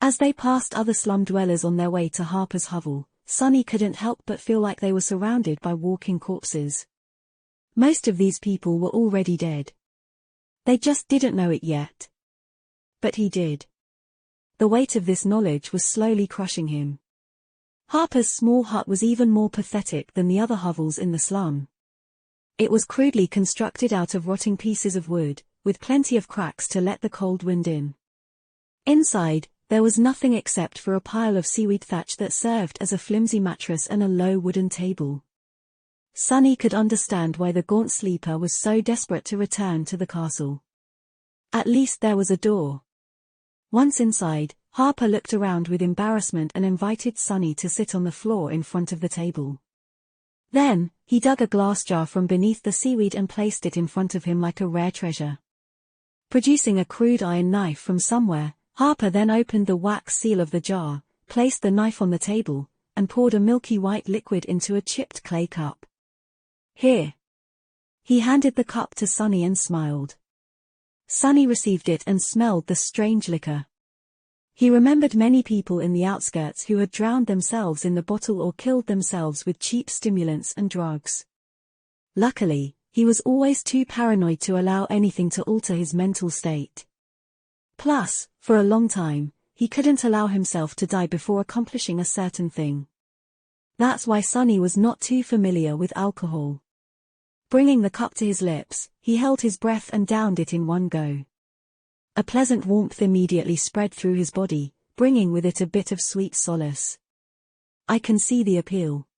As they passed other slum dwellers on their way to Harper's hovel, Sunny couldn't help but feel like they were surrounded by walking corpses. Most of these people were already dead. They just didn't know it yet. But he did. The weight of this knowledge was slowly crushing him. Harper's small hut was even more pathetic than the other hovels in the slum. It was crudely constructed out of rotting pieces of wood, with plenty of cracks to let the cold wind in. Inside, there was nothing except for a pile of seaweed thatch that served as a flimsy mattress and a low wooden table. Sunny could understand why the gaunt sleeper was so desperate to return to the castle. At least there was a door. Once inside, Harper looked around with embarrassment and invited Sunny to sit on the floor in front of the table. Then, he dug a glass jar from beneath the seaweed and placed it in front of him like a rare treasure. Producing a crude iron knife from somewhere, Harper then opened the wax seal of the jar, placed the knife on the table, and poured a milky white liquid into a chipped clay cup. "Here." He handed the cup to Sunny and smiled. Sunny received it and smelled the strange liquor. He remembered many people in the outskirts who had drowned themselves in the bottle or killed themselves with cheap stimulants and drugs. Luckily, he was always too paranoid to allow anything to alter his mental state. Plus, for a long time, he couldn't allow himself to die before accomplishing a certain thing. That's why Sunny was not too familiar with alcohol. Bringing the cup to his lips, he held his breath and downed it in one go. A pleasant warmth immediately spread through his body, bringing with it a bit of sweet solace. "I can see the appeal.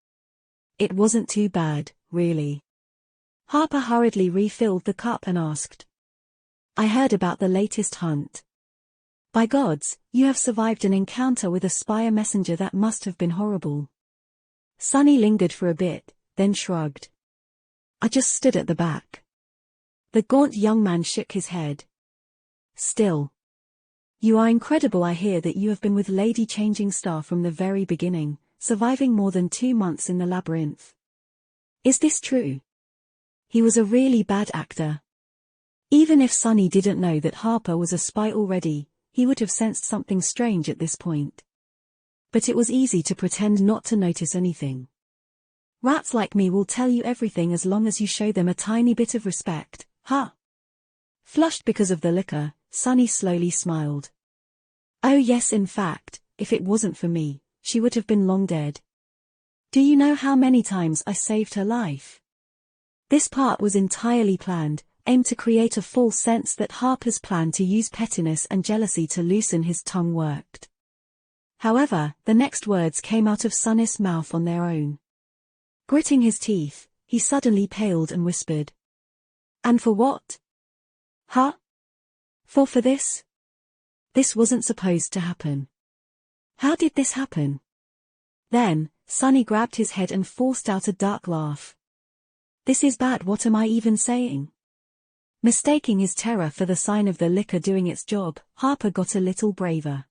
It wasn't too bad, really." Harper hurriedly refilled the cup and asked, "I heard about the latest hunt. By gods, you have survived an encounter with a spire messenger that must have been horrible." Sunny lingered for a bit, then shrugged. "I just stood at the back." The gaunt young man shook his head. "Still. You are incredible. I hear that you have been with Lady Changing Star from the very beginning, surviving more than 2 months in the labyrinth. Is this true?" He was a really bad actor. Even if Sunny didn't know that Harper was a spy already, he would have sensed something strange at this point. But it was easy to pretend not to notice anything. "Rats like me will tell you everything as long as you show them a tiny bit of respect, huh?" Flushed because of the liquor, Sunny slowly smiled. "Oh yes, in fact, if it wasn't for me, she would have been long dead. Do you know how many times I saved her life?" This part was entirely planned, aimed to create a false sense that Harper's plan to use pettiness and jealousy to loosen his tongue worked. However, the next words came out of Sunny's mouth on their own. Gritting his teeth, he suddenly paled and whispered, "And for what? Huh? For this? This wasn't supposed to happen. How did this happen?" Then, Sunny grabbed his head and forced out a dark laugh. "This is bad. What am I even saying?" Mistaking his terror for the sign of the liquor doing its job, Harper got a little braver.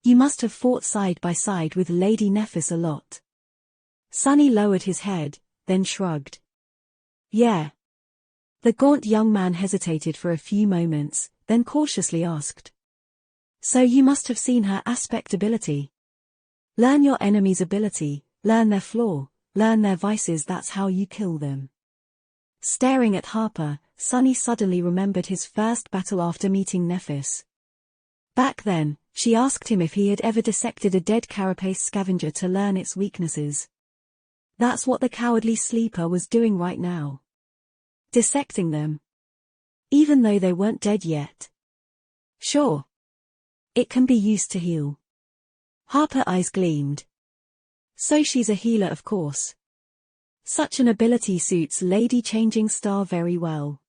"You must have fought side by side with Lady Nephis a lot." Sunny lowered his head, then shrugged. "Yeah." The gaunt young man hesitated for a few moments, then cautiously asked, "So you must have seen her aspect ability. Learn your enemy's ability, learn their flaw, learn their vices. That's how you kill them." Staring at Harper, Sunny suddenly remembered his first battle after meeting Nephis. Back then, she asked him if he had ever dissected a dead carapace scavenger to learn its weaknesses. That's what the cowardly sleeper was doing right now. Dissecting them. Even though they weren't dead yet. Sure. It can be used to heal. Harper's eyes gleamed. So she's a healer, of course. Such an ability suits Lady Changing Star very well.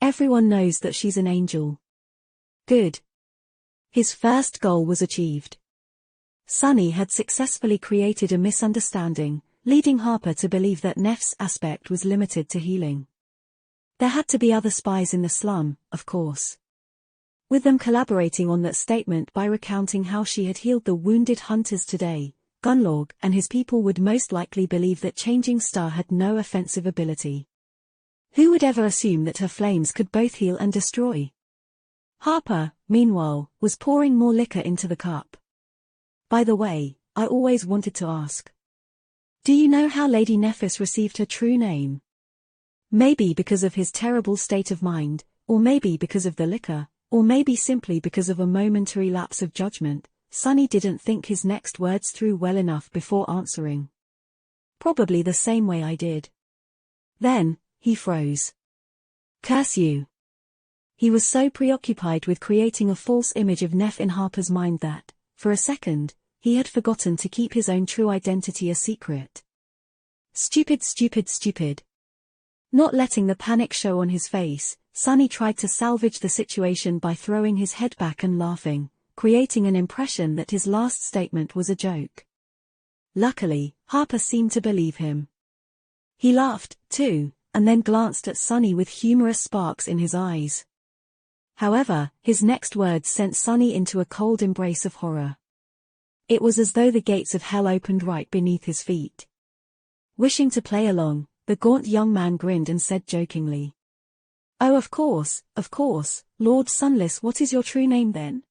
Everyone knows that she's an angel. Good. His first goal was achieved. Sunny had successfully created a misunderstanding, leading Harper to believe that Neff's aspect was limited to healing. There had to be other spies in the slum, of course. With them collaborating on that statement by recounting how she had healed the wounded hunters today, Gunlorg and his people would most likely believe that Changing Star had no offensive ability. Who would ever assume that her flames could both heal and destroy? Harper, meanwhile, was pouring more liquor into the cup. By the way, I always wanted to ask. Do you know how Lady Nephis received her true name? Maybe because of his terrible state of mind, or maybe because of the liquor, or maybe simply because of a momentary lapse of judgment. Sonny didn't think his next words through well enough before answering. Probably the same way I did. Then, he froze. Curse you. He was so preoccupied with creating a false image of Neff in Harper's mind that, for a second, he had forgotten to keep his own true identity a secret. Stupid, stupid, stupid. Not letting the panic show on his face, Sonny tried to salvage the situation by throwing his head back and laughing, creating an impression that his last statement was a joke. Luckily, Harper seemed to believe him. He laughed, too, and then glanced at Sonny with humorous sparks in his eyes. However, his next words sent Sonny into a cold embrace of horror. It was as though the gates of hell opened right beneath his feet. Wishing to play along, the gaunt young man grinned and said jokingly, "Oh, of course, Lord Sunless, what is your true name then?"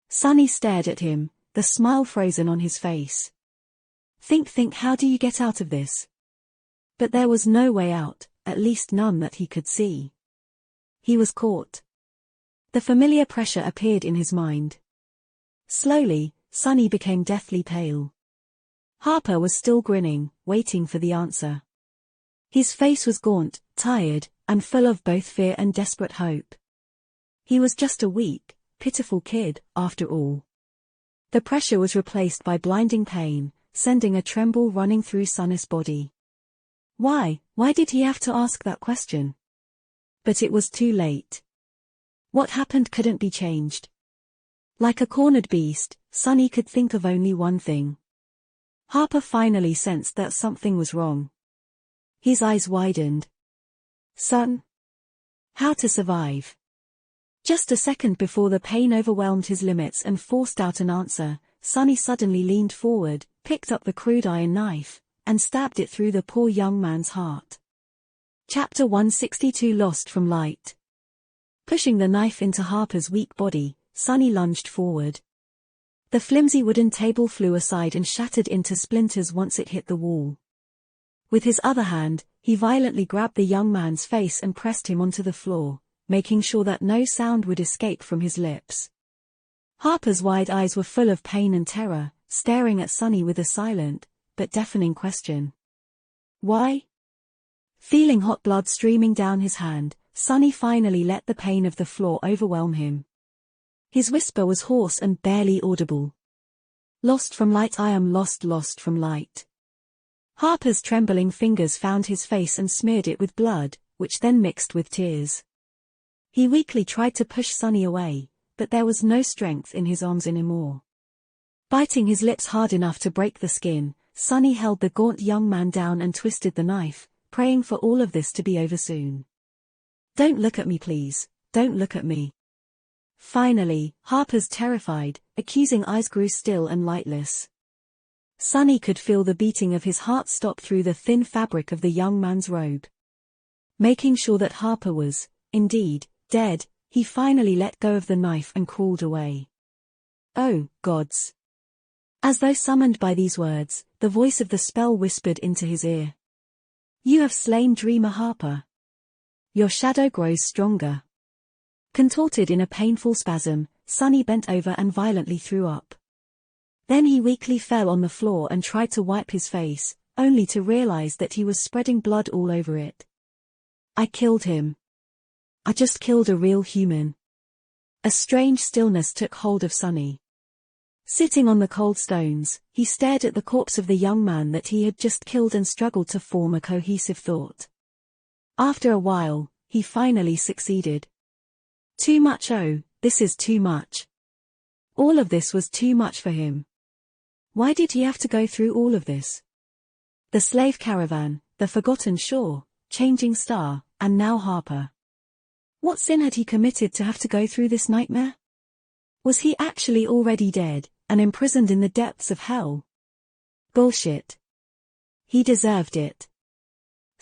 Sonny stared at him, the smile frozen on his face. Think, how do you get out of this? But there was no way out, at least none that he could see. He was caught. The familiar pressure appeared in his mind. Slowly, Sonny became deathly pale. Harper was still grinning, waiting for the answer. His face was gaunt, tired, and full of both fear and desperate hope. He was just a weak, pitiful kid, after all. The pressure was replaced by blinding pain, sending a tremble running through Sonny's body. Why did he have to ask that question? But it was too late. What happened couldn't be changed. Like a cornered beast, Sonny could think of only one thing. Harper finally sensed that something was wrong. His eyes widened. Son? How to survive? Just a second before the pain overwhelmed his limits and forced out an answer, Sonny suddenly leaned forward, picked up the crude iron knife, and stabbed it through the poor young man's heart. Chapter 162 Lost from Light. Pushing the knife into Harper's weak body, Sonny lunged forward. The flimsy wooden table flew aside and shattered into splinters once it hit the wall. With his other hand, he violently grabbed the young man's face and pressed him onto the floor, making sure that no sound would escape from his lips. Harper's wide eyes were full of pain and terror, staring at Sonny with a silent, but deafening question. Why? Feeling hot blood streaming down his hand, Sonny finally let the pain of the floor overwhelm him. His whisper was hoarse and barely audible. Lost from light, I am lost from light. Harper's trembling fingers found his face and smeared it with blood, which then mixed with tears. He weakly tried to push Sonny away, but there was no strength in his arms anymore. Biting his lips hard enough to break the skin, Sonny held the gaunt young man down and twisted the knife, praying for all of this to be over soon. Don't look at me, please, don't look at me. Finally, Harper's terrified, accusing eyes grew still and lightless. Sonny could feel the beating of his heart stop through the thin fabric of the young man's robe. Making sure that Harper was, indeed, dead, he finally let go of the knife and crawled away. Oh, gods! As though summoned by these words, the voice of the spell whispered into his ear. You have slain Dreamer Harper. Your shadow grows stronger. Contorted in a painful spasm, Sonny bent over and violently threw up. Then he weakly fell on the floor and tried to wipe his face, only to realize that he was spreading blood all over it. I killed him. I just killed a real human. A strange stillness took hold of Sonny. Sitting on the cold stones, he stared at the corpse of the young man that he had just killed and struggled to form a cohesive thought. After a while, he finally succeeded. Too much, oh, this is too much. All of this was too much for him. Why did he have to go through all of this? The slave caravan, the forgotten shore, changing star, and now Harper. What sin had he committed to have to go through this nightmare? Was he actually already dead, and imprisoned in the depths of hell? Bullshit. He deserved it.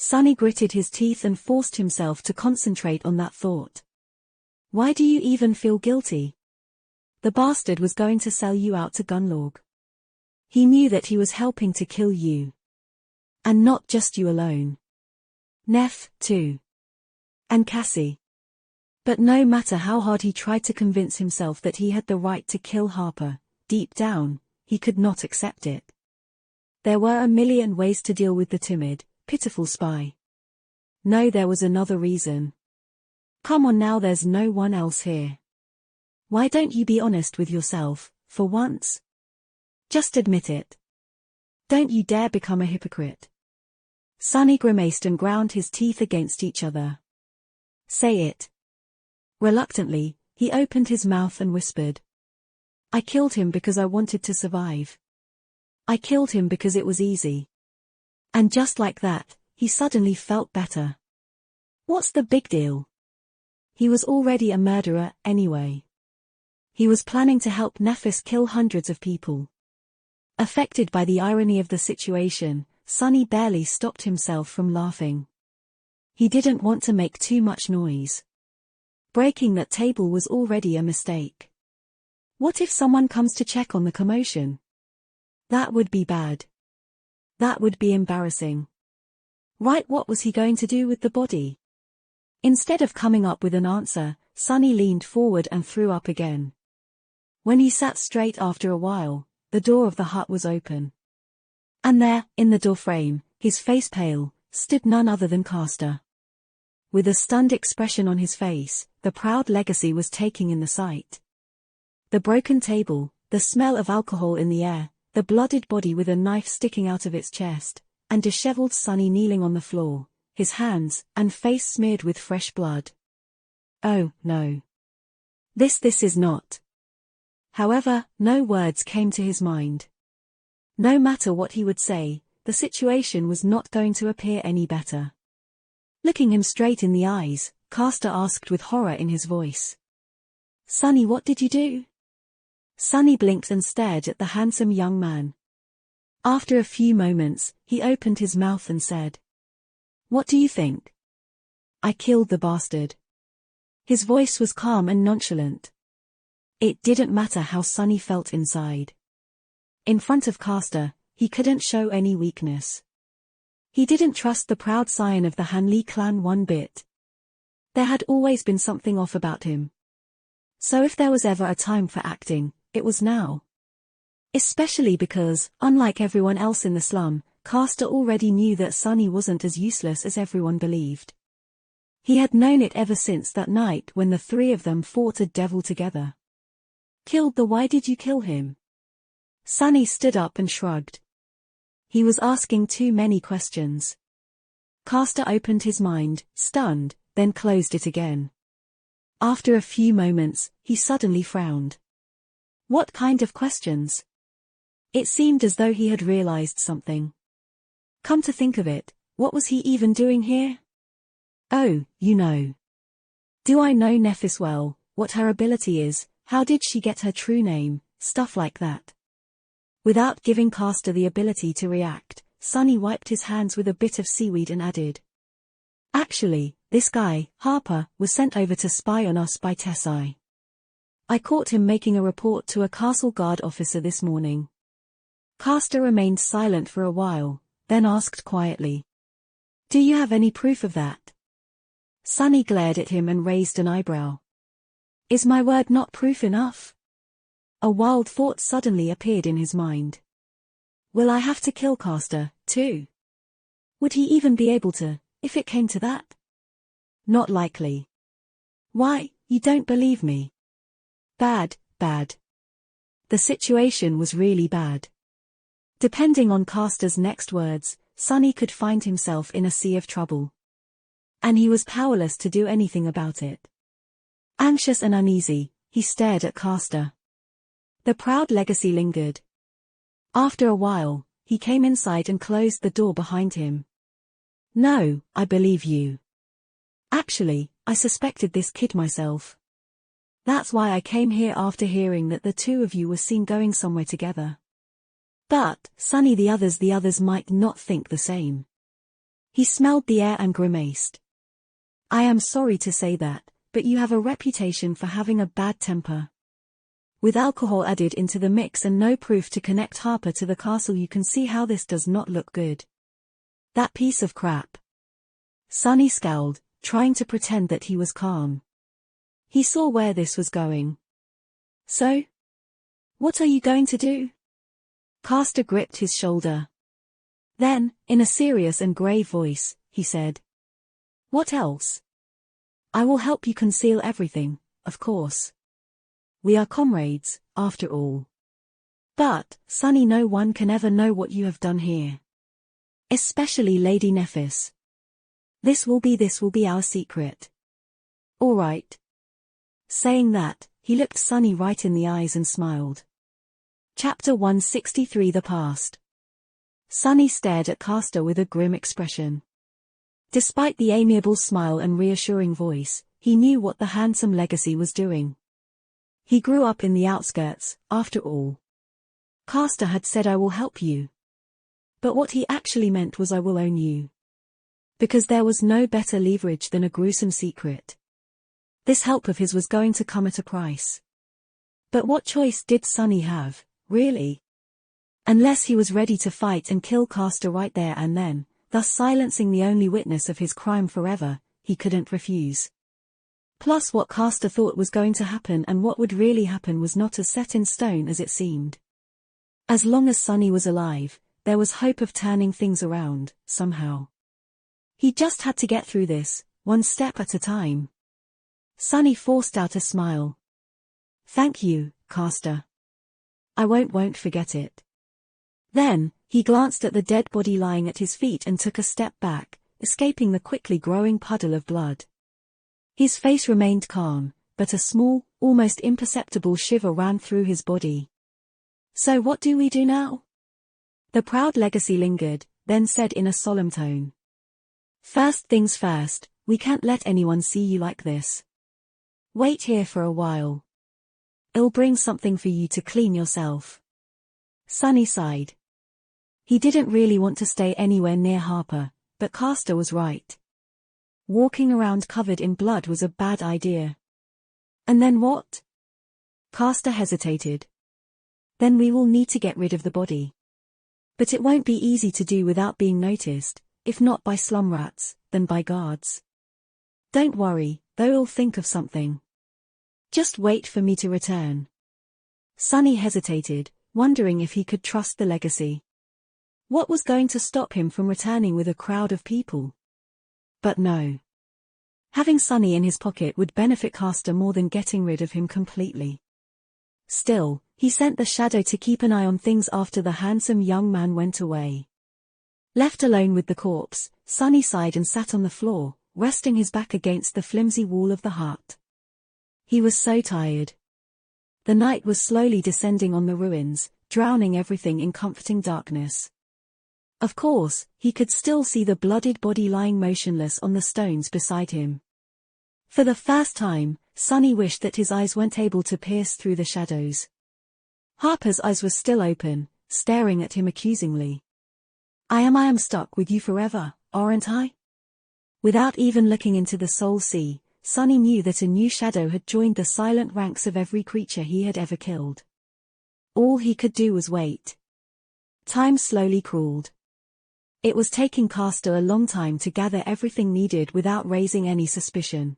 Sonny gritted his teeth and forced himself to concentrate on that thought. Why do you even feel guilty? The bastard was going to sell you out to Gunlorg. He knew that he was helping to kill you. And not just you alone. Neff, too. And Cassie. But no matter how hard he tried to convince himself that he had the right to kill Harper, deep down, he could not accept it. There were a million ways to deal with the timid, pitiful spy. No, there was another reason. Come on now, there's no one else here. Why don't you be honest with yourself, for once? Just admit it. Don't you dare become a hypocrite. Sonny grimaced and ground his teeth against each other. Say it. Reluctantly, he opened his mouth and whispered. I killed him because I wanted to survive. I killed him because it was easy. And just like that, he suddenly felt better. What's the big deal? He was already a murderer, anyway. He was planning to help Nephis kill hundreds of people. Affected by the irony of the situation, Sonny barely stopped himself from laughing. He didn't want to make too much noise. Breaking that table was already a mistake. What if someone comes to check on the commotion? That would be bad. That would be embarrassing. Right, what was he going to do with the body? Instead of coming up with an answer, Sonny leaned forward and threw up again. When he sat straight after a while, the door of the hut was open. And there, in the doorframe, his face pale, stood none other than Castor. With a stunned expression on his face, the proud legacy was taking in the sight. The broken table, the smell of alcohol in the air, the blooded body with a knife sticking out of its chest, and disheveled Sonny kneeling on the floor, his hands and face smeared with fresh blood. Oh, no. This is not. However, no words came to his mind. No matter what he would say, the situation was not going to appear any better. Looking him straight in the eyes, Castor asked with horror in his voice. Sonny, what did you do? Sonny blinked and stared at the handsome young man. After a few moments, he opened his mouth and said, What do you think? I killed the bastard. His voice was calm and nonchalant. It didn't matter how Sonny felt inside. In front of Castor, he couldn't show any weakness. He didn't trust the proud scion of the Hanli clan one bit. There had always been something off about him. So if there was ever a time for acting, it was now. Especially because, unlike everyone else in the slum, Castor already knew that Sonny wasn't as useless as everyone believed. He had known it ever since that night when the three of them fought a devil together. Killed the why did you kill him? Sonny stood up and shrugged. He was asking too many questions. Castor opened his mind, stunned, then closed it again. After a few moments, he suddenly frowned. What kind of questions? It seemed as though he had realized something. Come to think of it, what was he even doing here? Oh, you know. Do I know Nephis well, what her ability is, how did she get her true name, stuff like that. Without giving Castor the ability to react, Sonny wiped his hands with a bit of seaweed and added. Actually, this guy, Harper, was sent over to spy on us by Tessai. I caught him making a report to a castle guard officer this morning. Castor remained silent for a while, then asked quietly. Do you have any proof of that? Sonny glared at him and raised an eyebrow. Is my word not proof enough? A wild thought suddenly appeared in his mind. Will I have to kill Castor, too? Would he even be able to, if it came to that? Not likely. Why, you don't believe me? Bad. The situation was really bad. Depending on Castor's next words, Sonny could find himself in a sea of trouble. And he was powerless to do anything about it. Anxious and uneasy, he stared at Castor. The proud legacy lingered. After a while, he came inside and closed the door behind him. No, I believe you. Actually, I suspected this kid myself. That's why I came here after hearing that the two of you were seen going somewhere together. But, Sonny, the others might not think the same. He smelled the air and grimaced. I am sorry to say that, but you have a reputation for having a bad temper. With alcohol added into the mix and no proof to connect Harper to the castle, you can see how this does not look good. That piece of crap. Sonny scowled, trying to pretend that he was calm. He saw where this was going. So? What are you going to do? Castor gripped his shoulder. Then, in a serious and grave voice, he said, "What else? I will help you conceal everything, of course. We are comrades, after all. But, Sonny, no one can ever know what you have done here. Especially Lady Nephis. This will be our secret. All right." Saying that, he looked Sonny right in the eyes and smiled. Chapter 163 The Past. Sonny stared at Castor with a grim expression. Despite the amiable smile and reassuring voice, he knew what the handsome legacy was doing. He grew up in the outskirts, after all. Castor had said, "I will help you." But what he actually meant was, "I will own you." Because there was no better leverage than a gruesome secret. This help of his was going to come at a price. But what choice did Sonny have, really? Unless he was ready to fight and kill Castor right there and then, thus silencing the only witness of his crime forever, he couldn't refuse. Plus, what Castor thought was going to happen and what would really happen was not as set in stone as it seemed. As long as Sonny was alive, there was hope of turning things around, somehow. He just had to get through this, one step at a time. Sonny forced out a smile. "Thank you, Castor. I won't forget it." Then, he glanced at the dead body lying at his feet and took a step back, escaping the quickly growing puddle of blood. His face remained calm, but a small, almost imperceptible shiver ran through his body. "So what do we do now?" The proud legacy lingered, then said in a solemn tone. "First things first, we can't let anyone see you like this. Wait here for a while. I'll bring something for you to clean yourself." Sonny sighed. He didn't really want to stay anywhere near Harper, but Castor was right. Walking around covered in blood was a bad idea. "And then what?" Castor hesitated. "Then we will need to get rid of the body. But it won't be easy to do without being noticed, if not by slum rats, then by guards. Don't worry, though, I'll think of something. Just wait for me to return." Sonny hesitated, wondering if he could trust the legacy. What was going to stop him from returning with a crowd of people? But no. Having Sonny in his pocket would benefit Castor more than getting rid of him completely. Still, he sent the shadow to keep an eye on things after the handsome young man went away. Left alone with the corpse, Sonny sighed and sat on the floor, resting his back against the flimsy wall of the hut. He was so tired. The night was slowly descending on the ruins, drowning everything in comforting darkness. Of course, he could still see the bloodied body lying motionless on the stones beside him. For the first time, Sonny wished that his eyes weren't able to pierce through the shadows. Harper's eyes were still open, staring at him accusingly. I am stuck with you forever, aren't I?" Without even looking into the soul sea, Sonny knew that a new shadow had joined the silent ranks of every creature he had ever killed. All he could do was wait. Time slowly crawled. It was taking Castor a long time to gather everything needed without raising any suspicion.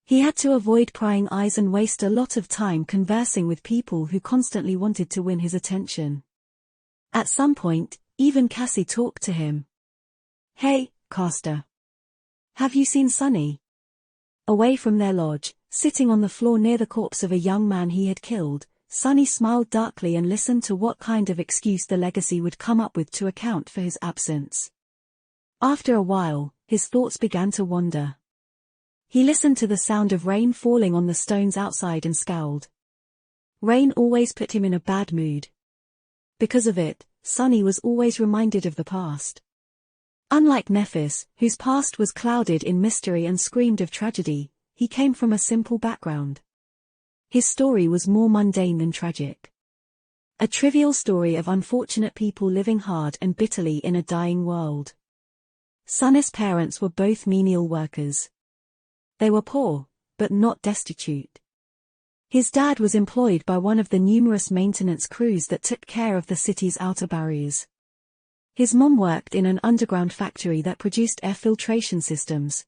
He had to avoid prying eyes and waste a lot of time conversing with people who constantly wanted to win his attention. At some point, even Cassie talked to him. "Hey, Castor. Have you seen Sonny?" Away from their lodge, sitting on the floor near the corpse of a young man he had killed, Sonny smiled darkly and listened to what kind of excuse the legacy would come up with to account for his absence. After a while, his thoughts began to wander. He listened to the sound of rain falling on the stones outside and scowled. Rain always put him in a bad mood. Because of it, Sonny was always reminded of the past. Unlike Nephis, whose past was clouded in mystery and screamed of tragedy, he came from a simple background. His story was more mundane than tragic. A trivial story of unfortunate people living hard and bitterly in a dying world. Sonny's parents were both menial workers. They were poor, but not destitute. His dad was employed by one of the numerous maintenance crews that took care of the city's outer barriers. His mom worked in an underground factory that produced air filtration systems.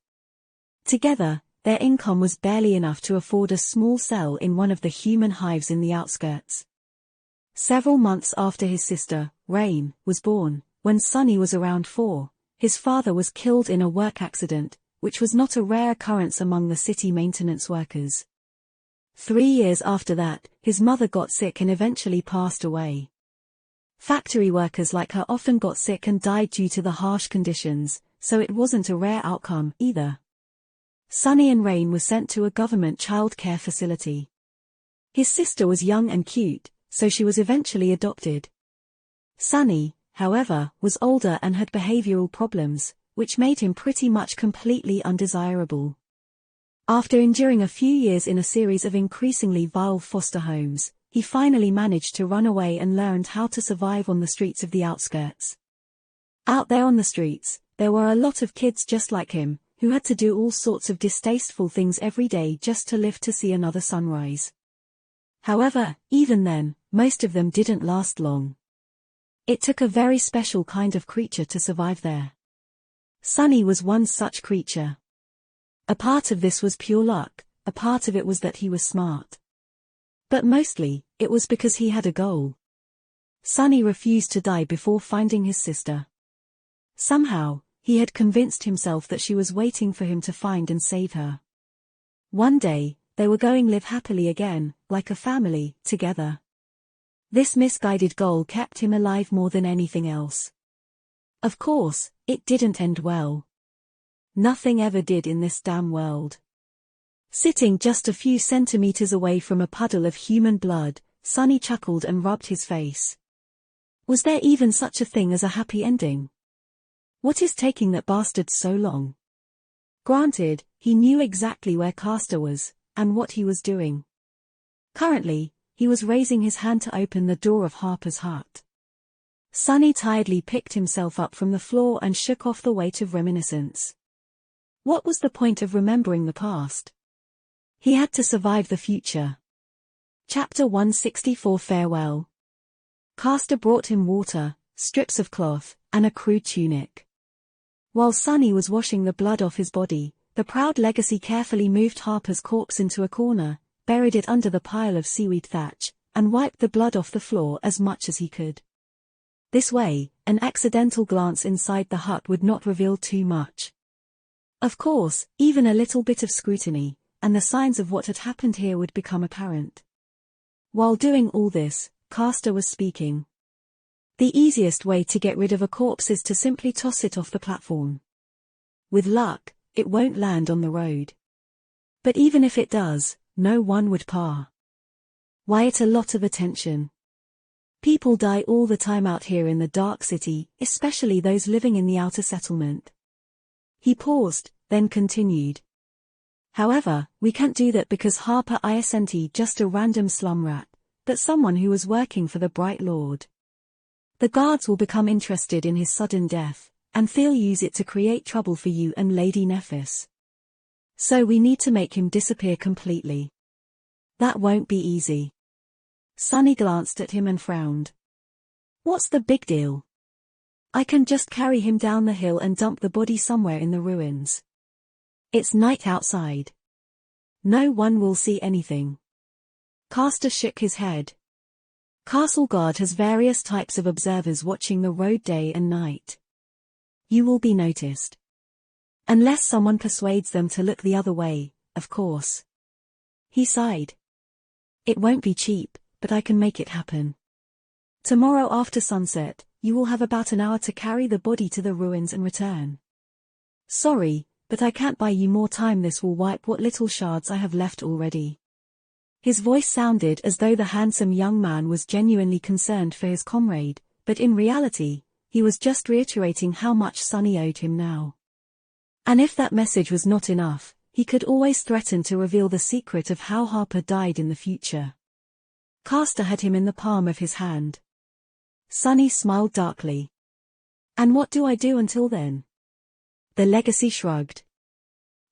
Together, their income was barely enough to afford a small cell in one of the human hives in the outskirts. Several months after his sister, Rain, was born, when Sunny was around 4, his father was killed in a work accident, which was not a rare occurrence among the city maintenance workers. 3 years after that, his mother got sick and eventually passed away. Factory workers like her often got sick and died due to the harsh conditions, so it wasn't a rare outcome either. Sunny and Rain were sent to a government child care facility. His sister was young and cute, so she was eventually adopted. Sunny, however, was older and had behavioral problems, which made him pretty much completely undesirable. After enduring a few years in a series of increasingly vile foster homes, he finally managed to run away and learned how to survive on the streets of the outskirts. Out there on the streets, there were a lot of kids just like him, who had to do all sorts of distasteful things every day just to live to see another sunrise. However, even then, most of them didn't last long. It took a very special kind of creature to survive there. Sunny was one such creature. A part of this was pure luck, a part of it was that he was smart. But mostly, it was because he had a goal. Sunny refused to die before finding his sister. Somehow, he had convinced himself that she was waiting for him to find and save her. One day, they were going to live happily again, like a family, together. This misguided goal kept him alive more than anything else. Of course, it didn't end well. Nothing ever did in this damn world. Sitting just a few centimeters away from a puddle of human blood, Sunny chuckled and rubbed his face. Was there even such a thing as a happy ending? What is taking that bastard so long? Granted, he knew exactly where Castor was, and what he was doing. Currently, he was raising his hand to open the door of Harper's hut. Sunny tiredly picked himself up from the floor and shook off the weight of reminiscence. What was the point of remembering the past? He had to survive the future. Chapter 164 Farewell. Castor brought him water, strips of cloth, and a crude tunic. While Sunny was washing the blood off his body, the proud Legacy carefully moved Harper's corpse into a corner, buried it under the pile of seaweed thatch, and wiped the blood off the floor as much as he could. This way, an accidental glance inside the hut would not reveal too much. Of course, even a little bit of scrutiny, and the signs of what had happened here would become apparent. While doing all this, Castor was speaking. The easiest way to get rid of a corpse is to simply toss it off the platform. With luck, it won't land on the road. But even if it does, no one would pay it a lot of attention. People die all the time out here in the Dark City, especially those living in the outer settlement. He paused, then continued. However, we can't do that because Harper isn't just a random slum rat, but someone who was working for the Bright Lord. The guards will become interested in his sudden death, and they'll use it to create trouble for you and Lady Nephis. So we need to make him disappear completely. That won't be easy. Sunny glanced at him and frowned. What's the big deal? I can just carry him down the hill and dump the body somewhere in the ruins. It's night outside. No one will see anything. Castor shook his head. Castle Guard has various types of observers watching the road day and night. You will be noticed. Unless someone persuades them to look the other way, of course. He sighed. It won't be cheap, but I can make it happen. Tomorrow after sunset, you will have about an hour to carry the body to the ruins and return. Sorry, but I can't buy you more time. This will wipe what little shards I have left already. His voice sounded as though the handsome young man was genuinely concerned for his comrade, but in reality, he was just reiterating how much Sunny owed him now. And if that message was not enough, he could always threaten to reveal the secret of how Harper died in the future. Castor had him in the palm of his hand. Sunny smiled darkly. And what do I do until then? The Legacy shrugged.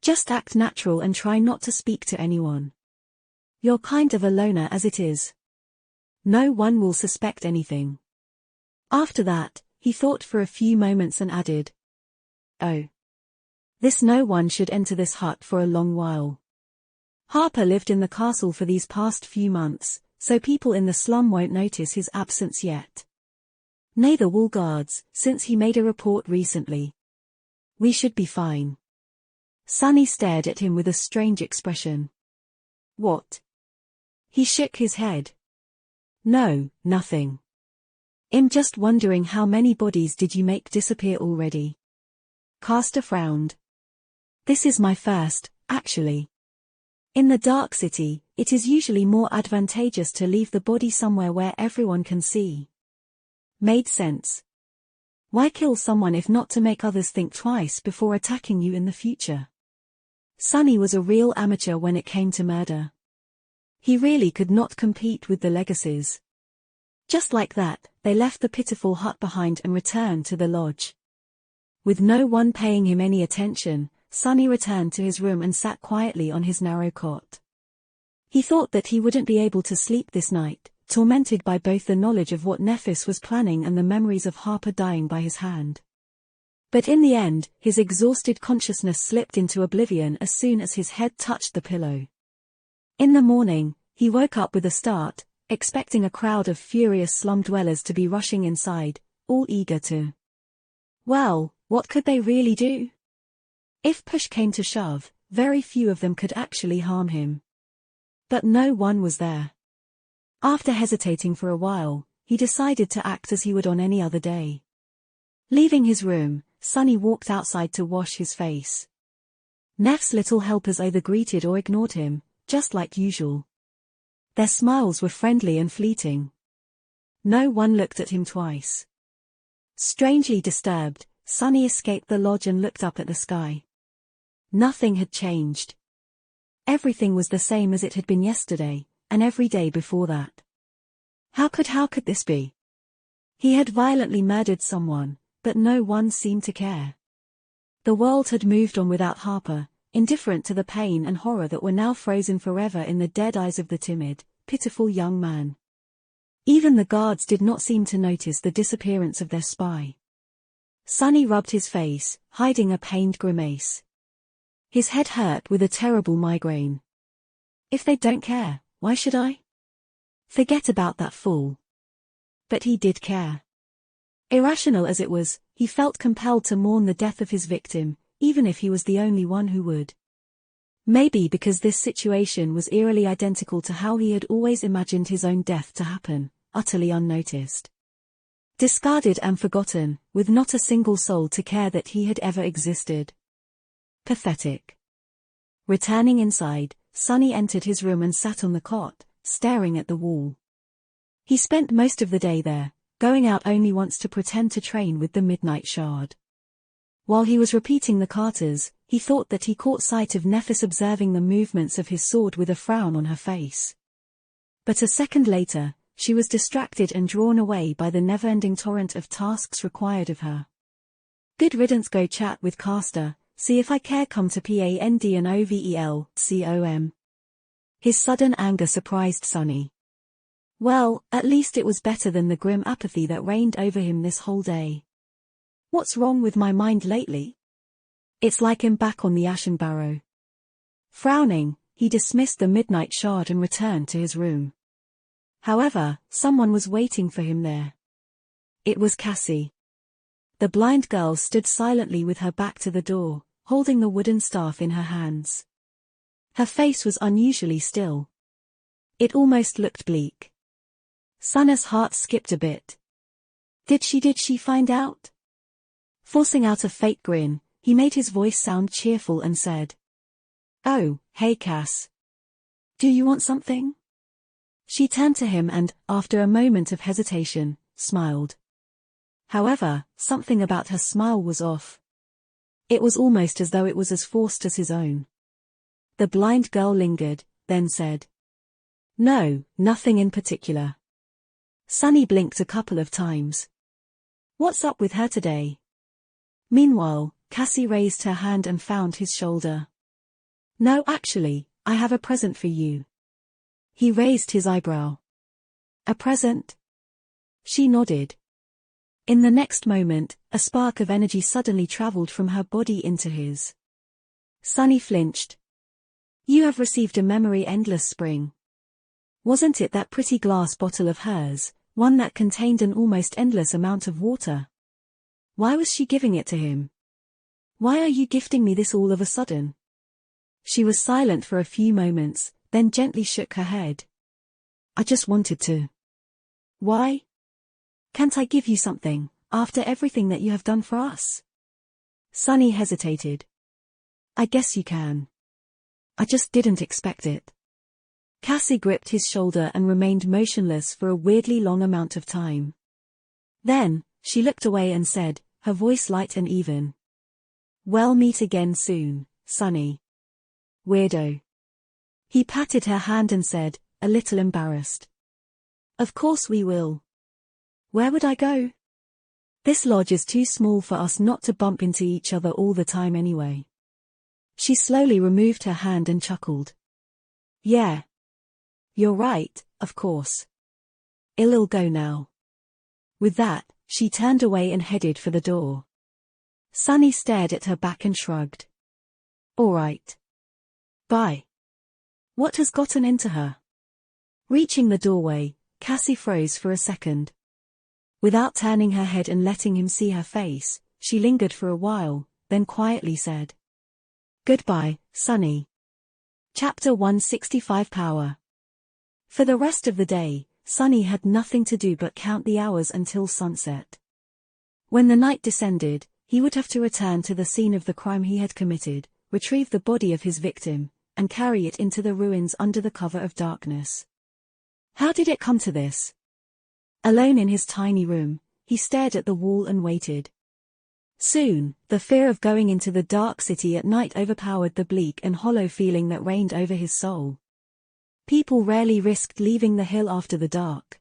Just act natural and try not to speak to anyone. You're kind of a loner as it is. No one will suspect anything. After that, he thought for a few moments and added, "Oh. This no one should enter this hut for a long while. Harper lived in the castle for these past few months, so people in the slum won't notice his absence yet. Neither will guards, since he made a report recently. We should be fine." Sonny stared at him with a strange expression. "What?" He shook his head. "No, nothing. I'm just wondering how many bodies did you make disappear already?" Castor frowned. "This is my first, actually. In the Dark City, it is usually more advantageous to leave the body somewhere where everyone can see." Made sense. Why kill someone if not to make others think twice before attacking you in the future? Sonny was a real amateur when it came to murder. He really could not compete with the Legacies. Just like that, they left the pitiful hut behind and returned to the lodge. With no one paying him any attention, Sonny returned to his room and sat quietly on his narrow cot. He thought that he wouldn't be able to sleep this night, tormented by both the knowledge of what Nephis was planning and the memories of Harper dying by his hand. But in the end, his exhausted consciousness slipped into oblivion as soon as his head touched the pillow. In the morning, he woke up with a start, expecting a crowd of furious slum dwellers to be rushing inside, all eager to. Well, what could they really do? If push came to shove, very few of them could actually harm him. But no one was there. After hesitating for a while, he decided to act as he would on any other day. Leaving his room, Sonny walked outside to wash his face. Neff's little helpers either greeted or ignored him, just like usual. Their smiles were friendly and fleeting. No one looked at him twice. Strangely disturbed, Sonny escaped the lodge and looked up at the sky. Nothing had changed. Everything was the same as it had been yesterday, and every day before that. How could this be? He had violently murdered someone, but no one seemed to care. The world had moved on without Harper, indifferent to the pain and horror that were now frozen forever in the dead eyes of the timid, pitiful young man. Even the guards did not seem to notice the disappearance of their spy. Sonny rubbed his face, hiding a pained grimace. His head hurt with a terrible migraine. If they don't care, why should I? Forget about that fool. But he did care. Irrational as it was, he felt compelled to mourn the death of his victim, even if he was the only one who would. Maybe because this situation was eerily identical to how he had always imagined his own death to happen, utterly unnoticed. Discarded and forgotten, with not a single soul to care that he had ever existed. Pathetic. Returning inside, Sonny entered his room and sat on the cot, staring at the wall. He spent most of the day there, going out only once to pretend to train with the Midnight Shard. While he was repeating the katas, he thought that he caught sight of Nephis observing the movements of his sword with a frown on her face. But a second later, she was distracted and drawn away by the never-ending torrent of tasks required of her. Good riddance. Go chat with Castor, see if I care. Come to PANDNOVELCOM. His sudden anger surprised Sonny. Well, at least it was better than the grim apathy that reigned over him this whole day. What's wrong with my mind lately? It's like I'm back on the Ashen Barrow. Frowning, he dismissed the Midnight Shard and returned to his room. However, someone was waiting for him there. It was Cassie. The blind girl stood silently with her back to the door, holding the wooden staff in her hands. Her face was unusually still. It almost looked bleak. Sonny's heart skipped a bit. Did she find out? Forcing out a fake grin, he made his voice sound cheerful and said, "Oh, hey Cass. Do you want something?" She turned to him and, after a moment of hesitation, smiled. However, something about her smile was off. It was almost as though it was as forced as his own. The blind girl lingered, then said, "No, nothing in particular." Sonny blinked a couple of times. What's up with her today? Meanwhile, Cassie raised her hand and found his shoulder. No, actually, I have a present for you. He raised his eyebrow. A present? She nodded. In the next moment, a spark of energy suddenly traveled from her body into his. Sunny flinched. You have received a memory endless spring. Wasn't it that pretty glass bottle of hers, one that contained an almost endless amount of water? Why was she giving it to him? Why are you gifting me this all of a sudden? She was silent for a few moments, then gently shook her head. I just wanted to. Why? Can't I give you something, after everything that you have done for us? Sunny hesitated. I guess you can. I just didn't expect it. Cassie gripped his shoulder and remained motionless for a weirdly long amount of time. Then, she looked away and said, her voice light and even. We'll meet again soon, Sunny. Weirdo. He patted her hand and said, a little embarrassed. Of course we will. Where would I go? This lodge is too small for us not to bump into each other all the time anyway. She slowly removed her hand and chuckled. Yeah. You're right, of course. I'll go now. With that, she turned away and headed for the door. Sunny stared at her back and shrugged. All right. Bye. What has gotten into her? Reaching the doorway, Cassie froze for a second. Without turning her head and letting him see her face, she lingered for a while, then quietly said. Goodbye, Sunny. Chapter 165 Power. For the rest of the day, Sunny had nothing to do but count the hours until sunset. When the night descended, he would have to return to the scene of the crime he had committed, retrieve the body of his victim, and carry it into the ruins under the cover of darkness. How did it come to this? Alone in his tiny room, he stared at the wall and waited. Soon, the fear of going into the dark city at night overpowered the bleak and hollow feeling that reigned over his soul. People rarely risked leaving the hill after the dark.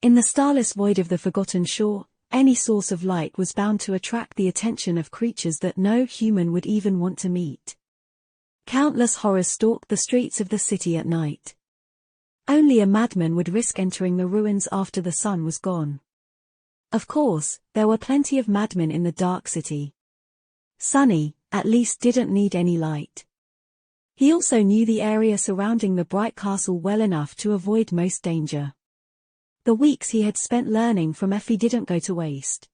In the starless void of the forgotten shore, any source of light was bound to attract the attention of creatures that no human would even want to meet. Countless horrors stalked the streets of the city at night. Only a madman would risk entering the ruins after the sun was gone. Of course, there were plenty of madmen in the dark city. Sunny, at least, didn't need any light. He also knew the area surrounding the bright castle well enough to avoid most danger. The weeks he had spent learning from Effie didn't go to waste.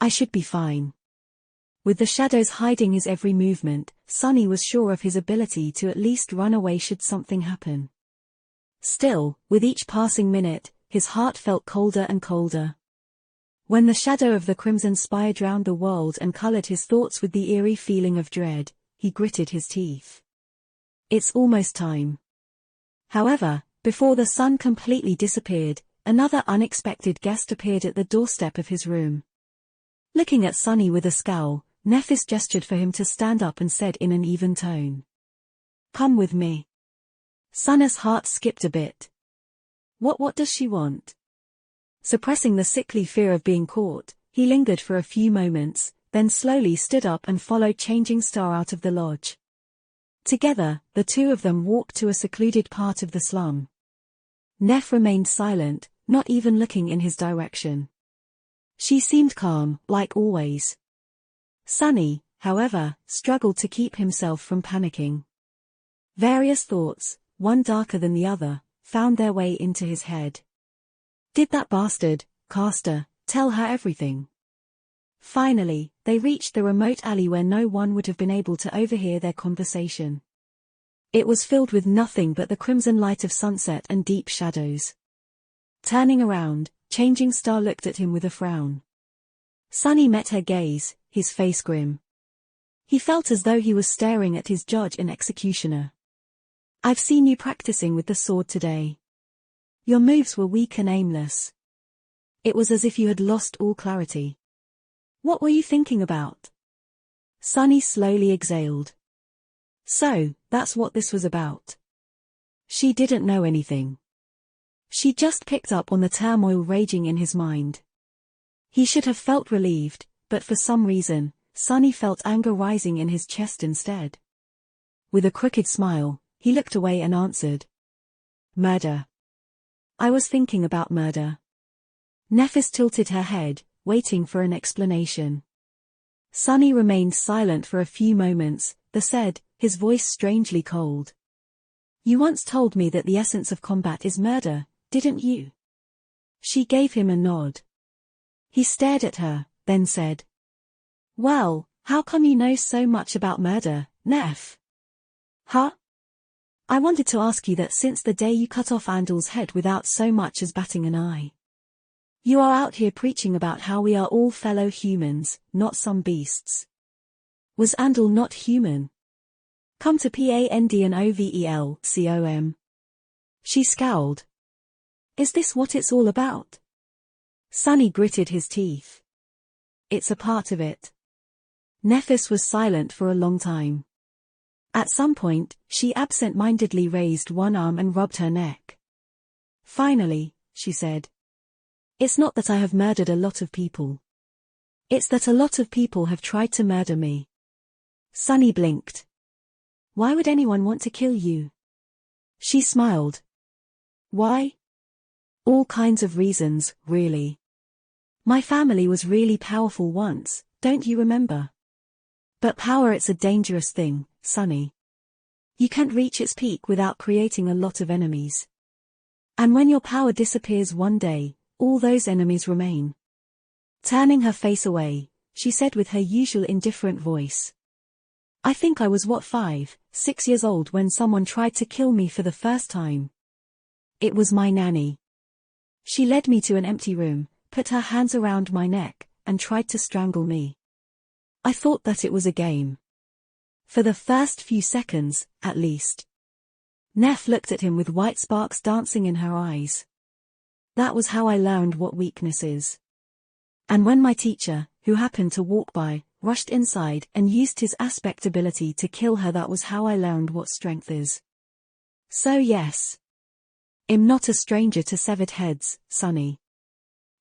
I should be fine. With the shadows hiding his every movement, Sunny was sure of his ability to at least run away should something happen. Still, with each passing minute, his heart felt colder and colder. When the shadow of the Crimson Spire drowned the world and colored his thoughts with the eerie feeling of dread, he gritted his teeth. It's almost time. However, before the sun completely disappeared, another unexpected guest appeared at the doorstep of his room. Looking at Sunny with a scowl, Nephis gestured for him to stand up and said in an even tone. Come with me. Sunny's heart skipped a bit. What does she want? Suppressing the sickly fear of being caught, he lingered for a few moments, then slowly stood up and followed Changing Star out of the lodge. Together, the two of them walked to a secluded part of the slum. Neph remained silent, not even looking in his direction. She seemed calm, like always. Sunny, however, struggled to keep himself from panicking. Various thoughts, one darker than the other, found their way into his head. Did that bastard, Castor, tell her everything? Finally, they reached the remote alley where no one would have been able to overhear their conversation. It was filled with nothing but the crimson light of sunset and deep shadows. Turning around, Changing Star looked at him with a frown. Sunny met her gaze, his face grim. He felt as though he was staring at his judge and executioner. I've seen you practicing with the sword today. Your moves were weak and aimless. It was as if you had lost all clarity. What were you thinking about? Sunny slowly exhaled. So, that's what this was about. She didn't know anything. She just picked up on the turmoil raging in his mind. He should have felt relieved, but for some reason, Sunny felt anger rising in his chest instead. With a crooked smile, he looked away and answered. Murder. I was thinking about murder. Nephis tilted her head, waiting for an explanation. Sunny remained silent for a few moments, then said, his voice strangely cold. You once told me that the essence of combat is murder, didn't you? She gave him a nod. He stared at her, then said. Well, how come you know so much about murder, Neph? Huh? I wanted to ask you that since the day you cut off Andal's head without so much as batting an eye. You are out here preaching about how we are all fellow humans, not some beasts. Was Andal not human? Come to Pandanovelcom. She scowled. Is this what it's all about? Sunny gritted his teeth. It's a part of it. Nephis was silent for a long time. At some point, she absent-mindedly raised one arm and rubbed her neck. Finally, she said. It's not that I have murdered a lot of people. It's that a lot of people have tried to murder me. Sunny blinked. Why would anyone want to kill you? She smiled. Why? All kinds of reasons, really. My family was really powerful once, don't you remember? But power, it's a dangerous thing, Sunny. You can't reach its peak without creating a lot of enemies. And when your power disappears one day, all those enemies remain. Turning her face away, she said with her usual indifferent voice. I think I was 5, 6 years old when someone tried to kill me for the first time. It was my nanny. She led me to an empty room, put her hands around my neck, and tried to strangle me. I thought that it was a game. For the first few seconds, at least. Neph looked at him with white sparks dancing in her eyes. That was how I learned what weakness is. And when my teacher, who happened to walk by, rushed inside and used his aspect ability to kill her, that was how I learned what strength is. So yes. I'm not a stranger to severed heads, Sunny.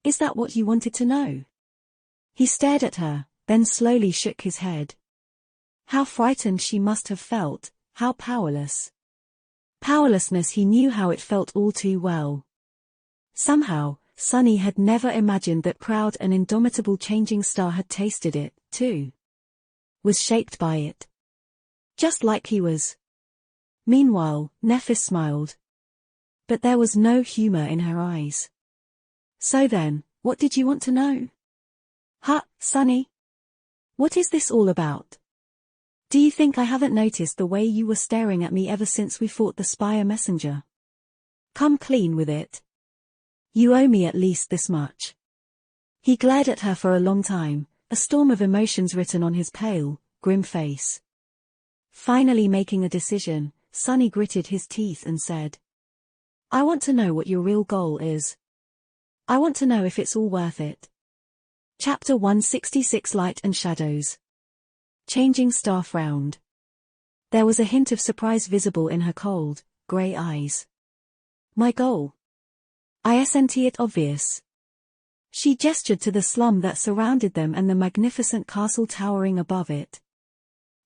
Is that what you wanted to know? He stared at her, then slowly shook his head. How frightened she must have felt, how powerless. Powerlessness, he knew how it felt all too well. Somehow, Sunny had never imagined that proud and indomitable Changing Star had tasted it, too. Was shaped by it. Just like he was. Meanwhile, Nephis smiled. But there was no humor in her eyes. So then, what did you want to know? Huh, Sunny? What is this all about? Do you think I haven't noticed the way you were staring at me ever since we fought the Spire Messenger? Come clean with it. You owe me at least this much. He glared at her for a long time, a storm of emotions written on his pale, grim face. Finally making a decision, Sunny gritted his teeth and said, I want to know what your real goal is. I want to know if it's all worth it. Chapter 166 Light and Shadows. Changing Star frowned. There was a hint of surprise visible in her cold, grey eyes. My goal? Isn't it obvious? She gestured to the slum that surrounded them and the magnificent castle towering above it.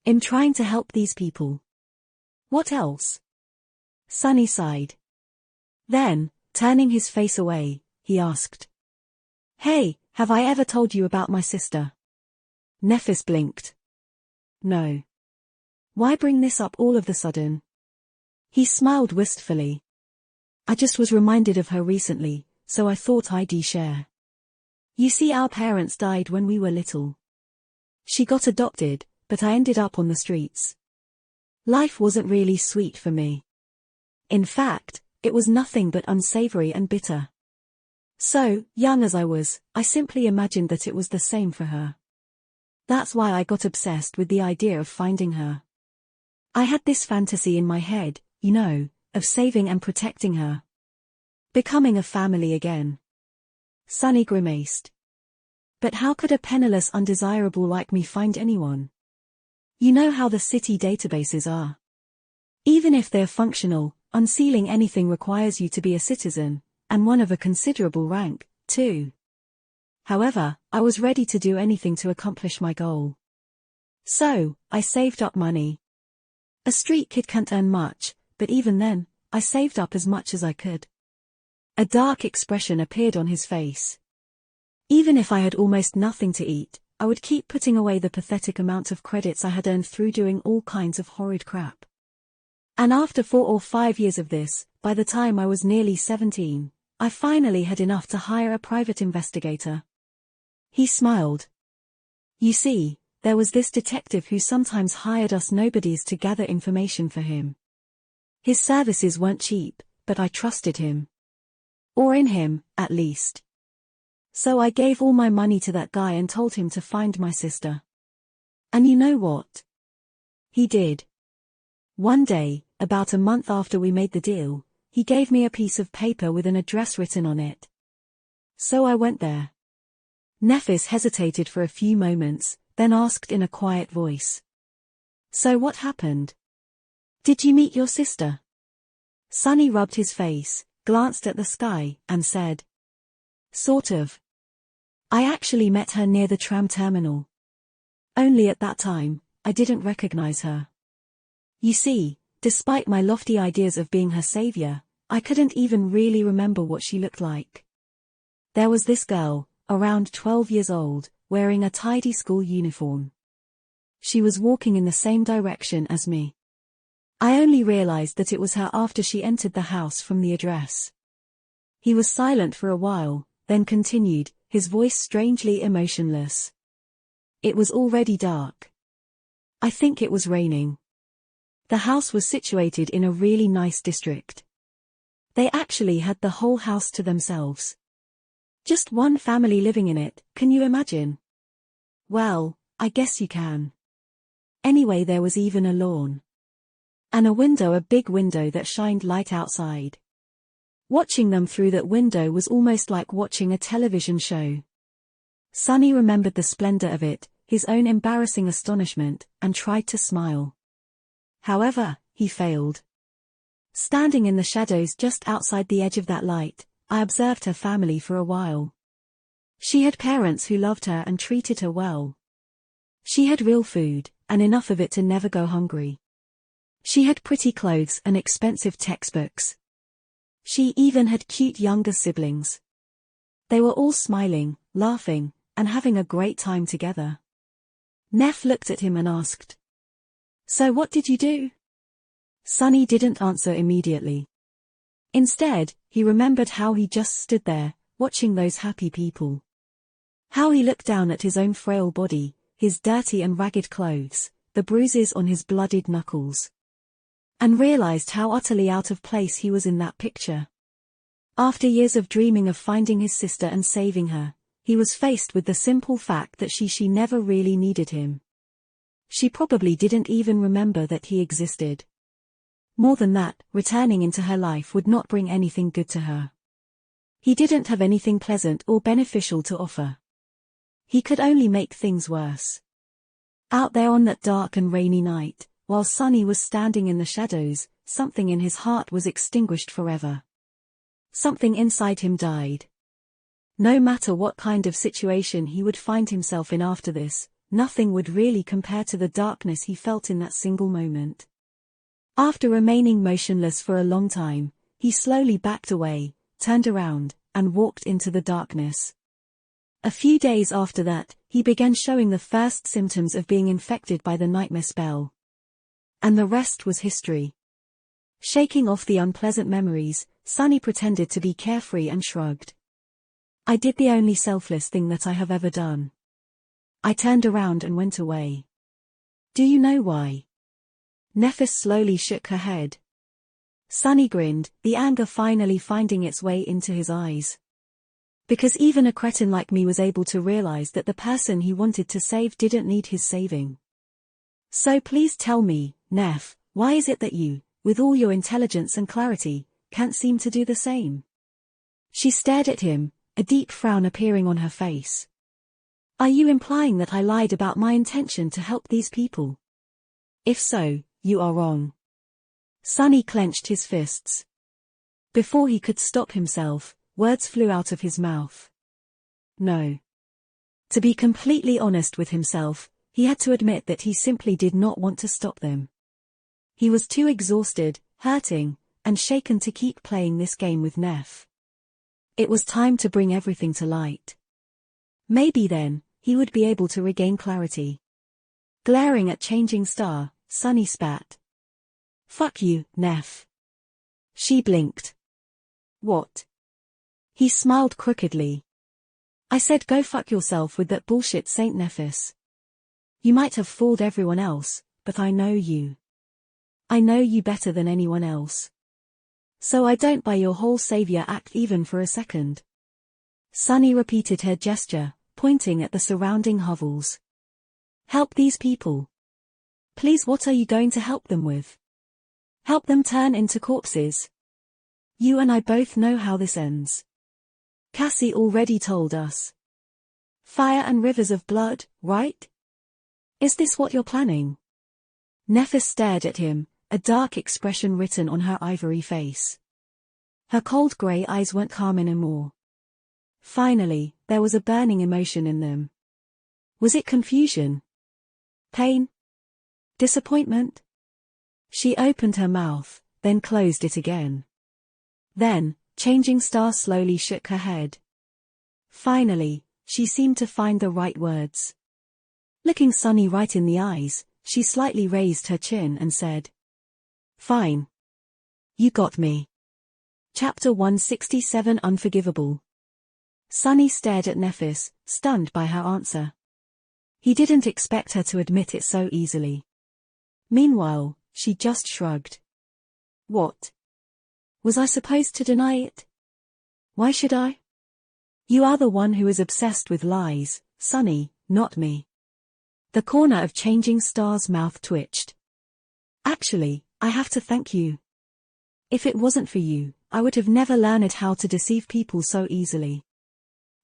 I'm trying to help these people. What else? Sunny sighed. Then, turning his face away, he asked. Hey, have I ever told you about my sister? Nephis blinked. No. Why bring this up all of the sudden? He smiled wistfully. I just was reminded of her recently, so I thought I'd share. You see, our parents died when we were little. She got adopted, but I ended up on the streets. Life wasn't really sweet for me. In fact, it was nothing but unsavory and bitter. So, young as I was, I simply imagined that it was the same for her. That's why I got obsessed with the idea of finding her. I had this fantasy in my head, you know, of saving and protecting her. Becoming a family again. Sunny grimaced. But how could a penniless undesirable like me find anyone? You know how the city databases are. Even if they're functional, unsealing anything requires you to be a citizen, and one of a considerable rank, too. However, I was ready to do anything to accomplish my goal. So, I saved up money. A street kid can't earn much, but even then, I saved up as much as I could. A dark expression appeared on his face. Even if I had almost nothing to eat, I would keep putting away the pathetic amount of credits I had earned through doing all kinds of horrid crap. And after 4 or 5 years of this, by the time I was nearly 17, I finally had enough to hire a private investigator. He smiled. You see, there was this detective who sometimes hired us nobodies to gather information for him. His services weren't cheap, but I trusted him. Or in him, at least. So I gave all my money to that guy and told him to find my sister. And you know what? He did. One day, about a month after we made the deal, he gave me a piece of paper with an address written on it. So I went there. Nefis hesitated for a few moments, then asked in a quiet voice. So what happened? Did you meet your sister? Sonny rubbed his face, glanced at the sky, and said. Sort of. I actually met her near the tram terminal. Only at that time, I didn't recognize her. You see, despite my lofty ideas of being her savior, I couldn't even really remember what she looked like. There was this girl, around 12 years old, wearing a tidy school uniform. She was walking in the same direction as me. I only realized that it was her after she entered the house from the address. He was silent for a while, then continued, his voice strangely emotionless. It was already dark. I think it was raining. The house was situated in a really nice district. They actually had the whole house to themselves. Just one family living in it, can you imagine? Well, I guess you can. Anyway, there was even a lawn. And a big window that shined light outside. Watching them through that window was almost like watching a television show. Sonny remembered the splendor of it, his own embarrassing astonishment, and tried to smile. However, he failed. Standing in the shadows just outside the edge of that light, I observed her family for a while. She had parents who loved her and treated her well. She had real food, and enough of it to never go hungry. She had pretty clothes and expensive textbooks. She even had cute younger siblings. They were all smiling, laughing, and having a great time together. Neff looked at him and asked. So what did you do? Sonny didn't answer immediately. Instead, he remembered how he just stood there, watching those happy people. How he looked down at his own frail body, his dirty and ragged clothes, the bruises on his bloodied knuckles. And realized how utterly out of place he was in that picture. After years of dreaming of finding his sister and saving her, he was faced with the simple fact that she never really needed him. She probably didn't even remember that he existed. More than that, returning into her life would not bring anything good to her. He didn't have anything pleasant or beneficial to offer. He could only make things worse. Out there on that dark and rainy night, while Sonny was standing in the shadows, something in his heart was extinguished forever. Something inside him died. No matter what kind of situation he would find himself in after this, nothing would really compare to the darkness he felt in that single moment. After remaining motionless for a long time, he slowly backed away, turned around, and walked into the darkness. A few days after that, he began showing the first symptoms of being infected by the nightmare spell. And the rest was history. Shaking off the unpleasant memories, Sonny pretended to be carefree and shrugged. I did the only selfless thing that I have ever done. I turned around and went away. Do you know why? Nefis slowly shook her head. Sonny grinned, the anger finally finding its way into his eyes. Because even a cretin like me was able to realize that the person he wanted to save didn't need his saving. So please tell me, Neff, why is it that you, with all your intelligence and clarity, can't seem to do the same? She stared at him, a deep frown appearing on her face. Are you implying that I lied about my intention to help these people? If so, you are wrong. Sonny clenched his fists. Before he could stop himself, words flew out of his mouth. No. To be completely honest with himself, he had to admit that he simply did not want to stop them. He was too exhausted, hurting, and shaken to keep playing this game with Neff. It was time to bring everything to light. Maybe then, he would be able to regain clarity. Glaring at Changing Star, Sunny spat. "Fuck you, Neff." She blinked. "What?" He smiled crookedly. "I said go fuck yourself with that bullshit Saint Nephis. You might have fooled everyone else, but I know you. I know you better than anyone else. So I don't buy your whole savior act even for a second." Sunny repeated her gesture, pointing at the surrounding hovels. "Help these people. Please, what are you going to help them with? Help them turn into corpses? You and I both know how this ends. Cassie already told us. Fire and rivers of blood, right? Is this what you're planning?" Nephis stared at him, a dark expression written on her ivory face. Her cold grey eyes weren't calm anymore. Finally, there was a burning emotion in them. Was it confusion? Pain? Disappointment? She opened her mouth, then closed it again. Then, Changing Star slowly shook her head. Finally, she seemed to find the right words. Looking Sunny right in the eyes, she slightly raised her chin and said, "Fine. You got me." Chapter 167 Unforgivable. Sunny stared at Nephis, stunned by her answer. He didn't expect her to admit it so easily. Meanwhile, she just shrugged. "What? Was I supposed to deny it? Why should I? You are the one who is obsessed with lies, Sunny, not me." The corner of Changing Star's mouth twitched. "Actually, I have to thank you. If it wasn't for you, I would have never learned how to deceive people so easily.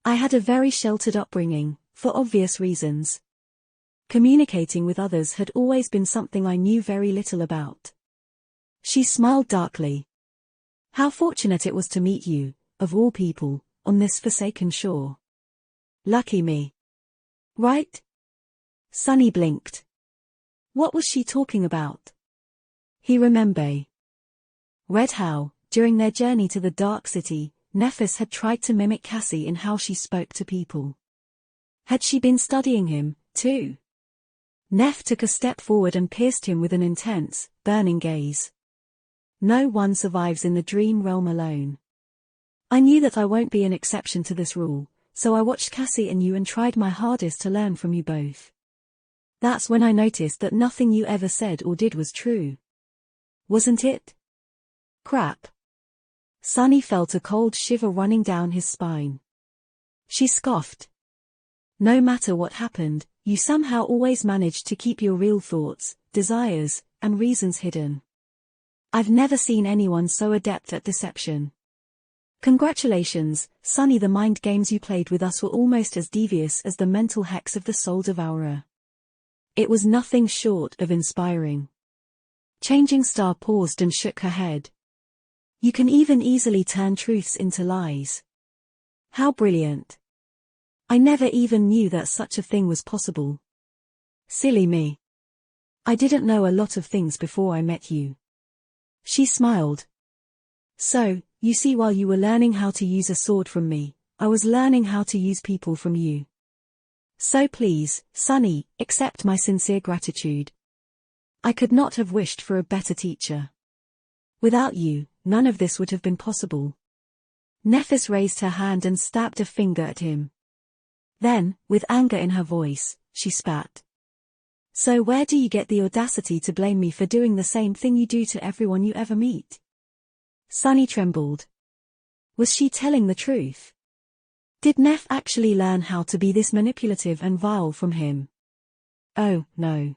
I had a very sheltered upbringing, for obvious reasons. Communicating with others had always been something I knew very little about." She smiled darkly. "How fortunate it was to meet you, of all people, on this forsaken shore. Lucky me. Right?" Sunny blinked. What was she talking about? He remembered. Read how, during their journey to the Dark City, Nephis had tried to mimic Cassie in how she spoke to people. Had she been studying him, too? Neph took a step forward and pierced him with an intense, burning gaze. "No one survives in the dream realm alone. I knew that I won't be an exception to this rule, so I watched Cassie and you and tried my hardest to learn from you both. That's when I noticed that nothing you ever said or did was true. Wasn't it? Crap." Sunny felt a cold shiver running down his spine. She scoffed. "No matter what happened, you somehow always managed to keep your real thoughts, desires, and reasons hidden. I've never seen anyone so adept at deception. Congratulations, Sunny. The mind games you played with us were almost as devious as the mental hex of the Soul Devourer. It was nothing short of inspiring." Changing Star paused and shook her head. "You can even easily turn truths into lies. How brilliant. I never even knew that such a thing was possible. Silly me. I didn't know a lot of things before I met you." She smiled. "So, you see, while you were learning how to use a sword from me, I was learning how to use people from you. So please, Sunny, accept my sincere gratitude. I could not have wished for a better teacher. Without you, none of this would have been possible." Nephis raised her hand and stabbed a finger at him. Then, with anger in her voice, she spat. "So where do you get the audacity to blame me for doing the same thing you do to everyone you ever meet?" Sunny trembled. Was she telling the truth? Did Neff actually learn how to be this manipulative and vile from him? Oh, no.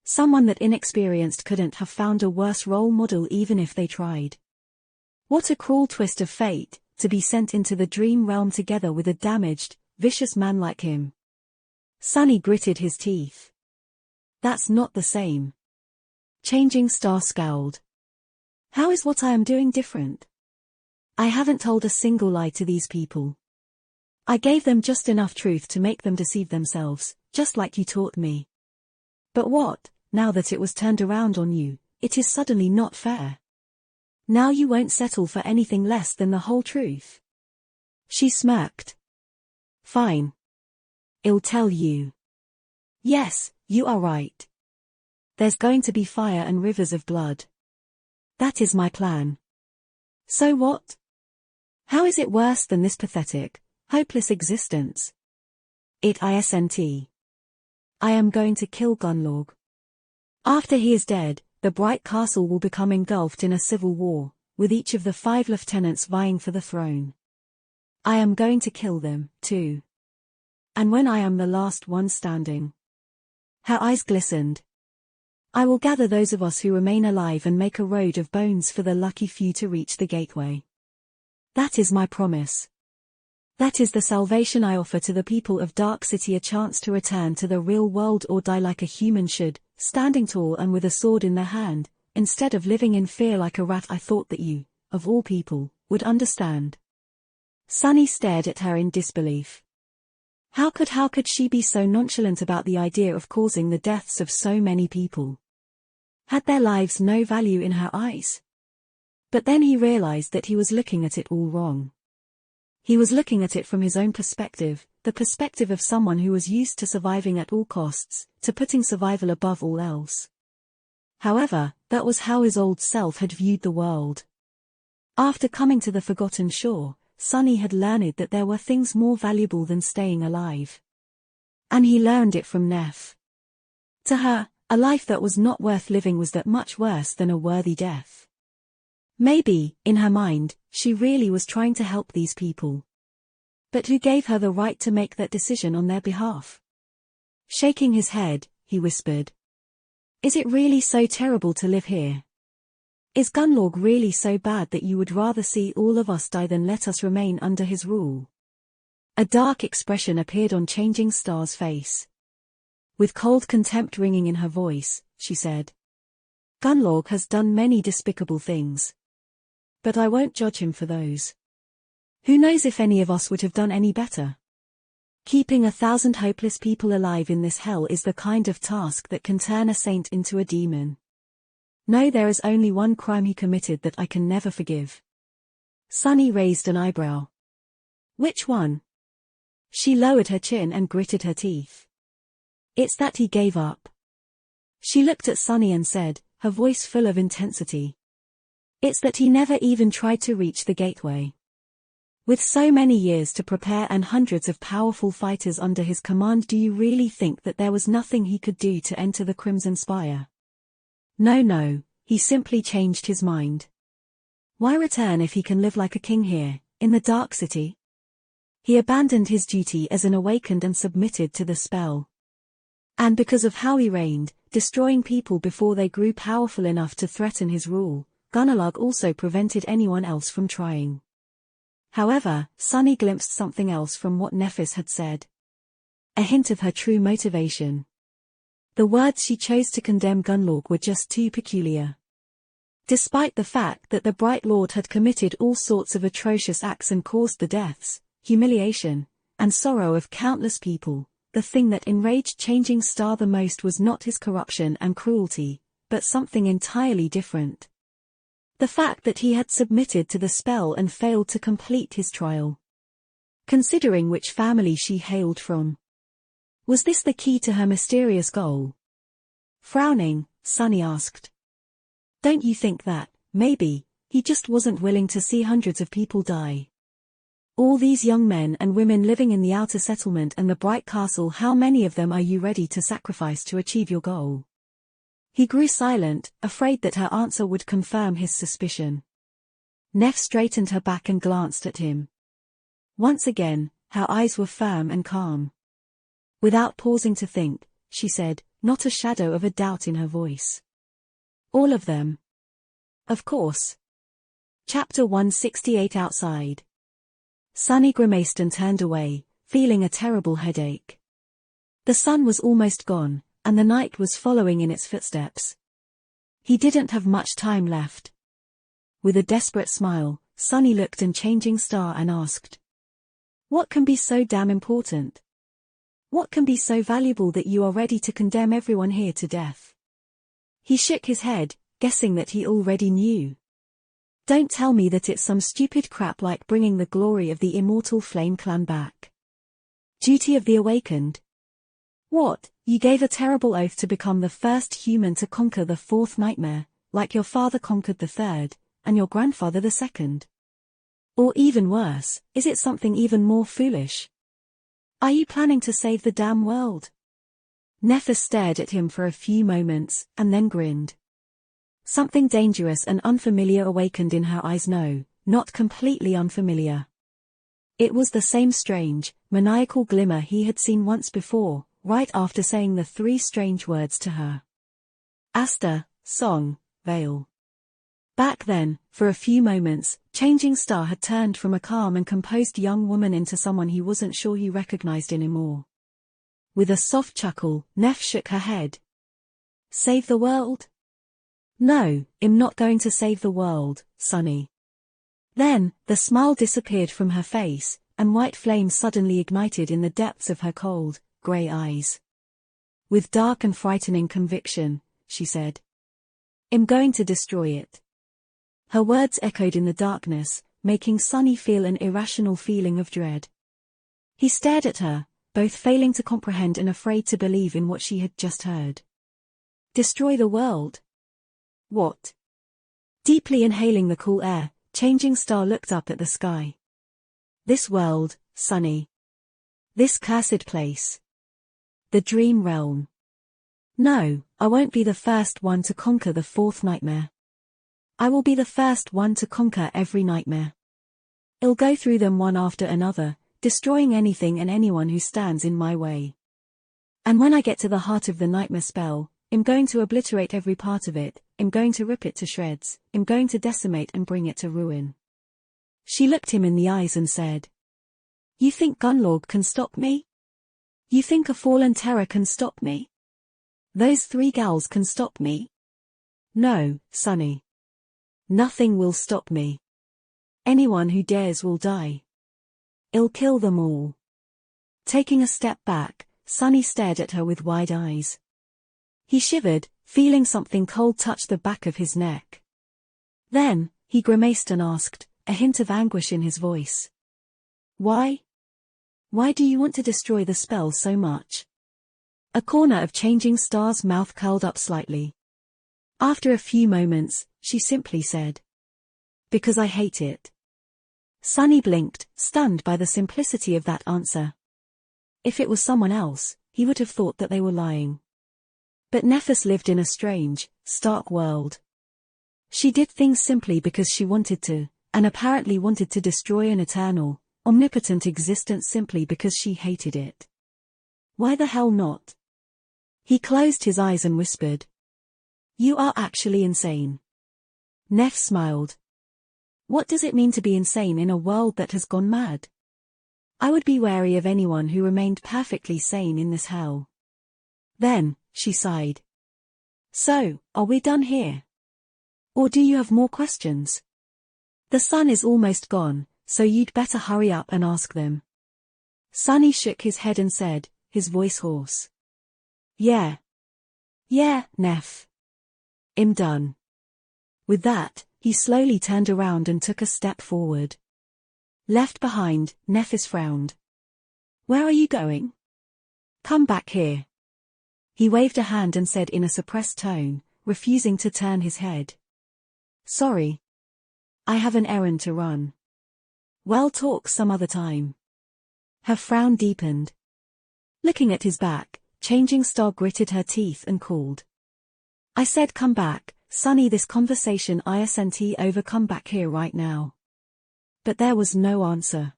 Someone that inexperienced couldn't have found a worse role model even if they tried. What a cruel twist of fate, to be sent into the dream realm together with a damaged, vicious man like him. Sunny gritted his teeth. "That's not the same." Changing Star scowled. "How is what I am doing different? I haven't told a single lie to these people. I gave them just enough truth to make them deceive themselves, just like you taught me. But what, now that it was turned around on you, it is suddenly not fair. Now you won't settle for anything less than the whole truth. She smirked. Fine. I'll tell you. Yes, you are right. There's going to be fire and rivers of blood. That is my plan. So what? How is it worse than this pathetic, hopeless existence? It isn't. I am going to kill Gunnlaug. After he is dead, the Bright Castle will become engulfed in a civil war, with each of the 5 lieutenants vying for the throne. I am going to kill them, too. And when I am the last one standing. Her eyes glistened. I will gather those of us who remain alive and make a road of bones for the lucky few to reach the gateway. That is my promise. That is the salvation I offer to the people of Dark City, a chance to return to the real world or die like a human should, standing tall and with a sword in their hand, instead of living in fear like a rat. I thought that you, of all people, would understand. Sunny stared at her in disbelief. How could she be so nonchalant about the idea of causing the deaths of so many people? Had their lives no value in her eyes? But then he realized that he was looking at it all wrong. He was looking at it from his own perspective, the perspective of someone who was used to surviving at all costs, to putting survival above all else. However, that was how his old self had viewed the world. After coming to the Forgotten Shore, Sunny had learned that there were things more valuable than staying alive. And he learned it from Neff. To her, a life that was not worth living was that much worse than a worthy death. Maybe, in her mind, she really was trying to help these people. But who gave her the right to make that decision on their behalf? Shaking his head, he whispered. Is it really so terrible to live here? Is Gunnlaug really so bad that you would rather see all of us die than let us remain under his rule? A dark expression appeared on Changing Star's face. With cold contempt ringing in her voice, she said. Gunnlaug has done many despicable things. But I won't judge him for those. Who knows if any of us would have done any better? Keeping 1,000 hopeless people alive in this hell is the kind of task that can turn a saint into a demon. No, there is only one crime he committed that I can never forgive. Sunny raised an eyebrow. Which one? She lowered her chin and gritted her teeth. It's that he gave up. She looked at Sunny and said, her voice full of intensity. It's that he never even tried to reach the gateway. With so many years to prepare and hundreds of powerful fighters under his command, do you really think that there was nothing he could do to enter the Crimson Spire? No, he simply changed his mind. Why return if he can live like a king here, in the Dark City? He abandoned his duty as an awakened and submitted to the spell. And because of how he reigned, destroying people before they grew powerful enough to threaten his rule, Gunnlaug also prevented anyone else from trying. However, Sunny glimpsed something else from what Nephis had said. A hint of her true motivation. The words she chose to condemn Gunnlaug were just too peculiar. Despite the fact that the Bright Lord had committed all sorts of atrocious acts and caused the deaths, humiliation, and sorrow of countless people, the thing that enraged Changing Star the most was not his corruption and cruelty, but something entirely different. The fact that he had submitted to the spell and failed to complete his trial. Considering which family she hailed from. Was this the key to her mysterious goal? Frowning, Sunny asked. Don't you think that, maybe, he just wasn't willing to see hundreds of people die? All these young men and women living in the outer settlement and the Bright Castle, how many of them are you ready to sacrifice to achieve your goal? He grew silent, afraid that her answer would confirm his suspicion. Neff straightened her back and glanced at him. Once again, her eyes were firm and calm. Without pausing to think, she said, not a shadow of a doubt in her voice. All of them. Of course. Chapter 168. Outside. Sunny grimaced and turned away, feeling a terrible headache. The sun was almost gone, and the night was following in its footsteps. He didn't have much time left. With a desperate smile, Sunny looked in Changing Star and asked. What can be so damn important? What can be so valuable that you are ready to condemn everyone here to death? He shook his head, guessing that he already knew. Don't tell me that it's some stupid crap like bringing the glory of the immortal Flame Clan back. Duty of the Awakened. What, you gave a terrible oath to become the first human to conquer the fourth nightmare, like your father conquered the third, and your grandfather the second? Or even worse, is it something even more foolish? Are you planning to save the damn world? Nephis stared at him for a few moments, and then grinned. Something dangerous and unfamiliar awakened in her eyes. No, not completely unfamiliar. It was the same strange, maniacal glimmer he had seen once before, right after saying the three strange words to her. Asta, Song, Veil. Back then, for a few moments, Changing Star had turned from a calm and composed young woman into someone he wasn't sure he recognized anymore. With a soft chuckle, Neph shook her head. Save the world? No, I'm not going to save the world, Sonny. Then, the smile disappeared from her face, and white flames suddenly ignited in the depths of her cold, grey eyes. With dark and frightening conviction, she said, I'm going to destroy it. Her words echoed in the darkness, making Sonny feel an irrational feeling of dread. He stared at her, both failing to comprehend and afraid to believe in what she had just heard. Destroy the world? What? Deeply inhaling the cool air, Changing Star looked up at the sky. This world, Sonny. This cursed place. The dream realm. No, I won't be the first one to conquer the fourth nightmare. I will be the first one to conquer every nightmare. I'll go through them one after another, destroying anything and anyone who stands in my way. And when I get to the heart of the nightmare spell, I'm going to obliterate every part of it, I'm going to rip it to shreds, I'm going to decimate and bring it to ruin. She looked him in the eyes and said, You think Gunlord can stop me? You think a fallen terror can stop me? Those three gals can stop me? No, Sonny. Nothing will stop me. Anyone who dares will die. I'll kill them all. Taking a step back, Sonny stared at her with wide eyes. He shivered, feeling something cold touch the back of his neck. Then, he grimaced and asked, a hint of anguish in his voice. Why? Why do you want to destroy the spell so much? A corner of Changing Star's mouth curled up slightly. After a few moments, she simply said, Because I hate it. Sonny blinked, stunned by the simplicity of that answer. If it was someone else, he would have thought that they were lying. But Nephis lived in a strange, stark world. She did things simply because she wanted to, and apparently wanted to destroy an eternal, omnipotent existence simply because she hated it. Why the hell not? He closed his eyes and whispered. You are actually insane. Neph smiled. What does it mean to be insane in a world that has gone mad? I would be wary of anyone who remained perfectly sane in this hell. Then, she sighed. So, are we done here? Or do you have more questions? The sun is almost gone, so you'd better hurry up and ask them. Sonny shook his head and said, his voice hoarse. Yeah. Yeah, Neph. I'm done. With that, he slowly turned around and took a step forward. Left behind, Nephis frowned. Where are you going? Come back here. He waved a hand and said in a suppressed tone, refusing to turn his head. Sorry. I have an errand to run. We'll talk some other time. Her frown deepened. Looking at his back, Changing Star gritted her teeth and called. I said come back, Sonny, this conversation isn't over, come back here right now. But there was no answer.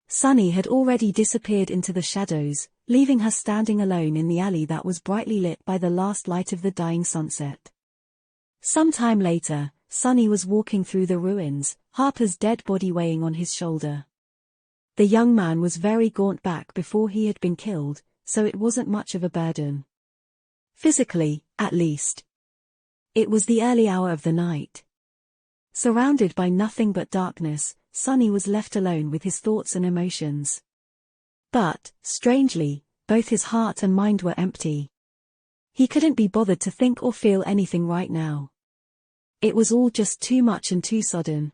Sonny had already disappeared into the shadows, leaving her standing alone in the alley that was brightly lit by the last light of the dying sunset. Some time later, Sonny was walking through the ruins, Harper's dead body weighing on his shoulder. The young man was very gaunt back before he had been killed, so it wasn't much of a burden. Physically, at least. It was the early hour of the night. Surrounded by nothing but darkness, Sonny was left alone with his thoughts and emotions. But, strangely, both his heart and mind were empty. He couldn't be bothered to think or feel anything right now. It was all just too much and too sudden.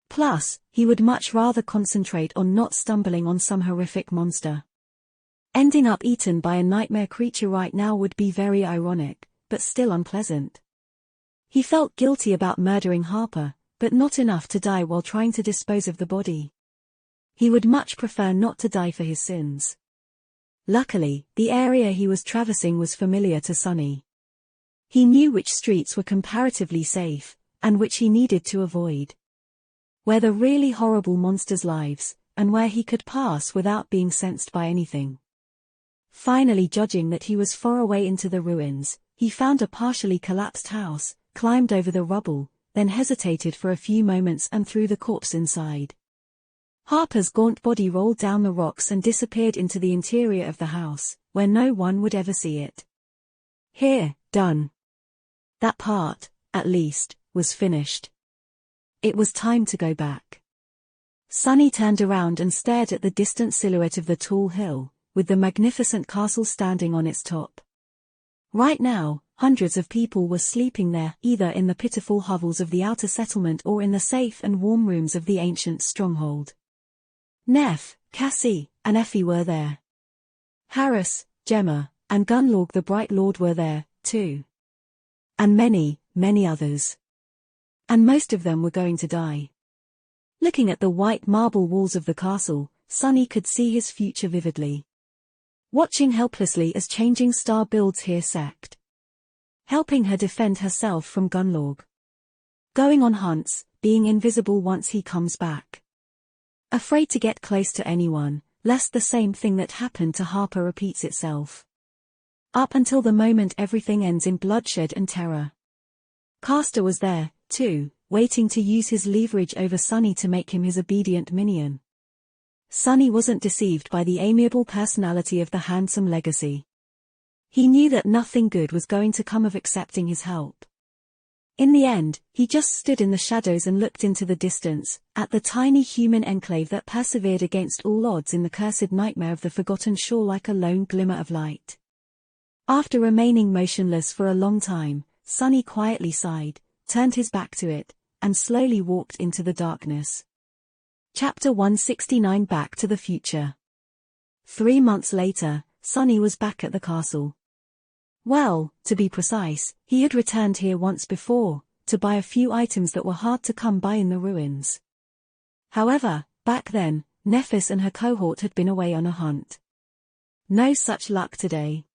Plus, he would much rather concentrate on not stumbling on some horrific monster. Ending up eaten by a nightmare creature right now would be very ironic, but still unpleasant. He felt guilty about murdering Harper, but not enough to die while trying to dispose of the body. He would much prefer not to die for his sins. Luckily, the area he was traversing was familiar to Sonny. He knew which streets were comparatively safe, and which he needed to avoid. Where the really horrible monsters' lives, and where he could pass without being sensed by anything. Finally, judging that he was far away into the ruins, he found a partially collapsed house, climbed over the rubble, then hesitated for a few moments and threw the corpse inside. Harper's gaunt body rolled down the rocks and disappeared into the interior of the house, where no one would ever see it. Here, done. That part, at least, was finished. It was time to go back. Sonny turned around and stared at the distant silhouette of the tall hill, with the magnificent castle standing on its top. Right now, hundreds of people were sleeping there, either in the pitiful hovels of the outer settlement or in the safe and warm rooms of the ancient stronghold. Neff, Cassie, and Effie were there. Harris, Gemma, and Gunlorg the Bright Lord were there, too. And many, many others. And most of them were going to die. Looking at the white marble walls of the castle, Sonny could see his future vividly. Watching helplessly as Changing Star builds here sect. Helping her defend herself from Gunlorg. Going on hunts, being invisible once he comes back. Afraid to get close to anyone, lest the same thing that happened to Harper repeats itself. Up until the moment everything ends in bloodshed and terror. Castor was there, too, waiting to use his leverage over Sonny to make him his obedient minion. Sonny wasn't deceived by the amiable personality of the handsome Legacy. He knew that nothing good was going to come of accepting his help. In the end, he just stood in the shadows and looked into the distance, at the tiny human enclave that persevered against all odds in the cursed nightmare of the Forgotten Shore like a lone glimmer of light. After remaining motionless for a long time, Sonny quietly sighed, turned his back to it, and slowly walked into the darkness. Chapter 169 Back to the Future. 3 months later, Sonny was back at the castle. Well, to be precise, he had returned here once before, to buy a few items that were hard to come by in the ruins. However, back then, Nephis and her cohort had been away on a hunt. No such luck today.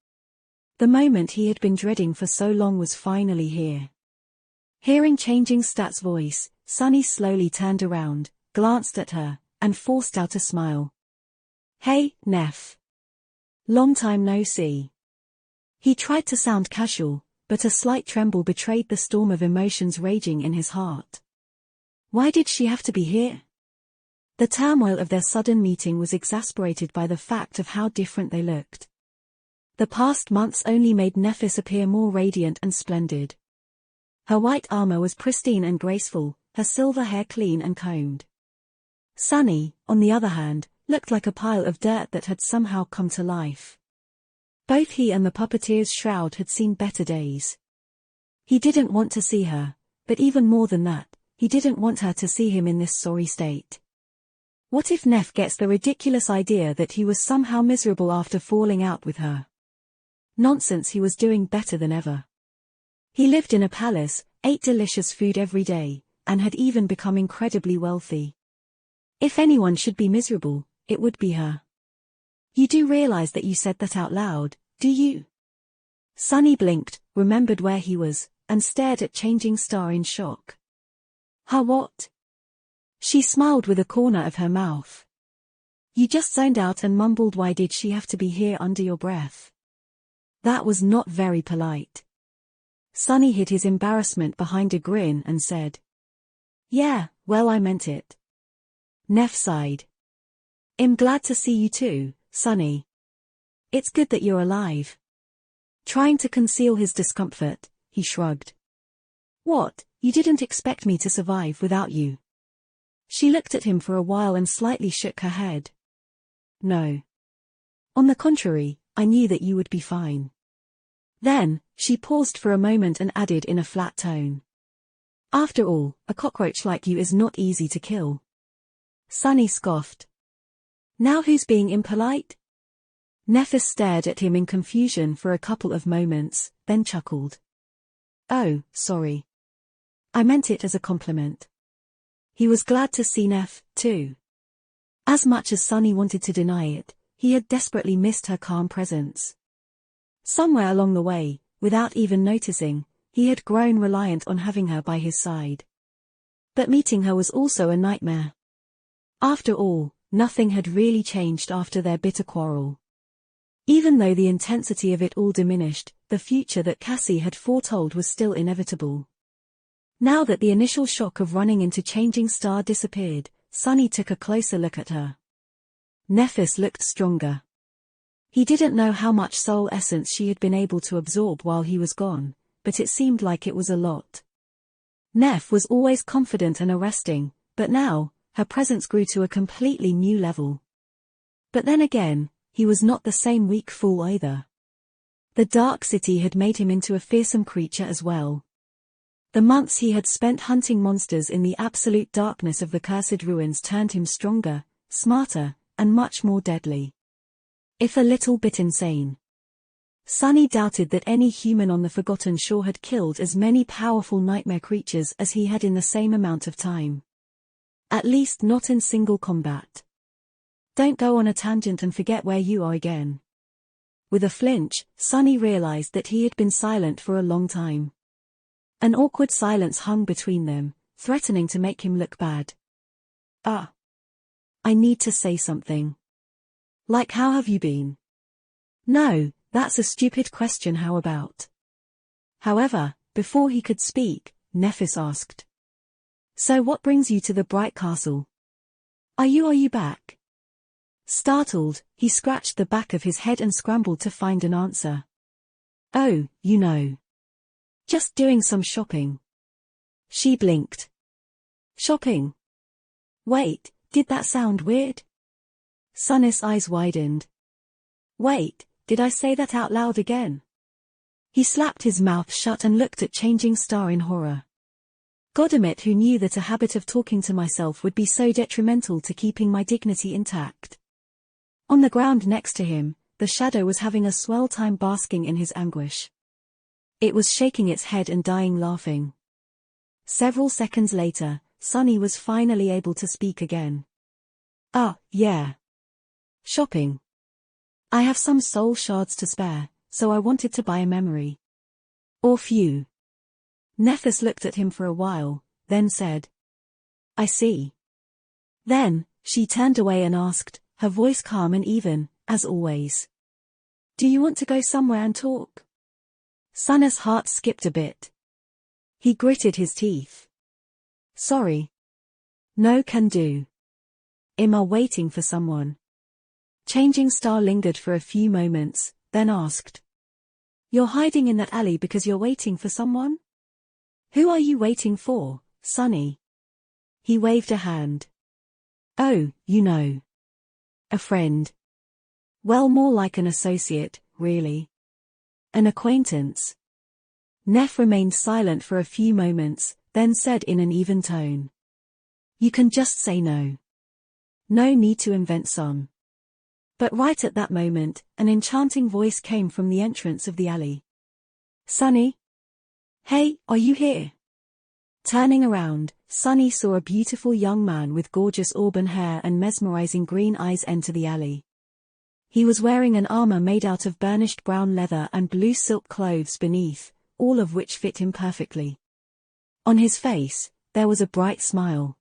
The moment he had been dreading for so long was finally here. Hearing Changing Star's voice, Sonny slowly turned around, glanced at her, and forced out a smile. "Hey, Neph. Long time no see." He tried to sound casual, but a slight tremble betrayed the storm of emotions raging in his heart. Why did she have to be here? The turmoil of their sudden meeting was exasperated by the fact of how different they looked. The past months only made Nephis appear more radiant and splendid. Her white armor was pristine and graceful, her silver hair clean and combed. Sonny, on the other hand, looked like a pile of dirt that had somehow come to life. Both he and the puppeteer's shroud had seen better days. He didn't want to see her, but even more than that, he didn't want her to see him in this sorry state. What if Neph gets the ridiculous idea that he was somehow miserable after falling out with her? Nonsense, he was doing better than ever. He lived in a palace, ate delicious food every day, and had even become incredibly wealthy. If anyone should be miserable, it would be her. You do realize that you said that out loud, do you? Sonny blinked, remembered where he was, and stared at Changing Star in shock. Huh, what? She smiled with a corner of her mouth. You just zoned out and mumbled, "Why did she have to be here?" under your breath. That was not very polite. Sonny hid his embarrassment behind a grin and said, "Yeah, well, I meant it." Neph sighed. "I'm glad to see you too, Sonny. It's good that you're alive." Trying to conceal his discomfort, he shrugged. "What, you didn't expect me to survive without you?" She looked at him for a while and slightly shook her head. "No. On the contrary, I knew that you would be fine." Then, she paused for a moment and added in a flat tone. After all, a cockroach like you is not easy to kill. Sunny scoffed. Now who's being impolite? Nephis stared at him in confusion for a couple of moments, then chuckled. Oh, sorry. I meant it as a compliment. He was glad to see Neph, too. As much as Sunny wanted to deny it, he had desperately missed her calm presence. Somewhere along the way, without even noticing, he had grown reliant on having her by his side. But meeting her was also a nightmare. After all, nothing had really changed after their bitter quarrel. Even though the intensity of it all diminished, the future that Cassie had foretold was still inevitable. Now that the initial shock of running into Changing Star disappeared, Sunny took a closer look at her. Nephis looked stronger. He didn't know how much soul essence she had been able to absorb while he was gone, but it seemed like it was a lot. Neph was always confident and arresting, but now, her presence grew to a completely new level. But then again, he was not the same weak fool either. The Dark City had made him into a fearsome creature as well. The months he had spent hunting monsters in the absolute darkness of the Cursed Ruins turned him stronger, smarter, and much more deadly. If a little bit insane. Sunny doubted that any human on the Forgotten Shore had killed as many powerful nightmare creatures as he had in the same amount of time. At least not in single combat. Don't go on a tangent and forget where you are again. With a flinch, Sunny realized that he had been silent for a long time. An awkward silence hung between them, threatening to make him look bad. I need to say something. Like how have you been? No, that's a stupid question, how about? However, before he could speak, Nephis asked. So what brings you to the Bright Castle? Are you back? Startled, he scratched the back of his head and scrambled to find an answer. Oh, just doing some shopping. She blinked. Shopping? Wait, did that sound weird? Sunny's eyes widened. Wait, did I say that out loud again? He slapped his mouth shut and looked at Changing Star in horror. Goddamit, who knew that a habit of talking to myself would be so detrimental to keeping my dignity intact. On the ground next to him, the shadow was having a swell time basking in his anguish. It was shaking its head and dying laughing. Several seconds later, Sunny was finally able to speak again. Yeah. Shopping. I have some soul shards to spare, so I wanted to buy a memory. Or few. Nephis looked at him for a while, then said. I see. Then, she turned away and asked, her voice calm and even, as always. Do you want to go somewhere and talk? Sunny's heart skipped a bit. He gritted his teeth. Sorry. No can do. Am I waiting for someone? Changing Star lingered for a few moments, then asked. You're hiding in that alley because you're waiting for someone? Who are you waiting for, Sunny? He waved a hand. Oh, a friend. Well, more like an associate, really. An acquaintance. Neph remained silent for a few moments, then said in an even tone. You can just say no. No need to invent some. But right at that moment, an enchanting voice came from the entrance of the alley. Sunny? Hey, are you here? Turning around, Sunny saw a beautiful young man with gorgeous auburn hair and mesmerizing green eyes enter the alley. He was wearing an armor made out of burnished brown leather and blue silk clothes beneath, all of which fit him perfectly. On his face, there was a bright smile.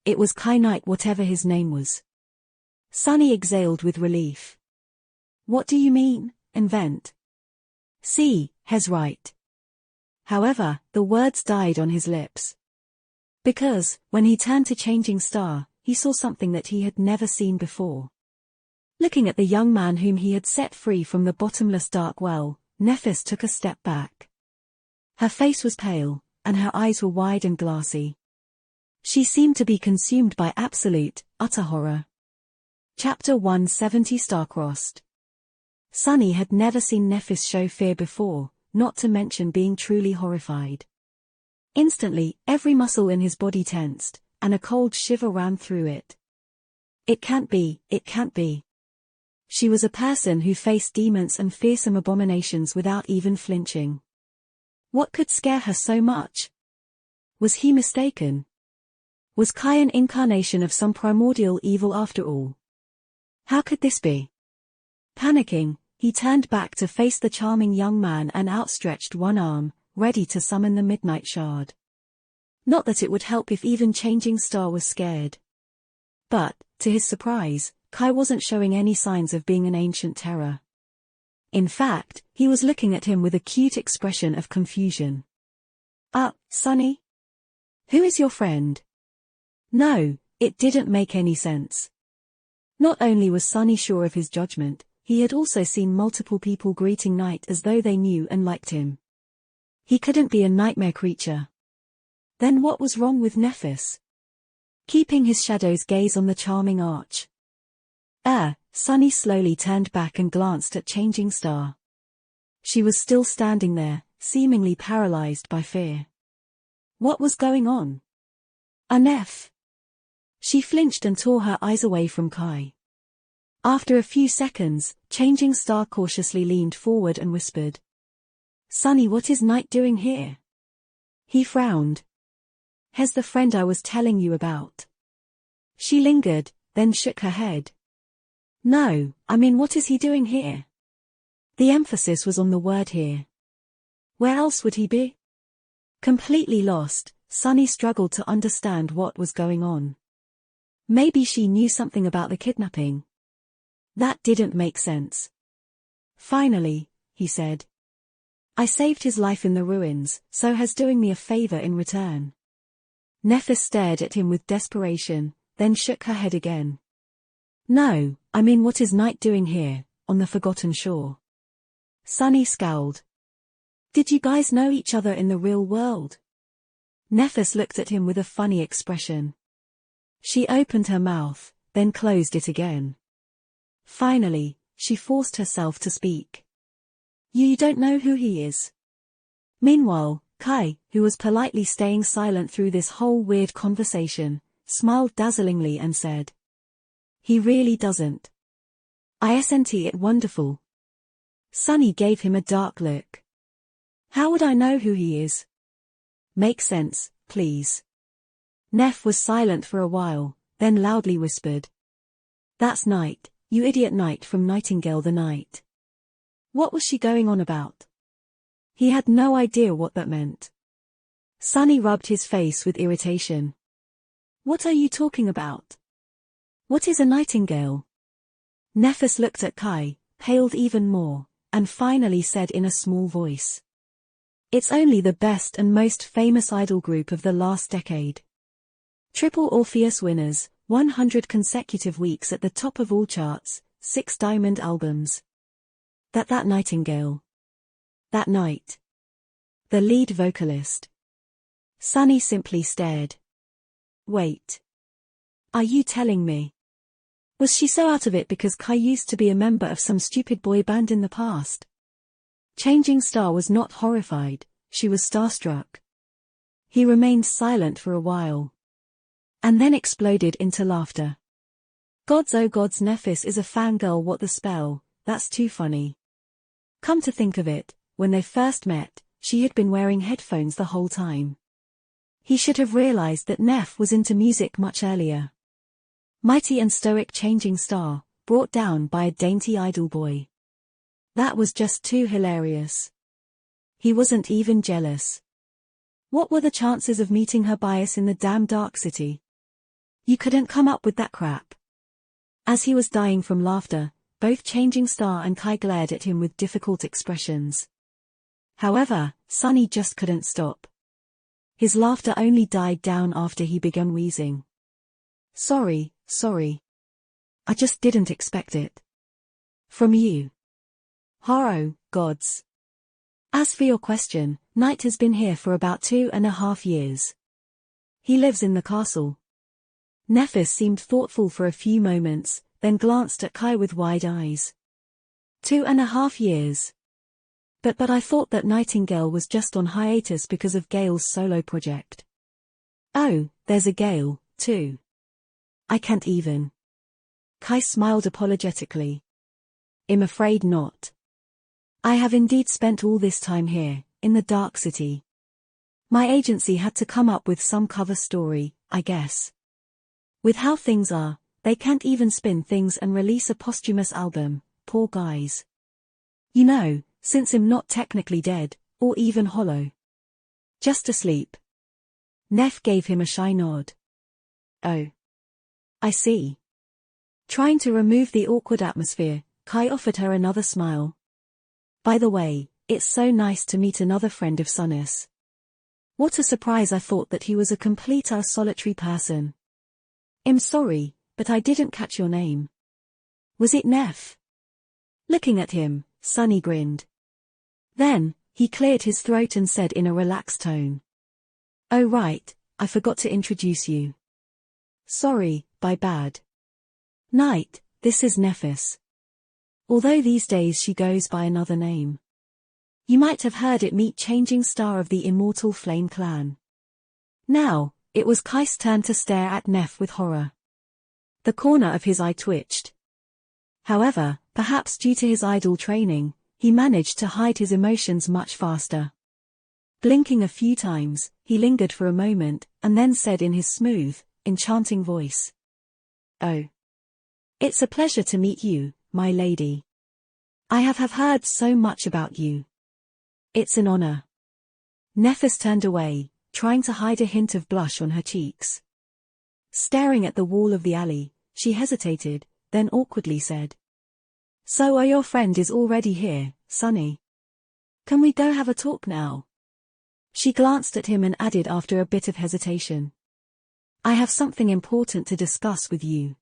It was Knight, whatever his name was. Sunny exhaled with relief. What do you mean, invent? See, Hez right. However, the words died on his lips. Because, when he turned to Changing Star, he saw something that he had never seen before. Looking at the young man whom he had set free from the bottomless dark well, Nephis took a step back. Her face was pale, and her eyes were wide and glassy. She seemed to be consumed by absolute, utter horror. Chapter 170 Star-Crossed. Sunny had never seen Nephis show fear before, not to mention being truly horrified. Instantly, every muscle in his body tensed, and a cold shiver ran through it. It can't be, it can't be. She was a person who faced demons and fearsome abominations without even flinching. What could scare her so much? Was he mistaken? Was Kai an incarnation of some primordial evil after all? How could this be? Panicking, he turned back to face the charming young man and outstretched one arm, ready to summon the Midnight Shard. Not that it would help if even Changing Star was scared. But, to his surprise, Kai wasn't showing any signs of being an ancient terror. In fact, he was looking at him with a cute expression of confusion. Sunny? Who is your friend? No, it didn't make any sense. Not only was Sunny sure of his judgment, he had also seen multiple people greeting Knight as though they knew and liked him. He couldn't be a nightmare creature. Then what was wrong with Nephis? Keeping his shadow's gaze on the charming arch. Sunny slowly turned back and glanced at Changing Star. She was still standing there, seemingly paralyzed by fear. What was going on? Neph. She flinched and tore her eyes away from Kai. After a few seconds, Changing Star cautiously leaned forward and whispered. Sunny, what is Knight doing here? He frowned. He's the friend I was telling you about. She lingered, then shook her head. No, I mean what is he doing here? The emphasis was on the word here. Where else would he be? Completely lost, Sunny struggled to understand what was going on. Maybe she knew something about the kidnapping. That didn't make sense. Finally, he said. I saved his life in the ruins, so he's doing me a favor in return. Nephis stared at him with desperation, then shook her head again. No, I mean what is Knight doing here, on the Forgotten Shore? Sunny scowled. Did you guys know each other in the real world? Nephis looked at him with a funny expression. She opened her mouth, then closed it again. Finally, she forced herself to speak. You don't know who he is. Meanwhile, Kai, who was politely staying silent through this whole weird conversation, smiled dazzlingly and said. He really doesn't. Isn't it wonderful? Sunny gave him a dark look. How would I know who he is? Make sense, please. Neph was silent for a while, then loudly whispered. That's Knight, you idiot Knight from Nightingale the Night. What was she going on about? He had no idea what that meant. Sunny rubbed his face with irritation. What are you talking about? What is a nightingale? Nephis looked at Kai, paled even more, and finally said in a small voice. It's only the best and most famous idol group of the last decade. Triple Orpheus winners, 100 consecutive weeks at the top of all charts, 6 diamond albums. That Nightingale. That Knight. The lead vocalist. Sunny simply stared. Wait. Are you telling me? Was she so out of it because Kai used to be a member of some stupid boy band in the past? Changing Star was not horrified, she was starstruck. He remained silent for a while. And then exploded into laughter. Gods oh gods, Nephis is a fangirl, what the spell, that's too funny. Come to think of it, when they first met, she had been wearing headphones the whole time. He should have realized that Neph was into music much earlier. Mighty and stoic Changing Star, brought down by a dainty idol boy. That was just too hilarious. He wasn't even jealous. What were the chances of meeting her bias in the damn Dark City? You couldn't come up with that crap. As he was dying from laughter, both Changing Star and Kai glared at him with difficult expressions. However, Sunny just couldn't stop. His laughter only died down after he began wheezing. Sorry. I just didn't expect it. From you. Horror, gods. As for your question, Knight has been here for about 2.5 years. He lives in the castle. Nephis seemed thoughtful for a few moments, then glanced at Kai with wide eyes. 2.5 years. But I thought that Nightingale was just on hiatus because of Gale's solo project. Oh, there's a Gale, too. I can't even. Kai smiled apologetically. I'm afraid not. I have indeed spent all this time here, in the Dark City. My agency had to come up with some cover story, I guess. With how things are, they can't even spin things and release a posthumous album, poor guys. You know, since I'm not technically dead, or even hollow. Just asleep. Neff gave him a shy nod. Oh. I see. Trying to remove the awkward atmosphere, Kai offered her another smile. By the way, it's so nice to meet another friend of Sunnis. What a surprise, I thought that he was a complete solitary person. I'm sorry, but I didn't catch your name. Was it Neff? Looking at him, Sunny grinned. Then, he cleared his throat and said in a relaxed tone. Oh right, I forgot to introduce you. Sorry, by bad. Night, this is Nephis. Although these days she goes by another name. You might have heard it meet Changing Star of the Immortal Flame Clan. Now, it was Kai's turn to stare at Neff with horror. The corner of his eye twitched. However, perhaps due to his idol training, he managed to hide his emotions much faster. Blinking a few times, he lingered for a moment, and then said in his smooth, enchanting voice. Oh. It's a pleasure to meet you, my lady. I have heard so much about you. It's an honor. Nephis turned away, trying to hide a hint of blush on her cheeks. Staring at the wall of the alley, she hesitated, then awkwardly said. So your friend is already here, Sunny. Can we go have a talk now? She glanced at him and added after a bit of hesitation. I have something important to discuss with you.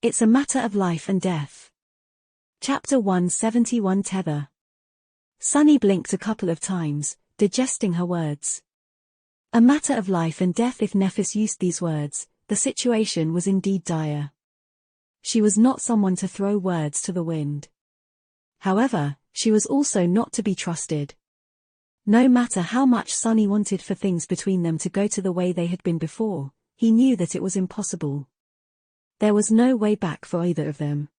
It's a matter of life and death. Chapter 171 Tether. Sunny blinked a couple of times, digesting her words. A matter of life and death. If Nephis used these words, the situation was indeed dire. She was not someone to throw words to the wind. However, she was also not to be trusted. No matter how much Sunny wanted for things between them to go to the way they had been before, he knew that it was impossible. There was no way back for either of them.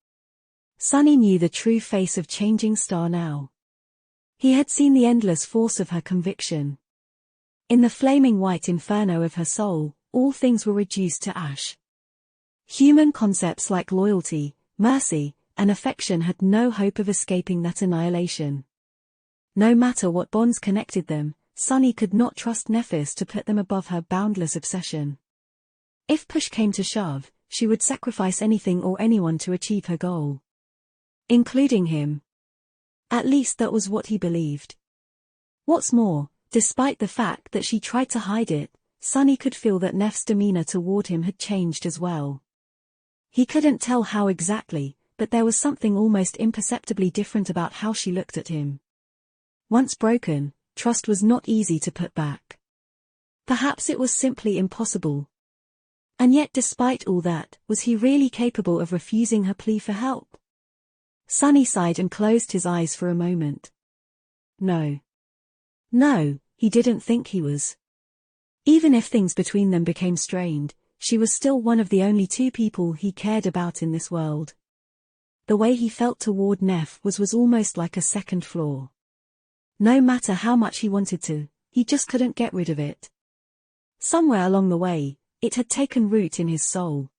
Sunny knew the true face of Changing Star now. He had seen the endless force of her conviction. In the flaming white inferno of her soul, all things were reduced to ash. Human concepts like loyalty, mercy, and affection had no hope of escaping that annihilation. No matter what bonds connected them, Sunny could not trust Nephis to put them above her boundless obsession. If push came to shove, she would sacrifice anything or anyone to achieve her goal. Including him. At least that was what he believed. What's more, despite the fact that she tried to hide it, Sunny could feel that Neff's demeanor toward him had changed as well. He couldn't tell how exactly, but there was something almost imperceptibly different about how she looked at him. Once broken, trust was not easy to put back. Perhaps it was simply impossible. And yet despite all that, was he really capable of refusing her plea for help? Sunny sighed and closed his eyes for a moment. No. No, he didn't think he was. Even if things between them became strained, she was still one of the only two people he cared about in this world. The way he felt toward Neff was almost like a second flaw. No matter how much he wanted to, he just couldn't get rid of it. Somewhere along the way, it had taken root in his soul.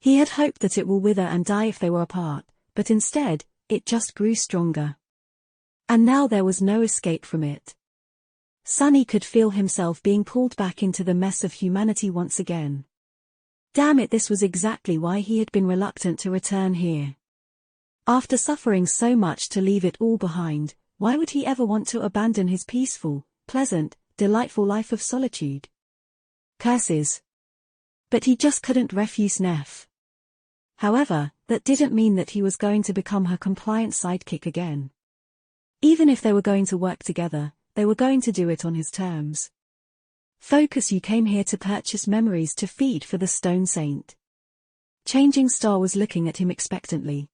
He had hoped that it will wither and die if they were apart, but instead, it just grew stronger. And now there was no escape from it. Sunny could feel himself being pulled back into the mess of humanity once again. Damn it, this was exactly why he had been reluctant to return here. After suffering so much to leave it all behind, why would he ever want to abandon his peaceful, pleasant, delightful life of solitude? Curses. But he just couldn't refuse Neff. However, that didn't mean that he was going to become her compliant sidekick again. Even if they were going to work together, they were going to do it on his terms. Focus, you came here to purchase memories to feed for the Stone Saint. Changing Star was looking at him expectantly.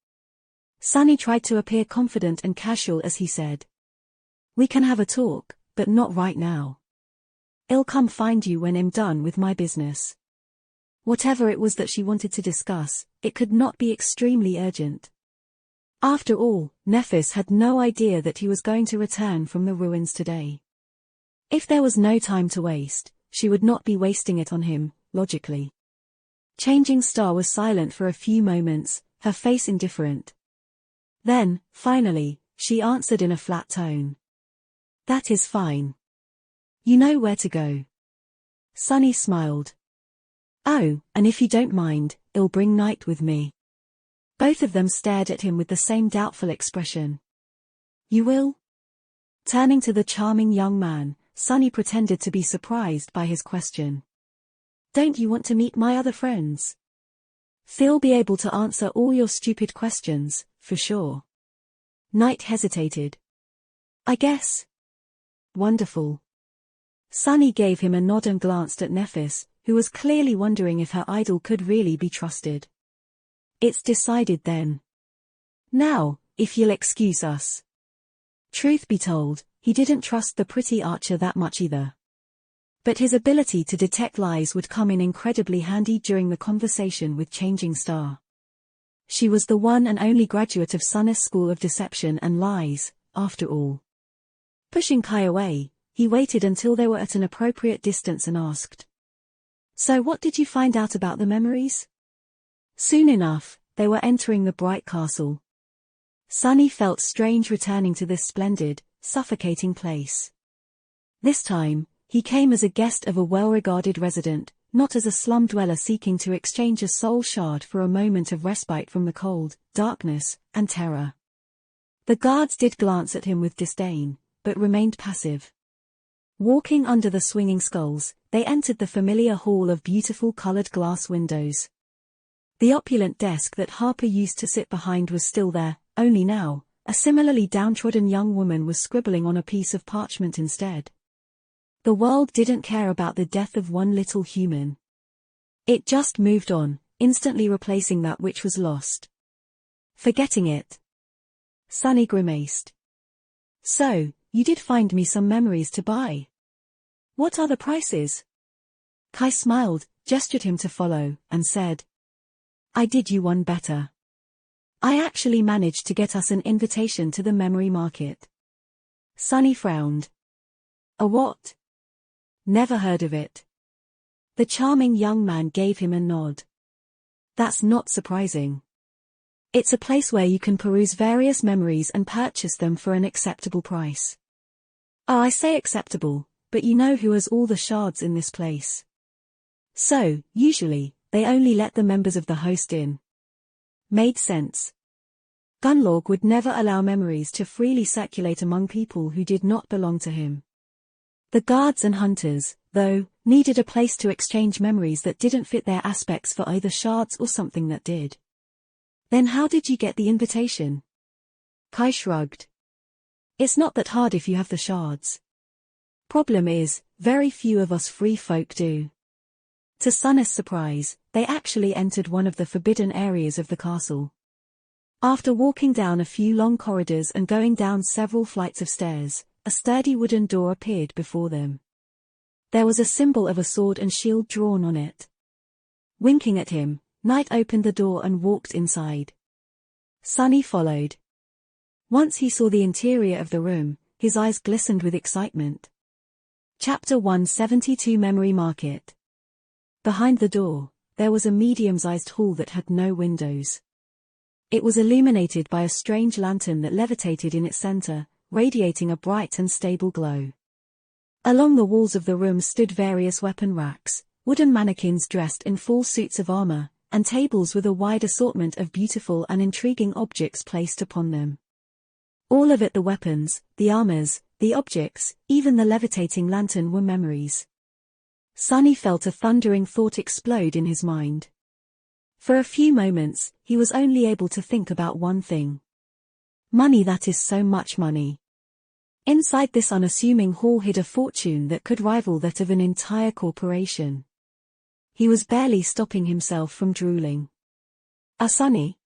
Sunny tried to appear confident and casual as he said. We can have a talk, but not right now. I'll come find you when I'm done with my business. Whatever it was that she wanted to discuss, it could not be extremely urgent. After all, Nephis had no idea that he was going to return from the ruins today. If there was no time to waste, she would not be wasting it on him, logically. Changing Star was silent for a few moments, her face indifferent. Then, finally, she answered in a flat tone. That is fine. You know where to go. Sunny smiled. Oh, and if you don't mind, I'll bring Night with me. Both of them stared at him with the same doubtful expression. You will? Turning to the charming young man, Sunny pretended to be surprised by his question. Don't you want to meet my other friends? They'll be able to answer all your stupid questions, for sure. Night hesitated. I guess. Wonderful. Sunny gave him a nod and glanced at Nephis, who was clearly wondering if her idol could really be trusted. It's decided then. Now, if you'll excuse us. Truth be told, he didn't trust the pretty archer that much either. But his ability to detect lies would come in incredibly handy during the conversation with Changing Star. She was the one and only graduate of Sunnis School of Deception and Lies, after all. Pushing Kai away, he waited until they were at an appropriate distance and asked. So what did you find out about the memories? Soon enough, they were entering the bright castle. Sunny felt strange returning to this splendid, suffocating place. This time, he came as a guest of a well-regarded resident, not as a slum dweller seeking to exchange a soul shard for a moment of respite from the cold, darkness, and terror. The guards did glance at him with disdain, but remained passive. Walking under the swinging skulls, they entered the familiar hall of beautiful colored glass windows. The opulent desk that Harper used to sit behind was still there, only now, a similarly downtrodden young woman was scribbling on a piece of parchment instead. The world didn't care about the death of one little human. It just moved on, instantly replacing that which was lost. Forgetting it. Sunny grimaced. So, you did find me some memories to buy. What are the prices? Kai smiled, gestured him to follow, and said. I did you one better. I actually managed to get us an invitation to the memory market. Sunny frowned. A what? Never heard of it. The charming young man gave him a nod. That's not surprising. It's a place where you can peruse various memories and purchase them for an acceptable price. Oh, I say acceptable, but you know who has all the shards in this place. So, usually, they only let the members of the host in. Made sense. Gunlorg would never allow memories to freely circulate among people who did not belong to him. The guards and hunters, though, needed a place to exchange memories that didn't fit their aspects for either shards or something that did. Then how did you get the invitation? Kai shrugged. It's not that hard if you have the shards. Problem is, very few of us free folk do. To Sunnis' surprise, they actually entered one of the forbidden areas of the castle. After walking down a few long corridors and going down several flights of stairs, a sturdy wooden door appeared before them. There was a symbol of a sword and shield drawn on it. Winking at him, Knight opened the door and walked inside. Sunny followed. Once he saw the interior of the room, his eyes glistened with excitement. Chapter 172 Memory Market. Behind the door, there was a medium-sized hall that had no windows. It was illuminated by a strange lantern that levitated in its center, radiating a bright and stable glow. Along the walls of the room stood various weapon racks, wooden mannequins dressed in full suits of armor, and tables with a wide assortment of beautiful and intriguing objects placed upon them. All of it, the weapons, the armors, the objects, even the levitating lantern, were memories. Sunny felt a thundering thought explode in his mind. For a few moments, he was only able to think about one thing. Money, that is so much money. Inside this unassuming hall hid a fortune that could rival that of an entire corporation. He was barely stopping himself from drooling. Sunny?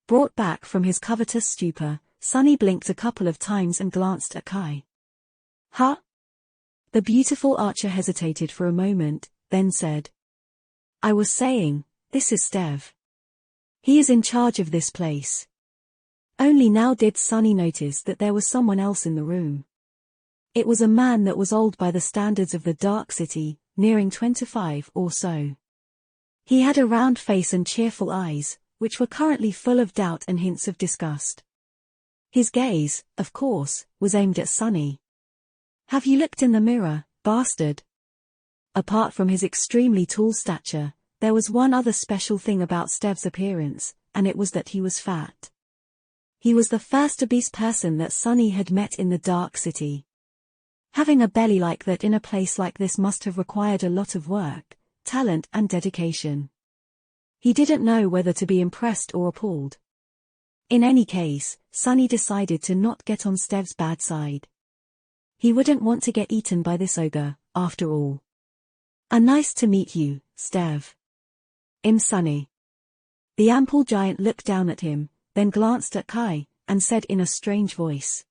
Brought back from his covetous stupor, Sunny blinked a couple of times and glanced at Kai. Huh? The beautiful archer hesitated for a moment, then said. I was saying, this is Stev. He is in charge of this place. Only now did Sunny notice that there was someone else in the room. It was a man that was old by the standards of the Dark City, nearing 25 or so. He had a round face and cheerful eyes, which were currently full of doubt and hints of disgust. His gaze, of course, was aimed at Sunny. Have you looked in the mirror, bastard? Apart from his extremely tall stature, there was one other special thing about Stev's appearance, and it was that he was fat. He was the first obese person that Sunny had met in the Dark City. Having a belly like that in a place like this must have required a lot of work, talent and dedication. He didn't know whether to be impressed or appalled. In any case, Sunny decided to not get on Stev's bad side. He wouldn't want to get eaten by this ogre, after all. Nice to meet you, Stev. I'm Sunny. The ample giant looked down at him, then glanced at Kai, and said in a strange voice.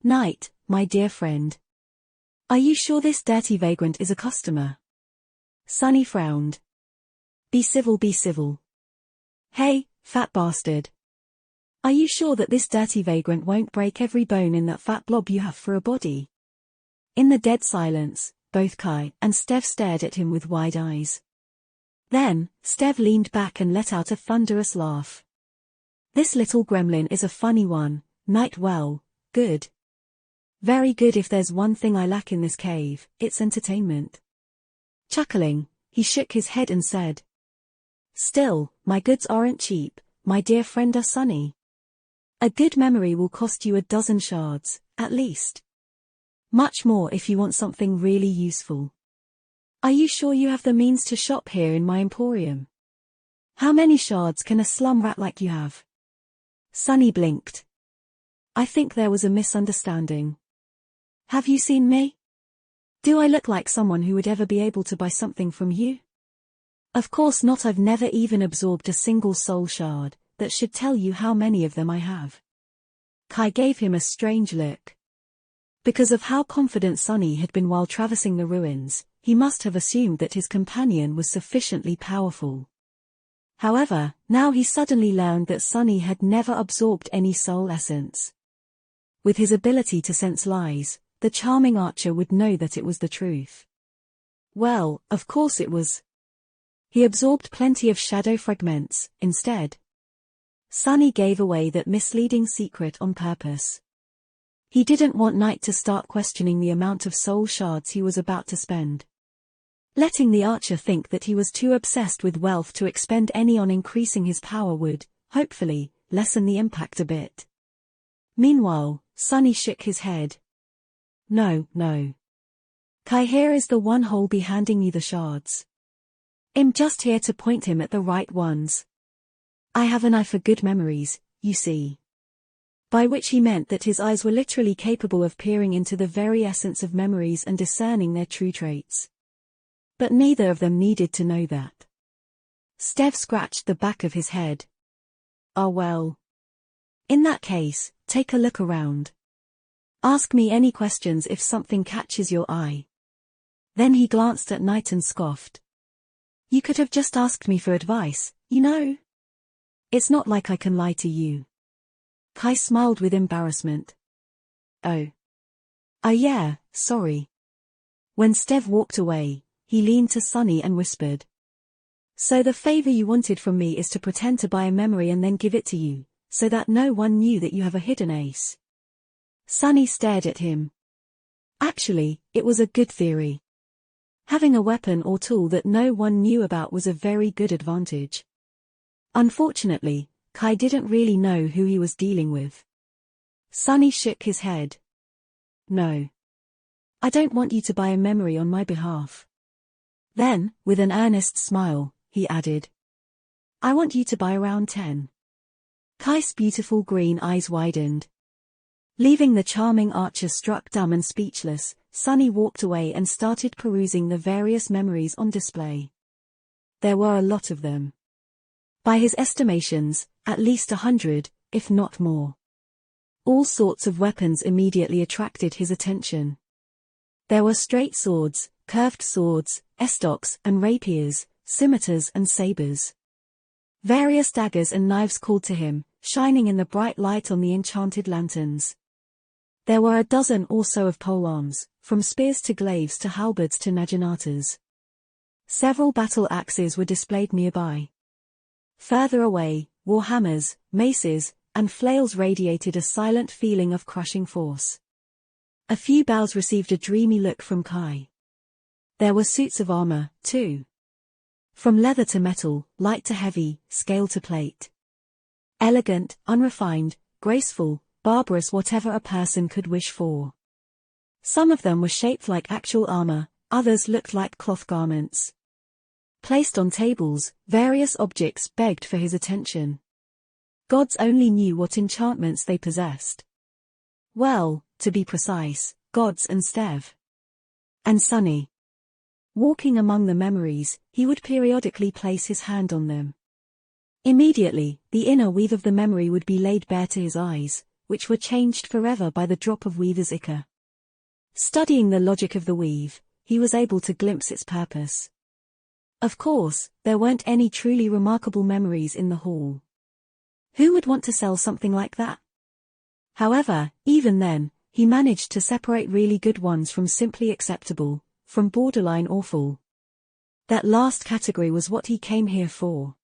Night, my dear friend. Are you sure this dirty vagrant is a customer? Sunny frowned. Be civil, be civil. Hey, fat bastard. Are you sure that this dirty vagrant won't break every bone in that fat blob you have for a body? In the dead silence, both Kai and Stev stared at him with wide eyes. Then, Stev leaned back and let out a thunderous laugh. This little gremlin is a funny one, Night. Well, good. Very good. If there's one thing I lack in this cave, it's entertainment. Chuckling, he shook his head and said. Still, my goods aren't cheap, my dear friend Sunny. A good memory will cost you 12 shards, at least. Much more if you want something really useful. Are you sure you have the means to shop here in my emporium? How many shards can a slum rat like you have? Sunny blinked. I think there was a misunderstanding. Have you seen me? Do I look like someone who would ever be able to buy something from you? Of course not. I've never even absorbed a single soul shard. That should tell you how many of them I have. Kai gave him a strange look. Because of how confident Sunny had been while traversing the ruins, he must have assumed that his companion was sufficiently powerful. However, now he suddenly learned that Sunny had never absorbed any soul essence. With his ability to sense lies, the charming archer would know that it was the truth. Well, of course it was. He absorbed plenty of shadow fragments, instead. Sunny gave away that misleading secret on purpose. He didn't want Night to start questioning the amount of soul shards he was about to spend. Letting the archer think that he was too obsessed with wealth to expend any on increasing his power would, hopefully, lessen the impact a bit. Meanwhile, Sunny shook his head. No, no. Kai here is the one who'll be handing you the shards. I'm just here to point him at the right ones. I have an eye for good memories, you see. By which he meant that his eyes were literally capable of peering into the very essence of memories and discerning their true traits. But neither of them needed to know that. Stev scratched the back of his head. Ah well. In that case, take a look around. Ask me any questions if something catches your eye. Then he glanced at Night and scoffed. You could have just asked me for advice, you know. It's not like I can lie to you. Kai smiled with embarrassment. Oh. Yeah, sorry. When Stev walked away, he leaned to Sunny and whispered. So the favor you wanted from me is to pretend to buy a memory and then give it to you, so that no one knew that you have a hidden ace. Sunny stared at him. Actually, it was a good theory. Having a weapon or tool that no one knew about was a very good advantage. Unfortunately, Kai didn't really know who he was dealing with. Sunny shook his head. No. I don't want you to buy a memory on my behalf. Then, with an earnest smile, he added. I want you to buy around 10. Kai's beautiful green eyes widened. Leaving the charming archer struck dumb and speechless, Sunny walked away and started perusing the various memories on display. There were a lot of them. By his estimations, at least 100, if not more. All sorts of weapons immediately attracted his attention. There were straight swords, curved swords, estocs and rapiers, scimitars and sabers. Various daggers and knives called to him, shining in the bright light on the enchanted lanterns. There were a dozen or so of polearms, from spears to glaives to halberds to naginators. Several battle axes were displayed nearby. Further away, war hammers, maces, and flails radiated a silent feeling of crushing force. A few bows received a dreamy look from Kai. There were suits of armor, too. From leather to metal, light to heavy, scale to plate. Elegant, unrefined, graceful, barbarous, whatever a person could wish for. Some of them were shaped like actual armor, others looked like cloth garments. Placed on tables, various objects begged for his attention. Gods only knew what enchantments they possessed. Well, to be precise, gods and Stev. And Sunny. Walking among the memories, he would periodically place his hand on them. Immediately, the inner weave of the memory would be laid bare to his eyes, which were changed forever by the drop of weaver's ichor. Studying the logic of the weave, he was able to glimpse its purpose. Of course, there weren't any truly remarkable memories in the hall. Who would want to sell something like that? However, even then, he managed to separate really good ones from simply acceptable, from borderline awful. That last category was what he came here for.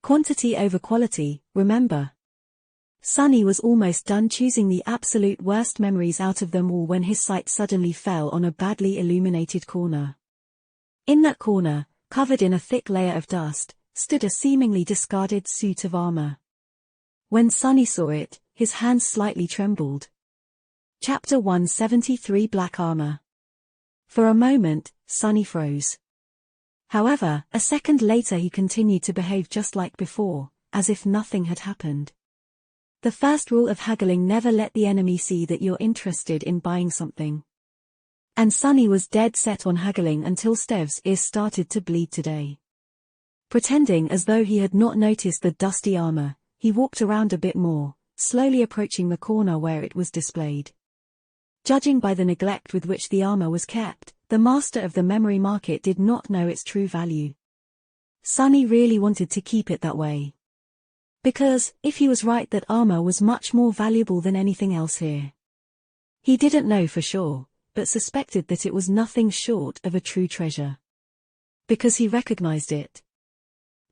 Quantity over quality, remember. Sunny was almost done choosing the absolute worst memories out of them all when his sight suddenly fell on a badly illuminated corner. In that corner, covered in a thick layer of dust, stood a seemingly discarded suit of armor. When Sunny saw it, his hands slightly trembled. Chapter 173 Black Armor. For a moment, Sunny froze. However, a second later he continued to behave just like before, as if nothing had happened. The first rule of haggling: never let the enemy see that you're interested in buying something. And Sunny was dead set on haggling until Stev's ears started to bleed today. Pretending as though he had not noticed the dusty armor, he walked around a bit more, slowly approaching the corner where it was displayed. Judging by the neglect with which the armor was kept, the master of the memory market did not know its true value. Sunny really wanted to keep it that way. Because, if he was right that armor was much more valuable than anything else here. He didn't know for sure, but suspected that it was nothing short of a true treasure. Because he recognized it.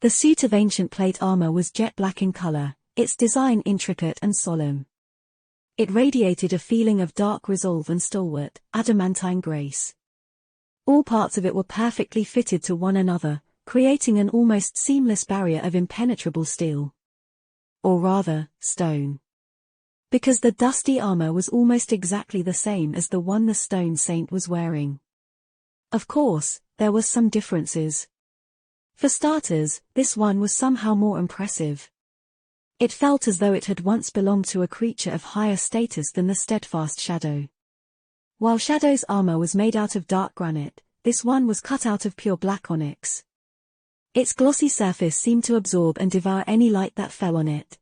The suit of ancient plate armor was jet black in color, its design intricate and solemn. It radiated a feeling of dark resolve and stalwart, adamantine grace. All parts of it were perfectly fitted to one another, creating an almost seamless barrier of impenetrable steel. Or rather, stone. Because the dusty armor was almost exactly the same as the one the stone saint was wearing. Of course, there were some differences. For starters, this one was somehow more impressive. It felt as though it had once belonged to a creature of higher status than the steadfast Shadow. While Shadow's armor was made out of dark granite, this one was cut out of pure black onyx. Its glossy surface seemed to absorb and devour any light that fell on it.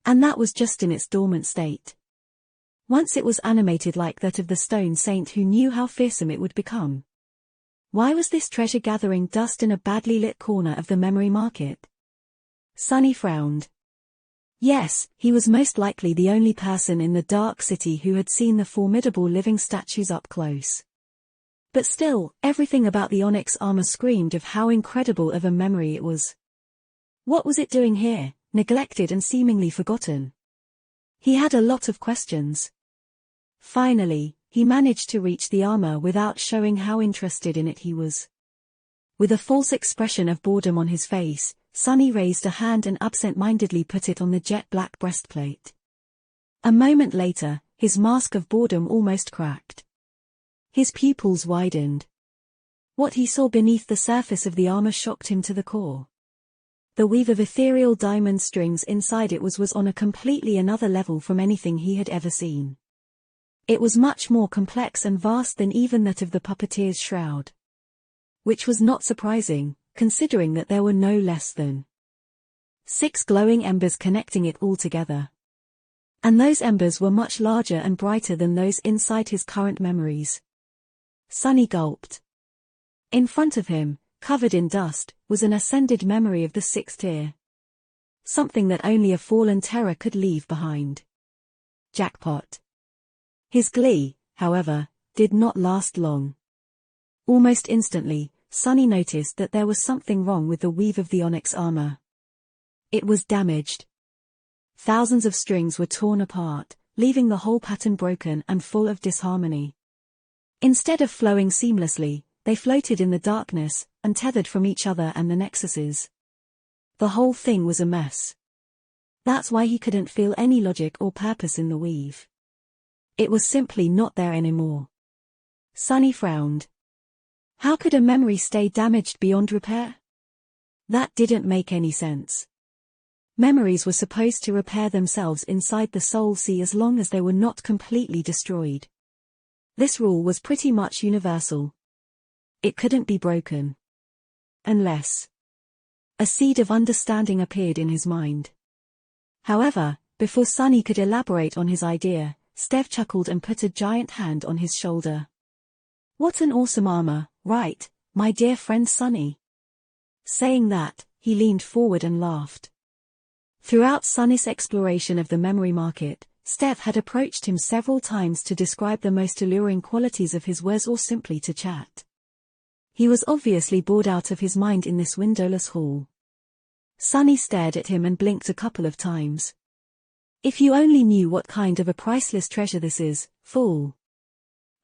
And that was just in its dormant state. Once it was animated like that of the stone saint, who knew how fearsome it would become. Why was this treasure gathering dust in a badly lit corner of the memory market? Sunny frowned. Yes, he was most likely the only person in the dark city who had seen the formidable living statues up close. But still, everything about the onyx armor screamed of how incredible of a memory it was. What was it doing here, neglected and seemingly forgotten? He had a lot of questions. Finally, he managed to reach the armor without showing how interested in it he was. With a false expression of boredom on his face, Sunny raised a hand and absent-mindedly put it on the jet-black breastplate. A moment later, his mask of boredom almost cracked. His pupils widened. What he saw beneath the surface of the armor shocked him to the core. The weave of ethereal diamond strings inside it was on a completely another level from anything he had ever seen. It was much more complex and vast than even that of the puppeteer's shroud. Which was not surprising, considering that there were no less than 6 glowing embers connecting it all together. And those embers were much larger and brighter than those inside his current memories. Sunny gulped. In front of him, covered in dust, was an ascended memory of the sixth ear. Something that only a fallen terror could leave behind. Jackpot. His glee, however, did not last long. Almost instantly, Sunny noticed that there was something wrong with the weave of the onyx armor. It was damaged. Thousands of strings were torn apart, leaving the whole pattern broken and full of disharmony. Instead of flowing seamlessly, they floated in the darkness, untethered from each other and the nexuses. The whole thing was a mess. That's why he couldn't feel any logic or purpose in the weave. It was simply not there anymore. Sunny frowned. How could a memory stay damaged beyond repair? That didn't make any sense. Memories were supposed to repair themselves inside the soul sea as long as they were not completely destroyed. This rule was pretty much universal. It couldn't be broken. Unless a seed of understanding appeared in his mind. However, before Sunny could elaborate on his idea, Steph chuckled and put a giant hand on his shoulder. What an awesome armor, right, my dear friend Sunny? Saying that, he leaned forward and laughed. Throughout Sunny's exploration of the memory market, Steph had approached him several times to describe the most alluring qualities of his wares or simply to chat. He was obviously bored out of his mind in this windowless hall. Sunny stared at him and blinked a couple of times. If you only knew what kind of a priceless treasure this is, fool.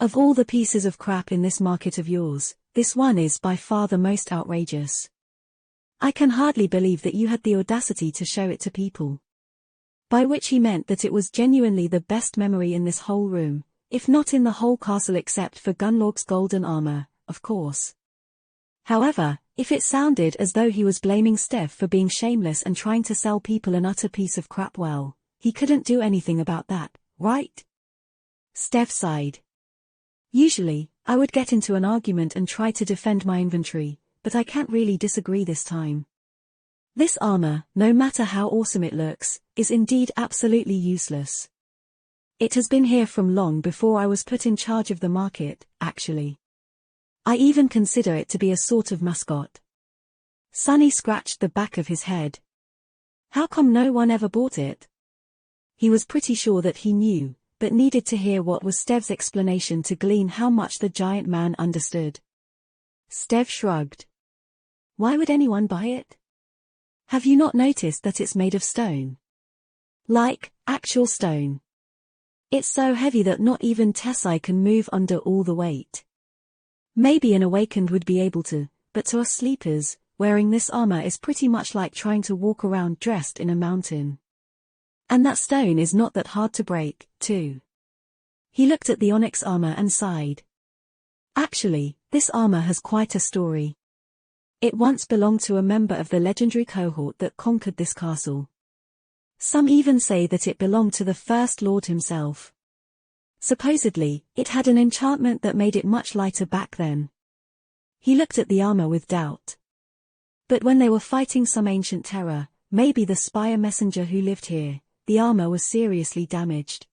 Of all the pieces of crap in this market of yours, this one is by far the most outrageous. I can hardly believe that you had the audacity to show it to people. By which he meant that it was genuinely the best memory in this whole room, if not in the whole castle except for Gunlork's golden armor, of course. However, if it sounded as though he was blaming Steph for being shameless and trying to sell people an utter piece of crap, well, he couldn't do anything about that, right? Steph sighed. Usually, I would get into an argument and try to defend my inventory, but I can't really disagree this time. This armor, no matter how awesome it looks, is indeed absolutely useless. It has been here from long before I was put in charge of the market, actually. I even consider it to be a sort of mascot. Sunny scratched the back of his head. How come no one ever bought it? He was pretty sure that he knew, but needed to hear what was Stev's explanation to glean how much the giant man understood. Stev shrugged. Why would anyone buy it? Have you not noticed that it's made of stone? Like, actual stone. It's so heavy that not even Tessai can move under all the weight. Maybe an awakened would be able to, but to us sleepers, wearing this armor is pretty much like trying to walk around dressed in a mountain. And that stone is not that hard to break, too. He looked at the onyx armor and sighed. Actually, this armor has quite a story. It once belonged to a member of the legendary cohort that conquered this castle. Some even say that it belonged to the First Lord himself. Supposedly, it had an enchantment that made it much lighter back then. He looked at the armor with doubt. But when they were fighting some ancient terror, maybe the spire messenger who lived here, the armor was seriously damaged.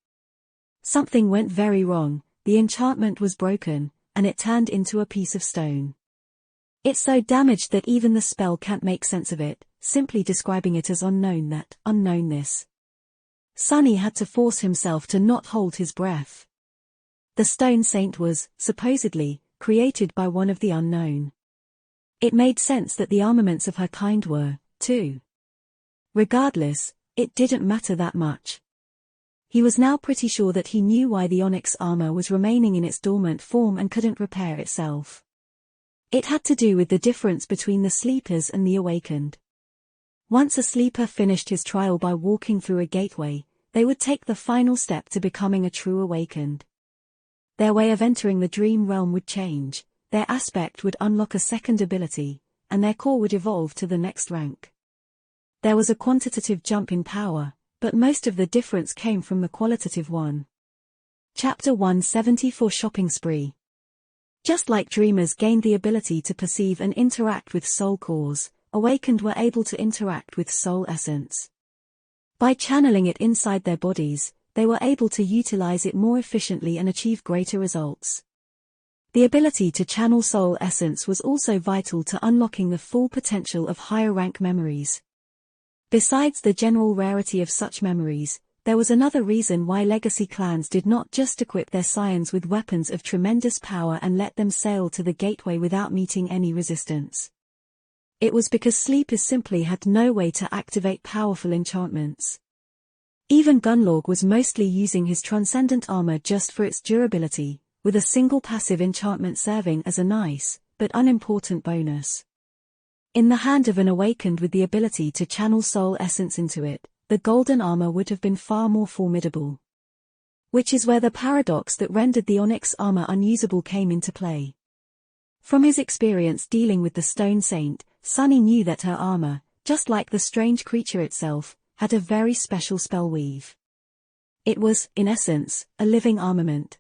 Something went very wrong, the enchantment was broken, and it turned into a piece of stone. It's so damaged that even the spell can't make sense of it, simply describing it as unknown that, unknownness. Sunny had to force himself to not hold his breath. The stone saint was, supposedly, created by one of the unknown. It made sense that the armaments of her kind were, too. Regardless, it didn't matter that much. He was now pretty sure that he knew why the onyx armor was remaining in its dormant form and couldn't repair itself. It had to do with the difference between the sleepers and the awakened. Once a sleeper finished his trial by walking through a gateway, they would take the final step to becoming a true awakened. Their way of entering the dream realm would change, their aspect would unlock a second ability, and their core would evolve to the next rank. There was a quantitative jump in power, but most of the difference came from the qualitative one. Chapter 174 Shopping Spree. Just like dreamers gained the ability to perceive and interact with soul cores, awakened were able to interact with soul essence. By channeling it inside their bodies, they were able to utilize it more efficiently and achieve greater results. The ability to channel soul essence was also vital to unlocking the full potential of higher-rank memories. Besides the general rarity of such memories, there was another reason why legacy clans did not just equip their scions with weapons of tremendous power and let them sail to the gateway without meeting any resistance. It was because Sleepers simply had no way to activate powerful enchantments. Even Gunlorg was mostly using his transcendent armor just for its durability, with a single passive enchantment serving as a nice, but unimportant bonus. In the hand of an awakened with the ability to channel soul essence into it, the golden armor would have been far more formidable. Which is where the paradox that rendered the onyx armor unusable came into play. From his experience dealing with the Stone Saint, Sunny knew that her armor, just like the strange creature itself, had a very special spell weave. It was, in essence, a living armament.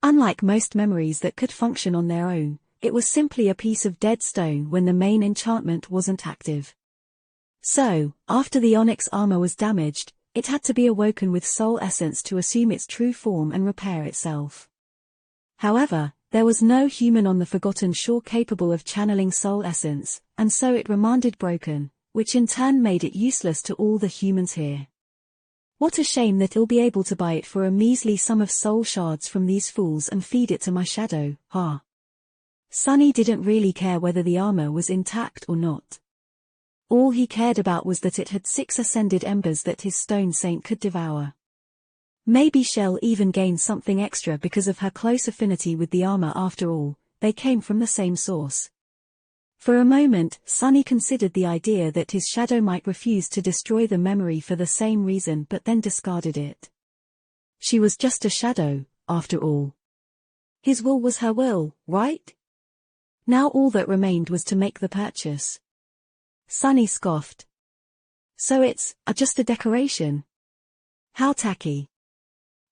Unlike most memories that could function on their own, it was simply a piece of dead stone when the main enchantment wasn't active. So, after the onyx armor was damaged, it had to be awoken with soul essence to assume its true form and repair itself. However, there was no human on the Forgotten Shore capable of channeling soul essence, and so it remained broken, which in turn made it useless to all the humans here. What a shame that I'll be able to buy it for a measly sum of soul shards from these fools and feed it to my shadow, huh? Sunny didn't really care whether the armor was intact or not. All he cared about was that it had 6 ascended embers that his Stone Saint could devour. Maybe she'll even gain something extra because of her close affinity with the armor after all, they came from the same source. For a moment, Sunny considered the idea that his shadow might refuse to destroy the memory for the same reason but then discarded it. She was just a shadow, after all. His will was her will, right? Now all that remained was to make the purchase. Sunny scoffed. So it's just a decoration? How tacky.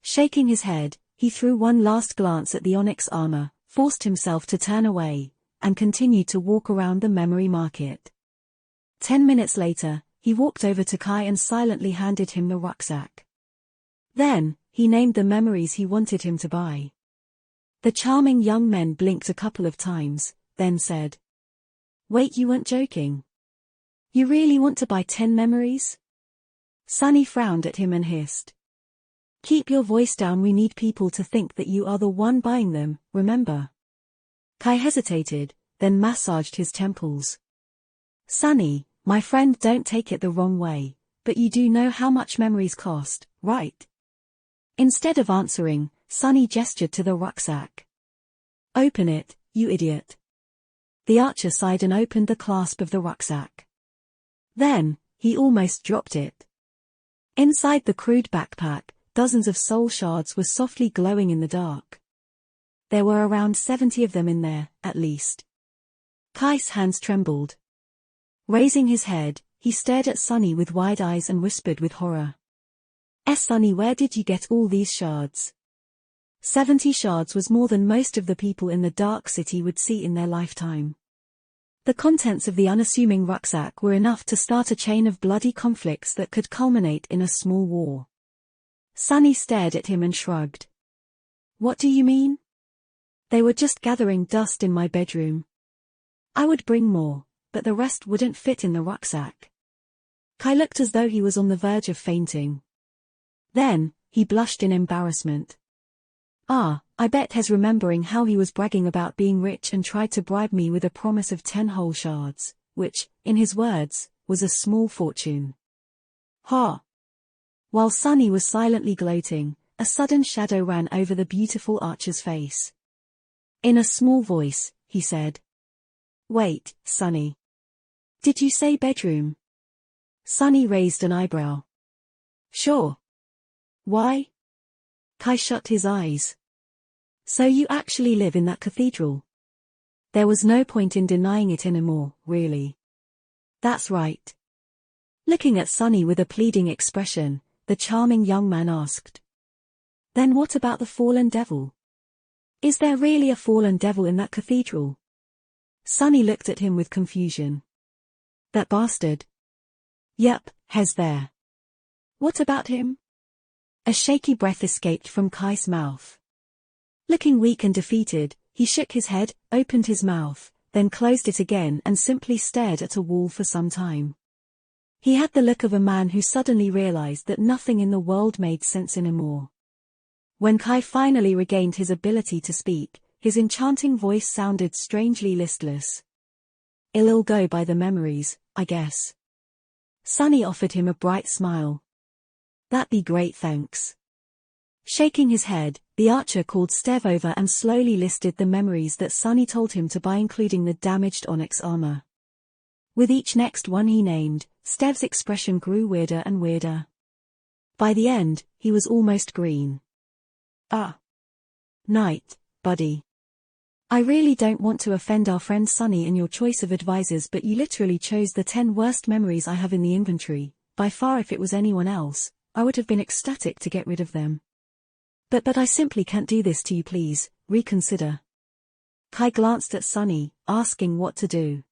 Shaking his head, he threw one last glance at the onyx armor, forced himself to turn away, and continued to walk around the memory market. 10 minutes later, he walked over to Kai and silently handed him the rucksack. Then, he named the memories he wanted him to buy. The charming young men blinked a couple of times, then said, "Wait, you weren't joking? You really want to buy 10 memories?" Sunny frowned at him and hissed. "Keep your voice down, we need people to think that you are the one buying them, remember?" Kai hesitated, then massaged his temples. "Sunny, my friend, don't take it the wrong way, but you do know how much memories cost, right?" Instead of answering, Sunny gestured to the rucksack. "Open it, you idiot." The archer sighed and opened the clasp of the rucksack. Then, he almost dropped it. Inside the crude backpack, dozens of soul shards were softly glowing in the dark. There were around 70 of them in there, at least. Kai's hands trembled. Raising his head, he stared at Sunny with wide eyes and whispered with horror. Sunny, where did you get all these shards?" 70 shards was more than most of the people in the Dark City would see in their lifetime. The contents of the unassuming rucksack were enough to start a chain of bloody conflicts that could culminate in a small war. Sunny stared at him and shrugged. "What do you mean?" "They were just gathering dust in my bedroom. I would bring more, but the rest wouldn't fit in the rucksack." Kai looked as though he was on the verge of fainting. Then, he blushed in embarrassment. I bet he's remembering how he was bragging about being rich and tried to bribe me with a promise of 10 whole shards, which, in his words, was a small fortune. Ha! While Sunny was silently gloating, a sudden shadow ran over the beautiful archer's face. In a small voice, he said, "Wait, Sunny. Did you say bedroom?" Sunny raised an eyebrow. "Sure. Why?" Kai shut his eyes. "So you actually live in that cathedral?" There was no point in denying it anymore, really. "That's right." Looking at Sunny with a pleading expression, the charming young man asked, "Then what about the fallen devil? Is there really a fallen devil in that cathedral?" Sunny looked at him with confusion. "That bastard?" "Yep, he's there." "What about him?" A shaky breath escaped from Kai's mouth. Looking weak and defeated, he shook his head, opened his mouth, then closed it again and simply stared at a wall for some time. He had the look of a man who suddenly realized that nothing in the world made sense anymore. When Kai finally regained his ability to speak, his enchanting voice sounded strangely listless. "It'll go by the memories, I guess." Sunny offered him a bright smile. "That'd be great, thanks." Shaking his head, the archer called Stev over and slowly listed the memories that Sunny told him to buy, including the damaged onyx armor. With each next one he named, Stev's expression grew weirder and weirder. By the end, he was almost green. Night, buddy. I really don't want to offend our friend Sunny in your choice of advisors, but you literally chose the 10 worst memories I have in the inventory. By far, if it was anyone else, I would have been ecstatic to get rid of them. But I simply can't do this to you, please, reconsider. Kai glanced at Sunny, asking what to do.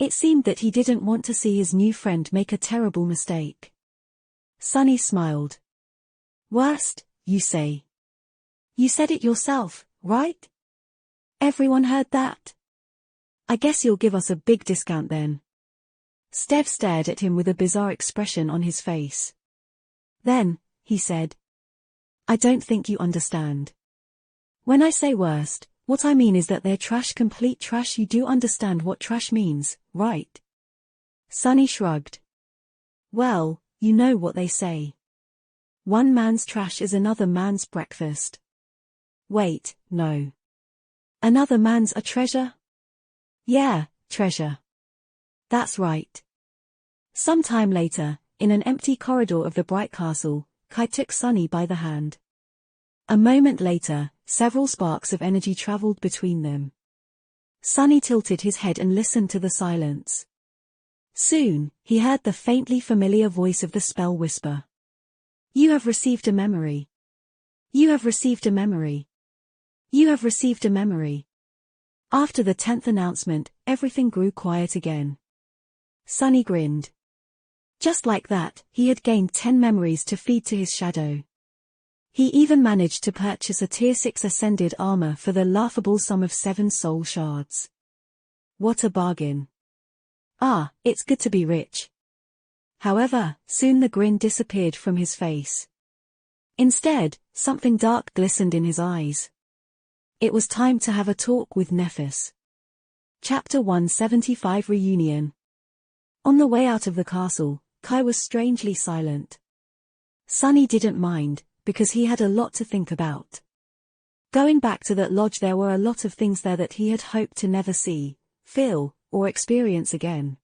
It seemed that he didn't want to see his new friend make a terrible mistake. Sunny smiled. "Worst, you say? You said it yourself, right? Everyone heard that? I guess you'll give us a big discount then." Stev stared at him with a bizarre expression on his face. Then, he said, "I don't think you understand. When I say worst, what I mean is that they're trash, complete trash. You do understand what trash means, right?" Sunny shrugged. "Well, you know what they say. One man's trash is another man's breakfast. Wait, no. Another man's a treasure? Yeah, treasure. That's right." Sometime later, in an empty corridor of the Bright Castle, Kai took Sunny by the hand. A moment later, several sparks of energy traveled between them. Sunny tilted his head and listened to the silence. Soon, he heard the faintly familiar voice of the spell whisper. "You have received a memory. You have received a memory. You have received a memory." After the 10th announcement, everything grew quiet again. Sunny grinned. Just like that, he had gained 10 memories to feed to his shadow. He even managed to purchase a Tier 6 Ascended armor for the laughable sum of 7 soul shards. What a bargain. It's good to be rich. However, soon the grin disappeared from his face. Instead, something dark glistened in his eyes. It was time to have a talk with Nephis. Chapter 175 Reunion. On the way out of the castle, Kai was strangely silent. Sunny didn't mind, because he had a lot to think about. Going back to that lodge, there were a lot of things there that he had hoped to never see, feel, or experience again.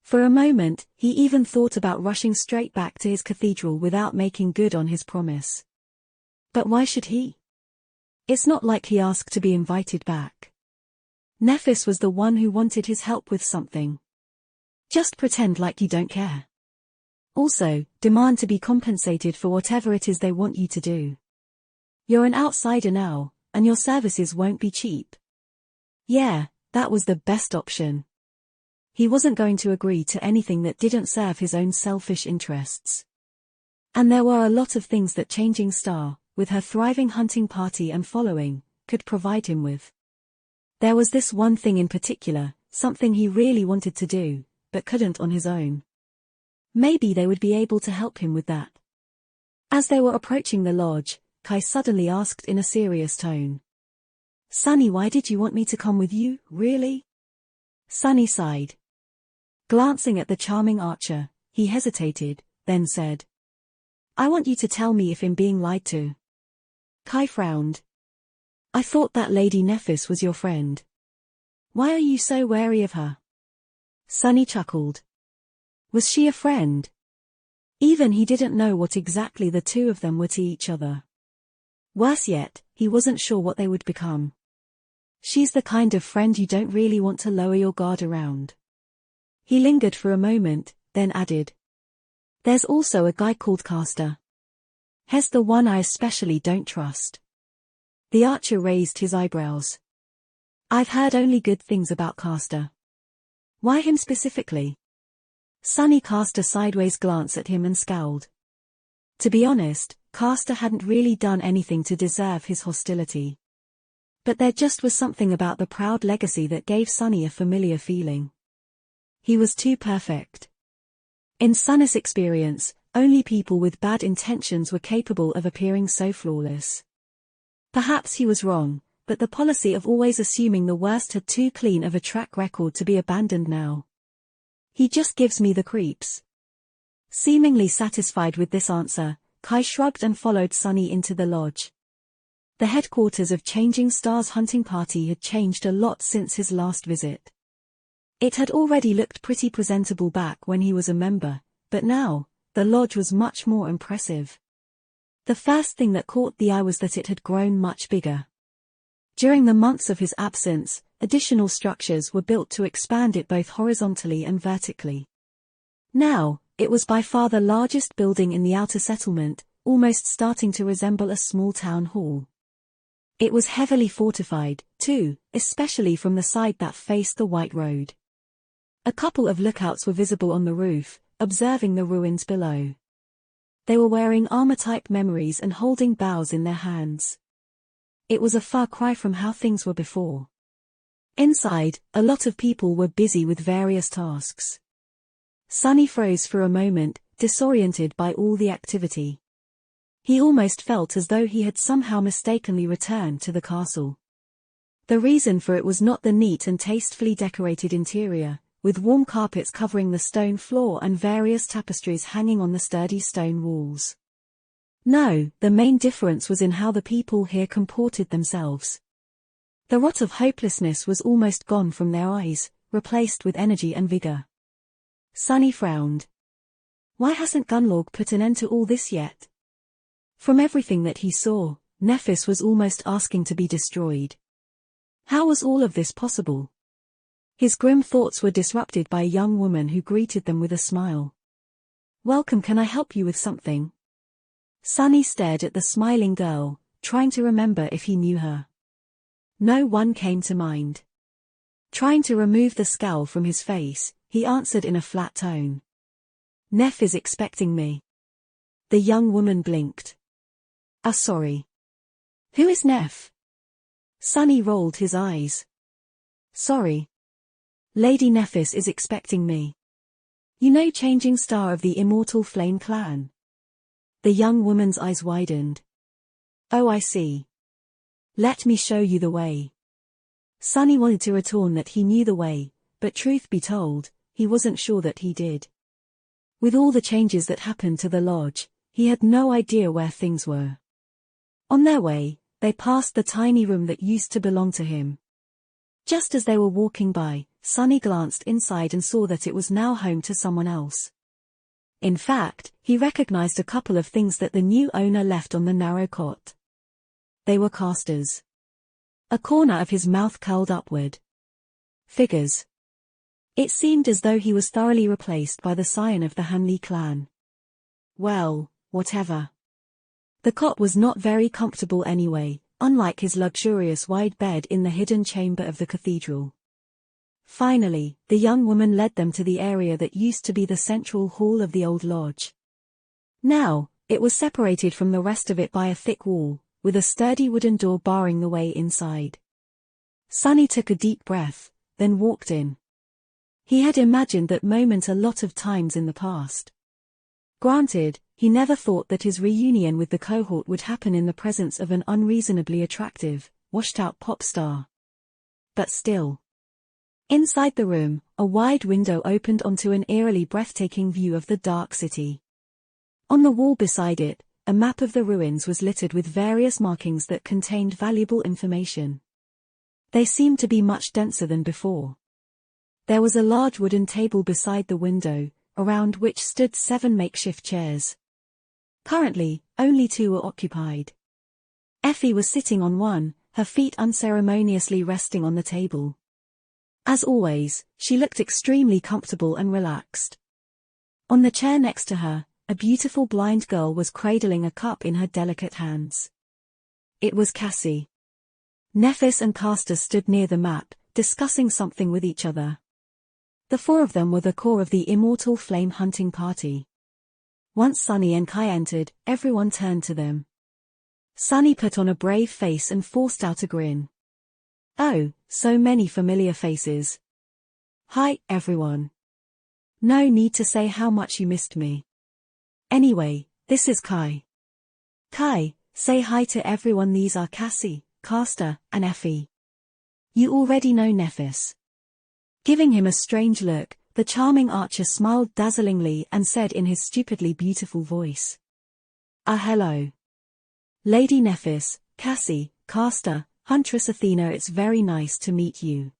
For a moment, he even thought about rushing straight back to his cathedral without making good on his promise. But why should he? It's not like he asked to be invited back. Nephis was the one who wanted his help with something. Just pretend like you don't care. Also, demand to be compensated for whatever it is they want you to do. You're an outsider now, and your services won't be cheap. Yeah, that was the best option. He wasn't going to agree to anything that didn't serve his own selfish interests. And there were a lot of things that Changing Star, with her thriving hunting party and following, could provide him with. There was this one thing in particular, something he really wanted to do, but couldn't on his own. Maybe they would be able to help him with that. As they were approaching the lodge, Kai suddenly asked in a serious tone. "Sunny, why did you want me to come with you, really?" Sunny sighed. Glancing at the charming archer, he hesitated, then said, "I want you to tell me if I'm being lied to." Kai frowned. "I thought that Lady Nephis was your friend. Why are you so wary of her?" Sunny chuckled. Was she a friend? Even he didn't know what exactly the two of them were to each other. Worse yet, he wasn't sure what they would become. She's the kind of friend you don't really want to lower your guard around. He lingered for a moment, then added. There's also a guy called Castor. He's the one I especially don't trust. The archer raised his eyebrows. I've heard only good things about Castor. Why him specifically? Sunny cast a sideways glance at him and scowled. To be honest, Castor hadn't really done anything to deserve his hostility. But there just was something about the proud legacy that gave Sunny a familiar feeling. He was too perfect. In Sunny's experience, only people with bad intentions were capable of appearing so flawless. Perhaps he was wrong, but the policy of always assuming the worst had too clean of a track record to be abandoned now. He just gives me the creeps. Seemingly satisfied with this answer, Kai shrugged and followed Sunny into the lodge. The headquarters of Changing Stars hunting party had changed a lot since his last visit. It had already looked pretty presentable back when he was a member, but now, the lodge was much more impressive. The first thing that caught the eye was that it had grown much bigger. During the months of his absence, additional structures were built to expand it both horizontally and vertically. Now, it was by far the largest building in the outer settlement, almost starting to resemble a small town hall. It was heavily fortified, too, especially from the side that faced the White Road. A couple of lookouts were visible on the roof, observing the ruins below. They were wearing armor-type memories and holding bows in their hands. It was a far cry from how things were before. Inside, a lot of people were busy with various tasks. Sunny froze for a moment, disoriented by all the activity. He almost felt as though he had somehow mistakenly returned to the castle. The reason for it was not the neat and tastefully decorated interior, with warm carpets covering the stone floor and various tapestries hanging on the sturdy stone walls. No, the main difference was in how the people here comported themselves. The rot of hopelessness was almost gone from their eyes, replaced with energy and vigor. Sunny frowned. Why hasn't Gunlorg put an end to all this yet? From everything that he saw, Nephis was almost asking to be destroyed. How was all of this possible? His grim thoughts were disrupted by a young woman who greeted them with a smile. Welcome, can I help you with something? Sunny stared at the smiling girl, trying to remember if he knew her. No one came to mind. Trying to remove the scowl from his face, he answered in a flat tone. Neph is expecting me. The young woman blinked. Sorry. Who is Neph? Sunny rolled his eyes. Sorry. Lady Nephis is expecting me. You know, Changing Star of the Immortal Flame Clan. The young woman's eyes widened. Oh, I see. Let me show you the way. Sunny wanted to retorn that he knew the way, but truth be told, he wasn't sure that he did. With all the changes that happened to the lodge, he had no idea where things were. On their way, they passed the tiny room that used to belong to him. Just as they were walking by, Sunny glanced inside and saw that it was now home to someone else. In fact, he recognized a couple of things that the new owner left on the narrow cot. They were Castor's. A corner of his mouth curled upward. Figures. It seemed as though he was thoroughly replaced by the scion of the Hanley clan. Well, whatever. The cot was not very comfortable anyway, unlike his luxurious wide bed in the hidden chamber of the cathedral. Finally, the young woman led them to the area that used to be the central hall of the old lodge. Now, it was separated from the rest of it by a thick wall, with a sturdy wooden door barring the way inside. Sunny took a deep breath, then walked in. He had imagined that moment a lot of times in the past. Granted, he never thought that his reunion with the cohort would happen in the presence of an unreasonably attractive, washed-out pop star. But still. Inside the room, a wide window opened onto an eerily breathtaking view of the dark city. On the wall beside it, a map of the ruins was littered with various markings that contained valuable information. They seemed to be much denser than before. There was a large wooden table beside the window, around which stood 7 makeshift chairs. Currently, only 2 were occupied. Effie was sitting on one, her feet unceremoniously resting on the table. As always, she looked extremely comfortable and relaxed. On the chair next to her, a beautiful blind girl was cradling a cup in her delicate hands. It was Cassie. Nephis and Castor stood near the map, discussing something with each other. The 4 of them were the core of the Immortal Flame hunting party. Once Sunny and Kai entered, everyone turned to them. Sunny put on a brave face and forced out a grin. Oh, so many familiar faces. Hi, everyone. No need to say how much you missed me. Anyway, this is Kai. Kai, say hi to everyone. These are Cassie, Castor, and Effie. You already know Nephis. Giving him a strange look, the charming archer smiled dazzlingly and said in his stupidly beautiful voice. Hello. Lady Nephis, Cassie, Castor, Huntress Athena, it's very nice to meet you.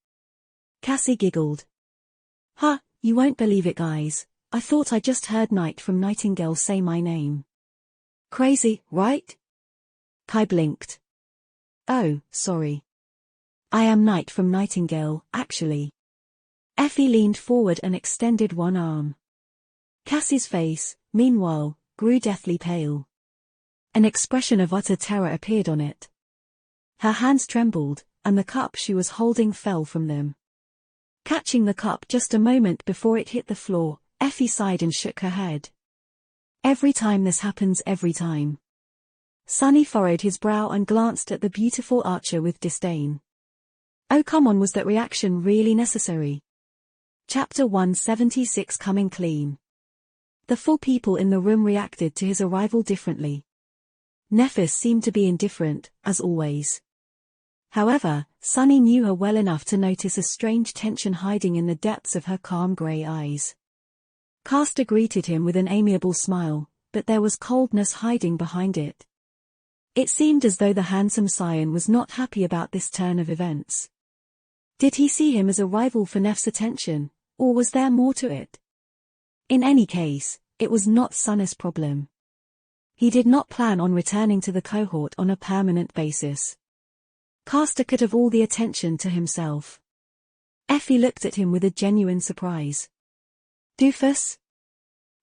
Cassie giggled. You won't believe it, guys. I thought I just heard Knight from Nightingale say my name. Crazy, right? Kai blinked. Oh, sorry. I am Knight from Nightingale, actually. Effie leaned forward and extended one arm. Cassie's face, meanwhile, grew deathly pale. An expression of utter terror appeared on it. Her hands trembled, and the cup she was holding fell from them. Catching the cup just a moment before it hit the floor, Effie sighed and shook her head. Every time this happens, every time. Sunny furrowed his brow and glanced at the beautiful archer with disdain. Oh come on, was that reaction really necessary? Chapter 176, Coming Clean. The 4 people in the room reacted to his arrival differently. Nephis seemed to be indifferent, as always. However, Sunny knew her well enough to notice a strange tension hiding in the depths of her calm grey eyes. Castor greeted him with an amiable smile, but there was coldness hiding behind it. It seemed as though the handsome scion was not happy about this turn of events. Did he see him as a rival for Neph's attention, or was there more to it? In any case, it was not Sunny's problem. He did not plan on returning to the cohort on a permanent basis. Castor could have all the attention to himself. Effie looked at him with a genuine surprise. Doofus?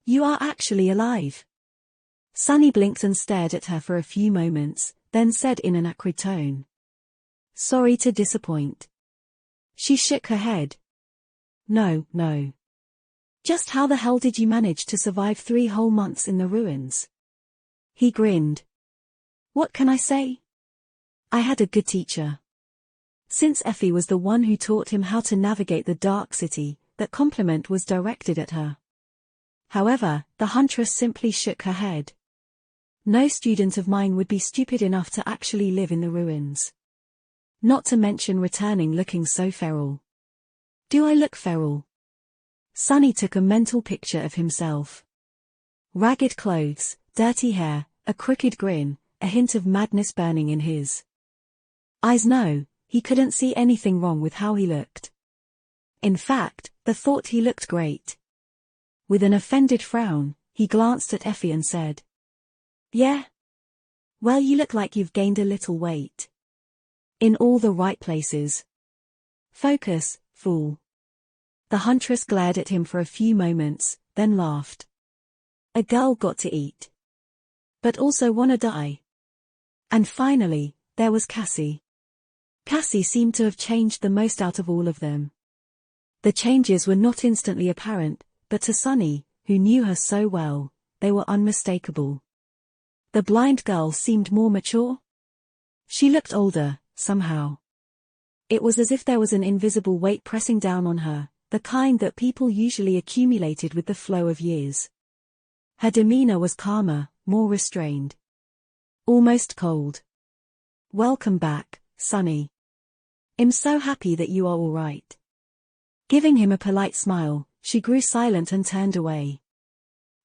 You are actually alive. Sunny blinked and stared at her for a few moments, then said in an acrid tone. Sorry to disappoint. She shook her head. No. Just how the hell did you manage to survive 3 whole months in the ruins? He grinned. What can I say? I had a good teacher. Since Effie was the one who taught him how to navigate the Dark City, that compliment was directed at her. However, the huntress simply shook her head. No student of mine would be stupid enough to actually live in the ruins. Not to mention returning looking so feral. Do I look feral? Sunny took a mental picture of himself. Ragged clothes, dirty hair, a crooked grin, a hint of madness burning in his eyes. No, he couldn't see anything wrong with how he looked. In fact, the thought he looked great. With an offended frown, he glanced at Effie and said, Yeah? Well, you look like you've gained a little weight. In all the right places. Focus, fool. The huntress glared at him for a few moments, then laughed. A girl got to eat. But also wanna die. And finally, there was Cassie. Cassie seemed to have changed the most out of all of them. The changes were not instantly apparent, but to Sunny, who knew her so well, they were unmistakable. The blind girl seemed more mature. She looked older, somehow. It was as if there was an invisible weight pressing down on her, the kind that people usually accumulated with the flow of years. Her demeanor was calmer, more restrained. Almost cold. Welcome back, Sunny. I'm so happy that you are all right. Giving him a polite smile, she grew silent and turned away.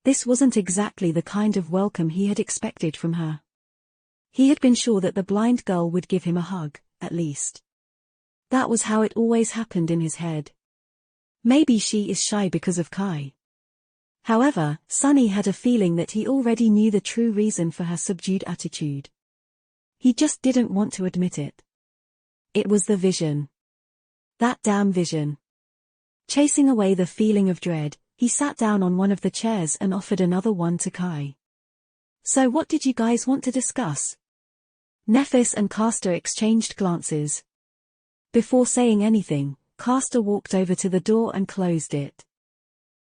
This wasn't exactly the kind of welcome he had expected from her. He had been sure that the blind girl would give him a hug, at least. That was how it always happened in his head. Maybe she is shy because of Kai. However, Sunny had a feeling that he already knew the true reason for her subdued attitude. He just didn't want to admit it. It was the vision. That damn vision. Chasing away the feeling of dread, he sat down on one of the chairs and offered another one to Kai. So what did you guys want to discuss? Nephis and Castor exchanged glances. Before saying anything, Castor walked over to the door and closed it.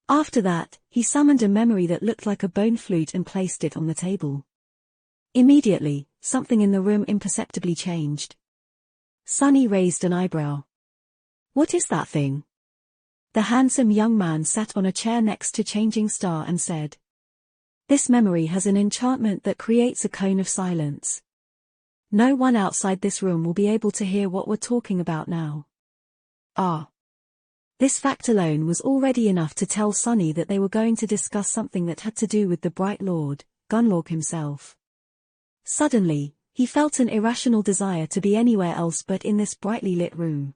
After that, he summoned a memory that looked like a bone flute and placed it on the table. Immediately, something in the room imperceptibly changed. Sunny raised an eyebrow. "What is that thing?" The handsome young man sat on a chair next to Changing Star and said, "This memory has an enchantment that creates a cone of silence. No one outside this room will be able to hear what we're talking about now." Ah. This fact alone was already enough to tell Sunny that they were going to discuss something that had to do with the Bright Lord, Gunlork himself. Suddenly, he felt an irrational desire to be anywhere else but in this brightly lit room.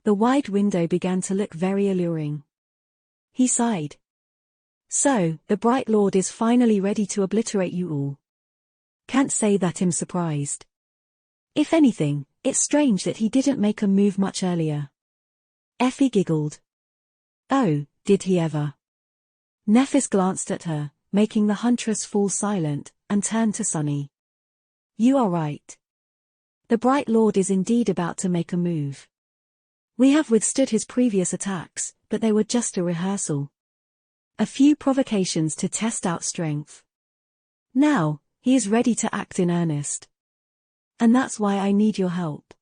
The wide window began to look very alluring. He sighed. "So, the Bright Lord is finally ready to obliterate you all." Can't say that I'm surprised. If anything, it's strange that he didn't make a move much earlier. Effie giggled. "Oh, did he ever?" Nephis glanced at her, making the huntress fall silent, and turned to Sunny. "You are right. The Bright Lord is indeed about to make a move. We have withstood his previous attacks, but they were just a rehearsal. A few provocations to test out strength. Now, he is ready to act in earnest. And that's why I need your help."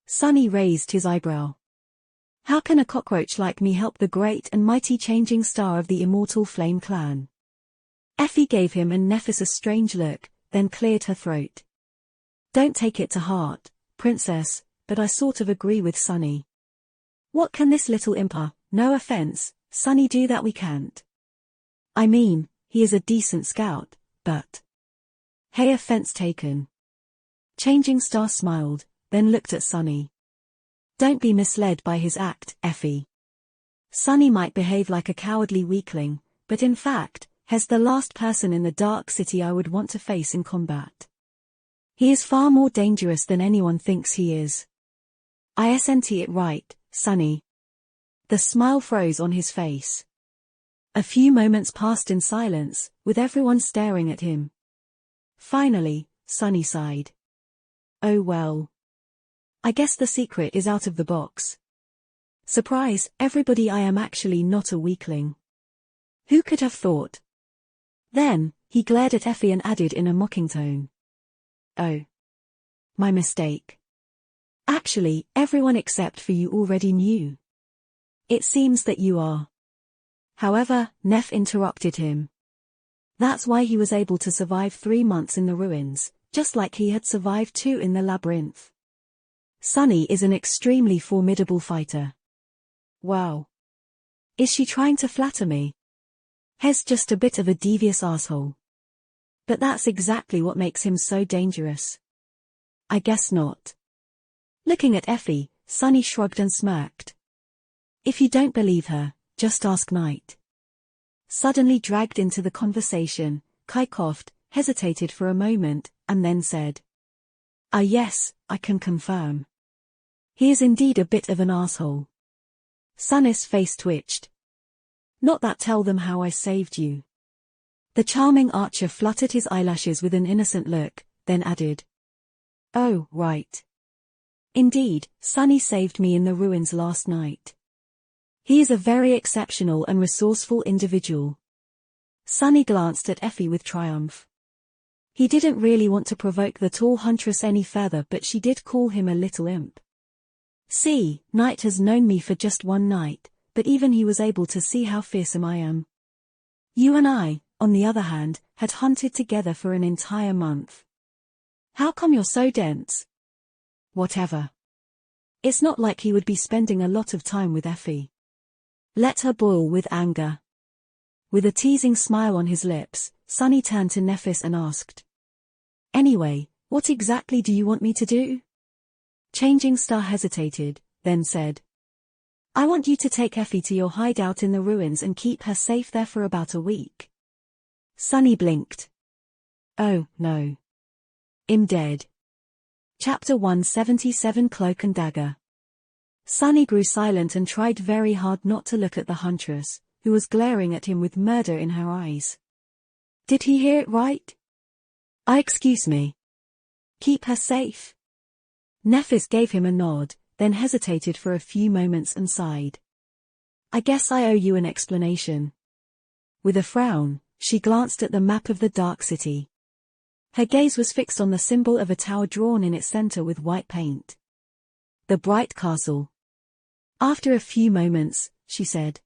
Sunny raised his eyebrow. "How can a cockroach like me help the great and mighty Changing Star of the immortal Flame Clan?" Effie gave him and Nephis a strange look, then cleared her throat. "Don't take it to heart, Princess, but I sort of agree with Sunny. What can this little impa, no offense, Sunny do that we can't? I mean, he is a decent scout, but..." "Hey, offense taken." Changing Star smiled, then looked at Sunny. "Don't be misled by his act, Effie. Sunny might behave like a cowardly weakling, but in fact, he's the last person in the Dark City I would want to face in combat. He is far more dangerous than anyone thinks he is. Isn't it right, Sunny?" The smile froze on his face. A few moments passed in silence, with everyone staring at him. Finally, Sunny sighed. "Oh well. I guess the secret is out of the box. Surprise, everybody, I am actually not a weakling. Who could have thought?" Then, he glared at Effie and added in a mocking tone. "Oh. My mistake. Actually, everyone except for you already knew. It seems that you are." However, Neph interrupted him. "That's why he was able to survive 3 months in the ruins, just like he had survived 2 in the labyrinth. Sunny is an extremely formidable fighter." "Wow. Is she trying to flatter me? He's just a bit of a devious asshole. But that's exactly what makes him so dangerous." "I guess not." Looking at Effie, Sunny shrugged and smirked. "If you don't believe her, just ask Knight." Suddenly dragged into the conversation, Kai coughed, hesitated for a moment, and then said, "Ah yes, I can confirm. He is indeed a bit of an asshole." Sunny's face twitched. "Not that, tell them how I saved you." The charming archer fluttered his eyelashes with an innocent look, then added, "Oh, right. Indeed, Sunny saved me in the ruins last night. He is a very exceptional and resourceful individual." Sunny glanced at Effie with triumph. He didn't really want to provoke the tall huntress any further, but she did call him a little imp. "See, Knight has known me for just 1 night, but even he was able to see how fearsome I am. You and I, on the other hand, had hunted together for an entire month. How come you're so dense?" "Whatever. It's not like he would be spending a lot of time with Effie. Let her boil with anger." With a teasing smile on his lips, Sunny turned to Nephis and asked, "Anyway, what exactly do you want me to do?" Changing Star hesitated, then said, "I want you to take Effie to your hideout in the ruins and keep her safe there for about a week." Sunny blinked. "Oh, no. I'm dead." Chapter 177 Cloak and Dagger. Sunny grew silent and tried very hard not to look at the huntress, who was glaring at him with murder in her eyes. Did he hear it right? Excuse me. Keep her safe? Nephis gave him a nod, then hesitated for a few moments and sighed. I guess I owe you an explanation. With a frown, she glanced at the map of the Dark City. Her gaze was fixed on the symbol of a tower drawn in its center with white paint. The Bright Castle. After a few moments, she said.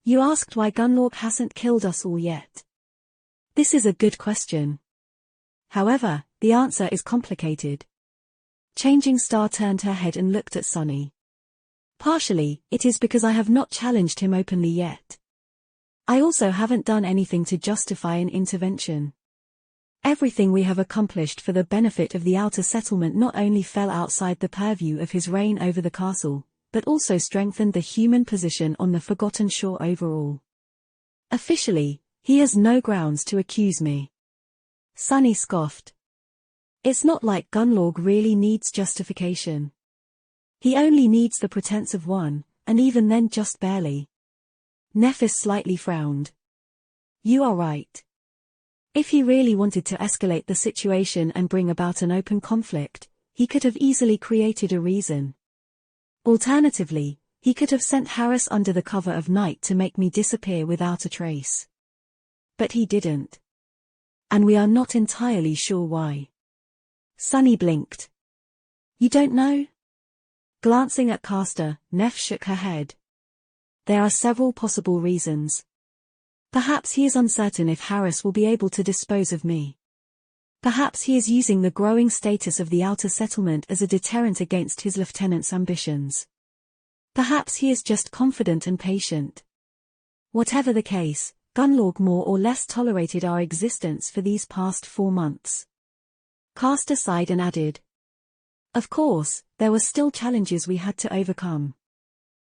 You asked why Gunlork hasn't killed us all yet. This is a good question. However, the answer is complicated. Changing Star turned her head and looked at Sunny. Partially, it is because I have not challenged him openly yet. I also haven't done anything to justify an intervention. Everything we have accomplished for the benefit of the outer settlement not only fell outside the purview of his reign over the castle, but also strengthened the human position on the Forgotten Shore overall. Officially, he has no grounds to accuse me. Sunny scoffed. It's not like Gunlorg really needs justification. He only needs the pretense of one, and even then just barely. Nephis slightly frowned. You are right. If he really wanted to escalate the situation and bring about an open conflict, he could have easily created a reason. Alternatively, he could have sent Harris under the cover of night to make me disappear without a trace. But he didn't. And we are not entirely sure why. Sunny blinked. You don't know? Glancing at Castor, Neff shook her head. There are several possible reasons. Perhaps he is uncertain if Harris will be able to dispose of me. Perhaps he is using the growing status of the outer settlement as a deterrent against his lieutenant's ambitions. Perhaps he is just confident and patient. Whatever the case, Gunlorg more or less tolerated our existence for these past 4 months. Castor sighed and added. Of course, there were still challenges we had to overcome.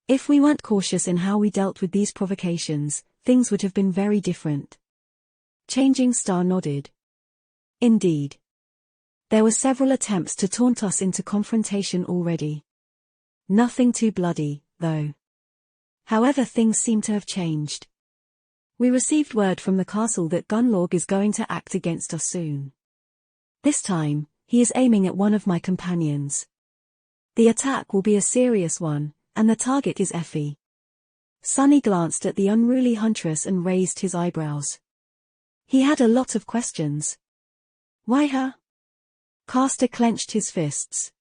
If we weren't cautious in how we dealt with these provocations, things would have been very different. Changing Star nodded. Indeed. There were several attempts to taunt us into confrontation already. Nothing too bloody, though. However, things seem to have changed. We received word from the castle that Gunlorg is going to act against us soon. This time, he is aiming at one of my companions. The attack will be a serious one, and the target is Effie. Sunny glanced at the unruly huntress and raised his eyebrows. He had a lot of questions. Why her? Castor clenched his fists.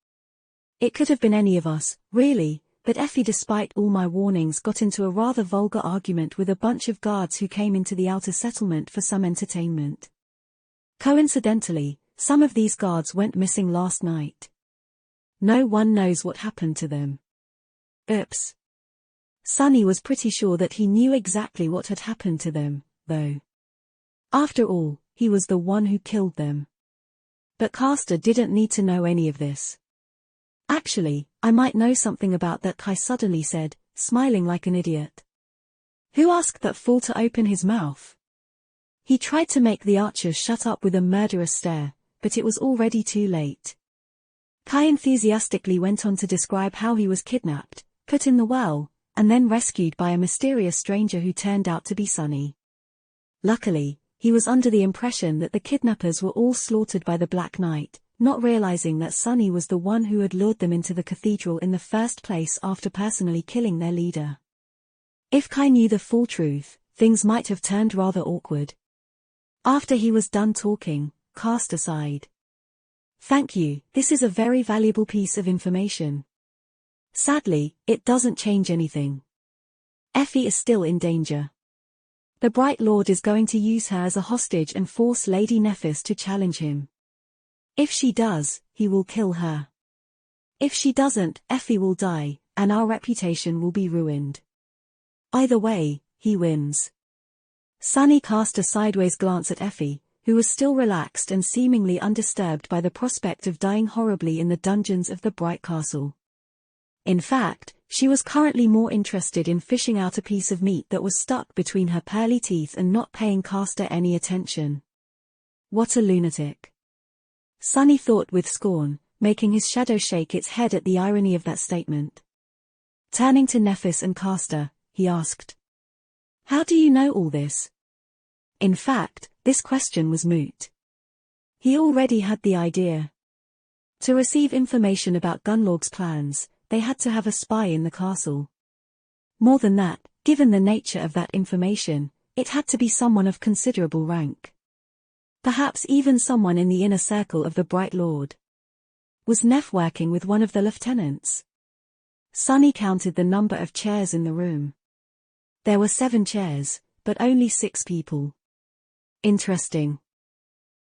It could have been any of us, really, but Effie, despite all my warnings, got into a rather vulgar argument with a bunch of guards who came into the outer settlement for some entertainment. Coincidentally, some of these guards went missing last night. No one knows what happened to them. Oops. Sunny was pretty sure that he knew exactly what had happened to them, though. After all, he was the one who killed them. But Castor didn't need to know any of this. Actually, I might know something about that, Kai suddenly said, smiling like an idiot. Who asked that fool to open his mouth? He tried to make the archers shut up with a murderous stare, but it was already too late. Kai enthusiastically went on to describe how he was kidnapped, put in the well, and then rescued by a mysterious stranger who turned out to be Sunny. Luckily, he was under the impression that the kidnappers were all slaughtered by the Black Knight, not realizing that Sunny was the one who had lured them into the cathedral in the first place after personally killing their leader. If Kai knew the full truth, things might have turned rather awkward. After he was done talking, Castor sighed. Thank you, this is a very valuable piece of information. Sadly, it doesn't change anything. Effie is still in danger. The Bright Lord is going to use her as a hostage and force Lady Nephis to challenge him. If she does, he will kill her. If she doesn't, Effie will die, and our reputation will be ruined. Either way, he wins. Sunny cast a sideways glance at Effie, who was still relaxed and seemingly undisturbed by the prospect of dying horribly in the dungeons of the Bright Castle. In fact, she was currently more interested in fishing out a piece of meat that was stuck between her pearly teeth and not paying Castor any attention. What a lunatic. Sunny thought with scorn, making his shadow shake its head at the irony of that statement. Turning to Nephis and Castor, he asked, "How do you know all this?" In fact, this question was moot. He already had the idea. To receive information about Gunlorg's plans, they had to have a spy in the castle. More than that, given the nature of that information, it had to be someone of considerable rank. Perhaps even someone in the inner circle of the Bright Lord. Was Neff working with one of the lieutenants? Sunny counted the number of chairs in the room. There were 7 chairs, but only 6 people. Interesting.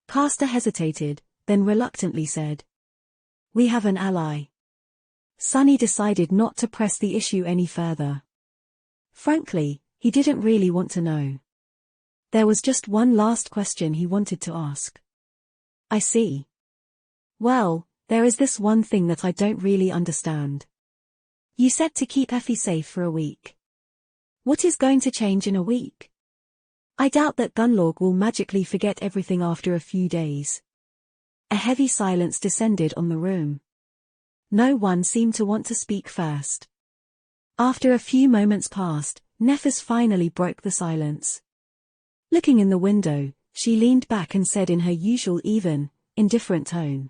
Castor hesitated, then reluctantly said, "We have an ally." Sunny decided not to press the issue any further. Frankly, he didn't really want to know. There was just one last question he wanted to ask. "I see. Well, there is this one thing that I don't really understand. You said to keep Effie safe for a week. What is going to change in a week? I doubt that Gunlorg will magically forget everything after a few days." A heavy silence descended on the room. No one seemed to want to speak first. After a few moments passed, Nephis finally broke the silence. Looking in the window, she leaned back and said in her usual even, indifferent tone,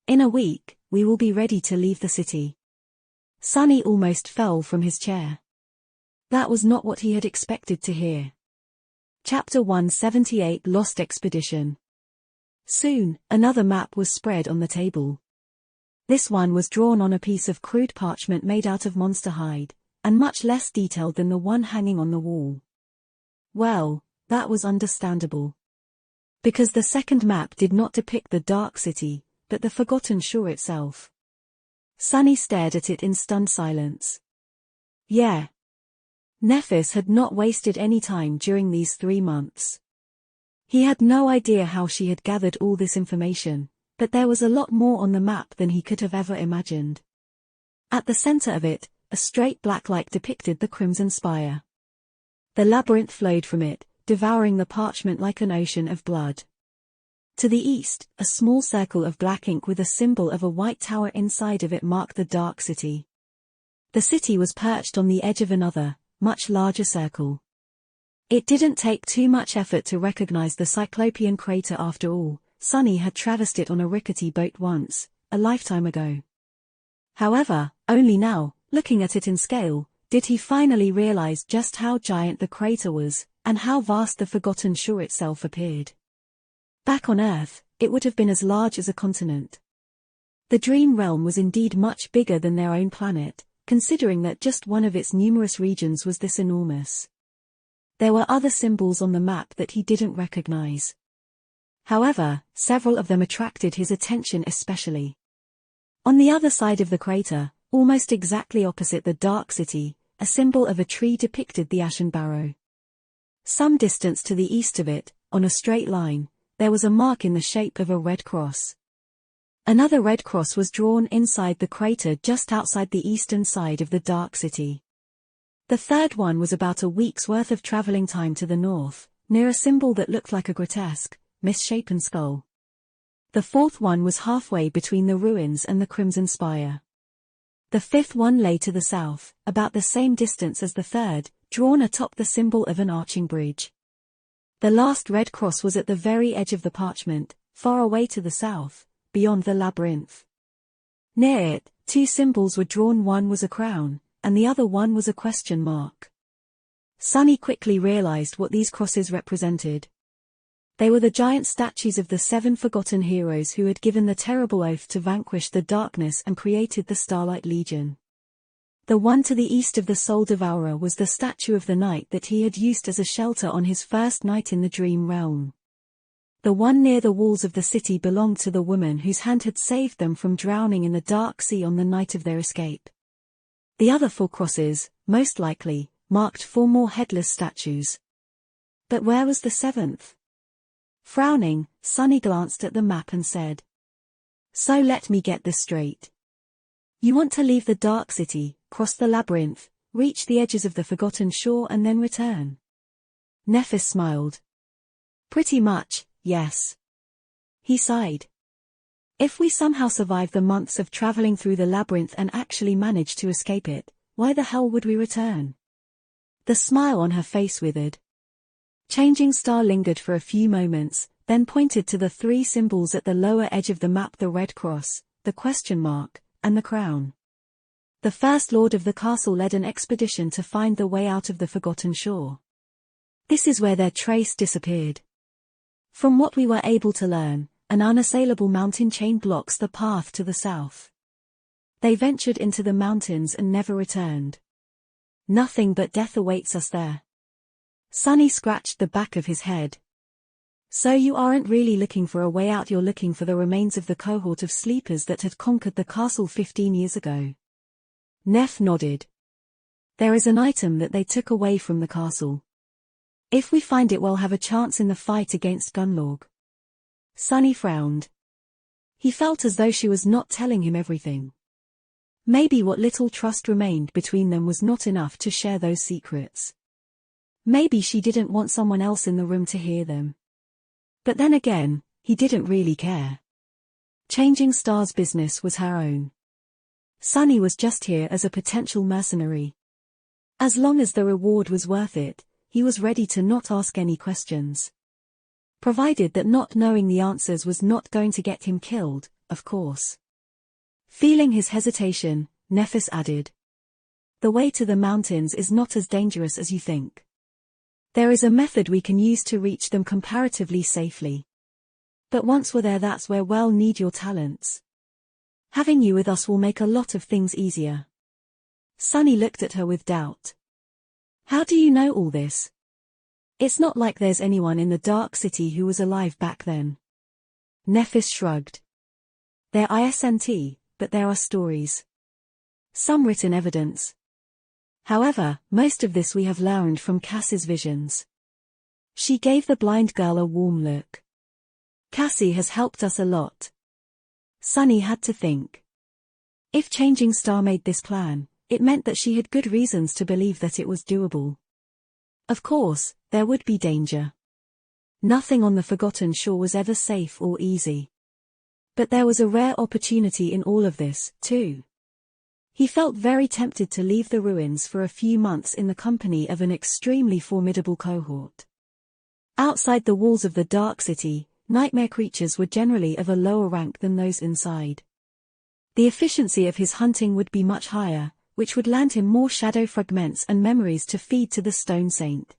"In a week, we will be ready to leave the city." Sunny almost fell from his chair. That was not what he had expected to hear. Chapter 178 Lost Expedition. Soon, another map was spread on the table. This one was drawn on a piece of crude parchment made out of monster hide, and much less detailed than the one hanging on the wall. Well, that was understandable. Because the second map did not depict the Dark City, but the Forgotten Shore itself. Sunny stared at it in stunned silence. Yeah. Nephis had not wasted any time during these 3 months. He had no idea how she had gathered all this information, but there was a lot more on the map than he could have ever imagined. At the center of it, a straight black light depicted the Crimson Spire. The labyrinth flowed from it, devouring the parchment like an ocean of blood. To the east, a small circle of black ink with a symbol of a white tower inside of it marked the Dark City. The city was perched on the edge of another, much larger circle. It didn't take too much effort to recognize the Cyclopean crater after all. Sunny had traversed it on a rickety boat once, a lifetime ago. However, only now, looking at it in scale, did he finally realize just how giant the crater was, and how vast the Forgotten Shore itself appeared. Back on Earth, it would have been as large as a continent. The Dream Realm was indeed much bigger than their own planet, considering that just one of its numerous regions was this enormous. There were other symbols on the map that he didn't recognize. However, several of them attracted his attention especially. On the other side of the crater, almost exactly opposite the Dark City, a symbol of a tree depicted the Ashen Barrow. Some distance to the east of it, on a straight line, there was a mark in the shape of a red cross. Another red cross was drawn inside the crater just outside the eastern side of the Dark City. The third one was about a week's worth of traveling time to the north, near a symbol that looked like a grotesque, misshapen skull. The fourth one was halfway between the ruins and the Crimson Spire. The fifth one lay to the south, about the same distance as the third, drawn atop the symbol of an arching bridge. The last red cross was at the very edge of the parchment, far away to the south, beyond the labyrinth. Near it, 2 symbols were drawn. One was a crown, and the other one was a question mark. Sunny quickly realized what these crosses represented. They were the giant statues of the 7 forgotten heroes who had given the terrible oath to vanquish the darkness and created the Starlight Legion. The one to the east of the Soul Devourer was the statue of the knight that he had used as a shelter on his first night in the Dream Realm. The one near the walls of the city belonged to the woman whose hand had saved them from drowning in the dark sea on the night of their escape. The other 4 crosses, most likely, marked 4 more headless statues. But where was the 7th? Frowning, Sunny glanced at the map and said, "So let me get this straight. You want to leave the Dark City, cross the labyrinth, reach the edges of the Forgotten Shore and then return?" Nephis smiled. "Pretty much, yes." He sighed. "If we somehow survive the months of traveling through the labyrinth and actually manage to escape it, why the hell would we return?" The smile on her face withered. Changing Star lingered for a few moments, then pointed to the 3 symbols at the lower edge of the map: the red cross, the question mark, and the crown. The First Lord of the castle led an expedition to find the way out of the Forgotten Shore. This is where their trace disappeared. From what we were able to learn, an unassailable mountain chain blocks the path to the south. They ventured into the mountains and never returned. Nothing but death awaits us there. Sunny scratched the back of his head. So you aren't really looking for a way out, you're looking for the remains of the cohort of sleepers that had conquered the castle 15 years ago. Neff nodded. There is an item that they took away from the castle. If we find it, we'll have a chance in the fight against Gunlorg. Sunny frowned. He felt as though she was not telling him everything. Maybe what little trust remained between them was not enough to share those secrets. Maybe she didn't want someone else in the room to hear them. But then again, he didn't really care. Changing Star's business was her own. Sunny was just here as a potential mercenary. As long as the reward was worth it, he was ready to not ask any questions. Provided that not knowing the answers was not going to get him killed, of course. Feeling his hesitation, Nephis added. The way to the mountains is not as dangerous as you think. There is a method we can use to reach them comparatively safely. But once we're there, that's where we'll need your talents. Having you with us will make a lot of things easier. Sunny looked at her with doubt. How do you know all this? It's not like there's anyone in the Dark City who was alive back then. Nephis shrugged. There isn't, but there are stories. Some written evidence. However, most of this we have learned from Cassie's visions. She gave the blind girl a warm look. Cassie has helped us a lot. Sunny had to think. If Changing Star made this plan, it meant that she had good reasons to believe that it was doable. Of course, there would be danger. Nothing on the Forgotten Shore was ever safe or easy. But there was a rare opportunity in all of this, too. He felt very tempted to leave the ruins for a few months in the company of an extremely formidable cohort. Outside the walls of the Dark City, nightmare creatures were generally of a lower rank than those inside. The efficiency of his hunting would be much higher, which would land him more shadow fragments and memories to feed to the Stone Saint.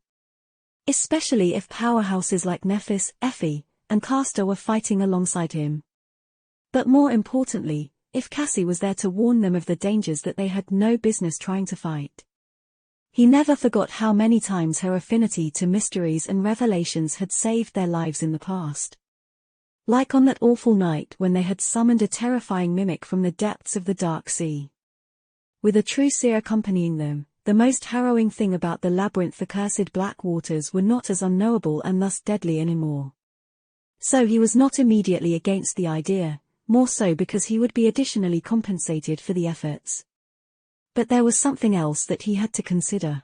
Especially if powerhouses like Nephis, Effie, and Castor were fighting alongside him. But more importantly, if Cassie was there to warn them of the dangers that they had no business trying to fight. He never forgot how many times her affinity to mysteries and revelations had saved their lives in the past. Like on that awful night when they had summoned a terrifying mimic from the depths of the Dark Sea. With a true seer accompanying them, the most harrowing thing about the labyrinth, the cursed black waters, were not as unknowable and thus deadly anymore. So he was not immediately against the idea, more so because he would be additionally compensated for the efforts. But there was something else that he had to consider.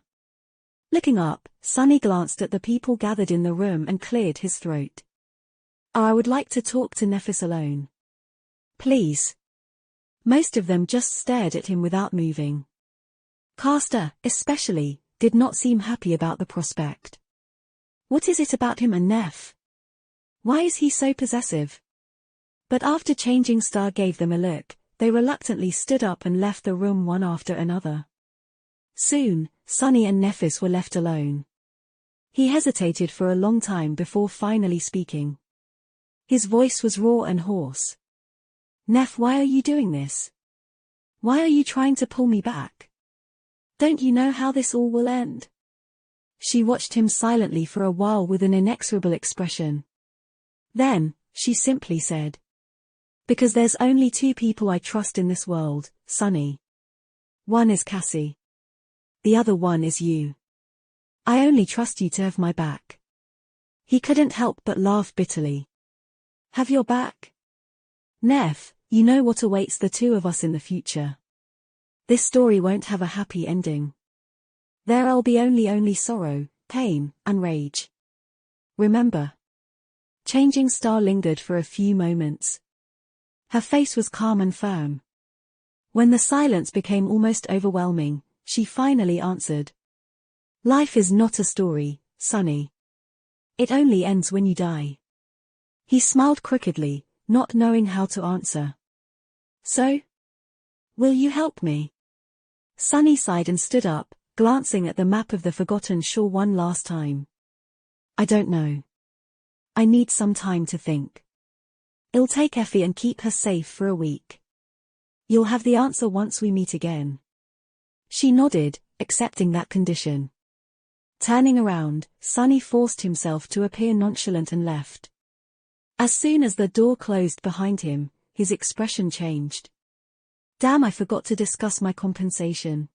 Looking up, Sunny glanced at the people gathered in the room and cleared his throat. I would like to talk to Nephis alone. Please. Most of them just stared at him without moving. Castor, especially, did not seem happy about the prospect. What is it about him and Neph? Why is he so possessive? But after Changing Star gave them a look, they reluctantly stood up and left the room one after another. Soon, Sunny and Nephis were left alone. He hesitated for a long time before finally speaking. His voice was raw and hoarse. Neph, why are you doing this? Why are you trying to pull me back? Don't you know how this all will end? She watched him silently for a while with an inexorable expression. Then, she simply said. Because there's only two people I trust in this world, Sunny. One is Cassie. The other one is you. I only trust you to have my back. He couldn't help but laugh bitterly. Have your back? Neph, you know what awaits the two of us in the future. This story won't have a happy ending. There'll be only sorrow, pain, and rage. Remember. Changing Star lingered for a few moments. Her face was calm and firm. When the silence became almost overwhelming, she finally answered. Life is not a story, Sunny. It only ends when you die. He smiled crookedly, not knowing how to answer. So? Will you help me? Sunny sighed and stood up, glancing at the map of the forgotten shore one last time. I don't know. I need some time to think. I'll take Effie and keep her safe for a week. You'll have the answer once we meet again. She nodded, accepting that condition. Turning around, Sunny forced himself to appear nonchalant and left. As soon as the door closed behind him, his expression changed. Damn, I forgot to discuss my compensation.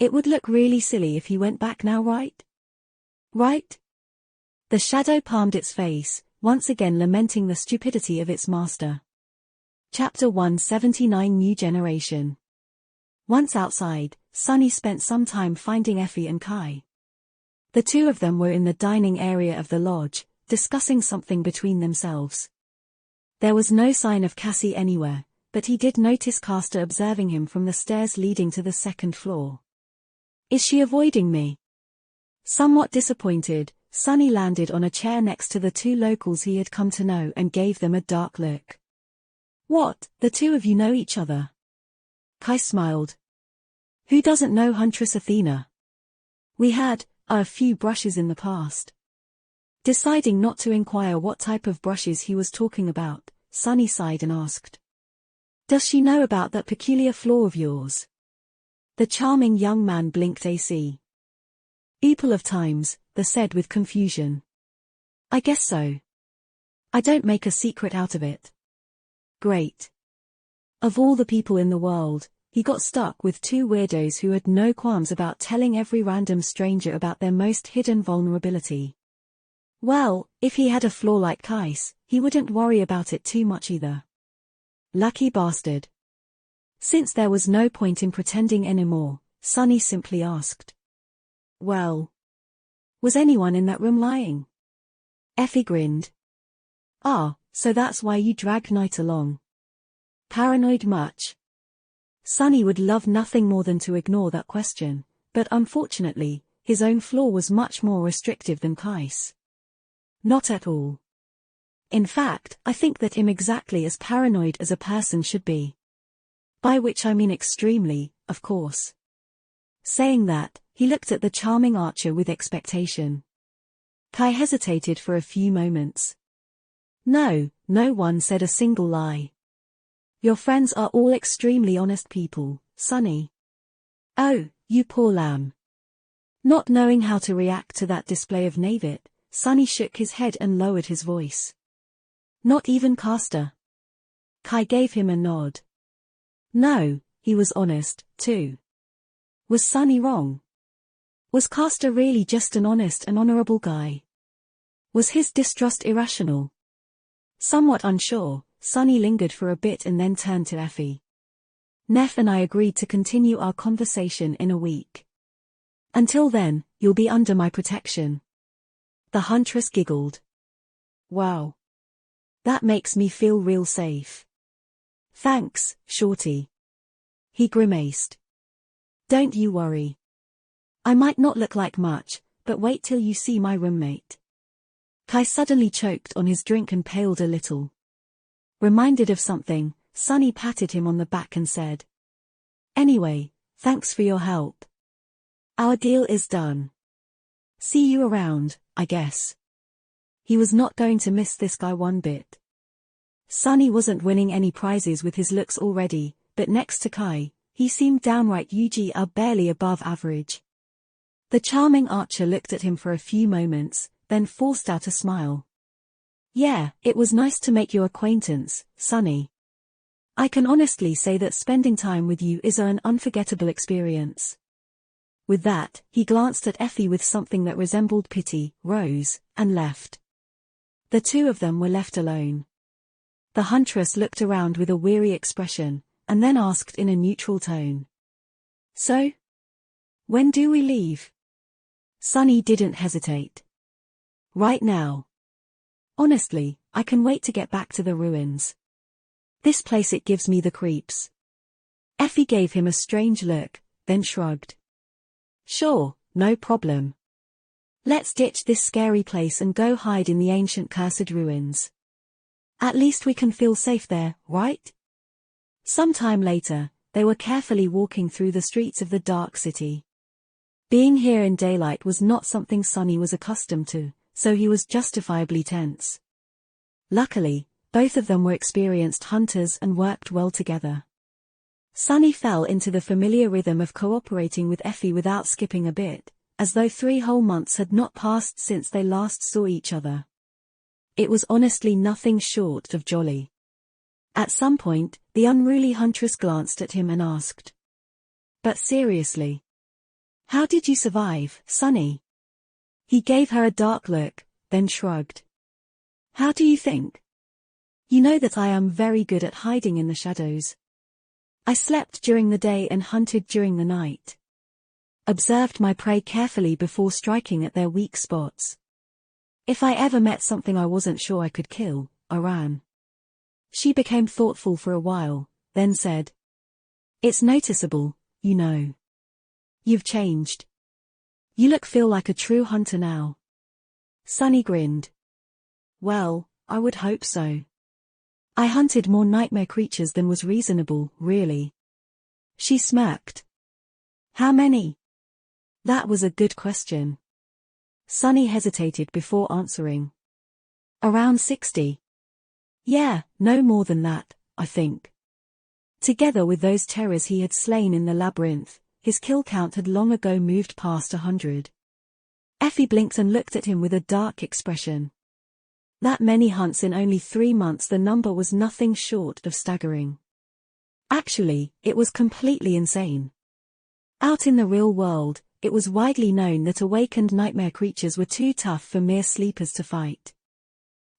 It would look really silly if he went back now, right? Right? The shadow palmed its face, once again lamenting the stupidity of its master. Chapter 179 New Generation. Once outside, Sunny spent some time finding Effie and Kai. The two of them were in the dining area of the lodge, discussing something between themselves. There was no sign of Cassie anywhere, but he did notice Castor observing him from the stairs leading to the second floor. Is she avoiding me? Somewhat disappointed, Sunny landed on a chair next to the two locals he had come to know and gave them a dark look. What, the two of you know each other? Kai smiled. Who doesn't know Huntress Athena? We had a few brushes in the past. Deciding not to inquire what type of brushes he was talking about, Sunny sighed and asked. Does she know about that peculiar flaw of yours? The charming young man blinked AC. Equal of times, they said with confusion. I guess so. I don't make a secret out of it. Great. Of all the people in the world, he got stuck with two weirdos who had no qualms about telling every random stranger about their most hidden vulnerability. Well, if he had a flaw like Kais, he wouldn't worry about it too much either. Lucky bastard. Since there was no point in pretending anymore, Sunny simply asked. Well, was anyone in that room lying? Effie grinned. Ah, so that's why you dragged Knight along. Paranoid much? Sunny would love nothing more than to ignore that question, but unfortunately, his own flaw was much more restrictive than Kais. Not at all. In fact, I think that I'm exactly as paranoid as a person should be. By which I mean extremely, of course. Saying that, he looked at the charming archer with expectation. Kai hesitated for a few moments. No, no one said a single lie. Your friends are all extremely honest people, Sunny. Oh, you poor lamb. Not knowing how to react to that display of knavit, Sunny shook his head and lowered his voice. Not even Castor. Kai gave him a nod. No, he was honest, too. Was Sunny wrong? Was Castor really just an honest and honorable guy? Was his distrust irrational? Somewhat unsure, Sunny lingered for a bit and then turned to Effie. Neff and I agreed to continue our conversation in a week. Until then, you'll be under my protection. The huntress giggled. Wow. That makes me feel real safe. Thanks, Shorty. He grimaced. Don't you worry. I might not look like much, but wait till you see my roommate. Kai suddenly choked on his drink and paled a little. Reminded of something, Sunny patted him on the back and said. Anyway, thanks for your help. Our deal is done. See you around, I guess. He was not going to miss this guy one bit. Sunny wasn't winning any prizes with his looks already, but next to Kai, he seemed downright barely above average. The charming archer looked at him for a few moments, then forced out a smile. Yeah, it was nice to make your acquaintance, Sunny. I can honestly say that spending time with you is an unforgettable experience. With that, he glanced at Effie with something that resembled pity, rose, and left. The two of them were left alone. The huntress looked around with a weary expression, and then asked in a neutral tone. So? When do we leave? Sunny didn't hesitate. Right now. Honestly, I can wait to get back to the ruins. This place, it gives me the creeps. Effie gave him a strange look, then shrugged. Sure, no problem. Let's ditch this scary place and go hide in the ancient cursed ruins. At least we can feel safe there, right? Sometime later, they were carefully walking through the streets of the dark city. Being here in daylight was not something Sunny was accustomed to, so he was justifiably tense. Luckily, both of them were experienced hunters and worked well together. Sunny fell into the familiar rhythm of cooperating with Effie without skipping a bit, as though 3 whole months had not passed since they last saw each other. It was honestly nothing short of jolly. At some point, the unruly huntress glanced at him and asked, "But seriously, how did you survive, Sunny?" He gave her a dark look, then shrugged. "How do you think? You know that I am very good at hiding in the shadows. I slept during the day and hunted during the night. Observed my prey carefully before striking at their weak spots. If I ever met something I wasn't sure I could kill, I ran." She became thoughtful for a while, then said, "It's noticeable, you know. You've changed. You feel like a true hunter now." Sunny grinned. "Well, I would hope so. I hunted more nightmare creatures than was reasonable, really." She smirked. "How many?" That was a good question. Sunny hesitated before answering. "Around 60. Yeah, no more than that, I think." Together with those terrors he had slain in the labyrinth, his kill count had long ago moved past 100. Effie blinked and looked at him with a dark expression. That many hunts in only 3 months, the number was nothing short of staggering. Actually, it was completely insane. Out in the real world, it was widely known that awakened nightmare creatures were too tough for mere sleepers to fight.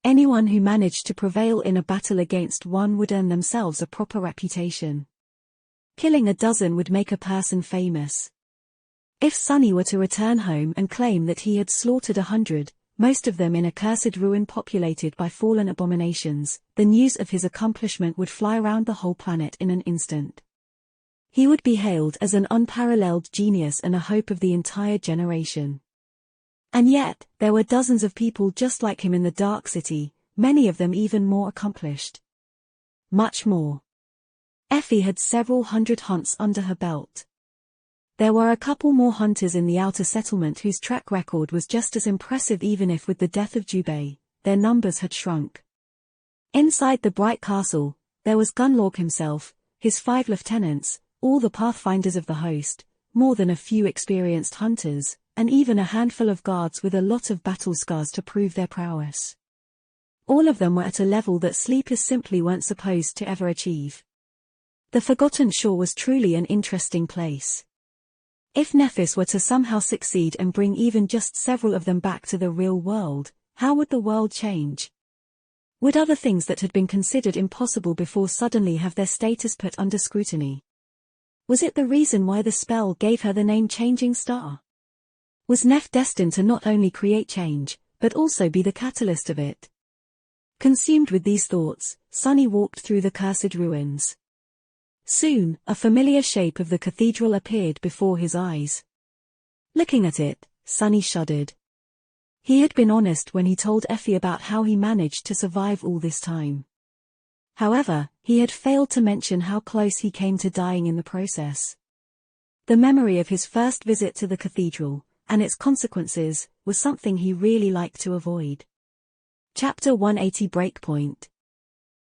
Anyone who managed to prevail in a battle against one would earn themselves a proper reputation. Killing a dozen would make a person famous. If Sunny were to return home and claim that he had slaughtered 100, most of them in a cursed ruin populated by fallen abominations, the news of his accomplishment would fly around the whole planet in an instant. He would be hailed as an unparalleled genius and a hope of the entire generation. And yet, there were dozens of people just like him in the Dark City, many of them even more accomplished. Much more. Effie had several hundred hunts under her belt. There were a couple more hunters in the outer settlement whose track record was just as impressive, even if with the death of Jubei, their numbers had shrunk. Inside the bright castle, there was Gunlorg himself, his 5 lieutenants, all the pathfinders of the host, more than a few experienced hunters, and even a handful of guards with a lot of battle scars to prove their prowess. All of them were at a level that sleepers simply weren't supposed to ever achieve. The Forgotten Shore was truly an interesting place. If Nephis were to somehow succeed and bring even just several of them back to the real world, how would the world change? Would other things that had been considered impossible before suddenly have their status put under scrutiny? Was it the reason why the spell gave her the name Changing Star? Was Neph destined to not only create change, but also be the catalyst of it? Consumed with these thoughts, Sunny walked through the cursed ruins. Soon, a familiar shape of the cathedral appeared before his eyes. Looking at it, Sunny shuddered. He had been honest when he told Effie about how he managed to survive all this time. However, he had failed to mention how close he came to dying in the process. The memory of his first visit to the cathedral, and its consequences, was something he really liked to avoid. Chapter 180 Breakpoint.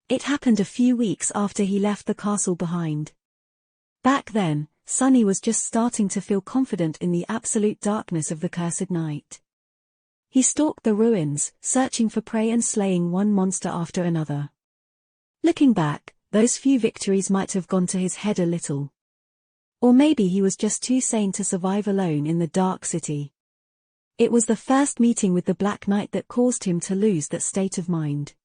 It happened a few weeks after he left the castle behind. Back then, Sunny was just starting to feel confident in the absolute darkness of the cursed night. He stalked the ruins, searching for prey and slaying one monster after another. Looking back, those few victories might have gone to his head a little. Or maybe he was just too sane to survive alone in the Dark City. It was the first meeting with the Black Knight that caused him to lose that state of mind.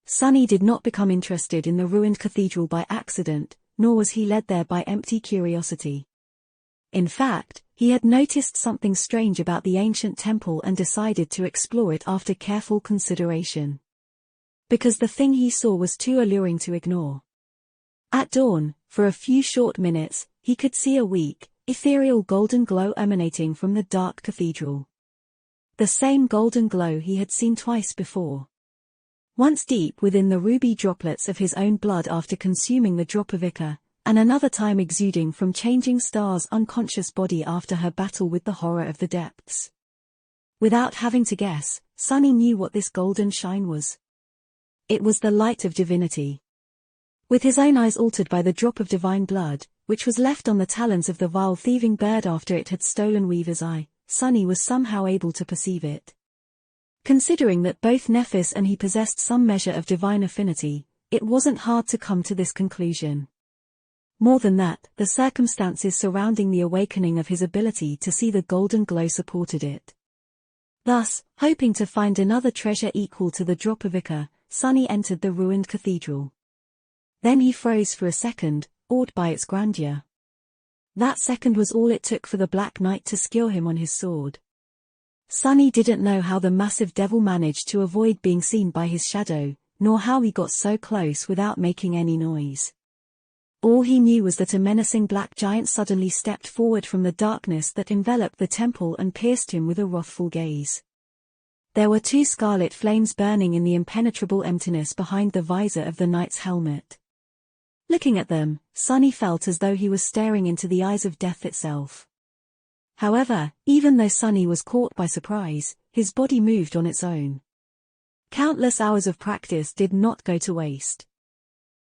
Sunny did not become interested in the ruined cathedral by accident, nor was he led there by empty curiosity. In fact, he had noticed something strange about the ancient temple and decided to explore it after careful consideration. Because the thing he saw was too alluring to ignore. At dawn, for a few short minutes, he could see a weak, ethereal golden glow emanating from the dark cathedral. The same golden glow he had seen twice before. Once deep within the ruby droplets of his own blood after consuming the drop of ichor, and another time exuding from Changing Star's unconscious body after her battle with the horror of the depths. Without having to guess, Sunny knew what this golden shine was. It was the light of divinity. With his own eyes altered by the drop of divine blood, which was left on the talons of the vile thieving bird after it had stolen Weaver's eye, Sunny was somehow able to perceive it. Considering that both Nephis and he possessed some measure of divine affinity, it wasn't hard to come to this conclusion. More than that, the circumstances surrounding the awakening of his ability to see the golden glow supported it. Thus, hoping to find another treasure equal to the drop of ichor, Sunny entered the ruined cathedral. Then he froze for a second, awed by its grandeur. That second was all it took for the Black Knight to skewer him on his sword. Sunny didn't know how the massive devil managed to avoid being seen by his shadow, nor how he got so close without making any noise. All he knew was that a menacing black giant suddenly stepped forward from the darkness that enveloped the temple and pierced him with a wrathful gaze. There were two scarlet flames burning in the impenetrable emptiness behind the visor of the knight's helmet. Looking at them, Sunny felt as though he was staring into the eyes of death itself. However, even though Sunny was caught by surprise, his body moved on its own. Countless hours of practice did not go to waste.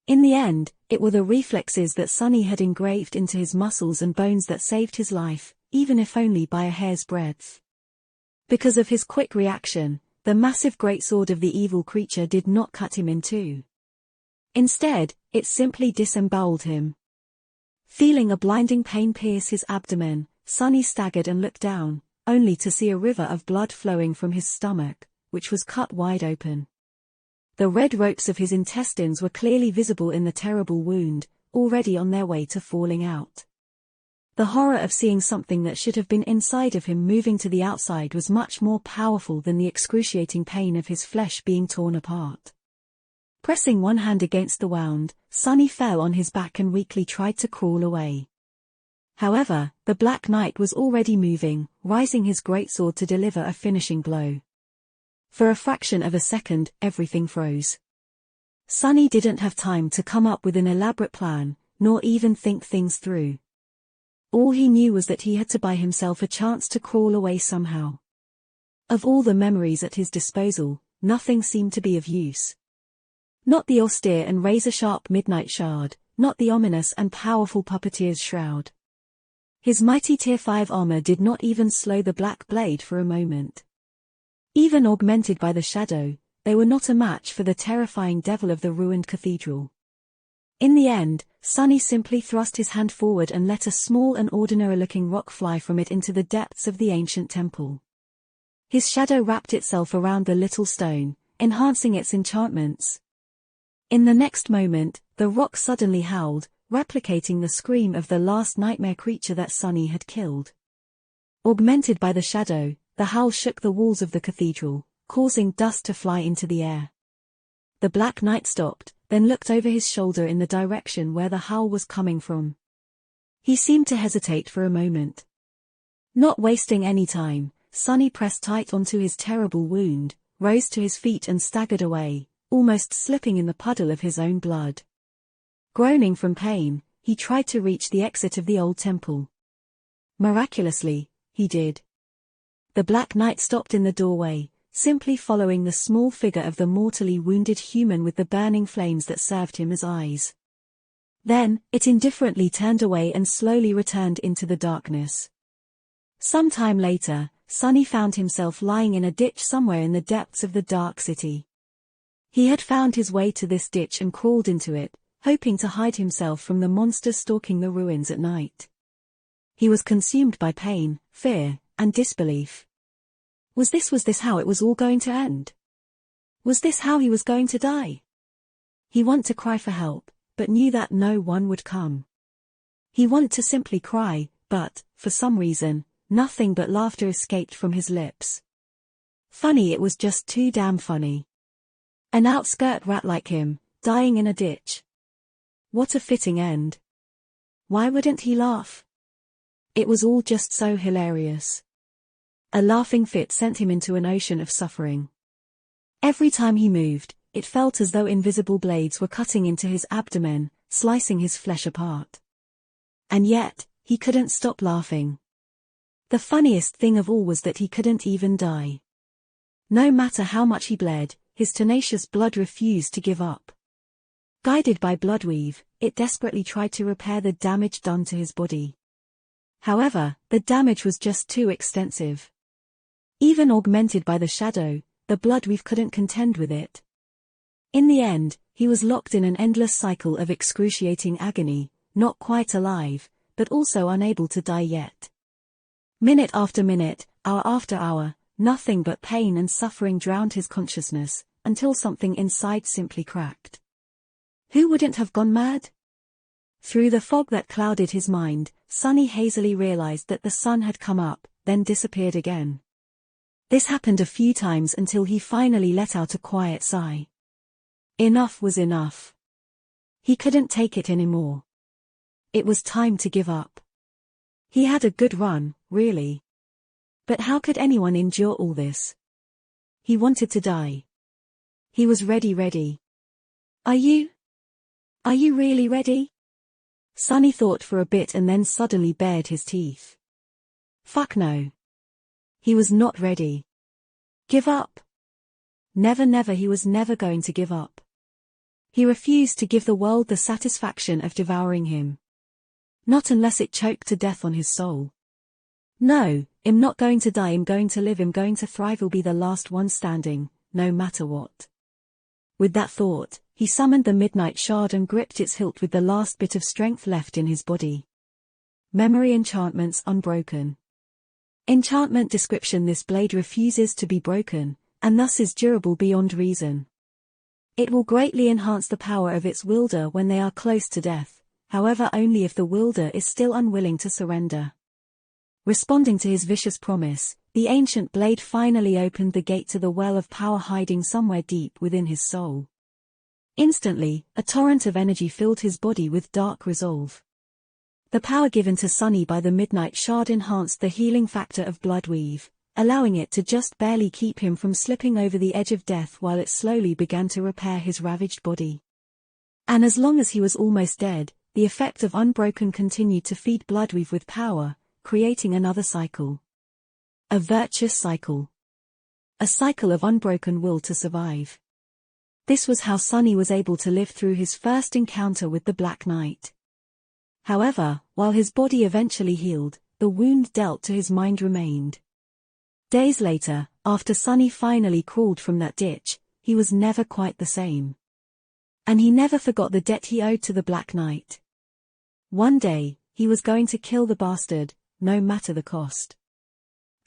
In the end, it were the reflexes that Sunny had engraved into his muscles and bones that saved his life, even if only by a hair's breadth. Because of his quick reaction, the massive greatsword of the evil creature did not cut him in two. Instead, it simply disemboweled him. Feeling a blinding pain pierce his abdomen, Sunny staggered and looked down, only to see a river of blood flowing from his stomach, which was cut wide open. The red ropes of his intestines were clearly visible in the terrible wound, already on their way to falling out. The horror of seeing something that should have been inside of him moving to the outside was much more powerful than the excruciating pain of his flesh being torn apart. Pressing one hand against the wound, Sunny fell on his back and weakly tried to crawl away. However, the Black Knight was already moving, raising his greatsword to deliver a finishing blow. For a fraction of a second, everything froze. Sunny didn't have time to come up with an elaborate plan, nor even think things through. All he knew was that he had to buy himself a chance to crawl away somehow. Of all the memories at his disposal, nothing seemed to be of use. Not the austere and razor-sharp midnight shard, not the ominous and powerful puppeteer's shroud. His mighty Tier 5 armor did not even slow the black blade for a moment. Even augmented by the shadow, they were not a match for the terrifying devil of the ruined cathedral. In the end, Sunny simply thrust his hand forward and let a small and ordinary-looking rock fly from it into the depths of the ancient temple. His shadow wrapped itself around the little stone, enhancing its enchantments. In the next moment, the rock suddenly howled, replicating the scream of the last nightmare creature that Sunny had killed. Augmented by the shadow, the howl shook the walls of the cathedral, causing dust to fly into the air. The Black Knight stopped, then looked over his shoulder in the direction where the howl was coming from. He seemed to hesitate for a moment. Not wasting any time, Sunny pressed tight onto his terrible wound, rose to his feet and staggered away, almost slipping in the puddle of his own blood. Groaning from pain, he tried to reach the exit of the old temple. Miraculously, he did. The Black Knight stopped in the doorway, simply following the small figure of the mortally wounded human with the burning flames that served him as eyes. Then, it indifferently turned away and slowly returned into the darkness. Some time later, Sunny found himself lying in a ditch somewhere in the depths of the dark city. He had found his way to this ditch and crawled into it, hoping to hide himself from the monsters stalking the ruins at night. He was consumed by pain, fear, and disbelief. Was this how it was all going to end? Was this how he was going to die? He wanted to cry for help, but knew that no one would come. He wanted to simply cry, but, for some reason, nothing but laughter escaped from his lips. Funny, it was just too damn funny. An outskirt rat like him, dying in a ditch. What a fitting end. Why wouldn't he laugh? It was all just so hilarious. A laughing fit sent him into an ocean of suffering. Every time he moved, it felt as though invisible blades were cutting into his abdomen, slicing his flesh apart. And yet, he couldn't stop laughing. The funniest thing of all was that he couldn't even die. No matter how much he bled, his tenacious blood refused to give up. Guided by Bloodweave, it desperately tried to repair the damage done to his body. However, the damage was just too extensive. Even augmented by the shadow, the Bloodweave couldn't contend with it. In the end, he was locked in an endless cycle of excruciating agony, not quite alive, but also unable to die yet. Minute after minute, hour after hour, nothing but pain and suffering drowned his consciousness, until something inside simply cracked. Who wouldn't have gone mad? Through the fog that clouded his mind, Sonny hazily realized that the sun had come up, then disappeared again. This happened a few times until he finally let out a quiet sigh. Enough was enough. He couldn't take it anymore. It was time to give up. He had a good run, really. But how could anyone endure all this? He wanted to die. He was ready. Are you really ready? Sonny thought for a bit and then suddenly bared his teeth. Fuck no. He was not ready. Give up? Never, he was never going to give up. He refused to give the world the satisfaction of devouring him. Not unless it choked to death on his soul. No, I'm not going to die, I'm going to live, I'm going to thrive, I'll be the last one standing, no matter what. With that thought, he summoned the Midnight Shard and gripped its hilt with the last bit of strength left in his body. Memory enchantments unbroken. Enchantment description: this blade refuses to be broken, and thus is durable beyond reason. It will greatly enhance the power of its wielder when they are close to death, however only if the wielder is still unwilling to surrender. Responding to his vicious promise, the ancient blade finally opened the gate to the well of power hiding somewhere deep within his soul. Instantly, a torrent of energy filled his body with dark resolve. The power given to Sonny by the Midnight Shard enhanced the healing factor of Bloodweave, allowing it to just barely keep him from slipping over the edge of death while it slowly began to repair his ravaged body. And as long as he was almost dead, the effect of Unbroken continued to feed Bloodweave with power, creating another cycle. A virtuous cycle. A cycle of unbroken will to survive. This was how Sonny was able to live through his first encounter with the Black Knight. However, while his body eventually healed, the wound dealt to his mind remained. Days later, after Sonny finally crawled from that ditch, he was never quite the same. And he never forgot the debt he owed to the Black Knight. One day, he was going to kill the bastard, no matter the cost.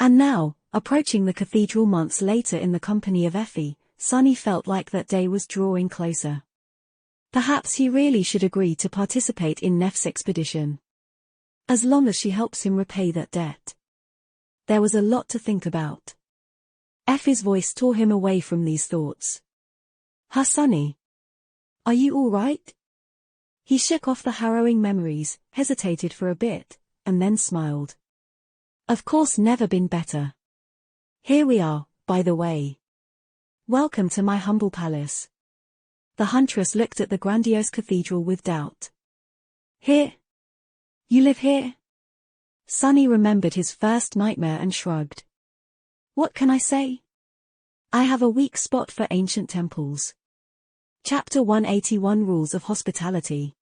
And now, approaching the cathedral months later in the company of Effie, Sonny felt like that day was drawing closer. Perhaps he really should agree to participate in Neff's expedition. As long as she helps him repay that debt. There was a lot to think about. Effie's voice tore him away from these thoughts. Sonny. Are you all right? He shook off the harrowing memories, hesitated for a bit, and then smiled. Of course, never been better. Here we are, by the way. Welcome to my humble palace. The huntress looked at the grandiose cathedral with doubt. Here? You live here? Sonny remembered his first nightmare and shrugged. What can I say? I have a weak spot for ancient temples. Chapter 181 Rules of Hospitality.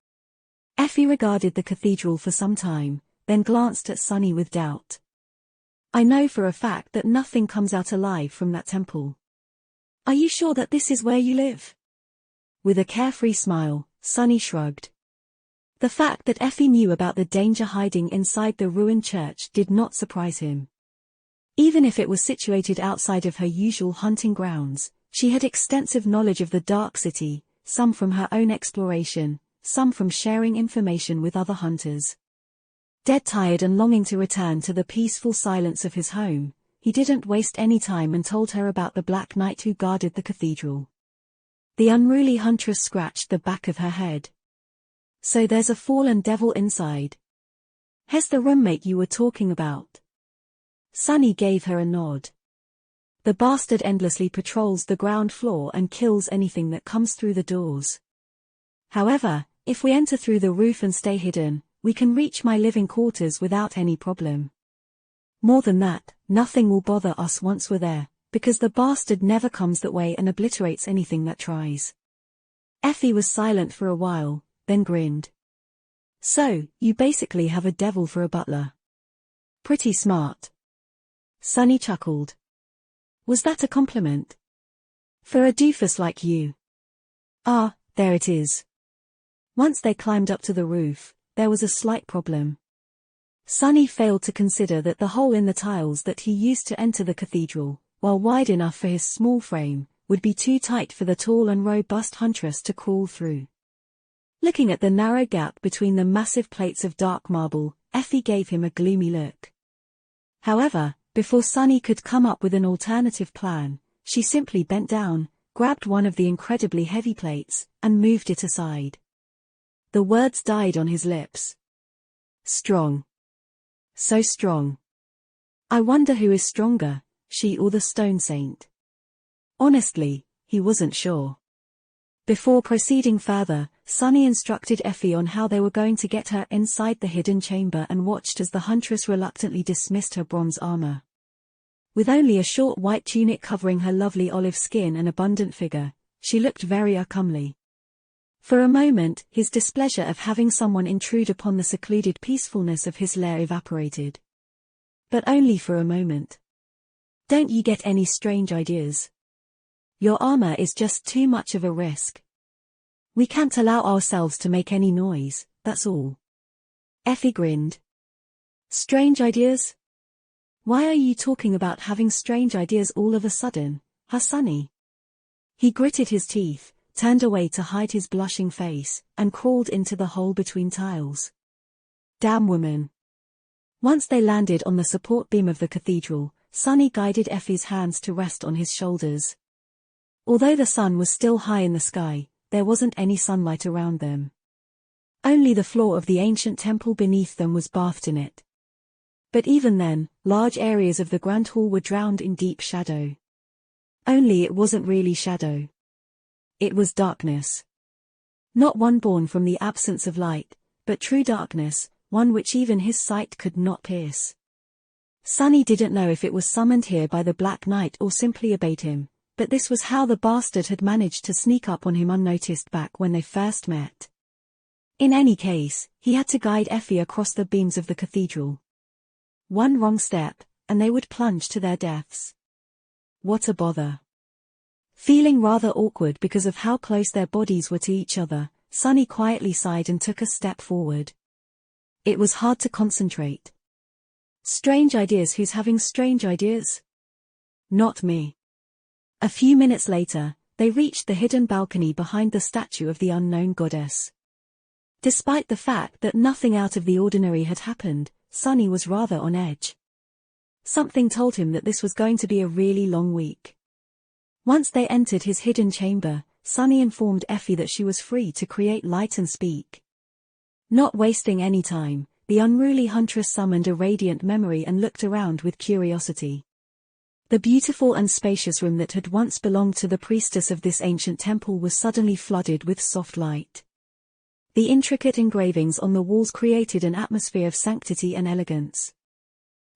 Effie regarded the cathedral for some time, then glanced at Sonny with doubt. I know for a fact that nothing comes out alive from that temple. Are you sure that this is where you live? With a carefree smile, Sonny shrugged. The fact that Effie knew about the danger hiding inside the ruined church did not surprise him. Even if it was situated outside of her usual hunting grounds, she had extensive knowledge of the Dark City, some from her own exploration, some from sharing information with other hunters. Dead tired and longing to return to the peaceful silence of his home, he didn't waste any time and told her about the Black Knight who guarded the cathedral. The unruly huntress scratched the back of her head. So there's a fallen devil inside. He's the roommate you were talking about. Sonny gave her a nod. The bastard endlessly patrols the ground floor and kills anything that comes through the doors. However, If we enter through the roof and stay hidden, we can reach my living quarters without any problem. More than that, nothing will bother us once we're there, because the bastard never comes that way and obliterates anything that tries. Effie was silent for a while, then grinned. So, you basically have a devil for a butler. Pretty smart. Sunny chuckled. Was that a compliment? For a doofus like you. Ah, there it is. Once they climbed up to the roof, there was a slight problem. Sunny failed to consider that the hole in the tiles that he used to enter the cathedral, while wide enough for his small frame, would be too tight for the tall and robust huntress to crawl through. Looking at the narrow gap between the massive plates of dark marble, Effie gave him a gloomy look. However, before Sunny could come up with an alternative plan, she simply bent down, grabbed one of the incredibly heavy plates, and moved it aside. The words died on his lips. Strong. So strong. I wonder who is stronger, she or the stone saint. Honestly, he wasn't sure. Before proceeding further, Sunny instructed Effie on how they were going to get her inside the hidden chamber and watched as the huntress reluctantly dismissed her bronze armor. With only a short white tunic covering her lovely olive skin and abundant figure, she looked very uncomely. For a moment, his displeasure of having someone intrude upon the secluded peacefulness of his lair evaporated. But only for a moment. Don't you get any strange ideas? Your armor is just too much of a risk. We can't allow ourselves to make any noise, that's all. Effie grinned. Strange ideas? Why are you talking about having strange ideas all of a sudden, huh, Sunny? He gritted his teeth, turned away to hide his blushing face, and crawled into the hole between tiles. Damn woman. Once they landed on the support beam of the cathedral, Sunny guided Effie's hands to rest on his shoulders. Although the sun was still high in the sky, there wasn't any sunlight around them. Only the floor of the ancient temple beneath them was bathed in it. But even then, large areas of the grand hall were drowned in deep shadow. Only it wasn't really shadow. It was darkness. Not one born from the absence of light, but true darkness, one which even his sight could not pierce. Sunny didn't know if it was summoned here by the Black Knight or simply obeyed him, but this was how the bastard had managed to sneak up on him unnoticed back when they first met. In any case, he had to guide Effie across the beams of the cathedral. One wrong step, and they would plunge to their deaths. What a bother. Feeling rather awkward because of how close their bodies were to each other, Sunny quietly sighed and took a step forward. It was hard to concentrate. Strange ideas. Who's having strange ideas? Not me. A few minutes later, they reached the hidden balcony behind the statue of the unknown goddess. Despite the fact that nothing out of the ordinary had happened, Sunny was rather on edge. Something told him that this was going to be a really long week. Once they entered his hidden chamber, Sunny informed Effie that she was free to create light and speak. Not wasting any time, the unruly huntress summoned a radiant memory and looked around with curiosity. The beautiful and spacious room that had once belonged to the priestess of this ancient temple was suddenly flooded with soft light. The intricate engravings on the walls created an atmosphere of sanctity and elegance.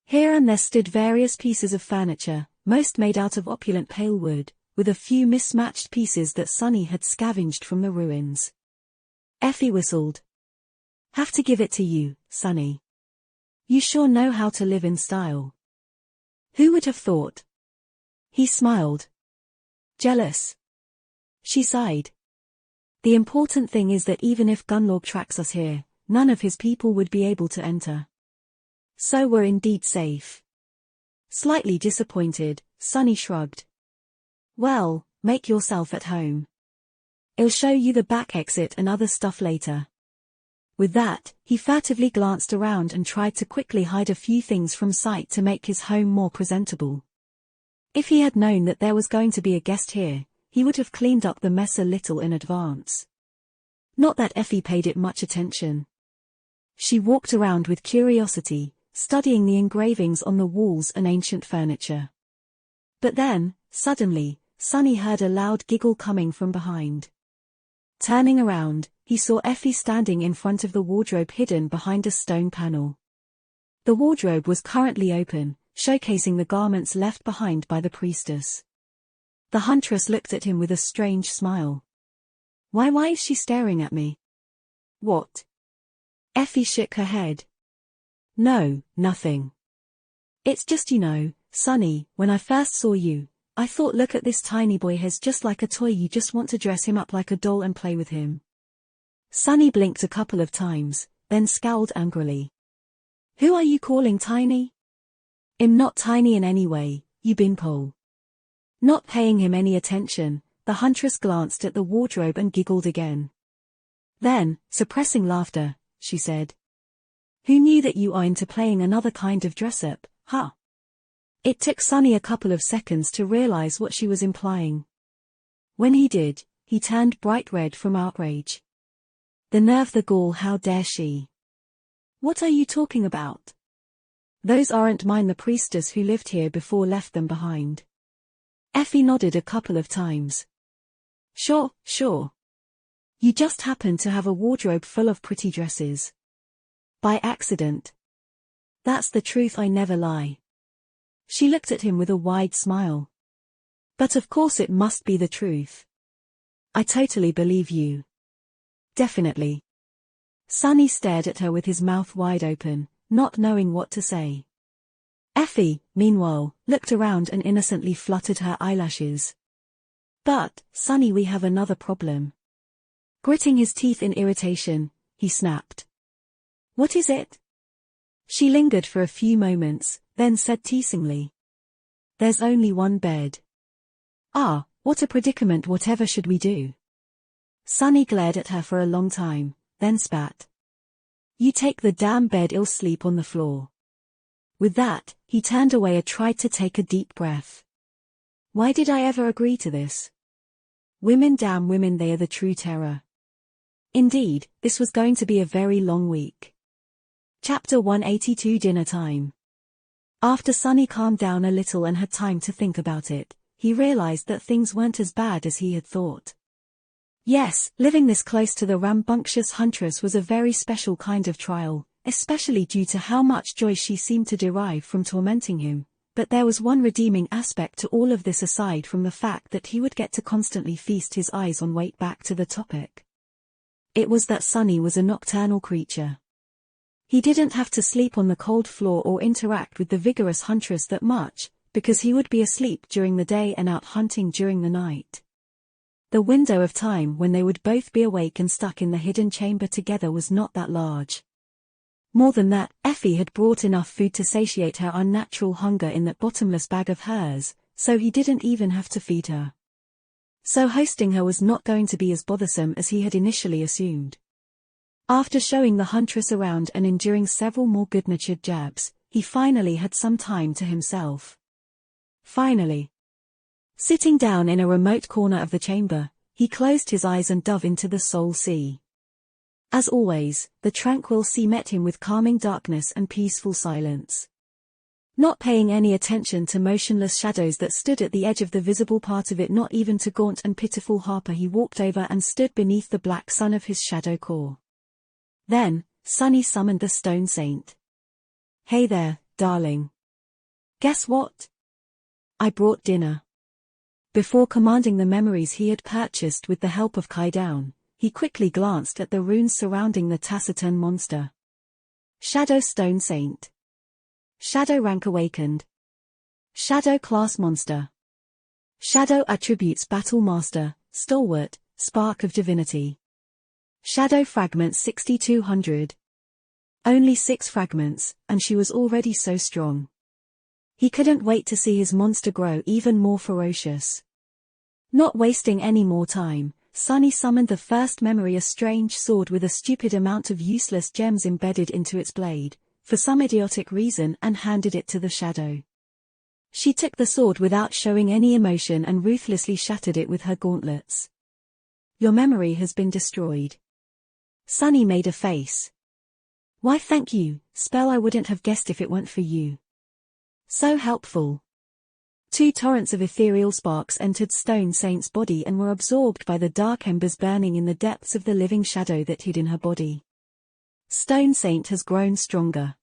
Here and there stood various pieces of furniture, most made out of opulent pale wood, with a few mismatched pieces that Sunny had scavenged from the ruins. Effie whistled. Have to give it to you, Sunny. You sure know how to live in style. Who would have thought? He smiled. Jealous. She sighed. The important thing is that even if Gunlord tracks us here, none of his people would be able to enter. So we're indeed safe. Slightly disappointed, Sunny shrugged. Well, make yourself at home. I'll show you the back exit and other stuff later. With that, he furtively glanced around and tried to quickly hide a few things from sight to make his home more presentable. If he had known that there was going to be a guest here, he would have cleaned up the mess a little in advance. Not that Effie paid it much attention. She walked around with curiosity, studying the engravings on the walls and ancient furniture. But then, suddenly, Sunny heard a loud giggle coming from behind. Turning around, he saw Effie standing in front of the wardrobe hidden behind a stone panel. The wardrobe was currently open, showcasing the garments left behind by the priestess. The huntress looked at him with a strange smile. Why is she staring at me? What? Effie shook her head. No, nothing. It's just Sonny, when I first saw you, I thought look at this tiny boy, he's just like a toy, you just want to dress him up like a doll and play with him. Sonny blinked a couple of times, then scowled angrily. Who are you calling tiny? I'm not tiny in any way, you beanpole. Not paying him any attention, the huntress glanced at the wardrobe and giggled again. Then, suppressing laughter, she said. Who knew that you are into playing another kind of dress-up, huh? It took Sonny a couple of seconds to realize what she was implying. When he did, he turned bright red from outrage. The nerve, the gall, how dare she? What are you talking about? Those aren't mine, the priestess who lived here before left them behind. Effie nodded a couple of times. Sure. You just happen to have a wardrobe full of pretty dresses. By accident. That's the truth, I never lie. She looked at him with a wide smile. But of course it must be the truth. I totally believe you. Definitely. Sonny stared at her with his mouth wide open, not knowing what to say. Effie, meanwhile, looked around and innocently fluttered her eyelashes. But, Sonny, we have another problem. Gritting his teeth in irritation, he snapped. What is it? She lingered for a few moments, then said teasingly. There's only one bed. Ah, what a predicament, whatever should we do? Sonny glared at her for a long time, then spat. You take the damn bed, I'll sleep on the floor. With that, he turned away and tried to take a deep breath. Why did I ever agree to this? Women, damn women, they are the true terror. Indeed, this was going to be a very long week. Chapter 182, Dinner Time. After Sonny calmed down a little and had time to think about it, he realized that things weren't as bad as he had thought. Yes, living this close to the rambunctious huntress was a very special kind of trial, especially due to how much joy she seemed to derive from tormenting him, but there was one redeeming aspect to all of this aside from the fact that he would get to constantly feast his eyes on. Wait, back to the topic. It was that Sonny was a nocturnal creature. He didn't have to sleep on the cold floor or interact with the vigorous huntress that much, because he would be asleep during the day and out hunting during the night. The window of time when they would both be awake and stuck in the hidden chamber together was not that large. More than that, Effie had brought enough food to satiate her unnatural hunger in that bottomless bag of hers, so he didn't even have to feed her. So hosting her was not going to be as bothersome as he had initially assumed. After showing the huntress around and enduring several more good-natured jabs, he finally had some time to himself. Finally. Sitting down in a remote corner of the chamber, he closed his eyes and dove into the soul sea. As always, the tranquil sea met him with calming darkness and peaceful silence. Not paying any attention to motionless shadows that stood at the edge of the visible part of it, not even to gaunt and pitiful Harper, he walked over and stood beneath the black sun of his shadow core. Then, Sonny summoned the stone saint. Hey there, darling. Guess what? I brought dinner. Before commanding the memories he had purchased with the help of Kaidown, he quickly glanced at the runes surrounding the taciturn monster. Shadow Stone Saint. Shadow Rank Awakened. Shadow Class Monster. Shadow Attributes Battle Master, Stalwart, Spark of Divinity. Shadow Fragments 6200. Only 6 fragments, and she was already so strong. He couldn't wait to see his monster grow even more ferocious. Not wasting any more time, Sonny summoned the first memory, a strange sword with a stupid amount of useless gems embedded into its blade, for some idiotic reason, and handed it to the shadow. She took the sword without showing any emotion and ruthlessly shattered it with her gauntlets. Your memory has been destroyed. Sonny made a face. Why thank you, spell, I wouldn't have guessed if it weren't for you. So helpful. Two torrents of ethereal sparks entered Stone Saint's body and were absorbed by the dark embers burning in the depths of the living shadow that hid in her body. Stone Saint has grown stronger.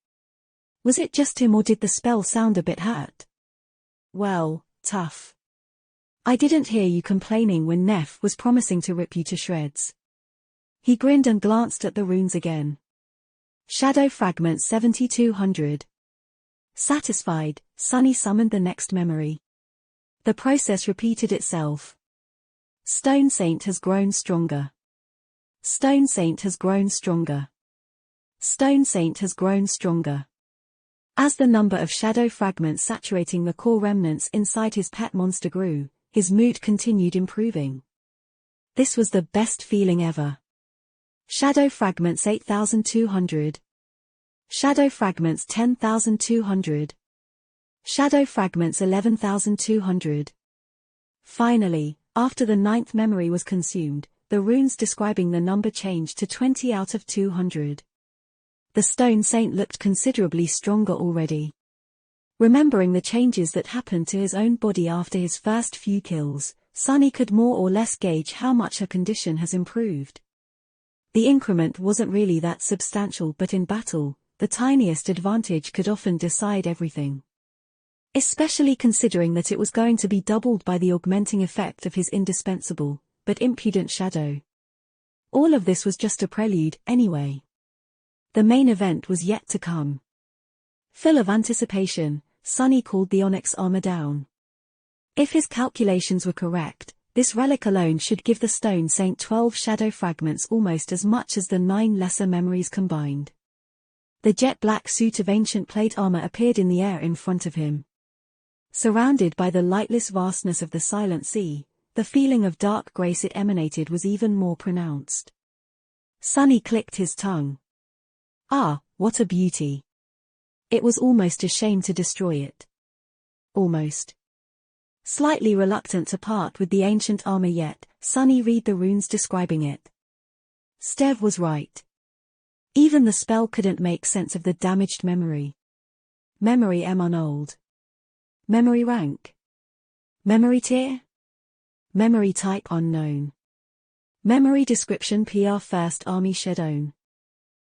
Was it just him or did the spell sound a bit hurt? Well, tough. I didn't hear you complaining when Neff was promising to rip you to shreds. He grinned and glanced at the runes again. Shadow Fragment 7200. Satisfied, Sunny summoned the next memory. The process repeated itself. Stone Saint has grown stronger. Stone Saint has grown stronger. Stone Saint has grown stronger. As the number of shadow fragments saturating the core remnants inside his pet monster grew, his mood continued improving. This was the best feeling ever. Shadow Fragments 8200. Shadow Fragments 10200. Shadow Fragments 11200. Finally, after the 9th memory was consumed, the runes describing the number changed to 20 out of 200. The Stone Saint looked considerably stronger already. Remembering the changes that happened to his own body after his first few kills, Sunny could more or less gauge how much her condition has improved. The increment wasn't really that substantial, but in battle, the tiniest advantage could often decide everything. Especially considering that it was going to be doubled by the augmenting effect of his indispensable, but impudent shadow. All of this was just a prelude, anyway. The main event was yet to come. Full of anticipation, Sunny called the onyx armor down. If his calculations were correct, this relic alone should give the Stone Saint 12 shadow fragments, almost as much as the 9 lesser memories combined. The jet black suit of ancient plate armor appeared in the air in front of him. Surrounded by the lightless vastness of the silent sea, the feeling of dark grace it emanated was even more pronounced. Sunny clicked his tongue. Ah, what a beauty! It was almost a shame to destroy it. Almost. Slightly reluctant to part with the ancient armor yet, Sunny read the runes describing it. Stev was right. Even the spell couldn't make sense of the damaged memory. Memory M unold. Memory rank. Memory tier. Memory type unknown. Memory description PR First Army Shadowne.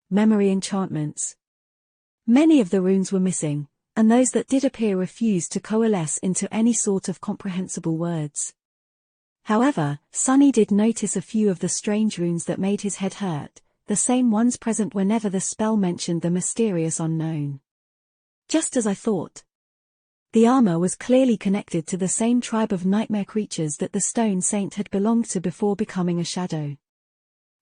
Memory enchantments. Many of the runes were missing, and those that did appear refused to coalesce into any sort of comprehensible words. However, Sunny did notice a few of the strange runes that made his head hurt, the same ones present whenever the spell mentioned the mysterious unknown. Just as I thought. The armor was clearly connected to the same tribe of nightmare creatures that the Stone Saint had belonged to before becoming a shadow.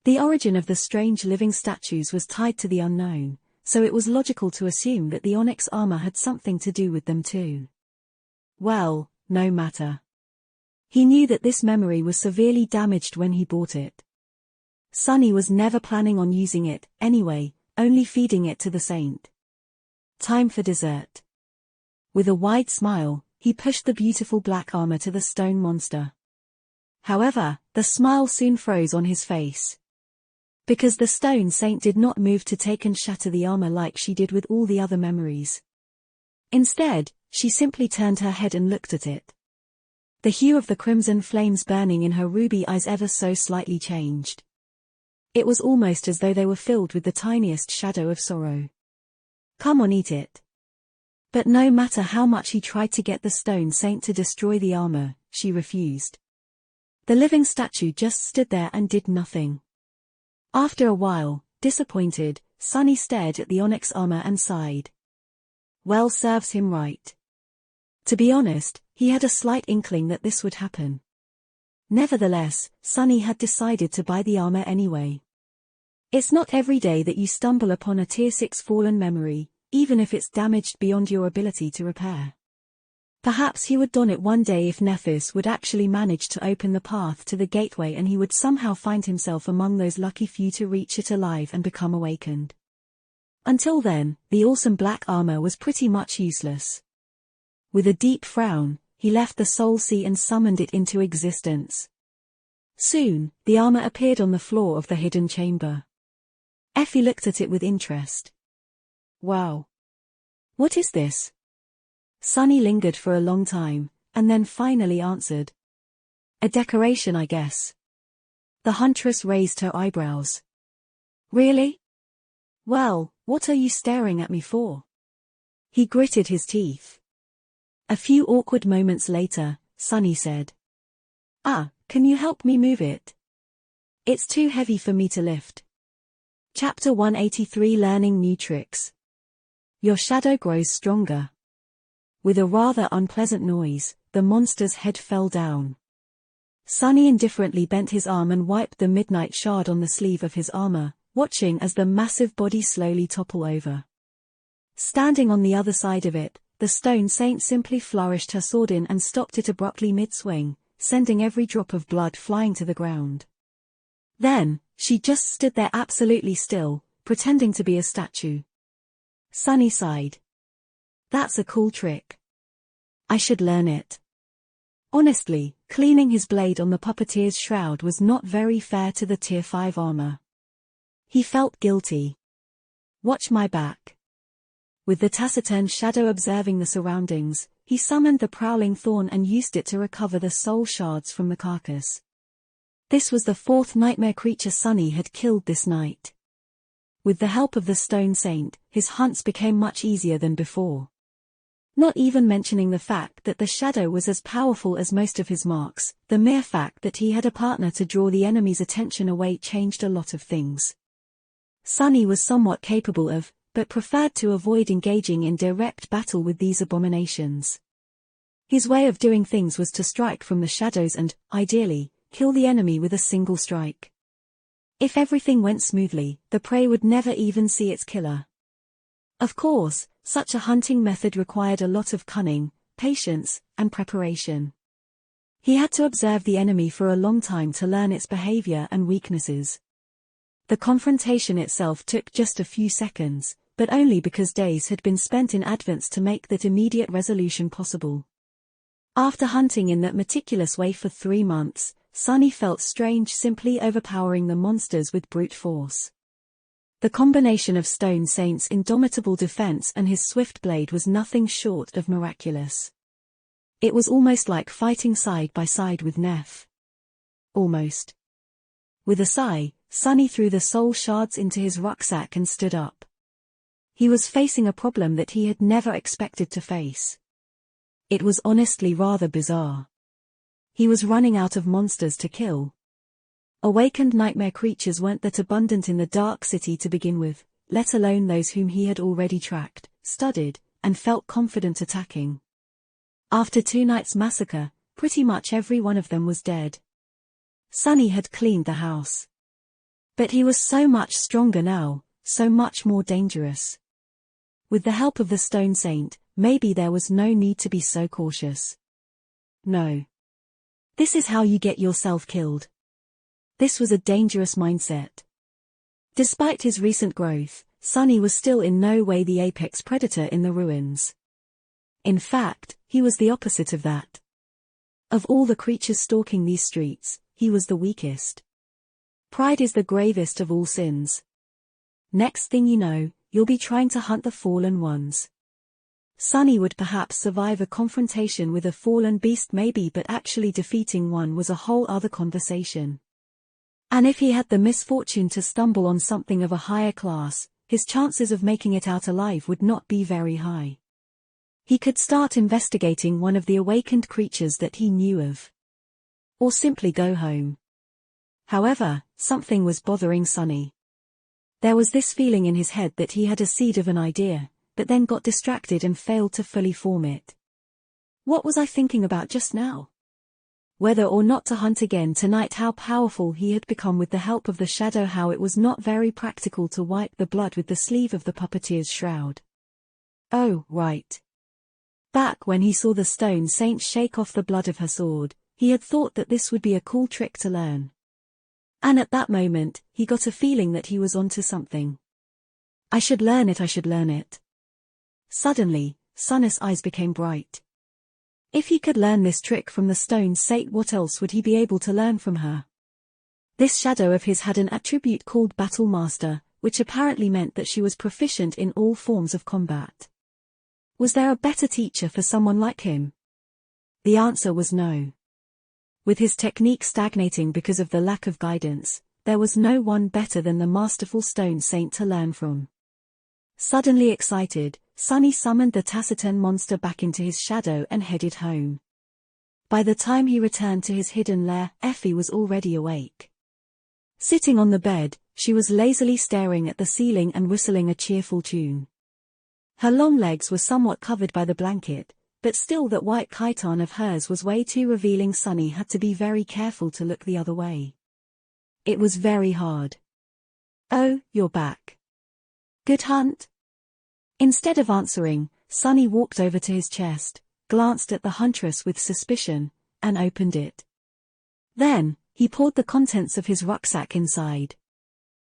The origin of the strange living statues was tied to the unknown, so it was logical to assume that the onyx armor had something to do with them too. Well, no matter. He knew that this memory was severely damaged when he bought it. Sunny was never planning on using it, anyway, only feeding it to the saint. Time for dessert. With a wide smile, he pushed the beautiful black armor to the stone monster. However, the smile soon froze on his face. Because the Stone Saint did not move to take and shatter the armor like she did with all the other memories. Instead, she simply turned her head and looked at it. The hue of the crimson flames burning in her ruby eyes ever so slightly changed. It was almost as though they were filled with the tiniest shadow of sorrow. Come on, eat it. But no matter how much he tried to get the Stone Saint to destroy the armor, she refused. The living statue just stood there and did nothing. After a while, disappointed, Sunny stared at the onyx armor and sighed. Well, serves him right. To be honest, he had a slight inkling that this would happen. Nevertheless, Sunny had decided to buy the armor anyway. It's not every day that you stumble upon a Tier 6 fallen memory, even if it's damaged beyond your ability to repair. Perhaps he would don it one day if Nephis would actually manage to open the path to the gateway, and he would somehow find himself among those lucky few to reach it alive and become awakened. Until then, the awesome black armor was pretty much useless. With a deep frown, he left the Soul Sea and summoned it into existence. Soon, the armor appeared on the floor of the hidden chamber. Effie looked at it with interest. Wow. What is this? Sunny lingered for a long time, and then finally answered. A decoration, I guess. The huntress raised her eyebrows. Really? Well, what are you staring at me for? He gritted his teeth. A few awkward moments later, Sunny said. Can you help me move it? It's too heavy for me to lift. Chapter 183 Learning New Tricks. Your shadow grows stronger. With a rather unpleasant noise, the monster's head fell down. Sunny indifferently bent his arm and wiped the midnight shard on the sleeve of his armor, watching as the massive body slowly toppled over. Standing on the other side of it, the stone saint simply flourished her sword in and stopped it abruptly mid-swing, sending every drop of blood flying to the ground. Then, she just stood there absolutely still, pretending to be a statue. Sunny sighed. That's a cool trick. I should learn it. Honestly, cleaning his blade on the puppeteer's shroud was not very fair to the Tier 5 armor. He felt guilty. Watch my back. With the taciturn shadow observing the surroundings, he summoned the prowling thorn and used it to recover the soul shards from the carcass. This was the fourth nightmare creature Sunny had killed this night. With the help of the stone saint, his hunts became much easier than before. Not even mentioning the fact that the shadow was as powerful as most of his marks, the mere fact that he had a partner to draw the enemy's attention away changed a lot of things. Sunny was somewhat capable of, but preferred to avoid engaging in direct battle with these abominations. His way of doing things was to strike from the shadows and, ideally, kill the enemy with a single strike. If everything went smoothly, the prey would never even see its killer. Of course, such a hunting method required a lot of cunning, patience, and preparation. He had to observe the enemy for a long time to learn its behavior and weaknesses. The confrontation itself took just a few seconds, but only because days had been spent in advance to make that immediate resolution possible. After hunting in that meticulous way for 3 months, Sunny felt strange simply overpowering the monsters with brute force. The combination of Stone Saint's indomitable defense and his swift blade was nothing short of miraculous. It was almost like fighting side by side with Neff. Almost. With a sigh, Sunny threw the soul shards into his rucksack and stood up. He was facing a problem that he had never expected to face. It was honestly rather bizarre. He was running out of monsters to kill. Awakened nightmare creatures weren't that abundant in the Dark City to begin with, let alone those whom he had already tracked, studied, and felt confident attacking. After 2 nights' massacre, pretty much every one of them was dead. Sunny had cleaned the house. But he was so much stronger now, so much more dangerous. With the help of the Stone Saint, maybe there was no need to be so cautious. No. This is how you get yourself killed. This was a dangerous mindset. Despite his recent growth, Sunny was still in no way the apex predator in the ruins. In fact, he was the opposite of that. Of all the creatures stalking these streets, he was the weakest. Pride is the gravest of all sins. Next thing you know, you'll be trying to hunt the fallen ones. Sunny would perhaps survive a confrontation with a fallen beast maybe, but actually defeating one was a whole other conversation. And if he had the misfortune to stumble on something of a higher class, his chances of making it out alive would not be very high. He could start investigating one of the awakened creatures that he knew of. Or simply go home. However, something was bothering Sunny. There was this feeling in his head that he had a seed of an idea, but then got distracted and failed to fully form it. What was I thinking about just now? Whether or not to hunt again tonight, how powerful he had become with the help of the shadow, how it was not very practical to wipe the blood with the sleeve of the puppeteer's shroud. Oh, right. Back when he saw the Stone Saint shake off the blood of her sword, he had thought that this would be a cool trick to learn. And at that moment, he got a feeling that he was onto something. I should learn it, I should learn it. Suddenly, Sunny's eyes became bright. If he could learn this trick from the Stone Saint, what else would he be able to learn from her? This shadow of his had an attribute called Battle Master, which apparently meant that she was proficient in all forms of combat. Was there a better teacher for someone like him? The answer was no. With his technique stagnating because of the lack of guidance, there was no one better than the masterful stone saint to learn from. Suddenly excited, Sunny summoned the taciturn monster back into his shadow and headed home. By the time he returned to his hidden lair, Effie was already awake. Sitting on the bed, she was lazily staring at the ceiling and whistling a cheerful tune. Her long legs were somewhat covered by the blanket, but still that white chiton of hers was way too revealing. Sunny had to be very careful to look the other way. It was very hard. "Oh, you're back. Good hunt?" Instead of answering, Sunny walked over to his chest, glanced at the huntress with suspicion, and opened it. Then, he poured the contents of his rucksack inside.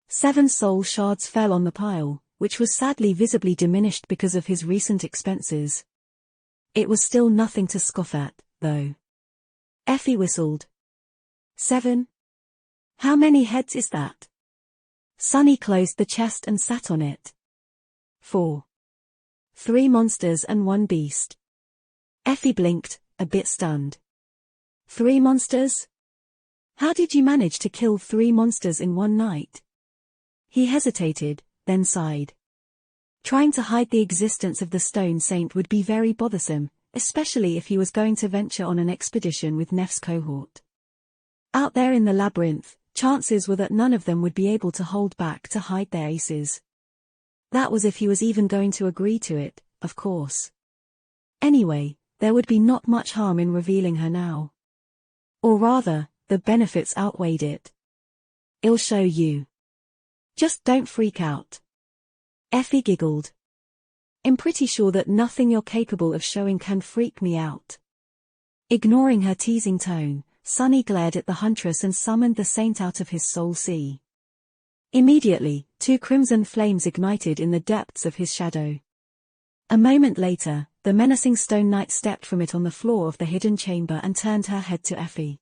7 soul shards fell on the pile, which was sadly visibly diminished because of his recent expenses. It was still nothing to scoff at, though. Effie whistled. 7? How many heads is that? Sunny closed the chest and sat on it. 4. 3 monsters and 1 beast. Effie blinked, a bit stunned. 3 monsters? How did you manage to kill 3 monsters in one night? He hesitated, then sighed. Trying to hide the existence of the stone saint would be very bothersome, especially if he was going to venture on an expedition with Neff's cohort. Out there in the labyrinth, chances were that none of them would be able to hold back to hide their aces. That was if he was even going to agree to it, of course. Anyway, there would be not much harm in revealing her now. Or rather, the benefits outweighed it. "I'll show you. Just don't freak out." Effie giggled. "I'm pretty sure that nothing you're capable of showing can freak me out." Ignoring her teasing tone, Sunny glared at the huntress and summoned the saint out of his soul sea. Immediately, 2 crimson flames ignited in the depths of his shadow. A moment later, the menacing stone knight stepped from it on the floor of the hidden chamber and turned her head to Effie.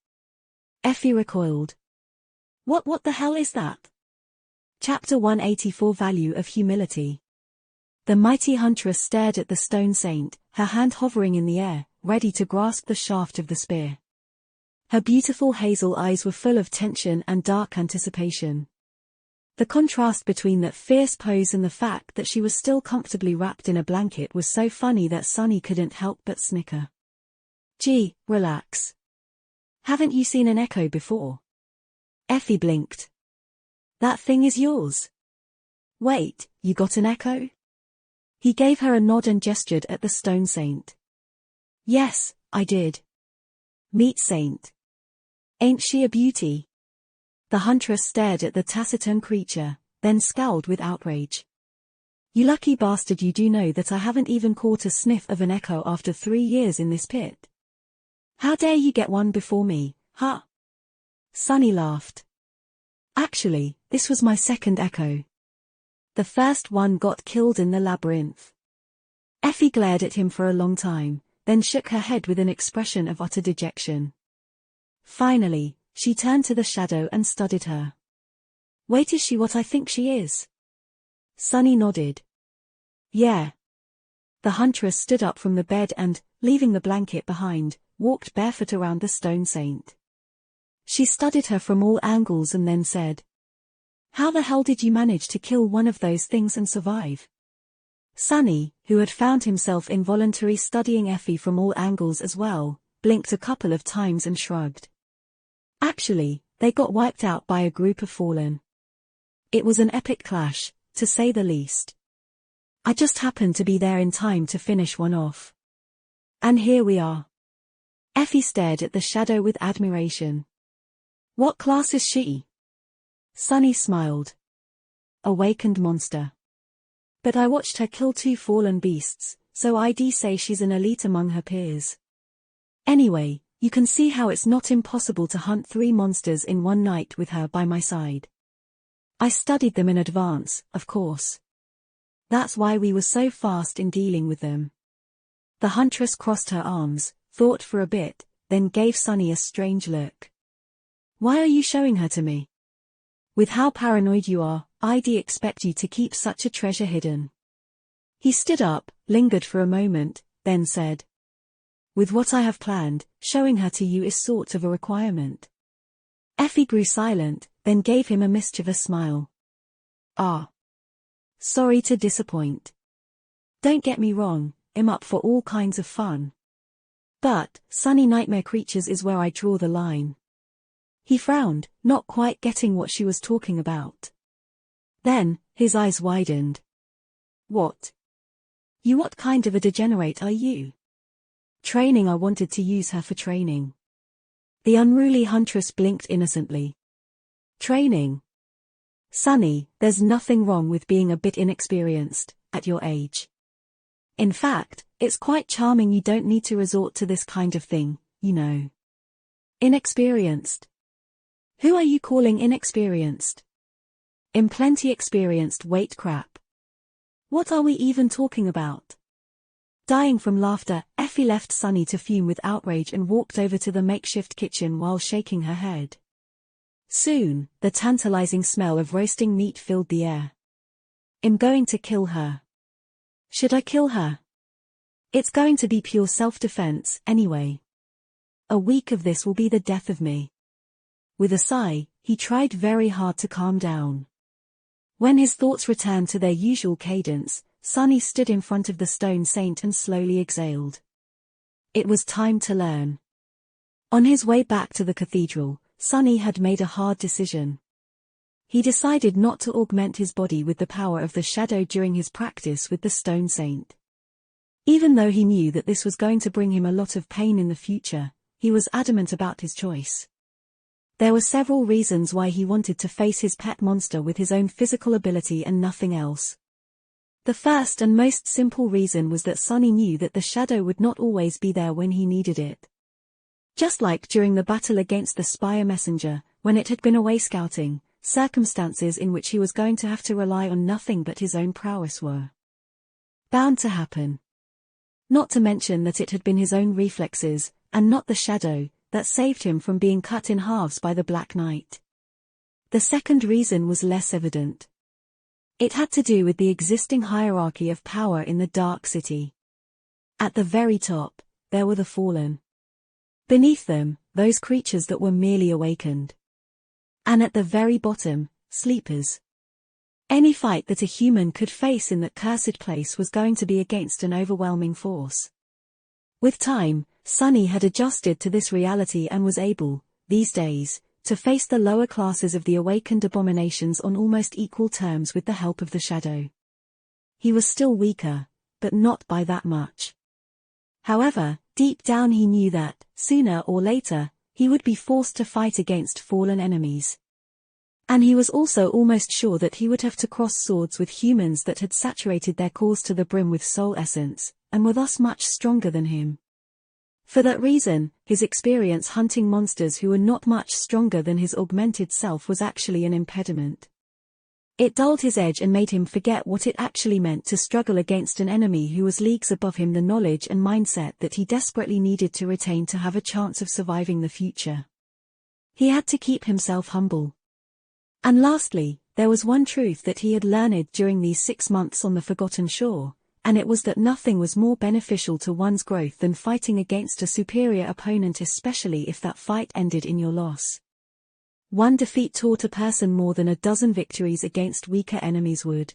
Effie recoiled. What the hell is that?" Chapter 184 Value of Humility. The mighty huntress stared at the stone saint, her hand hovering in the air, ready to grasp the shaft of the spear. Her beautiful hazel eyes were full of tension and dark anticipation. The contrast between that fierce pose and the fact that she was still comfortably wrapped in a blanket was so funny that Sunny couldn't help but snicker. "Gee, relax. Haven't you seen an echo before?" Effie blinked. "That thing is yours. Wait, you got an echo?" He gave her a nod and gestured at the stone saint. "Yes, I did. Meet Saint. Ain't she a beauty?" The huntress stared at the taciturn creature, then scowled with outrage. "You lucky bastard, you do know that I haven't even caught a sniff of an echo after 3 years in this pit. How dare you get one before me, huh?" Sunny laughed. "Actually, this was my second echo. The first one got killed in the labyrinth." Effie glared at him for a long time, then shook her head with an expression of utter dejection. Finally, she turned to the shadow and studied her. "Wait, is she what I think she is?" Sunny nodded. "Yeah." The huntress stood up from the bed and, leaving the blanket behind, walked barefoot around the stone saint. She studied her from all angles and then said, "How the hell did you manage to kill one of those things and survive?" Sunny, who had found himself involuntarily studying Effie from all angles as well, blinked a couple of times and shrugged. "Actually, they got wiped out by a group of fallen. It was an epic clash, to say the least. I just happened to be there in time to finish one off. And here we are." Effie stared at the shadow with admiration. "What class is she?" Sunny smiled. "Awakened monster. But I watched her kill 2 fallen beasts, so I'd say she's an elite among her peers. Anyway, you can see how it's not impossible to hunt 3 monsters in one night with her by my side. I studied them in advance, of course. That's why we were so fast in dealing with them." The huntress crossed her arms, thought for a bit, then gave Sunny a strange look. "Why are you showing her to me? With how paranoid you are, I'd expect you to keep such a treasure hidden." He stood up, lingered for a moment, then said, With what I have planned, showing her to you is sort of a requirement. Effie grew silent, then gave him a mischievous smile. Ah. Sorry to disappoint. Don't get me wrong, I'm up for all kinds of fun. But, sunny nightmare creatures is where I draw the line. He frowned, not quite getting what she was talking about. Then, his eyes widened. What? What kind of a degenerate are you? Training. I wanted to use her for training. The unruly huntress blinked innocently. Training? Sunny, there's nothing wrong with being a bit inexperienced, at your age. In fact, it's quite charming you don't need to resort to this kind of thing, you know. Inexperienced? Who are you calling inexperienced? I'm plenty experienced. Wait, crap. What are we even talking about? Dying from laughter, Effie left Sunny to fume with outrage and walked over to the makeshift kitchen while shaking her head. Soon, the tantalizing smell of roasting meat filled the air. I'm going to kill her. Should I kill her? It's going to be pure self-defense, anyway. A week of this will be the death of me. With a sigh, he tried very hard to calm down. When his thoughts returned to their usual cadence, Sunny stood in front of the stone saint and slowly exhaled. It was time to learn. On his way back to the cathedral, Sunny had made a hard decision. He decided not to augment his body with the power of the shadow during his practice with the stone saint. Even though he knew that this was going to bring him a lot of pain in the future, he was adamant about his choice. There were several reasons why he wanted to face his pet monster with his own physical ability and nothing else. The first and most simple reason was that Sunny knew that the shadow would not always be there when he needed it. Just like during the battle against the Spire Messenger, when it had been away scouting, circumstances in which he was going to have to rely on nothing but his own prowess were bound to happen. Not to mention that it had been his own reflexes, and not the shadow, that saved him from being cut in halves by the Black Knight. The second reason was less evident. It had to do with the existing hierarchy of power in the Dark City. At the very top, there were the Fallen. Beneath them, those creatures that were merely awakened. And at the very bottom, sleepers. Any fight that a human could face in that cursed place was going to be against an overwhelming force. With time, Sunny had adjusted to this reality and was able, these days, to face the lower classes of the awakened abominations on almost equal terms with the help of the shadow. He was still weaker, but not by that much. However, deep down he knew that, sooner or later, he would be forced to fight against fallen enemies. And he was also almost sure that he would have to cross swords with humans that had saturated their cause to the brim with soul essence, and were thus much stronger than him. For that reason, his experience hunting monsters who were not much stronger than his augmented self was actually an impediment. It dulled his edge and made him forget what it actually meant to struggle against an enemy who was leagues above him, the knowledge and mindset that he desperately needed to retain to have a chance of surviving the future. He had to keep himself humble. And lastly, there was one truth that he had learned during these 6 months on the Forgotten Shore, and it was that nothing was more beneficial to one's growth than fighting against a superior opponent, especially if that fight ended in your loss. One defeat taught a person more than a dozen victories against weaker enemies would.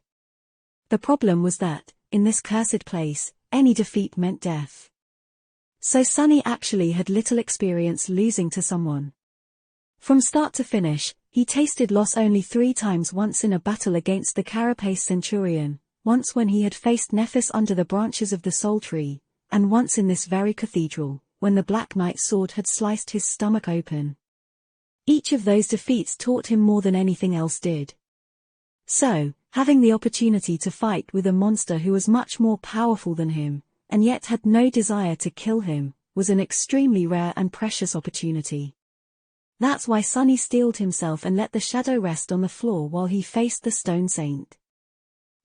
The problem was that, in this cursed place, any defeat meant death. So Sunny actually had little experience losing to someone. From start to finish, he tasted loss only 3 times: once in a battle against the Carapace Centurion, once when he had faced Nephis under the branches of the Soul Tree, and once in this very cathedral, when the Black Knight's sword had sliced his stomach open. Each of those defeats taught him more than anything else did. So, having the opportunity to fight with a monster who was much more powerful than him, and yet had no desire to kill him, was an extremely rare and precious opportunity. That's why Sunny steeled himself and let the shadow rest on the floor while he faced the Stone Saint.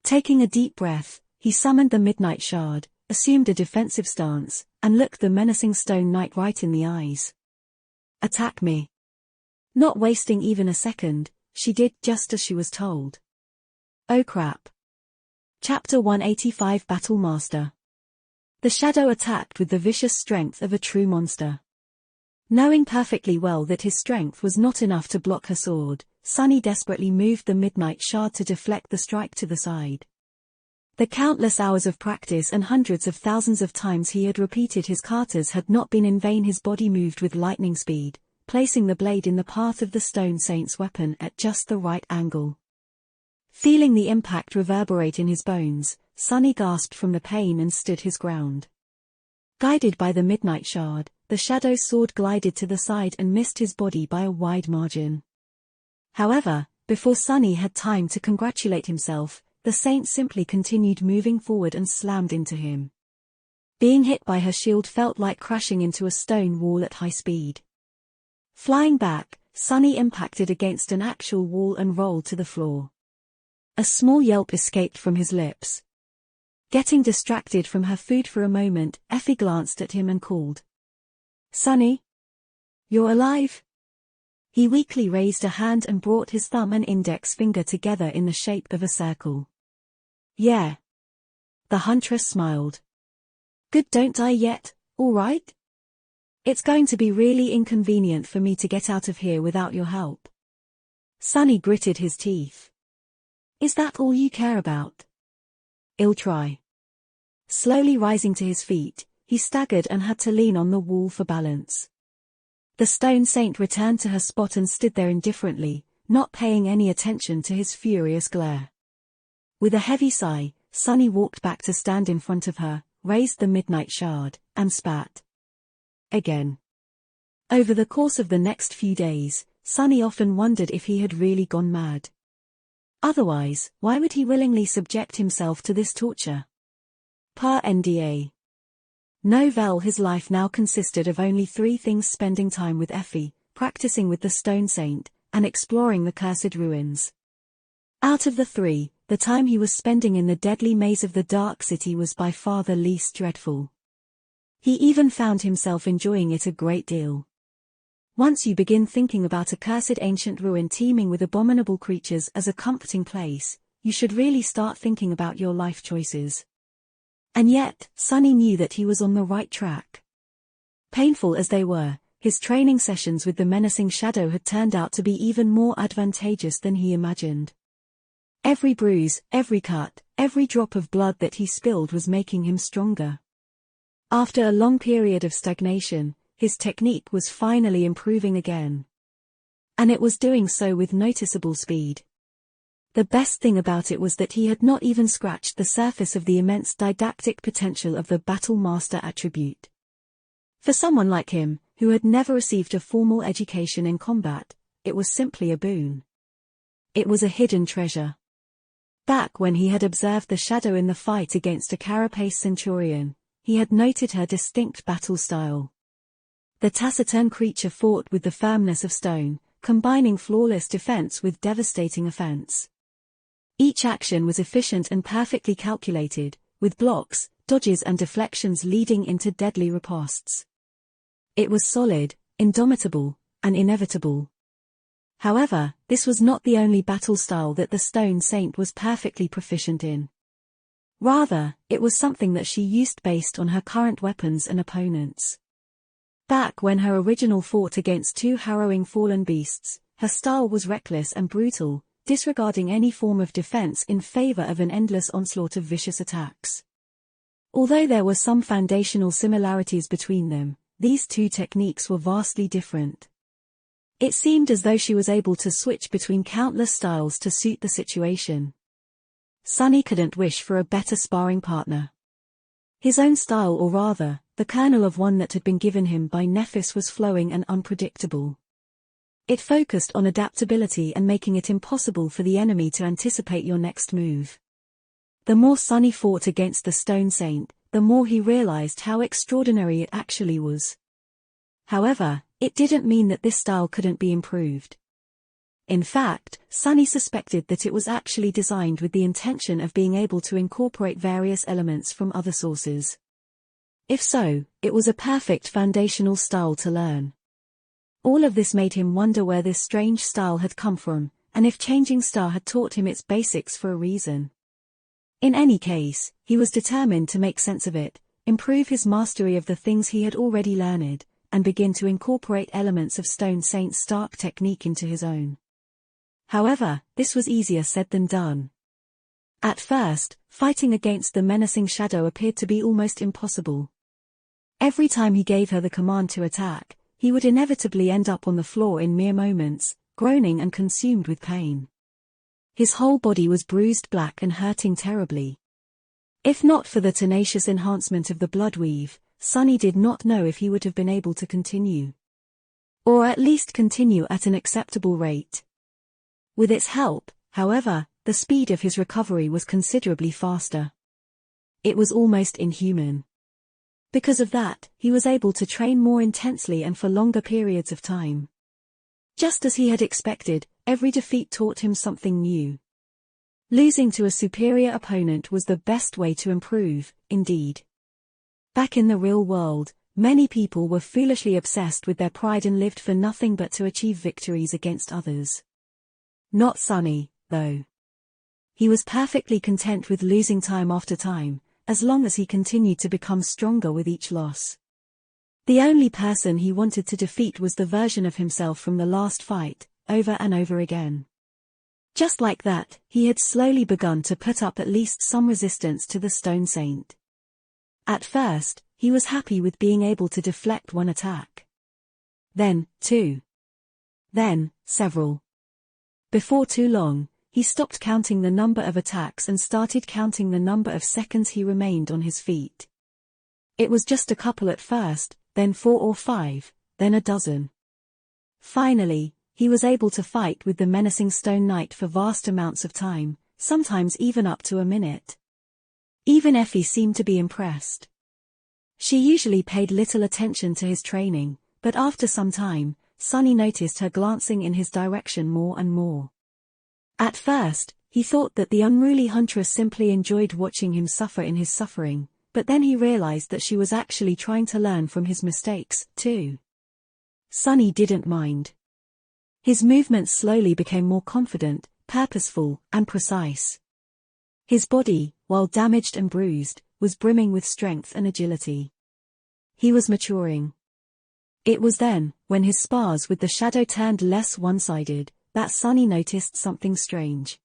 Taking a deep breath, he summoned the Midnight Shard, assumed a defensive stance, and looked the menacing Stone Knight right in the eyes. "Attack me." Not wasting even a second, she did just as she was told. Oh crap. Chapter 185 Battle Master. The shadow attacked with the vicious strength of a true monster. Knowing perfectly well that his strength was not enough to block her sword, Sunny desperately moved the midnight shard to deflect the strike to the side. The countless hours of practice and hundreds of thousands of times he had repeated his katas had not been in vain. His body moved with lightning speed, placing the blade in the path of the Stone Saint's weapon at just the right angle. Feeling the impact reverberate in his bones, Sunny gasped from the pain and stood his ground. Guided by the midnight shard, the shadow's sword glided to the side and missed his body by a wide margin. However, before Sunny had time to congratulate himself, the saint simply continued moving forward and slammed into him. Being hit by her shield felt like crashing into a stone wall at high speed. Flying back, Sunny impacted against an actual wall and rolled to the floor. A small yelp escaped from his lips. Getting distracted from her food for a moment, Effie glanced at him and called, "Sunny? You're alive?" He weakly raised a hand and brought his thumb and index finger together in the shape of a circle. "Yeah." The huntress smiled. "Good, don't die yet, all right? It's going to be really inconvenient for me to get out of here without your help." Sunny gritted his teeth. "Is that all you care about? I'll try." Slowly rising to his feet, he staggered and had to lean on the wall for balance. The Stone Saint returned to her spot and stood there indifferently, not paying any attention to his furious glare. With a heavy sigh, Sunny walked back to stand in front of her, raised the midnight shard, and spat. Again. Over the course of the next few days, Sunny often wondered if he had really gone mad. Otherwise, why would he willingly subject himself to this torture? Per NDA. Novell. His life now consisted of only three things: spending time with Effie, practicing with the Stone Saint, and exploring the cursed ruins. Out of the three, the time he was spending in the deadly maze of the Dark City was by far the least dreadful. He even found himself enjoying it a great deal. Once you begin thinking about a cursed ancient ruin teeming with abominable creatures as a comforting place, you should really start thinking about your life choices. And yet, Sunny knew that he was on the right track. Painful as they were, his training sessions with the menacing shadow had turned out to be even more advantageous than he imagined. Every bruise, every cut, every drop of blood that he spilled was making him stronger. After a long period of stagnation, his technique was finally improving again. And it was doing so with noticeable speed. The best thing about it was that he had not even scratched the surface of the immense didactic potential of the Battle Master attribute. For someone like him, who had never received a formal education in combat, it was simply a boon. It was a hidden treasure. Back when he had observed the shadow in the fight against a carapace centurion, he had noted her distinct battle style. The taciturn creature fought with the firmness of stone, combining flawless defense with devastating offense. Each action was efficient and perfectly calculated, with blocks, dodges and deflections leading into deadly ripostes. It was solid, indomitable, and inevitable. However, this was not the only battle style that the Stone Saint was perfectly proficient in. Rather, it was something that she used based on her current weapons and opponents. Back when her original fought against two harrowing fallen beasts, her style was reckless and brutal, disregarding any form of defense in favor of an endless onslaught of vicious attacks. Although there were some foundational similarities between them, these two techniques were vastly different. It seemed as though she was able to switch between countless styles to suit the situation. Sunny couldn't wish for a better sparring partner. His own style, or rather, the kernel of one that had been given him by Nephis, was flowing and unpredictable. It focused on adaptability and making it impossible for the enemy to anticipate your next move. The more Sunny fought against the Stone Saint, the more he realized how extraordinary it actually was. However, it didn't mean that this style couldn't be improved. In fact, Sunny suspected that it was actually designed with the intention of being able to incorporate various elements from other sources. If so, it was a perfect foundational style to learn. All of this made him wonder where this strange style had come from, and if Changing Star had taught him its basics for a reason. In any case, he was determined to make sense of it, improve his mastery of the things he had already learned, and begin to incorporate elements of Stone Saint's stark technique into his own. However, this was easier said than done. At first, fighting against the menacing shadow appeared to be almost impossible. Every time he gave her the command to attack, he would inevitably end up on the floor in mere moments, groaning and consumed with pain. His whole body was bruised black and hurting terribly. If not for the tenacious enhancement of the blood weave, Sunny did not know if he would have been able to continue. Or at least continue at an acceptable rate. With its help, however, the speed of his recovery was considerably faster. It was almost inhuman. Because of that, he was able to train more intensely and for longer periods of time. Just as he had expected, every defeat taught him something new. Losing to a superior opponent was the best way to improve, indeed. Back in the real world, many people were foolishly obsessed with their pride and lived for nothing but to achieve victories against others. Not Sunny, though. He was perfectly content with losing time after time, as long as he continued to become stronger with each loss. The only person he wanted to defeat was the version of himself from the last fight, over and over again. Just like that, he had slowly begun to put up at least some resistance to the Stone Saint. At first, he was happy with being able to deflect one attack. Then, two. Then, several. Before too long, he stopped counting the number of attacks and started counting the number of seconds he remained on his feet. It was just a couple at first, then 4 or 5, then a dozen. Finally, he was able to fight with the menacing Stone Knight for vast amounts of time, sometimes even up to a minute. Even Effie seemed to be impressed. She usually paid little attention to his training, but after some time, Sunny noticed her glancing in his direction more and more. At first, he thought that the unruly huntress simply enjoyed watching him suffer in his suffering, but then he realized that she was actually trying to learn from his mistakes, too. Sunny didn't mind. His movements slowly became more confident, purposeful, and precise. His body, while damaged and bruised, was brimming with strength and agility. He was maturing. It was then, when his spars with the shadow turned less one-sided, that Sunny noticed something strange.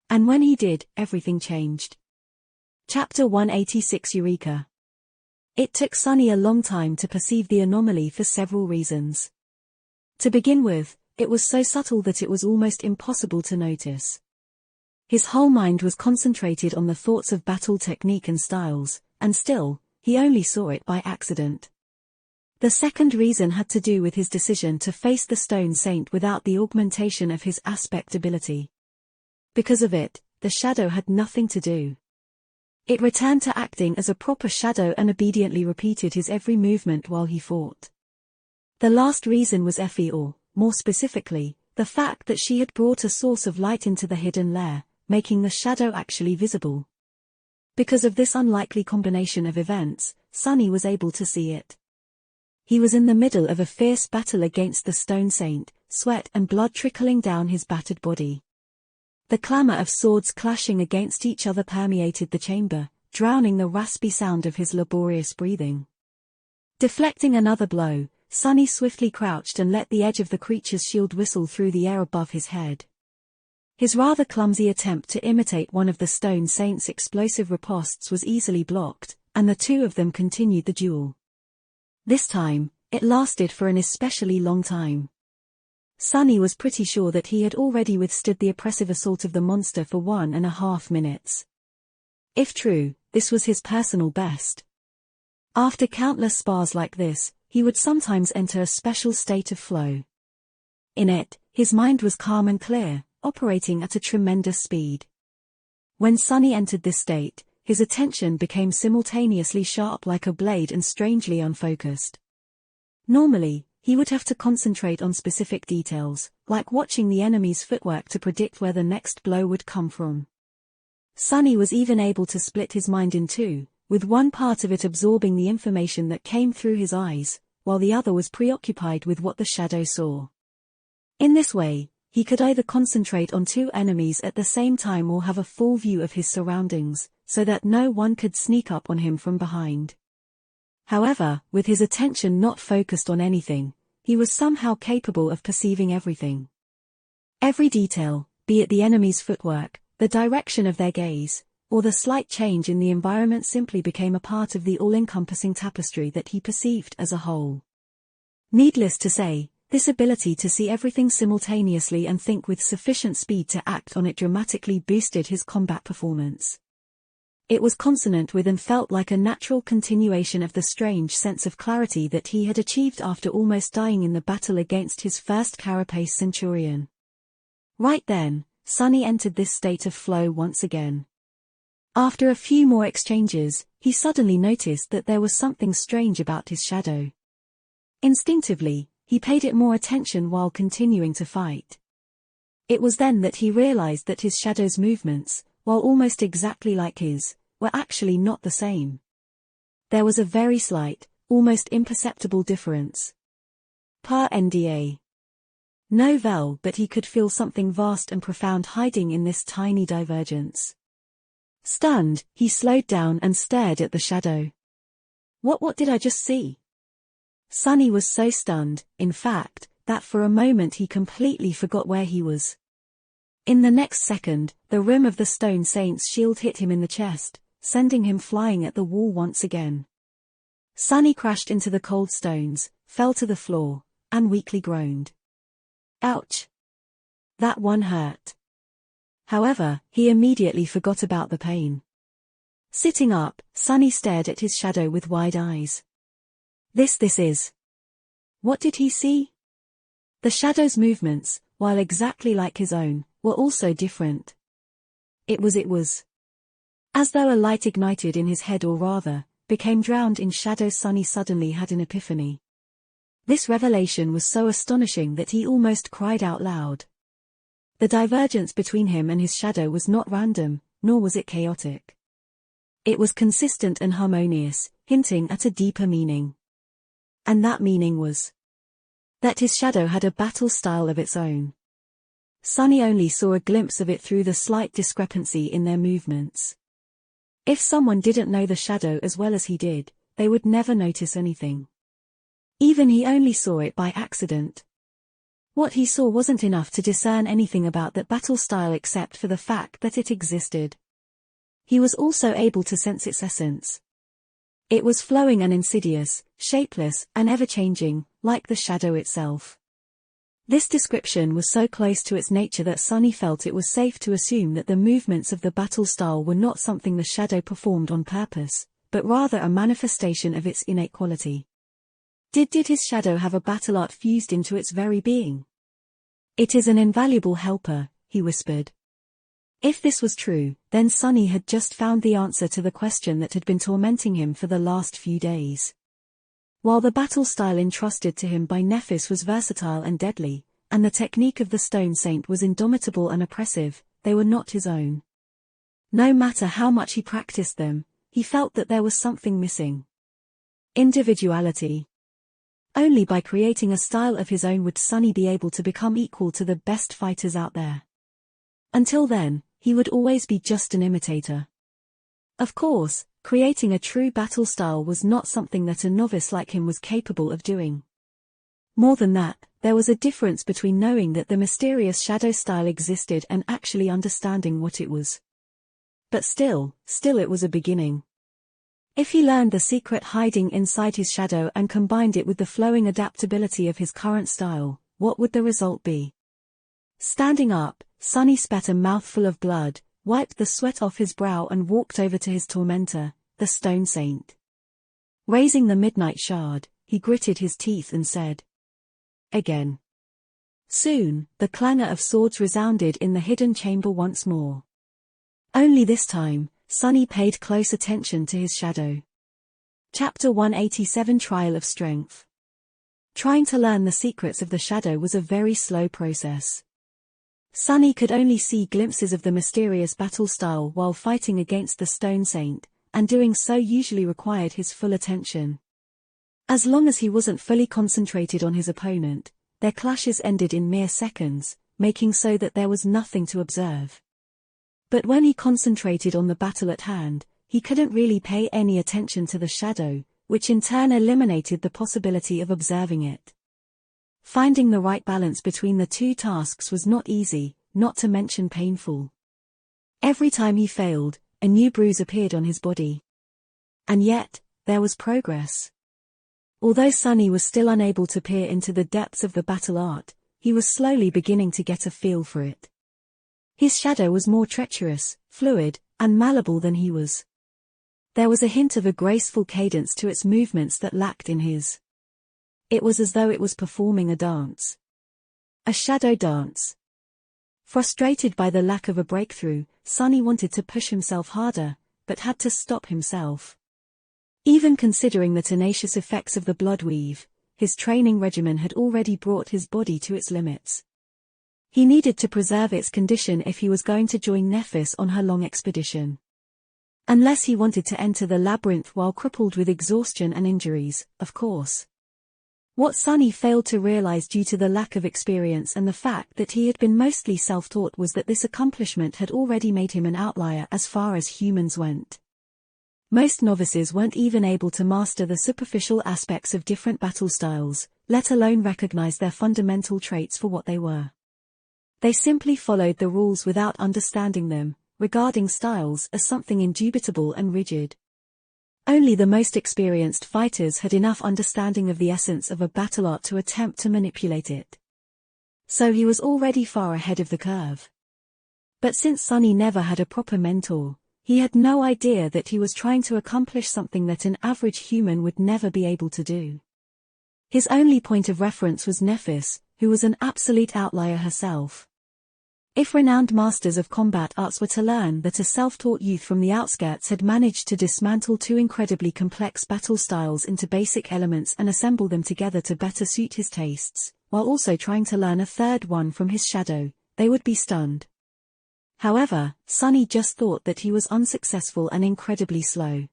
And when he did, everything changed. Chapter 186 Eureka. It took Sunny a long time to perceive the anomaly for several reasons. To begin with, it was so subtle that it was almost impossible to notice. His whole mind was concentrated on the thoughts of battle technique and styles, and still, he only saw it by accident. The second reason had to do with his decision to face the Stone Saint without the augmentation of his aspect ability. Because of it, the shadow had nothing to do. It returned to acting as a proper shadow and obediently repeated his every movement while he fought. The last reason was Effie, or, more specifically, the fact that she had brought a source of light into the hidden lair, making the shadow actually visible. Because of this unlikely combination of events, Sunny was able to see it. He was in the middle of a fierce battle against the Stone Saint, sweat and blood trickling down his battered body. The clamor of swords clashing against each other permeated the chamber, drowning the raspy sound of his laborious breathing. Deflecting another blow, Sunny swiftly crouched and let the edge of the creature's shield whistle through the air above his head. His rather clumsy attempt to imitate one of the Stone Saint's explosive ripostes was easily blocked, and the two of them continued the duel. This time, it lasted for an especially long time. Sunny was pretty sure that he had already withstood the oppressive assault of the monster for 1.5 minutes. If true, this was his personal best. After countless spars like this, he would sometimes enter a special state of flow. In it, his mind was calm and clear, operating at a tremendous speed. When Sunny entered this state, his attention became simultaneously sharp like a blade and strangely unfocused. Normally, he would have to concentrate on specific details, like watching the enemy's footwork to predict where the next blow would come from. Sunny was even able to split his mind in two, with one part of it absorbing the information that came through his eyes, while the other was preoccupied with what the shadow saw. In this way, he could either concentrate on two enemies at the same time or have a full view of his surroundings, so that no one could sneak up on him from behind. However, with his attention not focused on anything, he was somehow capable of perceiving everything. Every detail, be it the enemy's footwork, the direction of their gaze, or the slight change in the environment, simply became a part of the all-encompassing tapestry that he perceived as a whole. Needless to say, this ability to see everything simultaneously and think with sufficient speed to act on it dramatically boosted his combat performance. It was consonant with and felt like a natural continuation of the strange sense of clarity that he had achieved after almost dying in the battle against his first carapace centurion. Right then, Sonny entered this state of flow once again. After a few more exchanges, he suddenly noticed that there was something strange about his shadow. Instinctively, he paid it more attention while continuing to fight. It was then that he realized that his shadow's movements, while almost exactly like his, were actually not the same. There was a very slight, almost imperceptible difference. Per NDA. No vel, but he could feel something vast and profound hiding in this tiny divergence. Stunned, he slowed down and stared at the shadow. What did I just see? Sonny was so stunned, in fact, that for a moment he completely forgot where he was. In the next second, the rim of the Stone Saint's shield hit him in the chest, sending him flying at the wall once again. Sonny crashed into the cold stones, fell to the floor, and weakly groaned. Ouch! That one hurt. However, he immediately forgot about the pain. Sitting up, Sonny stared at his shadow with wide eyes. This is. What did he see? The shadow's movements, while exactly like his own, were also different. It was. As though a light ignited in his head, or rather, became drowned in shadow. Sonny suddenly had an epiphany. This revelation was so astonishing that he almost cried out loud. The divergence between him and his shadow was not random, nor was it chaotic. It was consistent and harmonious, hinting at a deeper meaning. And that meaning was that his shadow had a battle style of its own. Sonny only saw a glimpse of it through the slight discrepancy in their movements. If someone didn't know the shadow as well as he did, they would never notice anything. Even he only saw it by accident. What he saw wasn't enough to discern anything about that battle style except for the fact that it existed. He was also able to sense its essence. It was flowing and insidious, shapeless and ever-changing, like the shadow itself. This description was so close to its nature that Sonny felt it was safe to assume that the movements of the battle style were not something the shadow performed on purpose, but rather a manifestation of its innate quality. Did his shadow have a battle art fused into its very being? It is an invaluable helper, he whispered. If this was true, then Sonny had just found the answer to the question that had been tormenting him for the last few days. While the battle style entrusted to him by Nephis was versatile and deadly, and the technique of the Stone Saint was indomitable and oppressive, they were not his own. No matter how much he practiced them, he felt that there was something missing. Individuality. Only by creating a style of his own would Sonny be able to become equal to the best fighters out there. Until then, he would always be just an imitator. Of course, creating a true battle style was not something that a novice like him was capable of doing. More than that, there was a difference between knowing that the mysterious shadow style existed and actually understanding what it was. But still it was a beginning. If he learned the secret hiding inside his shadow and combined it with the flowing adaptability of his current style, what would the result be? Standing up, Sonny spat a mouthful of blood, wiped the sweat off his brow and walked over to his tormentor, the Stone Saint. Raising the midnight shard, he gritted his teeth and said, "Again." Soon, the clangor of swords resounded in the hidden chamber once more. Only this time, Sonny paid close attention to his shadow. Chapter 187 Trial of Strength. Trying to learn the secrets of the shadow was a very slow process. Sonny could only see glimpses of the mysterious battle style while fighting against the Stone Saint, and doing so usually required his full attention. As long as he wasn't fully concentrated on his opponent, their clashes ended in mere seconds, making so that there was nothing to observe. But when he concentrated on the battle at hand, he couldn't really pay any attention to the shadow, which in turn eliminated the possibility of observing it. Finding the right balance between the two tasks was not easy, not to mention painful. Every time he failed, a new bruise appeared on his body. And yet, there was progress. Although Sunny was still unable to peer into the depths of the battle art, he was slowly beginning to get a feel for it. His shadow was more treacherous, fluid, and malleable than he was. There was a hint of a graceful cadence to its movements that lacked in his. It was as though it was performing a dance. A shadow dance. Frustrated by the lack of a breakthrough, Sunny wanted to push himself harder, but had to stop himself. Even considering the tenacious effects of the blood weave, his training regimen had already brought his body to its limits. He needed to preserve its condition if he was going to join Nephis on her long expedition. Unless he wanted to enter the labyrinth while crippled with exhaustion and injuries, of course. What Sunny failed to realize due to the lack of experience and the fact that he had been mostly self-taught was that this accomplishment had already made him an outlier as far as humans went. Most novices weren't even able to master the superficial aspects of different battle styles, let alone recognize their fundamental traits for what they were. They simply followed the rules without understanding them, regarding styles as something indubitable and rigid. Only the most experienced fighters had enough understanding of the essence of a battle art to attempt to manipulate it. So he was already far ahead of the curve. But since Sunny never had a proper mentor, he had no idea that he was trying to accomplish something that an average human would never be able to do. His only point of reference was Nephis, who was an absolute outlier herself. If renowned masters of combat arts were to learn that a self-taught youth from the outskirts had managed to dismantle two incredibly complex battle styles into basic elements and assemble them together to better suit his tastes, while also trying to learn a third one from his shadow, they would be stunned. However, Sunny just thought that he was unsuccessful and incredibly slow.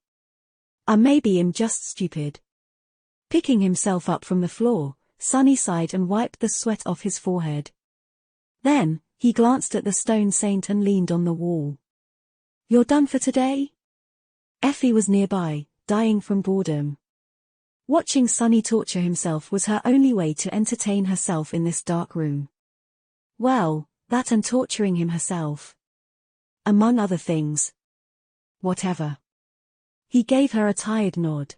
Or maybe I'm just stupid. Picking himself up from the floor, Sunny sighed and wiped the sweat off his forehead. Then, he glanced at the stone saint and leaned on the wall. "You're done for today?" Effie was nearby, dying from boredom. Watching Sunny torture himself was her only way to entertain herself in this dark room. Well, that and torturing him herself. Among other things. Whatever. He gave her a tired nod.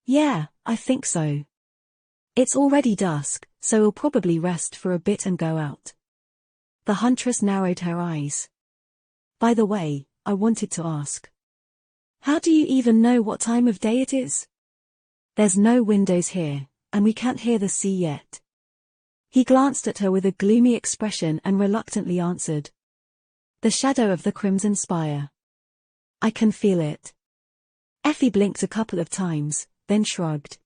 "Yeah, I think so. It's already dusk, so we'll probably rest for a bit and go out." The huntress narrowed her eyes. "By the way, I wanted to ask. How do you even know what time of day it is? There's no windows here, and we can't hear the sea yet." He glanced at her with a gloomy expression and reluctantly answered. "The shadow of the Crimson Spire. I can feel it." Effie blinked a couple of times, then shrugged.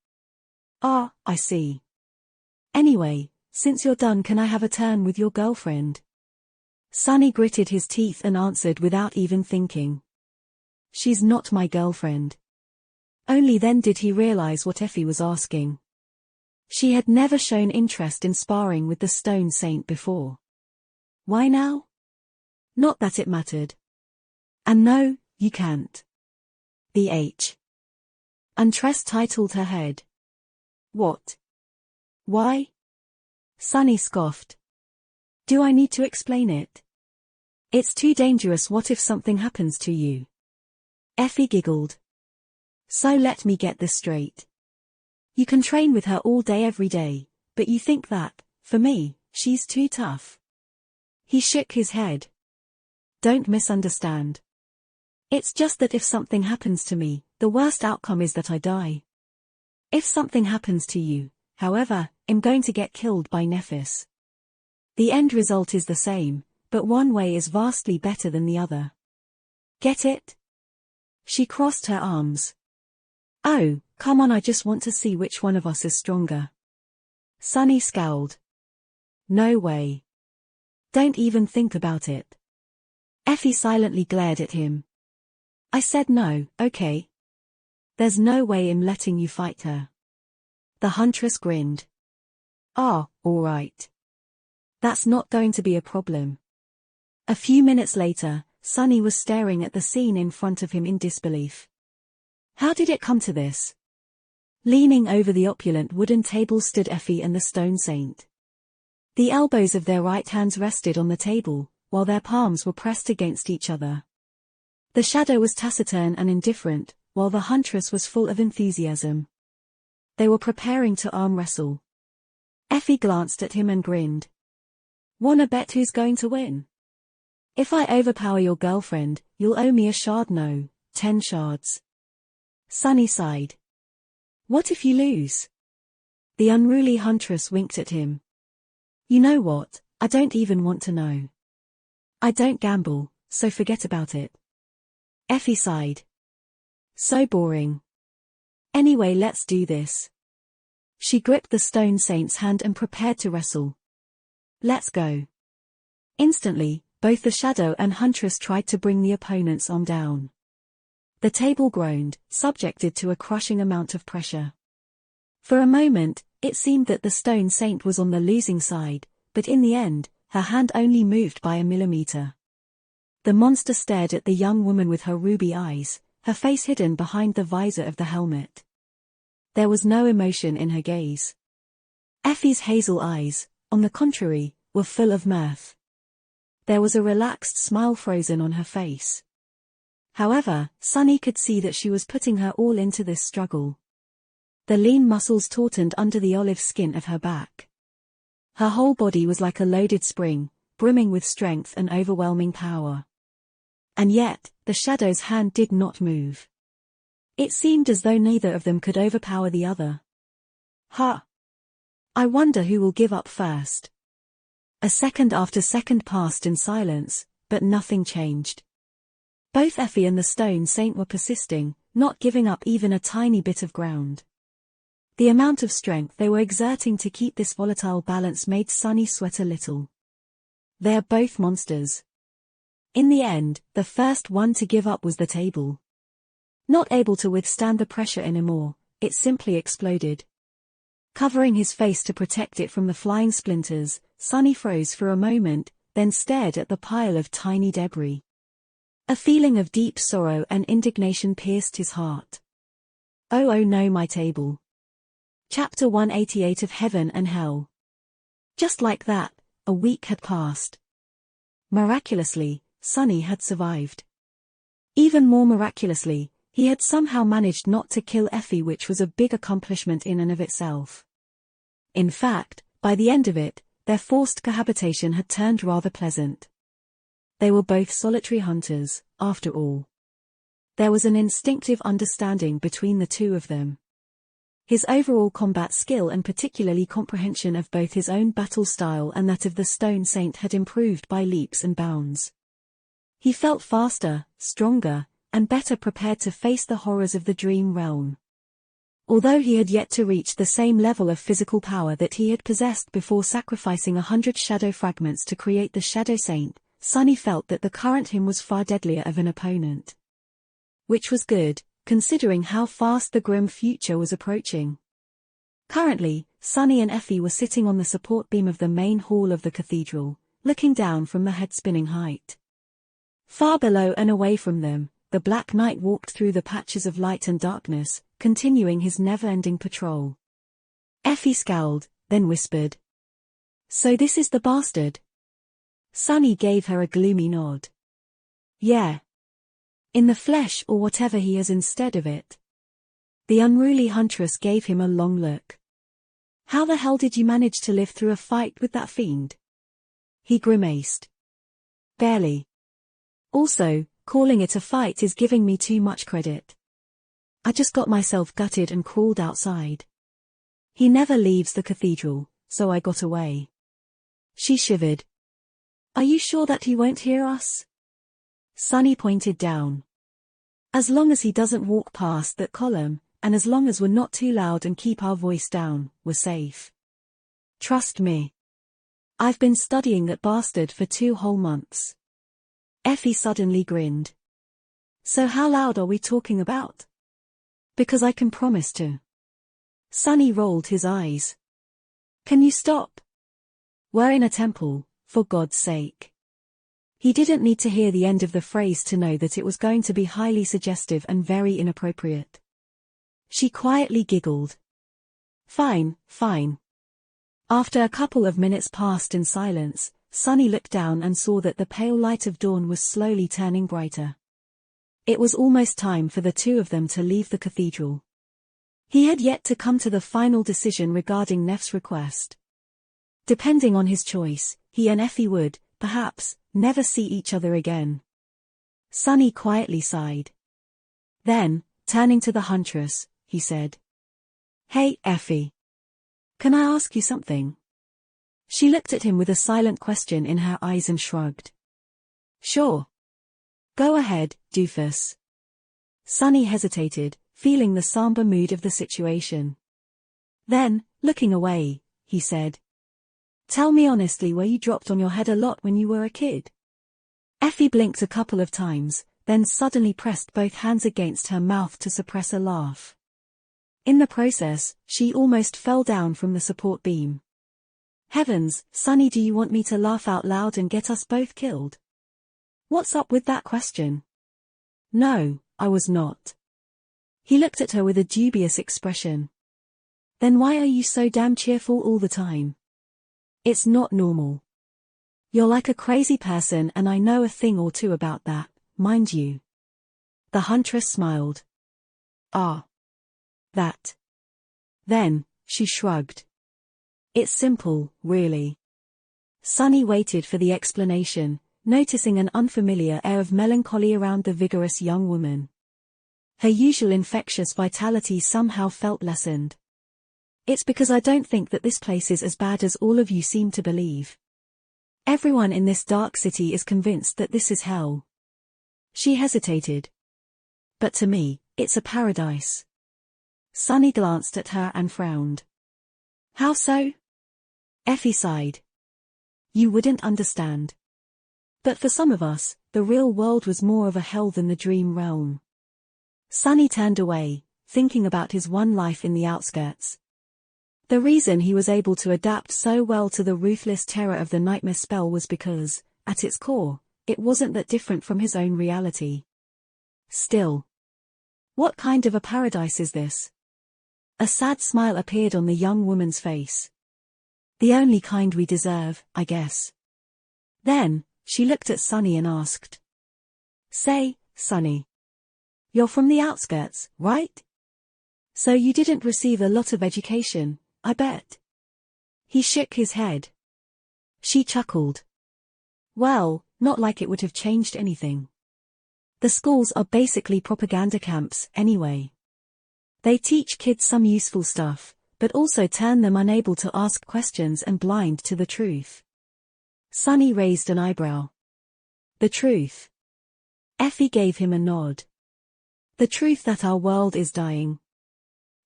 "Ah, I see. Anyway, since you're done, can I have a turn with your girlfriend?" Sunny gritted his teeth and answered without even thinking. "She's not my girlfriend." Only then did he realize what Effie was asking. She had never shown interest in sparring with the Stone Saint before. Why now? Not that it mattered. And no, you can't. The H. Huntress titled her head. "What? Why?" Sunny scoffed. "Do I need to explain it? It's too dangerous. What if something happens to you?" Effie giggled. "So let me get this straight. You can train with her all day every day, but you think that, for me, she's too tough?" He shook his head. "Don't misunderstand. It's just that if something happens to me, the worst outcome is that I die. If something happens to you, however, I'm going to get killed by Nephis. The end result is the same, but one way is vastly better than the other. Get it?" She crossed her arms. "Oh, come on, I just want to see which one of us is stronger." Sunny scowled. "No way. Don't even think about it." Effie silently glared at him. "I said no, okay? There's no way I'm letting you fight her." The huntress grinned. "Ah, all right. That's not going to be a problem." A few minutes later, Sunny was staring at the scene in front of him in disbelief. How did it come to this? Leaning over the opulent wooden table stood Effie and the stone saint. The elbows of their right hands rested on the table, while their palms were pressed against each other. The shadow was taciturn and indifferent, while the huntress was full of enthusiasm. They were preparing to arm wrestle. Effie glanced at him and grinned. Wanna bet who's going to win? If I overpower your girlfriend, you'll owe me a shard. No, 10 shards. Sunny sighed. What if you lose? The unruly huntress winked at him. You know what, I don't even want to know. I don't gamble, so forget about it. Effie sighed. So boring. Anyway, let's do this. She gripped the stone saint's hand and prepared to wrestle. Let's go. Instantly, both the shadow and huntress tried to bring the opponent's arm down. The table groaned, subjected to a crushing amount of pressure. For a moment, it seemed that the stone saint was on the losing side, but in the end, her hand only moved by a millimeter. The monster stared at the young woman with her ruby eyes, her face hidden behind the visor of the helmet. There was no emotion in her gaze. Effie's hazel eyes, on the contrary, were full of mirth. There was a relaxed smile frozen on her face. However, Sunny could see that she was putting her all into this struggle. The lean muscles tautened under the olive skin of her back. Her whole body was like a loaded spring, brimming with strength and overwhelming power. And yet, the shadow's hand did not move. It seemed as though neither of them could overpower the other. Ha! I wonder who will give up first. A second after second passed in silence, but nothing changed. Both Effie and the stone saint were persisting, not giving up even a tiny bit of ground. The amount of strength they were exerting to keep this volatile balance made Sunny sweat a little. They are both monsters. In the end, the first one to give up was the table. Not able to withstand the pressure anymore, it simply exploded. Covering his face to protect it from the flying splinters, Sunny froze for a moment, then stared at the pile of tiny debris. A feeling of deep sorrow and indignation pierced his heart. Oh no, my table. Chapter 188 of Heaven and Hell. Just like that, a week had passed. Miraculously, Sunny had survived. Even more miraculously, he had somehow managed not to kill Effie, which was a big accomplishment in and of itself. In fact, by the end of it, their forced cohabitation had turned rather pleasant. They were both solitary hunters, after all. There was an instinctive understanding between the two of them. His overall combat skill and particularly comprehension of both his own battle style and that of the Stone Saint had improved by leaps and bounds. He felt faster, stronger, and better prepared to face the horrors of the dream realm. Although he had yet to reach the same level of physical power that he had possessed before sacrificing 100 shadow fragments to create the Shadow Saint, Sunny felt that the current him was far deadlier of an opponent. Which was good, considering how fast the grim future was approaching. Currently, Sunny and Effie were sitting on the support beam of the main hall of the cathedral, looking down from the head-spinning height. Far below and away from them, the Black Knight walked through the patches of light and darkness, continuing his never-ending patrol. Effie scowled, then whispered. So this is the bastard? Sunny gave her a gloomy nod. Yeah. In the flesh or whatever he is instead of it. The unruly huntress gave him a long look. How the hell did you manage to live through a fight with that fiend? He grimaced. Barely. Also, calling it a fight is giving me too much credit. I just got myself gutted and crawled outside. He never leaves the cathedral, so I got away. She shivered. Are you sure that he won't hear us? Sunny pointed down. As long as he doesn't walk past that column, and as long as we're not too loud and keep our voice down, we're safe. Trust me. I've been studying that bastard for 2 whole months. Effie suddenly grinned. So how loud are we talking about? Because I can promise to. Sunny rolled his eyes. Can you stop? We're in a temple, for God's sake. He didn't need to hear the end of the phrase to know that it was going to be highly suggestive and very inappropriate. She quietly giggled. Fine, fine. After a couple of minutes passed in silence, Sunny looked down and saw that the pale light of dawn was slowly turning brighter. It was almost time for the two of them to leave the cathedral. He had yet to come to the final decision regarding Neff's request. Depending on his choice, he and Effie would, perhaps, never see each other again. Sunny quietly sighed. Then, turning to the huntress, he said, "Hey, Effie. Can I ask you something?" She looked at him with a silent question in her eyes and shrugged. "Sure. Go ahead, doofus." Sunny hesitated, feeling the somber mood of the situation. Then, looking away, he said, "Tell me honestly, were you dropped on your head a lot when you were a kid?" Effie blinked a couple of times, then suddenly pressed both hands against her mouth to suppress a laugh. In the process, she almost fell down from the support beam. Heavens, Sunny, do you want me to laugh out loud and get us both killed? What's up with that question? No, I was not. He looked at her with a dubious expression. Then why are you so damn cheerful all the time? It's not normal. You're like a crazy person, and I know a thing or two about that, mind you. The huntress smiled. Ah. That. Then, she shrugged. It's simple, really. Sunny waited for the explanation, noticing an unfamiliar air of melancholy around the vigorous young woman. Her usual infectious vitality somehow felt lessened. It's because I don't think that this place is as bad as all of you seem to believe. Everyone in this dark city is convinced that this is hell. She hesitated. But to me, it's a paradise. Sunny glanced at her and frowned. How so? Effie sighed. You wouldn't understand. But for some of us, the real world was more of a hell than the dream realm. Sunny turned away, thinking about his one life in the outskirts. The reason he was able to adapt so well to the ruthless terror of the nightmare spell was because, at its core, it wasn't that different from his own reality. Still. What kind of a paradise is this? A sad smile appeared on the young woman's face. The only kind we deserve, I guess. Then, she looked at Sunny and asked. Say, Sunny. You're from the outskirts, right? So you didn't receive a lot of education, I bet. He shook his head. She chuckled. Well, not like it would have changed anything. The schools are basically propaganda camps, anyway. They teach kids some useful stuff, but also turn them unable to ask questions and blind to the truth. Sunny raised an eyebrow. The truth. Effie gave him a nod. The truth that our world is dying.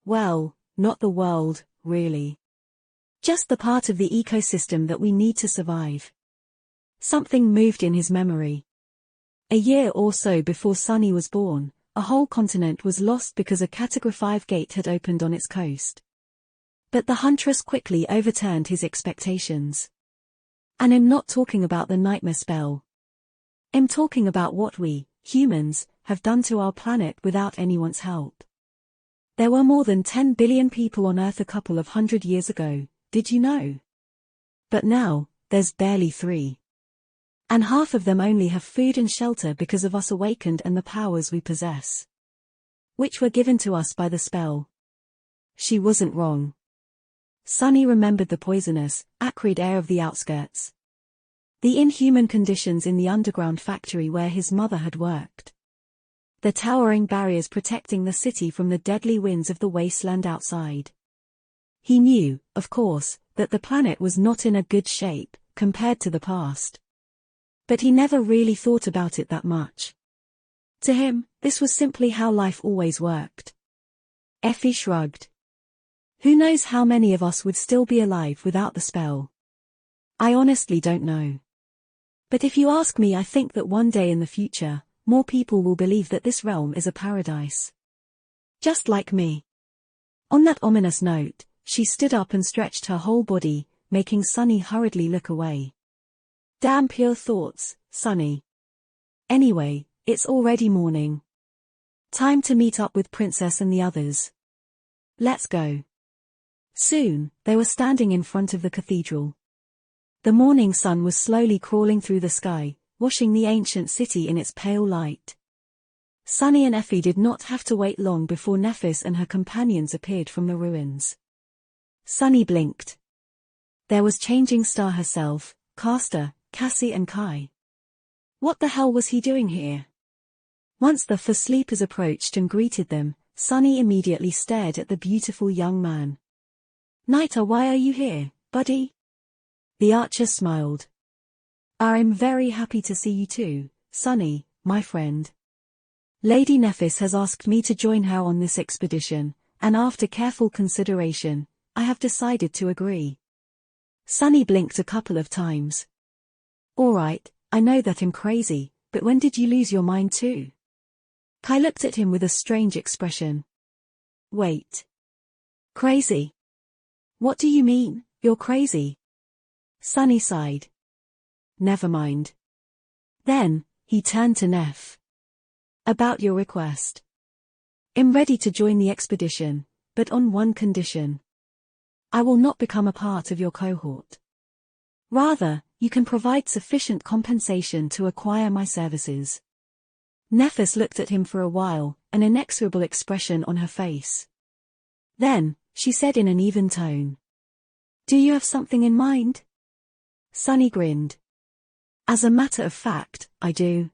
Well, not the world, really. Just the part of the ecosystem that we need to survive. Something moved in his memory. A year or so before Sunny was born, a whole continent was lost because a Category 5 gate had opened on its coast. But the huntress quickly overturned his expectations. And I'm not talking about the nightmare spell. I'm talking about what we, humans, have done to our planet without anyone's help. There were more than 10 billion people on Earth a couple of 100 years ago, did you know? But now, there's barely 3. And half of them only have food and shelter because of us awakened and the powers we possess. Which were given to us by the spell. She wasn't wrong. Sunny remembered the poisonous, acrid air of the outskirts. The inhuman conditions in the underground factory where his mother had worked. The towering barriers protecting the city from the deadly winds of the wasteland outside. He knew, of course, that the planet was not in a good shape, compared to the past. But he never really thought about it that much. To him, this was simply how life always worked. Effie shrugged. Who knows how many of us would still be alive without the spell? I honestly don't know. But if you ask me, I think that one day in the future, more people will believe that this realm is a paradise. Just like me. On that ominous note, she stood up and stretched her whole body, making Sunny hurriedly look away. Damn pure thoughts, Sunny. Anyway, it's already morning. Time to meet up with Princess and the others. Let's go. Soon, they were standing in front of the cathedral. The morning sun was slowly crawling through the sky, washing the ancient city in its pale light. Sunny and Effie did not have to wait long before Nephis and her companions appeared from the ruins. Sunny blinked. There was Changing Star herself, Castor, Cassie and Kai. What the hell was he doing here? Once the four sleepers approached and greeted them, Sunny immediately stared at the beautiful young man. Naita, why are you here, buddy? The archer smiled. I'm very happy to see you too, Sunny, my friend. Lady Nephis has asked me to join her on this expedition, and after careful consideration, I have decided to agree. Sunny blinked a couple of times. Alright, I know that I'm crazy, but when did you lose your mind too? Kai looked at him with a strange expression. Wait. Crazy? What do you mean, you're crazy? Sunny sighed. Never mind. Then, he turned to Neph. About your request. I'm ready to join the expedition, but on one condition. I will not become a part of your cohort. Rather, you can provide sufficient compensation to acquire my services. Nephis looked at him for a while, an inexorable expression on her face. Then, she said in an even tone. Do you have something in mind? Sunny grinned. As a matter of fact, I do.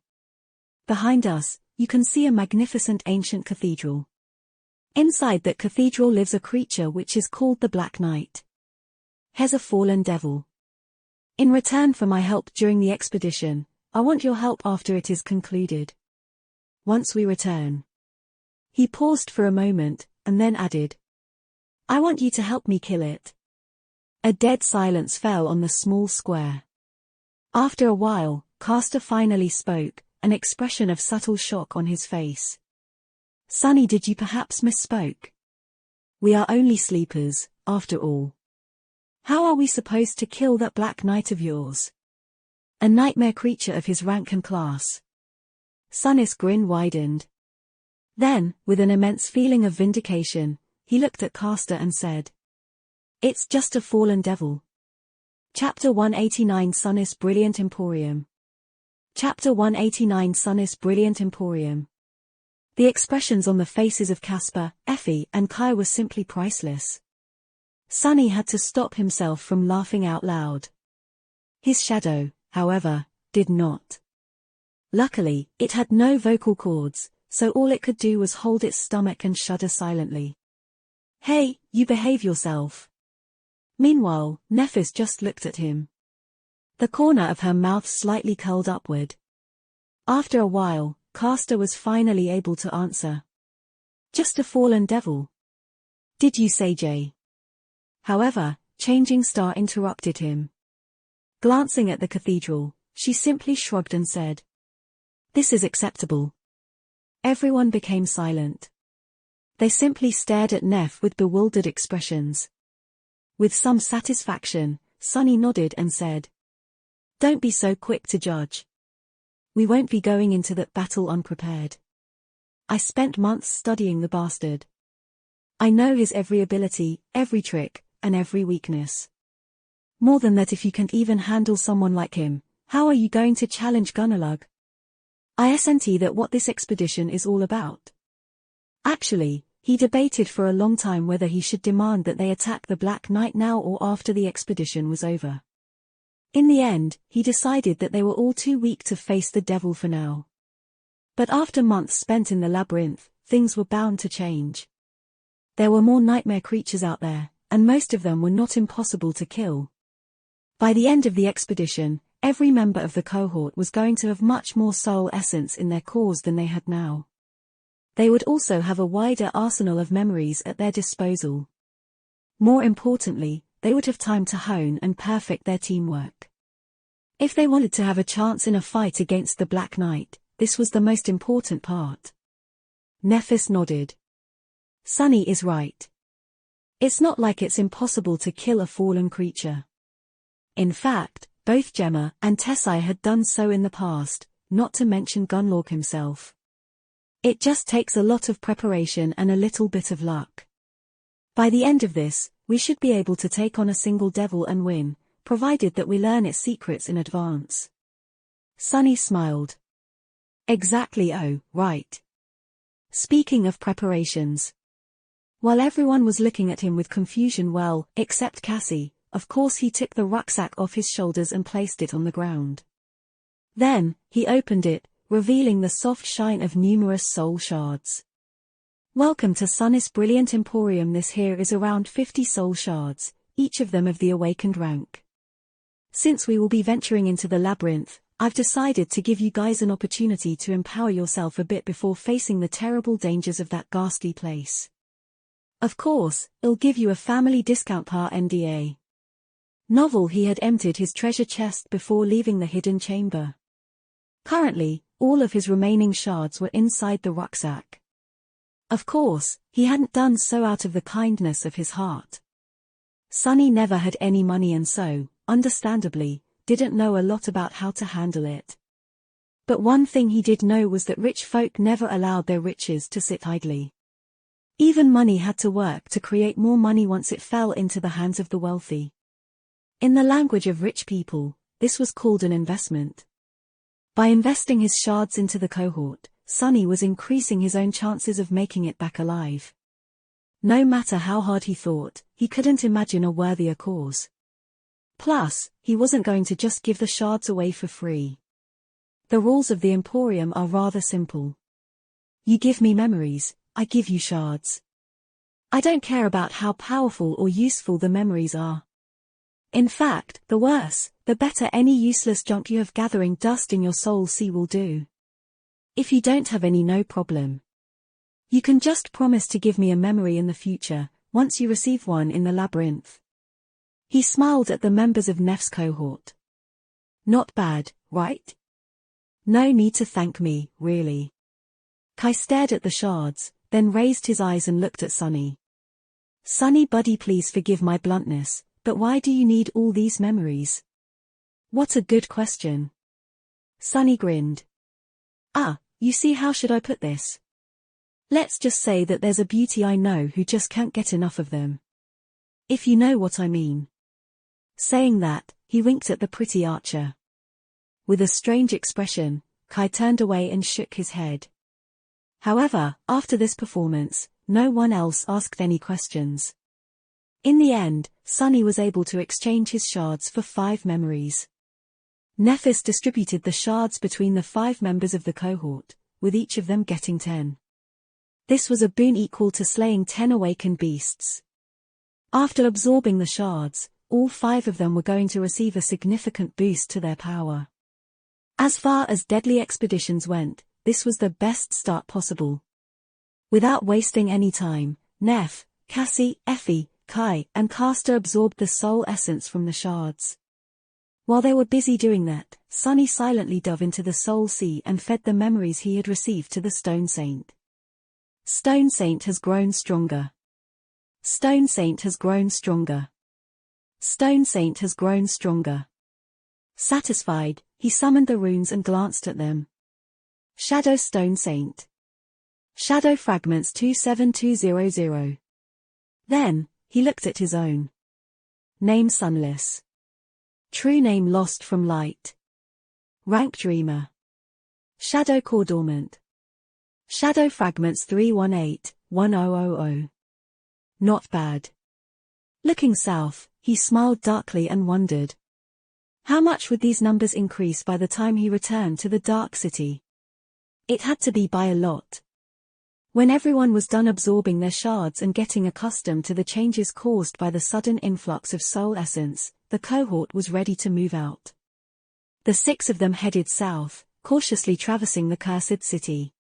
Behind us, you can see a magnificent ancient cathedral. Inside that cathedral lives a creature which is called the Black Knight. He's a fallen devil. In return for my help during the expedition, I want your help after it is concluded. Once we return. He paused for a moment, and then added. I want you to help me kill it. A dead silence fell on the small square. After a while, Castor finally spoke, an expression of subtle shock on his face. Sunny, did you perhaps misspoke? We are only sleepers, after all. How are we supposed to kill that Black Knight of yours? A nightmare creature of his rank and class. Sunny's grin widened. Then, with an immense feeling of vindication, he looked at Castor and said. It's just a fallen devil. Chapter 189 Sunny's Brilliant Emporium. Chapter 189 Sunny's Brilliant Emporium. The expressions on the faces of Casper, Effie, and Kai were simply priceless. Sunny had to stop himself from laughing out loud. His shadow, however, did not. Luckily, it had no vocal cords, so all it could do was hold its stomach and shudder silently. Hey, you behave yourself. Meanwhile, Nephis just looked at him. The corner of her mouth slightly curled upward. After a while, Castor was finally able to answer. Just a fallen devil. Did you say Jay? However, Changing Star interrupted him. Glancing at the cathedral, she simply shrugged and said. This is acceptable. Everyone became silent. They simply stared at Neph with bewildered expressions. With some satisfaction, Sunny nodded and said. Don't be so quick to judge. We won't be going into that battle unprepared. I spent months studying the bastard. I know his every ability, every trick, and every weakness. More than that, if you can't even handle someone like him, how are you going to challenge Gunnalug? I SNT that what this expedition is all about. Actually, he debated for a long time whether he should demand that they attack the Black Knight now or after the expedition was over. In the end, he decided that they were all too weak to face the devil for now. But after months spent in the labyrinth, things were bound to change. There were more nightmare creatures out there, and most of them were not impossible to kill. By the end of the expedition, every member of the cohort was going to have much more soul essence in their cores than they had now. They would also have a wider arsenal of memories at their disposal. More importantly, they would have time to hone and perfect their teamwork. If they wanted to have a chance in a fight against the Black Knight, this was the most important part. Nephis nodded. Sunny is right. It's not like it's impossible to kill a fallen creature. In fact, Both Gemma and Tessai had done so in the past, not to mention Gunlork himself. It just takes a lot of preparation and a little bit of luck. By the end of this, we should be able to take on a single devil and win, provided that we learn its secrets in advance. Sunny smiled. Exactly, oh, right. Speaking of preparations. While everyone was looking at him with confusion, well, except Cassie, of course he took the rucksack off his shoulders and placed it on the ground. Then, he opened it, revealing the soft shine of numerous soul shards. Welcome to Sunny's brilliant emporium. This here is around 50 soul shards, each of them of the awakened rank. Since we will be venturing into the labyrinth, I've decided to give you guys an opportunity to empower yourself a bit before facing the terrible dangers of that ghastly place. Of course, it'll give you a family discount per NDA. Novel. He had emptied his treasure chest before leaving the hidden chamber. Currently, all of his remaining shards were inside the rucksack. Of course, he hadn't done so out of the kindness of his heart. Sunny never had any money and so, understandably, didn't know a lot about how to handle it. But one thing he did know was that rich folk never allowed their riches to sit idly. Even money had to work to create more money once it fell into the hands of the wealthy. In the language of rich people, this was called an investment. By investing his shards into the cohort, Sunny was increasing his own chances of making it back alive. No matter how hard he thought, he couldn't imagine a worthier cause. Plus, he wasn't going to just give the shards away for free. The rules of the Emporium are rather simple. You give me memories, I give you shards. I don't care about how powerful or useful the memories are. In fact, the worse, the better any useless junk you have gathering dust in your soul sea will do. If you don't have any, no problem. You can just promise to give me a memory in the future, once you receive one in the labyrinth. He smiled at the members of Nef's cohort. Not bad, right? No need to thank me, really. Kai stared at the shards, then raised his eyes and looked at Sunny. Sunny buddy, please forgive my bluntness, but why do you need all these memories? What a good question. Sunny grinned. You see, how should I put this? Let's just say that there's a beauty I know who just can't get enough of them. If you know what I mean. Saying that, he winked at the pretty archer. With a strange expression, Kai turned away and shook his head. However, after this performance, no one else asked any questions. In the end, Sunny was able to exchange his shards for 5 memories. Nephis distributed the shards between the 5 members of the cohort, with each of them getting 10. This was a boon equal to slaying 10 awakened beasts. After absorbing the shards, all 5 of them were going to receive a significant boost to their power. As far as deadly expeditions went, this was the best start possible. Without wasting any time, Neph, Cassie, Effie, Kai, and Castor absorbed the soul essence from the shards. While they were busy doing that, Sunny silently dove into the soul sea and fed the memories he had received to the Stone Saint. Stone Saint has grown stronger. Stone Saint has grown stronger. Stone Saint has grown stronger. Satisfied, he summoned the runes and glanced at them. Shadow Stone Saint. Shadow Fragments 27200. Then, he looked at his own. Name Sunless. True name lost from light. Rank Dreamer. Shadow Core Dormant. Shadow Fragments 318-1000. Not bad. Looking south, he smiled darkly and wondered. How much would these numbers increase by the time he returned to the Dark City? It had to be by a lot. When everyone was done absorbing their shards and getting accustomed to the changes caused by the sudden influx of soul essence, the cohort was ready to move out. The 6 of them headed south, cautiously traversing the cursed city.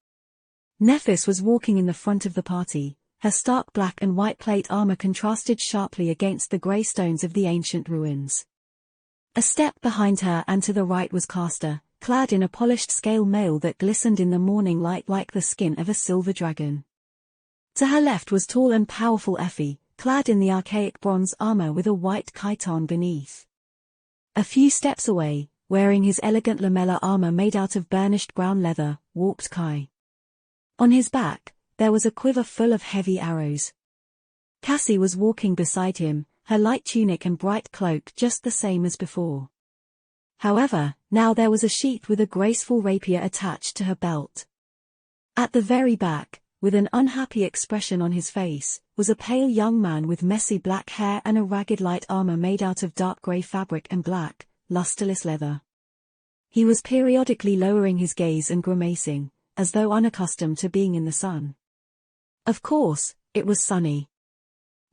Nephis was walking in the front of the party, her stark black and white plate armor contrasted sharply against the grey stones of the ancient ruins. A step behind her and to the right was Castor, clad in a polished scale mail that glistened in the morning light like the skin of a silver dragon. To her left was tall and powerful Effie, clad in the archaic bronze armor with a white chiton beneath. A few steps away, wearing his elegant lamella armor made out of burnished brown leather, walked Kai. On his back, there was a quiver full of heavy arrows. Cassie was walking beside him, her light tunic and bright cloak just the same as before. However, now there was a sheath with a graceful rapier attached to her belt. At the very back, with an unhappy expression on his face, was a pale young man with messy black hair and a ragged light armor made out of dark grey fabric and black, lusterless leather. He was periodically lowering his gaze and grimacing, as though unaccustomed to being in the sun. Of course, it was Sunny.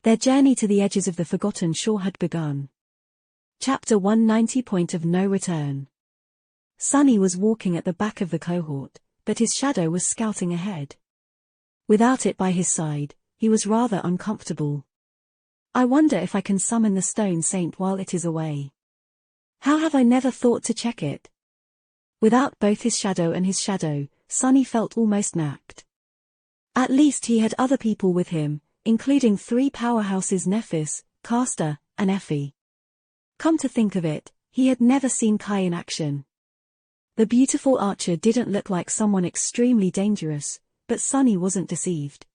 Their journey to the edges of the Forgotten Shore had begun. Chapter 190. Point of No Return. Sunny was walking at the back of the cohort, but his shadow was scouting ahead. Without it by his side, he was rather uncomfortable. I wonder if I can summon the stone saint while it is away. How have I never thought to check it? Without both his shadow and his shadow, Sunny felt almost knacked. At least he had other people with him, including three powerhouses: Nephis, Castor, and Effie. Come to think of it, he had never seen Kai in action. The beautiful archer didn't look like someone extremely dangerous, but Sunny wasn't deceived.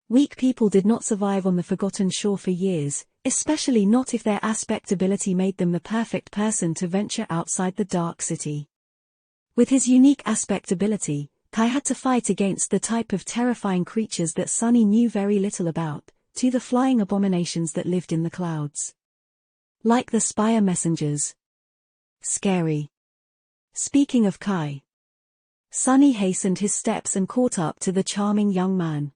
Weak people did not survive on the Forgotten Shore for years, especially not if their aspect ability made them the perfect person to venture outside the Dark City. With his unique aspect ability, Kai had to fight against the type of terrifying creatures that Sunny knew very little about, the flying abominations that lived in the clouds. Like the Spire Messengers. Scary. Speaking of Kai. Sunny hastened his steps and caught up to the charming young man.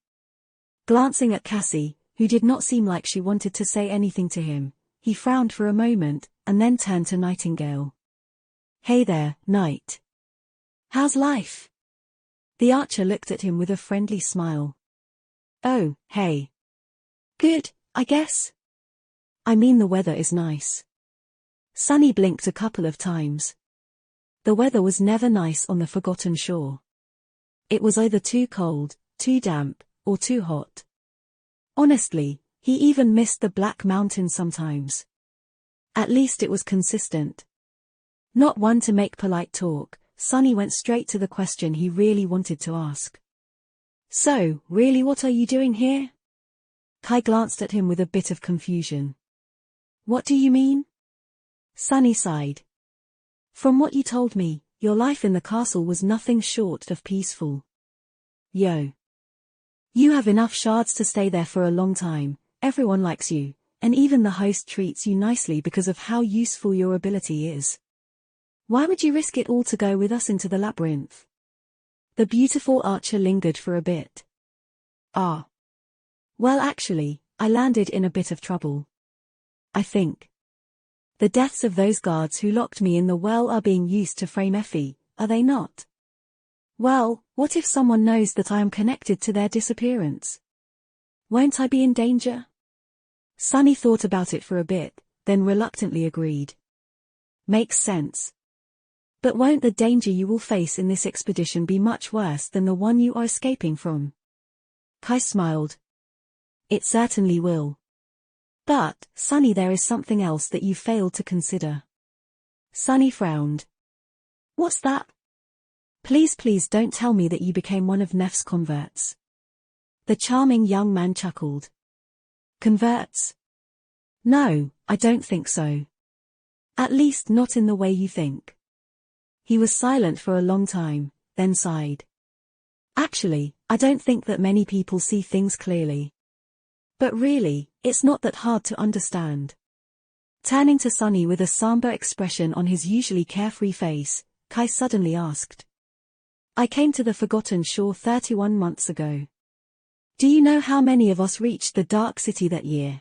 Glancing at Cassie, who did not seem like she wanted to say anything to him, he frowned for a moment, and then turned to Nightingale. "Hey there, Knight. How's life?" The archer looked at him with a friendly smile. "Oh, hey. Good, I guess. I mean, the weather is nice." Sunny blinked a couple of times. The weather was never nice on the Forgotten Shore. It was either too cold, too damp, or too hot. Honestly, he even missed the Black Mountain sometimes. At least it was consistent. Not one to make polite talk, Sunny went straight to the question he really wanted to ask. "So, really, what are you doing here?" Kai glanced at him with a bit of confusion. "What do you mean?" Sunny sighed. "From what you told me, your life in the castle was nothing short of peaceful. Yo. You have enough shards to stay there for a long time, everyone likes you, and even the host treats you nicely because of how useful your ability is. Why would you risk it all to go with us into the labyrinth?" The beautiful archer lingered for a bit. Well, actually, I landed in a bit of trouble. I think. The deaths of those guards who locked me in the well are being used to frame Effie, are they not? Well, what if someone knows that I am connected to their disappearance? Won't I be in danger? Sunny thought about it for a bit, then reluctantly agreed. Makes sense. But won't the danger you will face in this expedition be much worse than the one you are escaping from? Kai smiled. It certainly will. But, Sunny, there is something else that you failed to consider. Sunny frowned. What's that? Please don't tell me that you became one of Neff's converts. The charming young man chuckled. Converts? No, I don't think so. At least not in the way you think. He was silent for a long time, then sighed. Actually, I don't think that many people see things clearly. But really, it's not that hard to understand. Turning to Sunny with a somber expression on his usually carefree face, Kai suddenly asked. I came to the Forgotten Shore 31 months ago. Do you know how many of us reached the Dark City that year?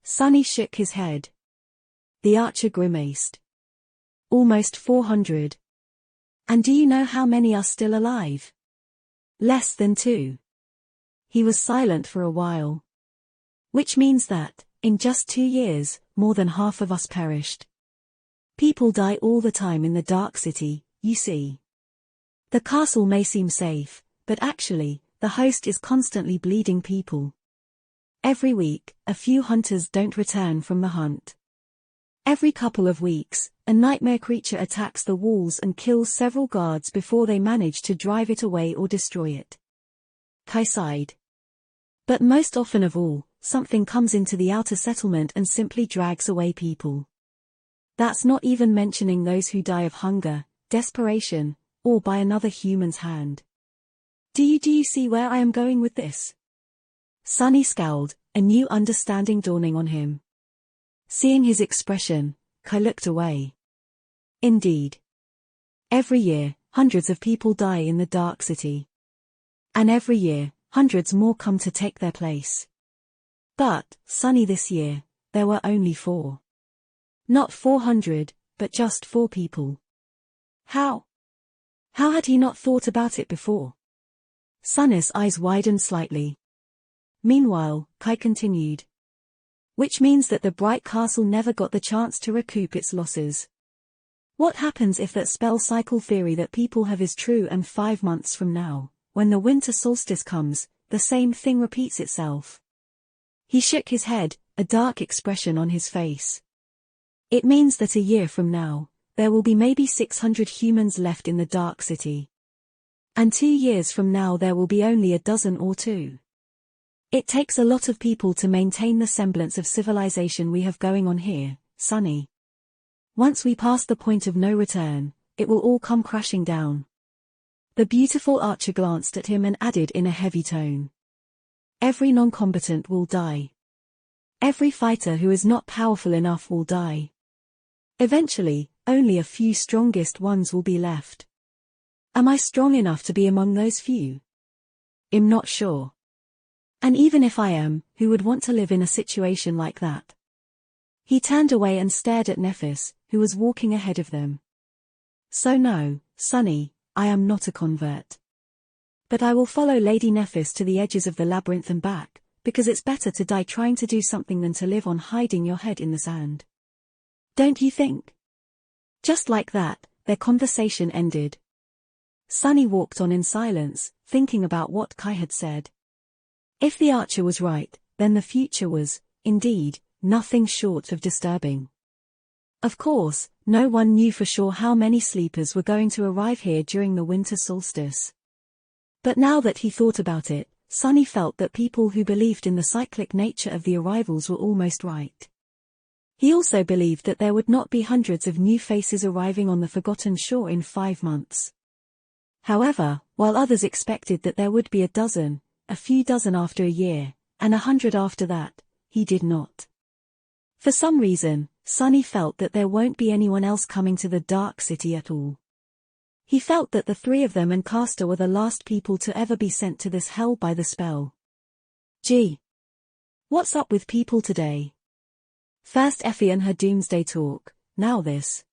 Sunny shook his head. The archer grimaced. Almost 400. And do you know how many are still alive? Less than 2. He was silent for a while. Which means that, in just 2 years, more than half of us perished. People die all the time in the Dark City, you see. The castle may seem safe, but actually, the host is constantly bleeding people. Every week, a few hunters don't return from the hunt. Every couple of weeks, a nightmare creature attacks the walls and kills several guards before they manage to drive it away or destroy it. Kai sighed. But most often of all, something comes into the outer settlement and simply drags away people. That's not even mentioning those who die of hunger, desperation, or by another human's hand. Do you see where I am going with this? Sunny scowled, a new understanding dawning on him. Seeing his expression, Kai looked away. Indeed. Every year, hundreds of people die in the Dark City. And every year, hundreds more come to take their place. But, Sunny, this year, there were only 4. Not 400, but just 4 people. How? How had he not thought about it before? Sunny's eyes widened slightly. Meanwhile, Kai continued. Which means that the Bright Castle never got the chance to recoup its losses. What happens if that spell cycle theory that people have is true and 5 months from now, when the winter solstice comes, the same thing repeats itself? He shook his head, a dark expression on his face. It means that a year from now, there will be maybe 600 humans left in the Dark City. And 2 years from now there will be only a dozen or 2. It takes a lot of people to maintain the semblance of civilization we have going on here, Sunny. Once we pass the point of no return, it will all come crashing down. The beautiful archer glanced at him and added in a heavy tone. Every non-combatant will die. Every fighter who is not powerful enough will die. Eventually, only a few strongest ones will be left. Am I strong enough to be among those few? I'm not sure. And even if I am, who would want to live in a situation like that? He turned away and stared at Nephis, who was walking ahead of them. So no, Sunny, I am not a convert. But I will follow Lady Nephis to the edges of the labyrinth and back, because it's better to die trying to do something than to live on hiding your head in the sand. Don't you think? Just like that, their conversation ended. Sunny walked on in silence, thinking about what Kai had said. If the archer was right, then the future was, indeed, nothing short of disturbing. Of course, no one knew for sure how many sleepers were going to arrive here during the winter solstice. But now that he thought about it, Sunny felt that people who believed in the cyclic nature of the arrivals were almost right. He also believed that there would not be hundreds of new faces arriving on the Forgotten Shore in 5 months. However, while others expected that there would be a few dozen after a year, and 100 after that, he did not. For some reason, Sunny felt that there won't be anyone else coming to the Dark City at all. He felt that the 3 of them and Castor were the last people to ever be sent to this hell by the spell. Gee. What's up with people today? First Effie and her doomsday talk, now this.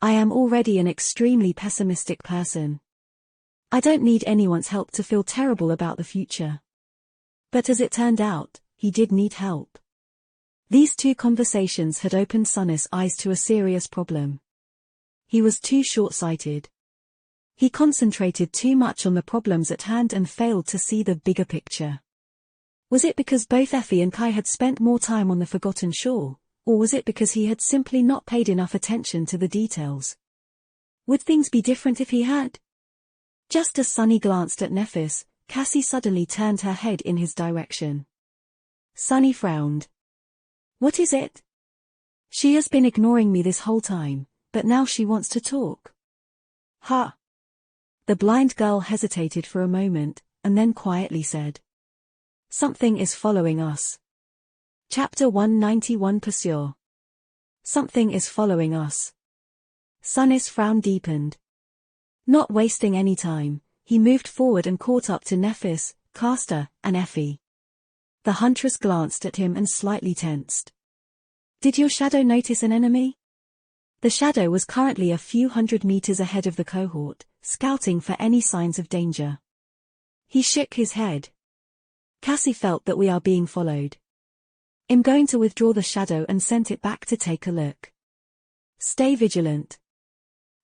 I am already an extremely pessimistic person. I don't need anyone's help to feel terrible about the future. But as it turned out, he did need help. These 2 conversations had opened Sunny's eyes to a serious problem. He was too short-sighted. He concentrated too much on the problems at hand and failed to see the bigger picture. Was it because both Effie and Kai had spent more time on the Forgotten Shore, or was it because he had simply not paid enough attention to the details? Would things be different if he had? Just as Sunny glanced at Nephis, Cassie suddenly turned her head in his direction. Sunny frowned. What is it? She has been ignoring me this whole time, but now she wants to talk. Huh? The blind girl hesitated for a moment, and then quietly said. Something is following us. Chapter 191 Pursuer. Something is following us. Sunny's frown deepened. Not wasting any time, he moved forward and caught up to Nephis, Castor, and Effie. The huntress glanced at him and slightly tensed. Did your shadow notice an enemy? The shadow was currently a few hundred meters ahead of the cohort, scouting for any signs of danger. He shook his head. Cassie felt that we are being followed. I'm going to withdraw the shadow and send it back to take a look. Stay vigilant.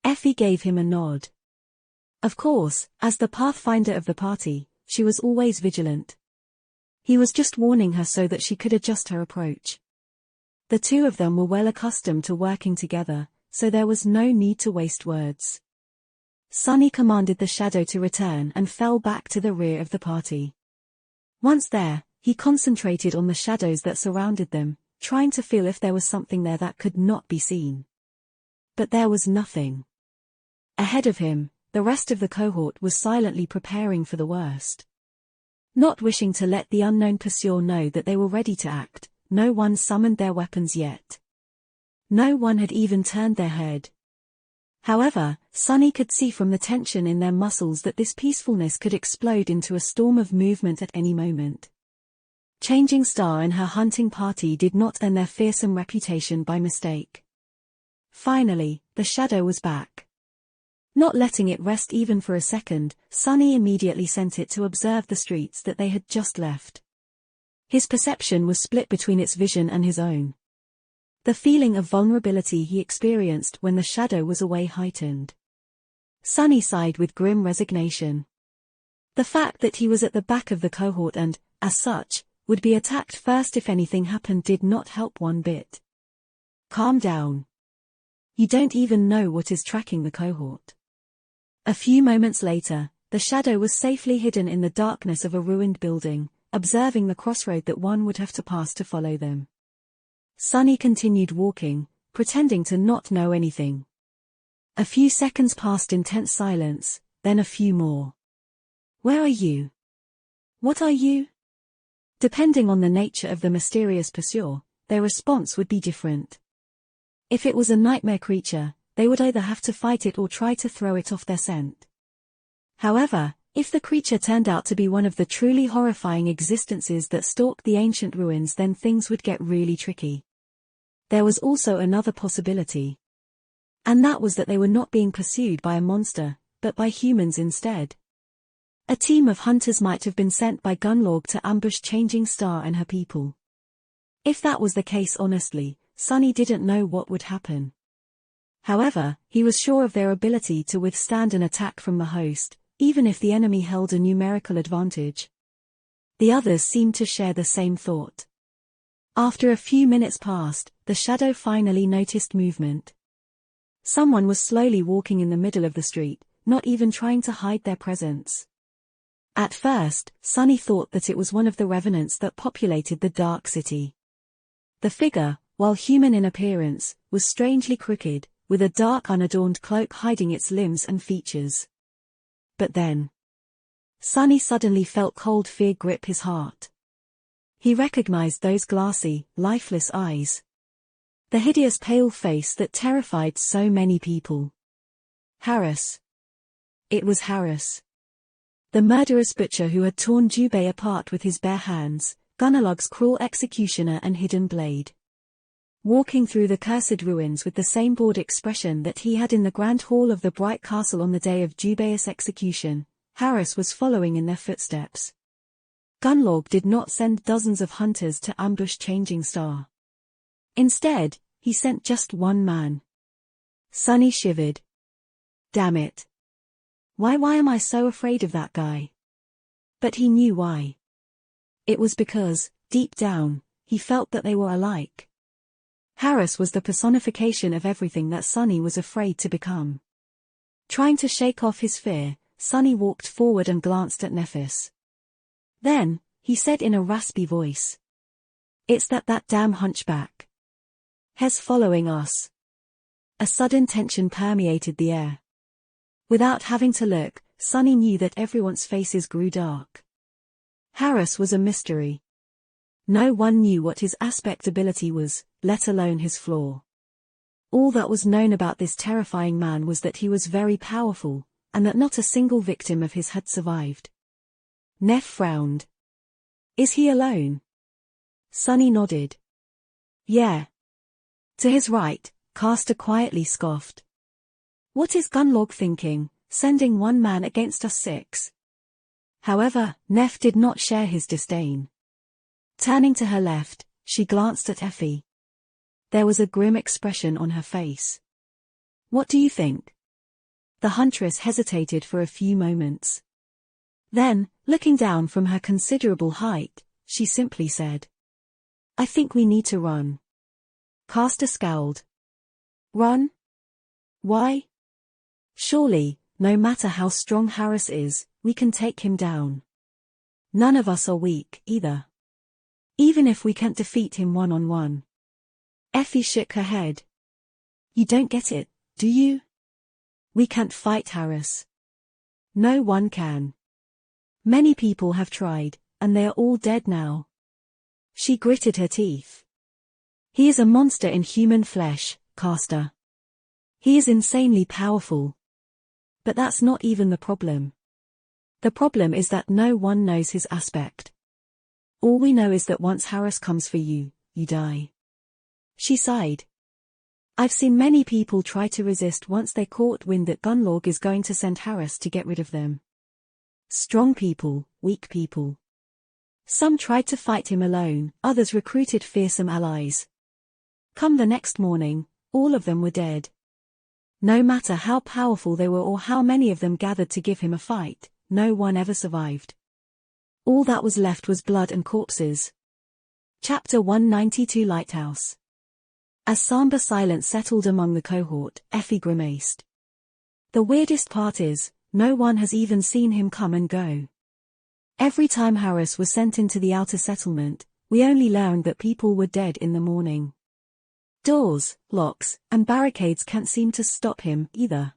Effie gave him a nod. Of course, as the pathfinder of the party, she was always vigilant. He was just warning her so that she could adjust her approach. The two of them were well accustomed to working together, so there was no need to waste words. Sunny commanded the shadow to return and fell back to the rear of the party. Once there, he concentrated on the shadows that surrounded them, trying to feel if there was something there that could not be seen. But there was nothing. Ahead of him, the rest of the cohort was silently preparing for the worst. Not wishing to let the unknown pursuer know that they were ready to act, no one summoned their weapons yet. No one had even turned their head. However, Sunny could see from the tension in their muscles that this peacefulness could explode into a storm of movement at any moment. Changing Star and her hunting party did not earn their fearsome reputation by mistake. Finally, the shadow was back. Not letting it rest even for a second, Sunny immediately sent it to observe the streets that they had just left. His perception was split between its vision and his own. The feeling of vulnerability he experienced when the shadow was away heightened. Sunny sighed with grim resignation. The fact that he was at the back of the cohort and, as such, would be attacked first if anything happened did not help one bit. Calm down. You don't even know what is tracking the cohort. A few moments later, the shadow was safely hidden in the darkness of a ruined building, observing the crossroad that one would have to pass to follow them. Sunny continued walking, pretending to not know anything. A few seconds passed in tense silence, then a few more. Where are you? What are you? Depending on the nature of the mysterious pursuer, their response would be different. If it was a nightmare creature, they would either have to fight it or try to throw it off their scent. However, if the creature turned out to be one of the truly horrifying existences that stalked the ancient ruins, then things would get really tricky. There was also another possibility. And that was that they were not being pursued by a monster, but by humans instead. A team of hunters might have been sent by Gunlorg to ambush Changing Star and her people. If that was the case, honestly, Sunny didn't know what would happen. However, he was sure of their ability to withstand an attack from the host, even if the enemy held a numerical advantage. The others seemed to share the same thought. After a few minutes passed, the shadow finally noticed movement. Someone was slowly walking in the middle of the street, not even trying to hide their presence. At first, Sunny thought that it was one of the revenants that populated the Dark City. The figure, while human in appearance, was strangely crooked, with a dark unadorned cloak hiding its limbs and features. But then, Sunny suddenly felt cold fear grip his heart. He recognized those glassy, lifeless eyes. The hideous pale face that terrified so many people. Harris. It was Harris. The murderous butcher who had torn Jubei apart with his bare hands, Gunalog's cruel executioner and hidden blade. Walking through the cursed ruins with the same bored expression that he had in the grand hall of the Bright Castle on the day of Jubei's execution, Harris was following in their footsteps. Gunlorg did not send dozens of hunters to ambush Changing Star. Instead, he sent just one man. Sunny shivered. Damn it. Why am I so afraid of that guy? But he knew why. It was because, deep down, he felt that they were alike. Harris was the personification of everything that Sunny was afraid to become. Trying to shake off his fear, Sunny walked forward and glanced at Nephis. Then, he said in a raspy voice. It's that damn hunchback. He's following us. A sudden tension permeated the air. Without having to look, Sunny knew that everyone's faces grew dark. Harris was a mystery. No one knew what his aspect ability was, let alone his flaw. All that was known about this terrifying man was that he was very powerful, and that not a single victim of his had survived. Neff frowned. Is he alone? Sunny nodded. Yeah. To his right, Caster quietly scoffed. What is Gunlorg thinking, sending one man against us 6? However, Neff did not share his disdain. Turning to her left, she glanced at Effie. There was a grim expression on her face. What do you think? The huntress hesitated for a few moments. Then, looking down from her considerable height, she simply said, I think we need to run. Castor scowled. Run? Why? Surely, no matter how strong Harris is, we can take him down. None of us are weak, either. Even if we can't defeat him one-on-one. Effie shook her head. You don't get it, do you? We can't fight Harris. No one can. Many people have tried, and they are all dead now. She gritted her teeth. He is a monster in human flesh, Castor. He is insanely powerful. But that's not even the problem. The problem is that no one knows his aspect. All we know is that once Harris comes for you, you die. She sighed. I've seen many people try to resist once they caught wind that Gunlorg is going to send Harris to get rid of them. Strong people, weak people. Some tried to fight him alone, others recruited fearsome allies. Come the next morning, all of them were dead. No matter how powerful they were or how many of them gathered to give him a fight, no one ever survived. All that was left was blood and corpses. Chapter 192 Lighthouse. As somber silence settled among the cohort, Effie grimaced. The weirdest part is, no one has even seen him come and go. Every time Harris was sent into the outer settlement, we only learned that people were dead in the morning. Doors, locks, and barricades can't seem to stop him, either.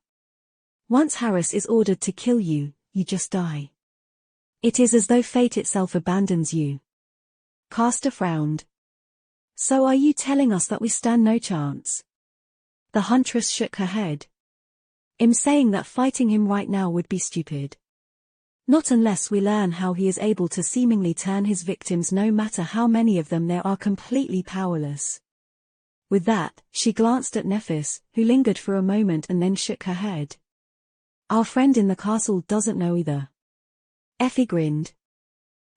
Once Harris is ordered to kill you, you just die. It is as though fate itself abandons you. Castor frowned. So are you telling us that we stand no chance? The huntress shook her head. I'm saying that fighting him right now would be stupid. Not unless we learn how he is able to seemingly turn his victims, no matter how many of them there are, completely powerless. With that, she glanced at Nephis, who lingered for a moment and then shook her head. Our friend in the castle doesn't know either. Effie grinned.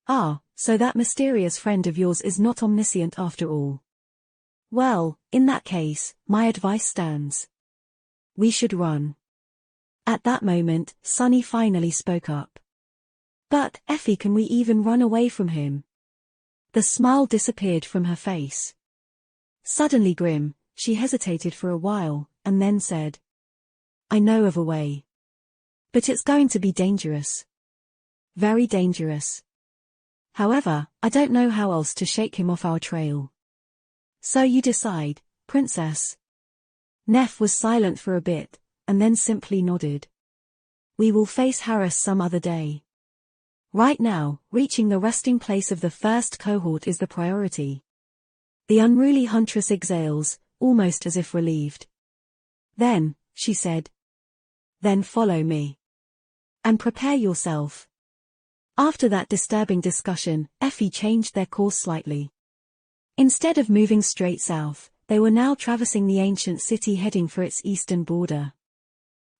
Ah, so that mysterious friend of yours is not omniscient after all. Well, in that case, my advice stands. We should run. At that moment, Sunny finally spoke up. But, Effie, can we even run away from him? The smile disappeared from her face. Suddenly grim, she hesitated for a while, and then said, I know of a way. But it's going to be dangerous. Very dangerous. However, I don't know how else to shake him off our trail. So you decide, princess. Neff was silent for a bit, and then simply nodded. We will face Harris some other day. Right now, reaching the resting place of the first cohort is the priority. The unruly huntress exhales, almost as if relieved. Then, she said. Then follow me. And prepare yourself. After that disturbing discussion, Effie changed their course slightly. Instead of moving straight south, they were now traversing the ancient city heading for its eastern border.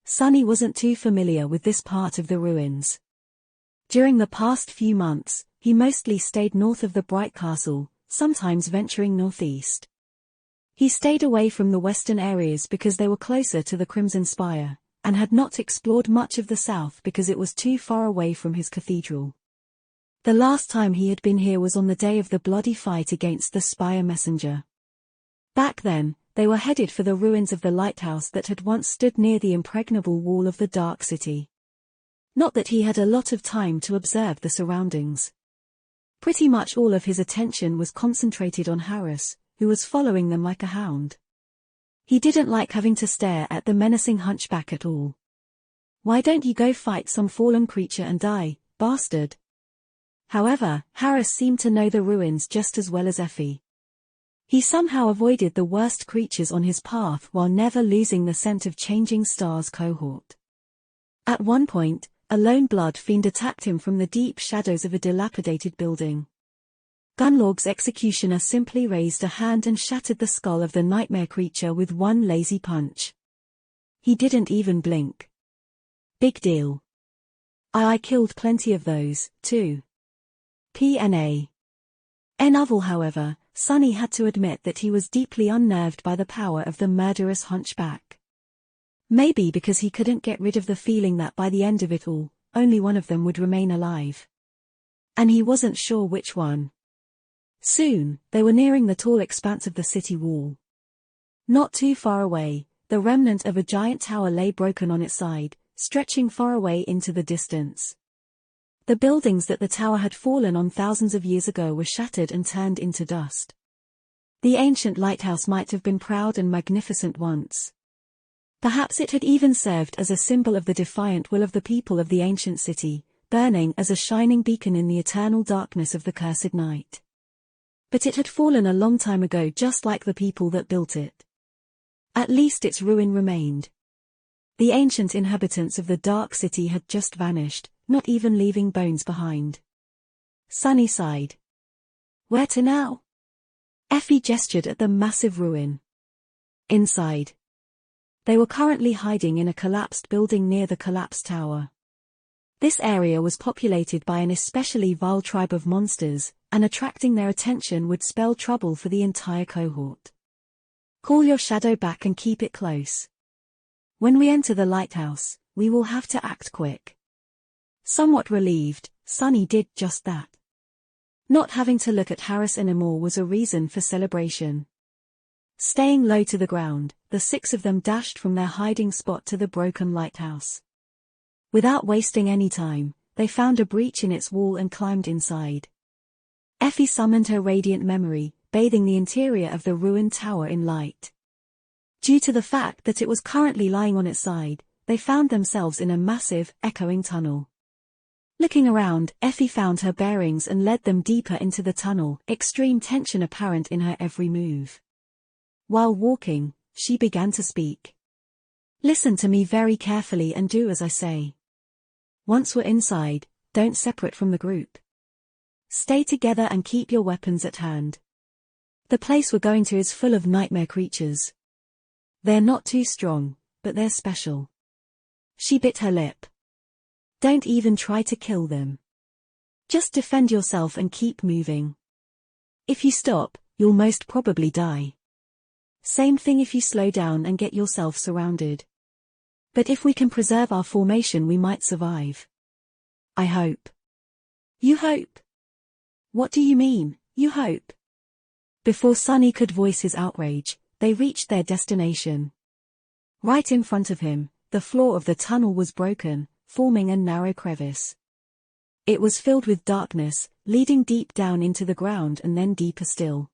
Sunny wasn't too familiar with this part of the ruins. During the past few months, he mostly stayed north of the Bright Castle, sometimes venturing northeast. He stayed away from the western areas because they were closer to the Crimson Spire, and had not explored much of the south because it was too far away from his cathedral. The last time he had been here was on the day of the bloody fight against the Spire Messenger. Back then, they were headed for the ruins of the lighthouse that had once stood near the impregnable wall of the Dark City. Not that he had a lot of time to observe the surroundings. Pretty much all of his attention was concentrated on Harris, who was following them like a hound. He didn't like having to stare at the menacing hunchback at all. Why don't you go fight some fallen creature and die, bastard? However, Harris seemed to know the ruins just as well as Effie. He somehow avoided the worst creatures on his path while never losing the scent of Changing Stars cohort. At one point, a lone blood fiend attacked him from the deep shadows of a dilapidated building. Gunlorg's executioner simply raised a hand and shattered the skull of the nightmare creature with one lazy punch. He didn't even blink. Big deal. I killed plenty of those, too. P.N.A. Novel, however, Sunny had to admit that he was deeply unnerved by the power of the murderous hunchback. Maybe because he couldn't get rid of the feeling that by the end of it all, only one of them would remain alive. And he wasn't sure which one. Soon, they were nearing the tall expanse of the city wall. Not too far away, the remnant of a giant tower lay broken on its side, stretching far away into the distance. The buildings that the tower had fallen on thousands of years ago were shattered and turned into dust. The ancient lighthouse might have been proud and magnificent once. Perhaps it had even served as a symbol of the defiant will of the people of the ancient city, burning as a shining beacon in the eternal darkness of the cursed night. But it had fallen a long time ago, just like the people that built it. At least its ruin remained. The ancient inhabitants of the dark city had just vanished, not even leaving bones behind. Sunny sighed. Where to now? Effie gestured at the massive ruin. Inside. They were currently hiding in a collapsed building near the collapsed tower. This area was populated by an especially vile tribe of monsters, and attracting their attention would spell trouble for the entire cohort. Call your shadow back and keep it close. When we enter the lighthouse, we will have to act quick. Somewhat relieved, Sunny did just that. Not having to look at Harris anymore was a reason for celebration. Staying low to the ground, the six of them dashed from their hiding spot to the broken lighthouse. Without wasting any time, they found a breach in its wall and climbed inside. Effie summoned her radiant memory, bathing the interior of the ruined tower in light. Due to the fact that it was currently lying on its side, they found themselves in a massive, echoing tunnel. Looking around, Effie found her bearings and led them deeper into the tunnel, extreme tension apparent in her every move. While walking, she began to speak. Listen to me very carefully and do as I say. Once we're inside, don't separate from the group. Stay together and keep your weapons at hand. The place we're going to is full of nightmare creatures. They're not too strong, but they're special. She bit her lip. Don't even try to kill them. Just defend yourself and keep moving. If you stop, you'll most probably die. Same thing if you slow down and get yourself surrounded. But if we can preserve our formation, we might survive. I hope. You hope? What do you mean, you hope? Before Sunny could voice his outrage, they reached their destination. Right in front of him, the floor of the tunnel was broken, forming a narrow crevice. It was filled with darkness, leading deep down into the ground and then deeper still.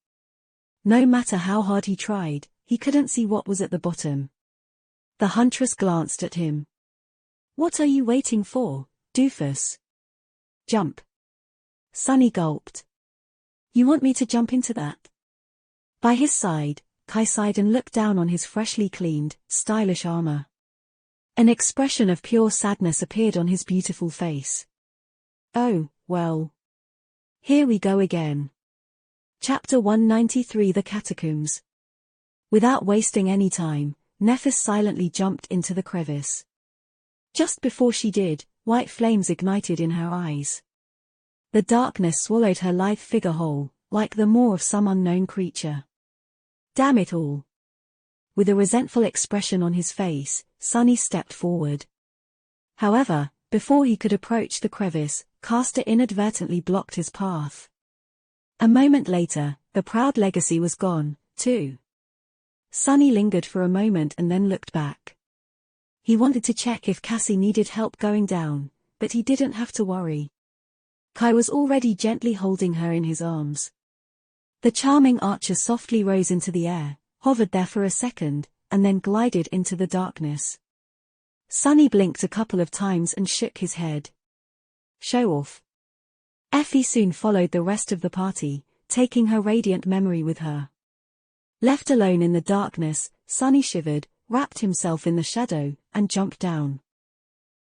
No matter how hard he tried, he couldn't see what was at the bottom. The huntress glanced at him. What are you waiting for, doofus? Jump. Sunny gulped. You want me to jump into that? By his side, Kai sighed and looked down on his freshly cleaned, stylish armor. An expression of pure sadness appeared on his beautiful face. Oh, well. Here we go again. Chapter 193 The Catacombs. Without wasting any time, Nephis silently jumped into the crevice. Just before she did, white flames ignited in her eyes. The darkness swallowed her lithe figure whole, like the maw of some unknown creature. Damn it all. With a resentful expression on his face, Sunny stepped forward. However, before he could approach the crevice, Castor inadvertently blocked his path. A moment later, the proud legacy was gone, too. Sunny lingered for a moment and then looked back. He wanted to check if Cassie needed help going down, but he didn't have to worry. Kai was already gently holding her in his arms. The charming archer softly rose into the air, hovered there for a second, and then glided into the darkness. Sunny blinked a couple of times and shook his head. Show off. Effie soon followed the rest of the party, taking her radiant memory with her. Left alone in the darkness, Sunny shivered, wrapped himself in the shadow, and jumped down.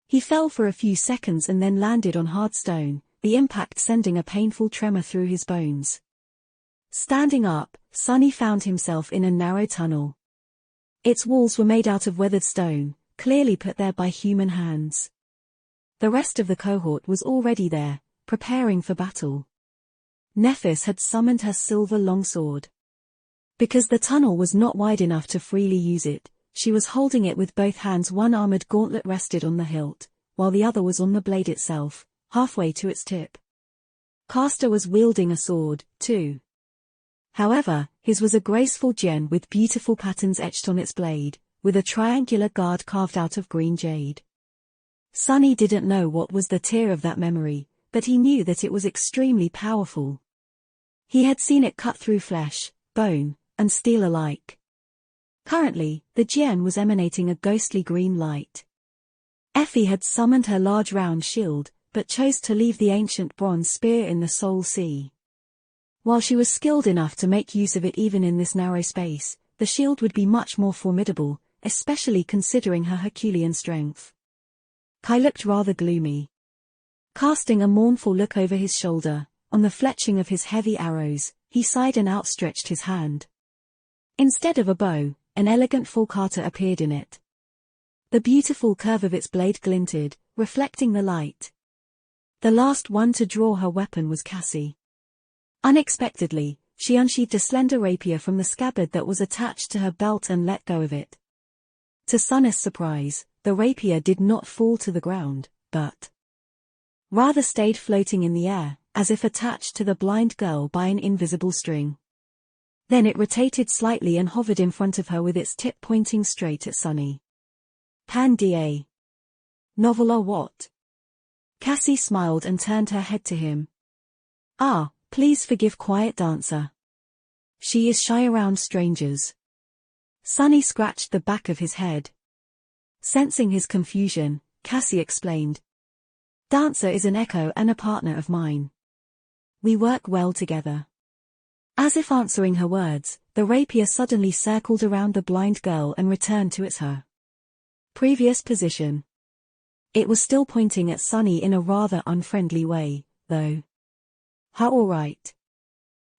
He fell for a few seconds and then landed on hard stone, the impact sending a painful tremor through his bones. Standing up, Sunny found himself in a narrow tunnel. Its walls were made out of weathered stone, clearly put there by human hands. The rest of the cohort was already there, preparing for battle. Nephis had summoned her silver longsword. Because the tunnel was not wide enough to freely use it, she was holding it with both hands. One armored gauntlet rested on the hilt, while the other was on the blade itself, halfway to its tip. Castor was wielding a sword, too. However, his was a graceful gem with beautiful patterns etched on its blade, with a triangular guard carved out of green jade. Sunny didn't know what was the tier of that memory, but he knew that it was extremely powerful. He had seen it cut through flesh, bone, and steel alike. Currently, the gem was emanating a ghostly green light. Effie had summoned her large round shield, but chose to leave the ancient bronze spear in the Soul Sea. While she was skilled enough to make use of it even in this narrow space, the shield would be much more formidable, especially considering her Herculean strength. Kai looked rather gloomy. Casting a mournful look over his shoulder, on the fletching of his heavy arrows, he sighed and outstretched his hand. Instead of a bow, an elegant falcata appeared in it. The beautiful curve of its blade glinted, reflecting the light. The last one to draw her weapon was Cassie. Unexpectedly, she unsheathed a slender rapier from the scabbard that was attached to her belt and let go of it. To Sunny's surprise, the rapier did not fall to the ground, but rather stayed floating in the air, as if attached to the blind girl by an invisible string. Then it rotated slightly and hovered in front of her with its tip pointing straight at Sunny. Pan da. Novel or what? Cassie smiled and turned her head to him. Ah, please forgive quiet dancer. She is shy around strangers. Sunny scratched the back of his head. Sensing his confusion, Cassie explained. Dancer is an echo and a partner of mine. We work well together. As if answering her words, the rapier suddenly circled around the blind girl and returned to its her previous position. It was still pointing at Sunny in a rather unfriendly way, though. How all right.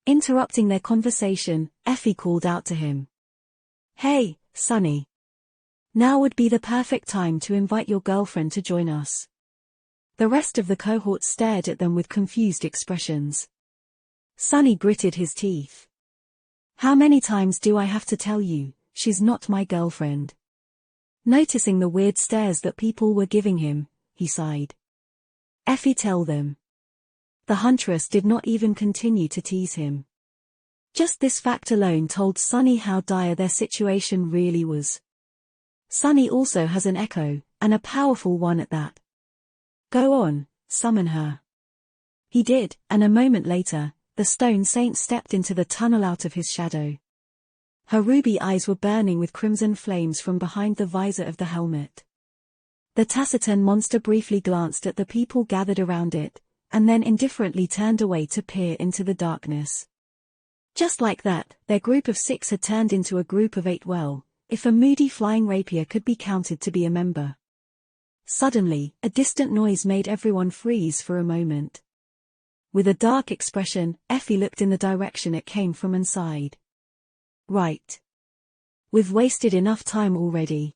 Interrupting their conversation, Effie called out to him. Hey, Sunny. Now would be the perfect time to invite your girlfriend to join us. The rest of the cohort stared at them with confused expressions. Sunny gritted his teeth. How many times do I have to tell you, she's not my girlfriend? Noticing the weird stares that people were giving him, he sighed. Effie, tell them. The huntress did not even continue to tease him. Just this fact alone told Sunny how dire their situation really was. Sunny also has an echo, and a powerful one at that. Go on, summon her. He did, and a moment later, the stone saint stepped into the tunnel out of his shadow. Her ruby eyes were burning with crimson flames from behind the visor of the helmet. The taciturn monster briefly glanced at the people gathered around it, and then indifferently turned away to peer into the darkness. Just like that, their group of 6 had turned into a group of 8. Well, if a moody flying rapier could be counted to be a member. Suddenly, a distant noise made everyone freeze for a moment. With a dark expression, Effie looked in the direction it came from and sighed. Right. We've wasted enough time already.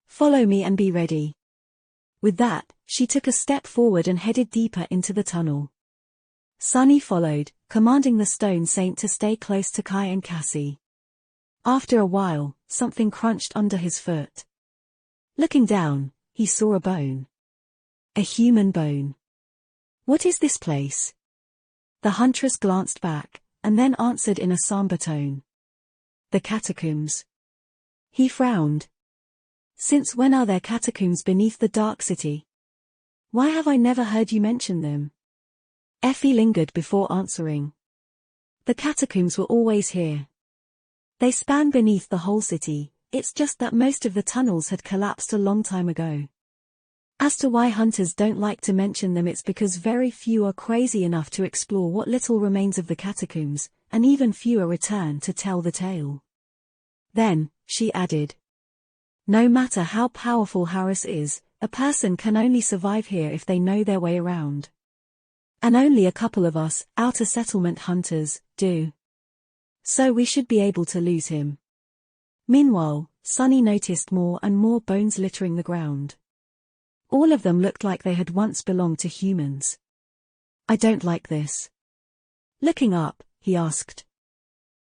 Follow me and be ready. With that, she took a step forward and headed deeper into the tunnel. Sunny followed, commanding the stone saint to stay close to Kai and Cassie. After a while, something crunched under his foot. Looking down, he saw a bone. A human bone. What is this place? The huntress glanced back, and then answered in a somber tone. The catacombs. He frowned. Since when are there catacombs beneath the Dark City? Why have I never heard you mention them? Effie lingered before answering. The catacombs were always here. They span beneath the whole city, it's just that most of the tunnels had collapsed a long time ago. As to why hunters don't like to mention them, it's because very few are crazy enough to explore what little remains of the catacombs, and even fewer return to tell the tale. Then, she added. No matter how powerful Harris is, a person can only survive here if they know their way around. And only a couple of us, outer settlement hunters, do. So we should be able to lose him. Meanwhile, Sunny noticed more and more bones littering the ground. All of them looked like they had once belonged to humans. I don't like this. Looking up, he asked.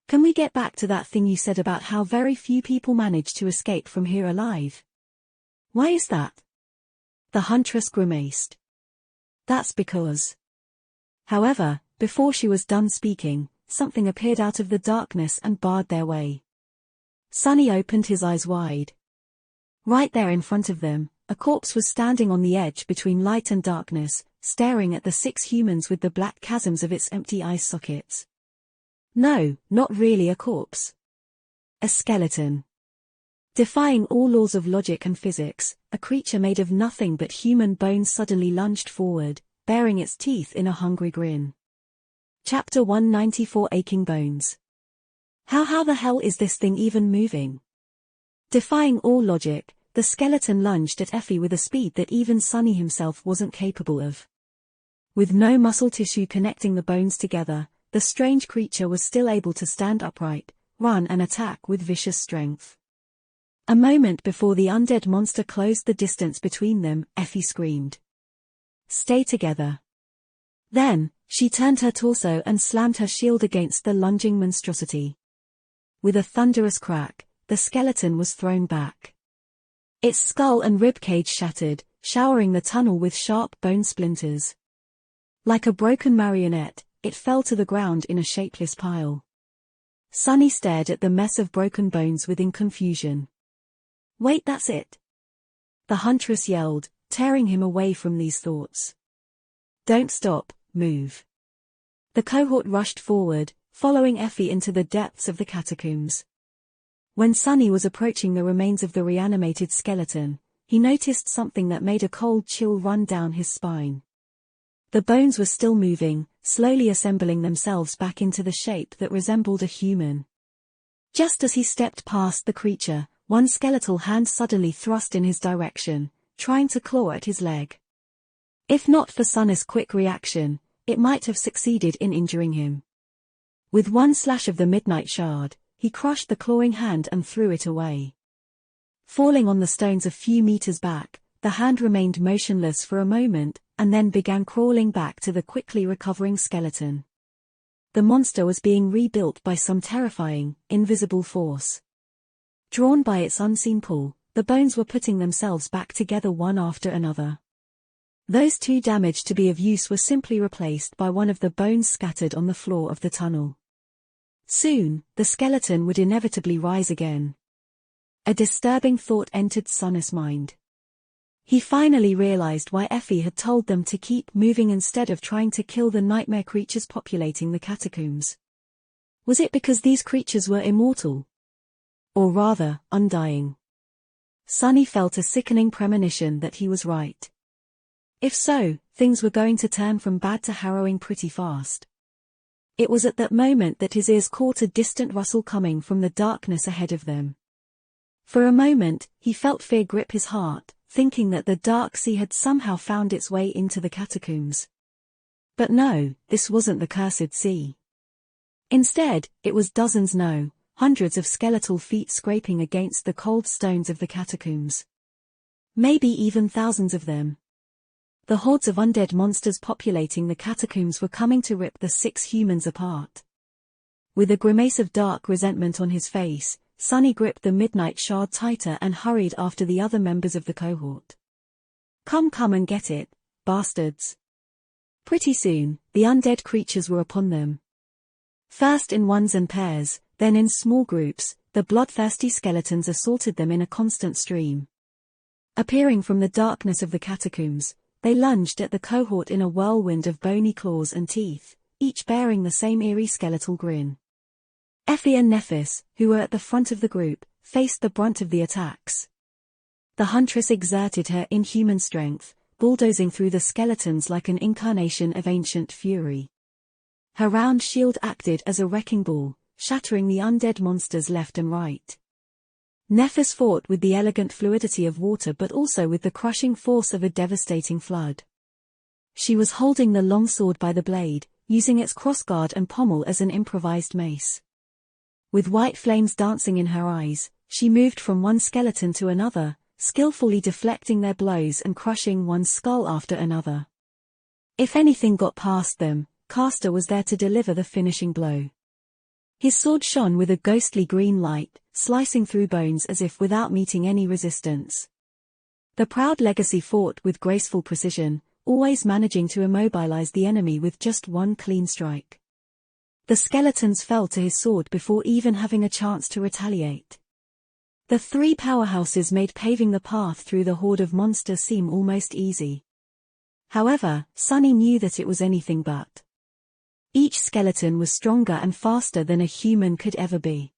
Can we get back to that thing you said about how very few people manage to escape from here alive? Why is that? The huntress grimaced. That's because. However, before she was done speaking, something appeared out of the darkness and barred their way. Sonny opened his eyes wide. Right there in front of them, a corpse was standing on the edge between light and darkness, staring at the 6 humans with the black chasms of its empty eye sockets. No, not really a corpse. A skeleton. Defying all laws of logic and physics, a creature made of nothing but human bones suddenly lunged forward, baring its teeth in a hungry grin. Chapter 194 Aching Bones. How the hell is this thing even moving? Defying all logic, the skeleton lunged at Effie with a speed that even Sonny himself wasn't capable of. With no muscle tissue connecting the bones together, the strange creature was still able to stand upright, run and attack with vicious strength. A moment before the undead monster closed the distance between them, Effie screamed. "Stay together." Then, she turned her torso and slammed her shield against the lunging monstrosity. With a thunderous crack, the skeleton was thrown back. Its skull and ribcage shattered, showering the tunnel with sharp bone splinters. Like a broken marionette, it fell to the ground in a shapeless pile. Sonny stared at the mess of broken bones within confusion. "Wait, that's it?" the huntress yelled, tearing him away from these thoughts. "Don't stop, move." The cohort rushed forward, following Effie into the depths of the catacombs. When Sonny was approaching the remains of the reanimated skeleton, he noticed something that made a cold chill run down his spine. The bones were still moving, slowly assembling themselves back into the shape that resembled a human. Just as he stepped past the creature, one skeletal hand suddenly thrust in his direction, trying to claw at his leg. If not for Sonny's quick reaction, it might have succeeded in injuring him. With one slash of the midnight shard, he crushed the clawing hand and threw it away. Falling on the stones a few meters back, the hand remained motionless for a moment, and then began crawling back to the quickly recovering skeleton. The monster was being rebuilt by some terrifying, invisible force. Drawn by its unseen pull, the bones were putting themselves back together one after another. Those too damaged to be of use were simply replaced by one of the bones scattered on the floor of the tunnel. Soon, the skeleton would inevitably rise again. A disturbing thought entered Sonny's mind. He finally realized why Effie had told them to keep moving instead of trying to kill the nightmare creatures populating the catacombs. Was it because these creatures were immortal? Or rather, undying? Sonny felt a sickening premonition that he was right. If so, things were going to turn from bad to harrowing pretty fast. It was at that moment that his ears caught a distant rustle coming from the darkness ahead of them. For a moment, he felt fear grip his heart, thinking that the dark sea had somehow found its way into the catacombs. But no, this wasn't the cursed sea. Instead, it was hundreds of skeletal feet scraping against the cold stones of the catacombs. Maybe even thousands of them. The hordes of undead monsters populating the catacombs were coming to rip the 6 humans apart. With a grimace of dark resentment on his face, Sonny gripped the midnight shard tighter and hurried after the other members of the cohort. Come and get it, bastards. Pretty soon, the undead creatures were upon them. First in ones and pairs, then in small groups, the bloodthirsty skeletons assaulted them in a constant stream. Appearing from the darkness of the catacombs, they lunged at the cohort in a whirlwind of bony claws and teeth, each bearing the same eerie skeletal grin. Effie and Nephis, who were at the front of the group, faced the brunt of the attacks. The huntress exerted her inhuman strength, bulldozing through the skeletons like an incarnation of ancient fury. Her round shield acted as a wrecking ball, shattering the undead monsters left and right. Nephis fought with the elegant fluidity of water but also with the crushing force of a devastating flood. She was holding the long sword by the blade, using its crossguard and pommel as an improvised mace. With white flames dancing in her eyes, she moved from one skeleton to another, skillfully deflecting their blows and crushing one skull after another. If anything got past them, Castor was there to deliver the finishing blow. His sword shone with a ghostly green light, slicing through bones as if without meeting any resistance. The proud legacy fought with graceful precision, always managing to immobilize the enemy with just one clean strike. The skeletons fell to his sword before even having a chance to retaliate. The three powerhouses made paving the path through the horde of monsters seem almost easy. However, Sunny knew that it was anything but. Each skeleton was stronger and faster than a human could ever be.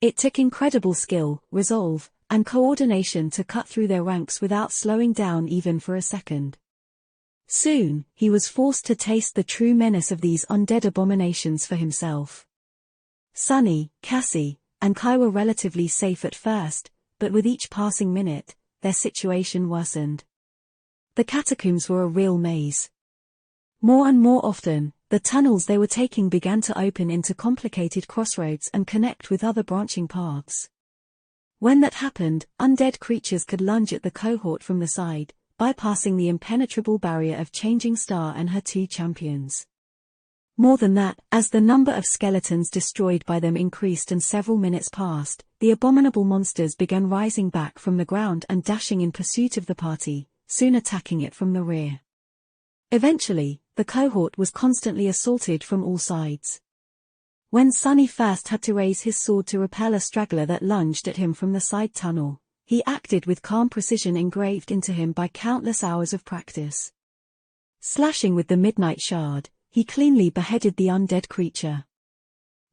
It took incredible skill, resolve, and coordination to cut through their ranks without slowing down even for a second. Soon, he was forced to taste the true menace of these undead abominations for himself. Sunny, Cassie, and Kai were relatively safe at first, but with each passing minute, their situation worsened. The catacombs were a real maze. More and more often, the tunnels they were taking began to open into complicated crossroads and connect with other branching paths. When that happened, undead creatures could lunge at the cohort from the side, bypassing the impenetrable barrier of Changing Star and her two champions. More than that, as the number of skeletons destroyed by them increased and several minutes passed, the abominable monsters began rising back from the ground and dashing in pursuit of the party, soon attacking it from the rear. Eventually, the cohort was constantly assaulted from all sides. When Sunny first had to raise his sword to repel a straggler that lunged at him from the side tunnel, he acted with calm precision engraved into him by countless hours of practice. Slashing with the Midnight Shard, he cleanly beheaded the undead creature.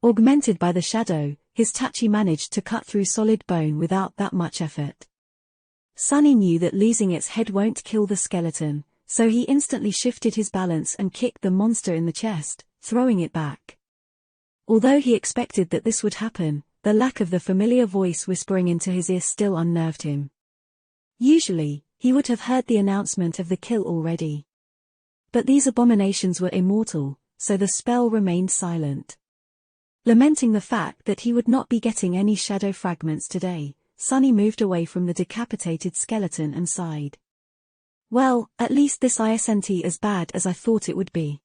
Augmented by the shadow, his tachi managed to cut through solid bone without that much effort. Sunny knew that losing its head won't kill the skeleton, so he instantly shifted his balance and kicked the monster in the chest, throwing it back. Although he expected that this would happen, the lack of the familiar voice whispering into his ear still unnerved him. Usually, he would have heard the announcement of the kill already. But these abominations were immortal, so the spell remained silent. Lamenting the fact that he would not be getting any shadow fragments today, Sunny moved away from the decapitated skeleton and sighed. Well, at least this isn't as bad as I thought it would be.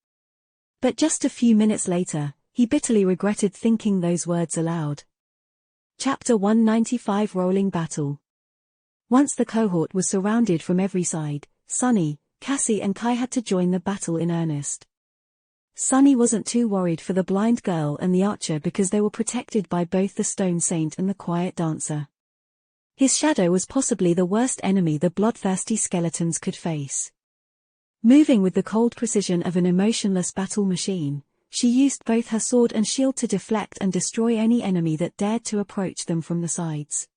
But just a few minutes later, he bitterly regretted thinking those words aloud. Chapter 195 Rolling Battle. Once the cohort was surrounded from every side, Sunny, Cassie and Kai had to join the battle in earnest. Sunny wasn't too worried for the blind girl and the archer because they were protected by both the Stone Saint and the Quiet Dancer. His shadow was possibly the worst enemy the bloodthirsty skeletons could face. Moving with the cold precision of an emotionless battle machine, she used both her sword and shield to deflect and destroy any enemy that dared to approach them from the sides.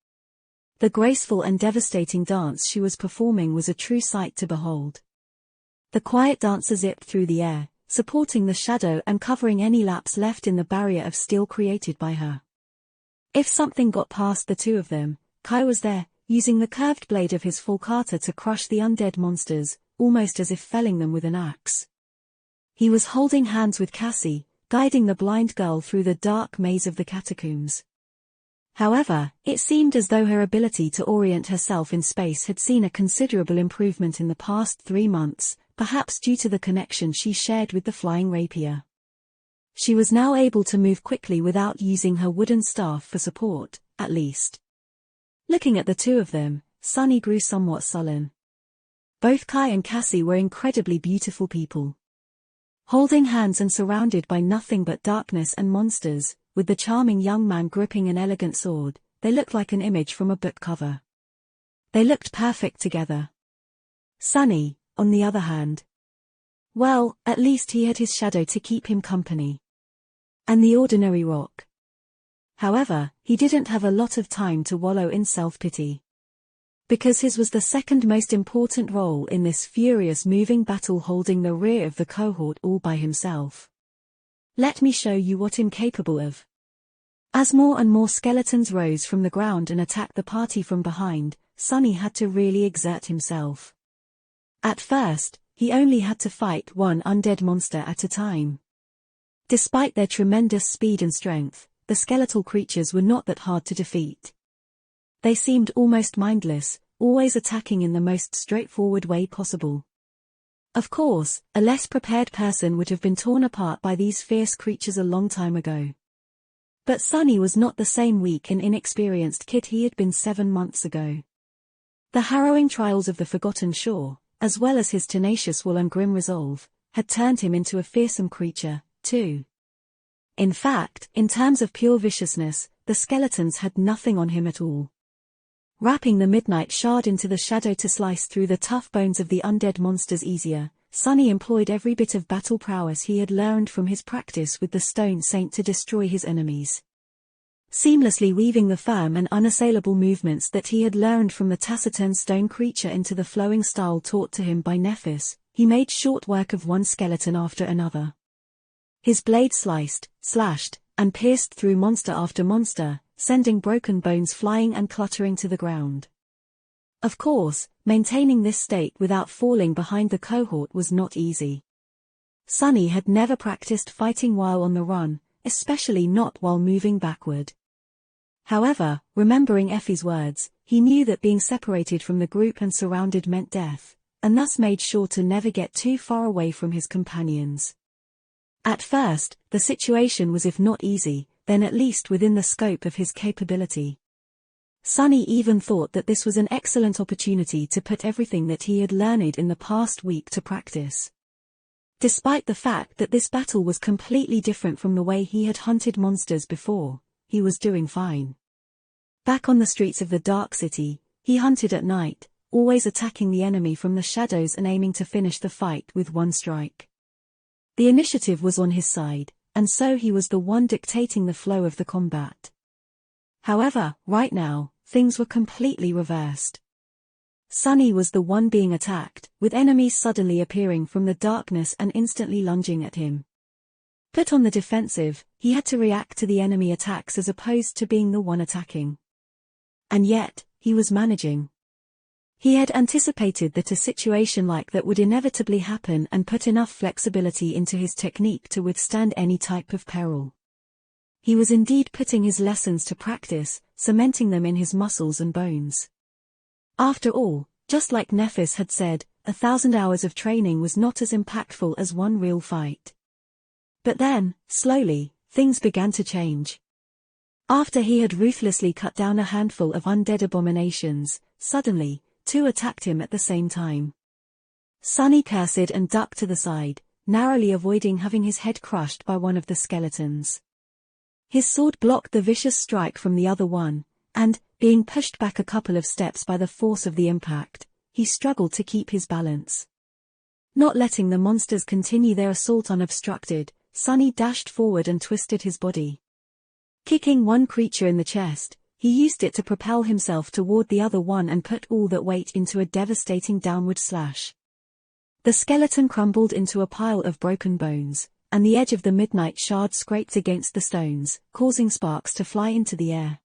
The graceful and devastating dance she was performing was a true sight to behold. The Quiet Dancer zipped through the air, supporting the shadow and covering any lapse left in the barrier of steel created by her. If something got past the two of them, Kai was there, using the curved blade of his falcata to crush the undead monsters, almost as if felling them with an axe. He was holding hands with Cassie, guiding the blind girl through the dark maze of the catacombs. However, it seemed as though her ability to orient herself in space had seen a considerable improvement in the past 3 months, perhaps due to the connection she shared with the flying rapier. She was now able to move quickly without using her wooden staff for support, at least. Looking at the two of them, Sunny grew somewhat sullen. Both Kai and Cassie were incredibly beautiful people. Holding hands and surrounded by nothing but darkness and monsters, with the charming young man gripping an elegant sword, they looked like an image from a book cover. They looked perfect together. Sunny, on the other hand. Well, at least he had his shadow to keep him company. And the ordinary rock. However, he didn't have a lot of time to wallow in self-pity. Because his was the second most important role in this furious moving battle, holding the rear of the cohort all by himself. Let me show you what I'm capable of. As more and more skeletons rose from the ground and attacked the party from behind, Sunny had to really exert himself. At first, he only had to fight one undead monster at a time. Despite their tremendous speed and strength, the skeletal creatures were not that hard to defeat. They seemed almost mindless, always attacking in the most straightforward way possible. Of course, a less prepared person would have been torn apart by these fierce creatures a long time ago. But Sunny was not the same weak and inexperienced kid he had been 7 months ago. The harrowing trials of the Forgotten Shore, as well as his tenacious will and grim resolve, had turned him into a fearsome creature, too. In fact, in terms of pure viciousness, the skeletons had nothing on him at all. Wrapping the midnight shard into the shadow to slice through the tough bones of the undead monsters easier, Sunny employed every bit of battle prowess he had learned from his practice with the Stone Saint to destroy his enemies. Seamlessly weaving the firm and unassailable movements that he had learned from the taciturn stone creature into the flowing style taught to him by Nephis, he made short work of one skeleton after another. His blade sliced, slashed, and pierced through monster after monster, sending broken bones flying and cluttering to the ground. Of course, maintaining this state without falling behind the cohort was not easy. Sunny had never practiced fighting while on the run, especially not while moving backward. However, remembering Effie's words, he knew that being separated from the group and surrounded meant death, and thus made sure to never get too far away from his companions. At first, the situation was if not easy, then at least within the scope of his capability. Sunny even thought that this was an excellent opportunity to put everything that he had learned in the past week to practice. Despite the fact that this battle was completely different from the way he had hunted monsters before, he was doing fine. Back on the streets of the Dark City, he hunted at night, always attacking the enemy from the shadows and aiming to finish the fight with one strike. The initiative was on his side, and so he was the one dictating the flow of the combat. However, right now, things were completely reversed. Sunny was the one being attacked, with enemies suddenly appearing from the darkness and instantly lunging at him. Put on the defensive, he had to react to the enemy attacks as opposed to being the one attacking. And yet, he was managing. He had anticipated that a situation like that would inevitably happen and put enough flexibility into his technique to withstand any type of peril. He was indeed putting his lessons to practice, cementing them in his muscles and bones. After all, just like Nephis had said, 1,000 hours of training was not as impactful as one real fight. But then, slowly, things began to change. After he had ruthlessly cut down a handful of undead abominations, suddenly, two attacked him at the same time. Sunny cursed and ducked to the side, narrowly avoiding having his head crushed by one of the skeletons. His sword blocked the vicious strike from the other one, and, being pushed back a couple of steps by the force of the impact, he struggled to keep his balance. Not letting the monsters continue their assault unobstructed, Sunny dashed forward and twisted his body. Kicking one creature in the chest, he used it to propel himself toward the other one and put all that weight into a devastating downward slash. The skeleton crumbled into a pile of broken bones, and the edge of the midnight shard scraped against the stones, causing sparks to fly into the air.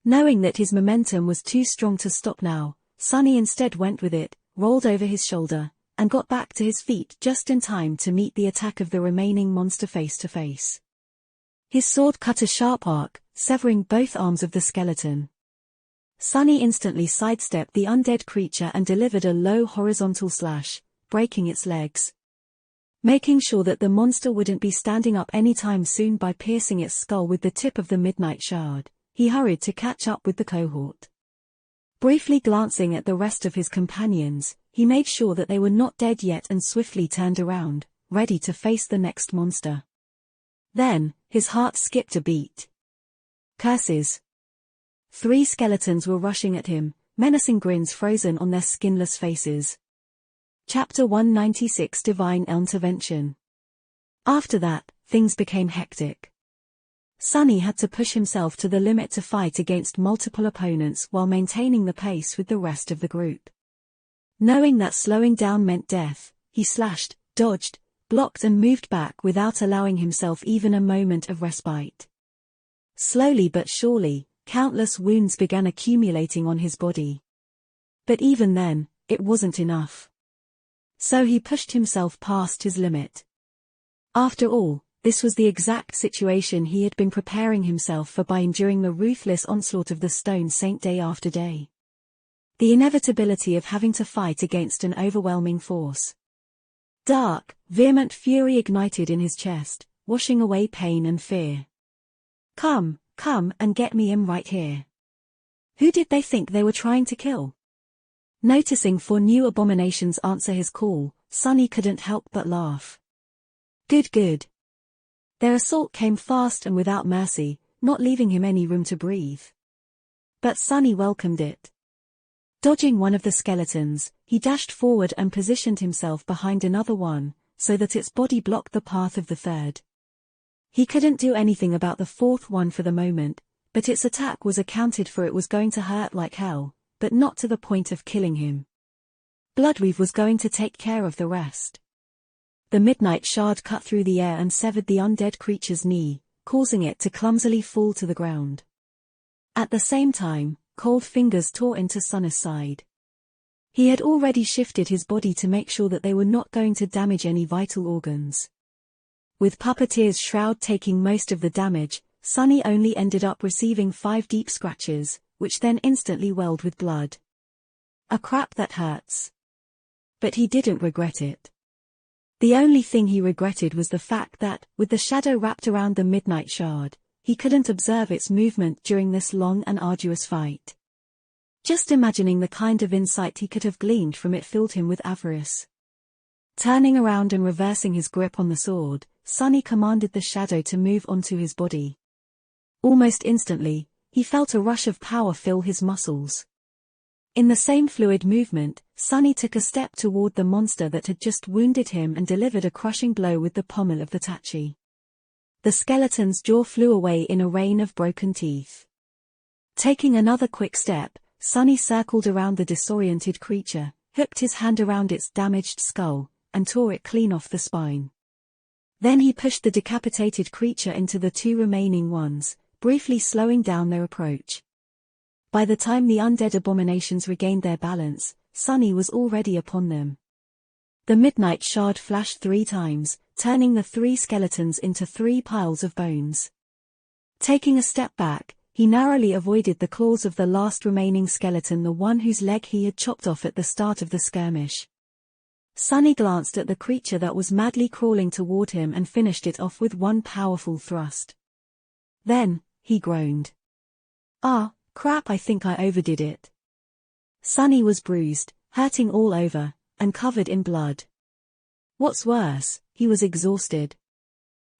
Knowing that his momentum was too strong to stop now, Sunny instead went with it, rolled over his shoulder, and got back to his feet just in time to meet the attack of the remaining monster face to face. His sword cut a sharp arc, severing both arms of the skeleton. Sunny instantly sidestepped the undead creature and delivered a low horizontal slash, breaking its legs. Making sure that the monster wouldn't be standing up anytime soon by piercing its skull with the tip of the midnight shard, he hurried to catch up with the cohort. Briefly glancing at the rest of his companions, he made sure that they were not dead yet and swiftly turned around, ready to face the next monster. Then, his heart skipped a beat. Curses. 3 skeletons were rushing at him, menacing grins frozen on their skinless faces. Chapter 196 Divine Intervention. After that, things became hectic. Sunny had to push himself to the limit to fight against multiple opponents while maintaining the pace with the rest of the group. Knowing that slowing down meant death, he slashed, dodged, blocked and moved back without allowing himself even a moment of respite. Slowly but surely, countless wounds began accumulating on his body. But even then, it wasn't enough. So he pushed himself past his limit. After all, this was the exact situation he had been preparing himself for by enduring the ruthless onslaught of the Stone Saint day after day. The inevitability of having to fight against an overwhelming force. Dark, vehement fury ignited in his chest, washing away pain and fear. Come and get me in right here. Who did they think they were trying to kill? Noticing 4 new abominations answer his call, Sunny couldn't help but laugh. Good. Their assault came fast and without mercy, not leaving him any room to breathe. But Sunny welcomed it. Dodging one of the skeletons, he dashed forward and positioned himself behind another one, so that its body blocked the path of the third. He couldn't do anything about the fourth one for the moment, but its attack was accounted for. It was going to hurt like hell, but not to the point of killing him. Bloodweave was going to take care of the rest. The midnight shard cut through the air and severed the undead creature's knee, causing it to clumsily fall to the ground. At the same time, cold fingers tore into Sunny's side. He had already shifted his body to make sure that they were not going to damage any vital organs. With Puppeteer's shroud taking most of the damage, Sunny only ended up receiving 5 deep scratches, which then instantly welled with blood. A crap that hurts. But he didn't regret it. The only thing he regretted was the fact that, with the shadow wrapped around the midnight shard, he couldn't observe its movement during this long and arduous fight. Just imagining the kind of insight he could have gleaned from it filled him with avarice. Turning around and reversing his grip on the sword, Sunny commanded the shadow to move onto his body. Almost instantly, he felt a rush of power fill his muscles. In the same fluid movement, Sunny took a step toward the monster that had just wounded him and delivered a crushing blow with the pommel of the tachi. The skeleton's jaw flew away in a rain of broken teeth. Taking another quick step, Sunny circled around the disoriented creature, hooked his hand around its damaged skull, and tore it clean off the spine. Then he pushed the decapitated creature into the 2 remaining ones, briefly slowing down their approach. By the time the undead abominations regained their balance, Sunny was already upon them. The midnight shard flashed 3 times, turning the 3 skeletons into 3 piles of bones. Taking a step back, he narrowly avoided the claws of the last remaining skeleton, the one whose leg he had chopped off at the start of the skirmish. Sunny glanced at the creature that was madly crawling toward him and finished it off with one powerful thrust. Then, he groaned. "Ah, crap, I think I overdid it." Sunny was bruised, hurting all over, and covered in blood. What's worse, he was exhausted.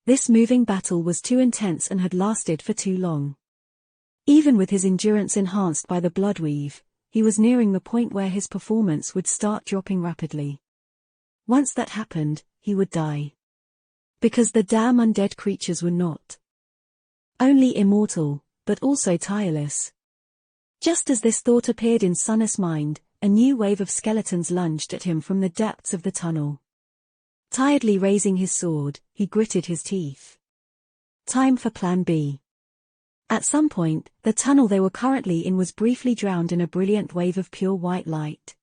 This moving battle was too intense and had lasted for too long. Even with his endurance enhanced by the bloodweave, he was nearing the point where his performance would start dropping rapidly. Once that happened, he would die. Because the damn undead creatures were not only immortal, but also tireless. Just as this thought appeared in Sunny's mind, a new wave of skeletons lunged at him from the depths of the tunnel. Tiredly raising his sword, he gritted his teeth. Time for Plan B. At some point, the tunnel they were currently in was briefly drowned in a brilliant wave of pure white light.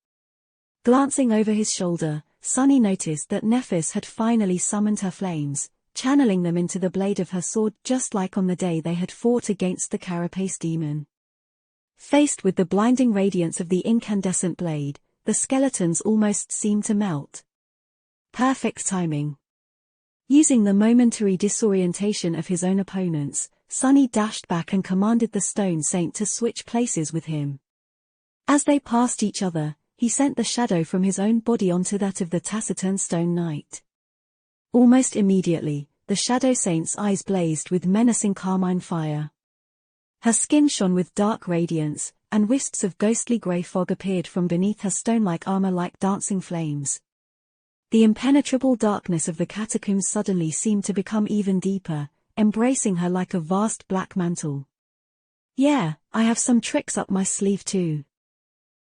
Glancing over his shoulder, Sunny noticed that Nephis had finally summoned her flames, channeling them into the blade of her sword just like on the day they had fought against the Carapace demon. Faced with the blinding radiance of the incandescent blade, the skeletons almost seemed to melt. Perfect timing. Using the momentary disorientation of his own opponents, Sunny dashed back and commanded the Stone Saint to switch places with him. As they passed each other, he sent the shadow from his own body onto that of the taciturn Stone Knight. Almost immediately, the Shadow Saint's eyes blazed with menacing carmine fire. Her skin shone with dark radiance, and wisps of ghostly grey fog appeared from beneath her stone-like armor like dancing flames. The impenetrable darkness of the catacombs suddenly seemed to become even deeper, embracing her like a vast black mantle. "Yeah, I have some tricks up my sleeve too."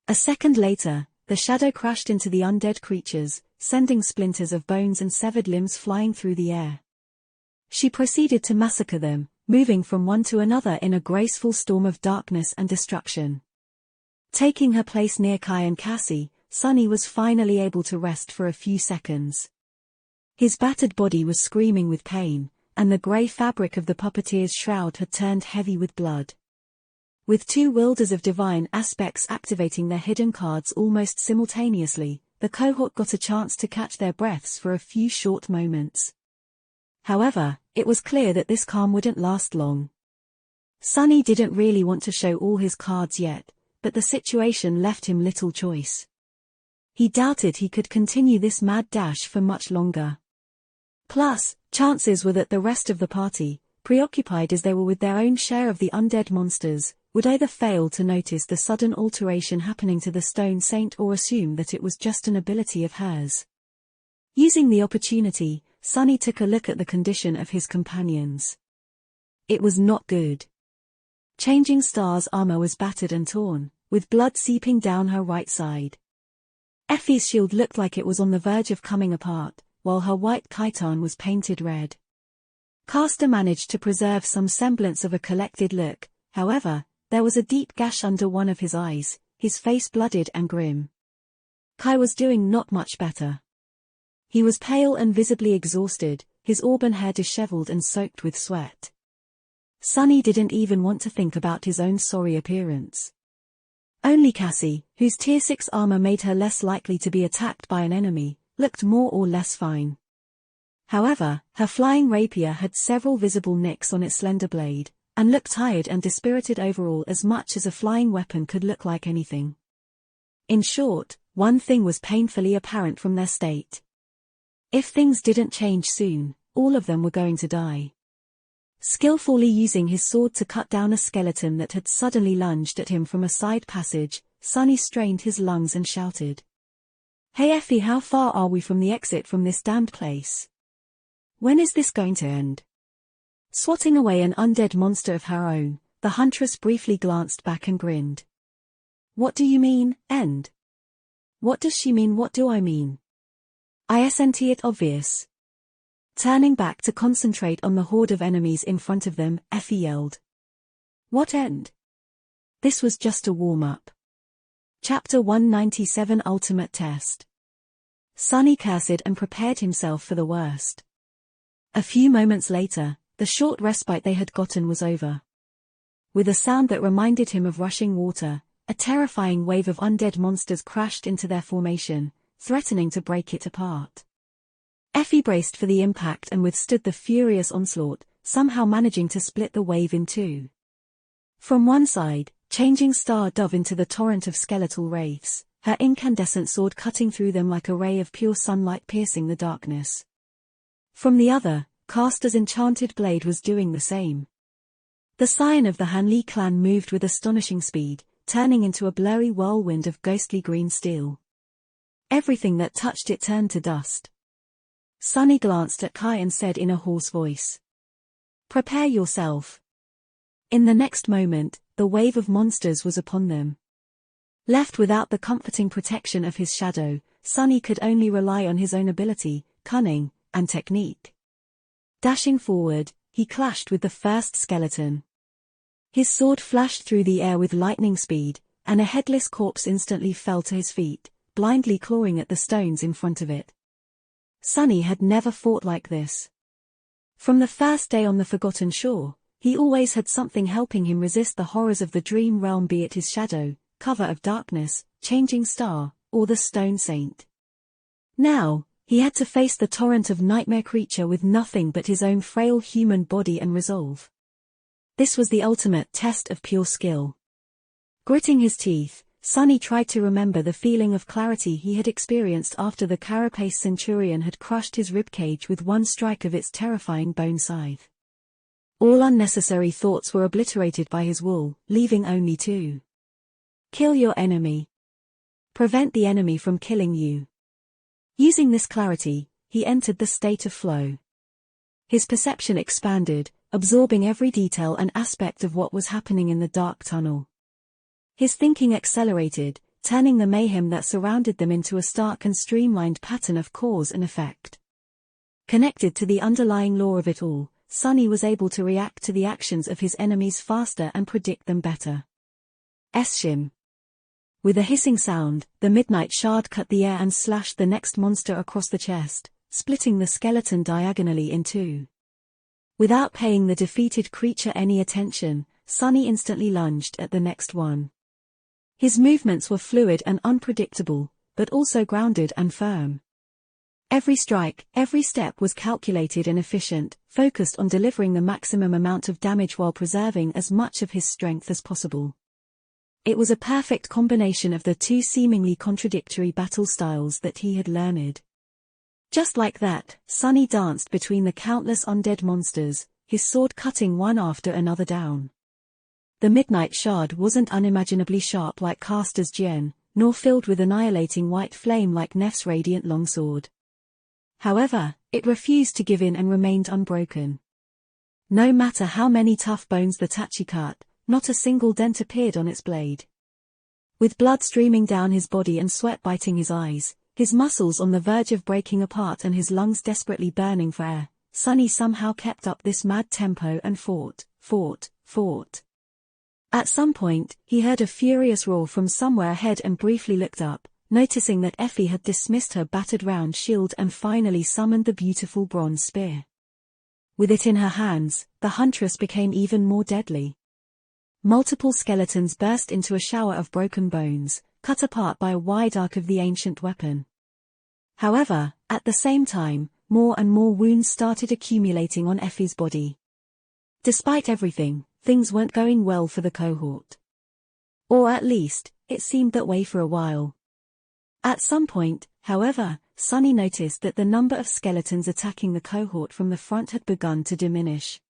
A second later, the shadow crashed into the undead creatures, sending splinters of bones and severed limbs flying through the air. She proceeded to massacre them, moving from one to another in a graceful storm of darkness and destruction. Taking her place near Kai and Cassie, Sunny was finally able to rest for a few seconds. His battered body was screaming with pain, and the grey fabric of the puppeteer's shroud had turned heavy with blood. With 2 wielders of divine aspects activating their hidden cards almost simultaneously, the cohort got a chance to catch their breaths for a few short moments. However, it was clear that this calm wouldn't last long. Sunny didn't really want to show all his cards yet, but the situation left him little choice. He doubted he could continue this mad dash for much longer. Plus, chances were that the rest of the party, preoccupied as they were with their own share of the undead monsters, would either fail to notice the sudden alteration happening to the Stone Saint or assume that it was just an ability of hers. Using the opportunity, Sunny took a look at the condition of his companions. It was not good. Changing Star's armor was battered and torn, with blood seeping down her right side. Effie's shield looked like it was on the verge of coming apart, while her white chiton was painted red. Castor managed to preserve some semblance of a collected look, however, there was a deep gash under one of his eyes, his face blooded and grim. Kai was doing not much better. He was pale and visibly exhausted, his auburn hair disheveled and soaked with sweat. Sunny didn't even want to think about his own sorry appearance. Only Cassie, whose Tier 6 armor made her less likely to be attacked by an enemy, looked more or less fine. However, her flying rapier had several visible nicks on its slender blade, and looked tired and dispirited overall as much as a flying weapon could look like anything. In short, one thing was painfully apparent from their state. If things didn't change soon, all of them were going to die. Skillfully using his sword to cut down a skeleton that had suddenly lunged at him from a side passage, Sunny strained his lungs and shouted. "Hey Effie, how far are we from the exit from this damned place? When is this going to end?" Swatting away an undead monster of her own, the huntress briefly glanced back and grinned. "What do you mean, end? What does she mean? What do I mean? Isn't it obvious?" Turning back to concentrate on the horde of enemies in front of them, Effie yelled. "What end? This was just a warm-up." Chapter 197 Ultimate Test. Sunny cursed and prepared himself for the worst. A few moments later, the short respite they had gotten was over. With a sound that reminded him of rushing water, a terrifying wave of undead monsters crashed into their formation, threatening to break it apart. Effie braced for the impact and withstood the furious onslaught, somehow managing to split the wave in two. From one side, Changing Star dove into the torrent of skeletal wraiths, her incandescent sword cutting through them like a ray of pure sunlight piercing the darkness. From the other, Castor's enchanted blade was doing the same. The scion of the Hanli clan moved with astonishing speed, turning into a blurry whirlwind of ghostly green steel. Everything that touched it turned to dust. Sunny glanced at Kai and said in a hoarse voice, "Prepare yourself." In the next moment, the wave of monsters was upon them. Left without the comforting protection of his shadow, Sunny could only rely on his own ability, cunning, and technique. Dashing forward, he clashed with the first skeleton. His sword flashed through the air with lightning speed, and a headless corpse instantly fell to his feet, blindly clawing at the stones in front of it. Sunny had never fought like this. From the first day on the Forgotten Shore, he always had something helping him resist the horrors of the dream realm, be it his shadow, cover of darkness, Changing Star, or the Stone Saint. Now, he had to face the torrent of nightmare creature with nothing but his own frail human body and resolve. This was the ultimate test of pure skill. Gritting his teeth, Sunny tried to remember the feeling of clarity he had experienced after the carapace centurion had crushed his ribcage with one strike of its terrifying bone scythe. All unnecessary thoughts were obliterated by his wool, leaving only two. Kill your enemy. Prevent the enemy from killing you. Using this clarity, he entered the state of flow. His perception expanded, absorbing every detail and aspect of what was happening in the dark tunnel. His thinking accelerated, turning the mayhem that surrounded them into a stark and streamlined pattern of cause and effect. Connected to the underlying law of it all, Sunny was able to react to the actions of his enemies faster and predict them better. Eschim. With a hissing sound, the midnight shard cut the air and slashed the next monster across the chest, splitting the skeleton diagonally in two. Without paying the defeated creature any attention, Sunny instantly lunged at the next one. His movements were fluid and unpredictable, but also grounded and firm. Every strike, every step was calculated and efficient, focused on delivering the maximum amount of damage while preserving as much of his strength as possible. It was a perfect combination of the two seemingly contradictory battle styles that he had learned. Just like that, Sunny danced between the countless undead monsters, his sword cutting one after another down. The Midnight Shard wasn't unimaginably sharp like Caster's Jian, nor filled with annihilating white flame like Nef's radiant longsword. However, it refused to give in and remained unbroken. No matter how many tough bones the Tachi cut, not a single dent appeared on its blade. With blood streaming down his body and sweat biting his eyes, his muscles on the verge of breaking apart and his lungs desperately burning for air, Sunny somehow kept up this mad tempo and fought. At some point, he heard a furious roar from somewhere ahead and briefly looked up, noticing that Effie had dismissed her battered round shield and finally summoned the beautiful bronze spear. With it in her hands, the huntress became even more deadly. Multiple skeletons burst into a shower of broken bones, cut apart by a wide arc of the ancient weapon. However, at the same time, more and more wounds started accumulating on Effie's body. Despite everything, things weren't going well for the cohort. Or at least, it seemed that way for a while. At some point, however, Sunny noticed that the number of skeletons attacking the cohort from the front had begun to diminish.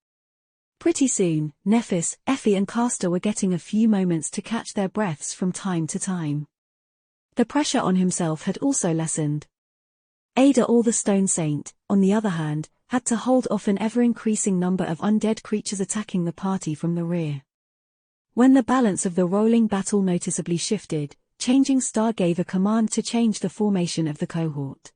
Pretty soon, Nephis, Effie and Caster were getting a few moments to catch their breaths from time to time. The pressure on himself had also lessened. Ada or the Stone Saint, on the other hand, had to hold off an ever-increasing number of undead creatures attacking the party from the rear. When the balance of the rolling battle noticeably shifted, Changing Star gave a command to change the formation of the cohort.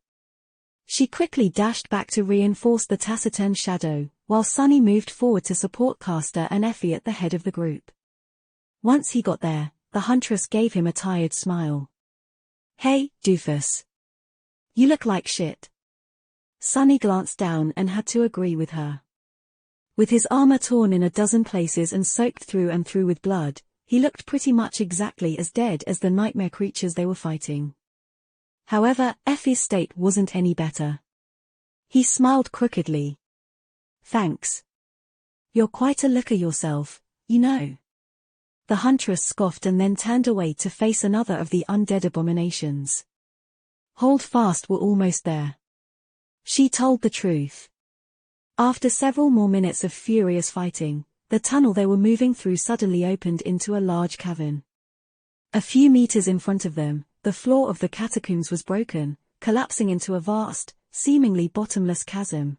She quickly dashed back to reinforce the taciturn shadow, while Sunny moved forward to support Caster and Effie at the head of the group. Once he got there, the huntress gave him a tired smile. "Hey, doofus. You look like shit." Sunny glanced down and had to agree with her. With his armor torn in a dozen places and soaked through and through with blood, he looked pretty much exactly as dead as the nightmare creatures they were fighting. However, Effie's state wasn't any better. He smiled crookedly. "Thanks. You're quite a looker yourself, you know." The huntress scoffed and then turned away to face another of the undead abominations. "Hold fast, we're almost there." She told the truth. After several more minutes of furious fighting, the tunnel they were moving through suddenly opened into a large cavern. A few meters in front of them, the floor of the catacombs was broken, collapsing into a vast, seemingly bottomless chasm.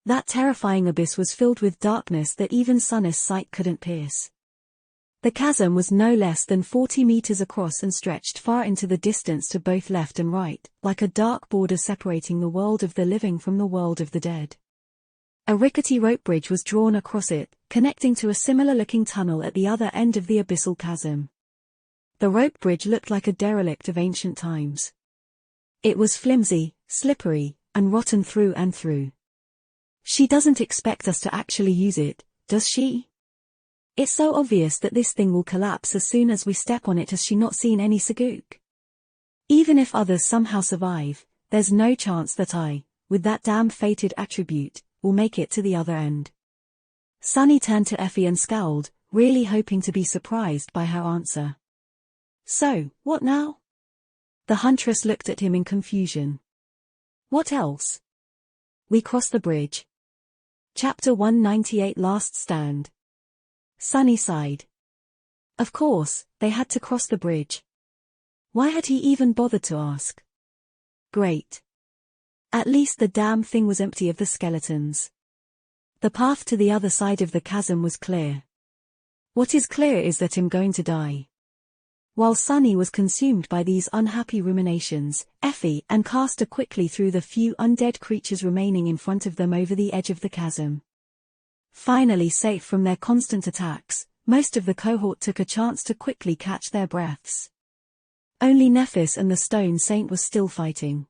That terrifying abyss was filled with darkness that even Sunny's sight couldn't pierce. The chasm was no less than 40 meters across and stretched far into the distance to both left and right, like a dark border separating the world of the living from the world of the dead. A rickety rope bridge was drawn across it, connecting to a similar-looking tunnel at the other end of the abyssal chasm. The rope bridge looked like a derelict of ancient times. It was flimsy, slippery, and rotten through and through. "She doesn't expect us to actually use it, does she? It's so obvious that this thing will collapse as soon as we step on it. Has she not seen any Sagook? Even if others somehow survive, there's no chance that I, with that damn fated attribute, will make it to the other end." Sunny turned to Effie and scowled, really hoping to be surprised by her answer. "So, what now?" The huntress looked at him in confusion. "What else?" "We cross the bridge." Chapter 198 Last Stand. Sunny sighed. Of course, they had to cross the bridge. Why had he even bothered to ask? Great. At least the damn thing was empty of the skeletons. The path to the other side of the chasm was clear. What is clear is that I'm going to die. While Sunny was consumed by these unhappy ruminations, Effie and Caster quickly threw the few undead creatures remaining in front of them over the edge of the chasm. Finally safe from their constant attacks, most of the cohort took a chance to quickly catch their breaths. Only Nephis and the Stone Saint was still fighting.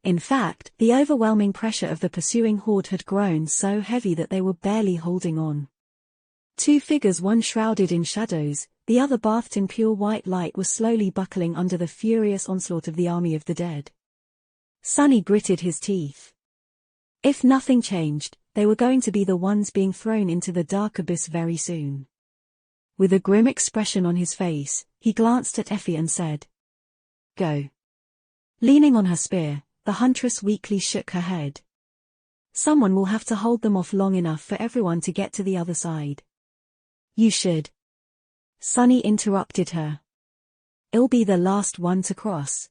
In fact, the overwhelming pressure of the pursuing horde had grown so heavy that they were barely holding on. Two figures, one shrouded in shadows, the other bathed in pure white light, were slowly buckling under the furious onslaught of the army of the dead. Sunny gritted his teeth. If nothing changed, they were going to be the ones being thrown into the dark abyss very soon. With a grim expression on his face, he glanced at Effie and said, "Go." Leaning on her spear, the huntress weakly shook her head. Someone will have to hold them off long enough for everyone to get to the other side. You should. Sunny interrupted her. I'll be the last one to cross.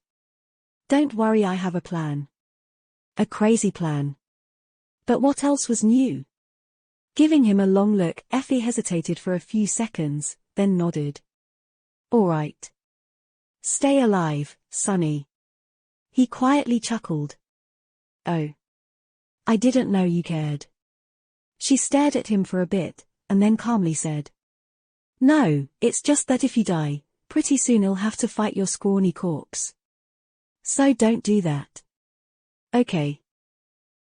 Don't worry, I have a plan. A crazy plan. But what else was new? Giving him a long look, Effie hesitated for a few seconds, then nodded. All right. Stay alive, Sunny. He quietly chuckled. Oh. I didn't know you cared. She stared at him for a bit, and then calmly said. No, it's just that if you die, pretty soon you'll have to fight your scrawny corpse. So don't do that. Okay.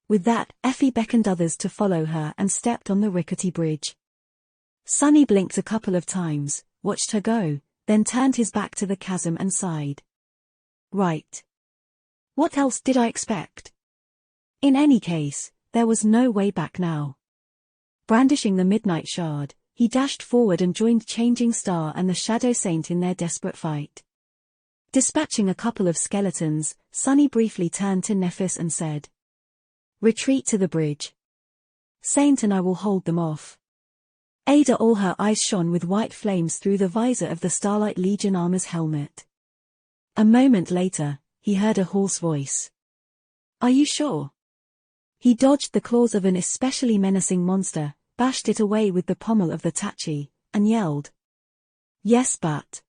With that, Effie beckoned others to follow her and stepped on the rickety bridge. Sunny blinked a couple of times, watched her go, then turned his back to the chasm and sighed. Right. What else did I expect? In any case, there was no way back now. Brandishing the midnight shard, he dashed forward and joined Changing Star and the Shadow Saint in their desperate fight. Dispatching a couple of skeletons, Sunny briefly turned to Nephis and said, Retreat to the bridge. Saint and I will hold them off. Ada, all her eyes shone with white flames through the visor of the Starlight Legion armor's helmet. A moment later, he heard a hoarse voice. Are you sure? He dodged the claws of an especially menacing monster, bashed it away with the pommel of the tachi, and yelled. Yes, but.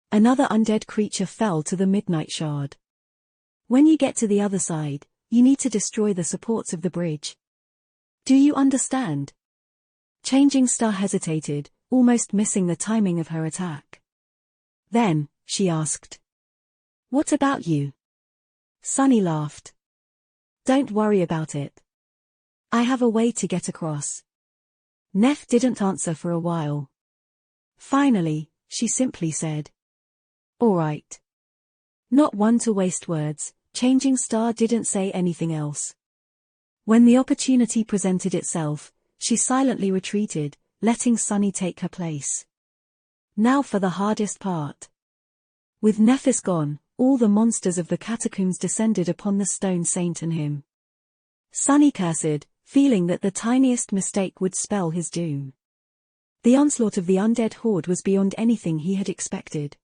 Another undead creature fell to the midnight shard. When you get to the other side, you need to destroy the supports of the bridge. Do you understand? Changing Star hesitated, almost missing the timing of her attack. Then, she asked. What about you? Sunny laughed. Don't worry about it. I have a way to get across. Neph didn't answer for a while. Finally, she simply said. All right. Not one to waste words, Changing Star didn't say anything else. When the opportunity presented itself, she silently retreated, letting Sunny take her place. Now for the hardest part. With Nephis gone, all the monsters of the catacombs descended upon the Stone Saint and him. Sunny cursed, feeling that the tiniest mistake would spell his doom. The onslaught of the undead horde was beyond anything he had expected.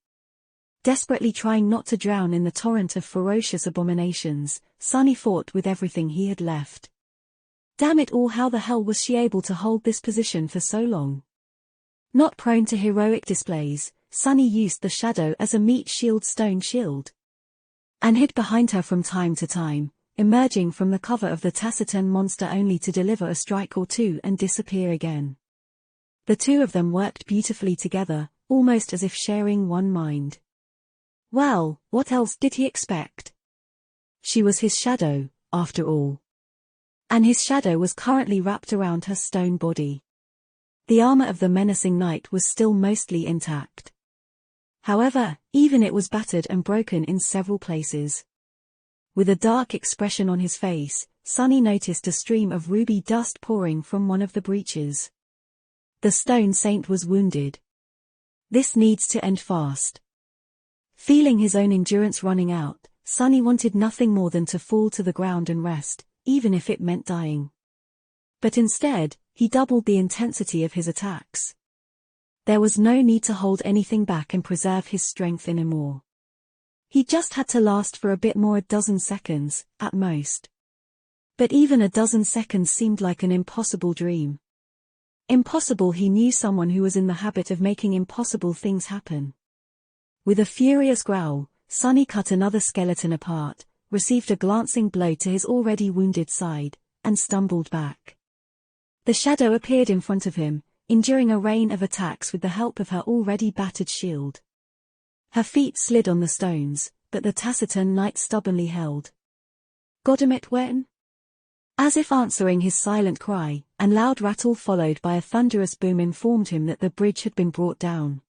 Desperately trying not to drown in the torrent of ferocious abominations, Sunny fought with everything he had left. Damn it all, how the hell was she able to hold this position for so long? Not prone to heroic displays, Sunny used the shadow as a meat shield stone shield. And hid behind her from time to time, emerging from the cover of the taciturn monster only to deliver a strike or two and disappear again. The two of them worked beautifully together, almost as if sharing one mind. Well, what else did he expect? She was his shadow, after all. And his shadow was currently wrapped around her stone body. The armor of the menacing knight was still mostly intact. However, even it was battered and broken in several places. With a dark expression on his face, Sunny noticed a stream of ruby dust pouring from one of the breaches. The Stone Saint was wounded. This needs to end fast. Feeling his own endurance running out, Sunny wanted nothing more than to fall to the ground and rest, even if it meant dying. But instead, he doubled the intensity of his attacks. There was no need to hold anything back and preserve his strength anymore. He just had to last for a bit more, a dozen seconds, at most. But even a dozen seconds seemed like an impossible dream. Impossible, he knew someone who was in the habit of making impossible things happen. With a furious growl, Sunny cut another skeleton apart, received a glancing blow to his already wounded side, and stumbled back. The shadow appeared in front of him, enduring a rain of attacks with the help of her already battered shield. Her feet slid on the stones, but the taciturn knight stubbornly held. Goddammit, when? As if answering his silent cry, a loud rattle followed by a thunderous boom informed him that the bridge had been brought down.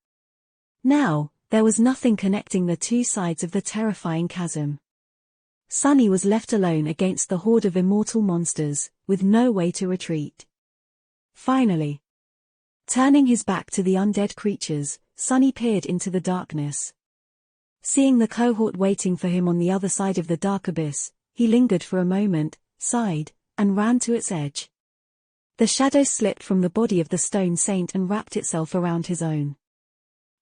Now, there was nothing connecting the two sides of the terrifying chasm. Sunny was left alone against the horde of immortal monsters, with no way to retreat. Finally, turning his back to the undead creatures, Sunny peered into the darkness. Seeing the cohort waiting for him on the other side of the dark abyss, he lingered for a moment, sighed, and ran to its edge. The shadow slipped from the body of the stone saint and wrapped itself around his own.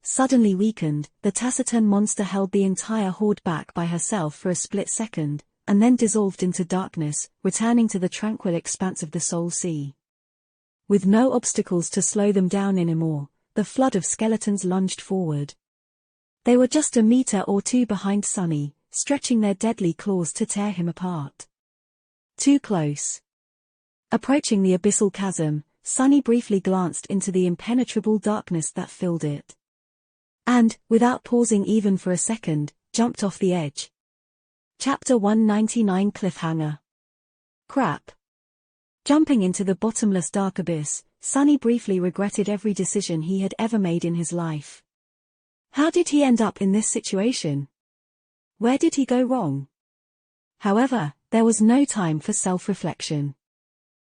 Suddenly weakened, the taciturn monster held the entire horde back by herself for a split second, and then dissolved into darkness, returning to the tranquil expanse of the Soul Sea. With no obstacles to slow them down anymore, the flood of skeletons lunged forward. They were just a meter or two behind Sunny, stretching their deadly claws to tear him apart. Too close. Approaching the abyssal chasm, Sunny briefly glanced into the impenetrable darkness that filled it. And, without pausing even for a second, jumped off the edge. Chapter 199 Cliffhanger. Crap. Jumping into the bottomless dark abyss, Sunny briefly regretted every decision he had ever made in his life. How did he end up in this situation? Where did he go wrong? However, there was no time for self-reflection.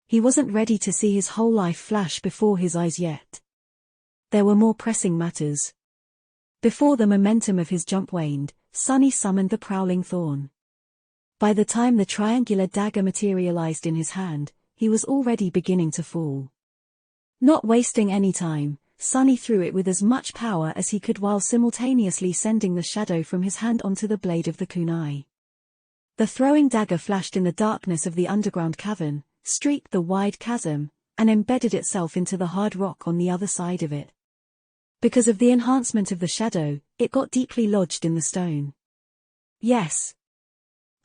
He wasn't ready to see his whole life flash before his eyes yet. There were more pressing matters. Before the momentum of his jump waned, Sunny summoned the Prowling Thorn. By the time the triangular dagger materialized in his hand, he was already beginning to fall. Not wasting any time, Sunny threw it with as much power as he could while simultaneously sending the shadow from his hand onto the blade of the kunai. The throwing dagger flashed in the darkness of the underground cavern, streaked the wide chasm, and embedded itself into the hard rock on the other side of it. Because of the enhancement of the shadow, it got deeply lodged in the stone. Yes.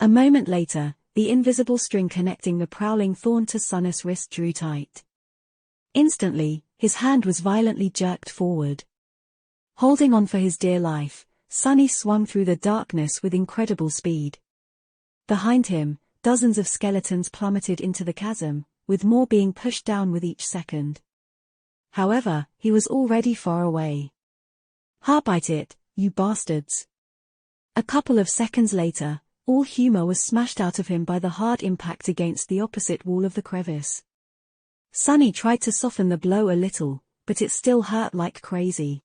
A moment later, the invisible string connecting the Prowling Thorn to Sunny's wrist drew tight. Instantly, his hand was violently jerked forward. Holding on for his dear life, Sunny swung through the darkness with incredible speed. Behind him, dozens of skeletons plummeted into the chasm, with more being pushed down with each second. However, he was already far away. Bite it, you bastards. A couple of seconds later, all humor was smashed out of him by the hard impact against the opposite wall of the crevice. Sunny tried to soften the blow a little, but it still hurt like crazy.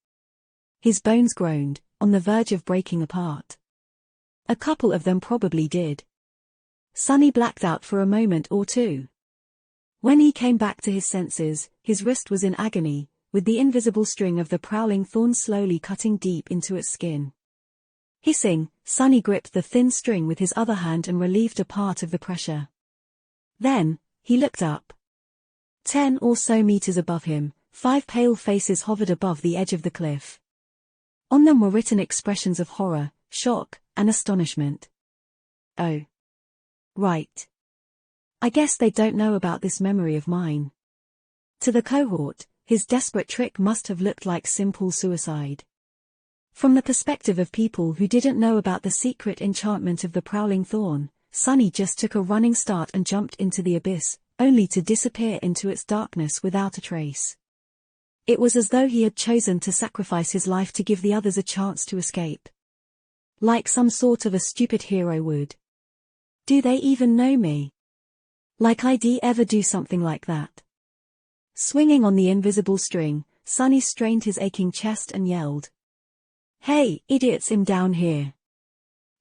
His bones groaned, on the verge of breaking apart. A couple of them probably did. Sunny blacked out for a moment or two. When he came back to his senses, his wrist was in agony, with the invisible string of the Prowling Thorn slowly cutting deep into its skin. Hissing, Sunny gripped the thin string with his other hand and relieved a part of the pressure. Then, he looked up. 10 or so meters above him, 5 pale faces hovered above the edge of the cliff. On them were written expressions of horror, shock, and astonishment. Oh. Right. I guess they don't know about this memory of mine. To the cohort, his desperate trick must have looked like simple suicide. From the perspective of people who didn't know about the secret enchantment of the Prowling Thorn, Sunny just took a running start and jumped into the abyss, only to disappear into its darkness without a trace. It was as though he had chosen to sacrifice his life to give the others a chance to escape. Like some sort of a stupid hero would. Do they even know me? Like I'd ever do something like that? Swinging on the invisible string, Sunny strained his aching chest and yelled. Hey, idiots, I'm down here.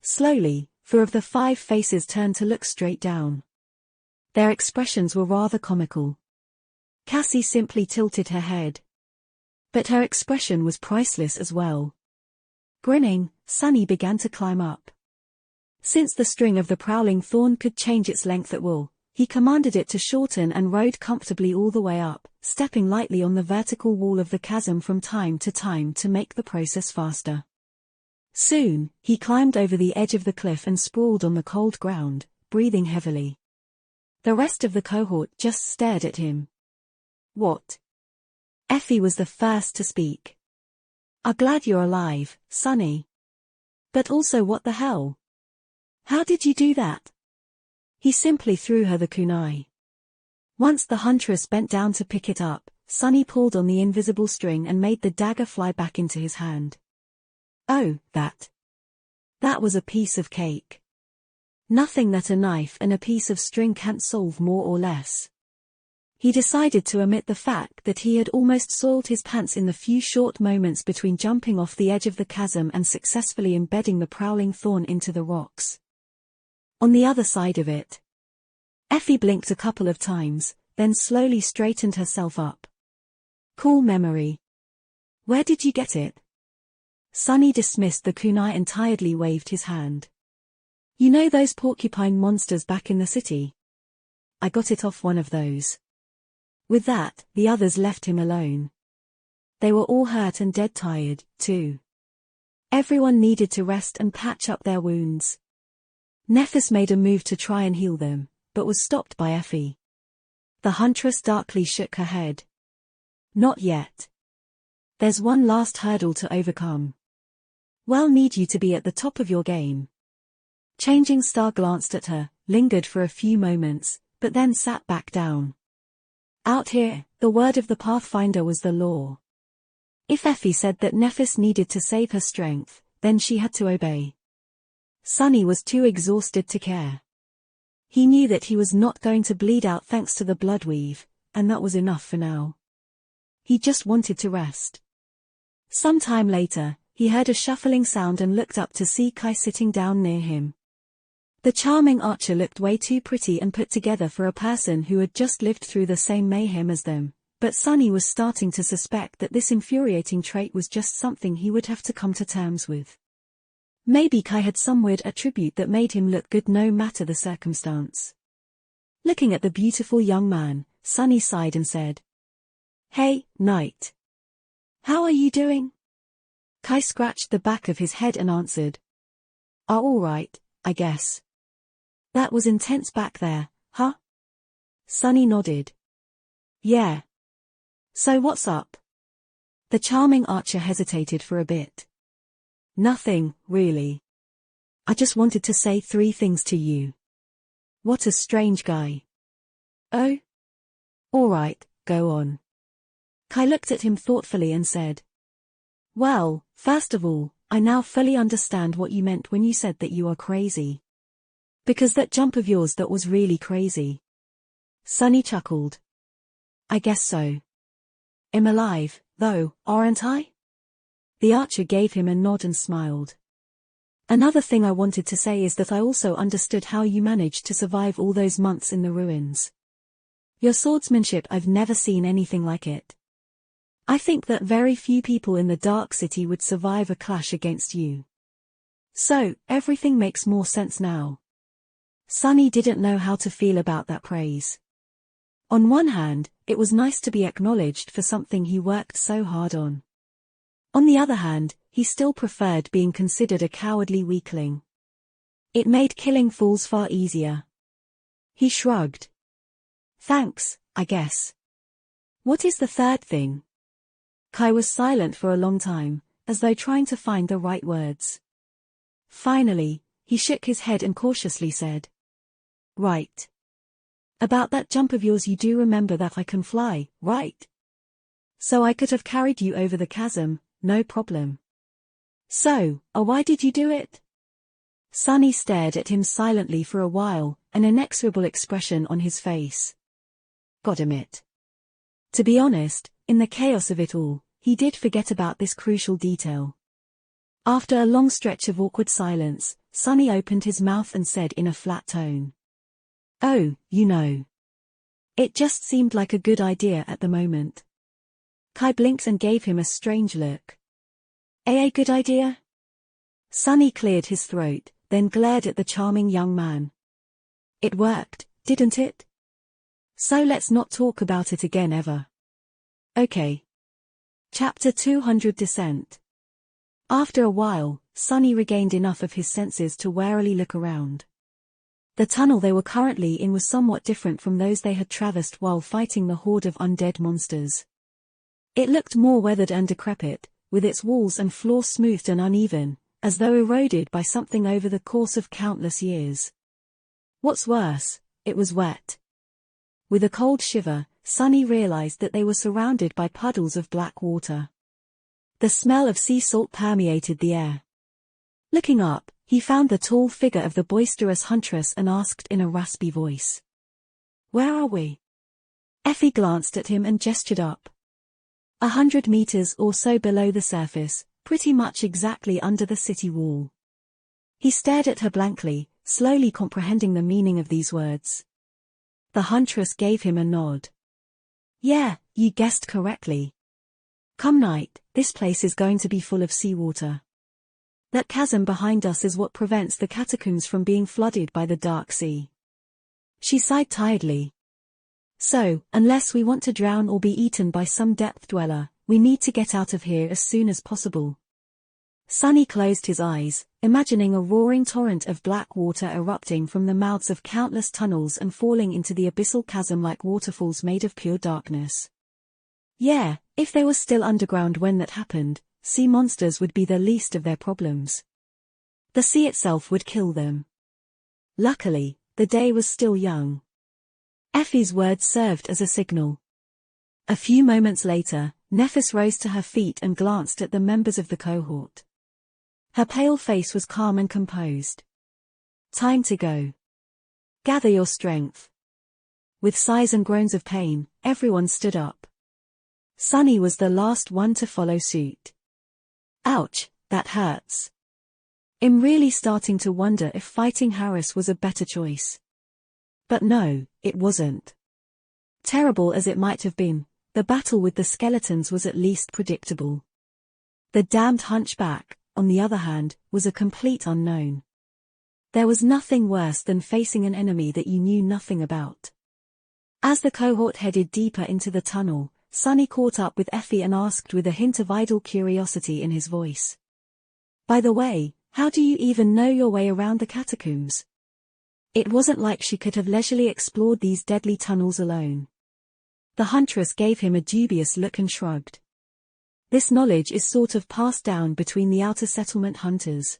Slowly, 4 of the 5 faces turned to look straight down. Their expressions were rather comical. Cassie simply tilted her head. But her expression was priceless as well. Grinning, Sunny began to climb up. Since the string of the Prowling Thorn could change its length at will, he commanded it to shorten and rode comfortably all the way up, stepping lightly on the vertical wall of the chasm from time to make the process faster. Soon, he climbed over the edge of the cliff and sprawled on the cold ground, breathing heavily. The rest of the cohort just stared at him. What? Effie was the first to speak. I'm glad you're alive, Sunny. But also what the hell? How did you do that? He simply threw her the kunai. Once the huntress bent down to pick it up, Sunny pulled on the invisible string and made the dagger fly back into his hand. Oh, that was a piece of cake. Nothing that a knife and a piece of string can't solve, more or less. He decided to omit the fact that he had almost soiled his pants in the few short moments between jumping off the edge of the chasm and successfully embedding the Prowling Thorn into the rocks. On the other side of it. Effie blinked a couple of times, then slowly straightened herself up. Cool memory. Where did you get it? Sunny dismissed the kunai and tiredly waved his hand. You know those porcupine monsters back in the city? I got it off one of those. With that, the others left him alone. They were all hurt and dead tired, too. Everyone needed to rest and patch up their wounds. Nephis made a move to try and heal them, but was stopped by Effie. The huntress darkly shook her head. Not yet. There's one last hurdle to overcome. We'll need you to be at the top of your game. Changing Star glanced at her, lingered for a few moments, but then sat back down. Out here, the word of the Pathfinder was the law. If Effie said that Nephis needed to save her strength, then she had to obey. Sunny was too exhausted to care. He knew that he was not going to bleed out thanks to the bloodweave, and that was enough for now. He just wanted to rest. Some time later, he heard a shuffling sound and looked up to see Kai sitting down near him. The charming archer looked way too pretty and put together for a person who had just lived through the same mayhem as them, but Sunny was starting to suspect that this infuriating trait was just something he would have to come to terms with. Maybe Kai had some weird attribute that made him look good no matter the circumstance. Looking at the beautiful young man, Sunny sighed and said, "Hey, Knight. How are you doing?" Kai scratched the back of his head and answered, All right, I guess. That was intense back there, huh?" Sunny nodded. "Yeah. So what's up?" The charming archer hesitated for a bit. "Nothing, really. I just wanted to say 3 things to you." "What a strange guy." "Oh? All right, go on." Kai looked at him thoughtfully and said, "Well, first of all, I now fully understand what you meant when you said that you are crazy. Because that jump of yours, that was really crazy." Sunny chuckled. "I guess so. I'm alive, though, aren't I?" The archer gave him a nod and smiled. "Another thing I wanted to say is that I also understood how you managed to survive all those months in the ruins. Your swordsmanship, I've never seen anything like it. I think that very few people in the Dark City would survive a clash against you. So, everything makes more sense now." Sunny didn't know how to feel about that praise. On one hand, it was nice to be acknowledged for something he worked so hard on. On the other hand, he still preferred being considered a cowardly weakling. It made killing fools far easier. He shrugged. "Thanks, I guess. What is the third thing?" Kai was silent for a long time, as though trying to find the right words. Finally, he shook his head and cautiously said, "Right. About that jump of yours, you do remember that I can fly, right? So I could have carried you over the chasm, no problem. So, why did you do it?" Sunny stared at him silently for a while, an inexorable expression on his face. God admit. To be honest, in the chaos of it all, he did forget about this crucial detail. After a long stretch of awkward silence, Sunny opened his mouth and said in a flat tone, "Oh, you know. It just seemed like a good idea at the moment." Kai blinked and gave him a strange look. A good idea?" Sunny cleared his throat, then glared at the charming young man. "It worked, didn't it? So let's not talk about it again ever." "Okay." Chapter 200 Descent. After a while, Sunny regained enough of his senses to warily look around. The tunnel they were currently in was somewhat different from those they had traversed while fighting the horde of undead monsters. It looked more weathered and decrepit, with its walls and floor smoothed and uneven, as though eroded by something over the course of countless years. What's worse, it was wet. With a cold shiver, Sunny realized that they were surrounded by puddles of black water. The smell of sea salt permeated the air. Looking up, he found the tall figure of the boisterous huntress and asked in a raspy voice, "Where are we?" Effie glanced at him and gestured up. 100 meters or so below the surface, pretty much exactly under the city wall. He stared at her blankly, slowly comprehending the meaning of these words. The huntress gave him a nod. Yeah, you guessed correctly. Come night, this place is going to be full of seawater. That chasm behind us is what prevents the catacombs from being flooded by the dark sea. She sighed tiredly. So, unless we want to drown or be eaten by some depth dweller, we need to get out of here as soon as possible. Sunny closed his eyes, imagining a roaring torrent of black water erupting from the mouths of countless tunnels and falling into the abyssal chasm like waterfalls made of pure darkness. Yeah, if they were still underground when that happened, sea monsters would be the least of their problems. The sea itself would kill them. Luckily, the day was still young. Effie's words served as a signal. A few moments later, Nephis rose to her feet and glanced at the members of the cohort. Her pale face was calm and composed. Time to go. Gather your strength. With sighs and groans of pain, everyone stood up. Sunny was the last one to follow suit. Ouch, that hurts. I'm really starting to wonder if fighting Harris was a better choice. But no, it wasn't. Terrible as it might have been, the battle with the skeletons was at least predictable. The damned hunchback, on the other hand, was a complete unknown. There was nothing worse than facing an enemy that you knew nothing about. As the cohort headed deeper into the tunnel, Sunny caught up with Effie and asked with a hint of idle curiosity in his voice. By the way, how do you even know your way around the catacombs? It wasn't like she could have leisurely explored these deadly tunnels alone. The huntress gave him a dubious look and shrugged. This knowledge is sort of passed down between the outer settlement hunters.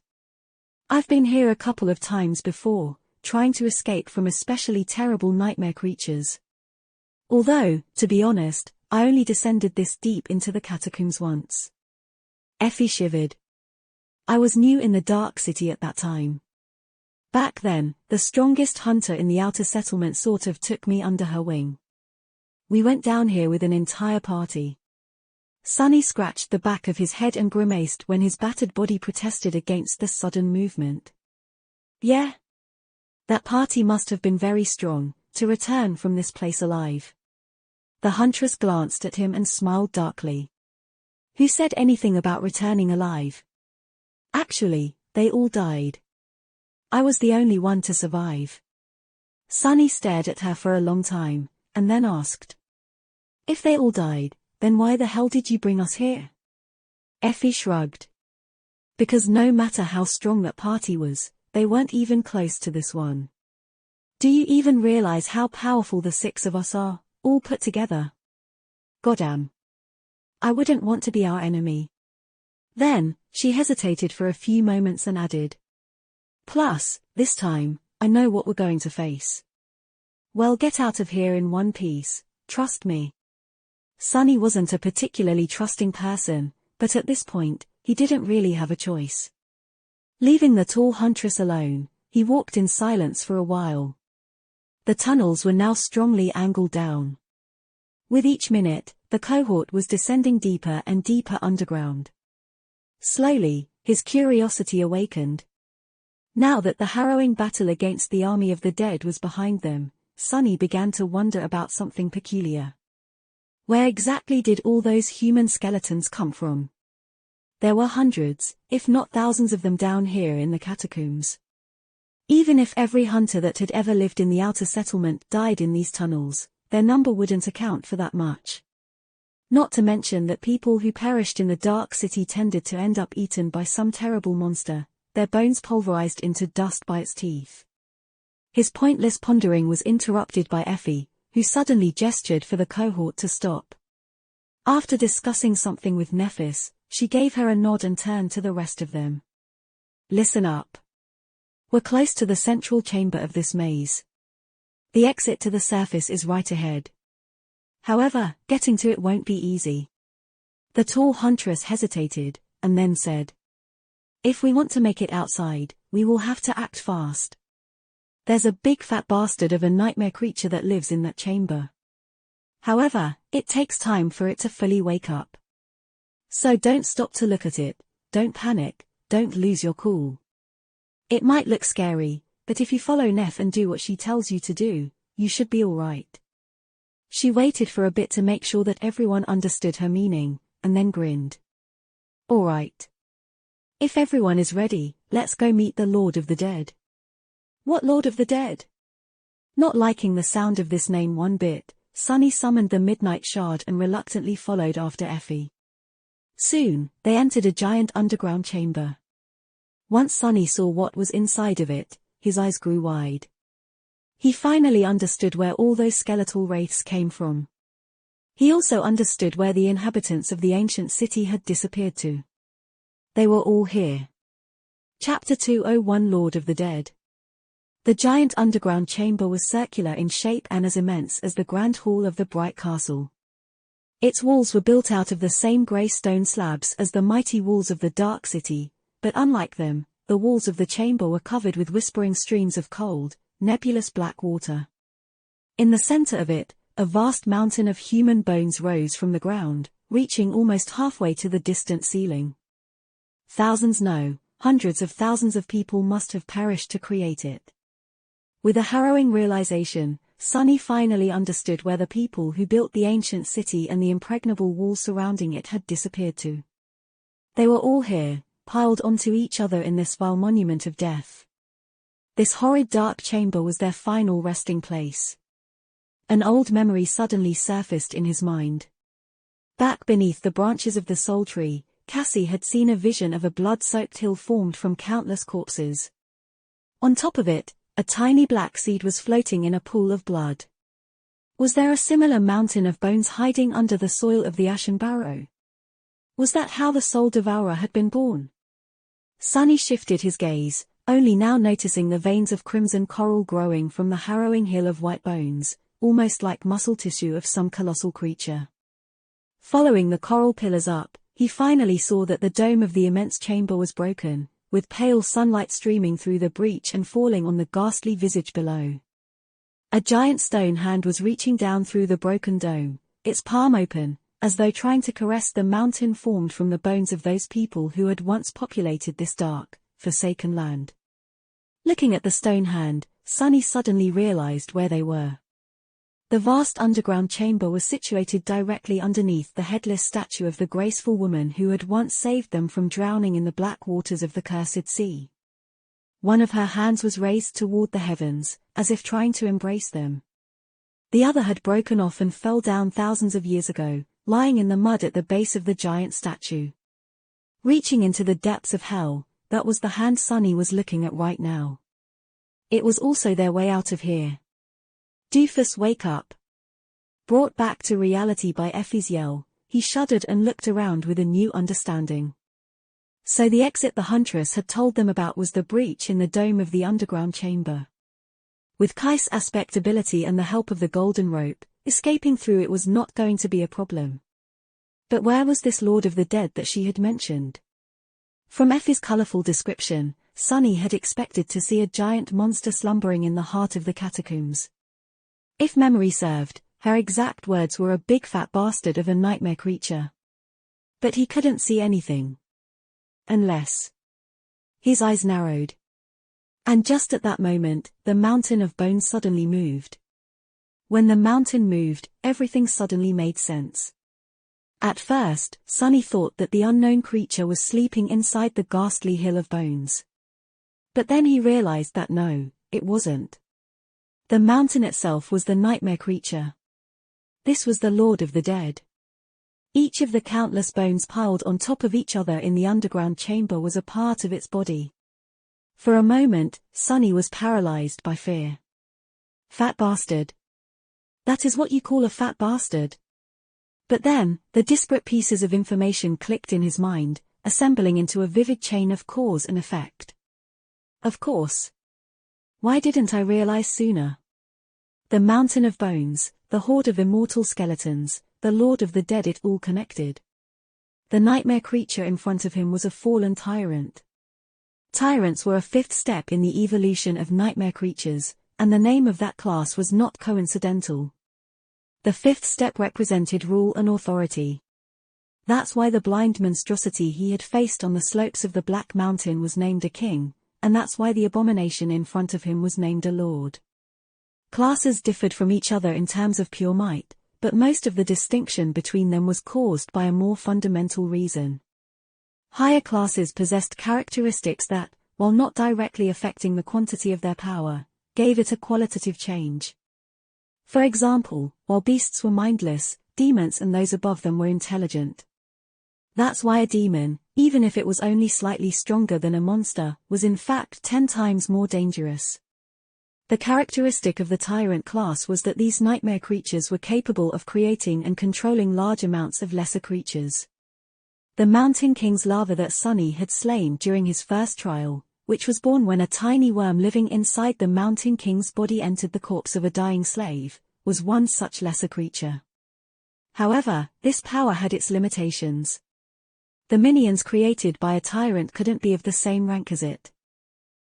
I've been here a couple of times before, trying to escape from especially terrible nightmare creatures. Although, to be honest, I only descended this deep into the catacombs once. Effie shivered. I was new in the Dark City at that time. Back then, the strongest hunter in the outer settlement sort of took me under her wing. We went down here with an entire party. Sunny scratched the back of his head and grimaced when his battered body protested against the sudden movement. Yeah? That party must have been very strong, to return from this place alive. The huntress glanced at him and smiled darkly. Who said anything about returning alive? Actually, they all died. I was the only one to survive. Sunny stared at her for a long time, and then asked. If they all died, then why the hell did you bring us here? Effie shrugged. Because no matter how strong that party was, they weren't even close to this one. Do you even realize how powerful the 6 of us are, all put together? Goddamn. I wouldn't want to be our enemy. Then, she hesitated for a few moments and added. Plus, this time, I know what we're going to face. Well, get out of here in one piece, trust me. Sunny wasn't a particularly trusting person, but at this point, he didn't really have a choice. Leaving the tall huntress alone, he walked in silence for a while. The tunnels were now strongly angled down. With each minute, the cohort was descending deeper and deeper underground. Slowly, his curiosity awakened. Now that the harrowing battle against the army of the dead was behind them, Sunny began to wonder about something peculiar. Where exactly did all those human skeletons come from? There were hundreds, if not thousands of them down here in the catacombs. Even if every hunter that had ever lived in the outer settlement died in these tunnels, their number wouldn't account for that much. Not to mention that people who perished in the Dark City tended to end up eaten by some terrible monster, their bones pulverized into dust by its teeth. His pointless pondering was interrupted by Effie, who suddenly gestured for the cohort to stop. After discussing something with Nephis, she gave her a nod and turned to the rest of them. Listen up. We're close to the central chamber of this maze. The exit to the surface is right ahead. However, getting to it won't be easy. The tall huntress hesitated, and then said. If we want to make it outside, we will have to act fast. There's a big fat bastard of a nightmare creature that lives in that chamber. However, it takes time for it to fully wake up. So don't stop to look at it, don't panic, don't lose your cool. It might look scary, but if you follow Neff and do what she tells you to do, you should be alright. She waited for a bit to make sure that everyone understood her meaning, and then grinned. Alright. If everyone is ready, let's go meet the Lord of the Dead. What Lord of the Dead? Not liking the sound of this name one bit, Sunny summoned the Midnight Shard and reluctantly followed after Effie. Soon, they entered a giant underground chamber. Once Sunny saw what was inside of it, his eyes grew wide. He finally understood where all those skeletal wraiths came from. He also understood where the inhabitants of the ancient city had disappeared to. They were all here. Chapter 201 Lord of the Dead. The giant underground chamber was circular in shape and as immense as the grand hall of the Bright Castle. Its walls were built out of the same grey stone slabs as the mighty walls of the Dark City, but unlike them, the walls of the chamber were covered with whispering streams of cold, nebulous black water. In the center of it, a vast mountain of human bones rose from the ground, reaching almost halfway to the distant ceiling. Thousands, no, hundreds of thousands of people must have perished to create it. With a harrowing realization, Sunny finally understood where the people who built the ancient city and the impregnable walls surrounding it had disappeared to. They were all here, piled onto each other in this vile monument of death. This horrid dark chamber was their final resting place. An old memory suddenly surfaced in his mind. Back beneath the branches of the Soul Tree, Cassie had seen a vision of a blood-soaked hill formed from countless corpses. On top of it, a tiny black seed was floating in a pool of blood. Was there a similar mountain of bones hiding under the soil of the Ashen Barrow? Was that how the Soul Devourer had been born? Sunny shifted his gaze, only now noticing the veins of crimson coral growing from the harrowing hill of white bones, almost like muscle tissue of some colossal creature. Following the coral pillars up, he finally saw that the dome of the immense chamber was broken, with pale sunlight streaming through the breach and falling on the ghastly visage below. A giant stone hand was reaching down through the broken dome, its palm open, as though trying to caress the mountain formed from the bones of those people who had once populated this dark, forsaken land. Looking at the stone hand, Sunny suddenly realized where they were. The vast underground chamber was situated directly underneath the headless statue of the graceful woman who had once saved them from drowning in the black waters of the Cursed Sea. One of her hands was raised toward the heavens, as if trying to embrace them. The other had broken off and fell down thousands of years ago, lying in the mud at the base of the giant statue. Reaching into the depths of hell, that was the hand Sunny was looking at right now. It was also their way out of here. Doofus, wake up. Brought back to reality by Effie's yell, he shuddered and looked around with a new understanding. So the exit the Huntress had told them about was the breach in the dome of the underground chamber. With Kai's aspect ability and the help of the golden rope, escaping through it was not going to be a problem. But where was this Lord of the Dead that she had mentioned? From Effie's colorful description, Sunny had expected to see a giant monster slumbering in the heart of the catacombs. If memory served, her exact words were a big fat bastard of a nightmare creature. But he couldn't see anything. Unless. His eyes narrowed. And just at that moment, the mountain of bones suddenly moved. When the mountain moved, everything suddenly made sense. At first, Sunny thought that the unknown creature was sleeping inside the ghastly hill of bones. But then he realized that no, it wasn't. The mountain itself was the nightmare creature. This was the Lord of the Dead. Each of the countless bones piled on top of each other in the underground chamber was a part of its body. For a moment, Sunny was paralyzed by fear. Fat bastard. That is what you call a fat bastard. But then, the disparate pieces of information clicked in his mind, assembling into a vivid chain of cause and effect. Of course. Why didn't I realize sooner? The mountain of bones, the horde of immortal skeletons, the Lord of the Dead, it all connected. The nightmare creature in front of him was a fallen tyrant. Tyrants were a fifth step in the evolution of nightmare creatures, and the name of that class was not coincidental. The fifth step represented rule and authority. That's why the blind monstrosity he had faced on the slopes of the Black Mountain was named a king, and that's why the abomination in front of him was named a lord. Classes differed from each other in terms of pure might, but most of the distinction between them was caused by a more fundamental reason. Higher classes possessed characteristics that, while not directly affecting the quantity of their power, gave it a qualitative change. For example, while beasts were mindless, demons and those above them were intelligent. That's why a demon, even if it was only slightly stronger than a monster, was in fact 10 times more dangerous. The characteristic of the tyrant class was that these nightmare creatures were capable of creating and controlling large amounts of lesser creatures. The Mountain King's larva that Sunny had slain during his first trial, which was born when a tiny worm living inside the Mountain King's body entered the corpse of a dying slave, was one such lesser creature. However, this power had its limitations. The minions created by a tyrant couldn't be of the same rank as it.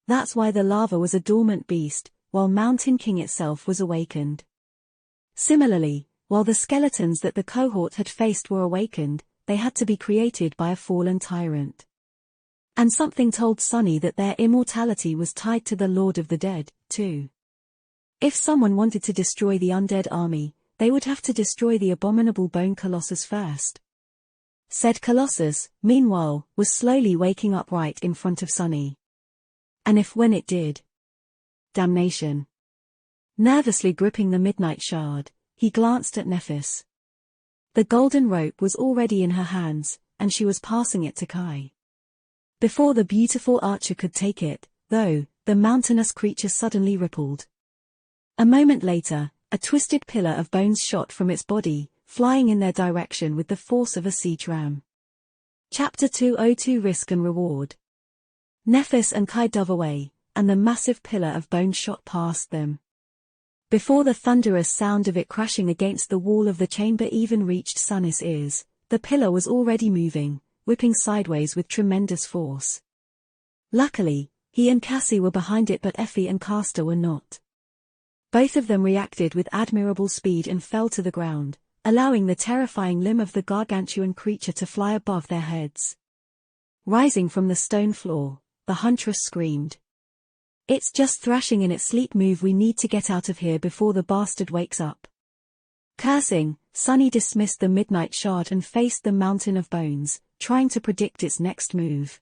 That's why the larva was a dormant beast, while Mountain King itself was awakened. Similarly, while the skeletons that the cohort had faced were awakened, they had to be created by a fallen tyrant. And something told Sunny that their immortality was tied to the Lord of the Dead, too. If someone wanted to destroy the undead army, they would have to destroy the abominable bone colossus first. Said colossus, meanwhile, was slowly waking up right in front of Sunny. And if when it did. Damnation. Nervously gripping the midnight shard, he glanced at Nephis. The golden rope was already in her hands, and she was passing it to Kai. Before the beautiful archer could take it, though, the mountainous creature suddenly rippled. A moment later, a twisted pillar of bones shot from its body, flying in their direction with the force of a siege ram. Chapter 202 Risk and Reward. Nephis and Kai dove away, and the massive pillar of bones shot past them. Before the thunderous sound of it crashing against the wall of the chamber even reached Sunny's ears, the pillar was already moving, whipping sideways with tremendous force. Luckily, he and Cassie were behind it, but Effie and Castor were not. Both of them reacted with admirable speed and fell to the ground, allowing the terrifying limb of the gargantuan creature to fly above their heads. Rising from the stone floor, the huntress screamed. "It's just thrashing in its sleep. Move, we need to get out of here before the bastard wakes up." Cursing, Sunny dismissed the midnight shard and faced the mountain of bones, trying to predict its next move.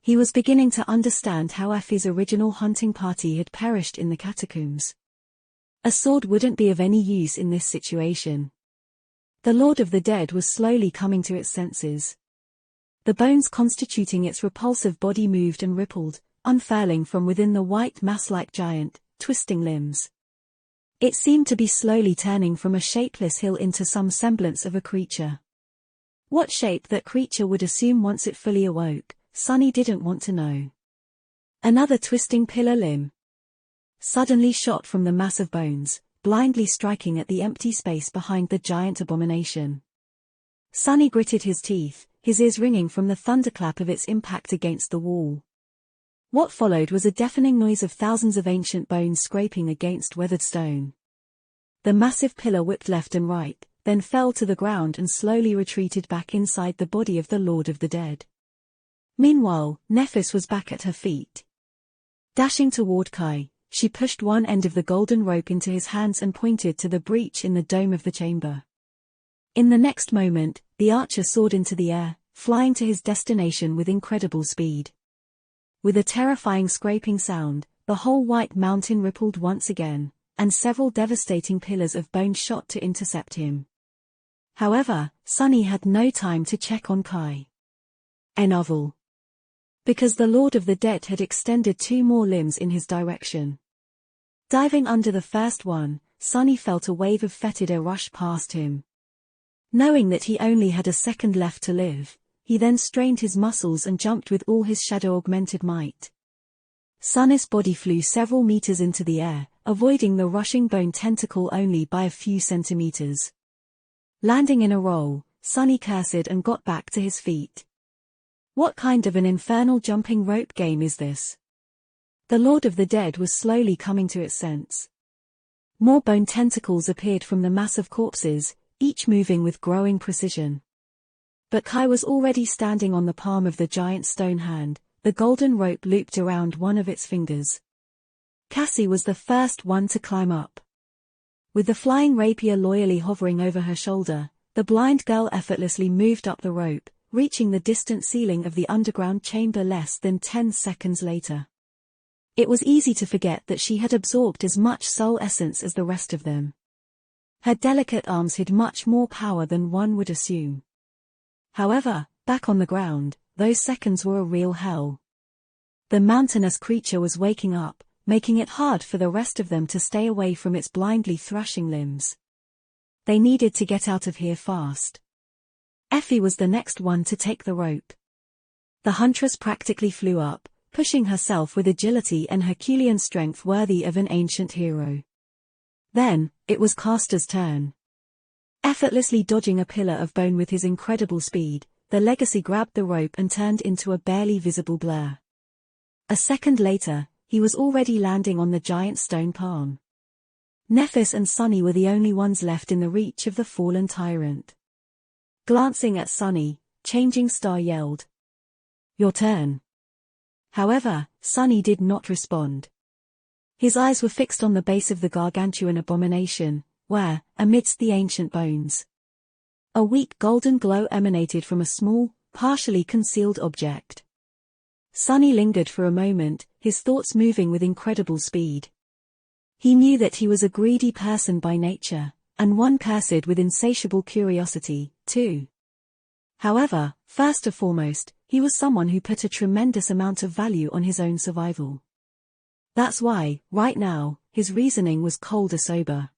He was beginning to understand how Effie's original hunting party had perished in the catacombs. A sword wouldn't be of any use in this situation. The Lord of the Dead was slowly coming to its senses. The bones constituting its repulsive body moved and rippled, unfurling from within the white mass-like giant, twisting limbs. It seemed to be slowly turning from a shapeless hill into some semblance of a creature. What shape that creature would assume once it fully awoke, Sunny didn't want to know. Another twisting pillar limb suddenly shot from the mass of bones, blindly striking at the empty space behind the giant abomination. Sunny gritted his teeth, his ears ringing from the thunderclap of its impact against the wall. What followed was a deafening noise of thousands of ancient bones scraping against weathered stone. The massive pillar whipped left and right, then fell to the ground and slowly retreated back inside the body of the Lord of the Dead. Meanwhile, Nephis was back at her feet. Dashing toward Kai, she pushed one end of the golden rope into his hands and pointed to the breach in the dome of the chamber. In the next moment, the archer soared into the air, flying to his destination with incredible speed. With a terrifying scraping sound, the whole white mountain rippled once again, and several devastating pillars of bone shot to intercept him. However, Sunny had no time to check on Kai. Enovel. Because the Lord of the Dead had extended 2 more limbs in his direction. Diving under the first one, Sunny felt a wave of fetid air rush past him. Knowing that he only had a second left to live, he then strained his muscles and jumped with all his shadow-augmented might. Sunny's body flew several meters into the air, avoiding the rushing bone tentacle only by a few centimeters. Landing in a roll, Sunny cursed and got back to his feet. What kind of an infernal jumping rope game is this? The Lord of the Dead was slowly coming to its sense. More bone tentacles appeared from the mass of corpses, each moving with growing precision. But Kai was already standing on the palm of the giant stone hand, the golden rope looped around one of its fingers. Cassie was the first one to climb up. With the flying rapier loyally hovering over her shoulder, the blind girl effortlessly moved up the rope, reaching the distant ceiling of the underground chamber less than 10 seconds later. It was easy to forget that she had absorbed as much soul essence as the rest of them. Her delicate arms hid much more power than one would assume. However, back on the ground, those seconds were a real hell. The mountainous creature was waking up, making it hard for the rest of them to stay away from its blindly thrashing limbs. They needed to get out of here fast. Effie was the next one to take the rope. The huntress practically flew up, pushing herself with agility and Herculean strength worthy of an ancient hero. Then, it was Castor's turn. Effortlessly dodging a pillar of bone with his incredible speed, the legacy grabbed the rope and turned into a barely visible blur. A second later, he was already landing on the giant stone palm. Nephis and Sunny were the only ones left in the reach of the fallen tyrant. Glancing at Sunny, Changing Star yelled, "Your turn." However, Sunny did not respond. His eyes were fixed on the base of the gargantuan abomination, where, amidst the ancient bones, a weak golden glow emanated from a small, partially concealed object. Sunny lingered for a moment, his thoughts moving with incredible speed. He knew that he was a greedy person by nature, and one cursed with insatiable curiosity, too. However, first and foremost, he was someone who put a tremendous amount of value on his own survival. That's why, right now, his reasoning was cold as sober.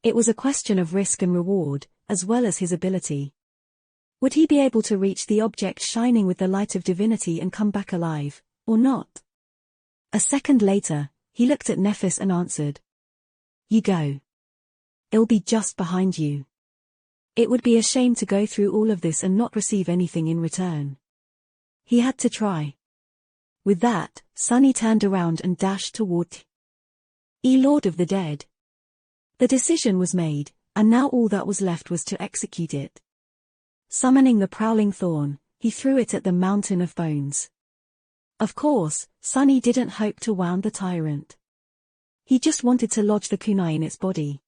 It was a question of risk and reward, as well as his ability. Would he be able to reach the object shining with the light of divinity and come back alive, or not? A second later, he looked at Nephis and answered, "You go. It'll be just behind you. It would be a shame to go through all of this and not receive anything in return." He had to try. With that, Sunny turned around and dashed toward Lord of the Dead. The decision was made, and now all that was left was to execute it. Summoning the prowling thorn, he threw it at the mountain of bones. Of course, Sunny didn't hope to wound the tyrant. He just wanted to lodge the kunai in its body.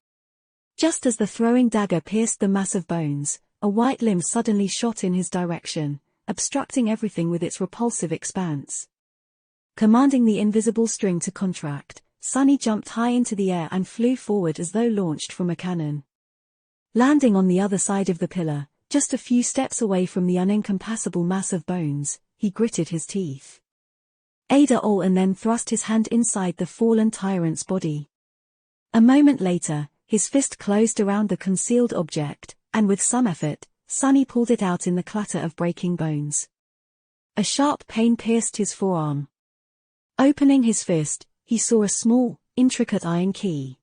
Just as the throwing dagger pierced the mass of bones, a white limb suddenly shot in his direction, obstructing everything with its repulsive expanse. Commanding the invisible string to contract, Sunny jumped high into the air and flew forward as though launched from a cannon. Landing on the other side of the pillar, just a few steps away from the unencompassable mass of bones, he gritted his teeth. Ada all and then thrust his hand inside the fallen tyrant's body. A moment later, his fist closed around the concealed object, and with some effort, Sunny pulled it out in the clatter of breaking bones. A sharp pain pierced his forearm. Opening his fist, he saw a small, intricate iron key.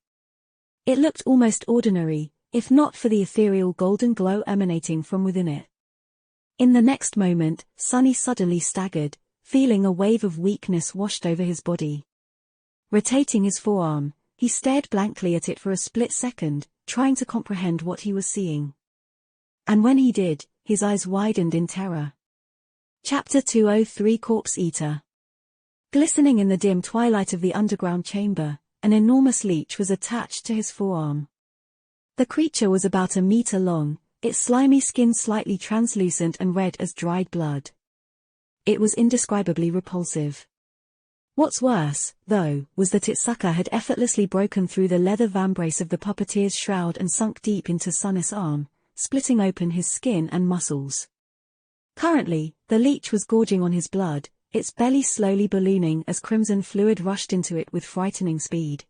It looked almost ordinary, if not for the ethereal golden glow emanating from within it. In the next moment, Sunny suddenly staggered, feeling a wave of weakness washed over his body. Rotating his forearm, he stared blankly at it for a split second, trying to comprehend what he was seeing. And when he did, his eyes widened in terror. Chapter 203 Corpse Eater. Glistening in the dim twilight of the underground chamber, an enormous leech was attached to his forearm. The creature was about a meter long, its slimy skin slightly translucent and red as dried blood. It was indescribably repulsive. What's worse, though, was that its sucker had effortlessly broken through the leather vambrace of the puppeteer's shroud and sunk deep into Sunnis' arm, splitting open his skin and muscles. Currently, the leech was gorging on his blood, its belly slowly ballooning as crimson fluid rushed into it with frightening speed.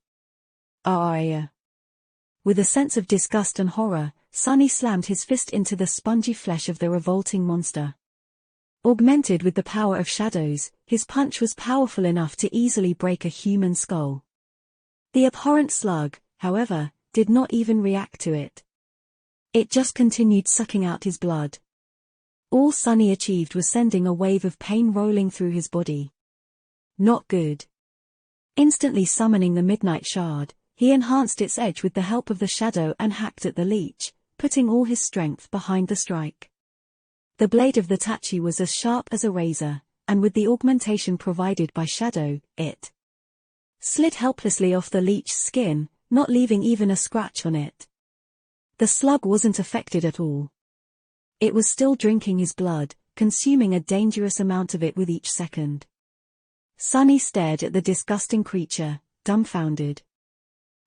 Arrgh! With a sense of disgust and horror, Sunny slammed his fist into the spongy flesh of the revolting monster. Augmented with the power of shadows, his punch was powerful enough to easily break a human skull. The abhorrent slug, however, did not even react to it. It just continued sucking out his blood. All Sunny achieved was sending a wave of pain rolling through his body. Not good. Instantly summoning the Midnight Shard, he enhanced its edge with the help of the shadow and hacked at the leech, putting all his strength behind the strike. The blade of the tachi was as sharp as a razor, and with the augmentation provided by shadow, it slid helplessly off the leech's skin, not leaving even a scratch on it. The slug wasn't affected at all. It was still drinking his blood, consuming a dangerous amount of it with each second. Sonny stared at the disgusting creature, dumbfounded.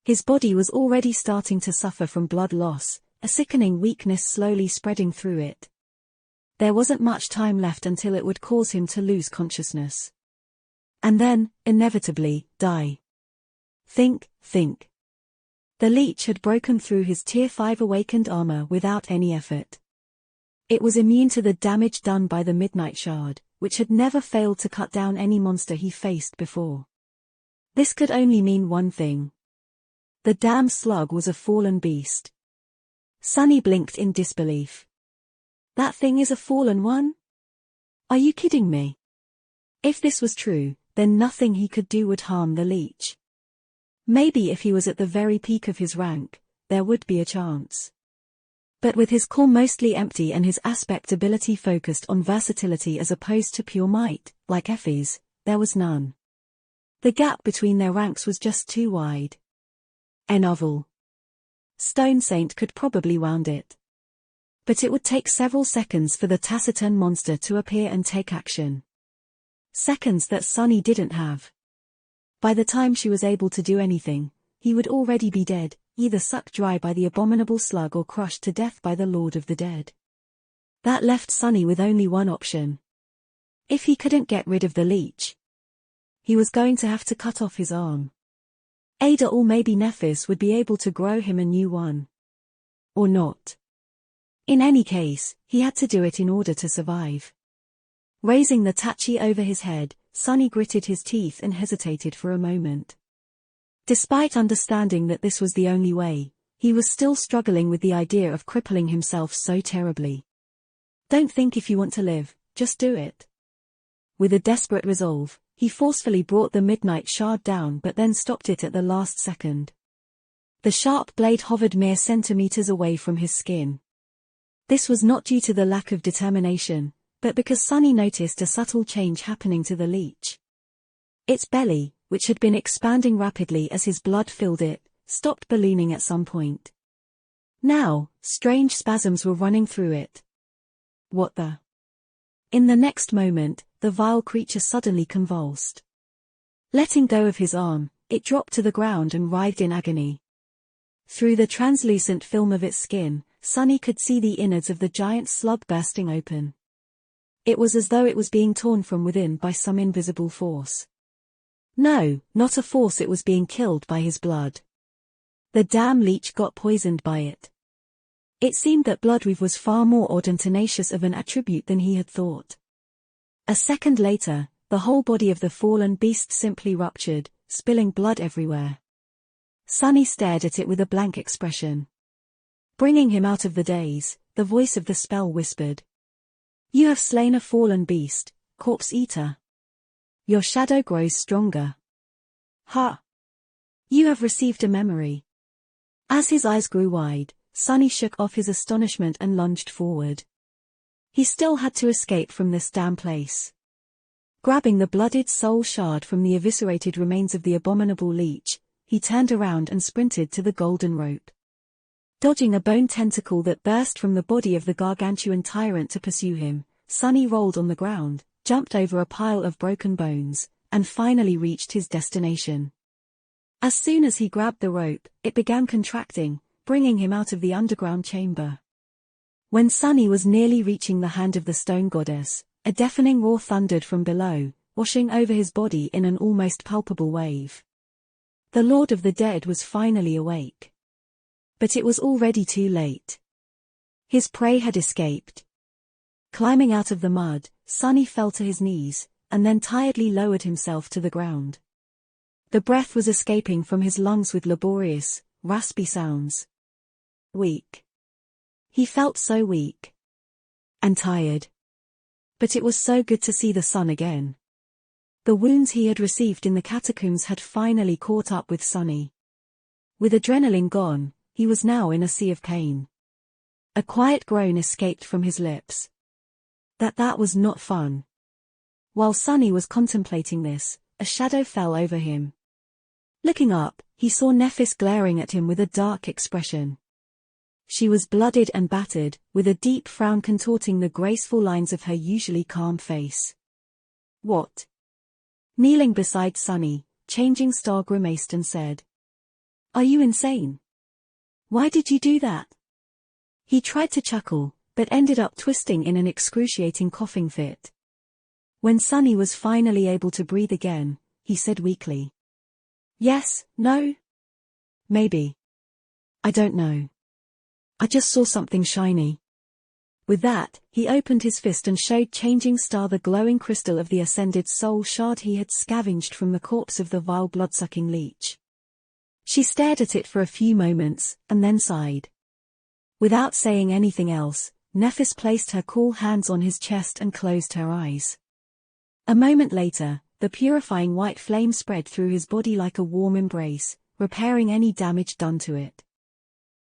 His body was already starting to suffer from blood loss, a sickening weakness slowly spreading through it. There wasn't much time left until it would cause him to lose consciousness. And then, inevitably, die. Think. The leech had broken through his Tier 5 awakened armor without any effort. It was immune to the damage done by the Midnight Shard, which had never failed to cut down any monster he faced before. This could only mean one thing. The damn slug was a fallen beast. Sonny blinked in disbelief. That thing is a fallen one? Are you kidding me? If this was true, then nothing he could do would harm the leech. Maybe if he was at the very peak of his rank, there would be a chance. But with his core mostly empty and his aspect ability focused on versatility as opposed to pure might, like Effie's, there was none. The gap between their ranks was just too wide. Enovel. Stone Saint could probably wound it. But it would take several seconds for the taciturn monster to appear and take action. Seconds that Sonny didn't have. By the time she was able to do anything, he would already be dead, either sucked dry by the abominable slug or crushed to death by the Lord of the Dead. That left Sonny with only one option. If he couldn't get rid of the leech, he was going to have to cut off his arm. Ada or maybe Nephis would be able to grow him a new one. Or not. In any case, he had to do it in order to survive. Raising the tachi over his head, Sonny gritted his teeth and hesitated for a moment. Despite understanding that this was the only way, he was still struggling with the idea of crippling himself so terribly. Don't think if you want to live, just do it. With a desperate resolve, he forcefully brought the Midnight Shard down but then stopped it at the last second. The sharp blade hovered mere centimeters away from his skin. This was not due to the lack of determination, but because Sonny noticed a subtle change happening to the leech. Its belly, which had been expanding rapidly as his blood filled it, stopped ballooning at some point. Now, strange spasms were running through it. What the? In the next moment, the vile creature suddenly convulsed. Letting go of his arm, it dropped to the ground and writhed in agony. Through the translucent film of its skin, Sonny could see the innards of the giant slug bursting open. It was as though it was being torn from within by some invisible force. No, not a force, it was being killed by his blood. The damn leech got poisoned by it. It seemed that Bloodweave was far more odd and tenacious of an attribute than he had thought. A second later, the whole body of the fallen beast simply ruptured, spilling blood everywhere. Sonny stared at it with a blank expression. Bringing him out of the daze, the voice of the spell whispered. You have slain a fallen beast, Corpse Eater. Your shadow grows stronger. Ha! You have received a memory. As his eyes grew wide, Sonny shook off his astonishment and lunged forward. He still had to escape from this damn place. Grabbing the blooded soul shard from the eviscerated remains of the abominable leech, he turned around and sprinted to the golden rope. Dodging a bone tentacle that burst from the body of the gargantuan tyrant to pursue him, Sonny rolled on the ground, jumped over a pile of broken bones, and finally reached his destination. As soon as he grabbed the rope, it began contracting, bringing him out of the underground chamber. When Sonny was nearly reaching the hand of the stone goddess, a deafening roar thundered from below, washing over his body in an almost palpable wave. The Lord of the Dead was finally awake. But it was already too late. His prey had escaped. Climbing out of the mud, Sonny fell to his knees, and then tiredly lowered himself to the ground. The breath was escaping from his lungs with laborious, raspy sounds. Weak. He felt so weak. And tired. But it was so good to see the sun again. The wounds he had received in the catacombs had finally caught up with Sonny. With adrenaline gone, he was now in a sea of pain. A quiet groan escaped from his lips. That was not fun. While Sunny was contemplating this, a shadow fell over him. Looking up, he saw Nephis glaring at him with a dark expression. She was bloodied and battered, with a deep frown contorting the graceful lines of her usually calm face. "What?" Kneeling beside Sunny, Changing Star grimaced and said. "Are you insane? Why did you do that?" He tried to chuckle, but ended up twisting in an excruciating coughing fit. When Sunny was finally able to breathe again, he said weakly. "Yes, no? Maybe. I don't know. I just saw something shiny." With that, he opened his fist and showed Changing Star the glowing crystal of the ascended soul shard he had scavenged from the corpse of the vile blood-sucking leech. She stared at it for a few moments, and then sighed. Without saying anything else, Nephis placed her cool hands on his chest and closed her eyes. A moment later, the purifying white flame spread through his body like a warm embrace, repairing any damage done to it.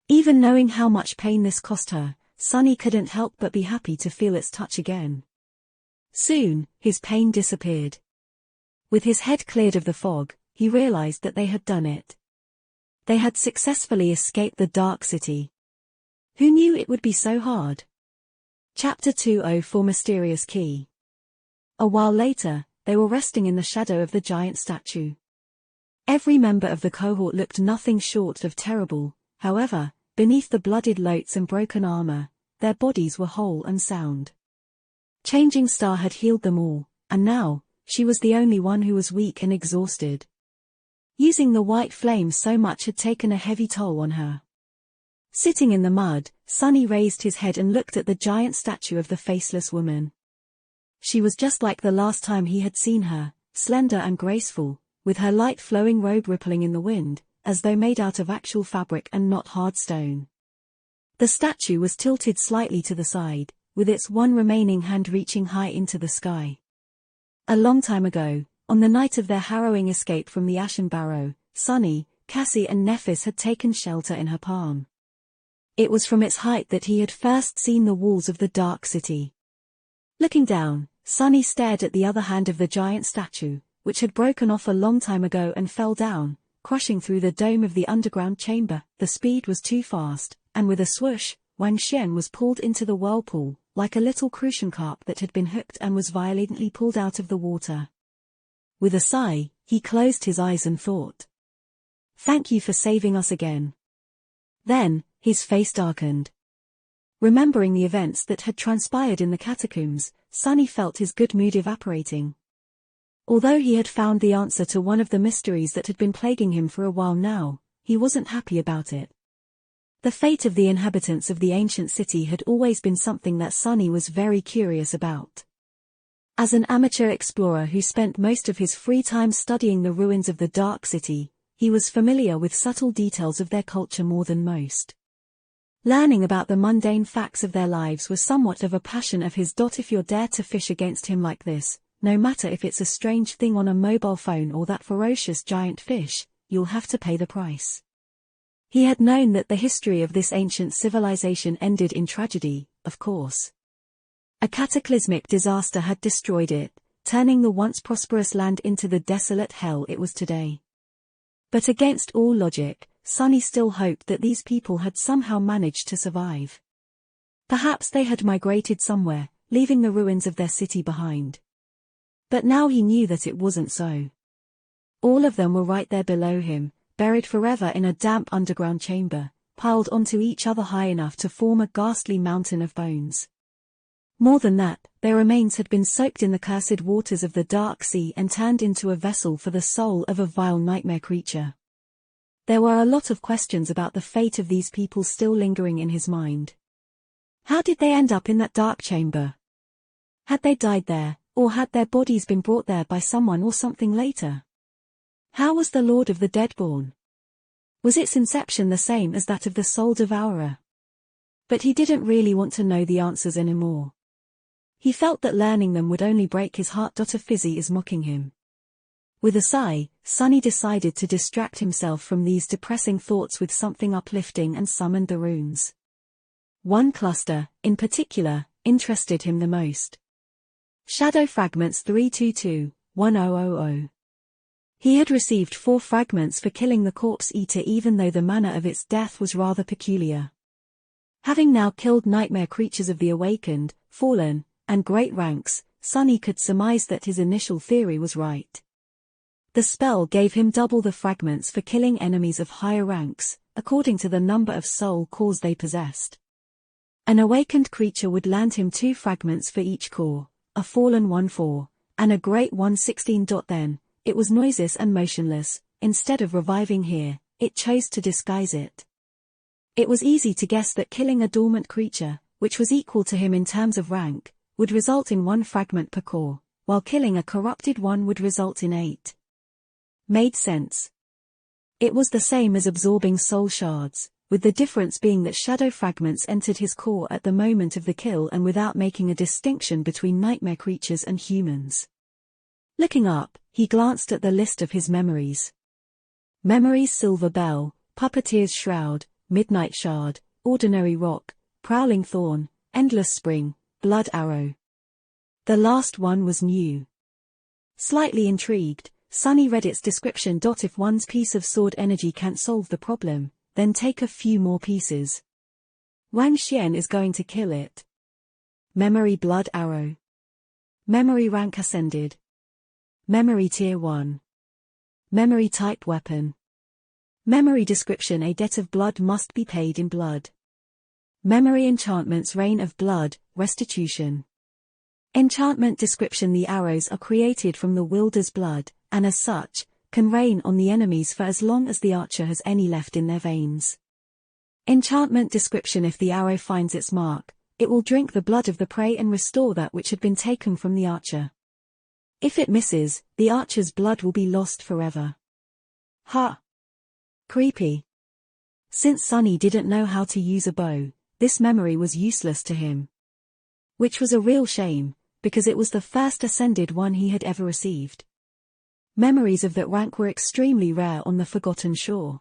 Even knowing how much pain this cost her, Sunny couldn't help but be happy to feel its touch again. Soon, his pain disappeared. With his head cleared of the fog, he realized that they had done it. They had successfully escaped the Dark City. Who knew it would be so hard? Chapter 204 Mysterious Key. A while later, they were resting in the shadow of the giant statue. Every member of the cohort looked nothing short of terrible, however, beneath the bloodied lotes and broken armor, their bodies were whole and sound. Changing Star had healed them all, and now, she was the only one who was weak and exhausted. Using the white flame so much had taken a heavy toll on her. Sitting in the mud, Sunny raised his head and looked at the giant statue of the faceless woman. She was just like the last time he had seen her, slender and graceful, with her light flowing robe rippling in the wind, as though made out of actual fabric and not hard stone. The statue was tilted slightly to the side, with its one remaining hand reaching high into the sky. A long time ago, on the night of their harrowing escape from the Ashen Barrow, Sunny, Cassie and Nephis had taken shelter in her palm. It was from its height that he had first seen the walls of the Dark City. Looking down, Sunny stared at the other hand of the giant statue, which had broken off a long time ago and fell down, crushing through the dome of the underground chamber. The speed was too fast, and with a swoosh, Wang Xian was pulled into the whirlpool, like a little crucian carp that had been hooked and was violently pulled out of the water. With a sigh, he closed his eyes and thought, "Thank you for saving us again." Then, his face darkened. Remembering the events that had transpired in the catacombs, Sunny felt his good mood evaporating. Although he had found the answer to one of the mysteries that had been plaguing him for a while now, he wasn't happy about it. The fate of the inhabitants of the ancient city had always been something that Sunny was very curious about. As an amateur explorer who spent most of his free time studying the ruins of the Dark City, he was familiar with subtle details of their culture more than most. Learning about the mundane facts of their lives was somewhat of a passion of his. If you dare to fish against him like this, no matter if it's a strange thing on a mobile phone or that ferocious giant fish, you'll have to pay the price. He had known that the history of this ancient civilization ended in tragedy, of course. A cataclysmic disaster had destroyed it, turning the once prosperous land into the desolate hell it was today. But against all logic, Sunny still hoped that these people had somehow managed to survive. Perhaps they had migrated somewhere, leaving the ruins of their city behind. But now he knew that it wasn't so. All of them were right there below him, buried forever in a damp underground chamber, piled onto each other high enough to form a ghastly mountain of bones. More than that, their remains had been soaked in the cursed waters of the Dark Sea and turned into a vessel for the soul of a vile nightmare creature. There were a lot of questions about the fate of these people still lingering in his mind. How did they end up in that dark chamber? Had they died there, or had their bodies been brought there by someone or something later? How was the Lord of the Dead born? Was its inception the same as that of the Soul Devourer? But he didn't really want to know the answers anymore. He felt that learning them would only break his heart. Fizzy is mocking him. With a sigh, Sunny decided to distract himself from these depressing thoughts with something uplifting and summoned the runes. One cluster, in particular, interested him the most. Shadow Fragments 322-1000. He had received 4 fragments for killing the Corpse Eater, even though the manner of its death was rather peculiar. Having now killed nightmare creatures of the awakened, fallen, and great ranks, Sunny could surmise that his initial theory was right. The spell gave him double the fragments for killing enemies of higher ranks, according to the number of soul cores they possessed. An awakened creature would land him 2 fragments for each core, a fallen one 4, and a great one 16. Then, it was noiseless and motionless. Instead of reviving here, it chose to disguise it. It was easy to guess that killing a dormant creature, which was equal to him in terms of rank, would result in 1 fragment per core, while killing a corrupted one would result in 8. Made sense. It was the same as absorbing soul shards, with the difference being that shadow fragments entered his core at the moment of the kill and without making a distinction between nightmare creatures and humans. Looking up, he glanced at the list of his memories. Memories: Silver Bell, Puppeteer's Shroud, Midnight Shard, Ordinary Rock, Prowling Thorn, Endless Spring, Blood Arrow. The last one was new. Slightly intrigued, Sunny read its description. If one's piece of sword energy can't solve the problem, then take a few more pieces. Wang Xian is going to kill it. Memory: Blood Arrow. Memory: Rank Ascended. Memory: Tier 1. Memory: Type Weapon. Memory description: a debt of blood must be paid in blood. Memory enchantments: Rain of Blood, Restitution. Enchantment description: the arrows are created from the wielder's blood, and as such, can rain on the enemies for as long as the archer has any left in their veins. Enchantment description: if the arrow finds its mark, it will drink the blood of the prey and restore that which had been taken from the archer. If it misses, the archer's blood will be lost forever. Ha! Creepy. Since Sunny didn't know how to use a bow, this memory was useless to him. Which was a real shame, because it was the first ascended one he had ever received. Memories of that rank were extremely rare on the Forgotten Shore.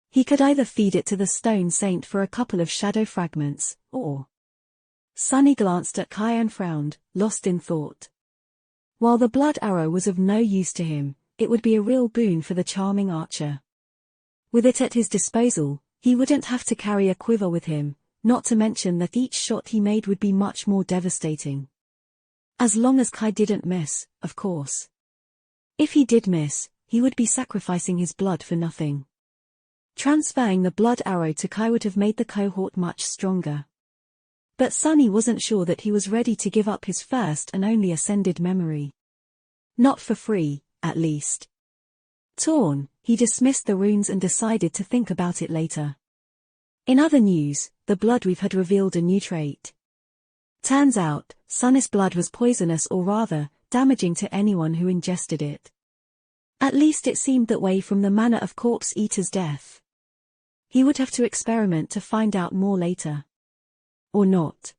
He could either feed it to the Stone Saint for a couple of shadow fragments, or... Sunny glanced at Kai and frowned, lost in thought. While the blood arrow was of no use to him, it would be a real boon for the charming archer. With it at his disposal, he wouldn't have to carry a quiver with him, not to mention that each shot he made would be much more devastating. As long as Kai didn't miss, of course. If he did miss, he would be sacrificing his blood for nothing. Transferring the blood arrow to Kai would have made the cohort much stronger. But Sunny wasn't sure that he was ready to give up his first and only ascended memory. Not for free, at least. Torn, he dismissed the runes and decided to think about it later. In other news, the Bloodweave had revealed a new trait. Turns out, Sunny's blood was poisonous, or rather, damaging to anyone who ingested it. At least it seemed that way from the manner of Corpse Eater's death. He would have to experiment to find out more later. Or not.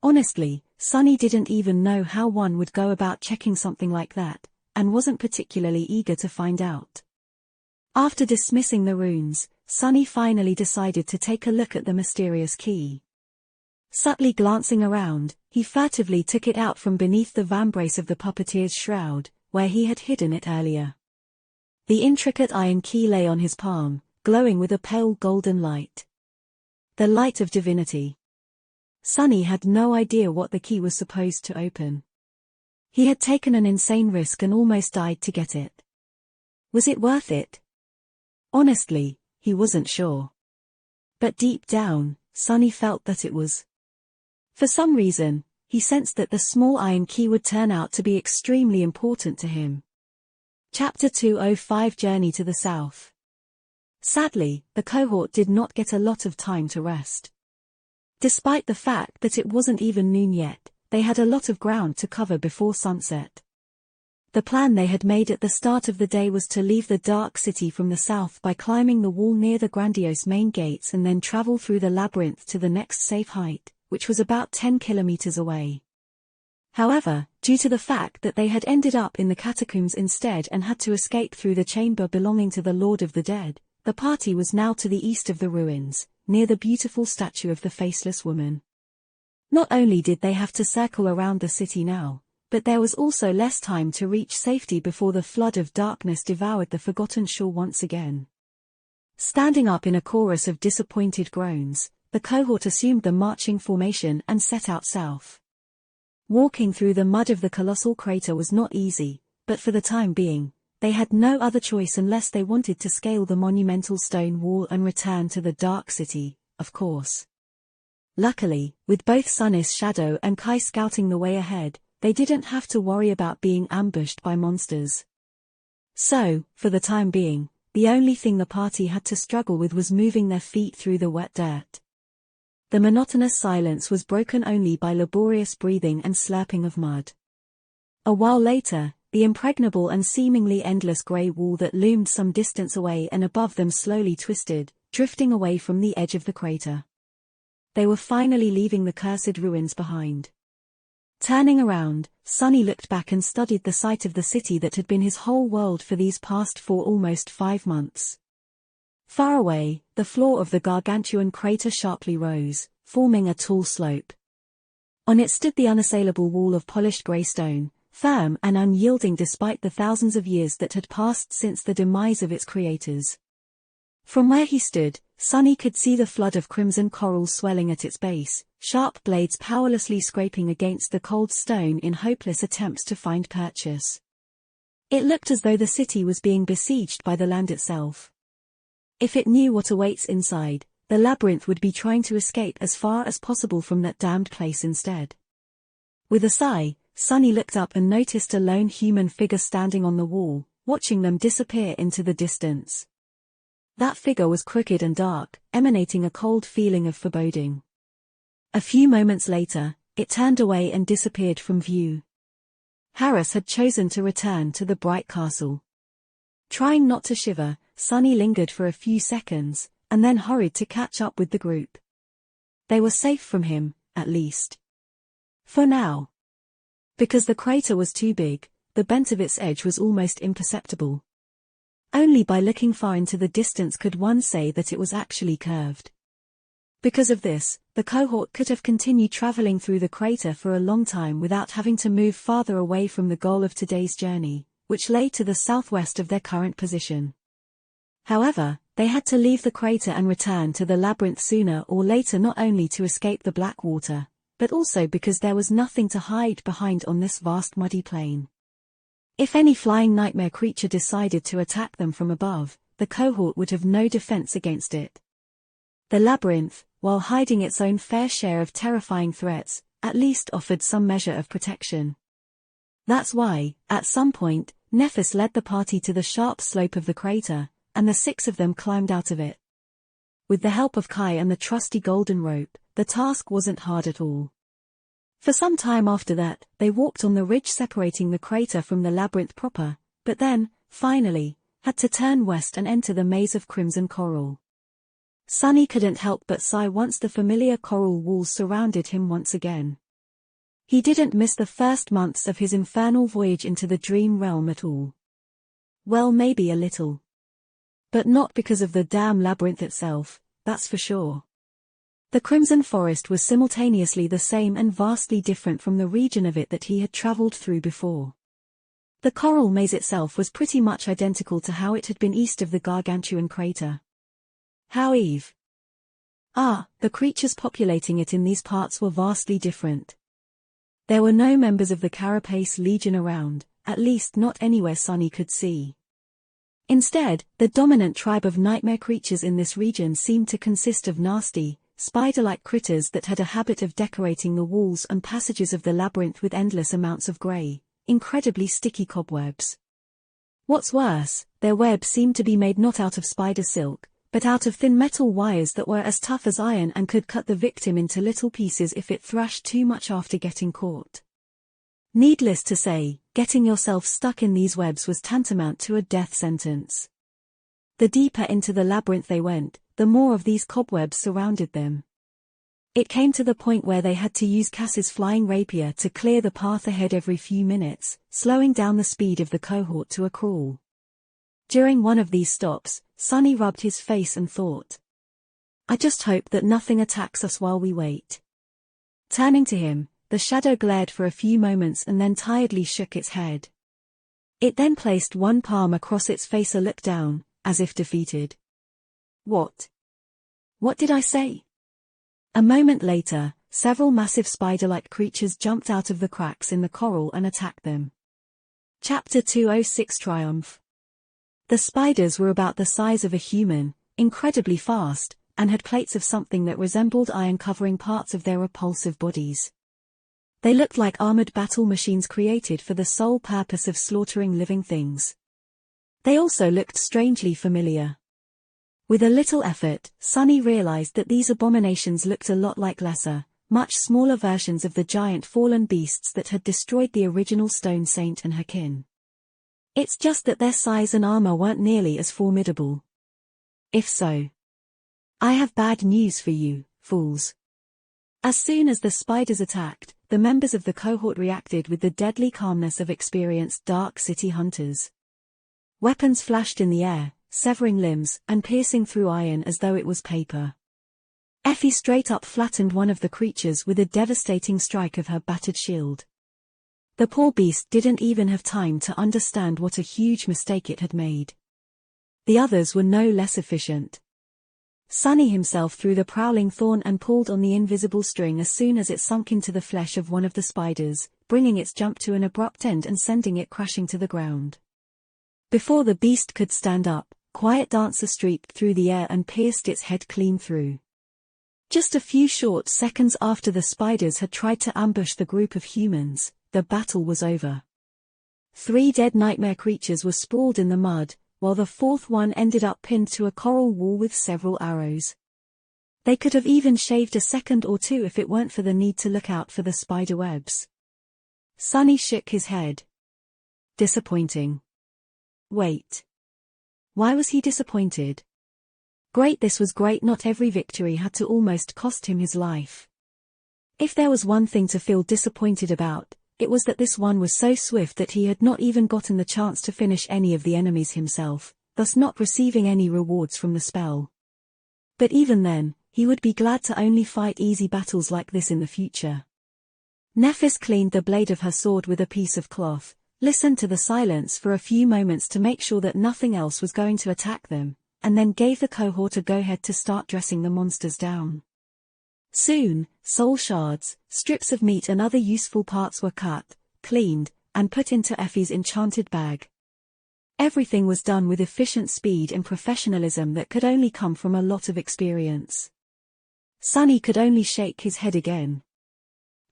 Honestly, Sunny didn't even know how one would go about checking something like that, and wasn't particularly eager to find out. After dismissing the runes, Sunny finally decided to take a look at the mysterious key. Subtly glancing around, he furtively took it out from beneath the vambrace of the puppeteer's shroud, where he had hidden it earlier. The intricate iron key lay on his palm, glowing with a pale golden light. The light of divinity. Sunny had no idea what the key was supposed to open. He had taken an insane risk and almost died to get it. Was it worth it? Honestly, he wasn't sure. But deep down, Sunny felt that it was. For some reason, he sensed that the small iron key would turn out to be extremely important to him. Chapter 205: Journey to the South. Sadly, the cohort did not get a lot of time to rest. Despite the fact that it wasn't even noon yet, they had a lot of ground to cover before sunset. The plan they had made at the start of the day was to leave the Dark City from the south by climbing the wall near the grandiose main gates and then travel through the labyrinth to the next safe height, which was about 10 kilometers away. However, due to the fact that they had ended up in the catacombs instead and had to escape through the chamber belonging to the Lord of the Dead, the party was now to the east of the ruins, near the beautiful statue of the Faceless Woman. Not only did they have to circle around the city now, but there was also less time to reach safety before the flood of darkness devoured the forgotten shore once again. Standing up in a chorus of disappointed groans, the cohort assumed the marching formation and set out south. Walking through the mud of the colossal crater was not easy, but for the time being, they had no other choice unless they wanted to scale the monumental stone wall and return to the Dark City, of course. Luckily, with both Sunny's shadow and Kai scouting the way ahead, they didn't have to worry about being ambushed by monsters. So, for the time being, the only thing the party had to struggle with was moving their feet through the wet dirt. The monotonous silence was broken only by laborious breathing and slurping of mud. A while later, the impregnable and seemingly endless grey wall that loomed some distance away and above them slowly twisted, drifting away from the edge of the crater. They were finally leaving the cursed ruins behind. Turning around, Sunny looked back and studied the site of the city that had been his whole world for these past almost 5 months. Far away, the floor of the gargantuan crater sharply rose, forming a tall slope. On it stood the unassailable wall of polished grey stone, firm and unyielding despite the thousands of years that had passed since the demise of its creators. From where he stood, Sunny could see the flood of crimson coral swelling at its base, sharp blades powerlessly scraping against the cold stone in hopeless attempts to find purchase. It looked as though the city was being besieged by the land itself. If it knew what awaits inside, the labyrinth would be trying to escape as far as possible from that damned place instead. With a sigh, Sunny looked up and noticed a lone human figure standing on the wall, watching them disappear into the distance. That figure was crooked and dark, emanating a cold feeling of foreboding. A few moments later, it turned away and disappeared from view. Harris had chosen to return to the bright castle. Trying not to shiver, Sunny lingered for a few seconds, and then hurried to catch up with the group. They were safe from him, at least. For now. Because the crater was too big, the bent of its edge was almost imperceptible. Only by looking far into the distance could one say that it was actually curved. Because of this, the cohort could have continued traveling through the crater for a long time without having to move farther away from the goal of today's journey, which lay to the southwest of their current position. However, they had to leave the crater and return to the labyrinth sooner or later, not only to escape the black water, but also because there was nothing to hide behind on this vast muddy plain. If any flying nightmare creature decided to attack them from above, the cohort would have no defense against it. The labyrinth, while hiding its own fair share of terrifying threats, at least offered some measure of protection. That's why, at some point, Nephis led the party to the sharp slope of the crater, and the 6 of them climbed out of it. With the help of Kai and the trusty golden rope, the task wasn't hard at all. For some time after that, they walked on the ridge separating the crater from the labyrinth proper, but then, finally, had to turn west and enter the maze of crimson coral. Sunny couldn't help but sigh once the familiar coral walls surrounded him once again. He didn't miss the first months of his infernal voyage into the dream realm at all. Well, maybe a little. But not because of the damn labyrinth itself, that's for sure. The Crimson Forest was simultaneously the same and vastly different from the region of it that he had traveled through before. The coral maze itself was pretty much identical to how it had been east of the gargantuan crater. However, the creatures populating it in these parts were vastly different. There were no members of the Carapace Legion around, at least not anywhere Sunny could see. Instead, the dominant tribe of nightmare creatures in this region seemed to consist of nasty, spider-like critters that had a habit of decorating the walls and passages of the labyrinth with endless amounts of grey, incredibly sticky cobwebs. What's worse, their webs seemed to be made not out of spider silk, but out of thin metal wires that were as tough as iron and could cut the victim into little pieces if it thrashed too much after getting caught. Needless to say, getting yourself stuck in these webs was tantamount to a death sentence. The deeper into the labyrinth they went, the more of these cobwebs surrounded them. It came to the point where they had to use Cass's flying rapier to clear the path ahead every few minutes, slowing down the speed of the cohort to a crawl. During one of these stops, Sunny rubbed his face and thought, "I just hope that nothing attacks us while we wait." Turning to him, the shadow glared for a few moments and then tiredly shook its head. It then placed one palm across its face and looked down, as if defeated. What? What did I say? A moment later, several massive spider-like creatures jumped out of the cracks in the coral and attacked them. Chapter 206 Triumph. The spiders were about the size of a human, incredibly fast, and had plates of something that resembled iron covering parts of their repulsive bodies. They looked like armored battle machines created for the sole purpose of slaughtering living things. They also looked strangely familiar. With a little effort, Sunny realized that these abominations looked a lot like lesser, much smaller versions of the giant fallen beasts that had destroyed the original Stone Saint and her kin. It's just that their size and armor weren't nearly as formidable. If so, I have bad news for you, fools. As soon as the spiders attacked, the members of the cohort reacted with the deadly calmness of experienced Dark City hunters. Weapons flashed in the air, severing limbs and piercing through iron as though it was paper. Effie straight up flattened one of the creatures with a devastating strike of her battered shield. The poor beast didn't even have time to understand what a huge mistake it had made. The others were no less efficient. Sunny himself threw the prowling thorn and pulled on the invisible string as soon as it sunk into the flesh of one of the spiders, bringing its jump to an abrupt end and sending it crashing to the ground. Before the beast could stand up, Quiet Dancer streaked through the air and pierced its head clean through. Just a few short seconds after the spiders had tried to ambush the group of humans, the battle was over. 3 dead nightmare creatures were sprawled in the mud, while the 4th one ended up pinned to a coral wall with several arrows. They could have even shaved a second or two if it weren't for the need to look out for the spider webs. Sunny shook his head. Disappointing. Wait. Why was he disappointed? Great, this was great. Not every victory had to almost cost him his life. If there was one thing to feel disappointed about, it was that this one was so swift that he had not even gotten the chance to finish any of the enemies himself, thus not receiving any rewards from the spell. But even then, he would be glad to only fight easy battles like this in the future. Nephis cleaned the blade of her sword with a piece of cloth, listened to the silence for a few moments to make sure that nothing else was going to attack them, and then gave the cohort a go-ahead to start dressing the monsters down. Soon, soul shards, strips of meat and other useful parts were cut, cleaned, and put into Effie's enchanted bag. Everything was done with efficient speed and professionalism that could only come from a lot of experience. Sunny could only shake his head again.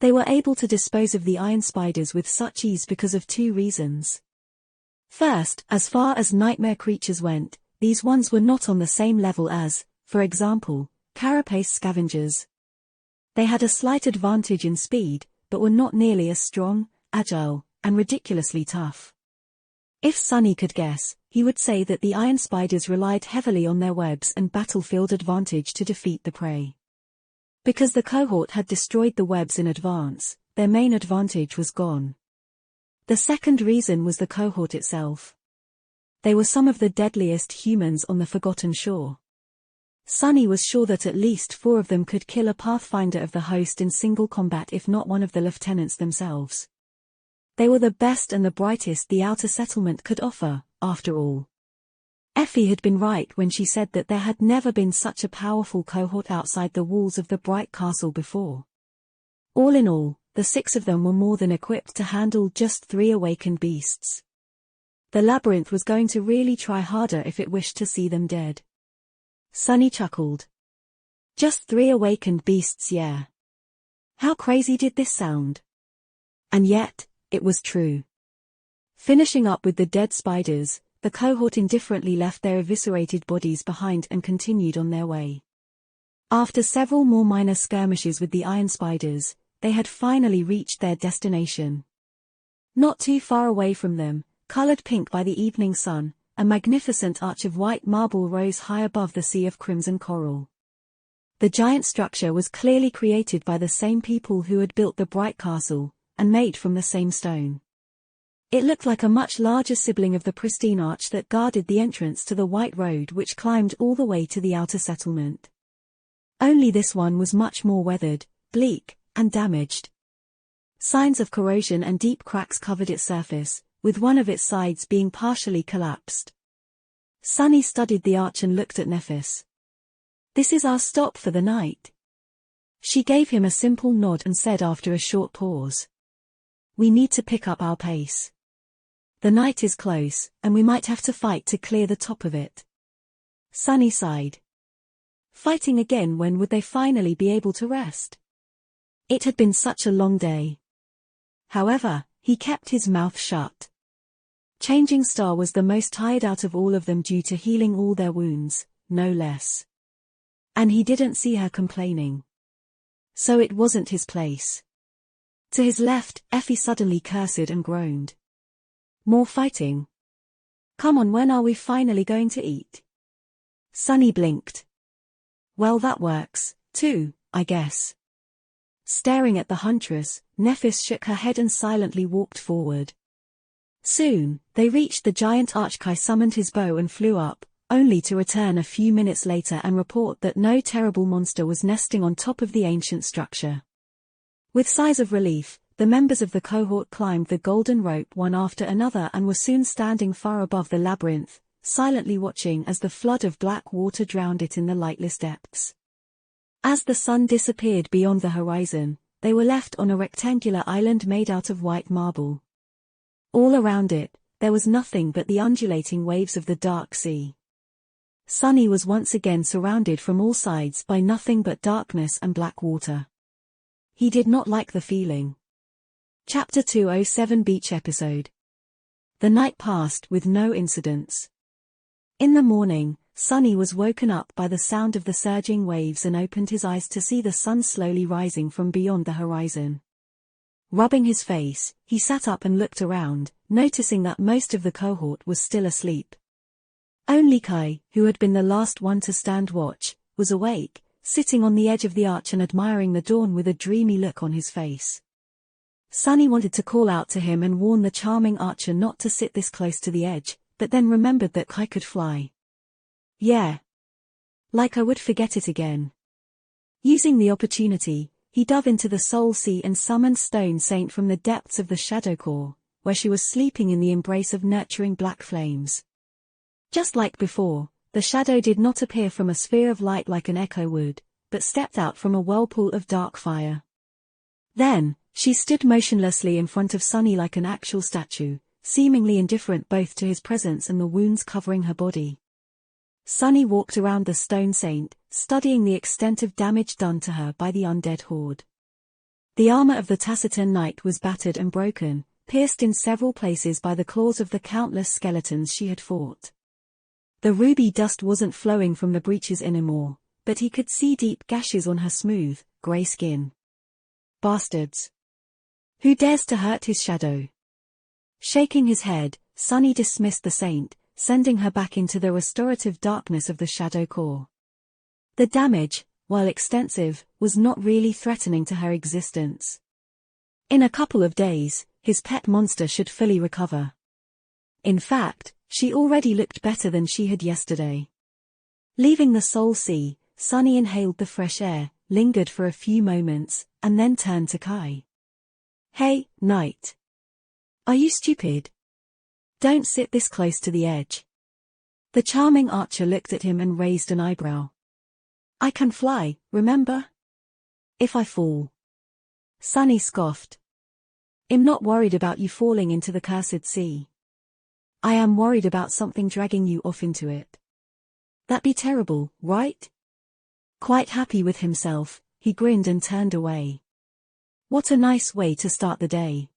They were able to dispose of the iron spiders with such ease because of 2 reasons. First, as far as nightmare creatures went, these ones were not on the same level as, for example, carapace scavengers. They had a slight advantage in speed, but were not nearly as strong, agile, and ridiculously tough. If Sunny could guess, he would say that the iron spiders relied heavily on their webs and battlefield advantage to defeat the prey. Because the cohort had destroyed the webs in advance, their main advantage was gone. The second reason was the cohort itself. They were some of the deadliest humans on the Forgotten Shore. Sunny was sure that at least 4 of them could kill a pathfinder of the host in single combat, if not one of the lieutenants themselves. They were the best and the brightest the outer settlement could offer, after all. Effie had been right when she said that there had never been such a powerful cohort outside the walls of the Bright Castle before. All in all, the 6 of them were more than equipped to handle just 3 awakened beasts. The labyrinth was going to really try harder if it wished to see them dead. Sunny chuckled. Just 3 awakened beasts, yeah. How crazy did this sound? And yet, it was true. Finishing up with the dead spiders, the cohort indifferently left their eviscerated bodies behind and continued on their way. After several more minor skirmishes with the iron spiders, they had finally reached their destination. Not too far away from them, colored pink by the evening sun, a magnificent arch of white marble rose high above the sea of crimson coral. The giant structure was clearly created by the same people who had built the Bright Castle, and made from the same stone. It looked like a much larger sibling of the pristine arch that guarded the entrance to the white road which climbed all the way to the outer settlement. Only this one was much more weathered, bleak, and damaged. Signs of corrosion and deep cracks covered its surface, with one of its sides being partially collapsed. Sunny studied the arch and looked at Nephis. "This is our stop for the night." She gave him a simple nod and said after a short pause, "We need to pick up our pace. The night is close, and we might have to fight to clear the top of it." Sunny sighed. Fighting again? When would they finally be able to rest? It had been such a long day. However, he kept his mouth shut. Changing Star was the most tired out of all of them due to healing all their wounds, no less. And he didn't see her complaining. So it wasn't his place. To his left, Effie suddenly cursed and groaned. "More fighting? Come on, when are we finally going to eat?" Sunny blinked. "Well, that works, too, I guess." Staring at the huntress, Nephis shook her head and silently walked forward. Soon, they reached the giant arch. Kai summoned his bow and flew up, only to return a few minutes later and report that no terrible monster was nesting on top of the ancient structure. With sighs of relief, the members of the cohort climbed the golden rope one after another and were soon standing far above the labyrinth, silently watching as the flood of black water drowned it in the lightless depths. As the sun disappeared beyond the horizon, they were left on a rectangular island made out of white marble. All around it, there was nothing but the undulating waves of the dark sea. Sunny was once again surrounded from all sides by nothing but darkness and black water. He did not like the feeling. Chapter 207 Beach Episode. The night passed with no incidents. In the morning, Sunny was woken up by the sound of the surging waves and opened his eyes to see the sun slowly rising from beyond the horizon. Rubbing his face, he sat up and looked around, noticing that most of the cohort was still asleep. Only Kai, who had been the last one to stand watch, was awake, sitting on the edge of the arch and admiring the dawn with a dreamy look on his face. Sunny wanted to call out to him and warn the charming archer not to sit this close to the edge, but then remembered that Kai could fly. Yeah. Like I would forget it again. Using the opportunity, he dove into the Soul Sea and summoned Stone Saint from the depths of the Shadow Core, where she was sleeping in the embrace of nurturing black flames. Just like before, the shadow did not appear from a sphere of light like an echo would, but stepped out from a whirlpool of dark fire. Then, she stood motionlessly in front of Sunny like an actual statue, seemingly indifferent both to his presence and the wounds covering her body. Sunny walked around the Stone Saint, studying the extent of damage done to her by the undead horde. The armor of the taciturn knight was battered and broken, pierced in several places by the claws of the countless skeletons she had fought. The ruby dust wasn't flowing from the breaches anymore, but he could see deep gashes on her smooth, grey skin. Bastards! Who dares to hurt his shadow? Shaking his head, Sunny dismissed the saint, sending her back into the restorative darkness of the Shadow Core. The damage, while extensive, was not really threatening to her existence. In a couple of days, his pet monster should fully recover. In fact, she already looked better than she had yesterday. Leaving the Soul Sea, Sunny inhaled the fresh air, lingered for a few moments, and then turned to Kai. "Hey, Knight. Are you stupid? Don't sit this close to the edge." The charming archer looked at him and raised an eyebrow. "I can fly, remember? If I fall." Sunny scoffed. "I'm not worried about you falling into the cursed sea. I am worried about something dragging you off into it. That'd be terrible, right?" Quite happy with himself, he grinned and turned away. What a nice way to start the day.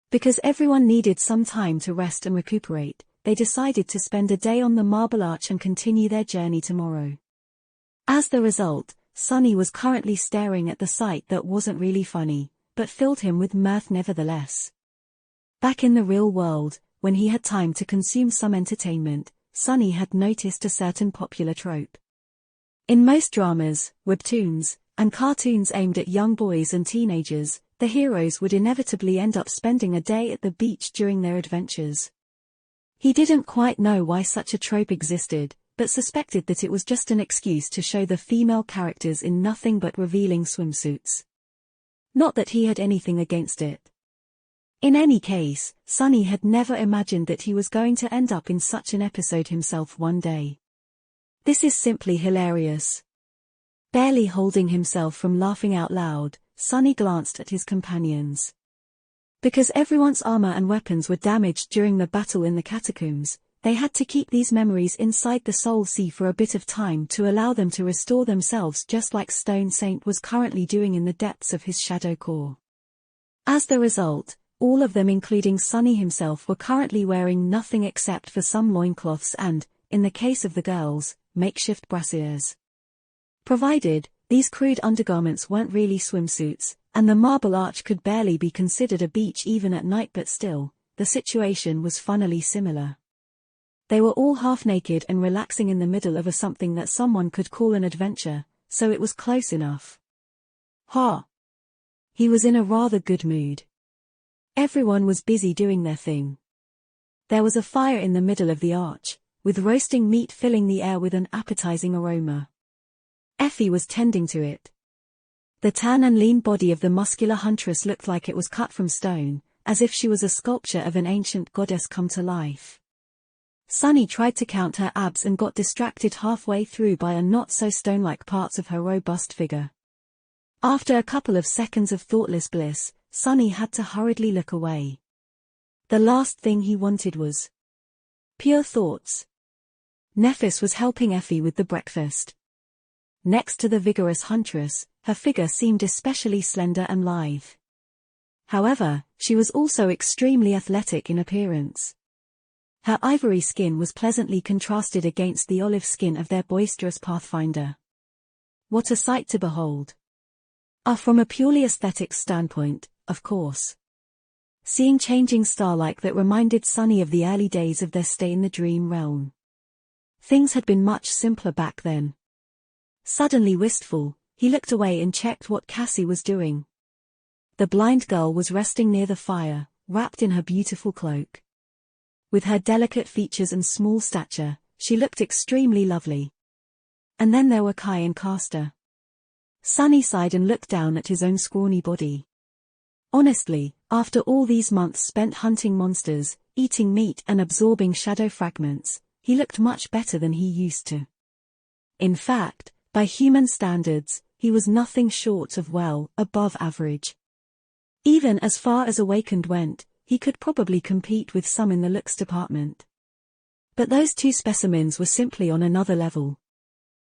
Because everyone needed some time to rest and recuperate, they decided to spend a day on the Marble Arch and continue their journey tomorrow. As the result, Sunny was currently staring at the sight that wasn't really funny, but filled him with mirth nevertheless. Back in the real world, when he had time to consume some entertainment, Sunny had noticed a certain popular trope. In most dramas, webtoons, and cartoons aimed at young boys and teenagers, the heroes would inevitably end up spending a day at the beach during their adventures. He didn't quite know why such a trope existed, but suspected that it was just an excuse to show the female characters in nothing but revealing swimsuits. Not that he had anything against it. In any case, Sunny had never imagined that he was going to end up in such an episode himself one day. This is simply hilarious. Barely holding himself from laughing out loud, Sunny glanced at his companions. Because everyone's armor and weapons were damaged during the battle in the catacombs, they had to keep these memories inside the Soul Sea for a bit of time to allow them to restore themselves, just like Stone Saint was currently doing in the depths of his shadow core. As the result, all of them including Sunny himself were currently wearing nothing except for some loincloths and, in the case of the girls, makeshift brassieres. Provided, these crude undergarments weren't really swimsuits, and the Marble Arch could barely be considered a beach even at night, but still, the situation was funnily similar. They were all half-naked and relaxing in the middle of something that someone could call an adventure, so it was close enough. Ha! He was in a rather good mood. Everyone was busy doing their thing. There was a fire in the middle of the arch, with roasting meat filling the air with an appetizing aroma. Effie was tending to it. The tan and lean body of the muscular huntress looked like it was cut from stone, as if she was a sculpture of an ancient goddess come to life. Sunny tried to count her abs and got distracted halfway through by a not-so-stone-like parts of her robust figure. After a couple of seconds of thoughtless bliss, Sunny had to hurriedly look away. The last thing he wanted was pure thoughts. Nephis was helping Effie with the breakfast. Next to the vigorous huntress, her figure seemed especially slender and lithe. However, she was also extremely athletic in appearance. Her ivory skin was pleasantly contrasted against the olive skin of their boisterous pathfinder. What a sight to behold! From a purely aesthetic standpoint, of course. Seeing changing starlight that reminded Sunny of the early days of their stay in the dream realm. Things had been much simpler back then. Suddenly wistful, he looked away and checked what Cassie was doing. The blind girl was resting near the fire, wrapped in her beautiful cloak. With her delicate features and small stature, she looked extremely lovely. And then there were Kai and Castor. Sunny sighed and looked down at his own scrawny body. Honestly, after all these months spent hunting monsters, eating meat and absorbing shadow fragments, he looked much better than he used to. In fact, by human standards, he was nothing short of above average. Even as far as awakened went, he could probably compete with some in the looks department. But those two specimens were simply on another level.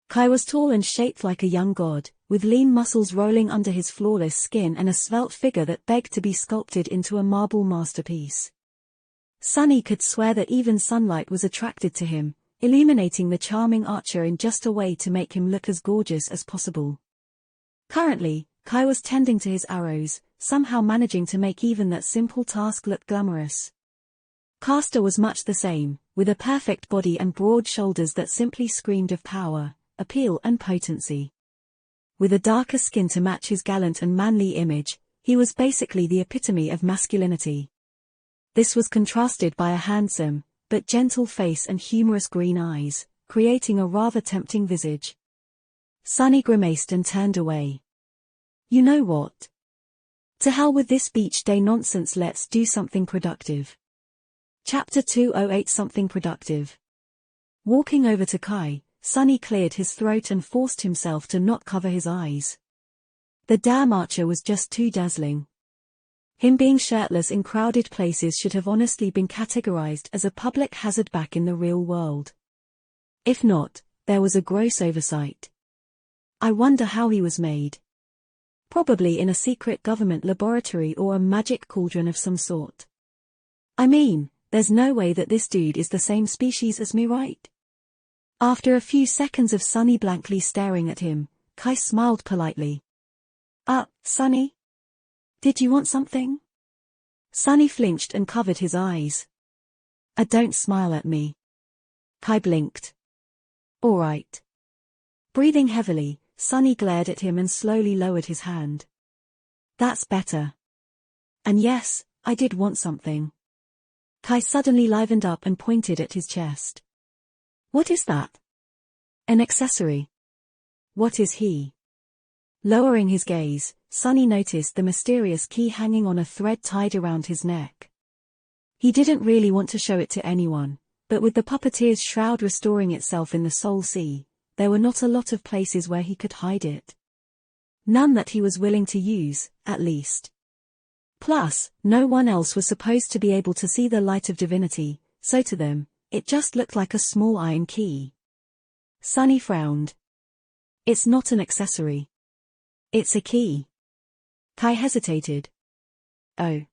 Kai was tall and shaped like a young god, with lean muscles rolling under his flawless skin and a svelte figure that begged to be sculpted into a marble masterpiece. Sunny could swear that even sunlight was attracted to him, illuminating the charming archer in just a way to make him look as gorgeous as possible. Currently, Kai was tending to his arrows, somehow managing to make even that simple task look glamorous. Castor was much the same, with a perfect body and broad shoulders that simply screamed of power, appeal and potency. With a darker skin to match his gallant and manly image, he was basically the epitome of masculinity. This was contrasted by a handsome, but gentle face and humorous green eyes, creating a rather tempting visage. Sunny grimaced and turned away. You know what? To hell with this beach day nonsense, let's do something productive. Chapter 208 Something Productive. Walking over to Kai, Sunny cleared his throat and forced himself to not cover his eyes. The damn archer was just too dazzling. Him being shirtless in crowded places should have honestly been categorized as a public hazard back in the real world. If not, there was a gross oversight. I wonder how he was made. Probably in a secret government laboratory or a magic cauldron of some sort. I mean, there's no way that this dude is the same species as me, right? After a few seconds of Sunny blankly staring at him, Kai smiled politely. Sunny? Did you want something? Sunny flinched and covered his eyes. Don't smile at me. Kai blinked. All right. Breathing heavily, Sunny glared at him and slowly lowered his hand. That's better. And yes, I did want something. Kai suddenly livened up and pointed at his chest. What is that? An accessory. What is he? Lowering his gaze, Sunny noticed the mysterious key hanging on a thread tied around his neck. He didn't really want to show it to anyone, but with the puppeteer's shroud restoring itself in the Soul Sea, there were not a lot of places where he could hide it. None that he was willing to use, at least. Plus, no one else was supposed to be able to see the light of divinity, so to them, it just looked like a small iron key. Sunny frowned. It's not an accessory. It's a key. Kai hesitated. Oh.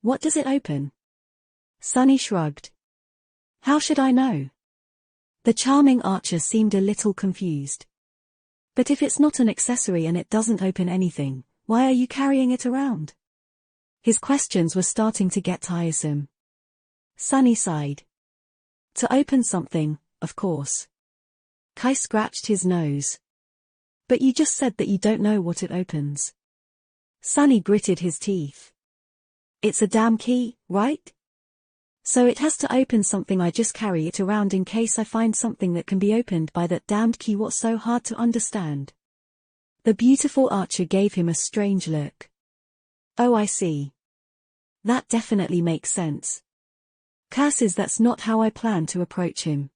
What does it open? Sunny shrugged. How should I know? The charming archer seemed a little confused. But if it's not an accessory and it doesn't open anything, why are you carrying it around? His questions were starting to get tiresome. Sunny sighed. To open something, of course. Kai scratched his nose. But you just said that you don't know what it opens. Sunny gritted his teeth. It's a damn key, right? So it has to open something. I just carry it around in case I find something that can be opened by that damned key. What's so hard to understand? The beautiful archer gave him a strange look. Oh, I see. That definitely makes sense. Curses, that's not how I plan to approach him.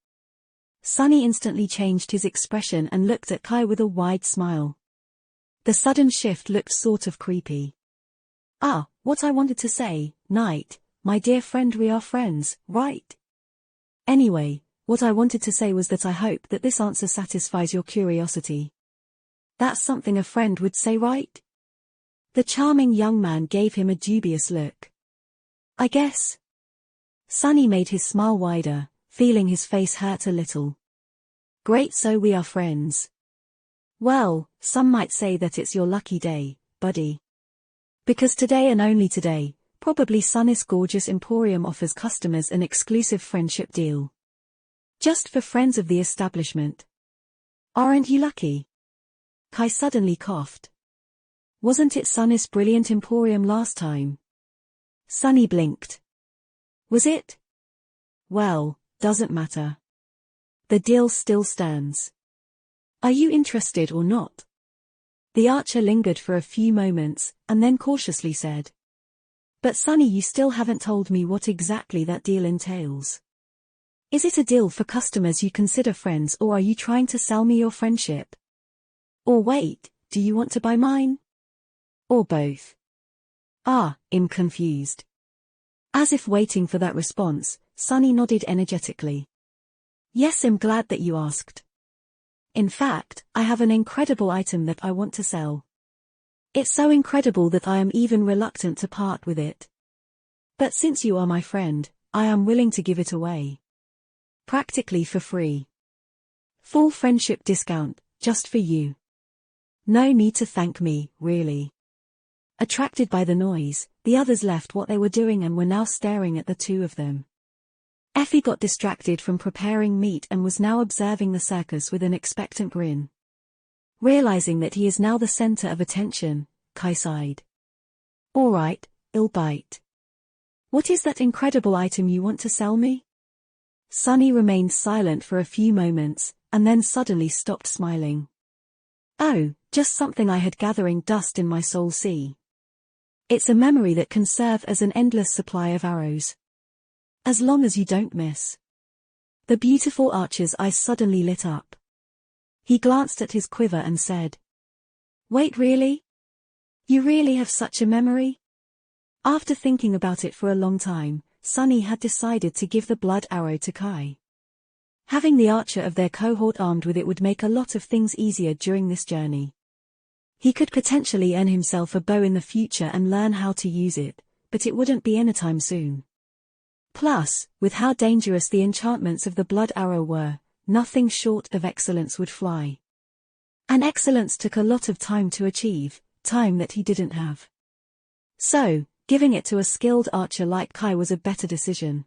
Sunny instantly changed his expression and looked at Kai with a wide smile. The sudden shift looked sort of creepy. Ah, what I wanted to say, Knight, my dear friend, we are friends, right? Anyway, what I wanted to say was that I hope that this answer satisfies your curiosity. That's something a friend would say, right? The charming young man gave him a dubious look. I guess. Sunny made his smile wider, feeling his face hurt a little. Great, so we are friends. Well, some might say that it's your lucky day, buddy. Because today and only today, probably Sunny's gorgeous emporium offers customers an exclusive friendship deal. Just for friends of the establishment. Aren't you lucky? Kai suddenly coughed. Wasn't it Sunny's brilliant emporium last time? Sunny blinked. Was it? Well, doesn't matter. The deal still stands. Are you interested or not? The archer lingered for a few moments, and then cautiously said. But Sunny, you still haven't told me what exactly that deal entails. Is it a deal for customers you consider friends, or are you trying to sell me your friendship? Or wait, do you want to buy mine? Or both? I'm confused. As if waiting for that response, Sunny nodded energetically. Yes, I'm glad that you asked. In fact, I have an incredible item that I want to sell. It's so incredible that I am even reluctant to part with it. But since you are my friend, I am willing to give it away. Practically for free. Full friendship discount, just for you. No need to thank me, really. Attracted by the noise, the others left what they were doing and were now staring at the two of them. Effie got distracted from preparing meat and was now observing the circus with an expectant grin. Realizing that he is now the center of attention, Kai sighed. All right, I'll bite. What is that incredible item you want to sell me? Sunny remained silent for a few moments, and then suddenly stopped smiling. Oh, just something I had gathering dust in my Soul Sea. It's a memory that can serve as an endless supply of arrows. As long as you don't miss. The beautiful archer's eyes suddenly lit up. He glanced at his quiver and said. Wait, really? You really have such a memory? After thinking about it for a long time, Sunny had decided to give the blood arrow to Kai. Having the archer of their cohort armed with it would make a lot of things easier during this journey. He could potentially earn himself a bow in the future and learn how to use it, but it wouldn't be anytime soon. Plus, with how dangerous the enchantments of the blood arrow were, nothing short of excellence would fly. And excellence took a lot of time to achieve, time that he didn't have. So, giving it to a skilled archer like Kai was a better decision.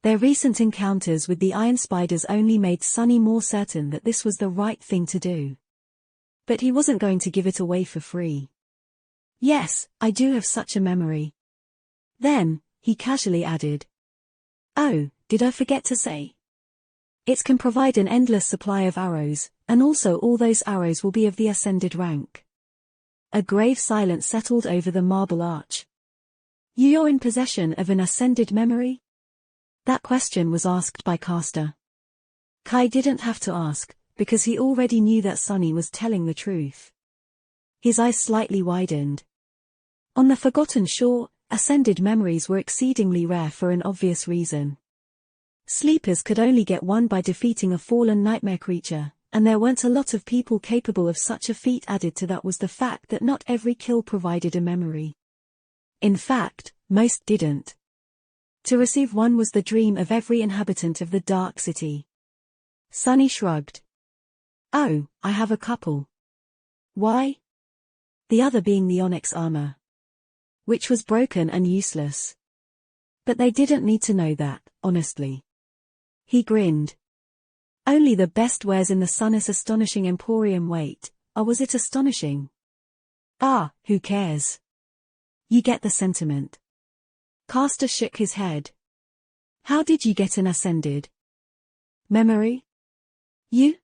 Their recent encounters with the iron spiders only made Sunny more certain that this was the right thing to do. But he wasn't going to give it away for free. Yes, I do have such a memory. Then, he casually added. Oh, did I forget to say? It can provide an endless supply of arrows, and also all those arrows will be of the ascended rank. A grave silence settled over the marble arch. You're in possession of an ascended memory? That question was asked by Castor. Kai didn't have to ask, because he already knew that Sunny was telling the truth. His eyes slightly widened. On the Forgotten Shore, ascended memories were exceedingly rare for an obvious reason. Sleepers could only get one by defeating a fallen nightmare creature, and there weren't a lot of people capable of such a feat. Added to that was the fact that not every kill provided a memory. In fact, most didn't. To receive one was the dream of every inhabitant of the Dark City. Sunny shrugged. Oh, I have a couple. Why? The other being the onyx armor, which was broken and useless. But they didn't need to know that, honestly. He grinned. Only the best wares in the Sun's astonishing emporium. Wait, was it astonishing? Who cares? You get the sentiment. Castor shook his head. How did you get an ascended memory? You?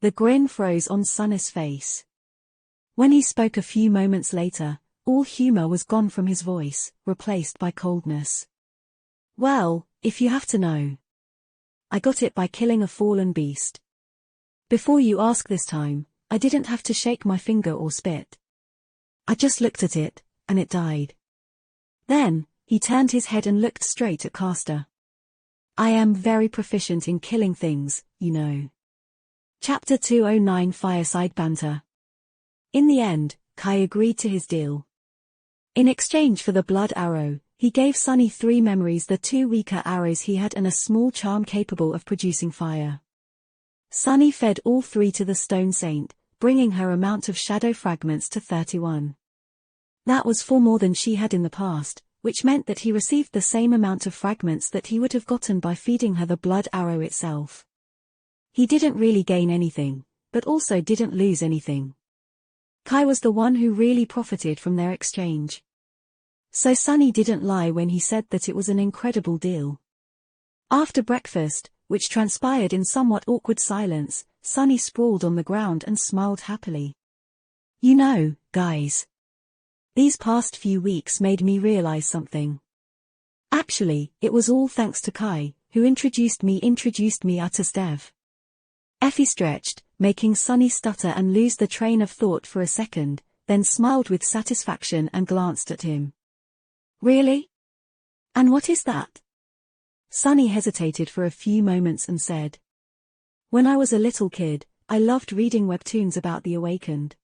The grin froze on Sun's face. When he spoke a few moments later, all humor was gone from his voice, replaced by coldness. Well, if you have to know. I got it by killing a fallen beast. Before you ask this time, I didn't have to shake my finger or spit. I just looked at it, and it died. Then, he turned his head and looked straight at Castor. I am very proficient in killing things, you know. Chapter 209 Fireside Banter. In the end, Kai agreed to his deal. In exchange for the blood arrow, he gave Sunny 3 memories, the 2 weaker arrows he had and a small charm capable of producing fire. Sunny fed all 3 to the Stone Saint, bringing her amount of shadow fragments to 31. That was 4 more than she had in the past, which meant that he received the same amount of fragments that he would have gotten by feeding her the blood arrow itself. He didn't really gain anything, but also didn't lose anything. Kai was the one who really profited from their exchange. So Sunny didn't lie when he said that it was an incredible deal. After breakfast, which transpired in somewhat awkward silence, Sunny sprawled on the ground and smiled happily. You know, guys. These past few weeks made me realize something. Actually, it was all thanks to Kai, who introduced me to Stev. Effie stretched, making Sunny stutter and lose the train of thought for a second, then smiled with satisfaction and glanced at him. Really? And what is that? Sunny hesitated for a few moments and said. When I was a little kid, I loved reading webtoons about the Awakened.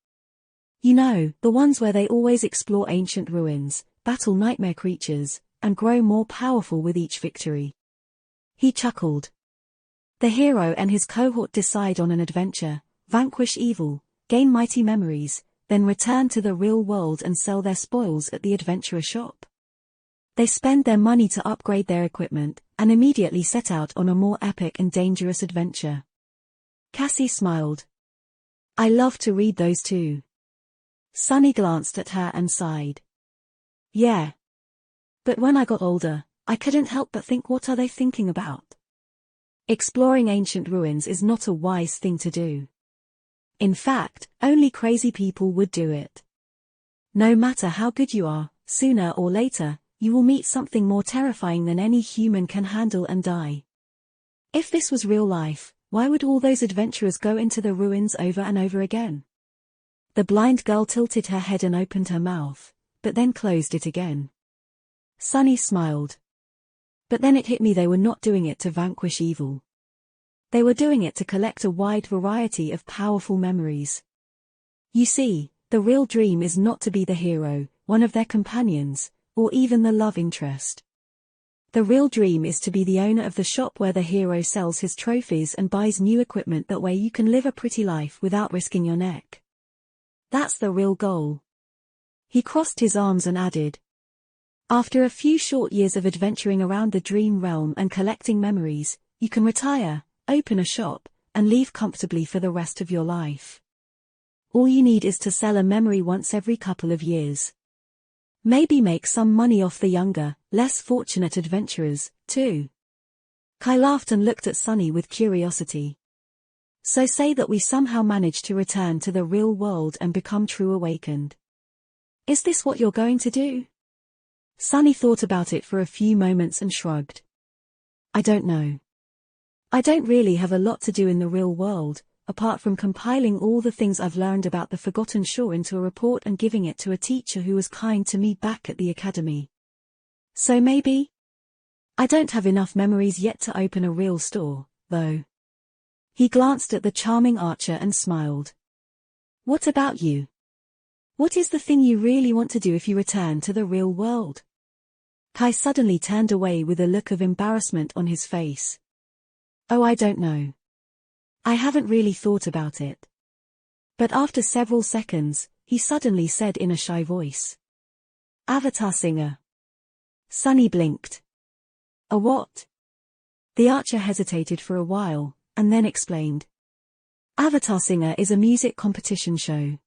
You know, the ones where they always explore ancient ruins, battle nightmare creatures, and grow more powerful with each victory. He chuckled. The hero and his cohort decide on an adventure, vanquish evil, gain mighty memories, then return to the real world and sell their spoils at the adventurer shop. They spend their money to upgrade their equipment, and immediately set out on a more epic and dangerous adventure. Cassie smiled. I love to read those too. Sunny glanced at her and sighed. Yeah. But when I got older, I couldn't help but think, what are they thinking about? Exploring ancient ruins is not a wise thing to do. In fact, only crazy people would do it. No matter how good you are, sooner or later, you will meet something more terrifying than any human can handle and die. If this was real life, why would all those adventurers go into the ruins over and over again? The blind girl tilted her head and opened her mouth, but then closed it again. Sunny smiled. But then it hit me, they were not doing it to vanquish evil. They were doing it to collect a wide variety of powerful memories. You see, the real dream is not to be the hero, one of their companions, or even the love interest. The real dream is to be the owner of the shop where the hero sells his trophies and buys new equipment. That way you can live a pretty life without risking your neck. That's the real goal. He crossed his arms and added. After a few short years of adventuring around the dream realm and collecting memories, you can retire, open a shop, and leave comfortably for the rest of your life. All you need is to sell a memory once every couple of years. Maybe make some money off the younger, less fortunate adventurers, too. Kai laughed and looked at Sunny with curiosity. So say that we somehow manage to return to the real world and become true awakened. Is this what you're going to do? Sunny thought about it for a few moments and shrugged. I don't know. I don't really have a lot to do in the real world, apart from compiling all the things I've learned about the Forgotten Shore into a report and giving it to a teacher who was kind to me back at the academy. So maybe? I don't have enough memories yet to open a real store, though. He glanced at the charming Archer and smiled. What about you? What is the thing you really want to do if you return to the real world? Kai suddenly turned away with a look of embarrassment on his face. Oh, I don't know. I haven't really thought about it. But after several seconds, he suddenly said in a shy voice. Avatar singer. Sunny blinked. A what? The Archer hesitated for a while, and then explained. Avatar Singer is a music competition show.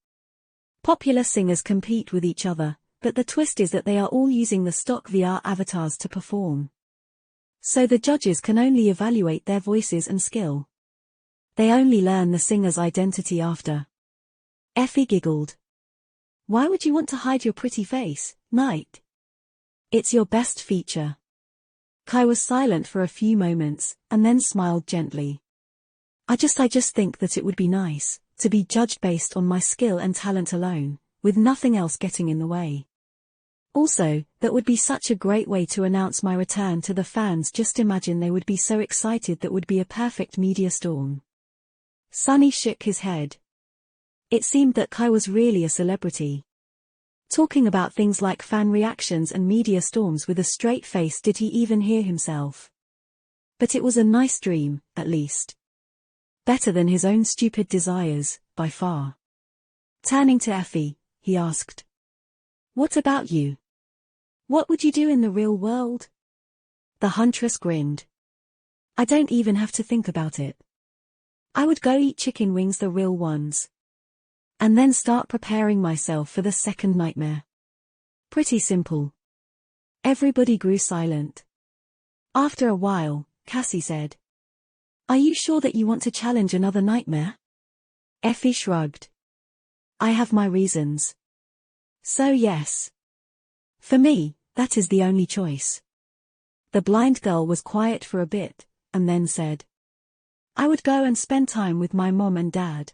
Popular singers compete with each other, but the twist is that they are all using the stock VR avatars to perform. So the judges can only evaluate their voices and skill. They only learn the singer's identity after. Effie giggled. Why would you want to hide your pretty face, Knight? It's your best feature. Kai was silent for a few moments, and then smiled gently. I just think that it would be nice to be judged based on my skill and talent alone, with nothing else getting in the way. Also, that would be such a great way to announce my return to the fans. Just imagine, they would be so excited. That would be a perfect media storm. Sunny shook his head. It seemed that Kai was really a celebrity. Talking about things like fan reactions and media storms with a straight face. Did he even hear himself? But it was a nice dream, at least. Better than his own stupid desires, by far. Turning to Effie, he asked. What about you? What would you do in the real world? The huntress grinned. I don't even have to think about it. I would go eat chicken wings, the real ones. And then start preparing myself for the second nightmare. Pretty simple. Everybody grew silent. After a while, Cassie said. Are you sure that you want to challenge another nightmare? Effie shrugged. I have my reasons. So yes. For me, that is the only choice. The blind girl was quiet for a bit, and then said. I would go and spend time with my mom and dad.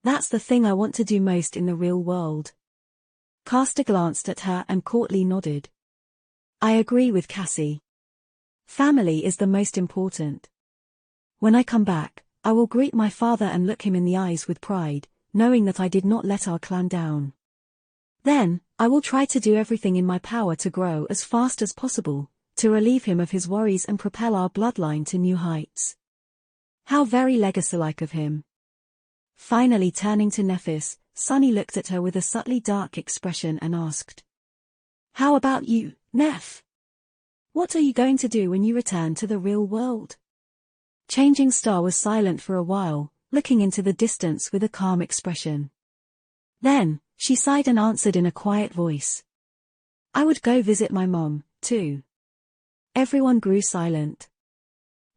That's the thing I want to do most in the real world. Caster glanced at her and Courtly nodded. I agree with Cassie. Family is the most important. When I come back, I will greet my father and look him in the eyes with pride, knowing that I did not let our clan down. Then, I will try to do everything in my power to grow as fast as possible, to relieve him of his worries and propel our bloodline to new heights. How very legacy-like of him. Finally turning to Nephis, Sunny looked at her with a subtly dark expression and asked. How about you, Neph? What are you going to do when you return to the real world? Changing Star was silent for a while, looking into the distance with a calm expression. Then, she sighed and answered in a quiet voice. I would go visit my mom, too. Everyone grew silent.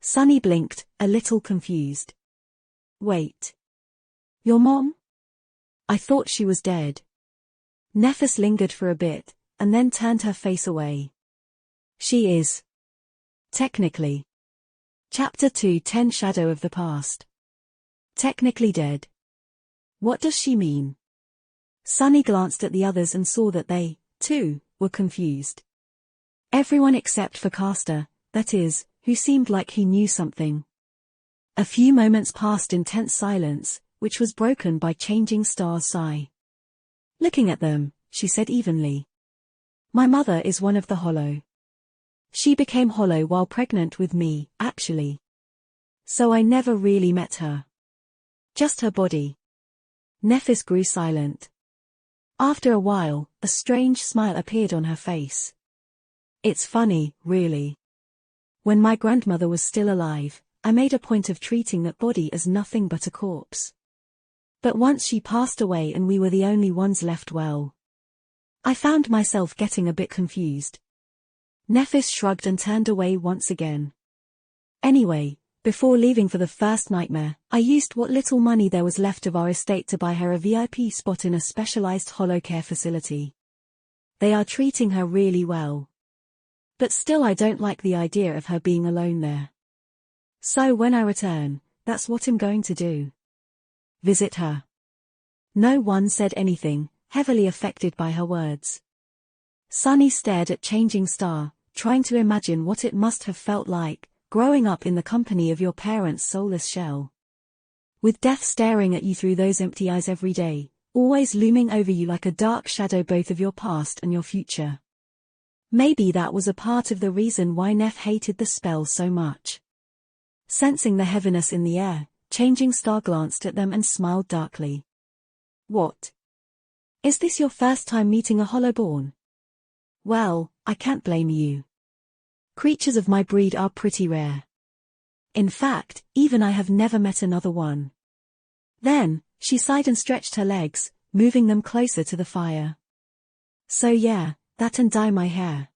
Sunny blinked, a little confused. Wait. Your mom? I thought she was dead. Nephis lingered for a bit, and then turned her face away. She is. Technically. Chapter 2:10 Shadow of the Past. Technically dead. What does she mean? Sunny glanced at the others and saw that they, too, were confused. Everyone except for Caster, that is, who seemed like he knew something. A few moments passed in tense silence, which was broken by Changing Star's sigh. Looking at them, she said evenly. My mother is one of the Hollow. She became Hollow while pregnant with me, actually. So I never really met her. Just her body. Nephis grew silent. After a while, a strange smile appeared on her face. It's funny, really. When my grandmother was still alive, I made a point of treating that body as nothing but a corpse. But once she passed away and we were the only ones left, well, I found myself getting a bit confused. Nephis shrugged and turned away once again. Anyway, Before leaving for the first nightmare, I used what little money there was left of our estate to buy her a VIP spot in a specialized holocare facility. They are treating her really well. But still I don't like the idea of her being alone there. So when I return, that's what I'm going to do. Visit her. No one said anything, heavily affected by her words. Sunny stared at Changing Star, trying to imagine what it must have felt like, growing up in the company of your parents' soulless shell. With death staring at you through those empty eyes every day, always looming over you like a dark shadow both of your past and your future. Maybe that was a part of the reason why Neff hated the spell so much. Sensing the heaviness in the air, Changing Star glanced at them and smiled darkly. What? Is this your first time meeting a Hollowborn? Well, I can't blame you. Creatures of my breed are pretty rare. In fact, even I have never met another one. Then, she sighed and stretched her legs, moving them closer to the fire. So yeah, that and dye my hair.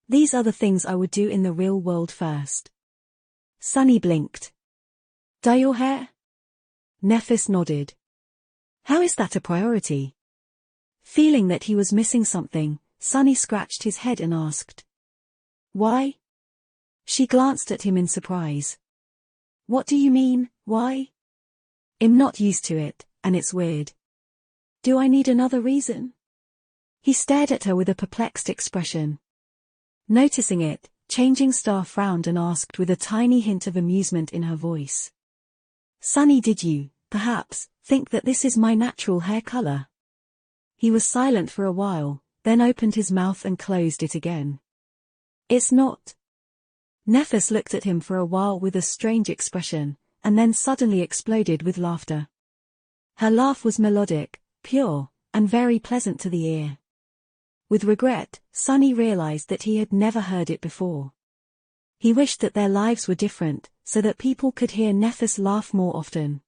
These are the things I would do in the real world first. Sunny blinked. Dye your hair? Nephis nodded. How is that a priority? Feeling that he was missing something, Sunny scratched his head and asked. Why? She glanced at him in surprise. What do you mean, why? I'm not used to it, and it's weird. Do I need another reason? He stared at her with a perplexed expression. Noticing it, Changing Star frowned and asked with a tiny hint of amusement in her voice. Sunny, did you, perhaps, think that this is my natural hair color? He was silent for a while, then opened his mouth and closed it again. It's not. Nephis looked at him for a while with a strange expression, and then suddenly exploded with laughter. Her laugh was melodic, pure, and very pleasant to the ear. With regret, Sunny realized that he had never heard it before. He wished that their lives were different, so that people could hear Nephis laugh more often.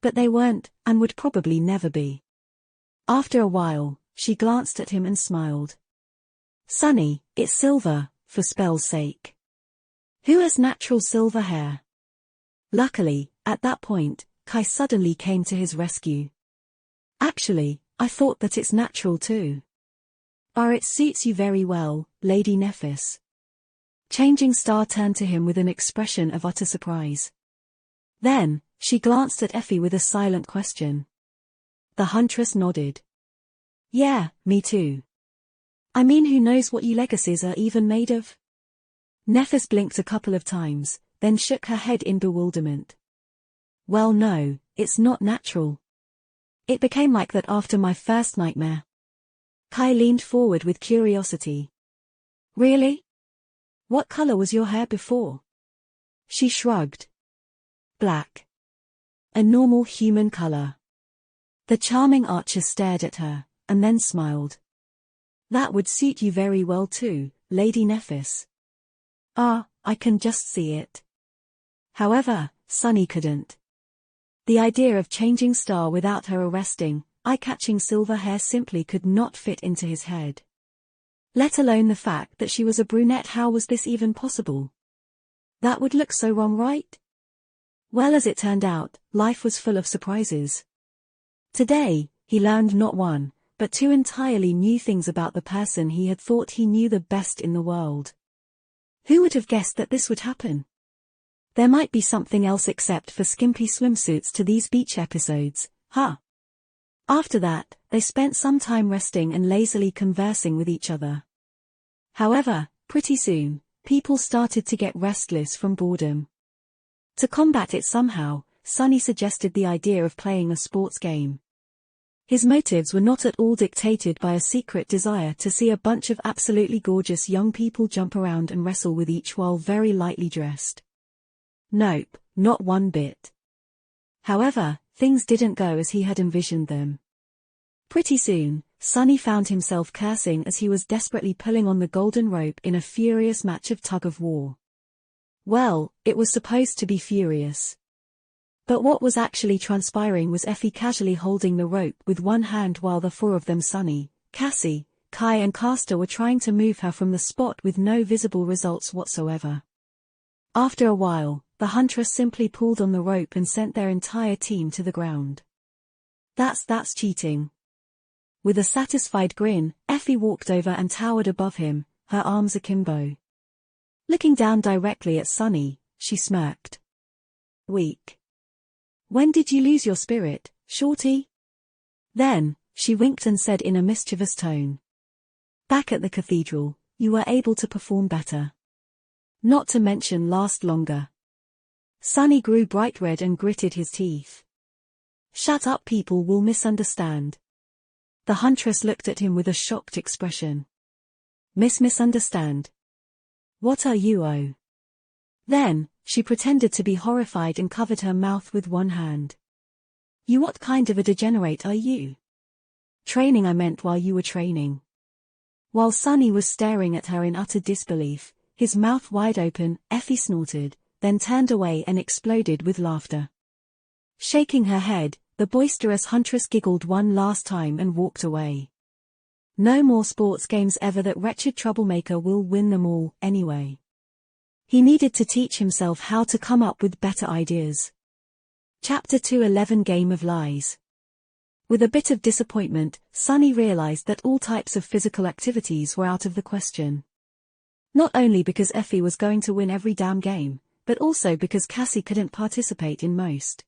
But they weren't, and would probably never be. After a while, she glanced at him and smiled. Sunny, it's silver, for spell's sake. Who has natural silver hair? Luckily, at that point, Kai suddenly came to his rescue. Actually, I thought that it's natural too. It suits you very well, Lady Nephis. Changing Star turned to him with an expression of utter surprise. Then, she glanced at Effie with a silent question. The huntress nodded. Yeah, me too. I mean, who knows what you legacies are even made of? Nephis blinked a couple of times, then shook her head in bewilderment. Well, no, it's not natural. It became like that after my first nightmare. Kai leaned forward with curiosity. Really? What color was your hair before? She shrugged. Black. A normal human color. The charming archer stared at her, and then smiled. That would suit you very well too, Lady Nephis. I can just see it. However, Sunny couldn't. The idea of Changing Star without her arresting, eye-catching silver hair simply could not fit into his head. Let alone the fact that she was a brunette. How was this even possible? That would look so wrong, right? Well, as it turned out, life was full of surprises. Today, he learned not one, but two entirely new things about the person he had thought he knew the best in the world. Who would have guessed that this would happen? There might be something else except for skimpy swimsuits to these beach episodes, huh? After that, they spent some time resting and lazily conversing with each other. However, pretty soon, people started to get restless from boredom. To combat it somehow, Sunny suggested the idea of playing a sports game. His motives were not at all dictated by a secret desire to see a bunch of absolutely gorgeous young people jump around and wrestle with each while very lightly dressed. Nope, not one bit. However, things didn't go as he had envisioned them. Pretty soon, Sunny found himself cursing as he was desperately pulling on the golden rope in a furious match of tug-of-war. Well, it was supposed to be furious. But what was actually transpiring was Effie casually holding the rope with one hand while the four of them, Sunny, Cassie, Kai and Castor, were trying to move her from the spot with no visible results whatsoever. After a while, the huntress simply pulled on the rope and sent their entire team to the ground. That's cheating. With a satisfied grin, Effie walked over and towered above him, her arms akimbo. Looking down directly at Sunny, she smirked. Weak. When did you lose your spirit, Shorty? Then, she winked and said in a mischievous tone. Back at the cathedral, you were able to perform better. Not to mention last longer. Sunny grew bright red and gritted his teeth. Shut up, people will misunderstand. The huntress looked at him with a shocked expression. Misunderstand? What are you, oh? Then, she pretended to be horrified and covered her mouth with one hand. You what kind of a degenerate are you? Training I meant while you were training. While Sunny was staring at her in utter disbelief, his mouth wide open, Effie snorted, then turned away and exploded with laughter. Shaking her head, the boisterous huntress giggled one last time and walked away. No more sports games ever, that wretched troublemaker will win them all, anyway. He needed to teach himself how to come up with better ideas. Chapter 2:11 Game of Lies. With a bit of disappointment, Sunny realized that all types of physical activities were out of the question. Not only because Effie was going to win every damn game, but also because Cassie couldn't participate in most.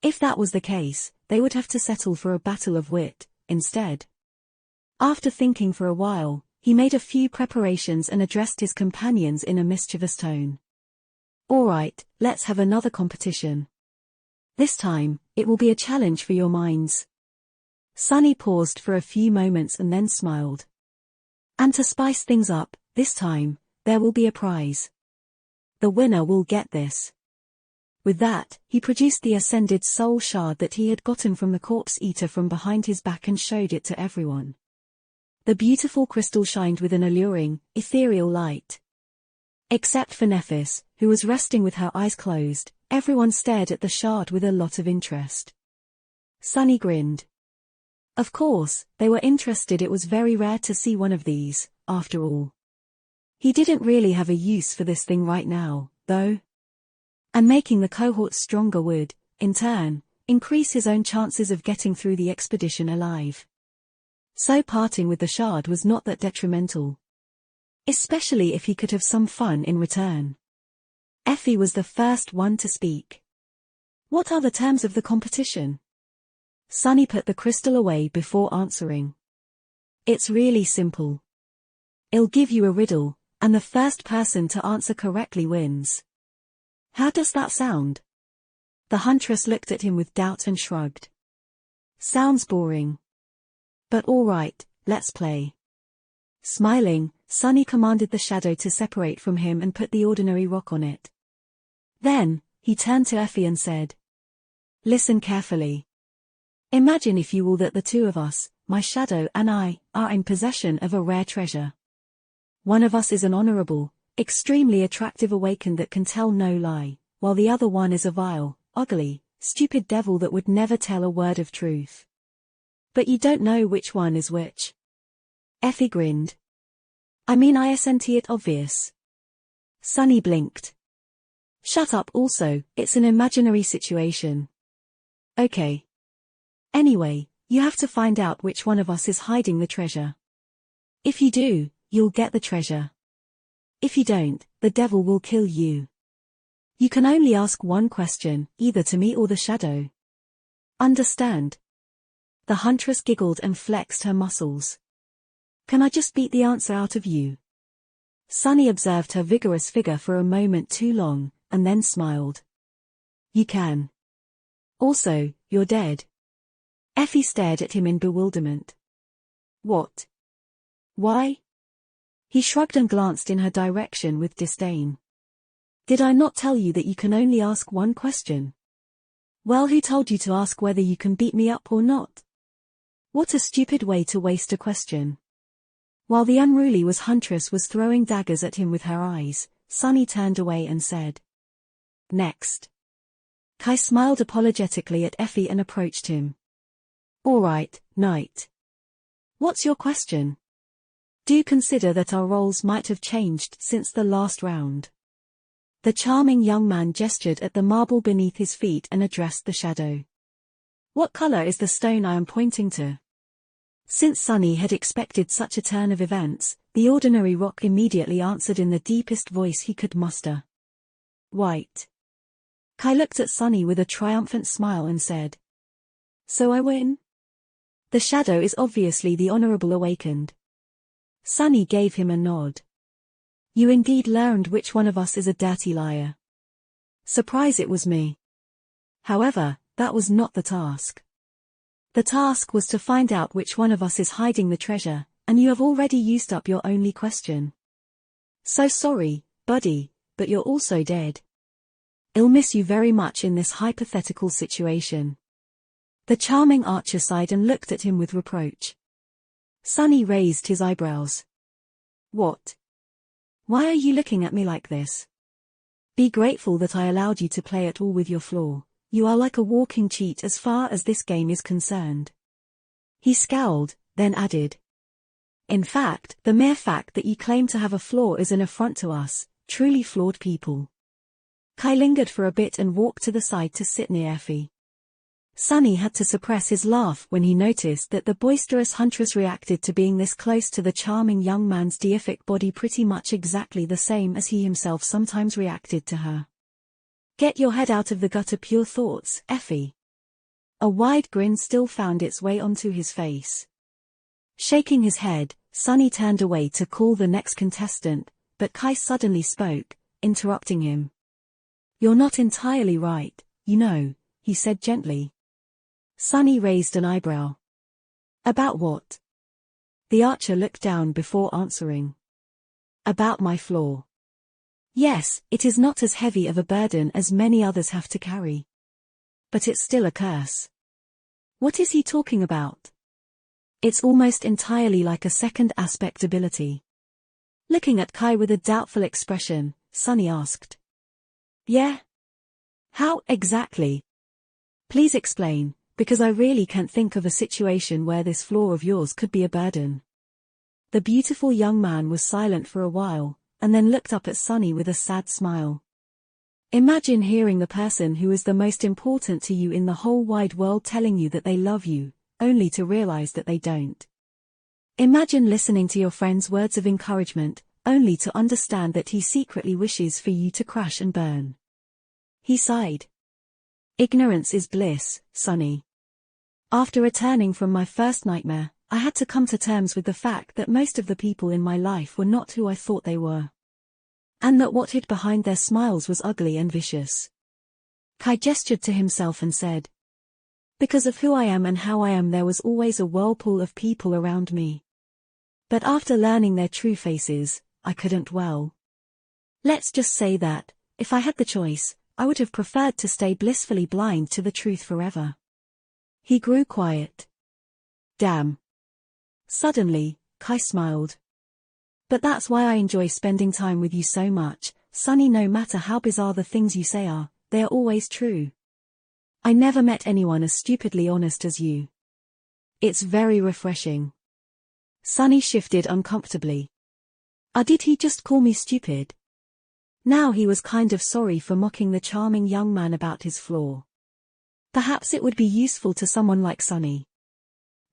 If that was the case, they would have to settle for a battle of wit, instead. After thinking for a while, he made a few preparations and addressed his companions in a mischievous tone. All right, let's have another competition. This time, it will be a challenge for your minds. Sunny paused for a few moments and then smiled. And to spice things up, this time, there will be a prize. The winner will get this. With that, he produced the ascended soul shard that he had gotten from the corpse eater from behind his back and showed it to everyone. The beautiful crystal shined with an alluring, ethereal light. Except for Nephis, who was resting with her eyes closed, everyone stared at the shard with a lot of interest. Sunny grinned. Of course, they were interested. It was very rare to see one of these, after all. He didn't really have a use for this thing right now, though. And making the cohort stronger would, in turn, increase his own chances of getting through the expedition alive. So parting with the shard was not that detrimental. Especially if he could have some fun in return. Effie was the first one to speak. What are the terms of the competition? Sunny put the crystal away before answering. It's really simple. I'll give you a riddle, and the first person to answer correctly wins. How does that sound? The huntress looked at him with doubt and shrugged. Sounds boring. But all right, let's play. Smiling, Sunny commanded the shadow to separate from him and put the ordinary rock on it. Then, he turned to Effie and said, Listen carefully. Imagine, if you will, that the two of us, my shadow and I, are in possession of a rare treasure. One of us is an honorable, extremely attractive awakened that can tell no lie, while the other one is a vile, ugly, stupid devil that would never tell a word of truth. But you don't know which one is which. Effie grinned. I mean, isn't it obvious? Sunny blinked. Shut up also, it's an imaginary situation. Okay. Anyway, you have to find out which one of us is hiding the treasure. If you do, you'll get the treasure. If you don't, the devil will kill you. You can only ask one question, either to me or the shadow. Understand? The huntress giggled and flexed her muscles. Can I just beat the answer out of you? Sunny observed her vigorous figure for a moment too long, and then smiled. You can. Also, you're dead. Effie stared at him in bewilderment. What? Why? He shrugged and glanced in her direction with disdain. Did I not tell you that you can only ask one question? Well, who told you to ask whether you can beat me up or not? What a stupid way to waste a question. While the unruly huntress was throwing daggers at him with her eyes, Sunny turned away and said, Next. Kai smiled apologetically at Effie and approached him. All right, Knight. What's your question? Do consider that our roles might have changed since the last round. The charming young man gestured at the marble beneath his feet and addressed the shadow. What color is the stone I am pointing to? Since Sunny had expected such a turn of events, the ordinary rock immediately answered in the deepest voice he could muster. White. Kai looked at Sunny with a triumphant smile and said, So I win? The shadow is obviously the Honorable Awakened. Sunny gave him a nod. You indeed learned which one of us is a dirty liar. Surprise, it was me. However, that was not the task. The task was to find out which one of us is hiding the treasure, and you have already used up your only question. So sorry, buddy, but you're also dead. I'll miss you very much in this hypothetical situation. The charming archer sighed and looked at him with reproach. Sunny raised his eyebrows. What? Why are you looking at me like this? Be grateful that I allowed you to play at all with your flaw. You are like a walking cheat as far as this game is concerned. He scowled, then added. In fact, the mere fact that you claim to have a flaw is an affront to us, truly flawed people. Kai lingered for a bit and walked to the side to sit near Effie. Sunny had to suppress his laugh when he noticed that the boisterous huntress reacted to being this close to the charming young man's deific body pretty much exactly the same as he himself sometimes reacted to her. Get your head out of the gutter, pure thoughts, Effie. A wide grin still found its way onto his face. Shaking his head, Sunny turned away to call the next contestant, but Kai suddenly spoke, interrupting him. You're not entirely right, you know, he said gently. Sunny raised an eyebrow. About what? The archer looked down before answering. About my flaw. Yes, it is not as heavy of a burden as many others have to carry. But it's still a curse. What is he talking about? It's almost entirely like a second aspect ability. Looking at Kai with a doubtful expression, Sunny asked. Yeah? How exactly? Please explain, because I really can't think of a situation where this flaw of yours could be a burden. The beautiful young man was silent for a while, and then looked up at Sunny with a sad smile. Imagine hearing the person who is the most important to you in the whole wide world telling you that they love you, only to realize that they don't. Imagine listening to your friend's words of encouragement, only to understand that he secretly wishes for you to crash and burn. He sighed. Ignorance is bliss, Sunny. After returning from my first nightmare, I had to come to terms with the fact that most of the people in my life were not who I thought they were. And that what hid behind their smiles was ugly and vicious. Kai gestured to himself and said, Because of who I am and how I am, there was always a whirlpool of people around me. But after learning their true faces, I couldn't well. Let's just say that, if I had the choice, I would have preferred to stay blissfully blind to the truth forever. He grew quiet. Damn. Suddenly, Kai smiled. But that's why I enjoy spending time with you so much, Sunny. No matter how bizarre the things you say are, they are always true. I never met anyone as stupidly honest as you. It's very refreshing. Sunny shifted uncomfortably. Did he just call me stupid? Now he was kind of sorry for mocking the charming young man about his flaw. Perhaps it would be useful to someone like Sunny.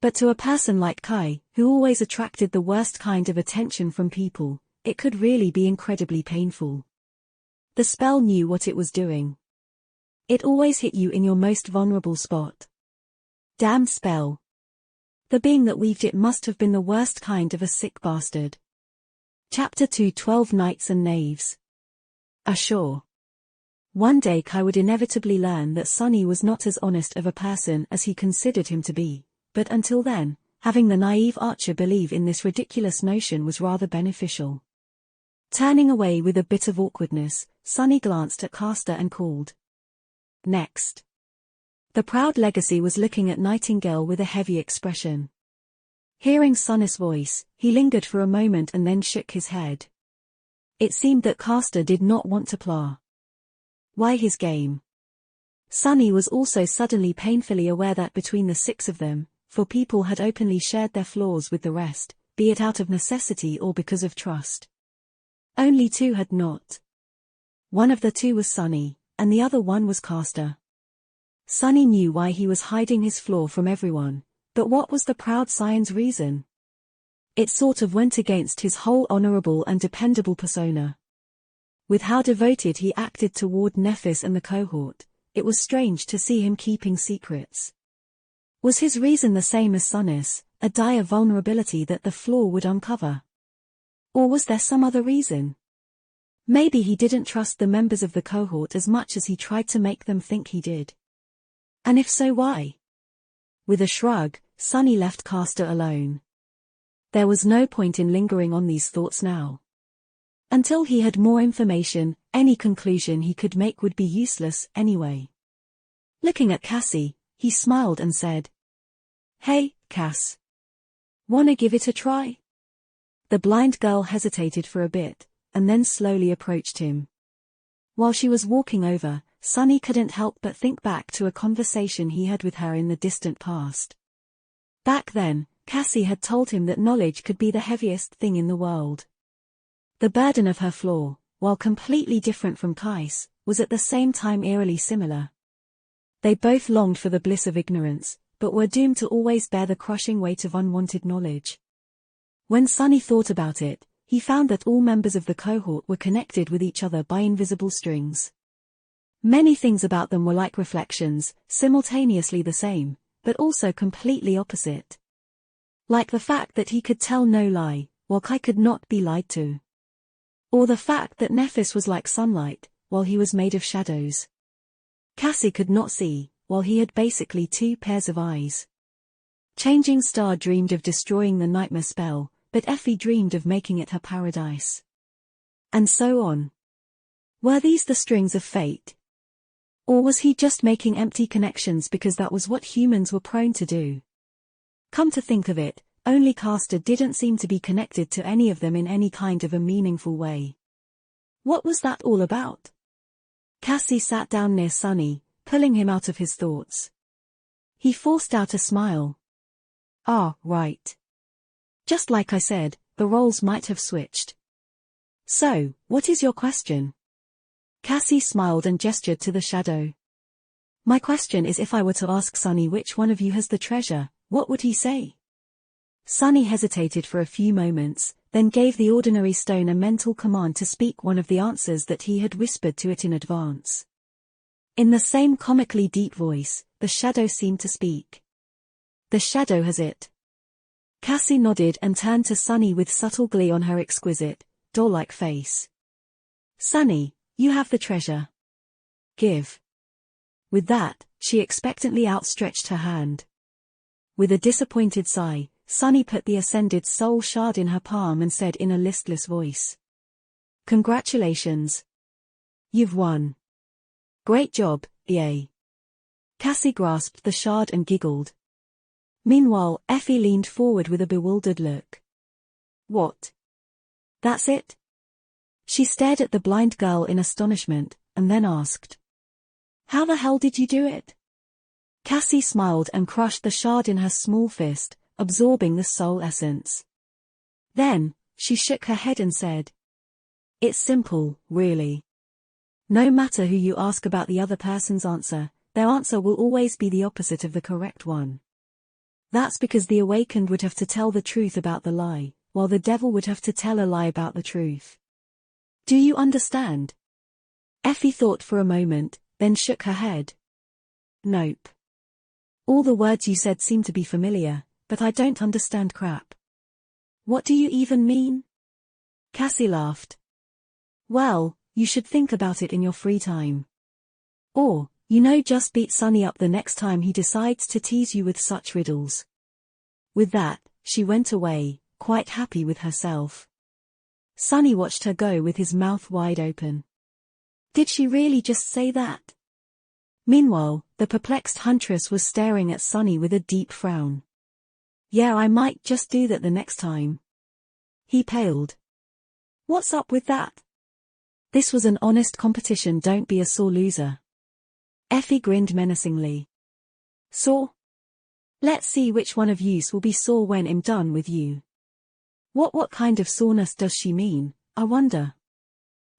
But to a person like Kai, who always attracted the worst kind of attention from people, it could really be incredibly painful. The spell knew what it was doing. It always hit you in your most vulnerable spot. Damn spell. The being that weaved it must have been the worst kind of a sick bastard. Chapter 2, 12 Knights and Knaves. Ashore. One day Kai would inevitably learn that Sunny was not as honest of a person as he considered him to be, but until then, having the naive archer believe in this ridiculous notion was rather beneficial. Turning away with a bit of awkwardness, Sunny glanced at Castor and called. Next. The proud legacy was looking at Nightingale with a heavy expression. Hearing Sunny's voice, he lingered for a moment and then shook his head. It seemed that Castor did not want to plough. Why his game? Sunny was also suddenly painfully aware that between the six of them, 4 people had openly shared their flaws with the rest, be it out of necessity or because of trust. Only 2 had not. One of the two was Sunny, and the other one was Castor. Sunny knew why he was hiding his flaw from everyone, but what was the proud scion's reason? It sort of went against his whole honorable and dependable persona. With how devoted he acted toward Nephis and the cohort, it was strange to see him keeping secrets. Was his reason the same as Sunny's, a dire vulnerability that the flaw would uncover? Or was there some other reason? Maybe he didn't trust the members of the cohort as much as he tried to make them think he did. And if so, why? With a shrug, Sunny left Castor alone. There was no point in lingering on these thoughts now. Until he had more information, any conclusion he could make would be useless anyway. Looking at Cassie, he smiled and said, "Hey, Cass. Wanna give it a try?" The blind girl hesitated for a bit, and then slowly approached him. While she was walking over, Sunny couldn't help but think back to a conversation he had with her in the distant past. Back then, Cassie had told him that knowledge could be the heaviest thing in the world. The burden of her flaw, while completely different from Kai's, was at the same time eerily similar. They both longed for the bliss of ignorance, but were doomed to always bear the crushing weight of unwanted knowledge. When Sunny thought about it, he found that all members of the cohort were connected with each other by invisible strings. Many things about them were like reflections, simultaneously the same, but also completely opposite. Like the fact that he could tell no lie, while Kai could not be lied to. Or the fact that Nephis was like sunlight, while he was made of shadows. Cassie could not see, while he had basically two pairs of eyes. Changing Star dreamed of destroying the nightmare spell, but Effie dreamed of making it her paradise. And so on. Were these the strings of fate? Or was he just making empty connections because that was what humans were prone to do? Come to think of it, only Castor didn't seem to be connected to any of them in any kind of a meaningful way. What was that all about? Cassie sat down near Sunny, pulling him out of his thoughts. He forced out a smile. "Ah, right. Just like I said, the roles might have switched. So, what is your question?" Cassie smiled and gestured to the shadow. "My question is, if I were to ask Sunny which one of you has the treasure, what would he say?" Sunny hesitated for a few moments, then gave the ordinary stone a mental command to speak one of the answers that he had whispered to it in advance. In the same comically deep voice, the shadow seemed to speak. "The shadow has it." Cassie nodded and turned to Sunny with subtle glee on her exquisite, doll-like face. "Sunny, you have the treasure. Give." With that, she expectantly outstretched her hand. With a disappointed sigh, Sunny put the ascended soul shard in her palm and said in a listless voice, "Congratulations. You've won. Great job, EA." Cassie grasped the shard and giggled. Meanwhile, Effie leaned forward with a bewildered look. "What? That's it?" She stared at the blind girl in astonishment, and then asked, "How the hell did you do it?" Cassie smiled and crushed the shard in her small fist, absorbing the soul essence. Then, she shook her head and said, "It's simple, really. No matter who you ask about the other person's answer, their answer will always be the opposite of the correct one. That's because the awakened would have to tell the truth about the lie, while the devil would have to tell a lie about the truth. Do you understand?" Effie thought for a moment, then shook her head. "Nope. All the words you said seem to be familiar, but I don't understand crap. What do you even mean?" Cassie laughed. "Well, you should think about it in your free time. Or, just beat Sunny up the next time he decides to tease you with such riddles." With that, she went away, quite happy with herself. Sunny watched her go with his mouth wide open. Did she really just say that? Meanwhile, the perplexed huntress was staring at Sunny with a deep frown. "Yeah, I might just do that the next time." He paled. "What's up with that? This was an honest competition, don't be a sore loser." Effie grinned menacingly. "Sore? Let's see which one of yous will be sore when I'm done with you." What kind of soreness does she mean, I wonder?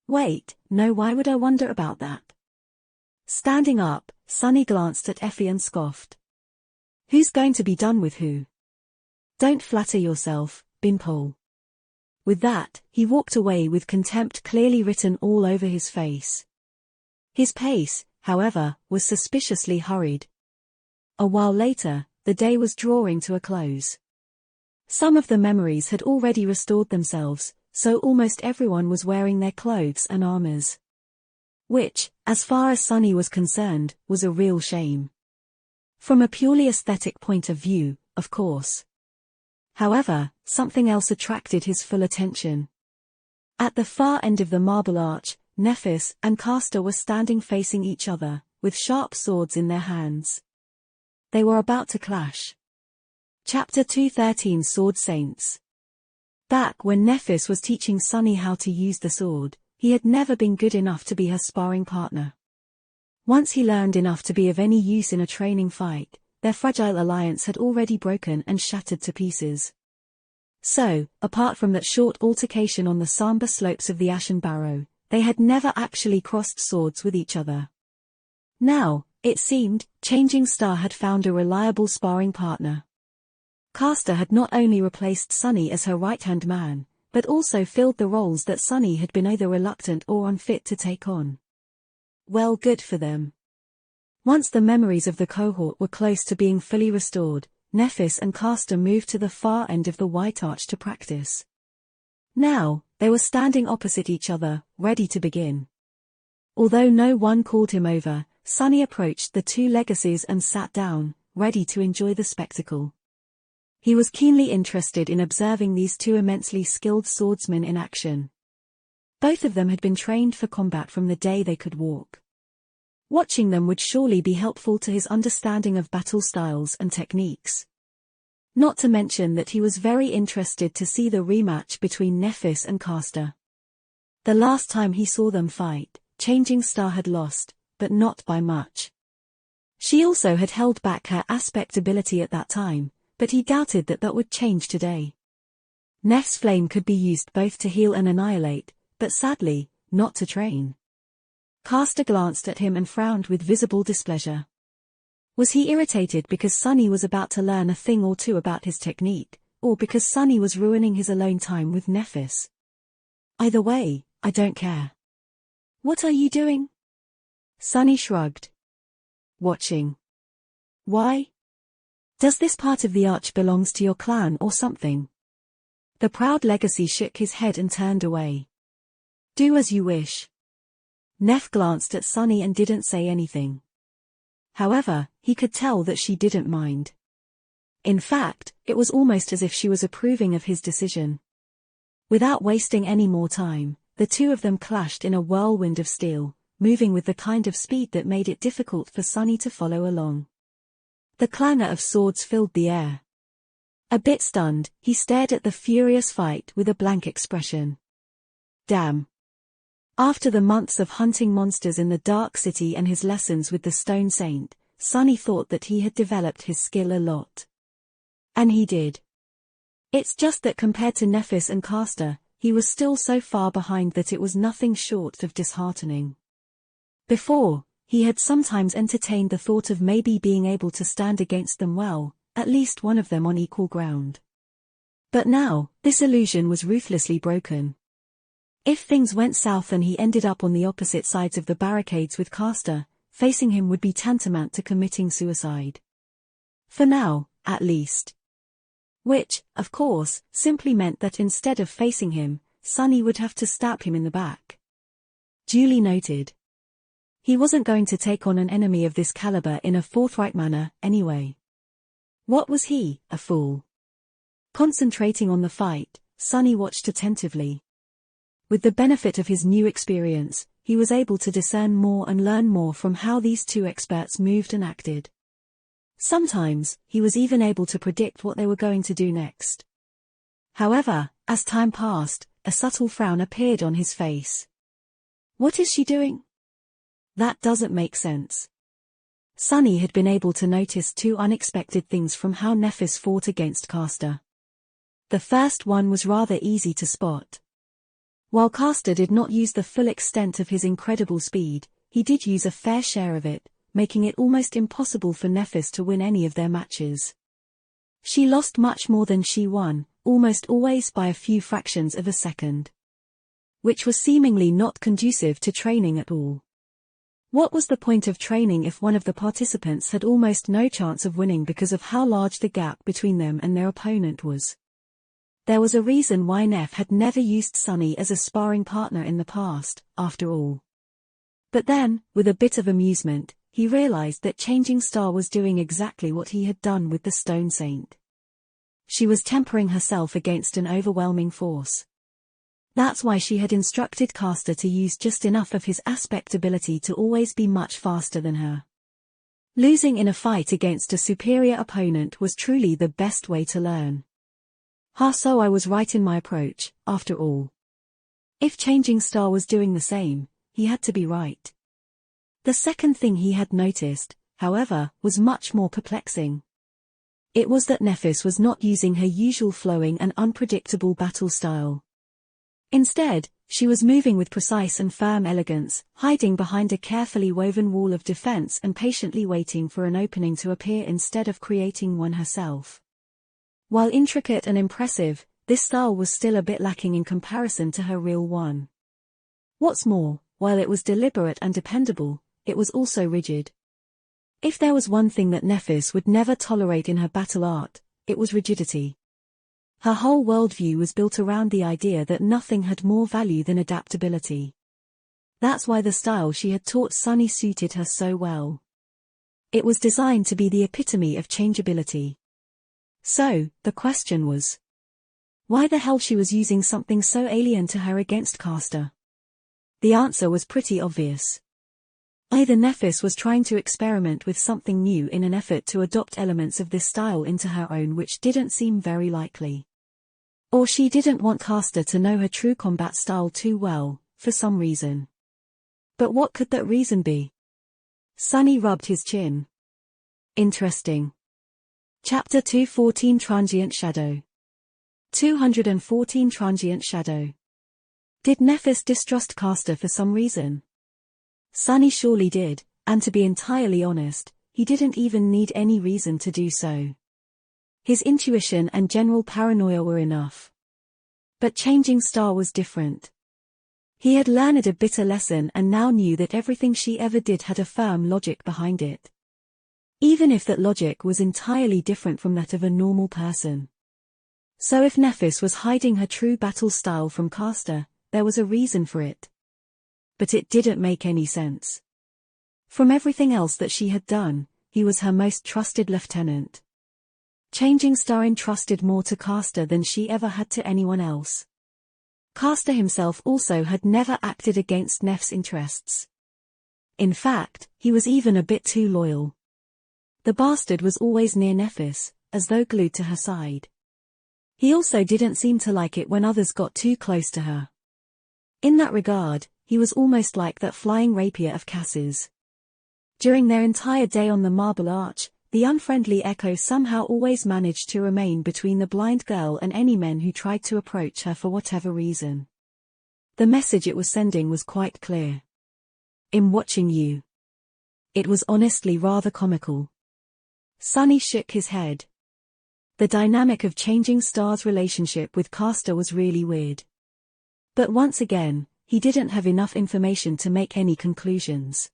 Wait, no, why would I wonder about that? Standing up, Sunny glanced at Effie and scoffed. Who's going to be done with who? Don't flatter yourself, Bimpole. With that, he walked away with contempt clearly written all over his face. His pace, however, was suspiciously hurried. A while later, the day was drawing to a close. Some of the memories had already restored themselves, so almost everyone was wearing their clothes and armors. Which, as far as Sunny was concerned, was a real shame. From a purely aesthetic point of view, of course. However, something else attracted his full attention. At the far end of the Marble Arch, Nephis and Castor were standing facing each other, with sharp swords in their hands. They were about to clash. Chapter 213 Sword Saints. Back when Nephis was teaching Sunny how to use the sword, he had never been good enough to be her sparring partner. Once he learned enough to be of any use in a training fight, their fragile alliance had already broken and shattered to pieces. So, apart from that short altercation on the somber slopes of the Ashen Barrow, they had never actually crossed swords with each other. Now, it seemed, Changing Star had found a reliable sparring partner. Castor had not only replaced Sunny as her right-hand man, but also filled the roles that Sunny had been either reluctant or unfit to take on. Well, good for them. Once the memories of the cohort were close to being fully restored, Nephis and Castor moved to the far end of the White Arch to practice. Now, they were standing opposite each other, ready to begin. Although no one called him over, Sunny approached the two legacies and sat down, ready to enjoy the spectacle. He was keenly interested in observing these two immensely skilled swordsmen in action. Both of them had been trained for combat from the day they could walk. Watching them would surely be helpful to his understanding of battle styles and techniques. Not to mention that he was very interested to see the rematch between Nephis and Castor. The last time he saw them fight, Changing Star had lost, but not by much. She also had held back her aspect ability at that time, but he doubted that that would change today. Neph's flame could be used both to heal and annihilate, but sadly, not to train. Castor glanced at him and frowned with visible displeasure. Was he irritated because Sunny was about to learn a thing or two about his technique, or because Sunny was ruining his alone time with Nephis? Either way, I don't care. What are you doing? Sunny shrugged. Watching. Why? Does this part of the arch belongs to your clan or something? The proud legacy shook his head and turned away. Do as you wish. Neph glanced at Sunny and didn't say anything. However, he could tell that she didn't mind. In fact, it was almost as if she was approving of his decision. Without wasting any more time, the two of them clashed in a whirlwind of steel, moving with the kind of speed that made it difficult for Sunny to follow along. The clangor of swords filled the air. A bit stunned, he stared at the furious fight with a blank expression. Damn. After the months of hunting monsters in the Dark City and his lessons with the Stone Saint, Sunny thought that he had developed his skill a lot. And he did. It's just that compared to Nephis and Castor, he was still so far behind that it was nothing short of disheartening. Before, he had sometimes entertained the thought of maybe being able to stand against them well, at least one of them on equal ground. But now, this illusion was ruthlessly broken. If things went south and he ended up on the opposite sides of the barricades with Castor, facing him would be tantamount to committing suicide. For now, at least. Which, of course, simply meant that instead of facing him, Sunny would have to stab him in the back. Duly noted. He wasn't going to take on an enemy of this caliber in a forthright manner, anyway. What was he, a fool? Concentrating on the fight, Sunny watched attentively. With the benefit of his new experience, he was able to discern more and learn more from how these two experts moved and acted. Sometimes, he was even able to predict what they were going to do next. However, as time passed, a subtle frown appeared on his face. What is she doing? That doesn't make sense. Sunny had been able to notice two unexpected things from how Nephis fought against Castor. The first one was rather easy to spot. While Caster did not use the full extent of his incredible speed, he did use a fair share of it, making it almost impossible for Nephis to win any of their matches. She lost much more than she won, almost always by a few fractions of a second. Which was seemingly not conducive to training at all. What was the point of training if one of the participants had almost no chance of winning because of how large the gap between them and their opponent was? There was a reason why Neph had never used Sunny as a sparring partner in the past, after all. But then, with a bit of amusement, he realized that Changing Star was doing exactly what he had done with the Stone Saint. She was tempering herself against an overwhelming force. That's why she had instructed Caster to use just enough of his aspect ability to always be much faster than her. Losing in a fight against a superior opponent was truly the best way to learn. So I was right in my approach, after all. If Changing Star was doing the same, he had to be right. The second thing he had noticed, however, was much more perplexing. It was that Nephis was not using her usual flowing and unpredictable battle style. Instead, she was moving with precise and firm elegance, hiding behind a carefully woven wall of defense and patiently waiting for an opening to appear instead of creating one herself. While intricate and impressive, this style was still a bit lacking in comparison to her real one. What's more, while it was deliberate and dependable, it was also rigid. If there was one thing that Nephis would never tolerate in her battle art, it was rigidity. Her whole worldview was built around the idea that nothing had more value than adaptability. That's why the style she had taught Sunny suited her so well. It was designed to be the epitome of changeability. So, the question was, why the hell she was using something so alien to her against Caster? The answer was pretty obvious. Either Nephis was trying to experiment with something new in an effort to adopt elements of this style into her own, which didn't seem very likely. Or she didn't want Caster to know her true combat style too well, for some reason. But what could that reason be? Sunny rubbed his chin. Interesting. Chapter 214 Transient Shadow. 214 Transient Shadow. Did Nephis distrust Caster for some reason? Sunny surely did, and to be entirely honest, he didn't even need any reason to do so. His intuition and general paranoia were enough. But Changing Star was different. He had learned a bitter lesson and now knew that everything she ever did had a firm logic behind it. Even if that logic was entirely different from that of a normal person. So if Nephis was hiding her true battle style from Caster, there was a reason for it. But it didn't make any sense. From everything else that she had done, he was her most trusted lieutenant. Changing Star entrusted more to Caster than she ever had to anyone else. Caster himself also had never acted against Neph's interests. In fact, he was even a bit too loyal. The bastard was always near Nephis, as though glued to her side. He also didn't seem to like it when others got too close to her. In that regard, he was almost like that flying rapier of Cass's. During their entire day on the Marble Arch, the unfriendly Echo somehow always managed to remain between the blind girl and any men who tried to approach her for whatever reason. The message it was sending was quite clear. "I'm watching you." It was honestly rather comical. Sunny shook his head. The dynamic of Changing Star's relationship with Caster was really weird. But once again, he didn't have enough information to make any conclusions.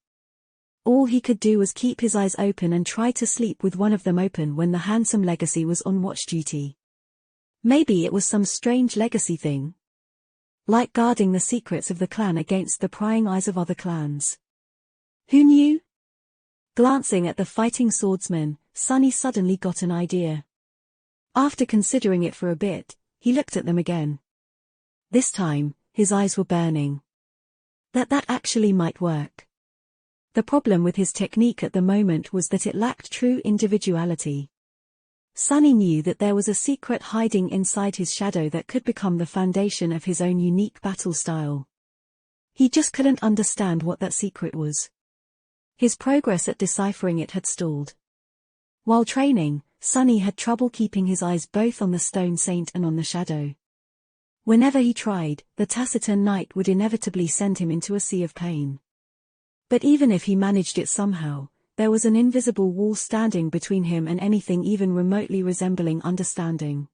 All he could do was keep his eyes open and try to sleep with one of them open when the handsome Legacy was on watch duty. Maybe it was some strange legacy thing. Like guarding the secrets of the clan against the prying eyes of other clans. Who knew? Glancing at the fighting swordsman, Sunny suddenly got an idea. After considering it for a bit, he looked at them again. This time, his eyes were burning. That actually might work. The problem with his technique at the moment was that it lacked true individuality. Sunny knew that there was a secret hiding inside his shadow that could become the foundation of his own unique battle style. He just couldn't understand what that secret was. His progress at deciphering it had stalled. While training, Sunny had trouble keeping his eyes both on the Stone Saint and on the shadow. Whenever he tried, the taciturn night would inevitably send him into a sea of pain. But even if he managed it somehow, there was an invisible wall standing between him and anything even remotely resembling understanding.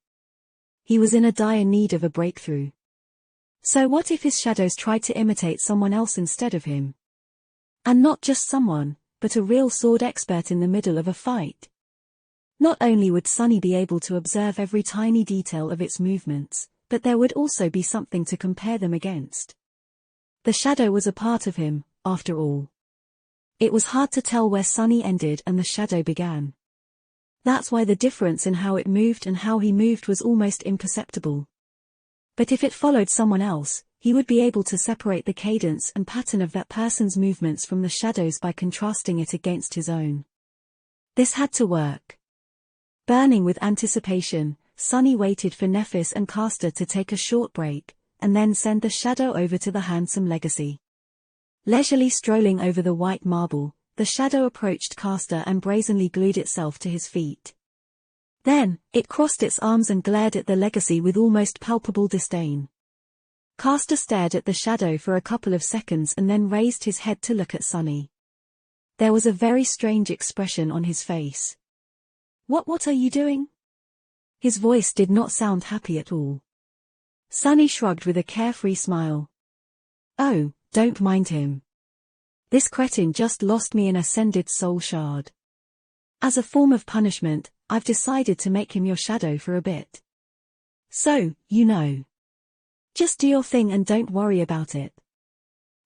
He was in a dire need of a breakthrough. So what if his shadows tried to imitate someone else instead of him? And not just someone, but a real sword expert in the middle of a fight. Not only would Sunny be able to observe every tiny detail of its movements, but there would also be something to compare them against. The shadow was a part of him, after all. It was hard to tell where Sunny ended and the shadow began. That's why the difference in how it moved and how he moved was almost imperceptible. But if it followed someone else, he would be able to separate the cadence and pattern of that person's movements from the shadows by contrasting it against his own. This had to work. Burning with anticipation, Sunny waited for Nephis and Castor to take a short break, and then send the shadow over to the handsome legacy. Leisurely strolling over the white marble, the shadow approached Castor and brazenly glued itself to his feet. Then, it crossed its arms and glared at the legacy with almost palpable disdain. Castor stared at the shadow for a couple of seconds and then raised his head to look at Sunny. There was a very strange expression on his face. What are you doing?" His voice did not sound happy at all. Sunny shrugged with a carefree smile. "Oh, don't mind him. This cretin just lost me an ascended soul shard. As a form of punishment, I've decided to make him your shadow for a bit. So, just do your thing and don't worry about it."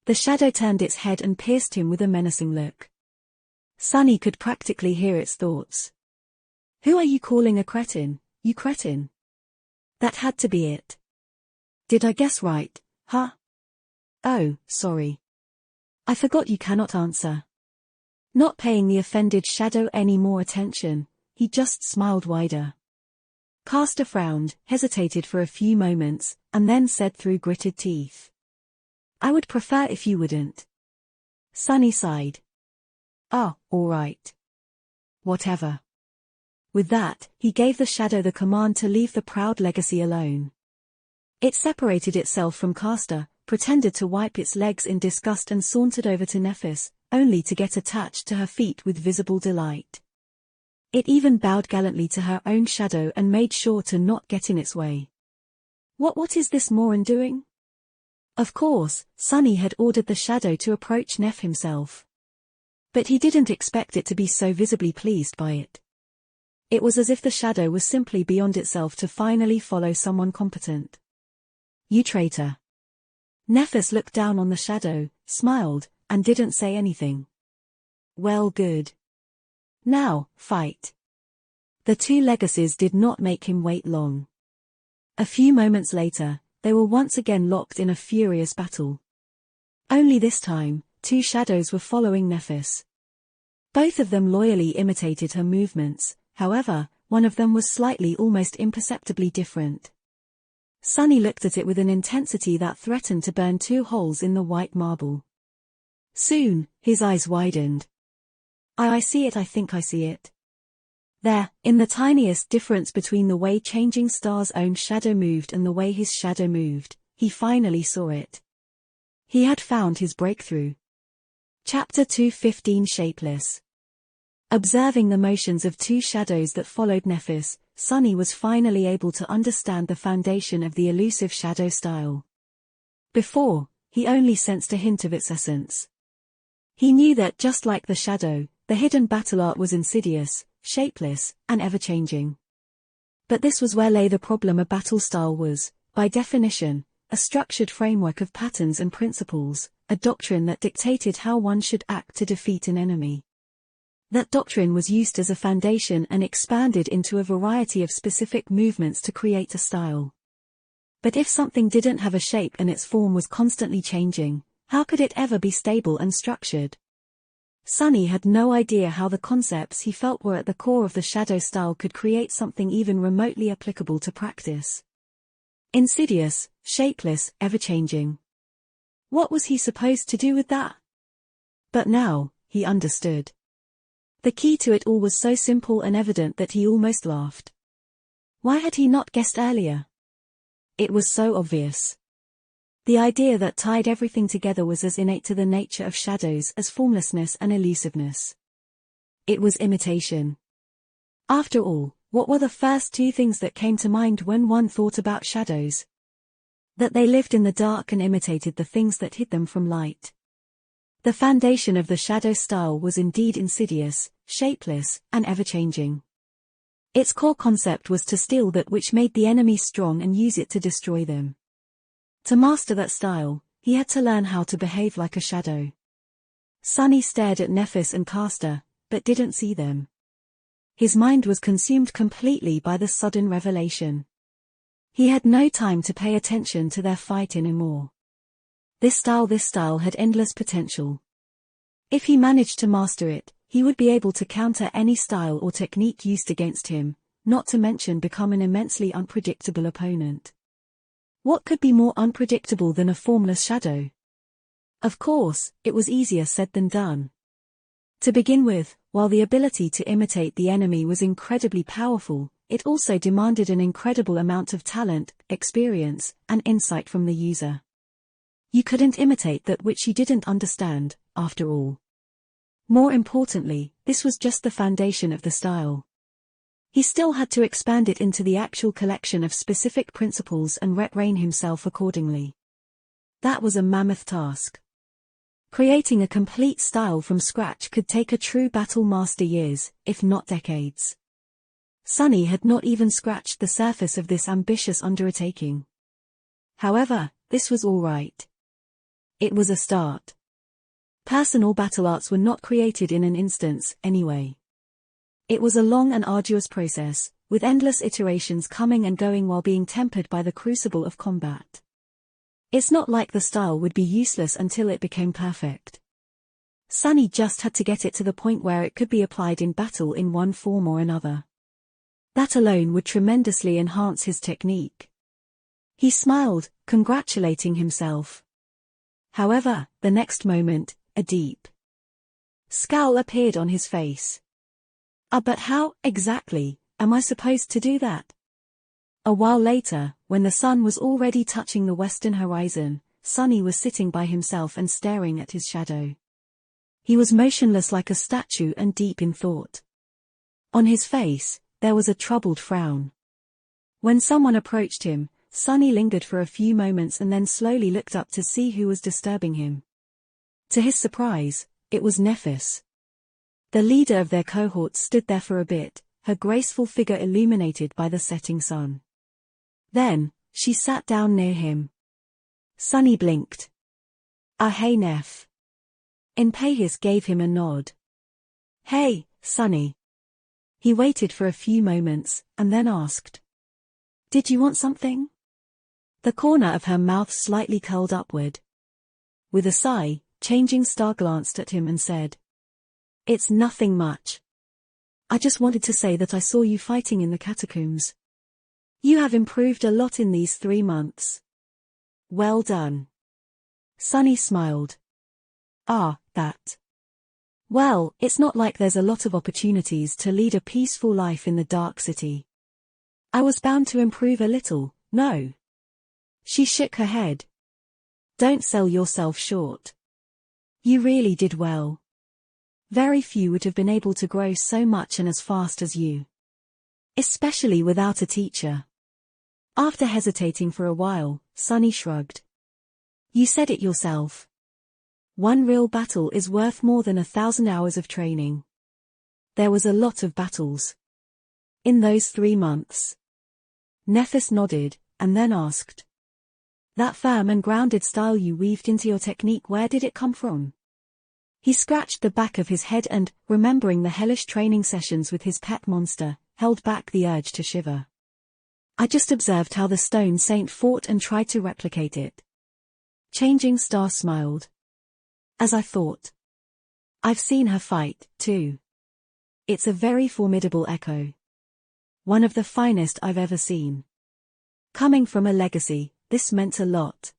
The shadow turned its head and pierced him with a menacing look. Sunny could practically hear its thoughts. "Who are you calling a cretin, you cretin?" That had to be it. Did I guess right, huh? Oh, sorry. I forgot you cannot answer. Not paying the offended shadow any more attention, he just smiled wider. Castor frowned, hesitated for a few moments, and then said through gritted teeth. "I would prefer if you wouldn't." Sunny sighed. "Ah, all right. Whatever." With that, he gave the shadow the command to leave the proud legacy alone. It separated itself from Castor, pretended to wipe its legs in disgust and sauntered over to Nephis, only to get attached to her feet with visible delight. It even bowed gallantly to her own shadow and made sure to not get in its way. What is this Moran doing? Of course, Sunny had ordered the shadow to approach Neph himself. But he didn't expect it to be so visibly pleased by it. It was as if the shadow was simply beyond itself to finally follow someone competent. "You traitor." Nephis looked down on the shadow, smiled, and didn't say anything. "Well, good. Now, fight." The two legacies did not make him wait long. A few moments later, they were once again locked in a furious battle. Only this time, two shadows were following Nephis. Both of them loyally imitated her movements. However, one of them was slightly, almost imperceptibly different. Sunny looked at it with an intensity that threatened to burn two holes in the white marble. Soon, his eyes widened. I see it, I think I see it. There, in the tiniest difference between the way Changing Star's own shadow moved and the way his shadow moved, he finally saw it. He had found his breakthrough. Chapter 2:15 Shapeless. Observing the motions of two shadows that followed Nephis, Sunny was finally able to understand the foundation of the elusive shadow style. Before, he only sensed a hint of its essence. He knew that just like the shadow, the hidden battle art was insidious, shapeless, and ever-changing. But this was where lay the problem. A battle style was, by definition, a structured framework of patterns and principles, a doctrine that dictated how one should act to defeat an enemy. That doctrine was used as a foundation and expanded into a variety of specific movements to create a style. But if something didn't have a shape and its form was constantly changing, how could it ever be stable and structured? Sunny had no idea how the concepts he felt were at the core of the shadow style could create something even remotely applicable to practice. Insidious, shapeless, ever-changing. What was he supposed to do with that? But now, he understood. The key to it all was so simple and evident that he almost laughed. Why had he not guessed earlier? It was so obvious. The idea that tied everything together was as innate to the nature of shadows as formlessness and elusiveness. It was imitation. After all, what were the first two things that came to mind when one thought about shadows? That they lived in the dark and imitated the things that hid them from light. The foundation of the shadow style was indeed insidious, shapeless, and ever-changing. Its core concept was to steal that which made the enemy strong and use it to destroy them. To master that style, he had to learn how to behave like a shadow. Sunny stared at Nephis and Castor, but didn't see them. His mind was consumed completely by the sudden revelation. He had no time to pay attention to their fight anymore. This style had endless potential. If he managed to master it, he would be able to counter any style or technique used against him, not to mention become an immensely unpredictable opponent. What could be more unpredictable than a formless shadow? Of course, it was easier said than done. To begin with, while the ability to imitate the enemy was incredibly powerful, it also demanded an incredible amount of talent, experience, and insight from the user. You couldn't imitate that which you didn't understand, after all. More importantly, this was just the foundation of the style. He still had to expand it into the actual collection of specific principles and retrain himself accordingly. That was a mammoth task. Creating a complete style from scratch could take a true battle master years, if not decades. Sunny had not even scratched the surface of this ambitious undertaking. However, this was all right. It was a start. Personal battle arts were not created in an instance, anyway. It was a long and arduous process, with endless iterations coming and going while being tempered by the crucible of combat. It's not like the style would be useless until it became perfect. Sunny just had to get it to the point where it could be applied in battle in one form or another. That alone would tremendously enhance his technique. He smiled, congratulating himself. However, the next moment, a deep scowl appeared on his face. But how, exactly, am I supposed to do that? A while later, when the sun was already touching the western horizon, Sunny was sitting by himself and staring at his shadow. He was motionless like a statue and deep in thought. On his face, there was a troubled frown. When someone approached him, Sunny lingered for a few moments and then slowly looked up to see who was disturbing him. To his surprise, it was Nephis. The leader of their cohort stood there for a bit, her graceful figure illuminated by the setting sun. Then, she sat down near him. Sunny blinked. Hey Neph. Enpeis gave him a nod. Hey, Sunny. He waited for a few moments, and then asked. Did you want something? The corner of her mouth slightly curled upward. With a sigh, Changing Star glanced at him and said. It's nothing much. I just wanted to say that I saw you fighting in the catacombs. You have improved a lot in these 3 months. Well done. Sunny smiled. That. Well, it's not like there's a lot of opportunities to lead a peaceful life in the Dark City. I was bound to improve a little, no? She shook her head. Don't sell yourself short. You really did well. Very few would have been able to grow so much and as fast as you. Especially without a teacher. After hesitating for a while, Sunny shrugged. You said it yourself. One real battle is worth more than 1,000 hours of training. There was a lot of battles. In those 3 months. Nephis nodded, and then asked. That firm and grounded style you weaved into your technique, where did it come from? He scratched the back of his head and, remembering the hellish training sessions with his pet monster, held back the urge to shiver. I just observed how the Stone Saint fought and tried to replicate it. Changing Star smiled. As I thought. I've seen her fight, too. It's a very formidable echo. One of the finest I've ever seen. Coming from a legacy, this meant a lot.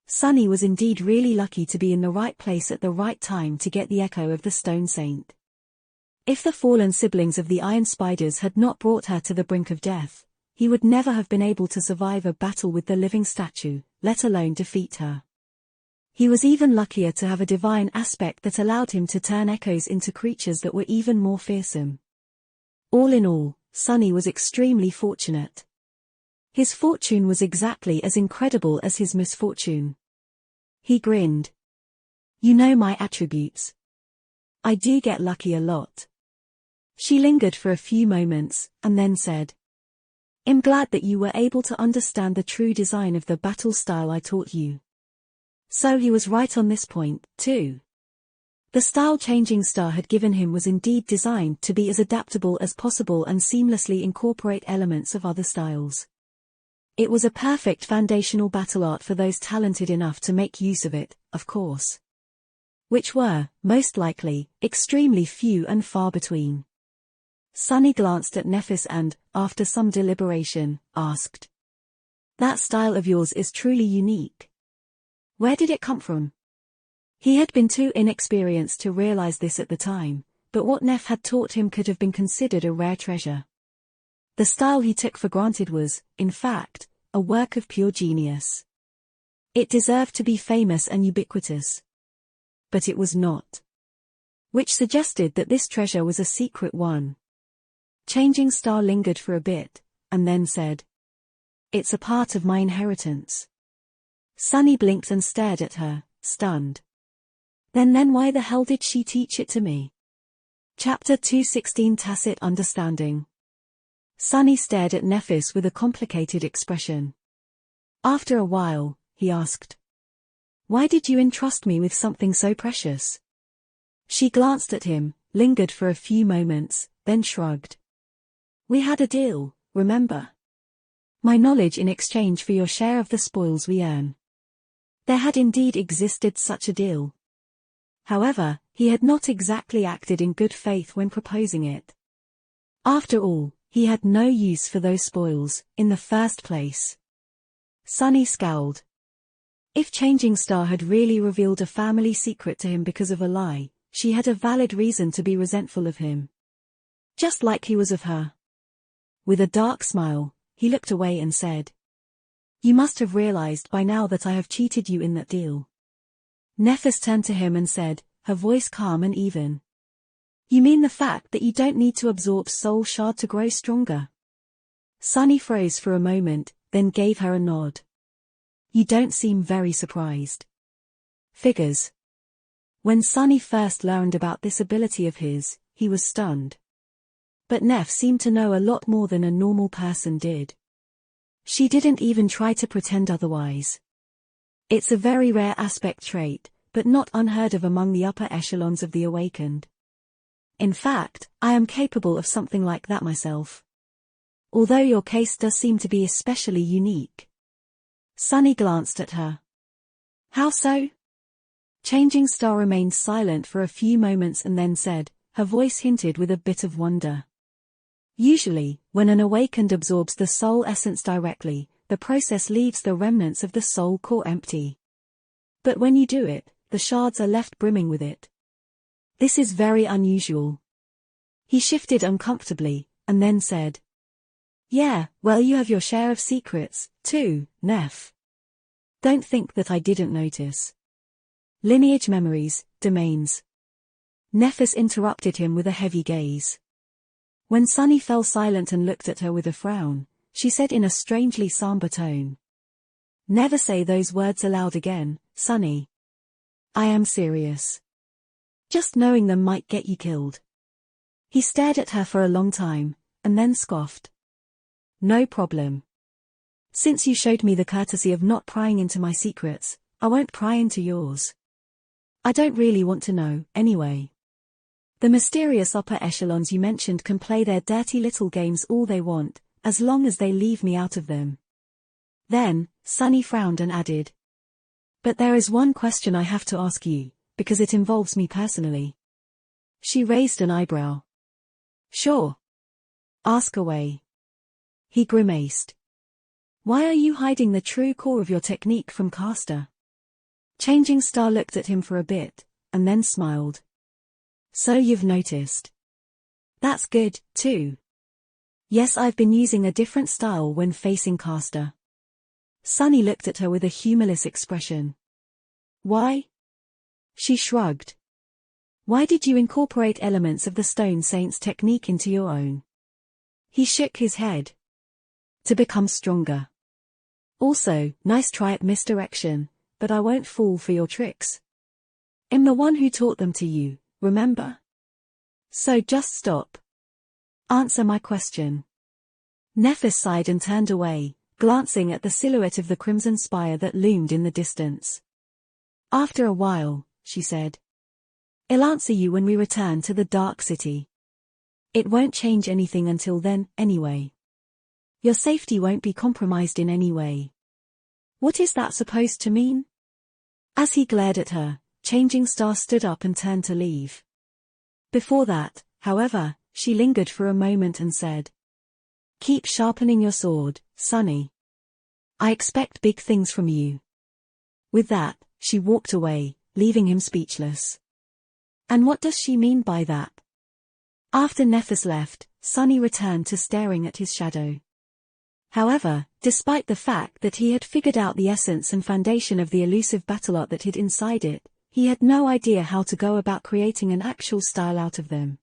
Sunny was indeed really lucky to be in the right place at the right time to get the echo of the Stone Saint. If the fallen siblings of the Iron Spiders had not brought her to the brink of death, he would never have been able to survive a battle with the living statue, let alone defeat her. He was even luckier to have a divine aspect that allowed him to turn echoes into creatures that were even more fearsome. All in all, Sunny was extremely fortunate. His fortune was exactly as incredible as his misfortune. He grinned. You know my attributes. I do get lucky a lot. She lingered for a few moments, and then said, I'm glad that you were able to understand the true design of the battle style I taught you. So he was right on this point, too. The style Changing Star had given him was indeed designed to be as adaptable as possible and seamlessly incorporate elements of other styles. It was a perfect foundational battle art for those talented enough to make use of it, of course. Which were, most likely, extremely few and far between. Sunny glanced at Nephis and, after some deliberation, asked. That style of yours is truly unique. Where did it come from? He had been too inexperienced to realize this at the time, but what Neph had taught him could have been considered a rare treasure. The style he took for granted was, in fact, a work of pure genius. It deserved to be famous and ubiquitous. But it was not. Which suggested that this treasure was a secret one. Changing Star lingered for a bit, and then said, It's a part of my inheritance. Sunny blinked and stared at her, stunned. Then why the hell did she teach it to me? Chapter 216 Tacit Understanding. Sunny stared at Nephis with a complicated expression. After a while, he asked, Why did you entrust me with something so precious? She glanced at him, lingered for a few moments, then shrugged. We had a deal, remember? My knowledge in exchange for your share of the spoils we earn. There had indeed existed such a deal. However, he had not exactly acted in good faith when proposing it. After all, he had no use for those spoils, in the first place. Sunny scowled. If Changing Star had really revealed a family secret to him because of a lie, she had a valid reason to be resentful of him. Just like he was of her. With a dark smile, he looked away and said, You must have realized by now that I have cheated you in that deal. Nephis turned to him and said, her voice calm and even. You mean the fact that you don't need to absorb Soul Shard to grow stronger? Sunny froze for a moment, then gave her a nod. You don't seem very surprised. Figures. When Sunny first learned about this ability of his, he was stunned. But Neph seemed to know a lot more than a normal person did. She didn't even try to pretend otherwise. It's a very rare aspect trait, but not unheard of among the upper echelons of the awakened. In fact, I am capable of something like that myself. Although your case does seem to be especially unique. Sunny glanced at her. How so? Changing Star remained silent for a few moments and then said, her voice hinted with a bit of wonder. Usually, when an awakened absorbs the soul essence directly, the process leaves the remnants of the soul core empty. But when you do it, the shards are left brimming with it. This is very unusual. He shifted uncomfortably, and then said, Yeah, well you have your share of secrets, too, Neph. Don't think that I didn't notice. Lineage memories, domains. Nephis interrupted him with a heavy gaze. When Sunny fell silent and looked at her with a frown, she said in a strangely somber tone. Never say those words aloud again, Sunny. I am serious. Just knowing them might get you killed. He stared at her for a long time, and then scoffed. No problem. Since you showed me the courtesy of not prying into my secrets, I won't pry into yours. I don't really want to know, anyway. The mysterious upper echelons you mentioned can play their dirty little games all they want, as long as they leave me out of them. Then, Sunny frowned and added. But there is one question I have to ask you, because it involves me personally. She raised an eyebrow. Sure. Ask away. He grimaced. Why are you hiding the true core of your technique from Caster? Changing Star looked at him for a bit, and then smiled. So you've noticed. That's good, too. Yes, I've been using a different style when facing Caster. Sunny looked at her with a humorless expression. Why? She shrugged. Why did you incorporate elements of the Stone Saint's technique into your own? He shook his head. To become stronger. Also, nice try at misdirection, but I won't fall for your tricks. I'm the one who taught them to you, remember? So just stop. Answer my question. Nephis sighed and turned away, glancing at the silhouette of the crimson spire that loomed in the distance. After a while, she said. I'll answer you when we return to the Dark City. It won't change anything until then, anyway. Your safety won't be compromised in any way. What is that supposed to mean? As he glared at her, Changing Star stood up and turned to leave. Before that, however, she lingered for a moment and said, Keep sharpening your sword, Sunny. I expect big things from you. With that, she walked away, leaving him speechless. And what does she mean by that? After Nephis left, Sunny returned to staring at his shadow. However, despite the fact that he had figured out the essence and foundation of the elusive battle art that hid inside it, he had no idea how to go about creating an actual style out of them.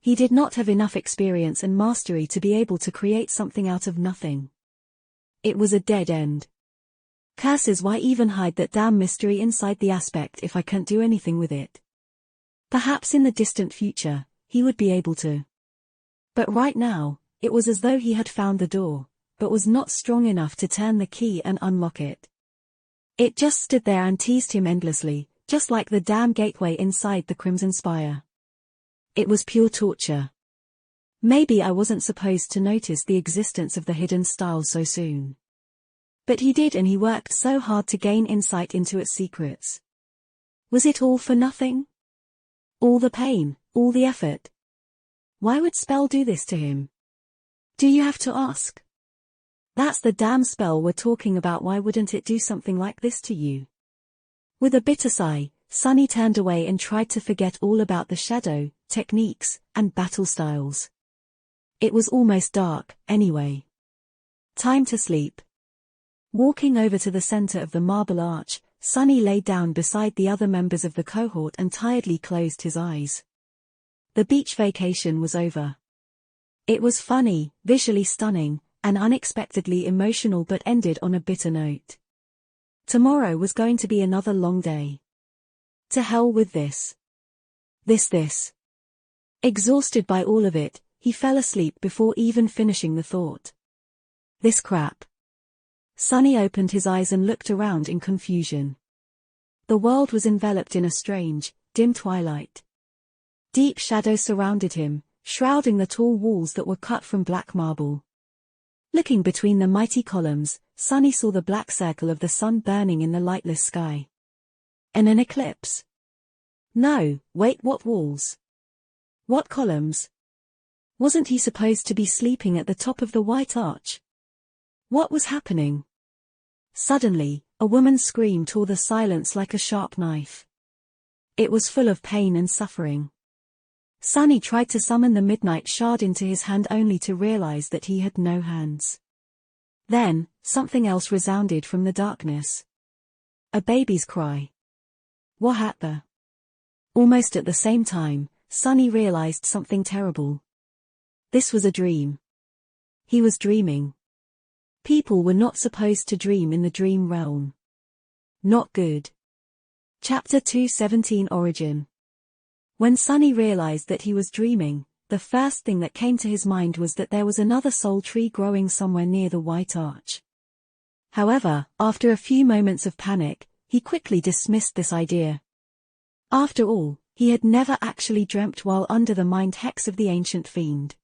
He did not have enough experience and mastery to be able to create something out of nothing. It was a dead end. Curses, why even hide that damn mystery inside the aspect if I can't do anything with it? Perhaps in the distant future, he would be able to. But right now, it was as though he had found the door, but was not strong enough to turn the key and unlock it. It just stood there and teased him endlessly, just like the damn gateway inside the Crimson Spire. It was pure torture. Maybe I wasn't supposed to notice the existence of the hidden style so soon. But he did, and he worked so hard to gain insight into its secrets. Was it all for nothing? All the pain, all the effort? Why would spell do this to him? Do you have to ask? That's the damn spell we're talking about. Why wouldn't it do something like this to you? With a bitter sigh, Sunny turned away and tried to forget all about the shadow, techniques, and battle styles. It was almost dark, anyway. Time to sleep. Walking over to the center of the marble arch, Sunny lay down beside the other members of the cohort and tiredly closed his eyes. The beach vacation was over. It was funny, visually stunning, and unexpectedly emotional, but ended on a bitter note. Tomorrow was going to be another long day. To hell with this. This. Exhausted by all of it, he fell asleep before even finishing the thought. This crap. Sunny opened his eyes and looked around in confusion. The world was enveloped in a strange, dim twilight. Deep shadows surrounded him, shrouding the tall walls that were cut from black marble. Looking between the mighty columns, Sunny saw the black circle of the sun burning in the lightless sky. And an eclipse? No, wait, what walls? What columns? Wasn't he supposed to be sleeping at the top of the white arch? What was happening? Suddenly, a woman's scream tore the silence like a sharp knife. It was full of pain and suffering. Sunny tried to summon the midnight shard into his hand only to realize that he had no hands. Then, something else resounded from the darkness. A baby's cry. What happened? Almost at the same time, Sunny realized something terrible. This was a dream. He was dreaming. People were not supposed to dream in the dream realm. Not good. Chapter 217 Origin. When Sunny realized that he was dreaming, the first thing that came to his mind was that there was another soul tree growing somewhere near the White Arch. However, after a few moments of panic, he quickly dismissed this idea. After all, he had never actually dreamt while under the mind hex of the ancient fiend.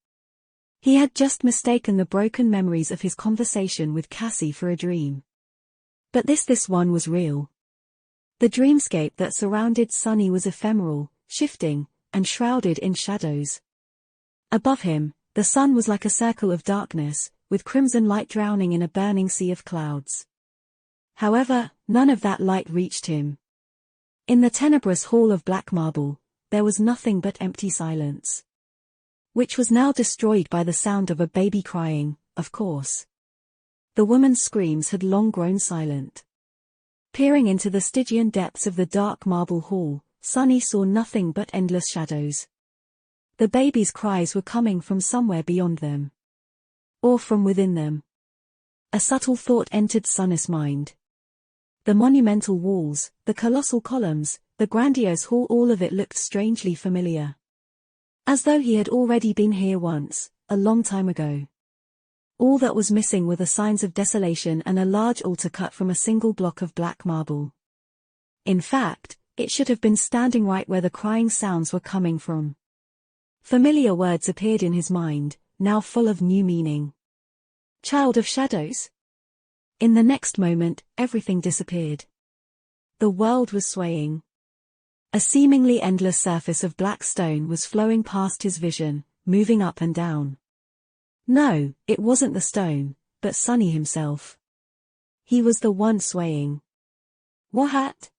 He had just mistaken the broken memories of his conversation with Cassie for a dream. But this one was real. The dreamscape that surrounded Sunny was ephemeral, shifting, and shrouded in shadows. Above him, the sun was like a circle of darkness, with crimson light drowning in a burning sea of clouds. However, none of that light reached him. In the tenebrous hall of black marble, there was nothing but empty silence. which was now destroyed by the sound of a baby crying, of course. The woman's screams had long grown silent. Peering into the Stygian depths of the dark marble hall, Sunny saw nothing but endless shadows. The baby's cries were coming from somewhere beyond them. Or from within them. A subtle thought entered Sunny's mind. The monumental walls, the colossal columns, the grandiose hall, all of it looked strangely familiar. As though he had already been here once, a long time ago. All that was missing were the signs of desolation and a large altar cut from a single block of black marble. In fact, it should have been standing right where the crying sounds were coming from. Familiar words appeared in his mind, now full of new meaning. Child of shadows? In the next moment, everything disappeared. The world was swaying. A seemingly endless surface of black stone was flowing past his vision, moving up and down. No, it wasn't the stone, but Sunny himself. He was the one swaying. What?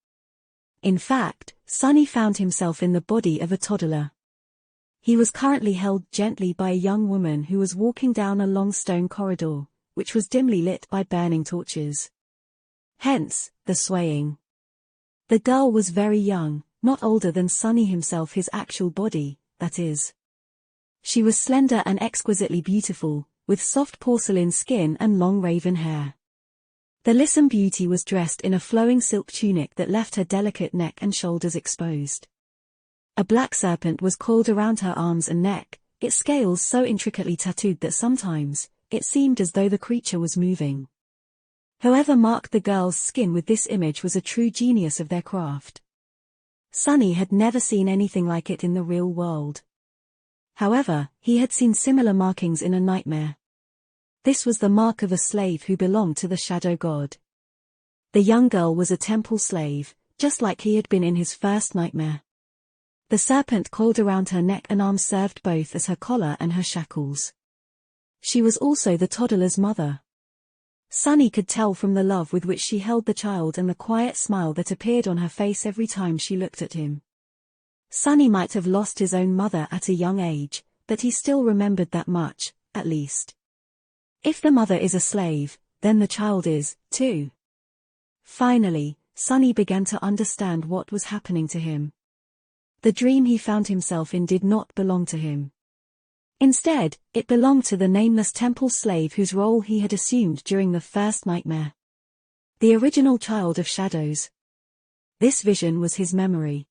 In fact, Sunny found himself in the body of a toddler. He was currently held gently by a young woman who was walking down a long stone corridor, which was dimly lit by burning torches. Hence, the swaying. The girl was very young, not older than Sunny himself, his actual body, that is. She was slender and exquisitely beautiful, with soft porcelain skin and long raven hair. The lissom beauty was dressed in a flowing silk tunic that left her delicate neck and shoulders exposed. A black serpent was coiled around her arms and neck, its scales so intricately tattooed that sometimes, it seemed as though the creature was moving. Whoever marked the girl's skin with this image was a true genius of their craft. Sunny had never seen anything like it in the real world. However, he had seen similar markings in a nightmare. This was the mark of a slave who belonged to the shadow god. The young girl was a temple slave, just like he had been in his first nightmare. The serpent coiled around her neck and arms served both as her collar and her shackles. She was also the toddler's mother. Sunny could tell from the love with which she held the child and the quiet smile that appeared on her face every time she looked at him. Sunny might have lost his own mother at a young age, but he still remembered that much, at least. If the mother is a slave, then the child is, too. Finally, Sunny began to understand what was happening to him. The dream he found himself in did not belong to him. Instead, it belonged to the nameless temple slave whose role he had assumed during the first nightmare. The original child of shadows. This vision was his memory.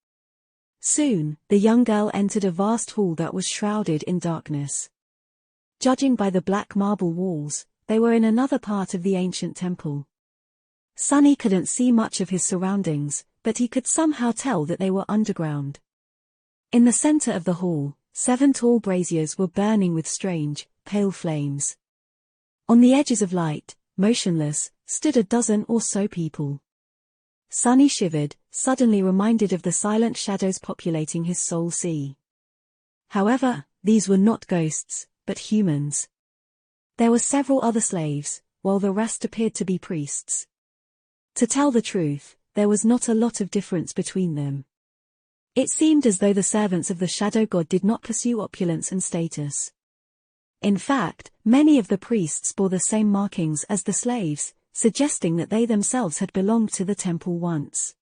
Soon, the young girl entered a vast hall that was shrouded in darkness. Judging by the black marble walls, they were in another part of the ancient temple. Sunny couldn't see much of his surroundings, but he could somehow tell that they were underground. In the center of the hall, 7 tall braziers were burning with strange, pale flames. On the edges of light, motionless, stood a dozen or so people. Sunny shivered, suddenly reminded of the silent shadows populating his soul sea. However, these were not ghosts, but humans. There were several other slaves, while the rest appeared to be priests. To tell the truth, there was not a lot of difference between them. It seemed as though the servants of the shadow god did not pursue opulence and status. In fact, many of the priests bore the same markings as the slaves, suggesting that they themselves had belonged to the temple once.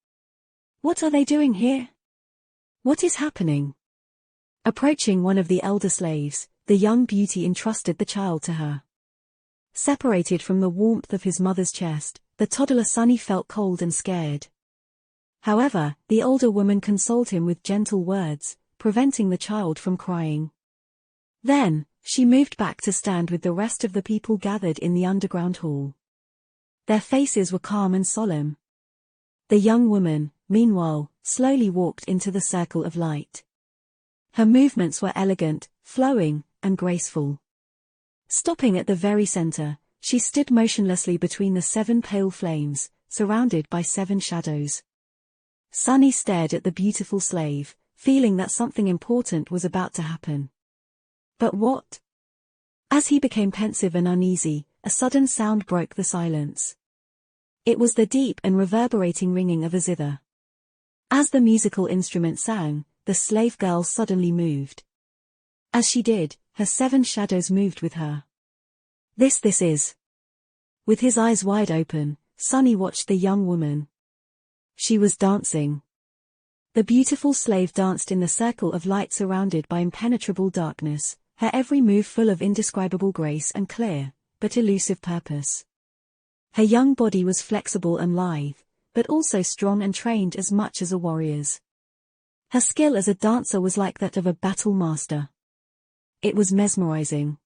What are they doing here? What is happening? Approaching one of the elder slaves, the young beauty entrusted the child to her. Separated from the warmth of his mother's chest, the toddler Sunny felt cold and scared. However, the older woman consoled him with gentle words, preventing the child from crying. Then, she moved back to stand with the rest of the people gathered in the underground hall. Their faces were calm and solemn. The young woman, meanwhile, slowly walked into the circle of light. Her movements were elegant, flowing, and graceful. Stopping at the very center, she stood motionlessly between the 7 pale flames, surrounded by 7 shadows. Sunny stared at the beautiful slave, feeling that something important was about to happen. But what? As he became pensive and uneasy, a sudden sound broke the silence. It was the deep and reverberating ringing of a zither. As the musical instrument sang, the slave girl suddenly moved. As she did, her 7 shadows moved with her. This is. With his eyes wide open, Sunny watched the young woman. She was dancing. The beautiful slave danced in the circle of light surrounded by impenetrable darkness, her every move full of indescribable grace and clear, but elusive purpose. Her young body was flexible and lithe, but also strong and trained as much as a warrior's. Her skill as a dancer was like that of a battle master. It was mesmerizing.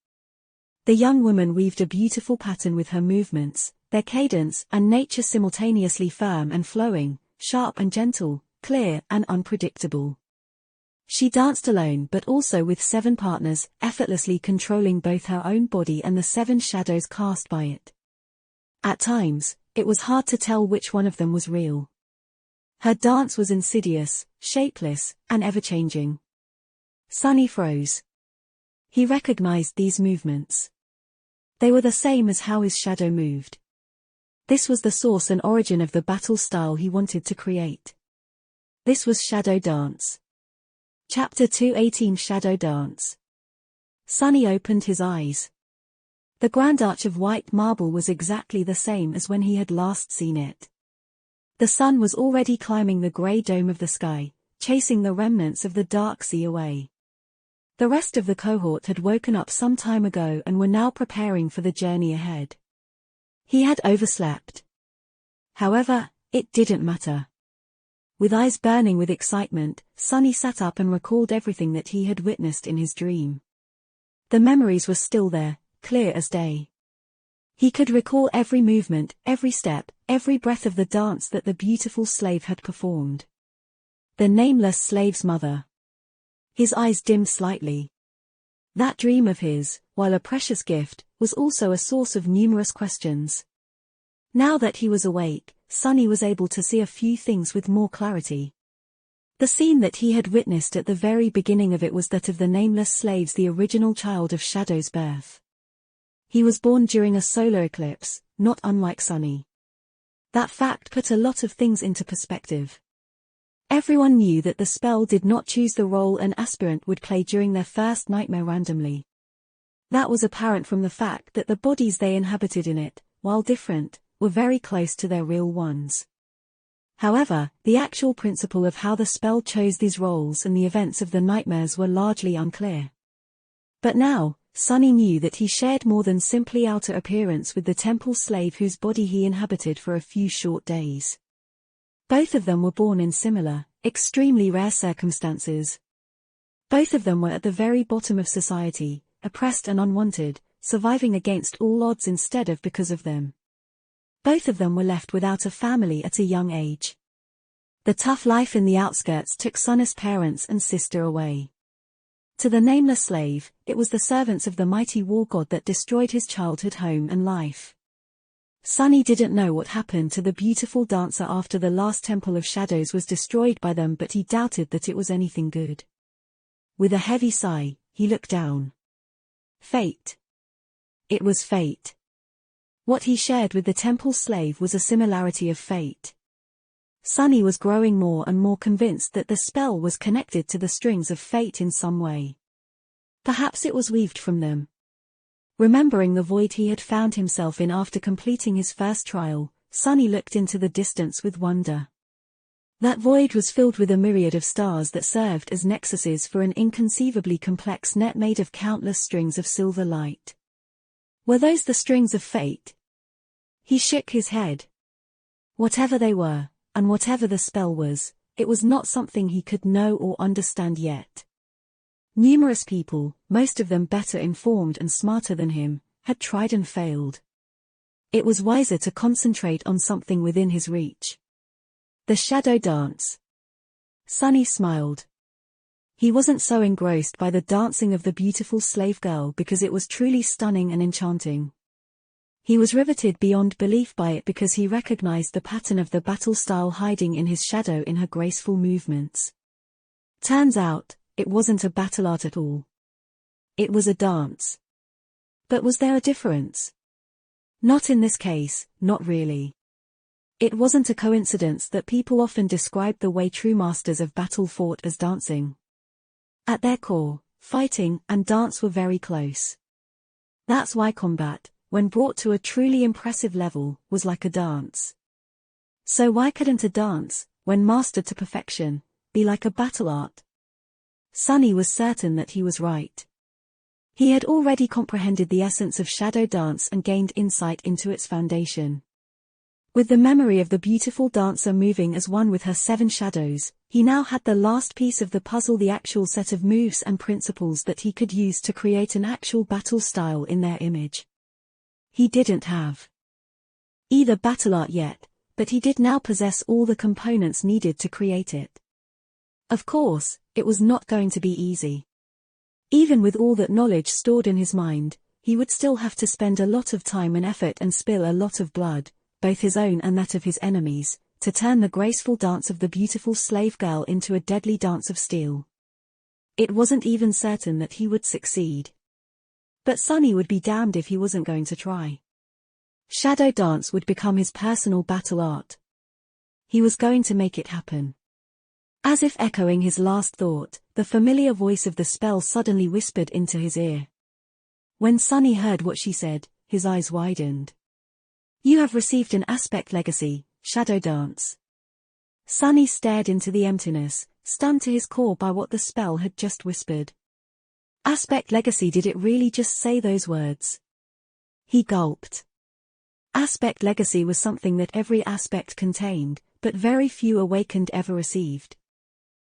The young woman weaved a beautiful pattern with her movements, their cadence and nature simultaneously firm and flowing, sharp and gentle, clear and unpredictable. She danced alone but also with 7 partners, effortlessly controlling both her own body and the 7 shadows cast by it. At times, it was hard to tell which one of them was real. Her dance was insidious, shapeless, and ever-changing. Sunny froze. He recognized these movements. They were the same as how his shadow moved. This was the source and origin of the battle style he wanted to create. This was Shadow Dance. Chapter 2:18 Shadow Dance. Sunny opened his eyes. The grand arch of white marble was exactly the same as when he had last seen it. The sun was already climbing the grey dome of the sky, chasing the remnants of the dark sea away. The rest of the cohort had woken up some time ago and were now preparing for the journey ahead. He had overslept. However, it didn't matter. With eyes burning with excitement, Sunny sat up and recalled everything that he had witnessed in his dream. The memories were still there, clear as day. He could recall every movement, every step, every breath of the dance that the beautiful slave had performed. The nameless slave's mother. His eyes dimmed slightly. That dream of his, while a precious gift, was also a source of numerous questions. Now that he was awake, Sunny was able to see a few things with more clarity. The scene that he had witnessed at the very beginning of it was that of the nameless slaves, the original child of Shadow's birth. He was born during a solar eclipse, not unlike Sunny. That fact put a lot of things into perspective. Everyone knew that the spell did not choose the role an aspirant would play during their first nightmare randomly. That was apparent from the fact that the bodies they inhabited in it, while different, were very close to their real ones. However, the actual principle of how the spell chose these roles and the events of the nightmares were largely unclear. But now, Sunny knew that he shared more than simply outer appearance with the temple slave whose body he inhabited for a few short days. Both of them were born in similar, extremely rare circumstances. Both of them were at the very bottom of society, oppressed and unwanted, surviving against all odds instead of because of them. Both of them were left without a family at a young age. The tough life in the outskirts took Sunny's parents and sister away. To the nameless slave, it was the servants of the mighty war god that destroyed his childhood home and life. Sunny didn't know what happened to the beautiful dancer after the last Temple of Shadows was destroyed by them, but he doubted that it was anything good. With a heavy sigh, he looked down. Fate. It was fate. What he shared with the temple slave was a similarity of fate. Sunny was growing more and more convinced that the spell was connected to the strings of fate in some way. Perhaps it was weaved from them. Remembering the void he had found himself in after completing his first trial, Sunny looked into the distance with wonder. That void was filled with a myriad of stars that served as nexuses for an inconceivably complex net made of countless strings of silver light. Were those the strings of fate? He shook his head. Whatever they were, and whatever the spell was, it was not something he could know or understand yet. Numerous people, most of them better informed and smarter than him, had tried and failed. It was wiser to concentrate on something within his reach. The Shadow Dance. Sunny smiled. He wasn't so engrossed by the dancing of the beautiful slave girl because it was truly stunning and enchanting. He was riveted beyond belief by it because he recognized the pattern of the battle style hiding in his shadow in her graceful movements. Turns out, it wasn't a battle art at all. It was a dance. But was there a difference? Not in this case, not really. It wasn't a coincidence that people often described the way true masters of battle fought as dancing. At their core, fighting, and dance were very close. That's why combat, when brought to a truly impressive level, was like a dance. So why couldn't a dance, when mastered to perfection, be like a battle art? Sunny was certain that he was right. He had already comprehended the essence of shadow dance and gained insight into its foundation. With the memory of the beautiful dancer moving as one with her 7 shadows, he now had the last piece of the puzzle, the actual set of moves and principles that he could use to create an actual battle style in their image. He didn't have either battle art yet, but he did now possess all the components needed to create it. Of course, it was not going to be easy. Even with all that knowledge stored in his mind, he would still have to spend a lot of time and effort and spill a lot of blood, both his own and that of his enemies, to turn the graceful dance of the beautiful slave girl into a deadly dance of steel. It wasn't even certain that he would succeed. But Sunny would be damned if he wasn't going to try. Shadow dance would become his personal battle art. He was going to make it happen. As if echoing his last thought, the familiar voice of the spell suddenly whispered into his ear. When Sunny heard what she said, his eyes widened. "You have received an aspect legacy, Shadow Dance." Sunny stared into the emptiness, stunned to his core by what the spell had just whispered. Aspect legacy, did it really just say those words? He gulped. Aspect legacy was something that every aspect contained, but very few awakened ever received.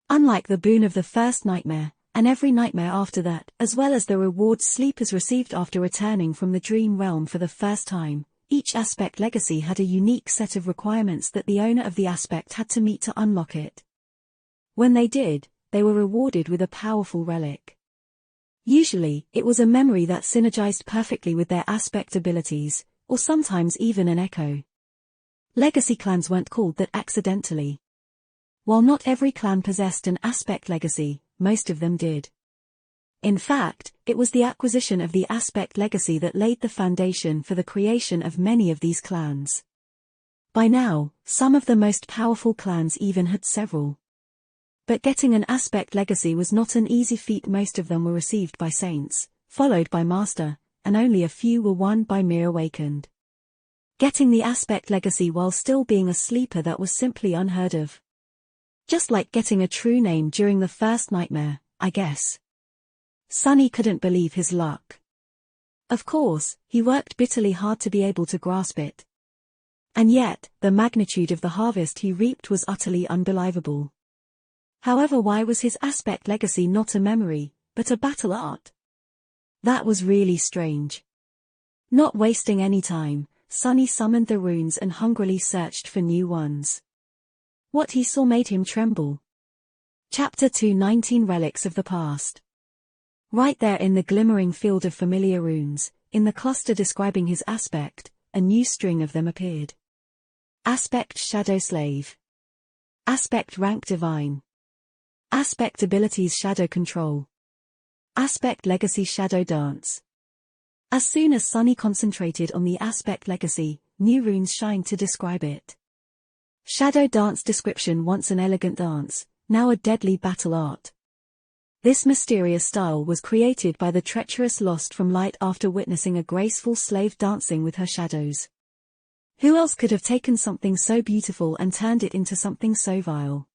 Unlike the boon of the first nightmare, and every nightmare after that, as well as the rewards sleepers received after returning from the dream realm for the first time, each aspect legacy had a unique set of requirements that the owner of the aspect had to meet to unlock it. When they did, they were rewarded with a powerful relic. Usually, it was a memory that synergized perfectly with their aspect abilities, or sometimes even an echo. Legacy clans weren't called that accidentally. While not every clan possessed an aspect legacy, most of them did. In fact, it was the acquisition of the aspect legacy that laid the foundation for the creation of many of these clans. By now, some of the most powerful clans even had several. But getting an aspect legacy was not an easy feat. Most of them were received by saints, followed by master, and only a few were won by mere awakened. Getting the aspect legacy while still being a sleeper, that was simply unheard of. Just like getting a true name during the first nightmare, I guess. Sunny couldn't believe his luck. Of course, he worked bitterly hard to be able to grasp it. And yet, the magnitude of the harvest he reaped was utterly unbelievable. However, why was his aspect legacy not a memory, but a battle art? That was really strange. Not wasting any time, Sunny summoned the runes and hungrily searched for new ones. What he saw made him tremble. Chapter 2, 19 Relics of the Past. Right there in the glimmering field of familiar runes, in the cluster describing his aspect, a new string of them appeared. Aspect Shadow Slave. Aspect Rank Divine. Aspect Abilities Shadow Control. Aspect Legacy Shadow Dance. As soon as Sunny concentrated on the aspect legacy, new runes shined to describe it. Shadow Dance description: once an elegant dance, now a deadly battle art. This mysterious style was created by the treacherous Lost from Light after witnessing a graceful slave dancing with her shadows. Who else could have taken something so beautiful and turned it into something so vile?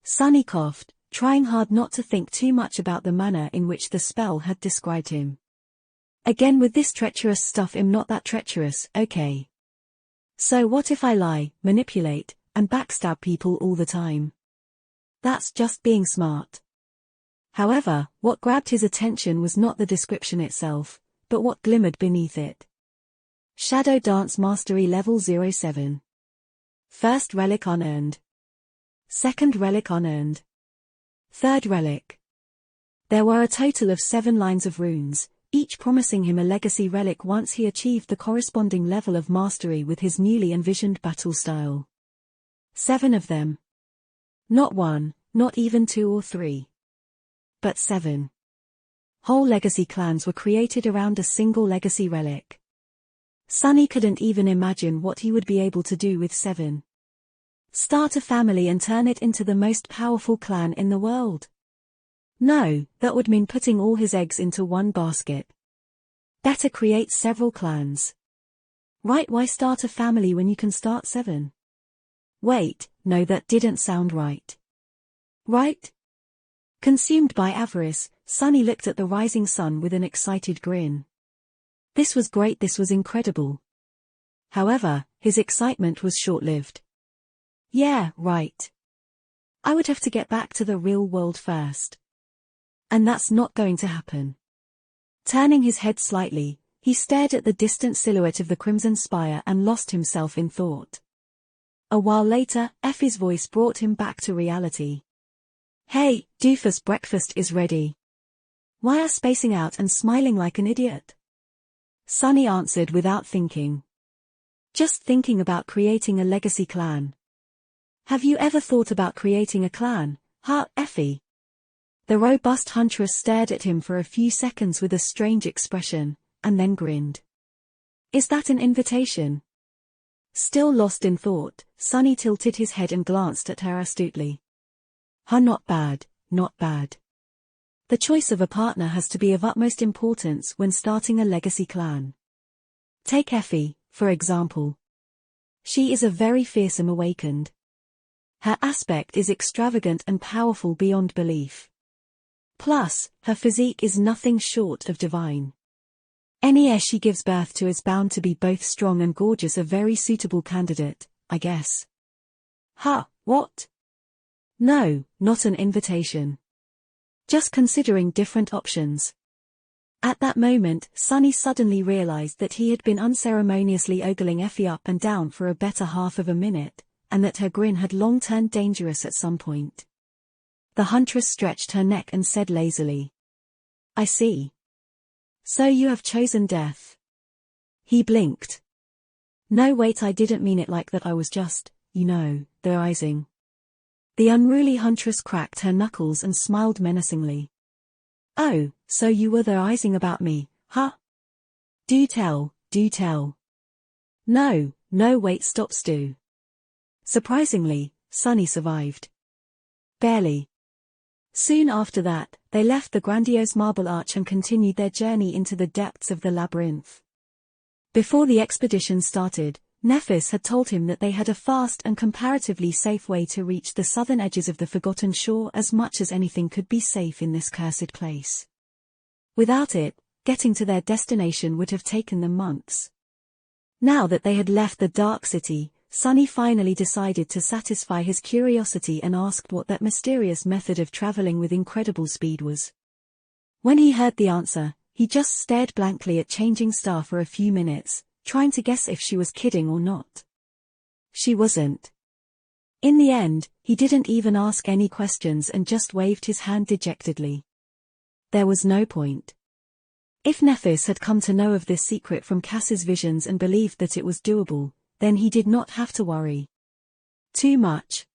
Sunny coughed, trying hard not to think too much about the manner in which the spell had described him. Again with this treacherous stuff, I'm not that treacherous, okay. So what if I lie, manipulate, and backstab people all the time? That's just being smart. However, what grabbed his attention was not the description itself, but what glimmered beneath it. Shadow Dance Mastery Level 07. First relic unearned. Second relic unearned. Third relic. There were a total of 7 lines of runes, each promising him a legacy relic once he achieved the corresponding level of mastery with his newly envisioned battle style. 7 of them. Not 1, not even 2 or 3. But 7. Whole legacy clans were created around a single legacy relic. Sunny couldn't even imagine what he would be able to do with 7. Start a family and turn it into the most powerful clan in the world. No, that would mean putting all his eggs into one basket. Better create several clans. Right, why start a family when you can start 7? Wait, no, that didn't sound right. Right? Consumed by avarice, Sunny looked at the rising sun with an excited grin. This was great, this was incredible. However, his excitement was short-lived. Yeah, right. I would have to get back to the real world first. And that's not going to happen. Turning his head slightly, he stared at the distant silhouette of the Crimson Spire and lost himself in thought. A while later, Effie's voice brought him back to reality. Hey, doofus, breakfast is ready. Why are spacing out and smiling like an idiot? Sunny answered without thinking. Just thinking about creating a legacy clan. Have you ever thought about creating a clan, huh, Effie? The robust huntress stared at him for a few seconds with a strange expression, and then grinned. Is that an invitation? Still lost in thought, Sunny tilted his head and glanced at her astutely. Huh, not bad, not bad. The choice of a partner has to be of utmost importance when starting a legacy clan. Take Effie, for example. She is a very fearsome awakened. Her aspect is extravagant and powerful beyond belief. Plus, her physique is nothing short of divine. Any heir she gives birth to is bound to be both strong and gorgeous, a very suitable candidate, I guess. Huh, what? No, not an invitation. Just considering different options. At that moment, Sunny suddenly realized that he had been unceremoniously ogling Effie up and down for a better half of a minute, and that her grin had long turned dangerous at some point. The huntress stretched her neck and said lazily. I see. So you have chosen death. He blinked. No, wait, I didn't mean it like that, I was just, theorizing. The unruly huntress cracked her knuckles and smiled menacingly. Oh, so you were theorizing about me, huh? Do tell, do tell. No, wait, stop, Stu. Surprisingly, Sunny survived. Barely. Soon after that, they left the grandiose marble arch and continued their journey into the depths of the labyrinth. Before the expedition started, Nephis had told him that they had a fast and comparatively safe way to reach the southern edges of the Forgotten Shore, as much as anything could be safe in this cursed place. Without it, getting to their destination would have taken them months. Now that they had left the Dark City, Sunny finally decided to satisfy his curiosity and asked what that mysterious method of traveling with incredible speed was. When he heard the answer, he just stared blankly at Changing Star for a few minutes, trying to guess if she was kidding or not. She wasn't. In the end, he didn't even ask any questions and just waved his hand dejectedly. There was no point. If Nephis had come to know of this secret from Cass's visions and believed that it was doable, then he did not have to worry too much.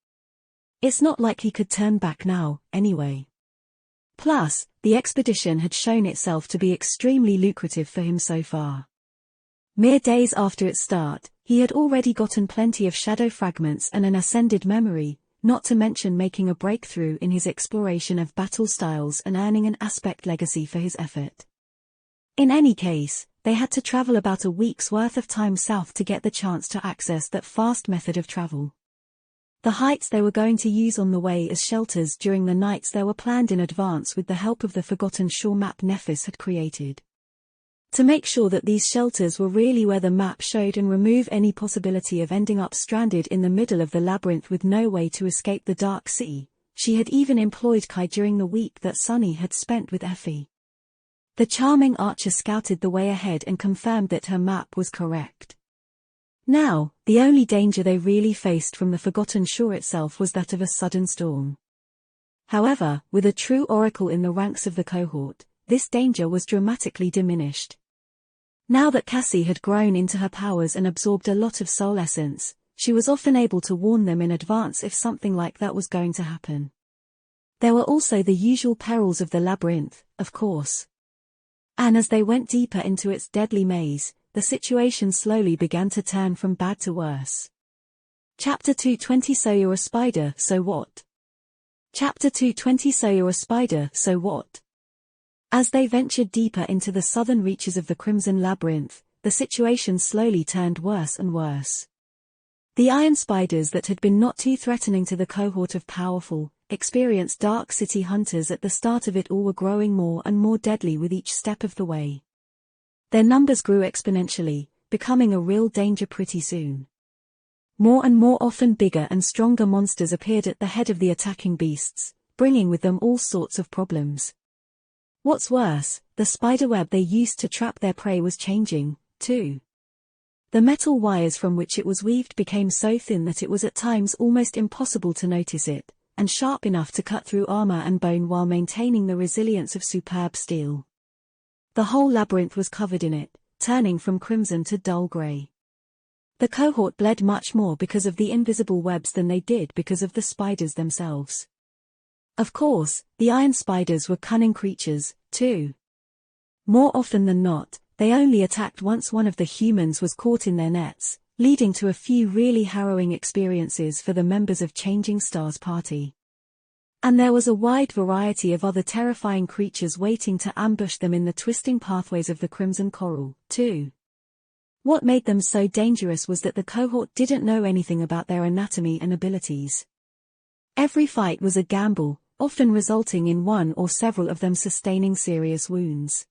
It's not like he could turn back now, anyway. Plus, the expedition had shown itself to be extremely lucrative for him so far. Mere days after its start, he had already gotten plenty of shadow fragments and an ascended memory, not to mention making a breakthrough in his exploration of battle styles and earning an aspect legacy for his effort. In any case, they had to travel about a week's worth of time south to get the chance to access that fast method of travel. The heights they were going to use on the way as shelters during the nights there were planned in advance with the help of the Forgotten Shore map Nephis had created. To make sure that these shelters were really where the map showed and remove any possibility of ending up stranded in the middle of the labyrinth with no way to escape the Dark Sea, she had even employed Kai during the week that Sunny had spent with Effie. The charming archer scouted the way ahead and confirmed that her map was correct. Now, the only danger they really faced from the Forgotten Shore itself was that of a sudden storm. However, with a true oracle in the ranks of the cohort, this danger was dramatically diminished. Now that Cassie had grown into her powers and absorbed a lot of soul essence, she was often able to warn them in advance if something like that was going to happen. There were also the usual perils of the labyrinth, of course. And as they went deeper into its deadly maze, the situation slowly began to turn from bad to worse. Chapter 220 So you're a spider, so what? Chapter 220. So you're a spider, so what? As they ventured deeper into the southern reaches of the Crimson Labyrinth, the situation slowly turned worse and worse. The iron spiders that had been not too threatening to the cohort of powerful, experienced Dark City hunters at the start of it all were growing more and more deadly with each step of the way. Their numbers grew exponentially, becoming a real danger pretty soon. More and more often bigger and stronger monsters appeared at the head of the attacking beasts, bringing with them all sorts of problems. What's worse, the spiderweb they used to trap their prey was changing, too. The metal wires from which it was weaved became so thin that it was at times almost impossible to notice it, and sharp enough to cut through armor and bone while maintaining the resilience of superb steel. The whole labyrinth was covered in it, turning from crimson to dull gray. The cohort bled much more because of the invisible webs than they did because of the spiders themselves. Of course, the iron spiders were cunning creatures, too. More often than not, they only attacked once one of the humans was caught in their nets, leading to a few really harrowing experiences for the members of Changing Stars Party. And there was a wide variety of other terrifying creatures waiting to ambush them in the twisting pathways of the Crimson Coral, too. What made them so dangerous was that the cohort didn't know anything about their anatomy and abilities. Every fight was a gamble, often resulting in one or several of them sustaining serious wounds.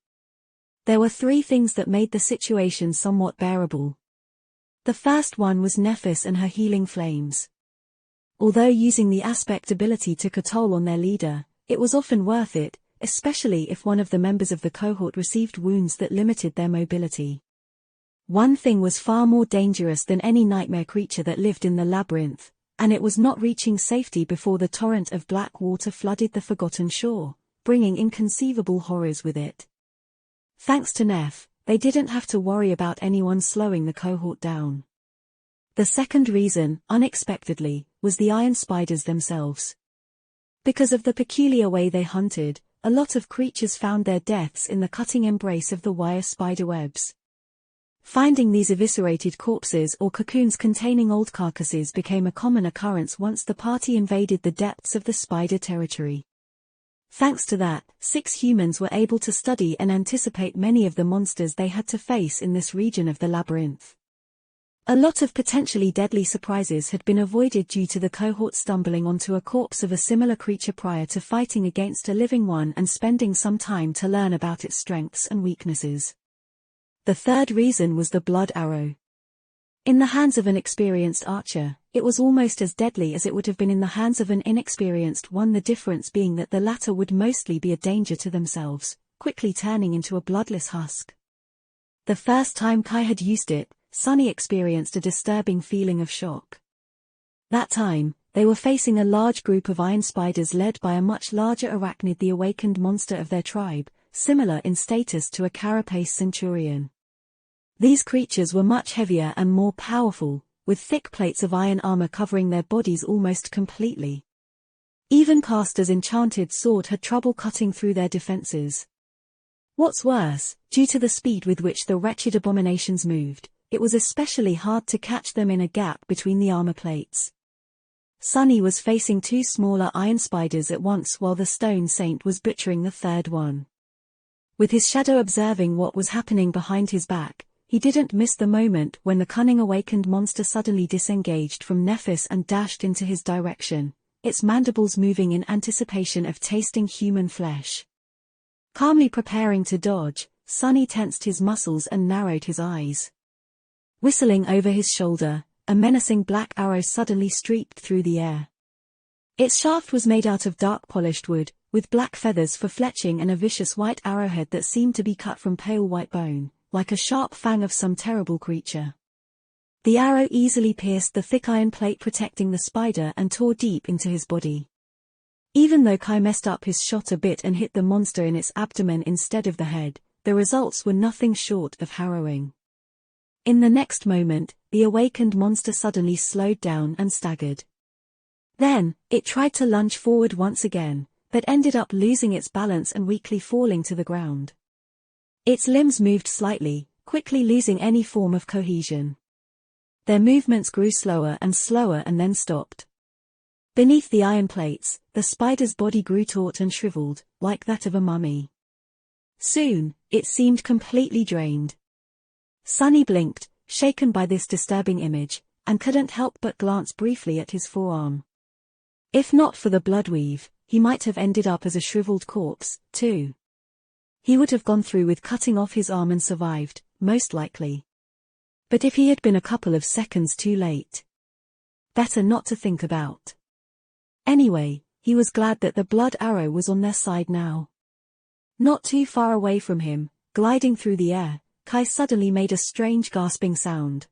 There were three things that made the situation somewhat bearable. The first one was Nephis and her healing flames. Although using the aspect ability took a toll on their leader, it was often worth it, especially if one of the members of the cohort received wounds that limited their mobility. One thing was far more dangerous than any nightmare creature that lived in the labyrinth, and it was not reaching safety before the torrent of black water flooded the forgotten shore, bringing inconceivable horrors with it. Thanks to Neph, they didn't have to worry about anyone slowing the cohort down. The second reason, unexpectedly, was the iron spiders themselves. Because of the peculiar way they hunted, a lot of creatures found their deaths in the cutting embrace of the wire spider webs. Finding these eviscerated corpses or cocoons containing old carcasses became a common occurrence once the party invaded the depths of the spider territory. Thanks to that, 6 humans were able to study and anticipate many of the monsters they had to face in this region of the labyrinth. A lot of potentially deadly surprises had been avoided due to the cohort stumbling onto a corpse of a similar creature prior to fighting against a living one and spending some time to learn about its strengths and weaknesses. The third reason was the blood arrow. In the hands of an experienced archer, it was almost as deadly as it would have been in the hands of an inexperienced one, the difference being that the latter would mostly be a danger to themselves, quickly turning into a bloodless husk. The first time Kai had used it, Sunny experienced a disturbing feeling of shock. That time, they were facing a large group of iron spiders led by a much larger arachnid, the awakened monster of their tribe, similar in status to a carapace centurion. These creatures were much heavier and more powerful, with thick plates of iron armor covering their bodies almost completely. Even Castor's enchanted sword had trouble cutting through their defenses. What's worse, due to the speed with which the wretched abominations moved, it was especially hard to catch them in a gap between the armor plates. Sunny was facing 2 smaller iron spiders at once while the stone saint was butchering the third one. With his shadow observing what was happening behind his back, he didn't miss the moment when the cunning awakened monster suddenly disengaged from Nephis and dashed into his direction, its mandibles moving in anticipation of tasting human flesh. Calmly preparing to dodge, Sunny tensed his muscles and narrowed his eyes. Whistling over his shoulder, a menacing black arrow suddenly streaked through the air. Its shaft was made out of dark polished wood, with black feathers for fletching and a vicious white arrowhead that seemed to be cut from pale white bone, like a sharp fang of some terrible creature. The arrow easily pierced the thick iron plate protecting the spider and tore deep into his body. Even though Kai messed up his shot a bit and hit the monster in its abdomen instead of the head, the results were nothing short of harrowing. In the next moment, the awakened monster suddenly slowed down and staggered. Then, it tried to lunge forward once again, but ended up losing its balance and weakly falling to the ground. Its limbs moved slightly, quickly losing any form of cohesion. Their movements grew slower and then stopped. Beneath the iron plates, the spider's body grew taut and shriveled, like that of a mummy. Soon, it seemed completely drained. Sunny blinked, shaken by this disturbing image, and couldn't help but glance briefly at his forearm. If not for the blood weave, he might have ended up as a shriveled corpse, too. He would have gone through with cutting off his arm and survived, most likely. But if he had been a couple of seconds too late, better not to think about. Anyway, he was glad that the blood arrow was on their side now. Not too far away from him, gliding through the air, Kai suddenly made a strange gasping sound.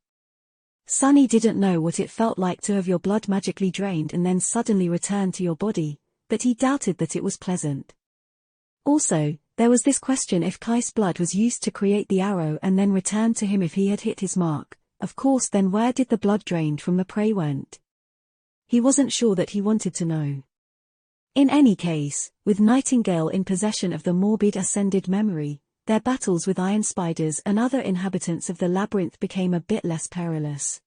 Sunny didn't know what it felt like to have your blood magically drained and then suddenly return to your body, but he doubted that it was pleasant. Also, there was this question: if Kai's blood was used to create the arrow and then returned to him if he had hit his mark, of course, then where did the blood drained from the prey went? He wasn't sure that he wanted to know. In any case, with Nightingale in possession of the morbid ascended memory, their battles with iron spiders and other inhabitants of the labyrinth became a bit less perilous.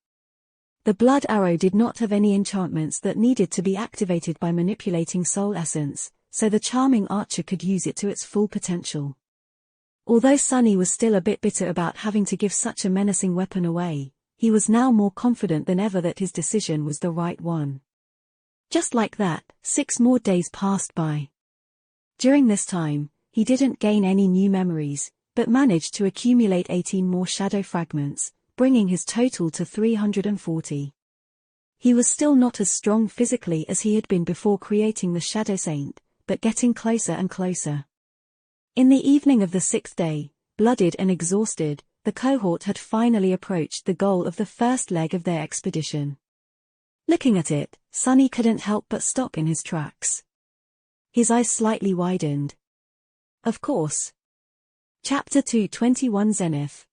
The blood arrow did not have any enchantments that needed to be activated by manipulating soul essence, so the charming archer could use it to its full potential. Although Sunny was still a bit bitter about having to give such a menacing weapon away, he was now more confident than ever that his decision was the right one. Just like that, 6 more days passed by. During this time, he didn't gain any new memories, but managed to accumulate 18 more shadow fragments, bringing his total to 340. He was still not as strong physically as he had been before creating the Shadow Saint, but getting closer and closer. In the evening of the 6th day, blooded and exhausted, the cohort had finally approached the goal of the first leg of their expedition. Looking at it, Sunny couldn't help but stop in his tracks. His eyes slightly widened. Of course. Chapter 221 Zenith.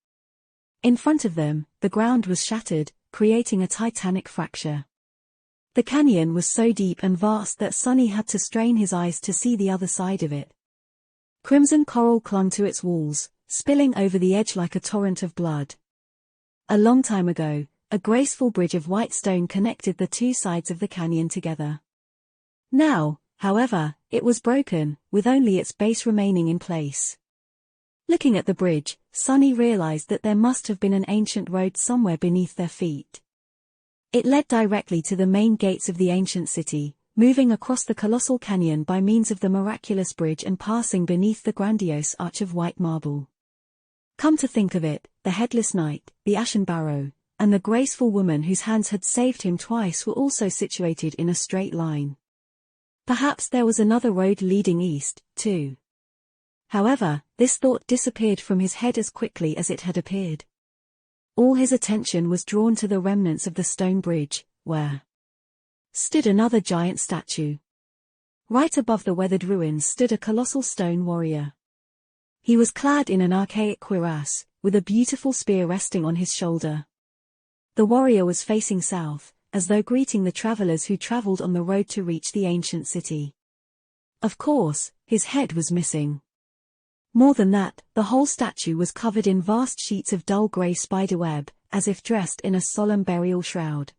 In front of them, the ground was shattered, creating a titanic fracture. The canyon was so deep and vast that Sunny had to strain his eyes to see the other side of it. Crimson coral clung to its walls, spilling over the edge like a torrent of blood. A long time ago, a graceful bridge of white stone connected the two sides of the canyon together. Now, however, it was broken, with only its base remaining in place. Looking at the bridge, Sunny realized that there must have been an ancient road somewhere beneath their feet. It led directly to the main gates of the ancient city, moving across the colossal canyon by means of the miraculous bridge and passing beneath the grandiose arch of white marble. Come to think of it, the headless knight, the ashen barrow, and the graceful woman whose hands had saved him twice were also situated in a straight line. Perhaps there was another road leading east, too. However, this thought disappeared from his head as quickly as it had appeared. All his attention was drawn to the remnants of the stone bridge, where stood another giant statue. Right above the weathered ruins stood a colossal stone warrior. He was clad in an archaic cuirass, with a beautiful spear resting on his shoulder. The warrior was facing south, as though greeting the travelers who traveled on the road to reach the ancient city. Of course, his head was missing. More than that, the whole statue was covered in vast sheets of dull grey spiderweb, as if dressed in a solemn burial shroud.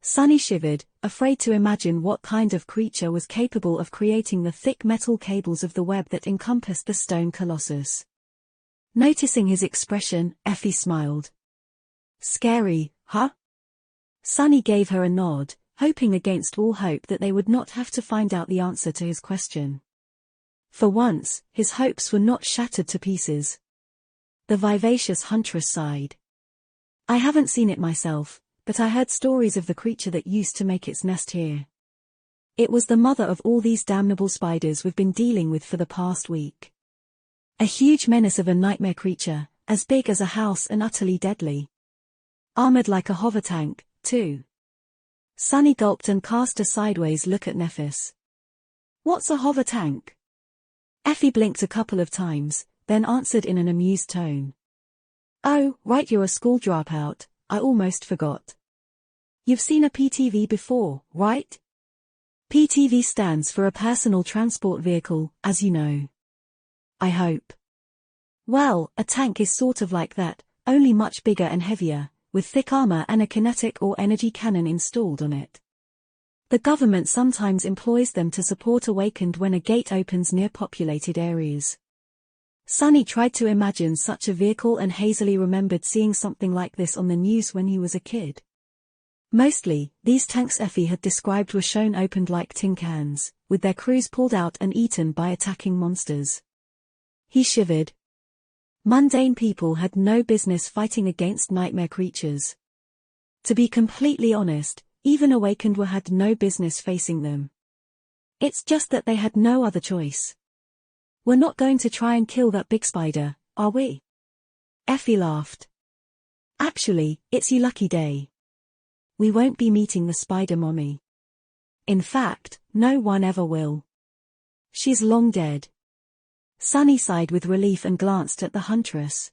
Sunny shivered, afraid to imagine what kind of creature was capable of creating the thick metal cables of the web that encompassed the stone colossus. Noticing his expression, Effie smiled. Scary, huh? Sunny gave her a nod, hoping against all hope that they would not have to find out the answer to his question. For once, his hopes were not shattered to pieces. The vivacious huntress sighed. I haven't seen it myself, but I heard stories of the creature that used to make its nest here. It was the mother of all these damnable spiders we've been dealing with for the past week. A huge menace of a nightmare creature, as big as a house and utterly deadly. Armored like a hover tank, too. Sunny gulped and cast a sideways look at Nephis. What's a hover tank? Effie blinked a couple of times, then answered in an amused tone. Oh, right, you're a school dropout, I almost forgot. You've seen a PTV before, right? PTV stands for a personal transport vehicle, as you know. I hope. Well, a tank is sort of like that, only much bigger and heavier, with thick armor and a kinetic or energy cannon installed on it. The government sometimes employs them to support Awakened when a gate opens near populated areas. Sunny tried to imagine such a vehicle and hazily remembered seeing something like this on the news when he was a kid. Mostly, these tanks Effie had described were shown opened like tin cans, with their crews pulled out and eaten by attacking monsters. He shivered. Mundane people had no business fighting against nightmare creatures. To be completely honest, even Awakened had no business facing them. It's just that they had no other choice. We're not going to try and kill that big spider, are we? Effie laughed. Actually, it's your lucky day. We won't be meeting the spider mommy. In fact, no one ever will. She's long dead. Sunny sighed with relief and glanced at the huntress.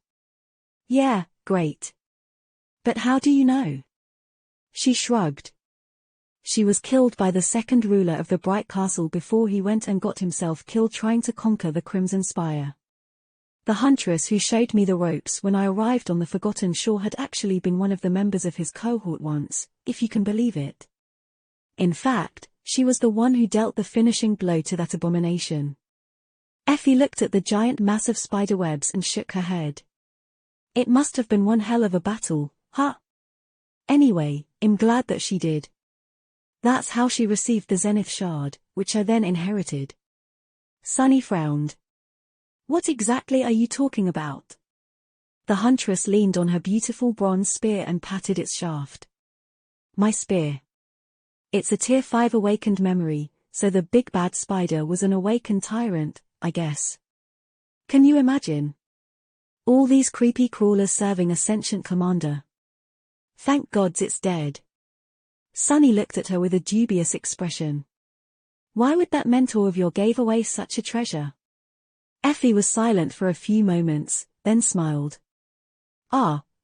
Yeah, great. But how do you know? She shrugged. She was killed by the second ruler of the Bright Castle before he went and got himself killed trying to conquer the Crimson Spire. The huntress who showed me the ropes when I arrived on the Forgotten Shore had actually been one of the members of his cohort once, if you can believe it. In fact, she was the one who dealt the finishing blow to that abomination. Effie looked at the giant mass of spiderwebs and shook her head. It must have been one hell of a battle, huh? Anyway, I'm glad that she did. That's how she received the Zenith Shard, which I then inherited. Sunny frowned. What exactly are you talking about? The huntress leaned on her beautiful bronze spear and patted its shaft. My spear. It's a Tier 5 awakened memory, so the big bad spider was an awakened tyrant, I guess. Can you imagine? All these creepy crawlers serving a sentient commander. Thank gods it's dead. Sunny looked at her with a dubious expression. Why would that mentor of yours give away such a treasure? Effie was silent for a few moments, then smiled.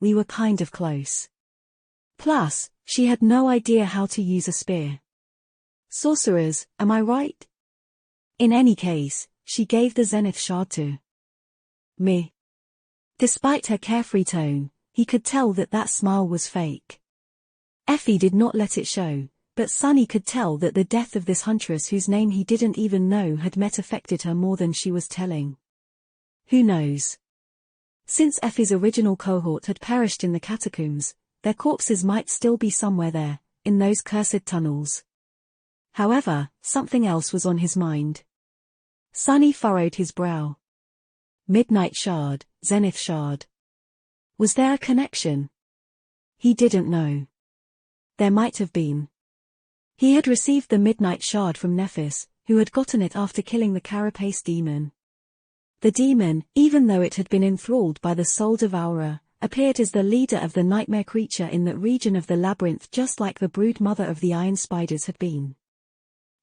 We were kind of close. Plus, she had no idea how to use a spear. Sorcerers, am I right? In any case, she gave the Zenith Shard to me. Despite her carefree tone, he could tell that that smile was fake. Effie did not let it show, but Sunny could tell that the death of this huntress whose name he didn't even know had affected her more than she was telling. Who knows? Since Effie's original cohort had perished in the catacombs, their corpses might still be somewhere there, in those cursed tunnels. However, something else was on his mind. Sunny furrowed his brow. Midnight Shard, Zenith Shard. Was there a connection? He didn't know. There might have been. He had received the Midnight Shard from Nephis, who had gotten it after killing the Carapace demon. The demon, even though it had been enthralled by the Soul Devourer, appeared as the leader of the nightmare creature in that region of the labyrinth just like the brood mother of the iron spiders had been.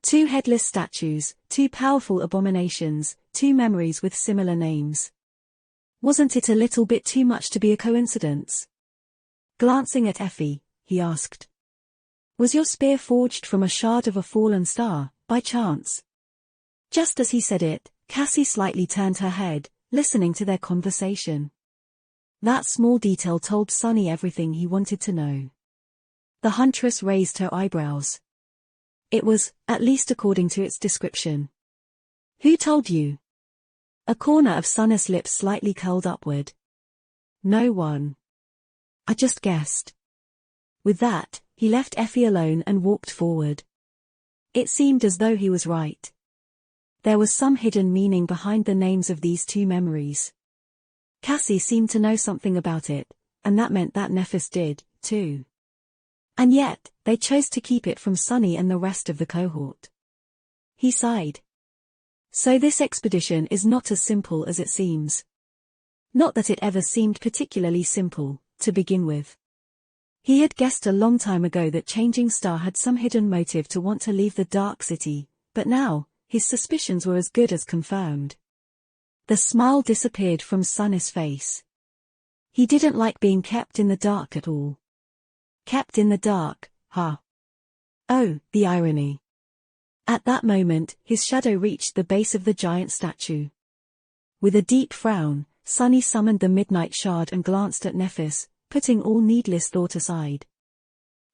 Two headless statues, two powerful abominations, two memories with similar names. Wasn't it a little bit too much to be a coincidence? Glancing at Effie, he asked. Was your spear forged from a shard of a fallen star, by chance? Just as he said it, Cassie slightly turned her head, listening to their conversation. That small detail told Sunny everything he wanted to know. The huntress raised her eyebrows. It was, at least according to its description. Who told you? A corner of Sunny's lips slightly curled upward. No one. I just guessed. With that, he left Effie alone and walked forward. It seemed as though he was right. There was some hidden meaning behind the names of these two memories. Cassie seemed to know something about it, and that meant that Nephis did, too. And yet, they chose to keep it from Sunny and the rest of the cohort. He sighed. So this expedition is not as simple as it seems. Not that it ever seemed particularly simple, to begin with. He had guessed a long time ago that Changing Star had some hidden motive to want to leave the Dark City, but now, his suspicions were as good as confirmed. The smile disappeared from Sunny's face. He didn't like being kept in the dark at all. Kept in the dark, huh? Oh, the irony. At that moment, his shadow reached the base of the giant statue. With a deep frown, Sunny summoned the Midnight Shard and glanced at Nephis, putting all needless thought aside.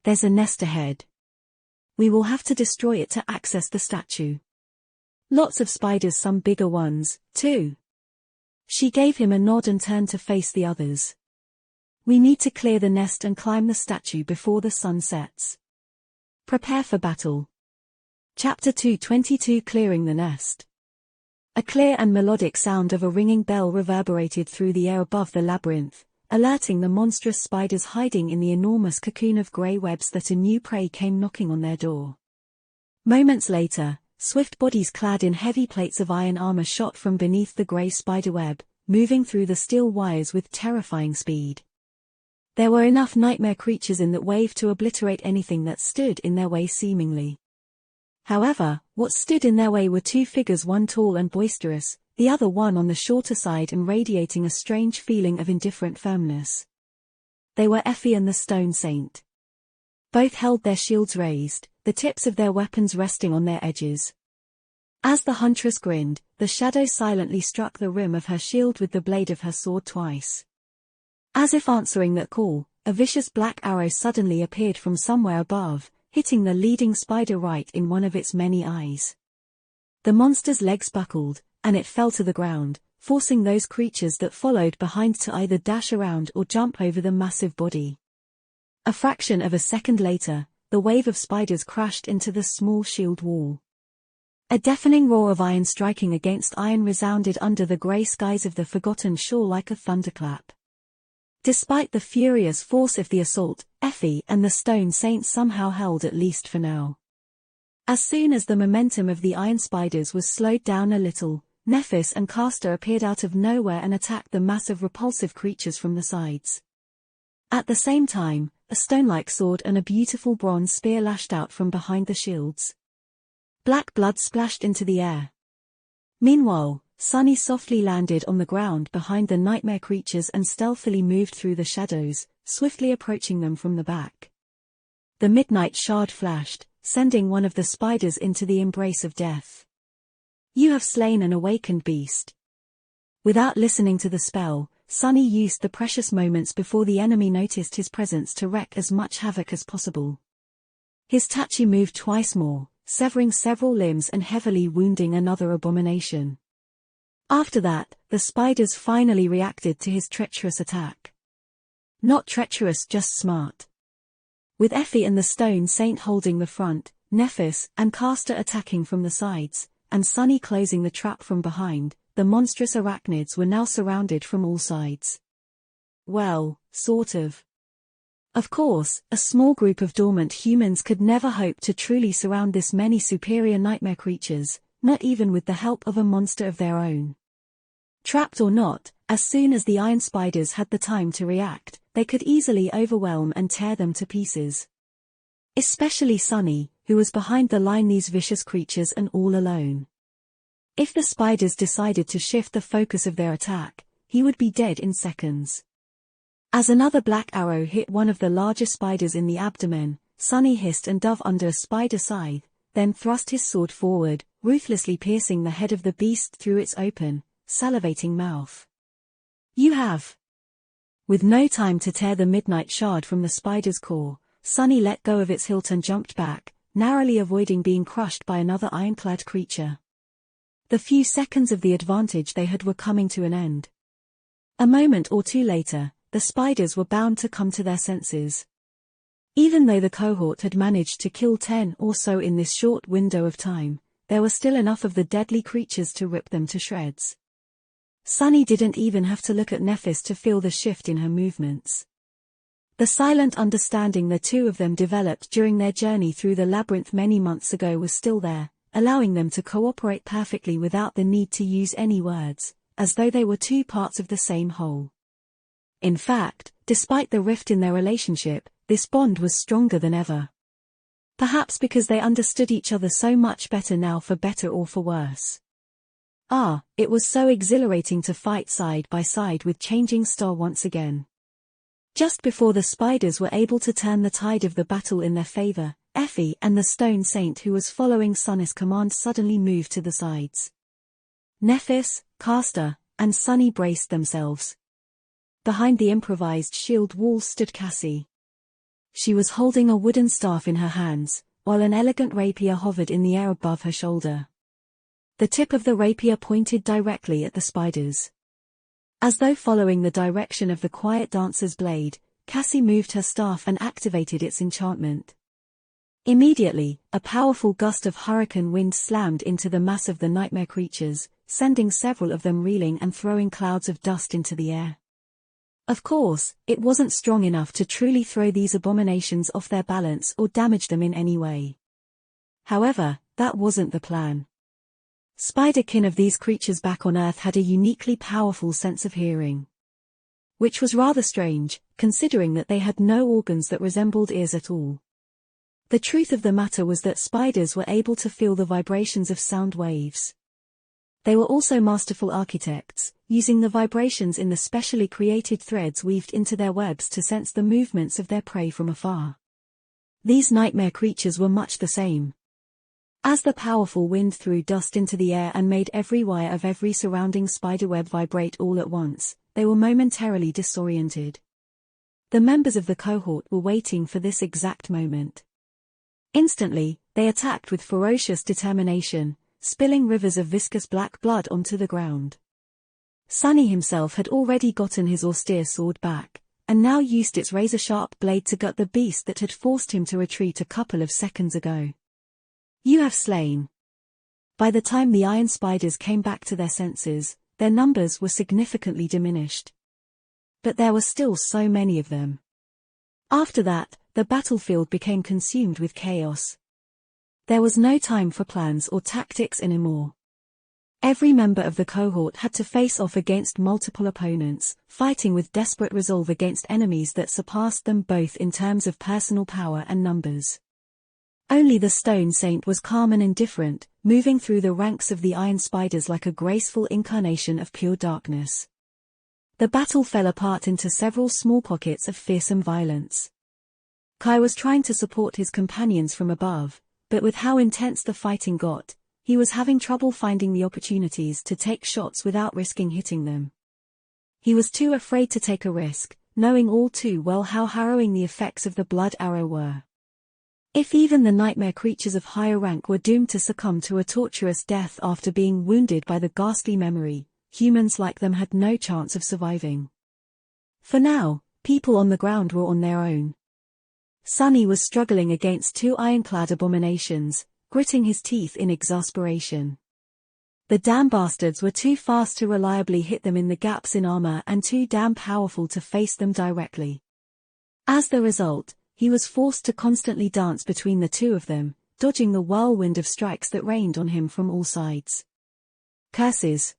There's a nest ahead. We will have to destroy it to access the statue. Lots of spiders, some bigger ones, too. She gave him a nod and turned to face the others. We need to clear the nest and climb the statue before the sun sets. Prepare for battle. Chapter 222 Clearing the Nest. A clear and melodic sound of a ringing bell reverberated through the air above the labyrinth, alerting the monstrous spiders hiding in the enormous cocoon of grey webs that a new prey came knocking on their door. Moments later, swift bodies clad in heavy plates of iron armor shot from beneath the grey spiderweb, moving through the steel wires with terrifying speed. There were enough nightmare creatures in that wave to obliterate anything that stood in their way seemingly. However, what stood in their way were two figures, one tall and boisterous, the other one on the shorter side and radiating a strange feeling of indifferent firmness. They were Effie and the Stone Saint. Both held their shields raised, the tips of their weapons resting on their edges. As the huntress grinned, the shadow silently struck the rim of her shield with the blade of her sword twice. As if answering that call, a vicious black arrow suddenly appeared from somewhere above, hitting the leading spider right in one of its many eyes. The monster's legs buckled, and it fell to the ground, forcing those creatures that followed behind to either dash around or jump over the massive body. A fraction of a second later, the wave of spiders crashed into the small shield wall. A deafening roar of iron striking against iron resounded under the grey skies of the Forgotten Shore like a thunderclap. Despite the furious force of the assault, Effie and the Stone Saint somehow held, at least for now. As soon as the momentum of the iron spiders was slowed down a little, Nephis and Castor appeared out of nowhere and attacked the massive repulsive creatures from the sides. At the same time, a stone-like sword and a beautiful bronze spear lashed out from behind the shields. Black blood splashed into the air. Meanwhile, Sunny softly landed on the ground behind the nightmare creatures and stealthily moved through the shadows, swiftly approaching them from the back. The midnight shard flashed, sending one of the spiders into the embrace of death. You have slain an awakened beast. Without listening to the spell, Sunny used the precious moments before the enemy noticed his presence to wreak as much havoc as possible. His tachi moved twice more, severing several limbs and heavily wounding another abomination. After that, the spiders finally reacted to his treacherous attack. Not treacherous, just smart. With Effie and the Stone Saint holding the front, Nephis and Castor attacking from the sides, and Sunny closing the trap from behind, the monstrous arachnids were now surrounded from all sides. Well, sort of. Of course, a small group of dormant humans could never hope to truly surround this many superior nightmare creatures, not even with the help of a monster of their own. Trapped or not, as soon as the iron spiders had the time to react, they could easily overwhelm and tear them to pieces. Especially Sunny, who was behind the line, these vicious creatures and all alone. If the spiders decided to shift the focus of their attack, he would be dead in seconds. As another black arrow hit one of the larger spiders in the abdomen, Sunny hissed and dove under a spider scythe, then thrust his sword forward, ruthlessly piercing the head of the beast through its open, salivating mouth. You have. With no time to tear the midnight shard from the spider's core, Sunny let go of its hilt and jumped back, narrowly avoiding being crushed by another ironclad creature. The few seconds of the advantage they had were coming to an end. A moment or two later, the spiders were bound to come to their senses. Even though the cohort had managed to kill 10 or so in this short window of time, there were still enough of the deadly creatures to rip them to shreds. Sunny didn't even have to look at Nephis to feel the shift in her movements. The silent understanding the two of them developed during their journey through the labyrinth many months ago was still there, allowing them to cooperate perfectly without the need to use any words, as though they were two parts of the same whole. In fact, despite the rift in their relationship, this bond was stronger than ever. Perhaps because they understood each other so much better now, for better or for worse. It was so exhilarating to fight side by side with Changing Star once again. Just before the spiders were able to turn the tide of the battle in their favor, Effie and the Stone Saint, who was following Sunny's command, suddenly moved to the sides. Nephis, Castor, and Sunny braced themselves. Behind the improvised shield wall stood Cassie. She was holding a wooden staff in her hands, while an elegant rapier hovered in the air above her shoulder. The tip of the rapier pointed directly at the spiders. As though following the direction of the quiet dancer's blade, Cassie moved her staff and activated its enchantment. Immediately, a powerful gust of hurricane wind slammed into the mass of the nightmare creatures, sending several of them reeling and throwing clouds of dust into the air. Of course, it wasn't strong enough to truly throw these abominations off their balance or damage them in any way. However, that wasn't the plan. Spider-kin of these creatures back on Earth had a uniquely powerful sense of hearing. Which was rather strange, considering that they had no organs that resembled ears at all. The truth of the matter was that spiders were able to feel the vibrations of sound waves. They were also masterful architects, using the vibrations in the specially created threads weaved into their webs to sense the movements of their prey from afar. These nightmare creatures were much the same. As the powerful wind threw dust into the air and made every wire of every surrounding spiderweb vibrate all at once, they were momentarily disoriented. The members of the cohort were waiting for this exact moment. Instantly, they attacked with ferocious determination, spilling rivers of viscous black blood onto the ground. Sunny himself had already gotten his austere sword back, and now used its razor-sharp blade to gut the beast that had forced him to retreat a couple of seconds ago. You have slain. By the time the iron spiders came back to their senses, their numbers were significantly diminished. But there were still so many of them. After that, the battlefield became consumed with chaos. There was no time for plans or tactics anymore. Every member of the cohort had to face off against multiple opponents, fighting with desperate resolve against enemies that surpassed them both in terms of personal power and numbers. Only the Stone Saint was calm and indifferent, moving through the ranks of the iron spiders like a graceful incarnation of pure darkness. The battle fell apart into several small pockets of fearsome violence. Kai was trying to support his companions from above, but with how intense the fighting got, he was having trouble finding the opportunities to take shots without risking hitting them. He was too afraid to take a risk, knowing all too well how harrowing the effects of the blood arrow were. If even the nightmare creatures of higher rank were doomed to succumb to a torturous death after being wounded by the ghastly memory, humans like them had no chance of surviving. For now, people on the ground were on their own. Sunny was struggling against two ironclad abominations, gritting his teeth in exasperation. The damn bastards were too fast to reliably hit them in the gaps in armor and too damn powerful to face them directly. As the result, he was forced to constantly dance between the two of them, dodging the whirlwind of strikes that rained on him from all sides. Curses.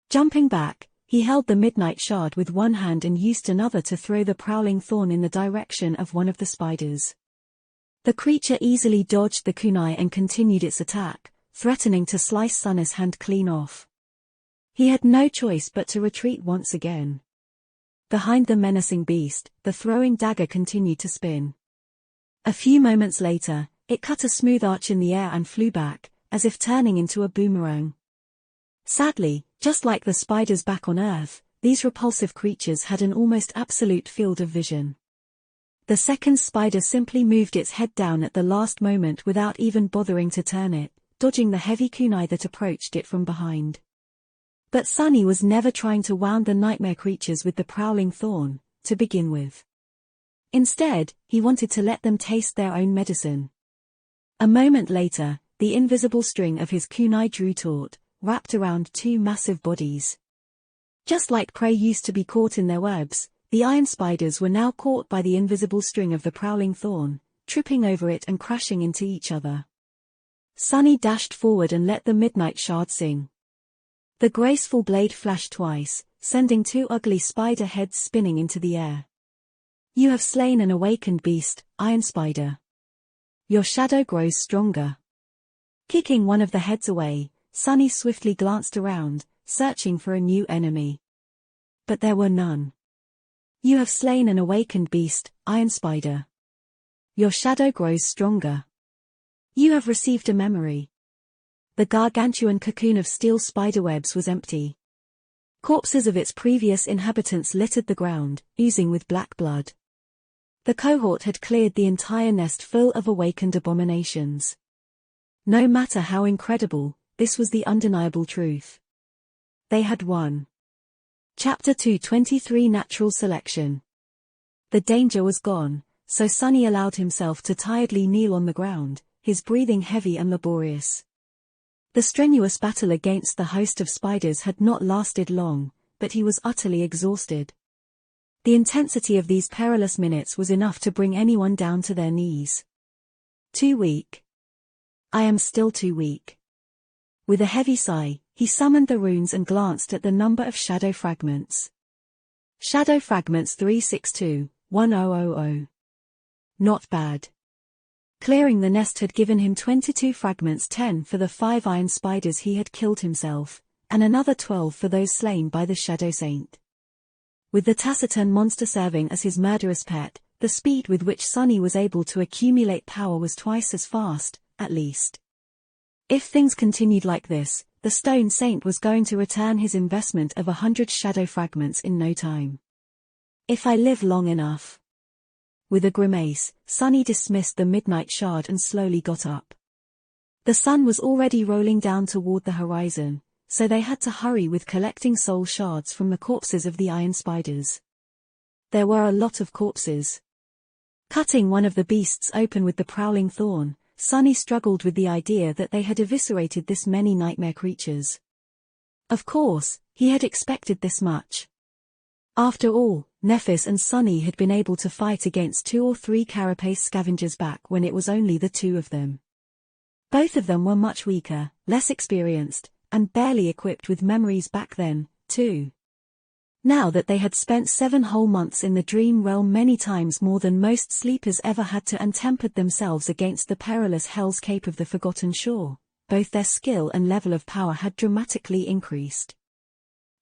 Jumping back, he held the midnight shard with one hand and used another to throw the prowling thorn in the direction of one of the spiders. The creature easily dodged the kunai and continued its attack, threatening to slice Sunny's hand clean off. He had no choice but to retreat once again. Behind the menacing beast, the throwing dagger continued to spin. A few moments later, it cut a smooth arch in the air and flew back, as if turning into a boomerang. Sadly, just like the spiders back on Earth, these repulsive creatures had an almost absolute field of vision. The second spider simply moved its head down at the last moment without even bothering to turn it, dodging the heavy kunai that approached it from behind. But Sunny was never trying to wound the nightmare creatures with the prowling thorn, to begin with. Instead, he wanted to let them taste their own medicine. A moment later, the invisible string of his kunai drew taut, wrapped around two massive bodies. Just like prey used to be caught in their webs, the iron spiders were now caught by the invisible string of the prowling thorn, tripping over it and crashing into each other. Sunny dashed forward and let the midnight shard sing. The graceful blade flashed twice, sending two ugly spider heads spinning into the air. You have slain an awakened beast, Iron Spider. Your shadow grows stronger. Kicking one of the heads away, Sunny swiftly glanced around, searching for a new enemy. But there were none. You have slain an awakened beast, Iron Spider. Your shadow grows stronger. You have received a memory. The gargantuan cocoon of steel spiderwebs was empty. Corpses of its previous inhabitants littered the ground, oozing with black blood. The cohort had cleared the entire nest full of awakened abominations. No matter how incredible, this was the undeniable truth. They had won. Chapter 223 Natural Selection. The danger was gone, so Sunny allowed himself to tiredly kneel on the ground, his breathing heavy and laborious. The strenuous battle against the host of spiders had not lasted long, but he was utterly exhausted. The intensity of these perilous minutes was enough to bring anyone down to their knees. Too weak. I am still too weak. With a heavy sigh, he summoned the runes and glanced at the number of shadow fragments. Shadow fragments 362-1000. Not bad. Clearing the nest had given him 22 fragments, 10 for the 5 iron spiders he had killed himself, and another 12 for those slain by the Shadow Saint. With the taciturn monster serving as his murderous pet, the speed with which Sunny was able to accumulate power was twice as fast, at least. If things continued like this, the Stone Saint was going to return his investment of 100 shadow fragments in no time. If I live long enough. With a grimace, Sunny dismissed the midnight shard and slowly got up. The sun was already rolling down toward the horizon, so they had to hurry with collecting soul shards from the corpses of the iron spiders. There were a lot of corpses. Cutting one of the beasts open with the prowling thorn, Sunny struggled with the idea that they had eviscerated this many nightmare creatures. Of course, he had expected this much. After all, Nephis and Sunny had been able to fight against 2 or 3 carapace scavengers back when it was only the 2 of them. Both of them were much weaker, less experienced, and barely equipped with memories back then, too. Now that they had spent 7 whole months in the dream realm, many times more than most sleepers ever had to, and tempered themselves against the perilous hellscape of the Forgotten Shore, both their skill and level of power had dramatically increased.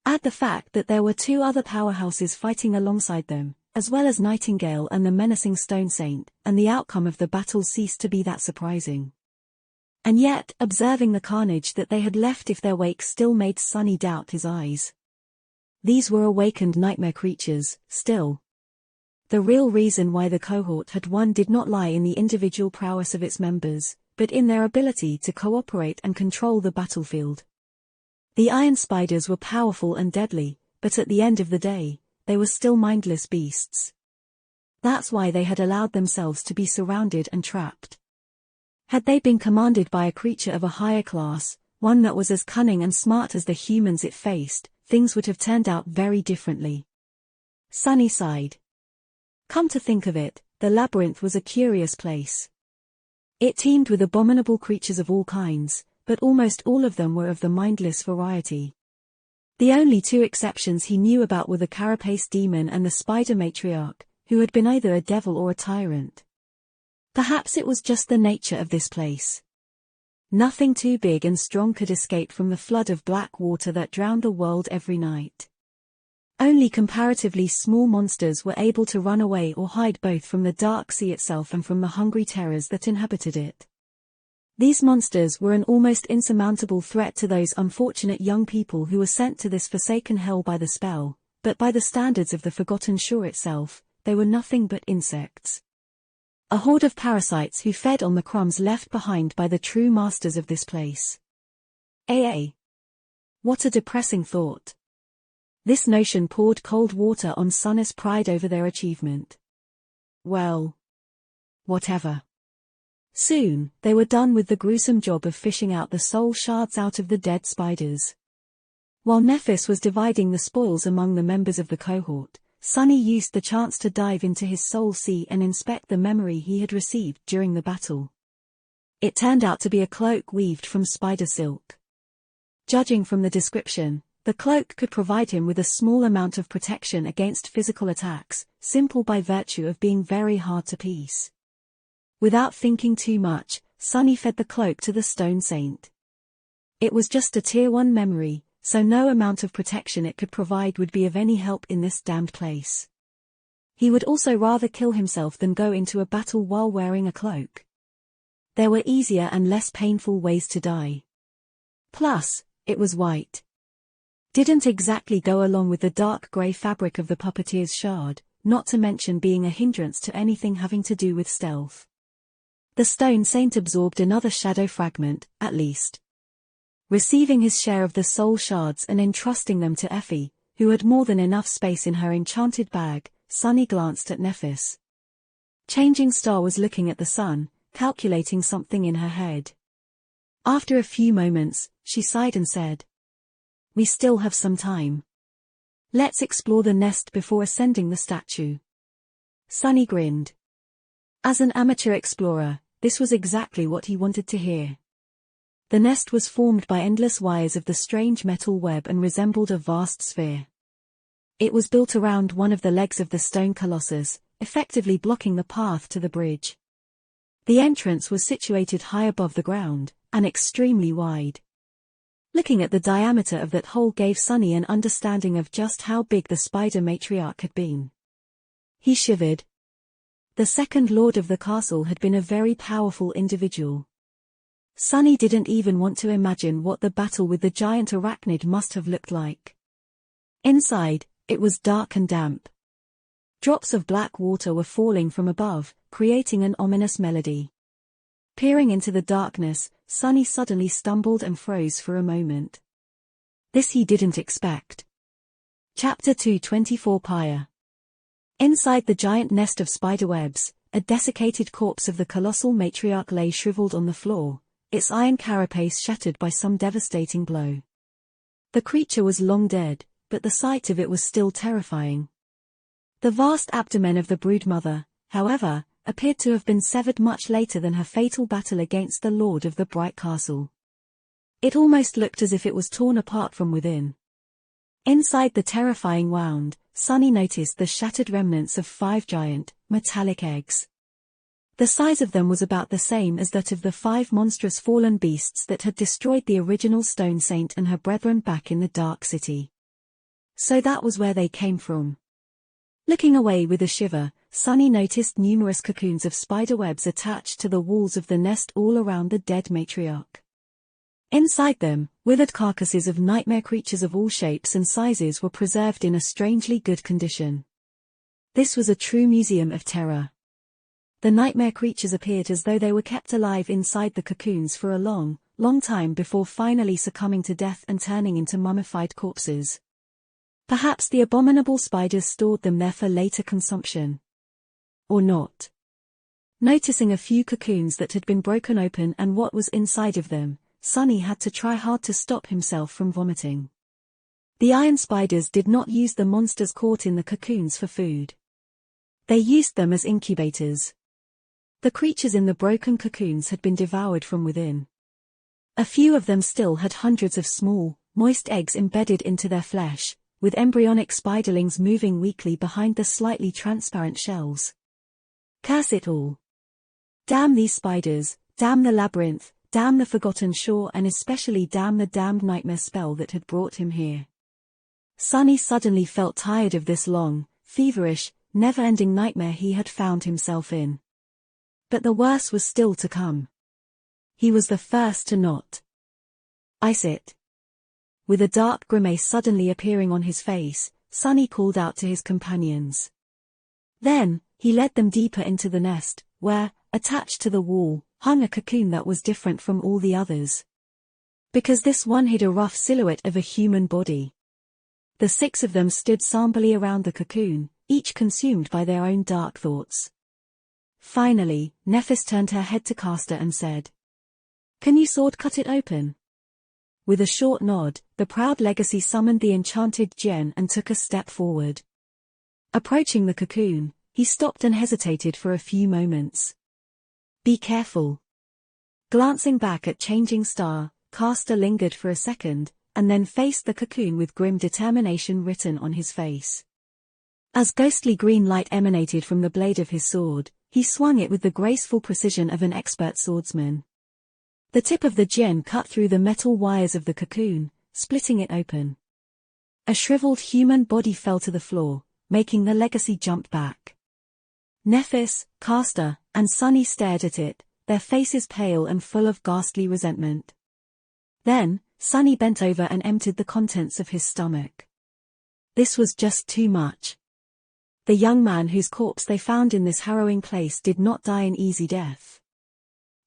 Add the fact that there were 2 other powerhouses fighting alongside them, as well as Nightingale and the menacing Stone Saint, and the outcome of the battle ceased to be that surprising. And yet, observing the carnage that they had left in their wake still made Sunny doubt his eyes. These were awakened nightmare creatures, still. The real reason why the cohort had won did not lie in the individual prowess of its members, but in their ability to cooperate and control the battlefield. The iron spiders were powerful and deadly, but at the end of the day, they were still mindless beasts. That's why they had allowed themselves to be surrounded and trapped. Had they been commanded by a creature of a higher class, one that was as cunning and smart as the humans it faced, things would have turned out very differently. Sunny sighed. Come to think of it, the labyrinth was a curious place. It teemed with abominable creatures of all kinds, but almost all of them were of the mindless variety. The only 2 exceptions he knew about were the carapace demon and the spider matriarch, who had been either a devil or a tyrant. Perhaps it was just the nature of this place. Nothing too big and strong could escape from the flood of black water that drowned the world every night. Only comparatively small monsters were able to run away or hide both from the dark sea itself and from the hungry terrors that inhabited it. These monsters were an almost insurmountable threat to those unfortunate young people who were sent to this forsaken hell by the spell, but by the standards of the Forgotten Shore itself, they were nothing but insects. A horde of parasites who fed on the crumbs left behind by the true masters of this place. What a depressing thought. This notion poured cold water on Sunny's pride over their achievement. Well, whatever. Soon, they were done with the gruesome job of fishing out the soul shards out of the dead spiders. While Nephis was dividing the spoils among the members of the cohort, Sunny used the chance to dive into his soul sea and inspect the memory he had received during the battle. It turned out to be a cloak weaved from spider silk. Judging from the description, the cloak could provide him with a small amount of protection against physical attacks, simple by virtue of being very hard to piece. Without thinking too much, Sunny fed the cloak to the Stone Saint. It was just a Tier 1 memory, so no amount of protection it could provide would be of any help in this damned place. He would also rather kill himself than go into a battle while wearing a cloak. There were easier and less painful ways to die. Plus, it was white. Didn't exactly go along with the dark grey fabric of the puppeteer's shard, not to mention being a hindrance to anything having to do with stealth. The stone saint absorbed another shadow fragment, at least. Receiving his share of the soul shards and entrusting them to Effie, who had more than enough space in her enchanted bag, Sunny glanced at Nephis. Changing Star was looking at the sun, calculating something in her head. After a few moments, she sighed and said, "We still have some time. Let's explore the nest before ascending the statue." Sunny grinned. As an amateur explorer, this was exactly what he wanted to hear. The nest was formed by endless wires of the strange metal web and resembled a vast sphere. It was built around one of the legs of the stone colossus, effectively blocking the path to the bridge. The entrance was situated high above the ground, and extremely wide. Looking at the diameter of that hole gave Sunny an understanding of just how big the spider matriarch had been. He shivered. The second lord of the castle had been a very powerful individual. Sunny didn't even want to imagine what the battle with the giant arachnid must have looked like. Inside, it was dark and damp. Drops of black water were falling from above, creating an ominous melody. Peering into the darkness, Sunny suddenly stumbled and froze for a moment. This he didn't expect. Chapter 224 Pyre. Inside the giant nest of spiderwebs, a desiccated corpse of the colossal matriarch lay shriveled on the floor, its iron carapace shattered by some devastating blow. The creature was long dead, but the sight of it was still terrifying. The vast abdomen of the broodmother, however, appeared to have been severed much later than her fatal battle against the lord of the Bright Castle. It almost looked as if it was torn apart from within. Inside the terrifying wound, Sunny noticed the shattered remnants of 5 giant, metallic eggs. The size of them was about the same as that of the 5 monstrous fallen beasts that had destroyed the original Stone Saint and her brethren back in the Dark City. So that was where they came from. Looking away with a shiver, Sunny noticed numerous cocoons of spiderwebs attached to the walls of the nest all around the dead matriarch. Inside them, withered carcasses of nightmare creatures of all shapes and sizes were preserved in a strangely good condition. This was a true museum of terror. The nightmare creatures appeared as though they were kept alive inside the cocoons for a long, long time before finally succumbing to death and turning into mummified corpses. Perhaps the abominable spiders stored them there for later consumption. Or not. Noticing a few cocoons that had been broken open and what was inside of them, Sunny had to try hard to stop himself from vomiting. The iron spiders did not use the monsters caught in the cocoons for food. They used them as incubators. The creatures in the broken cocoons had been devoured from within. A few of them still had hundreds of small, moist eggs embedded into their flesh, with embryonic spiderlings moving weakly behind the slightly transparent shells. Curse it all. Damn these spiders, damn the labyrinth, damn the forgotten shore, and especially damn the damned nightmare spell that had brought him here. Sunny suddenly felt tired of this long, feverish, never-ending nightmare he had found himself in. But the worst was still to come. He was the first to not ice it. With a dark grimace suddenly appearing on his face, Sunny called out to his companions. Then, he led them deeper into the nest, where, attached to the wall, hung a cocoon that was different from all the others. Because this one hid a rough silhouette of a human body. The 6 of them stood somberly around the cocoon, each consumed by their own dark thoughts. Finally, Nephis turned her head to Castor and said, "Can you sword cut it open?" With a short nod, the proud legacy summoned the enchanted djinn and took a step forward. Approaching the cocoon, he stopped and hesitated for a few moments. "Be careful." Glancing back at Changing Star, Castor lingered for a second, and then faced the cocoon with grim determination written on his face. As ghostly green light emanated from the blade of his sword, he swung it with the graceful precision of an expert swordsman. The tip of the djinn cut through the metal wires of the cocoon, splitting it open. A shriveled human body fell to the floor, making the legacy jump back. Nephis, Castor, and Sunny stared at it, their faces pale and full of ghastly resentment. Then, Sunny bent over and emptied the contents of his stomach. This was just too much. The young man whose corpse they found in this harrowing place did not die an easy death.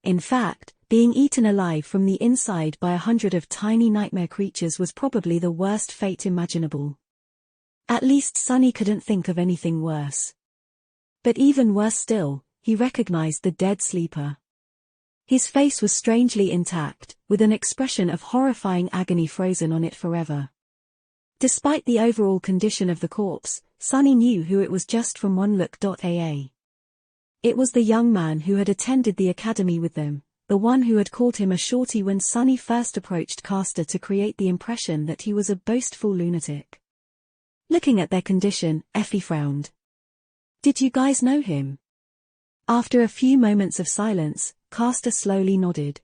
In fact, being eaten alive from the inside by 100 of tiny nightmare creatures was probably the worst fate imaginable. At least Sonny couldn't think of anything worse. But even worse still, he recognized the dead sleeper. His face was strangely intact, with an expression of horrifying agony frozen on it forever. Despite the overall condition of the corpse, Sonny knew who it was just from one look. It was the young man who had attended the academy with them, the one who had called him a shorty when Sonny first approached Castor to create the impression that he was a boastful lunatic. Looking at their condition, Effie frowned. "Did you guys know him?" After a few moments of silence, Castor slowly nodded.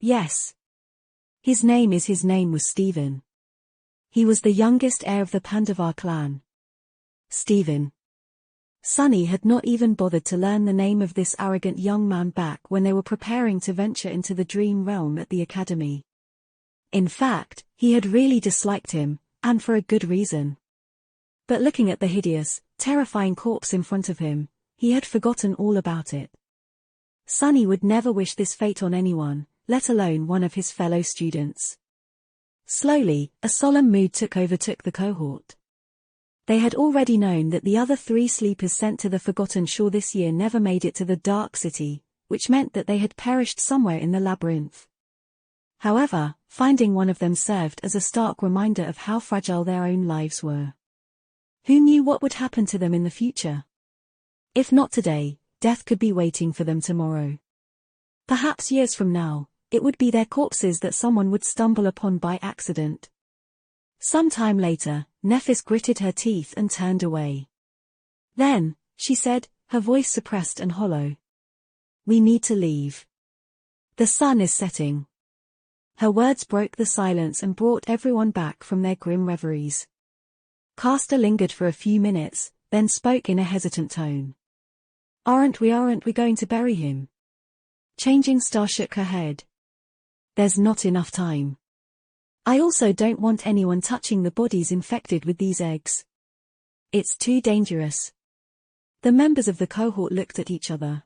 "Yes. His name was Stephen. He was the youngest heir of the Pandavar clan." Stephen. Sonny had not even bothered to learn the name of this arrogant young man back when they were preparing to venture into the dream realm at the academy. In fact, he had really disliked him, and for a good reason. But looking at the hideous, terrifying corpse in front of him, he had forgotten all about it. Sonny would never wish this fate on anyone, let alone one of his fellow students. Slowly, a solemn mood took the cohort. They had already known that the other 3 sleepers sent to the Forgotten Shore this year never made it to the Dark City, which meant that they had perished somewhere in the labyrinth. However, finding one of them served as a stark reminder of how fragile their own lives were. Who knew what would happen to them in the future? If not today, death could be waiting for them tomorrow. Perhaps years from now, it would be their corpses that someone would stumble upon by accident. Some time later, Nephis gritted her teeth and turned away. "Then," she said, her voice suppressed and hollow, "we need to leave. The sun is setting." Her words broke the silence and brought everyone back from their grim reveries. Castor lingered for a few minutes, then spoke in a hesitant tone. Aren't we going to bury him?" Changing Star shook her head. "There's not enough time. I also don't want anyone touching the bodies infected with these eggs. It's too dangerous." The members of the cohort looked at each other.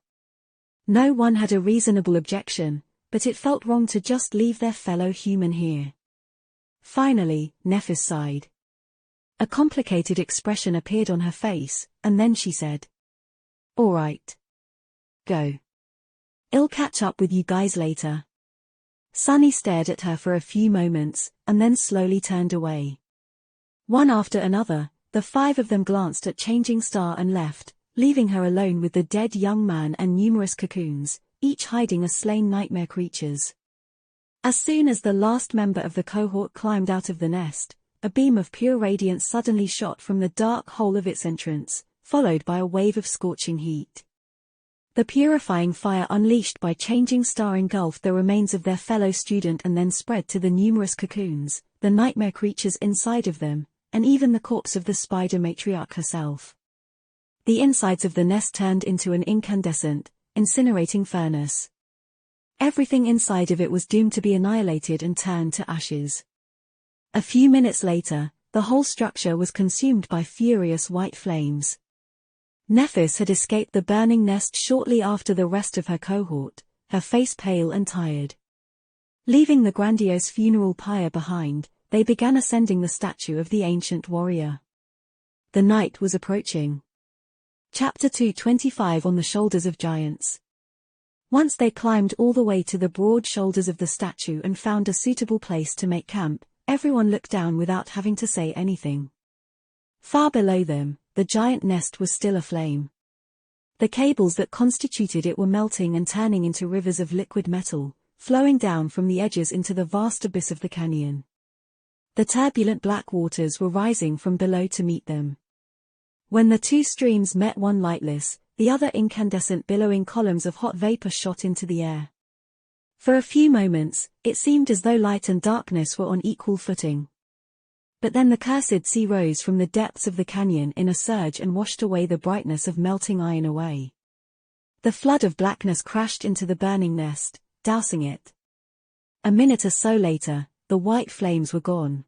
No one had a reasonable objection, but it felt wrong to just leave their fellow human here. Finally, Nephis sighed. A complicated expression appeared on her face, and then she said, "All right. Go. I'll catch up with you guys later." Sonny stared at her for a few moments, and then slowly turned away. One after another, the 5 of them glanced at Changing Star and left, leaving her alone with the dead young man and numerous cocoons, each hiding a slain nightmare creatures. As soon as the last member of the cohort climbed out of the nest, a beam of pure radiance suddenly shot from the dark hole of its entrance, followed by a wave of scorching heat. The purifying fire unleashed by Changing Star engulfed the remains of their fellow student and then spread to the numerous cocoons, the nightmare creatures inside of them, and even the corpse of the spider matriarch herself. The insides of the nest turned into an incandescent, incinerating furnace. Everything inside of it was doomed to be annihilated and turned to ashes. A few minutes later, the whole structure was consumed by furious white flames. Nephis had escaped the burning nest shortly after the rest of her cohort, her face pale and tired. Leaving the grandiose funeral pyre behind, they began ascending the statue of the ancient warrior. The night was approaching. Chapter 225 On the Shoulders of Giants. Once they climbed all the way to the broad shoulders of the statue and found a suitable place to make camp, everyone looked down without having to say anything. Far below them, the giant nest was still aflame. The cables that constituted it were melting and turning into rivers of liquid metal, flowing down from the edges into the vast abyss of the canyon. The turbulent black waters were rising from below to meet them. When the 2 streams met, one lightless, the other incandescent, billowing columns of hot vapor shot into the air. For a few moments, it seemed as though light and darkness were on equal footing. But then the cursed sea rose from the depths of the canyon in a surge and washed away the brightness of melting iron away. The flood of blackness crashed into the burning nest, dousing it. A minute or so later, the white flames were gone.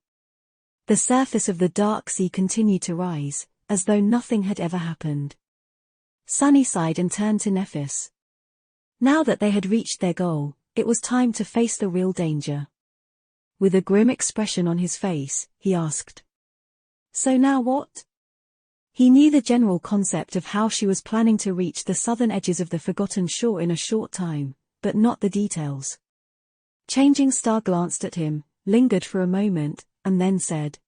The surface of the dark sea continued to rise, as though nothing had ever happened. Sunny sighed and turned to Nephis. Now that they had reached their goal, it was time to face the real danger. With a grim expression on his face, he asked, "So now what?" He knew the general concept of how she was planning to reach the southern edges of the Forgotten Shore in a short time, but not the details. Changing Star glanced at him, lingered for a moment, and then said,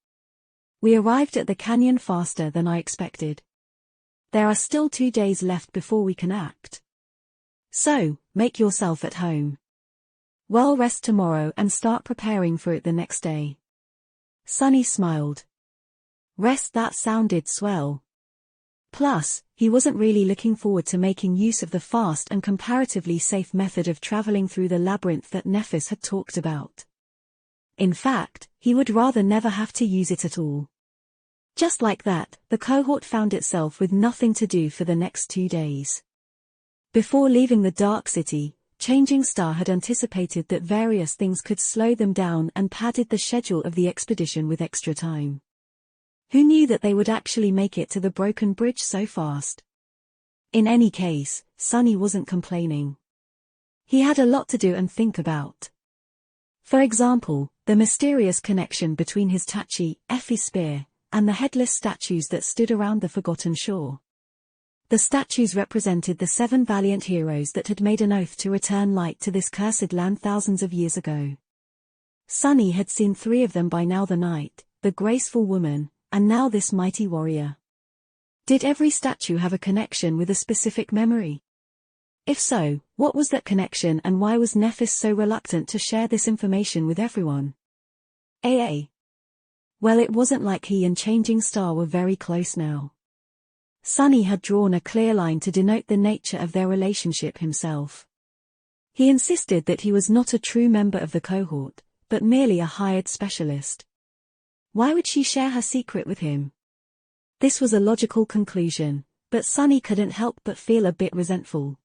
"We arrived at the canyon faster than I expected. There are still 2 days left before we can act. So, make yourself at home. Well, rest tomorrow and start preparing for it the next day." Sunny smiled. Rest, that sounded swell. Plus, he wasn't really looking forward to making use of the fast and comparatively safe method of traveling through the labyrinth that Nephis had talked about. In fact, he would rather never have to use it at all. Just like that, the cohort found itself with nothing to do for the next 2 days. Before leaving the Dark City, Changing Star had anticipated that various things could slow them down and padded the schedule of the expedition with extra time. Who knew that they would actually make it to the broken bridge so fast? In any case, Sunny wasn't complaining. He had a lot to do and think about. For example, the mysterious connection between his Tachi, Effie spear, and the headless statues that stood around the Forgotten Shore. The statues represented the 7 valiant heroes that had made an oath to return light to this cursed land thousands of years ago. Sunny had seen 3 of them by now: the knight, the graceful woman, and now this mighty warrior. Did every statue have a connection with a specific memory? If so, what was that connection and why was Nephis so reluctant to share this information with everyone? Well, it wasn't like he and Changing Star were very close now. Sunny had drawn a clear line to denote the nature of their relationship himself. He insisted that he was not a true member of the cohort, but merely a hired specialist. Why would she share her secret with him? This was a logical conclusion, but Sunny couldn't help but feel a bit resentful.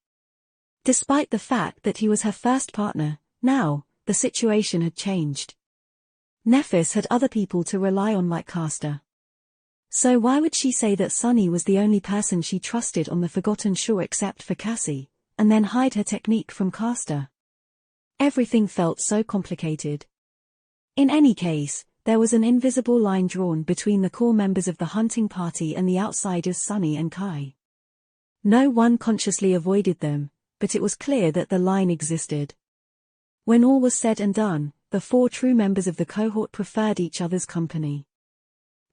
Despite the fact that he was her first partner, now, the situation had changed. Nephis had other people to rely on like Castor. So why would she say that Sunny was the only person she trusted on the Forgotten Shore except for Cassie, and then hide her technique from Castor? Everything felt so complicated. In any case, there was an invisible line drawn between the core members of the hunting party and the outsiders Sunny and Kai. No one consciously avoided them, but it was clear that the line existed. When all was said and done, the 4 true members of the cohort preferred each other's company.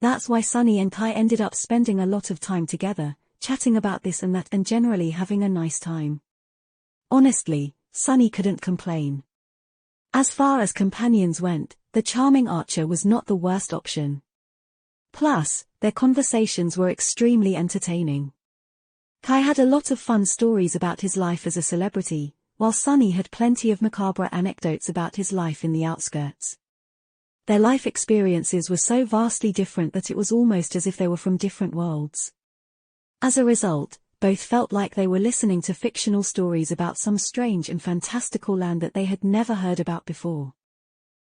That's why Sunny and Kai ended up spending a lot of time together, chatting about this and that and generally having a nice time. Honestly, Sunny couldn't complain. As far as companions went, the charming archer was not the worst option. Plus, their conversations were extremely entertaining. Kai had a lot of fun stories about his life as a celebrity, while Sunny had plenty of macabre anecdotes about his life in the outskirts. Their life experiences were so vastly different that it was almost as if they were from different worlds. As a result, both felt like they were listening to fictional stories about some strange and fantastical land that they had never heard about before.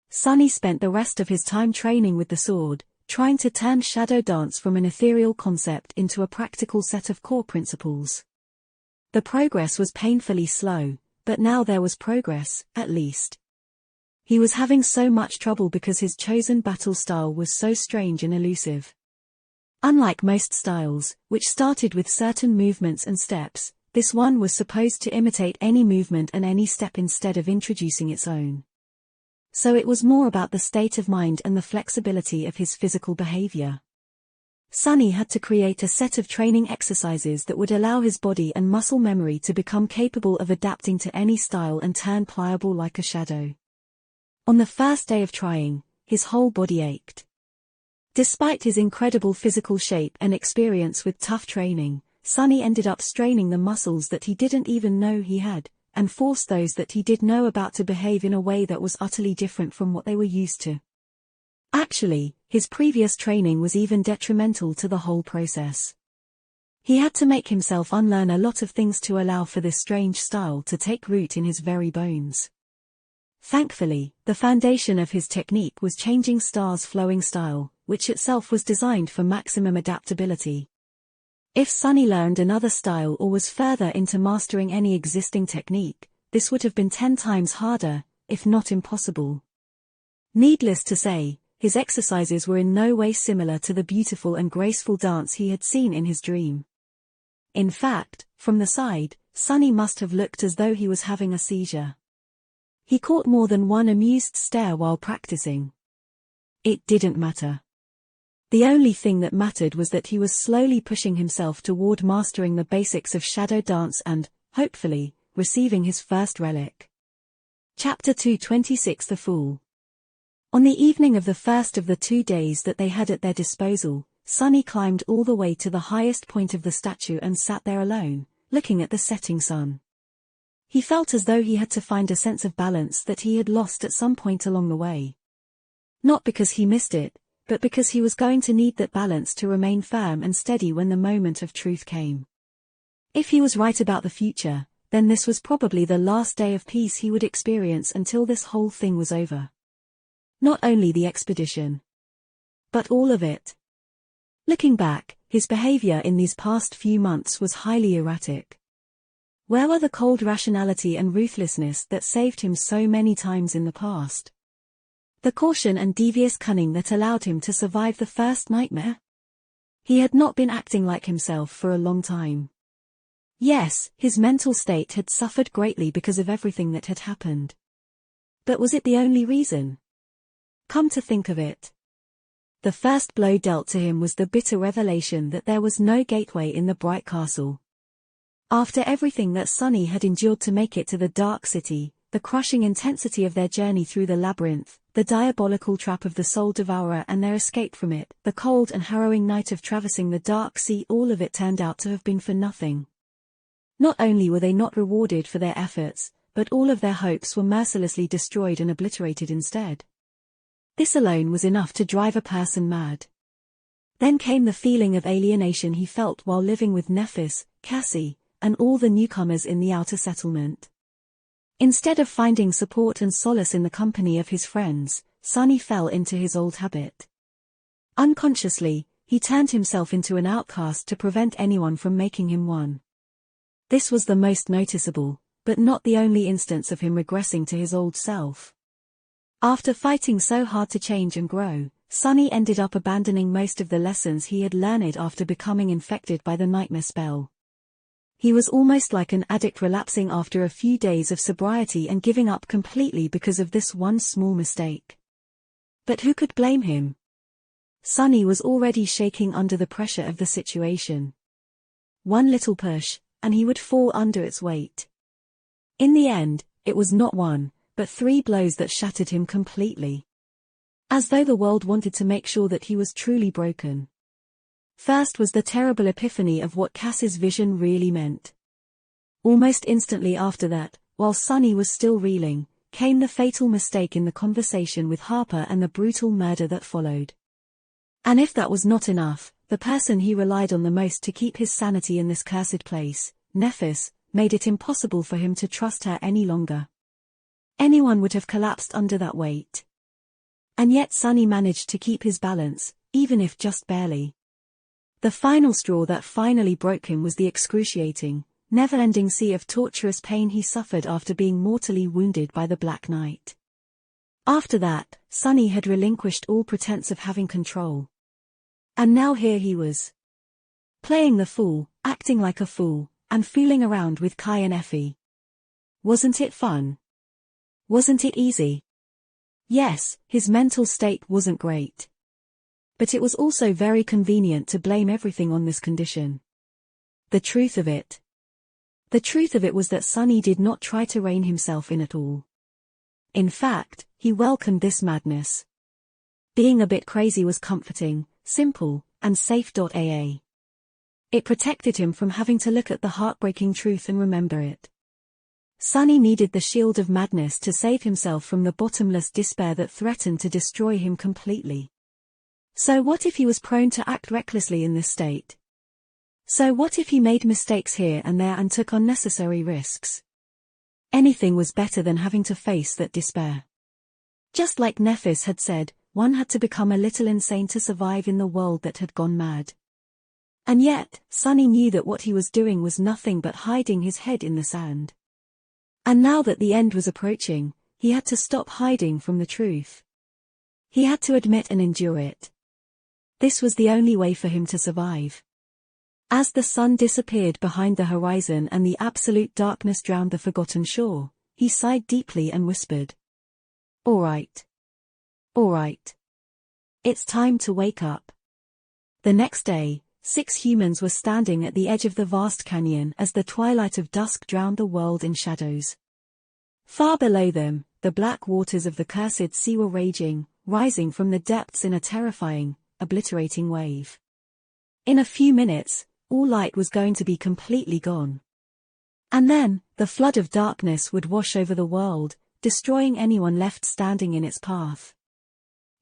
Sunny spent the rest of his time training with the sword, trying to turn shadow dance from an ethereal concept into a practical set of core principles. The progress was painfully slow, but now there was progress, at least. He was having so much trouble because his chosen battle style was so strange and elusive. Unlike most styles, which started with certain movements and steps, this one was supposed to imitate any movement and any step instead of introducing its own. So it was more about the state of mind and the flexibility of his physical behavior. Sunny had to create a set of training exercises that would allow his body and muscle memory to become capable of adapting to any style and turn pliable like a shadow. On the first day of trying, his whole body ached. Despite his incredible physical shape and experience with tough training, Sunny ended up straining the muscles that he didn't even know he had, and forced those that he did know about to behave in a way that was utterly different from what they were used to. Actually, his previous training was even detrimental to the whole process. He had to make himself unlearn a lot of things to allow for this strange style to take root in his very bones. Thankfully, the foundation of his technique was Changing Star's flowing style, which itself was designed for maximum adaptability. If Sunny learned another style or was further into mastering any existing technique, this would have been 10 times harder, if not impossible. Needless to say, his exercises were in no way similar to the beautiful and graceful dance he had seen in his dream. In fact, from the side, Sunny must have looked as though he was having a seizure. He caught more than one amused stare while practicing. It didn't matter. The only thing that mattered was that he was slowly pushing himself toward mastering the basics of shadow dance and, hopefully, receiving his first relic. Chapter 226 The Fool. On the evening of the first of the 2 days that they had at their disposal, Sunny climbed all the way to the highest point of the statue and sat there alone, looking at the setting sun. He felt as though he had to find a sense of balance that he had lost at some point along the way. Not because he missed it, but because he was going to need that balance to remain firm and steady when the moment of truth came. If he was right about the future, then this was probably the last day of peace he would experience until this whole thing was over. Not only the expedition, but all of it. Looking back, his behavior in these past few months was highly erratic. Where were the cold rationality and ruthlessness that saved him so many times in the past? The caution and devious cunning that allowed him to survive the first nightmare? He had not been acting like himself for a long time. Yes, his mental state had suffered greatly because of everything that had happened. But was it the only reason? Come to think of it. The first blow dealt to him was the bitter revelation that there was no gateway in the bright castle. After everything that Sunny had endured to make it to the Dark City, the crushing intensity of their journey through the labyrinth, the diabolical trap of the Soul Devourer and their escape from it, the cold and harrowing night of traversing the Dark Sea, all of it turned out to have been for nothing. Not only were they not rewarded for their efforts, but all of their hopes were mercilessly destroyed and obliterated instead. This alone was enough to drive a person mad. Then came the feeling of alienation he felt while living with Nephis, Cassie, and all the newcomers in the outer settlement. Instead of finding support and solace in the company of his friends, Sunny fell into his old habit. Unconsciously, he turned himself into an outcast to prevent anyone from making him one. This was the most noticeable, but not the only instance of him regressing to his old self. After fighting so hard to change and grow, Sunny ended up abandoning most of the lessons he had learned after becoming infected by the nightmare spell. He was almost like an addict relapsing after a few days of sobriety and giving up completely because of this one small mistake. But who could blame him? Sunny was already shaking under the pressure of the situation. One little push, and he would fall under its weight. In the end, it was not one, but 3 blows that shattered him completely. As though the world wanted to make sure that he was truly broken. First was the terrible epiphany of what Cass's vision really meant. Almost instantly after that, while Sunny was still reeling, came the fatal mistake in the conversation with Harper and the brutal murder that followed. And if that was not enough, the person he relied on the most to keep his sanity in this cursed place, Nephis, made it impossible for him to trust her any longer. Anyone would have collapsed under that weight. And yet Sunny managed to keep his balance, even if just barely. The final straw that finally broke him was the excruciating, never-ending sea of torturous pain he suffered after being mortally wounded by the Black Knight. After that, Sunny had relinquished all pretense of having control. And now here he was. Playing the fool, acting like a fool, and fooling around with Kai and Effie. Wasn't it fun? Wasn't it easy? Yes, his mental state wasn't great. But it was also very convenient to blame everything on this condition. The truth of it was that Sunny did not try to rein himself in at all. In fact, he welcomed this madness. Being a bit crazy was comforting, simple, and safe. It protected him from having to look at the heartbreaking truth and remember it. Sunny needed the shield of madness to save himself from the bottomless despair that threatened to destroy him completely. So what if he was prone to act recklessly in this state? So what if he made mistakes here and there and took unnecessary risks? Anything was better than having to face that despair. Just like Nephis had said, one had to become a little insane to survive in the world that had gone mad. And yet, Sunny knew that what he was doing was nothing but hiding his head in the sand. And now that the end was approaching, he had to stop hiding from the truth. He had to admit and endure it. This was the only way for him to survive. As the sun disappeared behind the horizon and the absolute darkness drowned the forgotten shore, he sighed deeply and whispered, "All right. All right. It's time to wake up." The next day, 6 humans were standing at the edge of the vast canyon as the twilight of dusk drowned the world in shadows. Far below them, the black waters of the cursed sea were raging, rising from the depths in a terrifying, obliterating wave. In a few minutes, all light was going to be completely gone. And then, the flood of darkness would wash over the world, destroying anyone left standing in its path.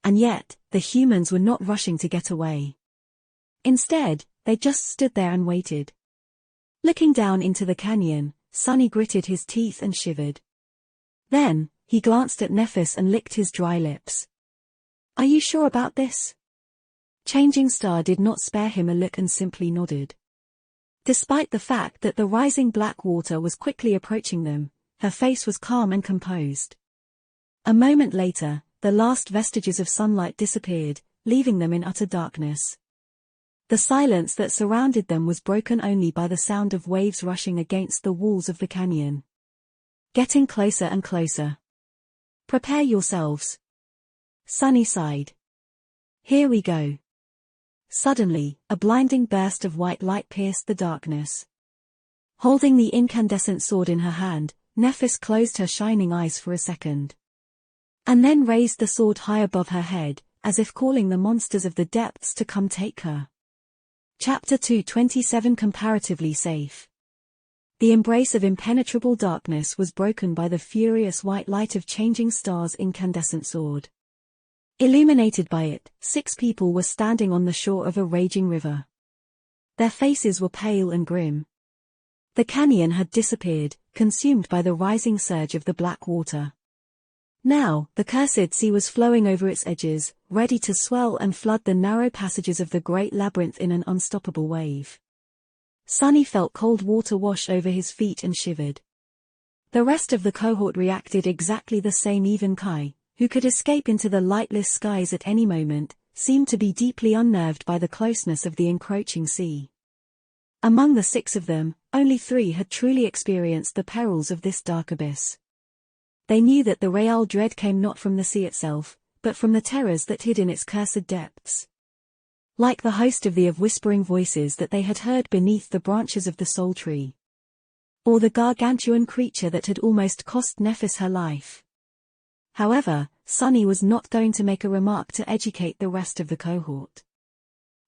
And yet, the humans were not rushing to get away. Instead, they just stood there and waited. Looking down into the canyon, Sunny gritted his teeth and shivered. Then, he glanced at Nephis and licked his dry lips. "Are you sure about this?" Changing Star did not spare him a look and simply nodded. Despite the fact that the rising black water was quickly approaching them, her face was calm and composed. A moment later, the last vestiges of sunlight disappeared, leaving them in utter darkness. The silence that surrounded them was broken only by the sound of waves rushing against the walls of the canyon. Getting closer and closer. "Prepare yourselves." Sunny sighed. "Here we go." Suddenly, a blinding burst of white light pierced the darkness. Holding the incandescent sword in her hand, Nephis closed her shining eyes for a second. And then raised the sword high above her head, as if calling the monsters of the depths to come take her. Chapter 2:27 Comparatively safe. The embrace of impenetrable darkness was broken by the furious white light of Changing Star's incandescent sword. Illuminated by it, 6 people were standing on the shore of a raging river. Their faces were pale and grim. The canyon had disappeared, consumed by the rising surge of the black water. Now, the cursed sea was flowing over its edges, ready to swell and flood the narrow passages of the great labyrinth in an unstoppable wave. Sunny felt cold water wash over his feet and shivered. The rest of the cohort reacted exactly the same. Even Kai, who could escape into the lightless skies at any moment, seemed to be deeply unnerved by the closeness of the encroaching sea. Among the 6 of them, only 3 had truly experienced the perils of this dark abyss. They knew that the real dread came not from the sea itself, but from the terrors that hid in its cursed depths. Like the host of whispering voices that they had heard beneath the branches of the soul tree. Or the gargantuan creature that had almost cost Nephis her life. However, Sunny was not going to make a remark to educate the rest of the cohort.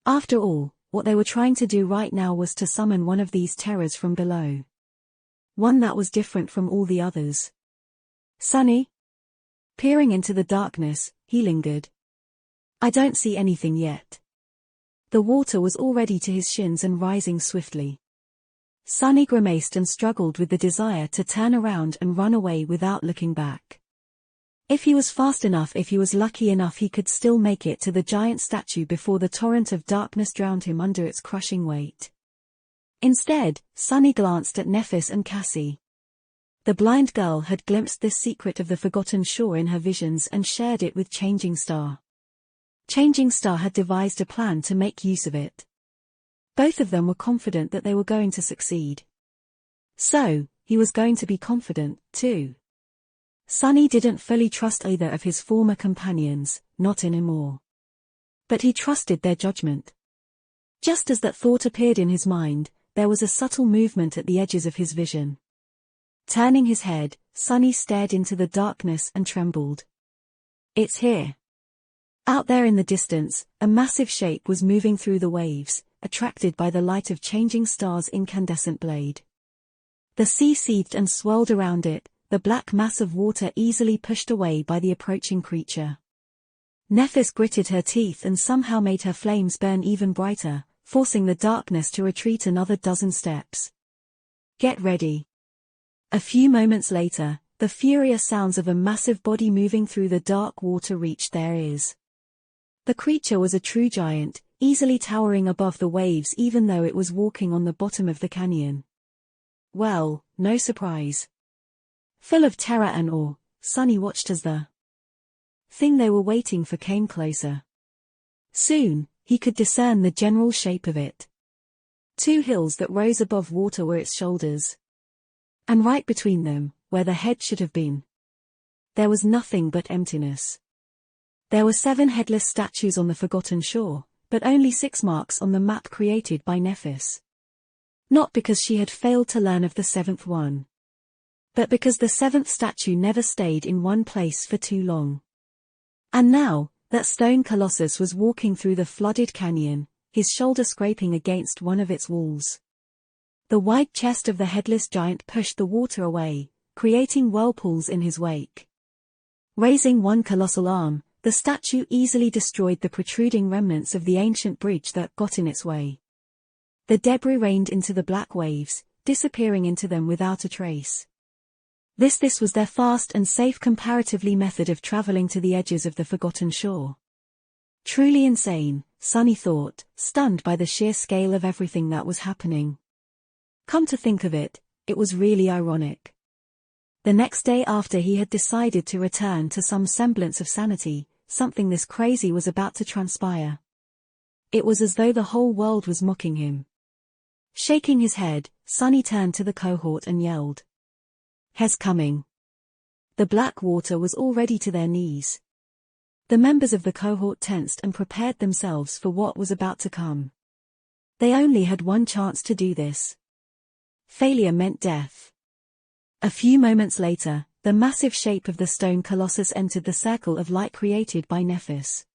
After all, what they were trying to do right now was to summon one of these terrors from below. One that was different from all the others. "Sunny?" Peering into the darkness, he lingered. "I don't see anything yet." The water was already to his shins and rising swiftly. Sunny grimaced and struggled with the desire to turn around and run away without looking back. If he was fast enough, if he was lucky enough, he could still make it to the giant statue before the torrent of darkness drowned him under its crushing weight. Instead, Sunny glanced at Nephis and Cassie. The blind girl had glimpsed this secret of the forgotten shore in her visions and shared it with Changing Star. Changing Star had devised a plan to make use of it. Both of them were confident that they were going to succeed. So, he was going to be confident, too. Sunny didn't fully trust either of his former companions, not anymore. But he trusted their judgment. Just as that thought appeared in his mind, there was a subtle movement at the edges of his vision. Turning his head, Sunny stared into the darkness and trembled. "It's here." Out there in the distance, a massive shape was moving through the waves, attracted by the light of Changing Star's incandescent blade. The sea seethed and swirled around it, the black mass of water easily pushed away by the approaching creature. Nephis gritted her teeth and somehow made her flames burn even brighter, forcing the darkness to retreat another dozen steps. "Get ready." A few moments later, the furious sounds of a massive body moving through the dark water reached their ears. The creature was a true giant, easily towering above the waves even though it was walking on the bottom of the canyon. Well, no surprise. Full of terror and awe, Sunny watched as the thing they were waiting for came closer. Soon, he could discern the general shape of it. Two hills that rose above water were its shoulders. And right between them, where the head should have been, there was nothing but emptiness. There were 7 headless statues on the forgotten shore, but only 6 marks on the map created by Nephis. Not because she had failed to learn of the 7th one, but because the 7th statue never stayed in one place for too long. And now, that stone colossus was walking through the flooded canyon, his shoulder scraping against one of its walls. The wide chest of the headless giant pushed the water away, creating whirlpools in his wake. Raising one colossal arm, the statue easily destroyed the protruding remnants of the ancient bridge that got in its way. The debris rained into the black waves, disappearing into them without a trace. This was their fast and safe comparatively method of traveling to the edges of the forgotten shore. Truly insane, Sunny thought, stunned by the sheer scale of everything that was happening. Come to think of it, it was really ironic. The next day after he had decided to return to some semblance of sanity, something this crazy was about to transpire. It was as though the whole world was mocking him. Shaking his head, Sunny turned to the cohort and yelled, "He's coming." The black water was already to their knees. The members of the cohort tensed and prepared themselves for what was about to come. They only had one chance to do this. Failure meant death. A few moments later, the massive shape of the stone colossus entered the circle of light created by Nephis.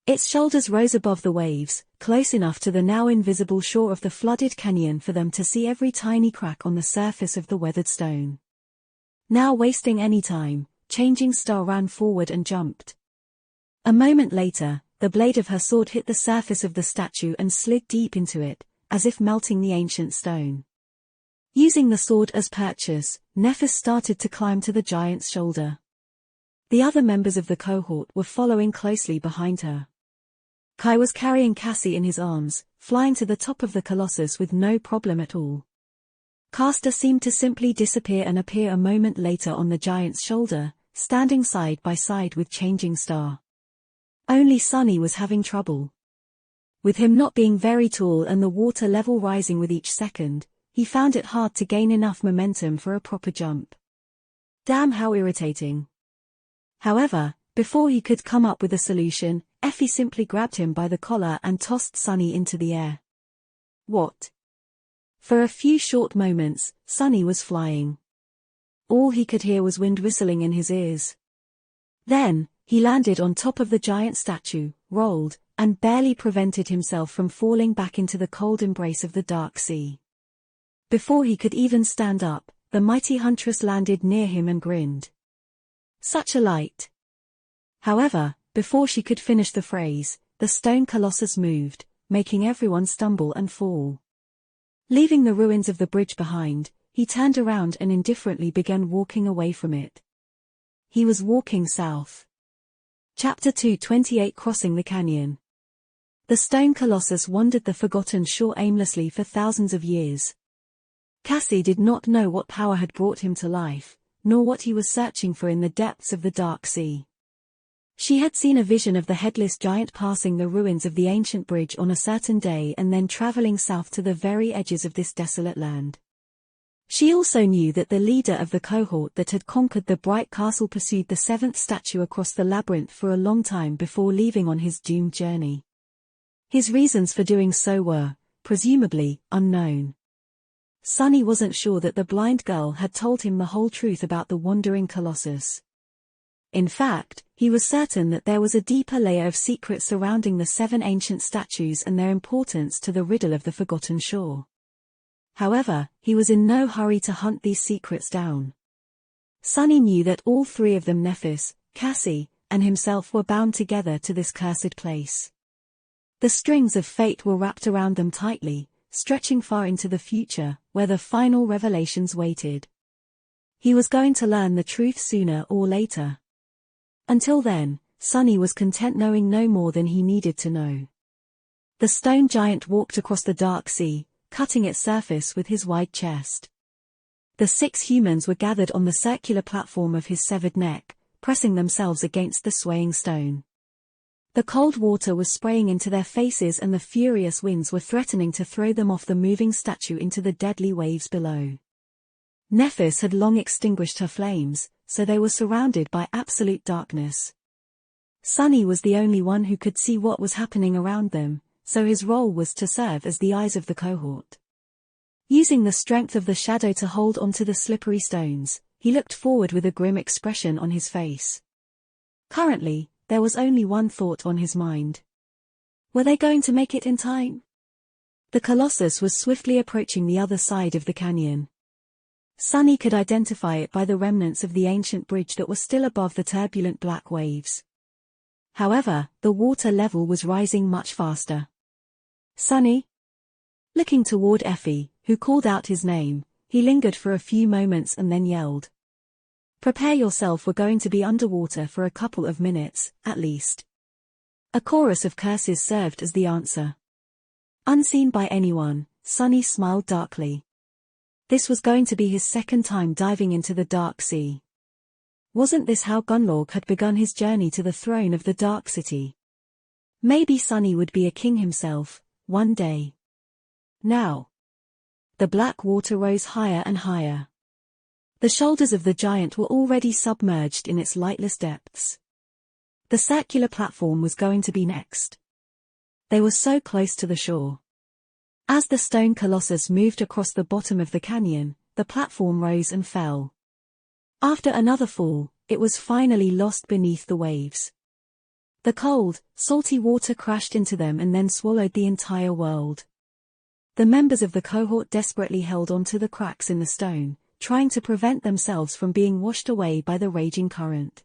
Its shoulders rose above the waves, close enough to the now invisible shore of the flooded canyon for them to see every tiny crack on the surface of the weathered stone. Now wasting any time, Changing Star ran forward and jumped. A moment later, the blade of her sword hit the surface of the statue and slid deep into it, as if melting the ancient stone. Using the sword as purchase, Nephis started to climb to the giant's shoulder. The other members of the cohort were following closely behind her. Kai was carrying Cassie in his arms, flying to the top of the colossus with no problem at all. Castor seemed to simply disappear and appear a moment later on the giant's shoulder, standing side by side with Changing Star. Only Sunny was having trouble. With him not being very tall and the water level rising with each second, he found it hard to gain enough momentum for a proper jump. Damn, how irritating. However, before he could come up with a solution, Effie simply grabbed him by the collar and tossed Sunny into the air. What? For a few short moments, Sunny was flying. All he could hear was wind whistling in his ears. Then, he landed on top of the giant statue, rolled, and barely prevented himself from falling back into the cold embrace of the dark sea. Before he could even stand up, the mighty huntress landed near him and grinned. Such a light. However, before she could finish the phrase, the stone colossus moved, making everyone stumble and fall. Leaving the ruins of the bridge behind, he turned around and indifferently began walking away from it. He was walking south. Chapter 2:28 Crossing the Canyon. The stone colossus wandered the forgotten shore aimlessly for thousands of years. Cassie did not know what power had brought him to life, nor what he was searching for in the depths of the dark sea. She had seen a vision of the headless giant passing the ruins of the ancient bridge on a certain day and then traveling south to the very edges of this desolate land. She also knew that the leader of the cohort that had conquered the bright castle pursued the 7th statue across the labyrinth for a long time before leaving on his doomed journey. His reasons for doing so were, presumably, unknown. Sunny wasn't sure that the blind girl had told him the whole truth about the wandering colossus. In fact, he was certain that there was a deeper layer of secret surrounding the 7 ancient statues and their importance to the riddle of the forgotten shore. However, he was in no hurry to hunt these secrets down. Sunny knew that all 3 of them, Nephis, Cassie, and himself, were bound together to this cursed place. The strings of fate were wrapped around them tightly, stretching far into the future, where the final revelations waited. He was going to learn the truth sooner or later. Until then, Sunny was content knowing no more than he needed to know. The stone giant walked across the dark sea, cutting its surface with his wide chest. The 6 humans were gathered on the circular platform of his severed neck, pressing themselves against the swaying stone. The cold water was spraying into their faces and the furious winds were threatening to throw them off the moving statue into the deadly waves below. Nephis had long extinguished her flames, so they were surrounded by absolute darkness. Sunny was the only one who could see what was happening around them, so his role was to serve as the eyes of the cohort. Using the strength of the shadow to hold onto the slippery stones, he looked forward with a grim expression on his face. Currently, there was only one thought on his mind. Were they going to make it in time? The Colossus was swiftly approaching the other side of the canyon. Sunny could identify it by the remnants of the ancient bridge that was still above the turbulent black waves. However, the water level was rising much faster. Sunny? Looking toward Effie, who called out his name, he lingered for a few moments and then yelled. Prepare yourself, we're going to be underwater for a couple of minutes, at least. A chorus of curses served as the answer. Unseen by anyone, Sunny smiled darkly. This was going to be his second time diving into the dark sea. Wasn't this how Gunlorg had begun his journey to the throne of the Dark City? Maybe Sunny would be a king himself, one day. Now. The black water rose higher and higher. The shoulders of the giant were already submerged in its lightless depths. The circular platform was going to be next. They were so close to the shore. As the stone colossus moved across the bottom of the canyon, the platform rose and fell. After another fall, it was finally lost beneath the waves. The cold, salty water crashed into them and then swallowed the entire world. The members of the cohort desperately held onto the cracks in the stone, trying to prevent themselves from being washed away by the raging current.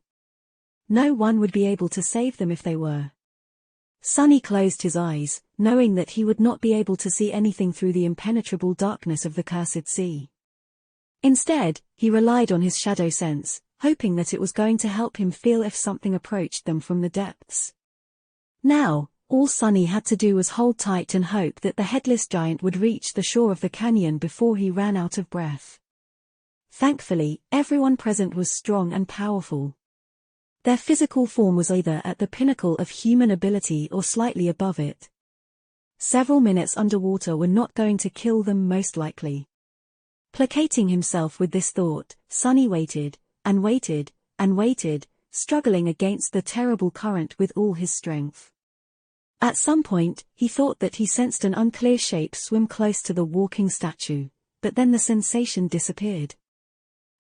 No one would be able to save them if they were. Sunny closed his eyes, knowing that he would not be able to see anything through the impenetrable darkness of the cursed sea. Instead, he relied on his shadow sense, hoping that it was going to help him feel if something approached them from the depths. Now, all Sunny had to do was hold tight and hope that the headless giant would reach the shore of the canyon before he ran out of breath. Thankfully, everyone present was strong and powerful. Their physical form was either at the pinnacle of human ability or slightly above it. Several minutes underwater were not going to kill them most likely. Placating himself with this thought, Sunny waited, and waited, and waited, struggling against the terrible current with all his strength. At some point, he thought that he sensed an unclear shape swim close to the walking statue, but then the sensation disappeared.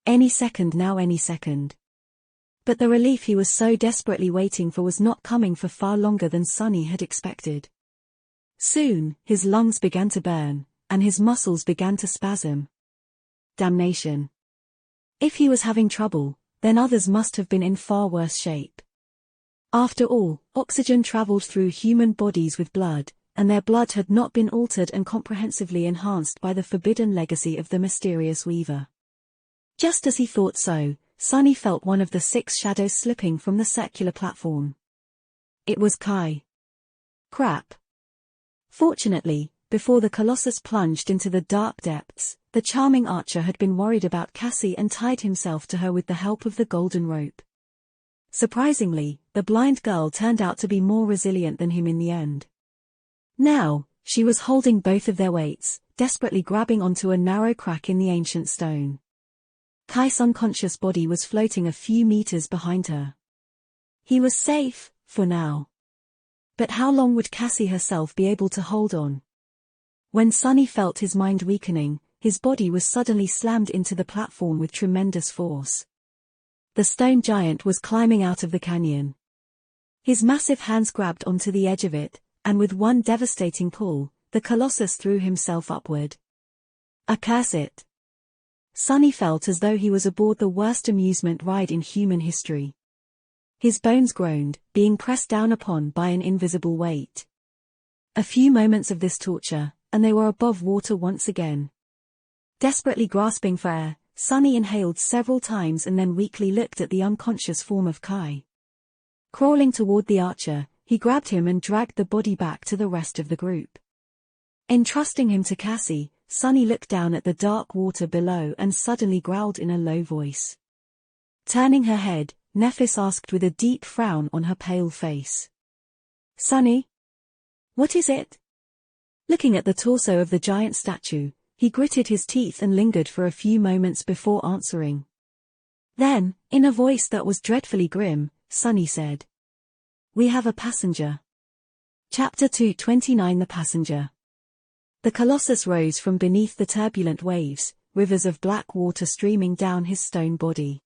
Any second now, any second. But the relief he was so desperately waiting for was not coming for far longer than Sunny had expected. Soon, his lungs began to burn, and his muscles began to spasm. Damnation. If he was having trouble, then others must have been in far worse shape. After all, oxygen traveled through human bodies with blood, and their blood had not been altered and comprehensively enhanced by the forbidden legacy of the mysterious Weaver. Just as he thought so, Sunny felt one of the 6 shadows slipping from the circular platform. It was Kai. Crap. Fortunately, before the Colossus plunged into the dark depths, the charming archer had been worried about Cassie and tied himself to her with the help of the golden rope. Surprisingly, the blind girl turned out to be more resilient than him in the end. Now, she was holding both of their weights, desperately grabbing onto a narrow crack in the ancient stone. Kai's unconscious body was floating a few meters behind her. He was safe, for now. But how long would Cassie herself be able to hold on? When Sunny felt his mind weakening, his body was suddenly slammed into the platform with tremendous force. The stone giant was climbing out of the canyon. His massive hands grabbed onto the edge of it, and with one devastating pull, the Colossus threw himself upward. Curse it! Sunny felt as though he was aboard the worst amusement ride in human history. His bones groaned, being pressed down upon by an invisible weight. A few moments of this torture, and they were above water once again. Desperately grasping for air, Sunny inhaled several times and then weakly looked at the unconscious form of Kai. Crawling toward the archer, he grabbed him and dragged the body back to the rest of the group. Entrusting him to Cassie, Sunny looked down at the dark water below and suddenly growled in a low voice. Turning her head, Nephis asked with a deep frown on her pale face. "Sunny? What is it?" Looking at the torso of the giant statue, he gritted his teeth and lingered for a few moments before answering. Then, in a voice that was dreadfully grim, Sunny said, "We have a passenger." Chapter 229 The Passenger. The Colossus rose from beneath the turbulent waves, rivers of black water streaming down his stone body.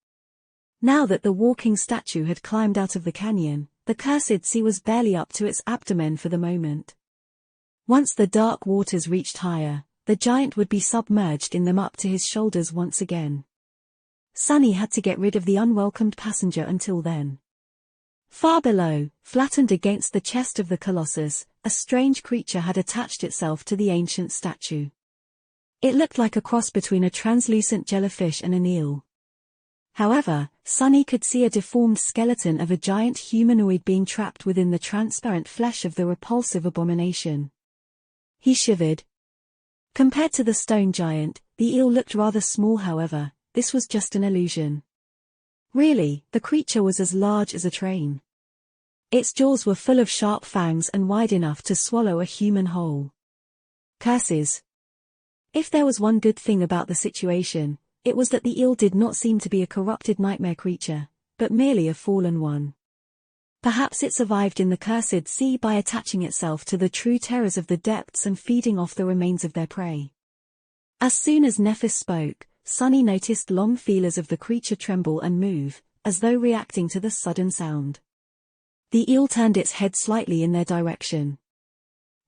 Now that the walking statue had climbed out of the canyon, the cursed sea was barely up to its abdomen for the moment. Once the dark waters reached higher, the giant would be submerged in them up to his shoulders once again. Sunny had to get rid of the unwelcomed passenger until then. Far below, flattened against the chest of the Colossus, a strange creature had attached itself to the ancient statue. It looked like a cross between a translucent jellyfish and an eel. However, Sunny could see a deformed skeleton of a giant humanoid being trapped within the transparent flesh of the repulsive abomination. He shivered. Compared to the stone giant, the eel looked rather small. However, this was just an illusion. Really, the creature was as large as a train. Its jaws were full of sharp fangs and wide enough to swallow a human whole. Curses. If there was one good thing about the situation, it was that the eel did not seem to be a corrupted nightmare creature, but merely a fallen one. Perhaps it survived in the cursed sea by attaching itself to the true terrors of the depths and feeding off the remains of their prey. As soon as Nephis spoke, Sunny noticed long feelers of the creature tremble and move, as though reacting to the sudden sound. The eel turned its head slightly in their direction.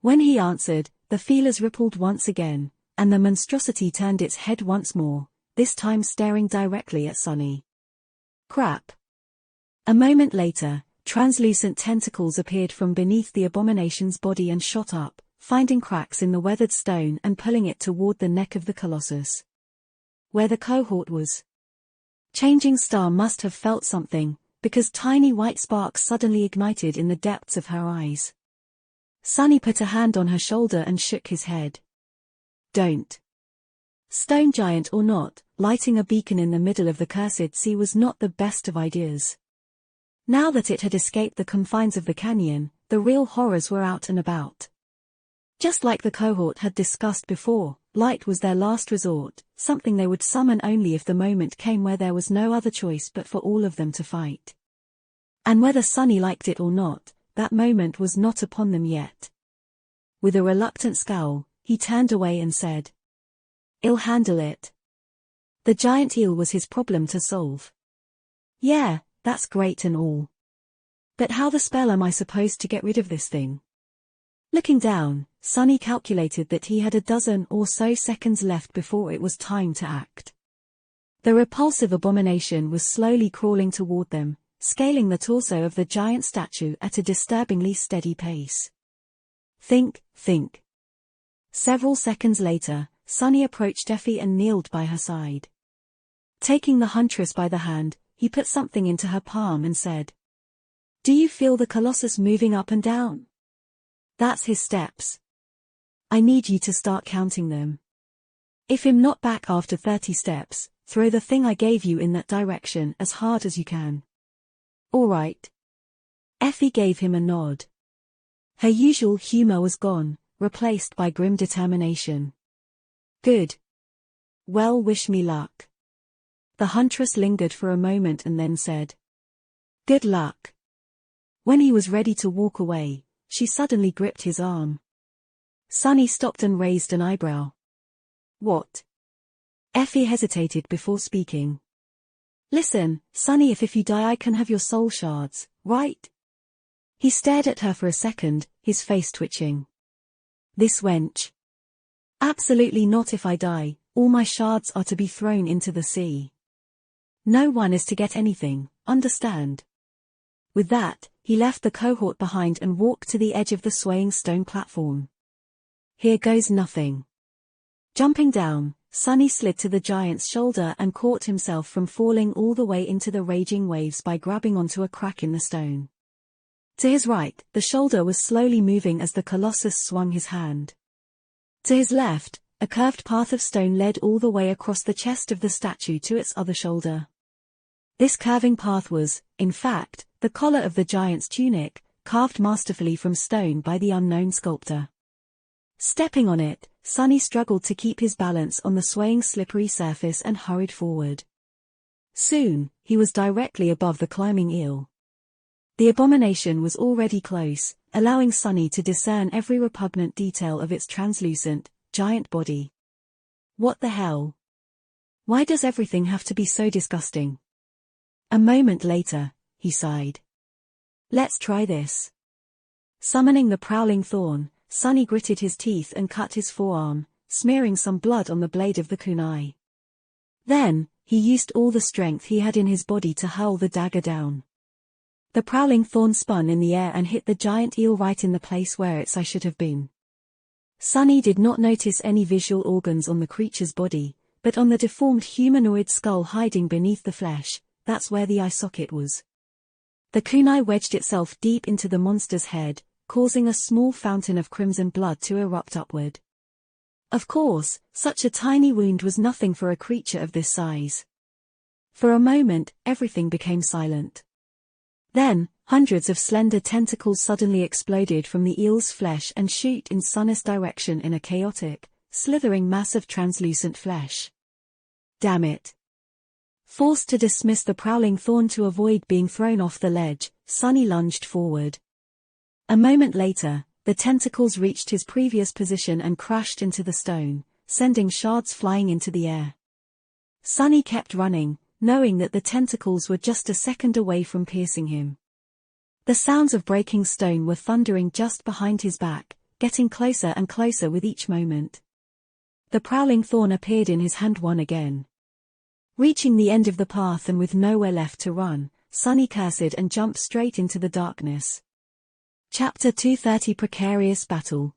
When he answered, the feelers rippled once again, and the monstrosity turned its head once more, this time staring directly at Sunny. Crap. A moment later, translucent tentacles appeared from beneath the abomination's body and shot up, finding cracks in the weathered stone and pulling it toward the neck of the Colossus. Where the cohort was. Changing Star must have felt something, because tiny white sparks suddenly ignited in the depths of her eyes. Sunny put a hand on her shoulder and shook his head. Don't. Stone giant or not, lighting a beacon in the middle of the cursed sea was not the best of ideas. Now that it had escaped the confines of the canyon, the real horrors were out and about. Just like the cohort had discussed before, light was their last resort, something they would summon only if the moment came where there was no other choice but for all of them to fight. And whether Sunny liked it or not, that moment was not upon them yet. With a reluctant scowl, he turned away and said, "I'll handle it." The giant eel was his problem to solve. Yeah, that's great and all. But how the spell am I supposed to get rid of this thing? Looking down, Sunny calculated that he had a dozen or so seconds left before it was time to act. The repulsive abomination was slowly crawling toward them, scaling the torso of the giant statue at a disturbingly steady pace. Think. Several seconds later, Sunny approached Effie and kneeled by her side. Taking the huntress by the hand, he put something into her palm and said, "Do you feel the Colossus moving up and down? That's his steps. I need you to start counting them. If I'm not back after 30 steps, throw the thing I gave you in that direction as hard as you can." "All right." Effie gave him a nod. Her usual humor was gone, replaced by grim determination. "Good. Well, wish me luck." The huntress lingered for a moment and then said, "Good luck." When he was ready to walk away, she suddenly gripped his arm. Sunny stopped and raised an eyebrow. "What?" Effie hesitated before speaking. "Listen, Sunny, if you die I can have your soul shards, right?" He stared at her for a second, his face twitching. "This wench." "Absolutely not. If I die, all my shards are to be thrown into the sea. No one is to get anything, understand?" With that, he left the cohort behind and walked to the edge of the swaying stone platform. "Here goes nothing." Jumping down, Sunny slid to the giant's shoulder and caught himself from falling all the way into the raging waves by grabbing onto a crack in the stone. To his right, the shoulder was slowly moving as the colossus swung his hand. To his left, a curved path of stone led all the way across the chest of the statue to its other shoulder. This curving path was, in fact, the collar of the giant's tunic, carved masterfully from stone by the unknown sculptor. Stepping on it, Sunny struggled to keep his balance on the swaying slippery surface and hurried forward. Soon, he was directly above the climbing eel. The abomination was already close, allowing Sunny to discern every repugnant detail of its translucent, giant body. What the hell? Why does everything have to be so disgusting? A moment later, he sighed. Let's try this. Summoning the prowling thorn, Sunny gritted his teeth and cut his forearm, smearing some blood on the blade of the kunai. Then, he used all the strength he had in his body to hurl the dagger down. The prowling thorn spun in the air and hit the giant eel right in the place where its eye should have been. Sunny did not notice any visual organs on the creature's body, but on the deformed humanoid skull hiding beneath the flesh, that's where the eye socket was. The kunai wedged itself deep into the monster's head, causing a small fountain of crimson blood to erupt upward. Of course, such a tiny wound was nothing for a creature of this size. For a moment, everything became silent. Then, hundreds of slender tentacles suddenly exploded from the eel's flesh and shoot in Sunny's direction in a chaotic, slithering mass of translucent flesh. Damn it. Forced to dismiss the prowling thorn to avoid being thrown off the ledge, Sunny lunged forward. A moment later, the tentacles reached his previous position and crashed into the stone, sending shards flying into the air. Sunny kept running, knowing that the tentacles were just a second away from piercing him. The sounds of breaking stone were thundering just behind his back, getting closer and closer with each moment. The prowling thorn appeared in his hand once again. Reaching the end of the path and with nowhere left to run, Sunny cursed and jumped straight into the darkness. Chapter 230 Precarious Battle.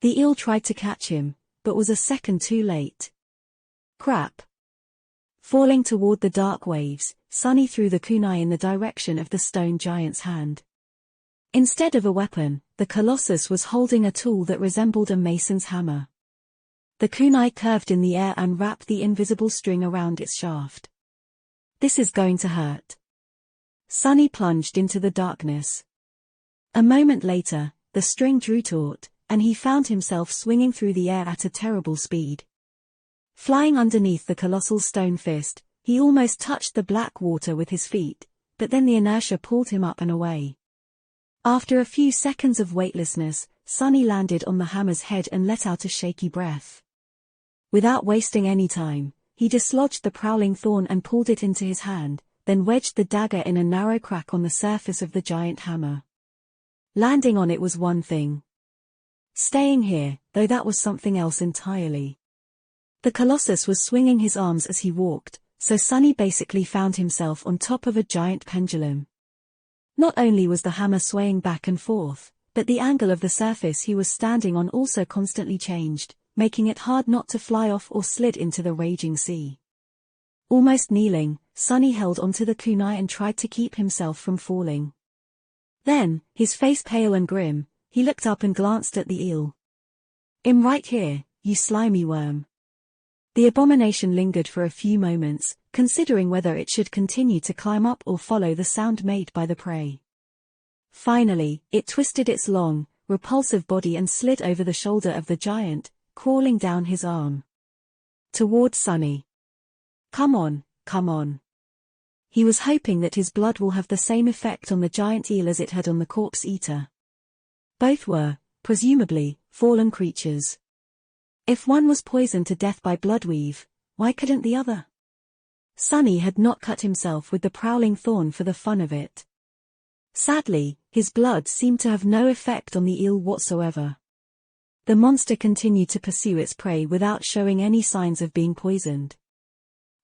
The eel tried to catch him, but was a second too late. Crap. Falling toward the dark waves, Sunny threw the kunai in the direction of the stone giant's hand. Instead of a weapon, the colossus was holding a tool that resembled a mason's hammer. The kunai curved in the air and wrapped the invisible string around its shaft. This is going to hurt. Sunny plunged into the darkness. A moment later, the string drew taut, and he found himself swinging through the air at a terrible speed. Flying underneath the colossal stone fist, he almost touched the black water with his feet, but then the inertia pulled him up and away. After a few seconds of weightlessness, Sunny landed on the hammer's head and let out a shaky breath. Without wasting any time, he dislodged the prowling thorn and pulled it into his hand, then wedged the dagger in a narrow crack on the surface of the giant hammer. Landing on it was one thing. Staying here, though, that was something else entirely. The colossus was swinging his arms as he walked, so Sunny basically found himself on top of a giant pendulum. Not only was the hammer swaying back and forth, but the angle of the surface he was standing on also constantly changed, making it hard not to fly off or slid into the raging sea. Almost kneeling, Sunny held onto the kunai and tried to keep himself from falling. Then, his face pale and grim, he looked up and glanced at the eel. "I'm right here, you slimy worm." The abomination lingered for a few moments, considering whether it should continue to climb up or follow the sound made by the prey. Finally, it twisted its long, repulsive body and slid over the shoulder of the giant, crawling down his arm. Toward Sunny. Come on, come on. He was hoping that his blood will have the same effect on the giant eel as it had on the corpse eater. Both were, presumably, fallen creatures. If one was poisoned to death by bloodweave, why couldn't the other? Sunny had not cut himself with the prowling thorn for the fun of it. Sadly, his blood seemed to have no effect on the eel whatsoever. The monster continued to pursue its prey without showing any signs of being poisoned.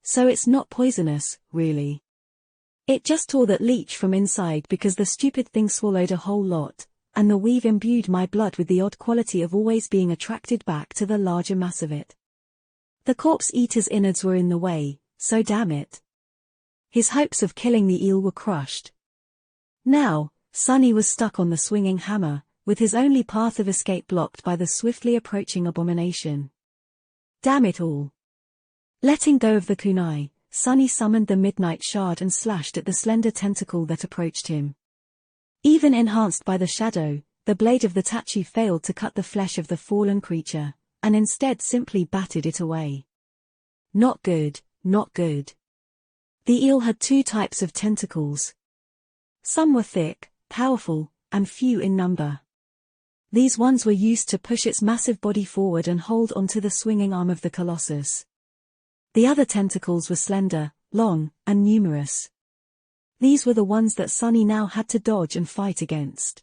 So it's not poisonous, really. It just tore that leech from inside because the stupid thing swallowed a whole lot, and the weave imbued my blood with the odd quality of always being attracted back to the larger mass of it. The corpse eater's innards were in the way, so damn it. His hopes of killing the eel were crushed. Now, Sonny was stuck on the swinging hammer, with his only path of escape blocked by the swiftly approaching abomination. Damn it all. Letting go of the kunai, Sonny summoned the midnight shard and slashed at the slender tentacle that approached him. Even enhanced by the shadow, the blade of the tachi failed to cut the flesh of the fallen creature, and instead simply battered it away. Not good, not good. The eel had two types of tentacles. Some were thick, powerful, and few in number. These ones were used to push its massive body forward and hold onto the swinging arm of the colossus. The other tentacles were slender, long, and numerous. These were the ones that Sonny now had to dodge and fight against.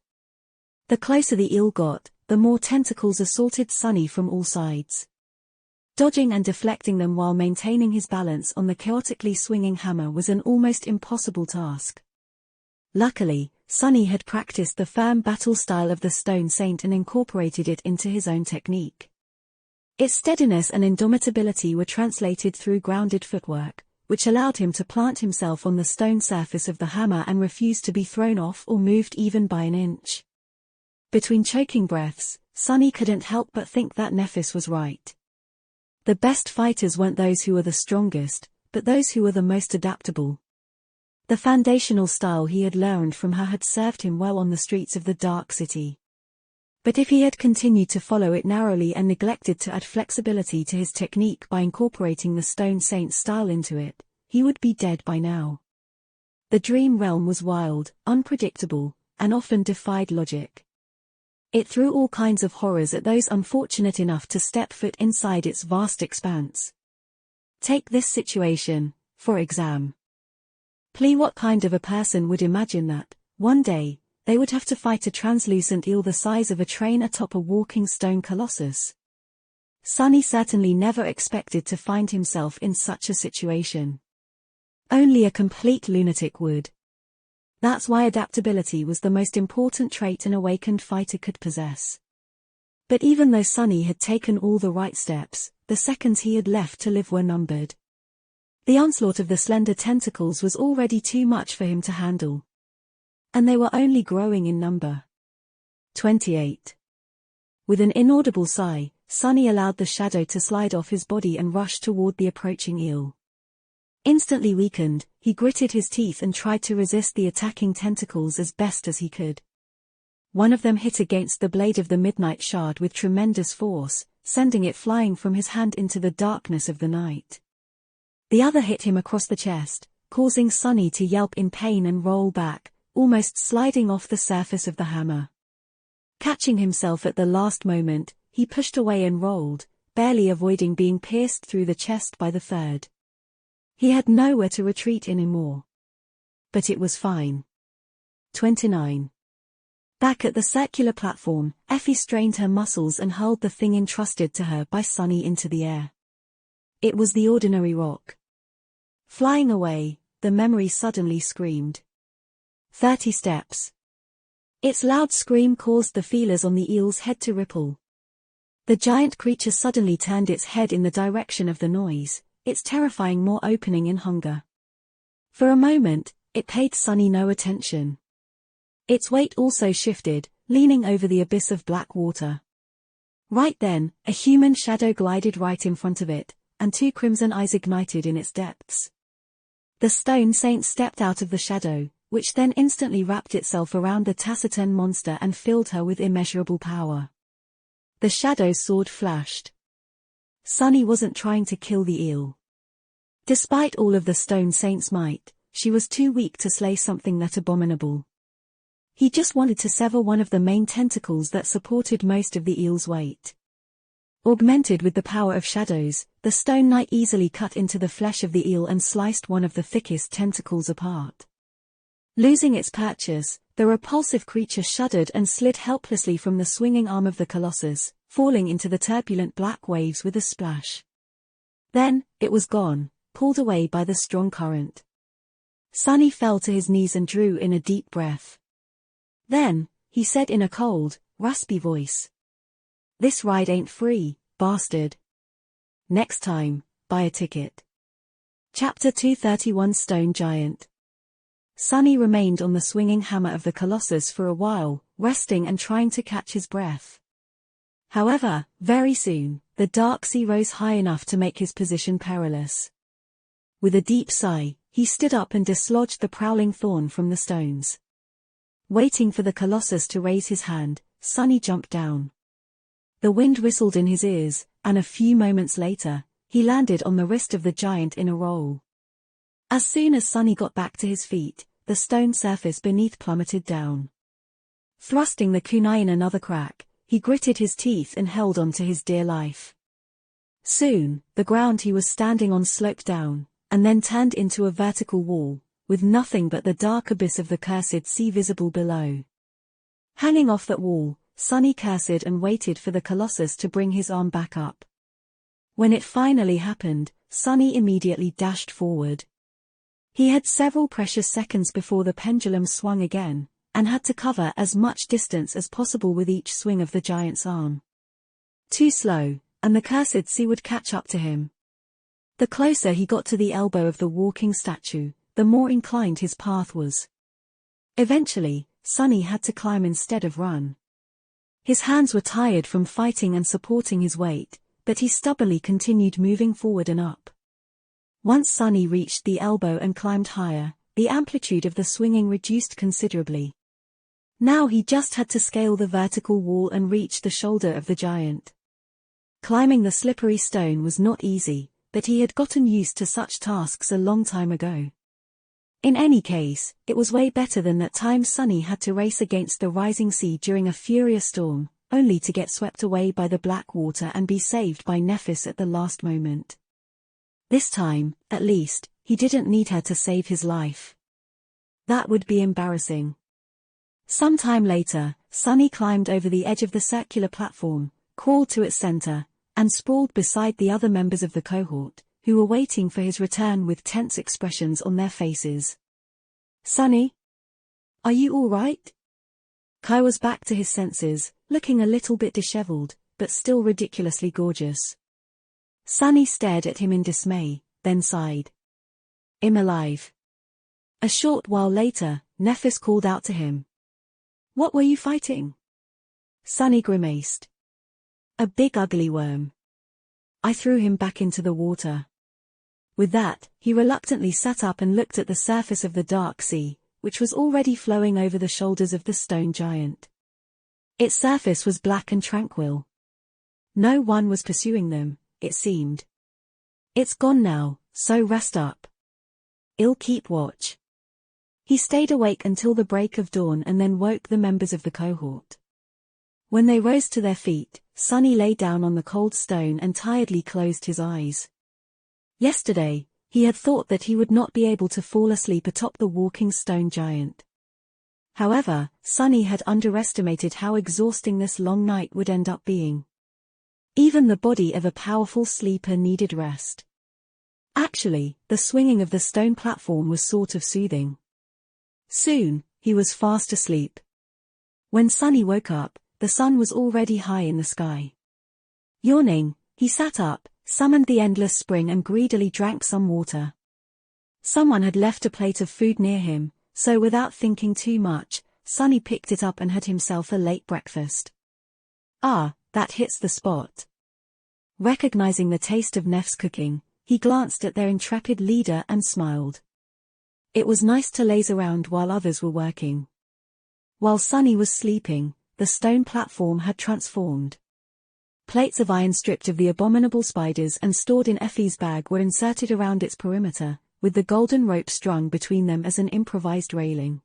The closer the eel got, the more tentacles assaulted Sonny from all sides. Dodging and deflecting them while maintaining his balance on the chaotically swinging hammer was an almost impossible task. Luckily, Sonny had practiced the firm battle style of the Stone Saint and incorporated it into his own technique. Its steadiness and indomitability were translated through grounded footwork, which allowed him to plant himself on the stone surface of the hammer and refuse to be thrown off or moved even by an inch. Between choking breaths, Sonny couldn't help but think that Nephis was right. The best fighters weren't those who were the strongest, but those who were the most adaptable. The foundational style he had learned from her had served him well on the streets of the Dark City. But if he had continued to follow it narrowly and neglected to add flexibility to his technique by incorporating the Stone Saint style into it, he would be dead by now. The dream realm was wild, unpredictable, and often defied logic. It threw all kinds of horrors at those unfortunate enough to step foot inside its vast expanse. Take this situation, for example. What kind of a person would imagine that, one day, they would have to fight a translucent eel the size of a train atop a walking stone colossus? Sonny certainly never expected to find himself in such a situation. Only a complete lunatic would. That's why adaptability was the most important trait an awakened fighter could possess. But even though Sonny had taken all the right steps, the seconds he had left to live were numbered. The onslaught of the slender tentacles was already too much for him to handle. And they were only growing in number. 28. With an inaudible sigh, Sonny allowed the shadow to slide off his body and rush toward the approaching eel. Instantly weakened, he gritted his teeth and tried to resist the attacking tentacles as best as he could. One of them hit against the blade of the midnight shard with tremendous force, sending it flying from his hand into the darkness of the night. The other hit him across the chest, causing Sonny to yelp in pain and roll back, almost sliding off the surface of the hammer. Catching himself at the last moment, he pushed away and rolled, barely avoiding being pierced through the chest by the third. He had nowhere to retreat anymore. But it was fine. 29. Back at the circular platform, Effie strained her muscles and hurled the thing entrusted to her by Sonny into the air. It was the ordinary rock. Flying away, the memory suddenly screamed. 30 steps. Its loud scream caused the feelers on the eel's head to ripple. The giant creature suddenly turned its head in the direction of the noise, its terrifying maw opening in hunger. For a moment, it paid Sonny no attention. Its weight also shifted, leaning over the abyss of black water. Right then, a human shadow glided right in front of it, and two crimson eyes ignited in its depths. The Stone Saint stepped out of the shadow, which then instantly wrapped itself around the taciturn monster and filled her with immeasurable power. The shadow's sword flashed. Sonny wasn't trying to kill the eel. Despite all of the Stone Saint's might, she was too weak to slay something that abominable. He just wanted to sever one of the main tentacles that supported most of the eel's weight. Augmented with the power of shadows, the Stone Knight easily cut into the flesh of the eel and sliced one of the thickest tentacles apart. Losing its purchase, the repulsive creature shuddered and slid helplessly from the swinging arm of the colossus, falling into the turbulent black waves with a splash. Then, it was gone, pulled away by the strong current. Sonny fell to his knees and drew in a deep breath. Then, he said in a cold, raspy voice. "This ride ain't free, bastard. Next time, buy a ticket." Chapter 231 Stone Giant. Sunny remained on the swinging hammer of the Colossus for a while, resting and trying to catch his breath. However, very soon, the dark sea rose high enough to make his position perilous. With a deep sigh, he stood up and dislodged the prowling thorn from the stones. Waiting for the Colossus to raise his hand, Sunny jumped down. The wind whistled in his ears, and a few moments later, he landed on the wrist of the giant in a roll. As soon as Sunny got back to his feet, the stone surface beneath plummeted down. Thrusting the kunai in another crack, he gritted his teeth and held on to his dear life. Soon, the ground he was standing on sloped down, and then turned into a vertical wall, with nothing but the dark abyss of the cursed sea visible below. Hanging off that wall, Sunny cursed and waited for the Colossus to bring his arm back up. When it finally happened, Sunny immediately dashed forward. He had several precious seconds before the pendulum swung again, and had to cover as much distance as possible with each swing of the giant's arm. Too slow, and the cursed sea would catch up to him. The closer he got to the elbow of the walking statue, the more inclined his path was. Eventually, Sunny had to climb instead of run. His hands were tired from fighting and supporting his weight, but he stubbornly continued moving forward and up. Once Sunny reached the elbow and climbed higher, the amplitude of the swinging reduced considerably. Now he just had to scale the vertical wall and reach the shoulder of the giant. Climbing the slippery stone was not easy, but he had gotten used to such tasks a long time ago. In any case, it was way better than that time Sunny had to race against the rising sea during a furious storm, only to get swept away by the black water and be saved by Nephis at the last moment. This time, at least, he didn't need her to save his life. That would be embarrassing. Some time later, Sunny climbed over the edge of the circular platform, crawled to its center, and sprawled beside the other members of the cohort, who were waiting for his return with tense expressions on their faces. "Sunny? Are you all right?" Kai was back to his senses, looking a little bit disheveled, but still ridiculously gorgeous. Sunny stared at him in dismay, then sighed. "I'm alive." A short while later, Nephis called out to him. "What were you fighting?" Sunny grimaced. "A big ugly worm. I threw him back into the water." With that, he reluctantly sat up and looked at the surface of the dark sea, which was already flowing over the shoulders of the stone giant. Its surface was black and tranquil. No one was pursuing them, it seemed. "It's gone now, so rest up. I'll keep watch." He stayed awake until the break of dawn and then woke the members of the cohort. When they rose to their feet, Sunny lay down on the cold stone and tiredly closed his eyes. Yesterday, he had thought that he would not be able to fall asleep atop the walking stone giant. However, Sunny had underestimated how exhausting this long night would end up being. Even the body of a powerful sleeper needed rest. Actually, the swinging of the stone platform was sort of soothing. Soon, he was fast asleep. When Sunny woke up, the sun was already high in the sky. Yawning, he sat up, summoned the endless spring and greedily drank some water. Someone had left a plate of food near him, so without thinking too much, Sunny picked it up and had himself a late breakfast. "Ah, that hits the spot." Recognizing the taste of Neff's cooking, he glanced at their intrepid leader and smiled. It was nice to laze around while others were working. While Sunny was sleeping, the stone platform had transformed. Plates of iron stripped of the abominable spiders and stored in Effie's bag were inserted around its perimeter, with the golden rope strung between them as an improvised railing.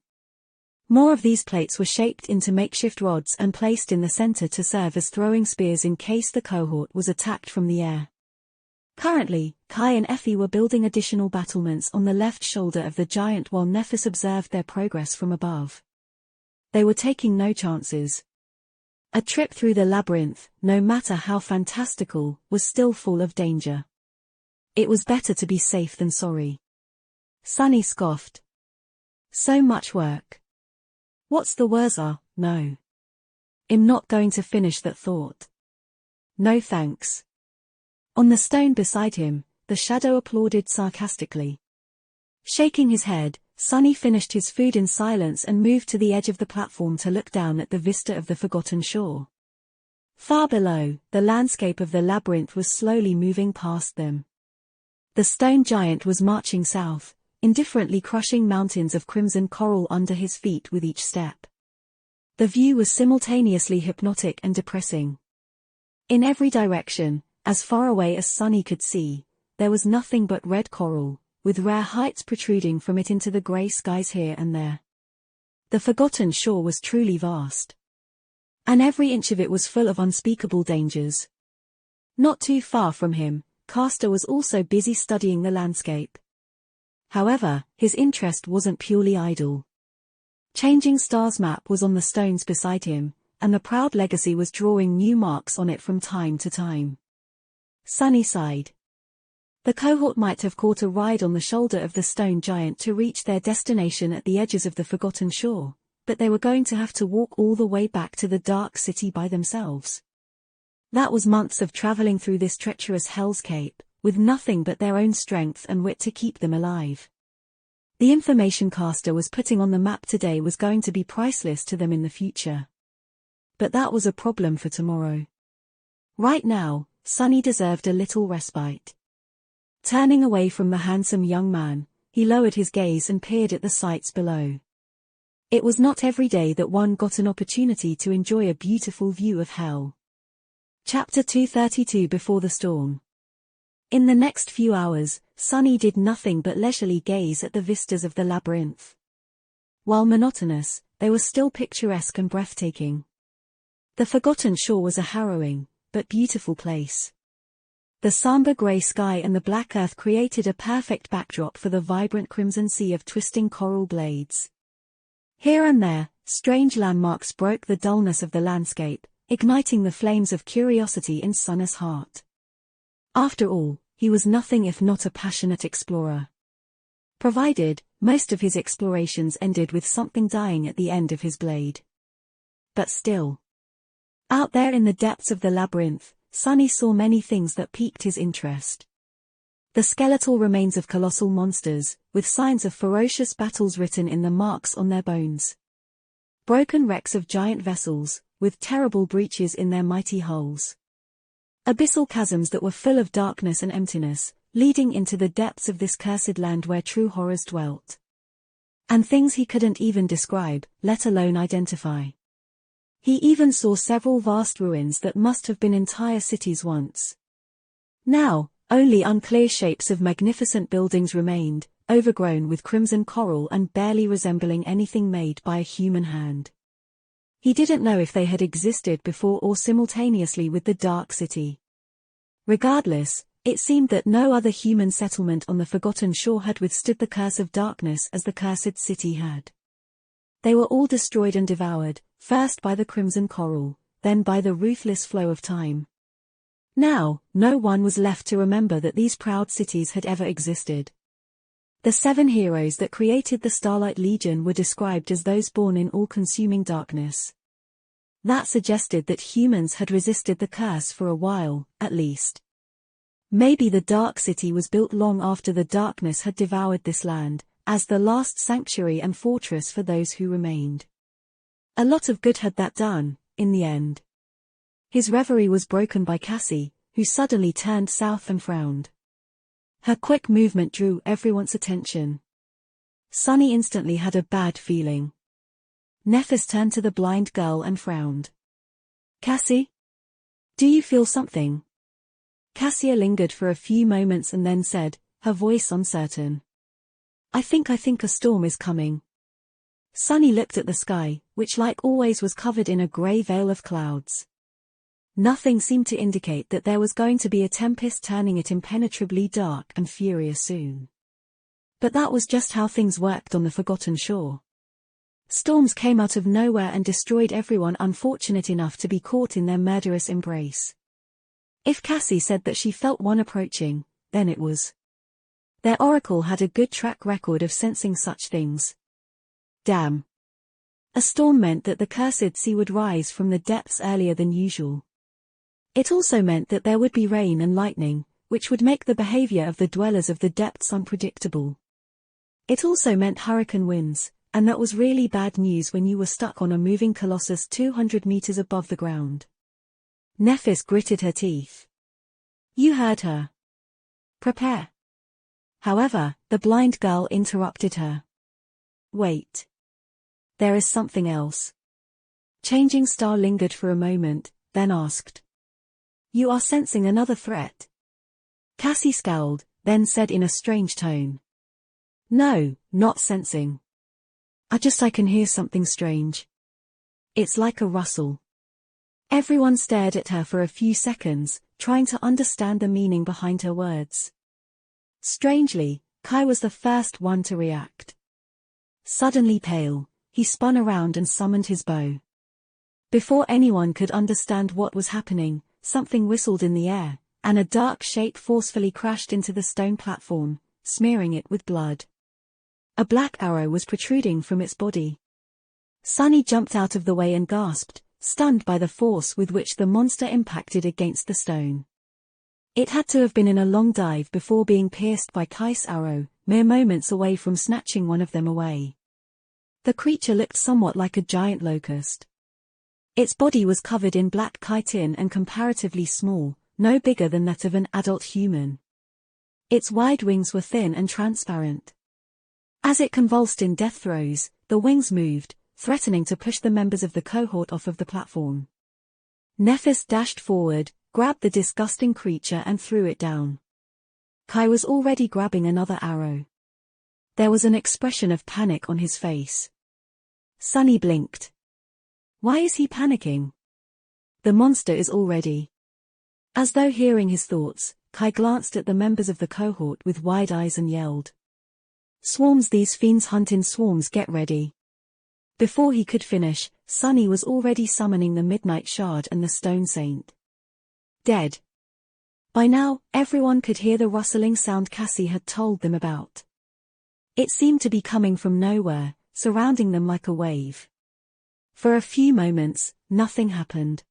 More of these plates were shaped into makeshift rods and placed in the center to serve as throwing spears in case the cohort was attacked from the air. Currently, Kai and Effie were building additional battlements on the left shoulder of the giant while Nephis observed their progress from above. They were taking no chances. A trip through the labyrinth, no matter how fantastical, was still full of danger. It was better to be safe than sorry. Sunny scoffed. "So much work. What's the Wurza? No. I'm not going to finish that thought. No thanks." On the stone beside him, the shadow applauded sarcastically. Shaking his head, Sunny finished his food in silence and moved to the edge of the platform to look down at the vista of the forgotten shore. Far below, the landscape of the labyrinth was slowly moving past them. The stone giant was marching south, indifferently crushing mountains of crimson coral under his feet with each step. The view was simultaneously hypnotic and depressing. In every direction, as far away as Sunny could see, there was nothing but red coral, with rare heights protruding from it into the grey skies here and there. The forgotten shore was truly vast. And every inch of it was full of unspeakable dangers. Not too far from him, Castor was also busy studying the landscape. However, his interest wasn't purely idle. Changing Star's map was on the stones beside him, and the proud legacy was drawing new marks on it from time to time. Sunny sighed. The cohort might have caught a ride on the shoulder of the stone giant to reach their destination at the edges of the forgotten shore, but they were going to have to walk all the way back to the Dark City by themselves. That was months of traveling through this treacherous Hell's Cape, with nothing but their own strength and wit to keep them alive. The information Castor was putting on the map today was going to be priceless to them in the future. But that was a problem for tomorrow. Right now, Sunny deserved a little respite. Turning away from the handsome young man, he lowered his gaze and peered at the sights below. It was not every day that one got an opportunity to enjoy a beautiful view of hell. Chapter 232 Before the Storm. In the next few hours, Sunny did nothing but leisurely gaze at the vistas of the labyrinth. While monotonous, they were still picturesque and breathtaking. The forgotten shore was a harrowing, but beautiful place. The somber grey sky and the black earth created a perfect backdrop for the vibrant crimson sea of twisting coral blades. Here and there, strange landmarks broke the dullness of the landscape, igniting the flames of curiosity in Sunny's heart. After all, he was nothing if not a passionate explorer. Provided, most of his explorations ended with something dying at the end of his blade. But still. Out there in the depths of the labyrinth, Sunny saw many things that piqued his interest. The skeletal remains of colossal monsters, with signs of ferocious battles written in the marks on their bones. Broken wrecks of giant vessels, with terrible breaches in their mighty hulls. Abyssal chasms that were full of darkness and emptiness, leading into the depths of this cursed land where true horrors dwelt. And things he couldn't even describe, let alone identify. He even saw several vast ruins that must have been entire cities once. Now, only unclear shapes of magnificent buildings remained, overgrown with crimson coral and barely resembling anything made by a human hand. He didn't know if they had existed before or simultaneously with the Dark City. Regardless, it seemed that no other human settlement on the forgotten shore had withstood the curse of darkness as the cursed city had. They were all destroyed and devoured, first by the crimson coral, then by the ruthless flow of time. Now, no one was left to remember that these proud cities had ever existed. The 7 heroes that created the Starlight Legion were described as those born in all-consuming darkness. That suggested that humans had resisted the curse for a while, at least. Maybe the Dark City was built long after the darkness had devoured this land, as the last sanctuary and fortress for those who remained. A lot of good had that done, in the end. His reverie was broken by Cassie, who suddenly turned south and frowned. Her quick movement drew everyone's attention. Sunny instantly had a bad feeling. Nephis turned to the blind girl and frowned. "Cassie? Do you feel something?" Cassia lingered for a few moments and then said, her voice uncertain. I think a storm is coming." Sunny looked at the sky, which like always was covered in a grey veil of clouds. Nothing seemed to indicate that there was going to be a tempest turning it impenetrably dark and furious soon. But that was just how things worked on the Forgotten Shore. Storms came out of nowhere and destroyed everyone unfortunate enough to be caught in their murderous embrace. If Cassie said that she felt one approaching, then it was. Their oracle had a good track record of sensing such things. Damn. A storm meant that the cursed sea would rise from the depths earlier than usual. It also meant that there would be rain and lightning, which would make the behavior of the dwellers of the depths unpredictable. It also meant hurricane winds, and that was really bad news when you were stuck on a moving colossus 200 meters above the ground. Nephis gritted her teeth. You heard her. Prepare. However, the blind girl interrupted her. Wait. There is something else. Changing Star lingered for a moment, then asked. You are sensing another threat? Cassie scowled, then said in a strange tone. No, not sensing. I can hear something strange. It's like a rustle. Everyone stared at her for a few seconds, trying to understand the meaning behind her words. Strangely, Kai was the first one to react. Suddenly pale, he spun around and summoned his bow. Before anyone could understand what was happening, something whistled in the air, and a dark shape forcefully crashed into the stone platform, smearing it with blood. A black arrow was protruding from its body. Sunny jumped out of the way and gasped, stunned by the force with which the monster impacted against the stone. It had to have been in a long dive before being pierced by Kai's arrow, mere moments away from snatching one of them away. The creature looked somewhat like a giant locust. Its body was covered in black chitin and comparatively small, no bigger than that of an adult human. Its wide wings were thin and transparent. As it convulsed in death throes, the wings moved, threatening to push the members of the cohort off of the platform. Nephis dashed forward, grabbed the disgusting creature and threw it down. Kai was already grabbing another arrow. There was an expression of panic on his face. Sunny blinked. Why is he panicking? The monster is already. As though hearing his thoughts, Kai glanced at the members of the cohort with wide eyes and yelled. Swarms, these fiends hunt in swarms, get ready. Before he could finish, Sunny was already summoning the Midnight Shard and the Stone Saint. Dead. By now, everyone could hear the rustling sound Cassie had told them about. It seemed to be coming from nowhere, surrounding them like a wave. For a few moments, nothing happened.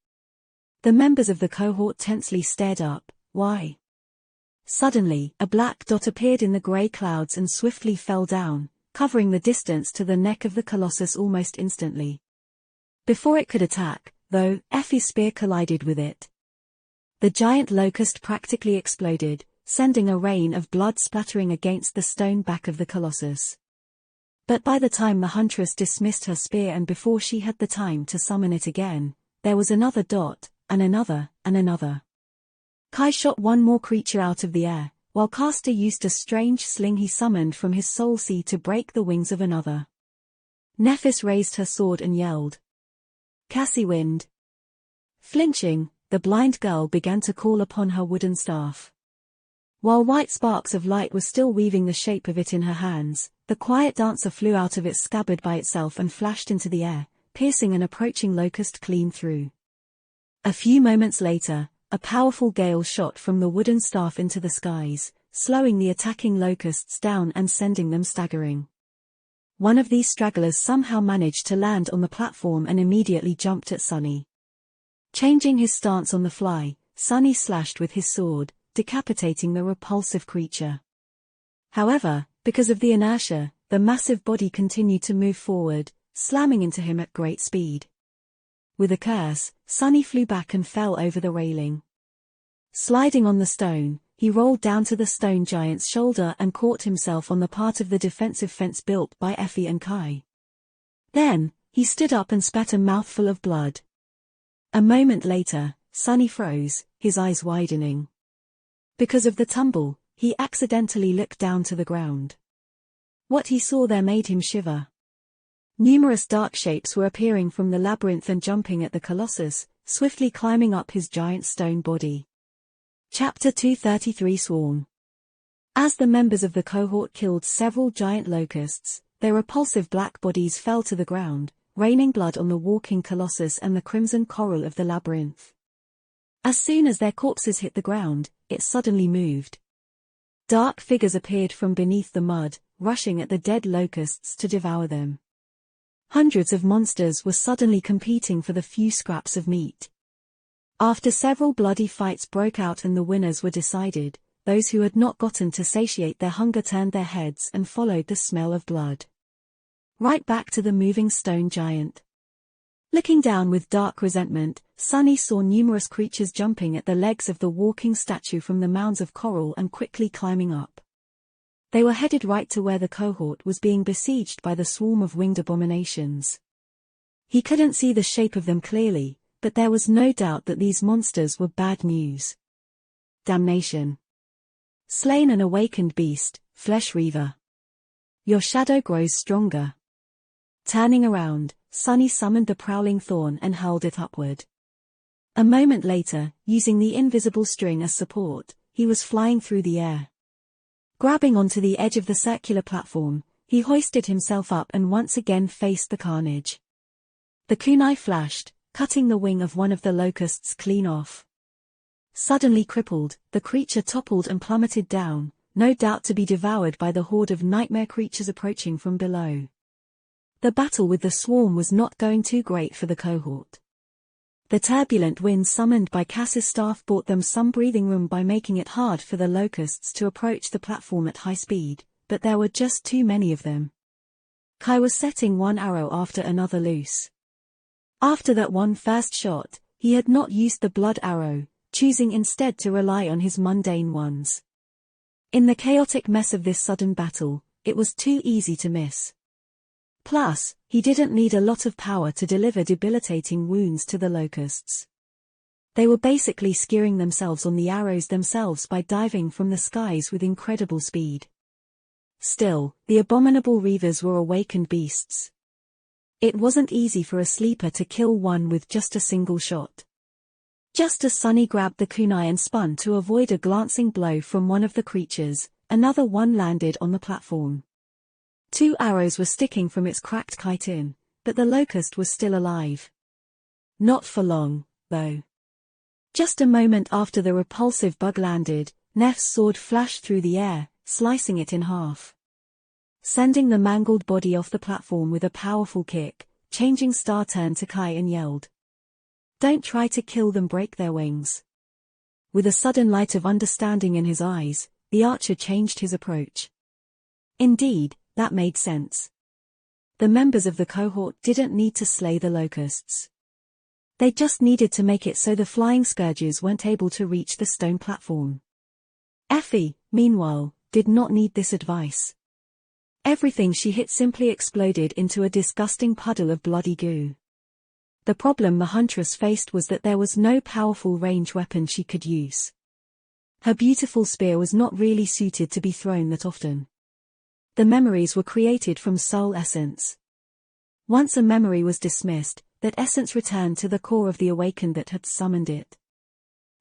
The members of the cohort tensely stared up. Why? Suddenly, a black dot appeared in the grey clouds and swiftly fell down, covering the distance to the neck of the colossus almost instantly. Before it could attack, though, Effie's spear collided with it. The giant locust practically exploded, sending a rain of blood splattering against the stone back of the colossus. But by the time the huntress dismissed her spear and before she had the time to summon it again, there was another dot, and another, and another. Kai shot one more creature out of the air, while Caster used a strange sling he summoned from his soul sea to break the wings of another. Nephis raised her sword and yelled. Cassie wind. Flinching, the blind girl began to call upon her wooden staff. While white sparks of light were still weaving the shape of it in her hands, the quiet dancer flew out of its scabbard by itself and flashed into the air, piercing an approaching locust clean through. A few moments later, a powerful gale shot from the wooden staff into the skies, slowing the attacking locusts down and sending them staggering. One of these stragglers somehow managed to land on the platform and immediately jumped at Sunny. Changing his stance on the fly, Sunny slashed with his sword, decapitating the repulsive creature. However, because of the inertia, the massive body continued to move forward, slamming into him at great speed. With a curse, Sunny flew back and fell over the railing. Sliding on the stone, he rolled down to the stone giant's shoulder and caught himself on the part of the defensive fence built by Effie and Kai. Then, he stood up and spat a mouthful of blood. A moment later, Sunny froze, his eyes widening. Because of the tumble, he accidentally looked down to the ground. What he saw there made him shiver. Numerous dark shapes were appearing from the labyrinth and jumping at the colossus, swiftly climbing up his giant stone body. Chapter 233 Swarm. As the members of the cohort killed several giant locusts, their repulsive black bodies fell to the ground, raining blood on the walking colossus and the crimson coral of the labyrinth. As soon as their corpses hit the ground, it suddenly moved. Dark figures appeared from beneath the mud, rushing at the dead locusts to devour them. Hundreds of monsters were suddenly competing for the few scraps of meat. After several bloody fights broke out and the winners were decided, those who had not gotten to satiate their hunger turned their heads and followed the smell of blood. Right back to the moving stone giant. Looking down with dark resentment, Sunny saw numerous creatures jumping at the legs of the walking statue from the mounds of coral and quickly climbing up. They were headed right to where the cohort was being besieged by the swarm of winged abominations. He couldn't see the shape of them clearly, but there was no doubt that these monsters were bad news. Damnation. Slain an awakened beast, Flesh Reaver. Your shadow grows stronger. Turning around, Sunny summoned the prowling thorn and hurled it upward. A moment later, using the invisible string as support, he was flying through the air. Grabbing onto the edge of the circular platform, he hoisted himself up and once again faced the carnage. The kunai flashed, cutting the wing of one of the locusts clean off. Suddenly crippled, the creature toppled and plummeted down, no doubt to be devoured by the horde of nightmare creatures approaching from below. The battle with the swarm was not going too great for the cohort. The turbulent wind summoned by Cass's staff bought them some breathing room by making it hard for the locusts to approach the platform at high speed, but there were just too many of them. Kai was setting one arrow after another loose. After that one first shot, he had not used the blood arrow, choosing instead to rely on his mundane ones. In the chaotic mess of this sudden battle, it was too easy to miss. Plus, he didn't need a lot of power to deliver debilitating wounds to the locusts. They were basically skewering themselves on the arrows themselves by diving from the skies with incredible speed. Still, the abominable reavers were awakened beasts. It wasn't easy for a sleeper to kill one with just a single shot. Just as Sunny grabbed the kunai and spun to avoid a glancing blow from one of the creatures, another one landed on the platform. 2 arrows were sticking from its cracked chitin, but the locust was still alive. Not for long, though. Just a moment after the repulsive bug landed, Nef's sword flashed through the air, slicing it in half. Sending the mangled body off the platform with a powerful kick, Changing Star turned to Kai and yelled. "Don't try to kill them, break their wings." With a sudden light of understanding in his eyes, the archer changed his approach. Indeed, that made sense. The members of the cohort didn't need to slay the locusts. They just needed to make it so the flying scourges weren't able to reach the stone platform. Effie, meanwhile, did not need this advice. Everything she hit simply exploded into a disgusting puddle of bloody goo. The problem the huntress faced was that there was no powerful range weapon she could use. Her beautiful spear was not really suited to be thrown that often. The memories were created from soul essence. Once a memory was dismissed, that essence returned to the core of the awakened that had summoned it.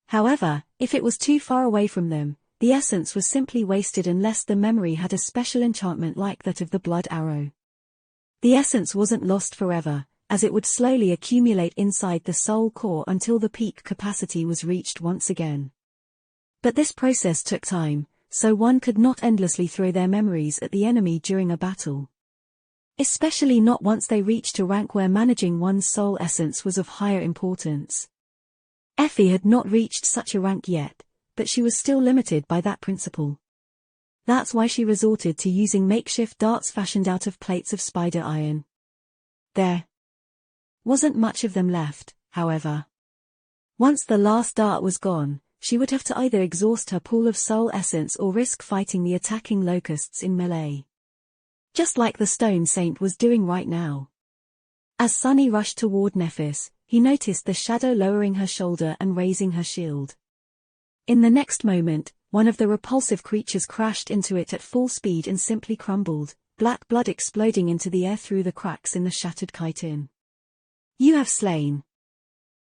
However, if it was too far away from them, the essence was simply wasted unless the memory had a special enchantment like that of the blood arrow. The essence wasn't lost forever, as it would slowly accumulate inside the soul core until the peak capacity was reached once again. But this process took time, so one could not endlessly throw their memories at the enemy during a battle. Especially not once they reached a rank where managing one's soul essence was of higher importance. Effie had not reached such a rank yet, but she was still limited by that principle. That's why she resorted to using makeshift darts fashioned out of plates of spider iron. There wasn't much of them left, however. Once the last dart was gone, she would have to either exhaust her pool of soul essence or risk fighting the attacking locusts in melee. Just like the Stone Saint was doing right now. As Sunny rushed toward Nephis, he noticed the shadow lowering her shoulder and raising her shield. In the next moment, one of the repulsive creatures crashed into it at full speed and simply crumbled, black blood exploding into the air through the cracks in the shattered chitin. "You have slain."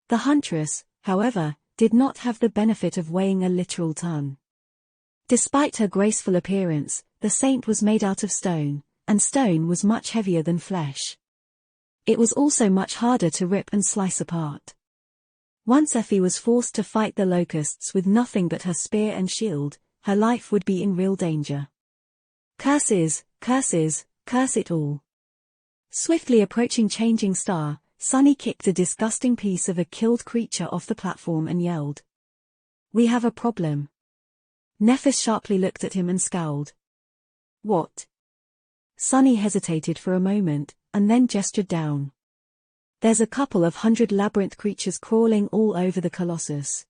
The huntress, however, did not have the benefit of weighing a literal ton. Despite her graceful appearance, the saint was made out of stone, and stone was much heavier than flesh. It was also much harder to rip and slice apart. Once Effie was forced to fight the locusts with nothing but her spear and shield, her life would be in real danger. Curses, curses, curse it all. Swiftly approaching Changing Star, Sunny kicked a disgusting piece of a killed creature off the platform and yelled. "We have a problem." Nephis sharply looked at him and scowled. What? Sunny hesitated for a moment, and then gestured down. There's a couple of 100 labyrinth creatures crawling all over the Colossus.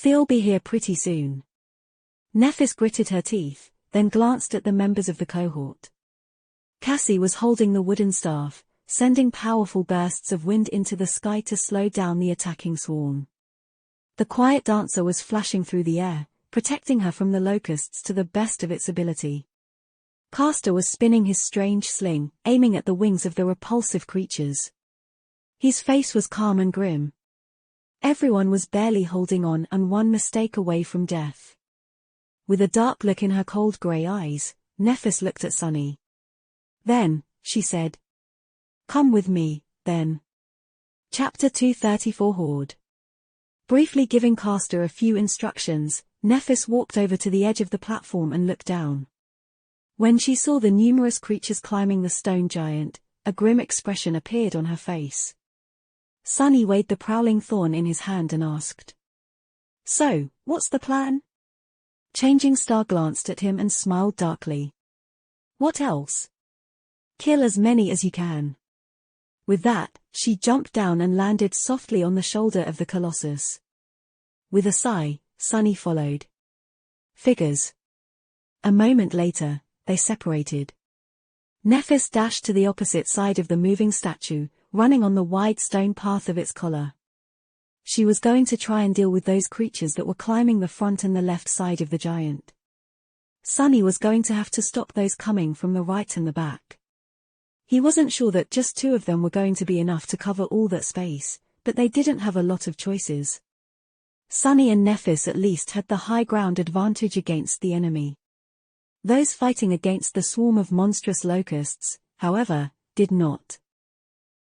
They'll be here pretty soon. Nephis gritted her teeth, then glanced at the members of the cohort. Cassie was holding the wooden staff, sending powerful bursts of wind into the sky to slow down the attacking swarm. The quiet dancer was flashing through the air, protecting her from the locusts to the best of its ability. Castor was spinning his strange sling, aiming at the wings of the repulsive creatures. His face was calm and grim. Everyone was barely holding on and one mistake away from death. With a dark look in her cold grey eyes, Nephis looked at Sunny. Then, she said. Come with me, then. Chapter 234 Horde. Briefly giving Castor a few instructions, Nephis walked over to the edge of the platform and looked down. When she saw the numerous creatures climbing the stone giant, a grim expression appeared on her face. Sunny weighed the prowling thorn in his hand and asked. So, what's the plan? Changing Star glanced at him and smiled darkly. What else? Kill as many as you can. With that, she jumped down and landed softly on the shoulder of the Colossus. With a sigh, Sunny followed. Figures. A moment later, they separated. Nephis dashed to the opposite side of the moving statue, running on the wide stone path of its collar. She was going to try and deal with those creatures that were climbing the front and the left side of the giant. Sunny was going to have to stop those coming from the right and the back. He wasn't sure that just 2 of them were going to be enough to cover all that space, but they didn't have a lot of choices. Sunny and Nephis at least had the high ground advantage against the enemy. Those fighting against the swarm of monstrous locusts, however, did not.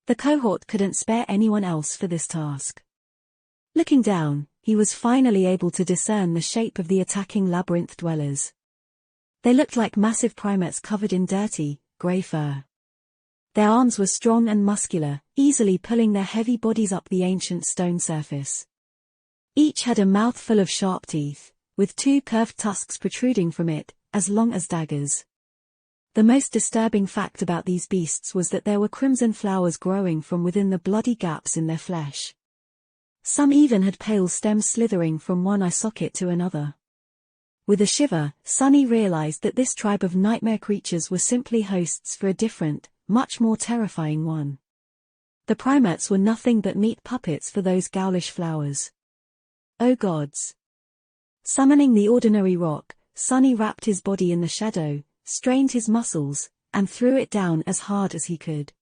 The cohort couldn't spare anyone else for this task. Looking down, he was finally able to discern the shape of the attacking labyrinth dwellers. They looked like massive primates covered in dirty, grey fur. Their arms were strong and muscular, easily pulling their heavy bodies up the ancient stone surface. Each had a mouthful of sharp teeth, with 2 curved tusks protruding from it, as long as daggers. The most disturbing fact about these beasts was that there were crimson flowers growing from within the bloody gaps in their flesh. Some even had pale stems slithering from one eye socket to another. With a shiver, Sunny realized that this tribe of nightmare creatures were simply hosts for a different, much more terrifying one. The primates were nothing but meat puppets for those ghoulish flowers. Oh gods! Summoning the ordinary rock, Sunny wrapped his body in the shadow, strained his muscles, and threw it down as hard as he could.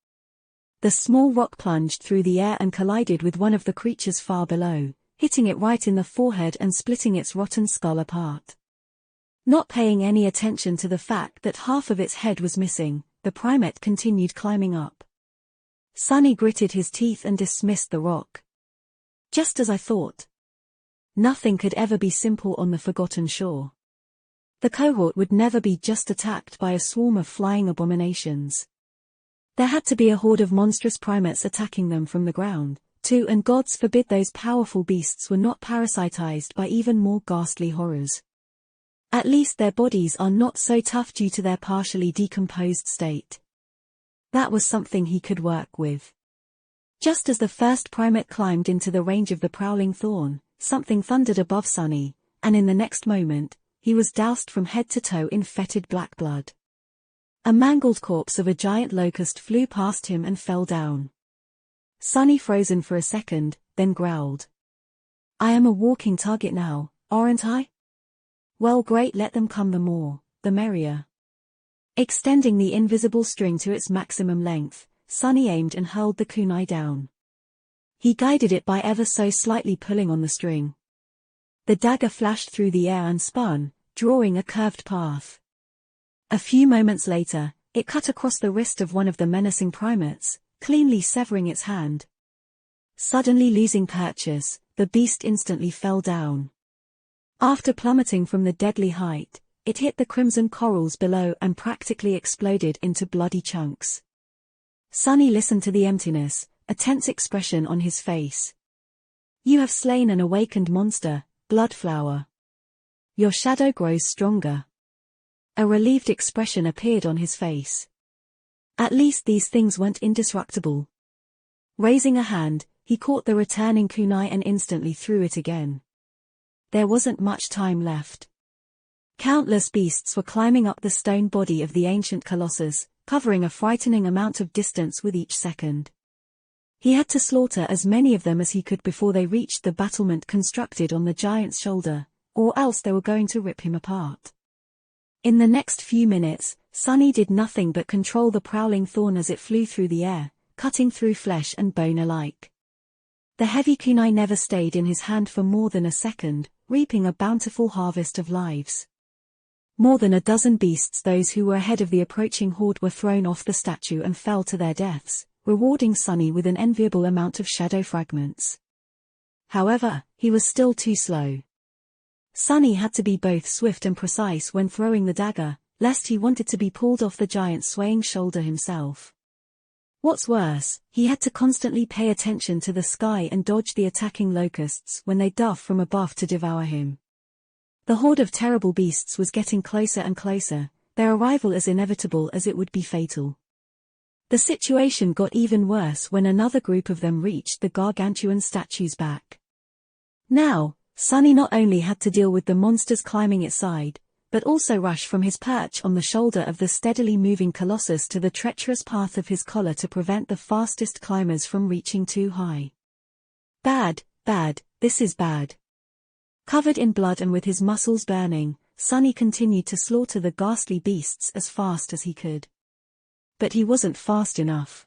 The small rock plunged through the air and collided with one of the creatures far below, hitting it right in the forehead and splitting its rotten skull apart. Not paying any attention to the fact that half of its head was missing, the primate continued climbing up. Sunny gritted his teeth and dismissed the rock. Just as I thought. Nothing could ever be simple on the Forgotten Shore. The cohort would never be just attacked by a swarm of flying abominations. There had to be a horde of monstrous primates attacking them from the ground, too, and gods forbid those powerful beasts were not parasitized by even more ghastly horrors. At least their bodies are not so tough due to their partially decomposed state. That was something he could work with. Just as the first primate climbed into the range of the prowling thorn, something thundered above Sunny, and in the next moment, he was doused from head to toe in fetid black blood. A mangled corpse of a giant locust flew past him and fell down. Sunny frozen for a second, then growled. I am a walking target now, aren't I? Well, great, let them come, the more, the merrier. Extending the invisible string to its maximum length, Sunny aimed and hurled the kunai down. He guided it by ever so slightly pulling on the string. The dagger flashed through the air and spun, drawing a curved path. A few moments later, it cut across the wrist of one of the menacing primates, cleanly severing its hand. Suddenly losing purchase, the beast instantly fell down. After plummeting from the deadly height, it hit the crimson corals below and practically exploded into bloody chunks. Sunny listened to the emptiness, a tense expression on his face. You have slain an awakened monster, Bloodflower. Your shadow grows stronger. A relieved expression appeared on his face. At least these things weren't indestructible. Raising a hand, he caught the returning kunai and instantly threw it again. There wasn't much time left. Countless beasts were climbing up the stone body of the ancient colossus, covering a frightening amount of distance with each second. He had to slaughter as many of them as he could before they reached the battlement constructed on the giant's shoulder, or else they were going to rip him apart. In the next few minutes, Sunny did nothing but control the prowling thorn as it flew through the air, cutting through flesh and bone alike. The heavy kunai never stayed in his hand for more than a second, reaping a bountiful harvest of lives. More than a dozen beasts, those who were ahead of the approaching horde, were thrown off the statue and fell to their deaths, rewarding Sunny with an enviable amount of shadow fragments. However, he was still too slow. Sunny had to be both swift and precise when throwing the dagger, lest he wanted to be pulled off the giant's swaying shoulder himself. What's worse, he had to constantly pay attention to the sky and dodge the attacking locusts when they dove from above to devour him. The horde of terrible beasts was getting closer and closer, their arrival as inevitable as it would be fatal. The situation got even worse when another group of them reached the gargantuan statue's back. Now, Sunny not only had to deal with the monsters climbing its side, but also rush from his perch on the shoulder of the steadily moving colossus to the treacherous path of his collar to prevent the fastest climbers from reaching too high. Bad, this is bad. Covered in blood and with his muscles burning, Sunny continued to slaughter the ghastly beasts as fast as he could. But he wasn't fast enough.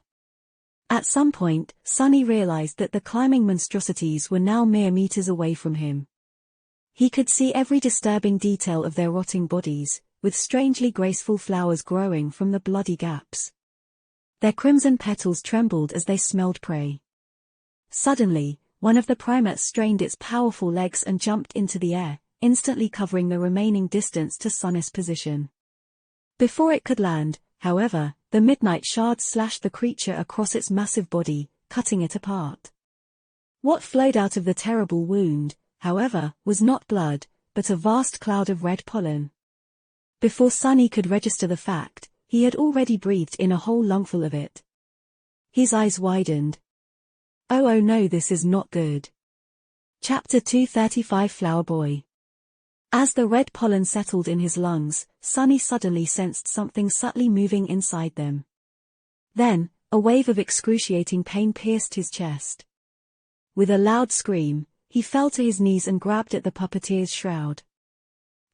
At some point, Sunny realized that the climbing monstrosities were now mere meters away from him. He could see every disturbing detail of their rotting bodies, with strangely graceful flowers growing from the bloody gaps. Their crimson petals trembled as they smelled prey. Suddenly, one of the primates strained its powerful legs and jumped into the air, instantly covering the remaining distance to Sunny's position. Before it could land, however, the midnight shard slashed the creature across its massive body, cutting it apart. What flowed out of the terrible wound, however, was not blood, but a vast cloud of red pollen. Before Sunny could register the fact, he had already breathed in a whole lungful of it. His eyes widened. Oh no, this is not good. Chapter 235 Flower Boy. As the red pollen settled in his lungs, Sunny suddenly sensed something subtly moving inside them. Then, a wave of excruciating pain pierced his chest. With a loud scream, he fell to his knees and grabbed at the puppeteer's shroud.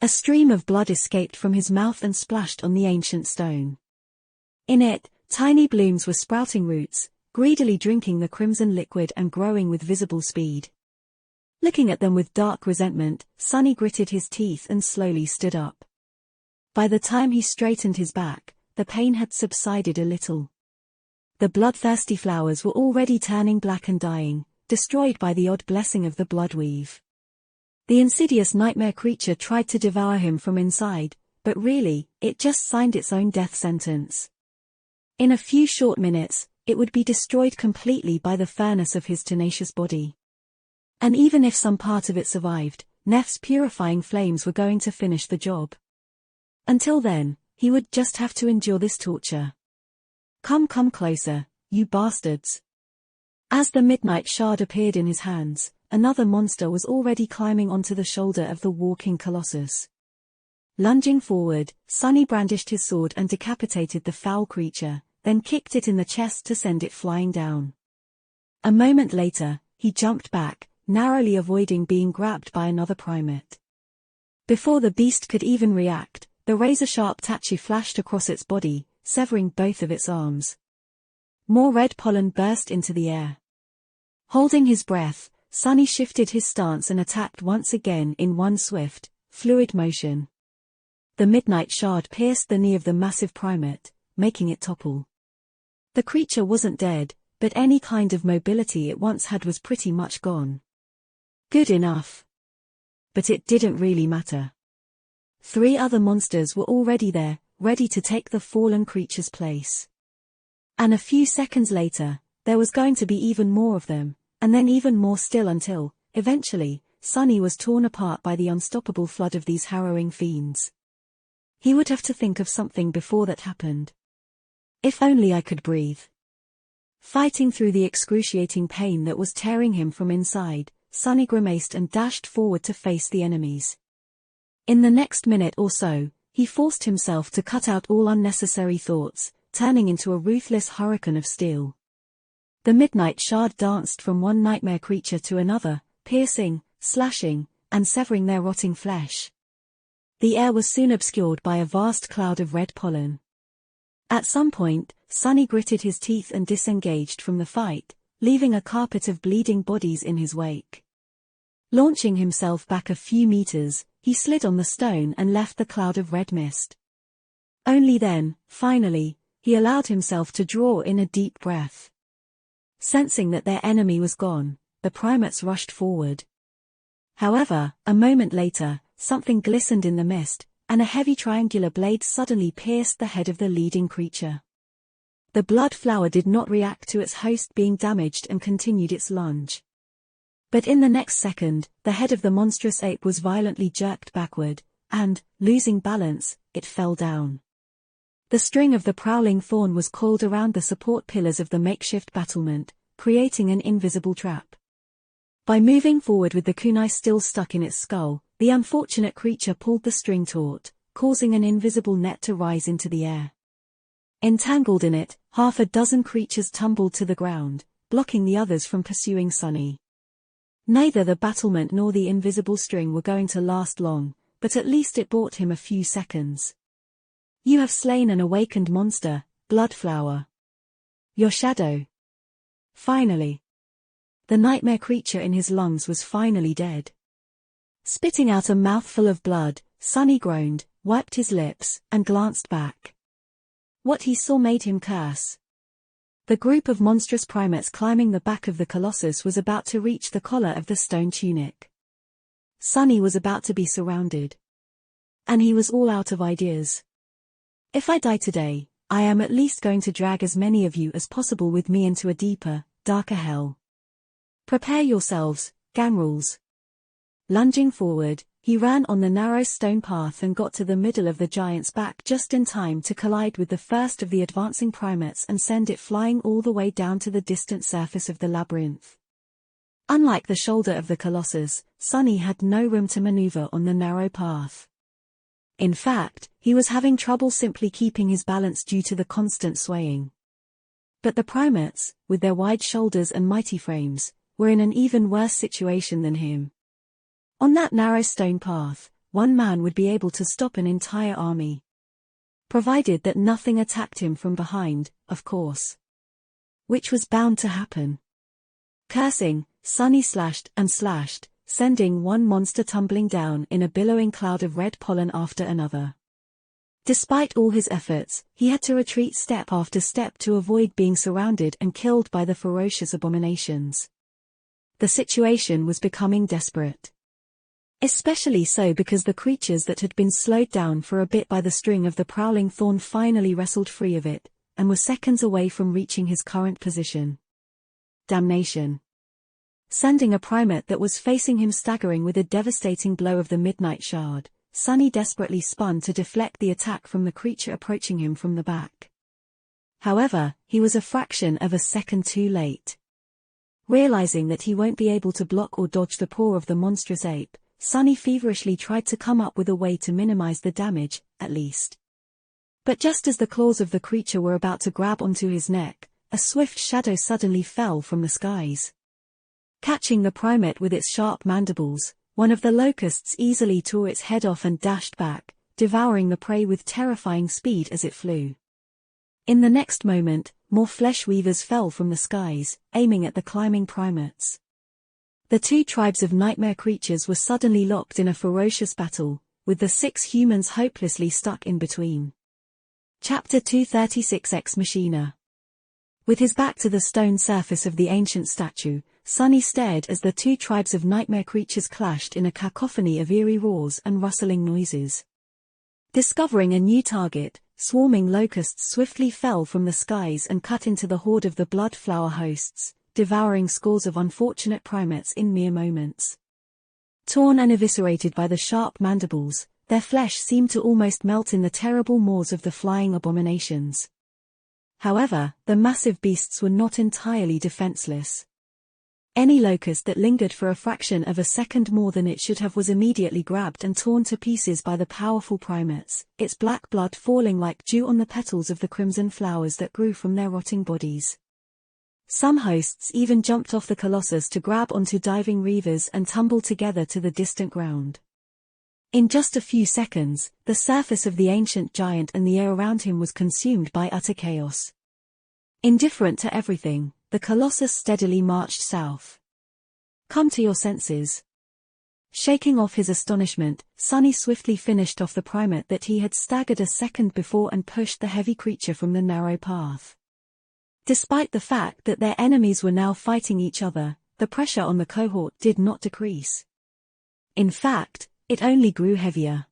A stream of blood escaped from his mouth and splashed on the ancient stone. In it, tiny blooms were sprouting roots, greedily drinking the crimson liquid and growing with visible speed. Looking at them with dark resentment, Sunny gritted his teeth and slowly stood up. By the time he straightened his back, the pain had subsided a little. The bloodthirsty flowers were already turning black and dying, destroyed by the odd blessing of the bloodweave. The insidious nightmare creature tried to devour him from inside, but really, it just signed its own death sentence. In a few short minutes, it would be destroyed completely by the furnace of his tenacious body. And even if some part of it survived, Nef's purifying flames were going to finish the job. Until then, he would just have to endure this torture. Come closer, you bastards. As the midnight shard appeared in his hands, another monster was already climbing onto the shoulder of the walking colossus. Lunging forward, Sunny brandished his sword and decapitated the foul creature, then kicked it in the chest to send it flying down. A moment later, he jumped back, narrowly avoiding being grabbed by another primate. Before the beast could even react, the razor-sharp tachi flashed across its body, severing both of its arms. More red pollen burst into the air. Holding his breath, Sunny shifted his stance and attacked once again in one swift, fluid motion. The midnight shard pierced the knee of the massive primate, making it topple. The creature wasn't dead, but any kind of mobility it once had was pretty much gone. Good enough. But it didn't really matter. 3 other monsters were already there, ready to take the fallen creature's place. And a few seconds later, there was going to be even more of them, and then even more still until, eventually, Sunny was torn apart by the unstoppable flood of these harrowing fiends. He would have to think of something before that happened. If only I could breathe. Fighting through the excruciating pain that was tearing him from inside, Sunny grimaced and dashed forward to face the enemies. In the next minute or so, he forced himself to cut out all unnecessary thoughts, turning into a ruthless hurricane of steel. The midnight shard danced from one nightmare creature to another, piercing, slashing, and severing their rotting flesh. The air was soon obscured by a vast cloud of red pollen. At some point, Sunny gritted his teeth and disengaged from the fight, leaving a carpet of bleeding bodies in his wake. Launching himself back a few meters, he slid on the stone and left the cloud of red mist. Only then, finally, he allowed himself to draw in a deep breath. Sensing that their enemy was gone, the primates rushed forward. However, a moment later, something glistened in the mist, and a heavy triangular blade suddenly pierced the head of the leading creature. The blood flower did not react to its host being damaged and continued its lunge. But in the next second, the head of the monstrous ape was violently jerked backward, and, losing balance, it fell down. The string of the prowling thorn was coiled around the support pillars of the makeshift battlement, creating an invisible trap. By moving forward with the kunai still stuck in its skull, the unfortunate creature pulled the string taut, causing an invisible net to rise into the air. Entangled in it, half a dozen creatures tumbled to the ground, blocking the others from pursuing Sunny. Neither the battlement nor the invisible string were going to last long, but at least it bought him a few seconds. You have slain an awakened monster, Bloodflower. Your shadow. Finally. The nightmare creature in his lungs was finally dead. Spitting out a mouthful of blood, Sunny groaned, wiped his lips, and glanced back. What he saw made him curse. The group of monstrous primates climbing the back of the Colossus was about to reach the collar of the stone tunic. Sunny was about to be surrounded. And he was all out of ideas. If I die today, I am at least going to drag as many of you as possible with me into a deeper, darker hell. Prepare yourselves, Ganrules. Lunging forward, he ran on the narrow stone path and got to the middle of the giant's back just in time to collide with the first of the advancing primates and send it flying all the way down to the distant surface of the labyrinth. Unlike the shoulder of the Colossus, Sunny had no room to maneuver on the narrow path. In fact, he was having trouble simply keeping his balance due to the constant swaying. But the primates, with their wide shoulders and mighty frames, were in an even worse situation than him. On that narrow stone path, one man would be able to stop an entire army. Provided that nothing attacked him from behind, of course. Which was bound to happen. Cursing, Sunny slashed and slashed, sending one monster tumbling down in a billowing cloud of red pollen after another. Despite all his efforts, he had to retreat step after step to avoid being surrounded and killed by the ferocious abominations. The situation was becoming desperate. Especially so because the creatures that had been slowed down for a bit by the string of the prowling thorn finally wrestled free of it, and were seconds away from reaching his current position. Damnation. Sending a primate that was facing him staggering with a devastating blow of the midnight shard, Sunny desperately spun to deflect the attack from the creature approaching him from the back. However, he was a fraction of a second too late. Realizing that he won't be able to block or dodge the paw of the monstrous ape, Sunny feverishly tried to come up with a way to minimize the damage, at least. But just as the claws of the creature were about to grab onto his neck, a swift shadow suddenly fell from the skies. Catching the primate with its sharp mandibles, one of the locusts easily tore its head off and dashed back, devouring the prey with terrifying speed as it flew. In the next moment, more flesh weavers fell from the skies, aiming at the climbing primates. The two tribes of nightmare creatures were suddenly locked in a ferocious battle, with the 6 humans hopelessly stuck in between. Chapter 236 Ex Machina. With his back to the stone surface of the ancient statue, Sunny stared as the two tribes of nightmare creatures clashed in a cacophony of eerie roars and rustling noises. Discovering a new target, swarming locusts swiftly fell from the skies and cut into the horde of the blood flower hosts, devouring scores of unfortunate primates in mere moments. Torn and eviscerated by the sharp mandibles, their flesh seemed to almost melt in the terrible maws of the flying abominations. However, the massive beasts were not entirely defenseless. Any locust that lingered for a fraction of a second more than it should have was immediately grabbed and torn to pieces by the powerful primates, its black blood falling like dew on the petals of the crimson flowers that grew from their rotting bodies. Some hosts even jumped off the colossus to grab onto diving reavers and tumble together to the distant ground. In just a few seconds, the surface of the ancient giant and the air around him was consumed by utter chaos. Indifferent to everything, the colossus steadily marched south. "Come to your senses." Shaking off his astonishment, Sunny swiftly finished off the primate that he had staggered a second before and pushed the heavy creature from the narrow path. Despite the fact that their enemies were now fighting each other, the pressure on the cohort did not decrease. In fact, it only grew heavier.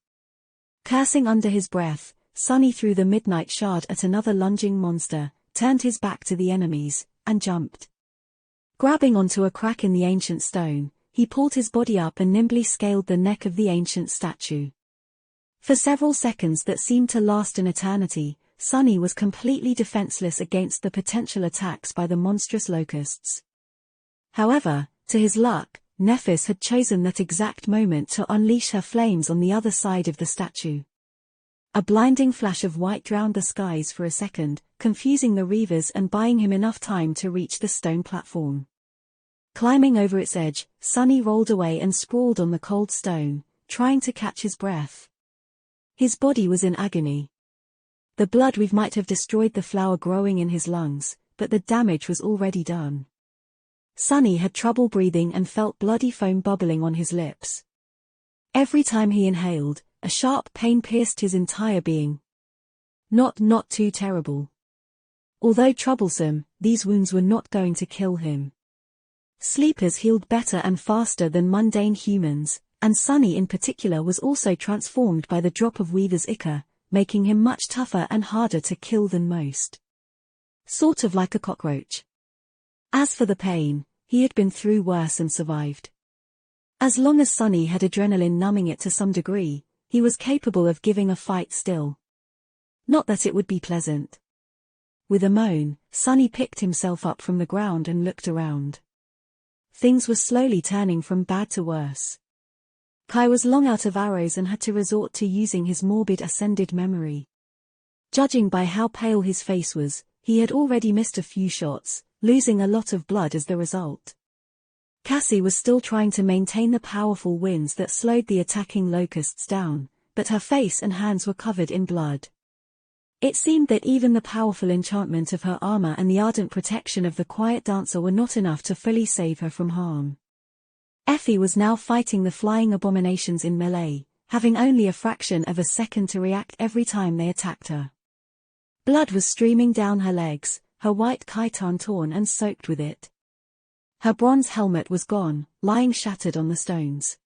Cursing under his breath, Sunny threw the midnight shard at another lunging monster, turned his back to the enemies, and jumped. Grabbing onto a crack in the ancient stone, he pulled his body up and nimbly scaled the neck of the ancient statue. For several seconds that seemed to last an eternity, Sunny was completely defenseless against the potential attacks by the monstrous locusts. However, to his luck, Nephis had chosen that exact moment to unleash her flames on the other side of the statue. A blinding flash of white drowned the skies for a second, confusing the reavers and buying him enough time to reach the stone platform. Climbing over its edge, Sunny rolled away and sprawled on the cold stone, trying to catch his breath. His body was in agony. The bloodweave might have destroyed the flower growing in his lungs, but the damage was already done. Sunny had trouble breathing and felt bloody foam bubbling on his lips. Every time he inhaled, a sharp pain pierced his entire being. Not too terrible. Although troublesome, these wounds were not going to kill him. Sleepers healed better and faster than mundane humans, and Sunny in particular was also transformed by the drop of Weaver's ichor, making him much tougher and harder to kill than most. Sort of like a cockroach. As for the pain, he had been through worse and survived. As long as Sunny had adrenaline numbing it to some degree, he was capable of giving a fight still. Not that it would be pleasant. With a moan, Sunny picked himself up from the ground and looked around. Things were slowly turning from bad to worse. Kai was long out of arrows and had to resort to using his morbid ascended memory. Judging by how pale his face was, he had already missed a few shots, losing a lot of blood as the result. Cassie was still trying to maintain the powerful winds that slowed the attacking locusts down, but her face and hands were covered in blood. It seemed that even the powerful enchantment of her armor and the ardent protection of the quiet dancer were not enough to fully save her from harm. Effie was now fighting the flying abominations in melee, having only a fraction of a second to react every time they attacked her. Blood was streaming down her legs, her white chiton torn and soaked with it. Her bronze helmet was gone, lying shattered on the stones.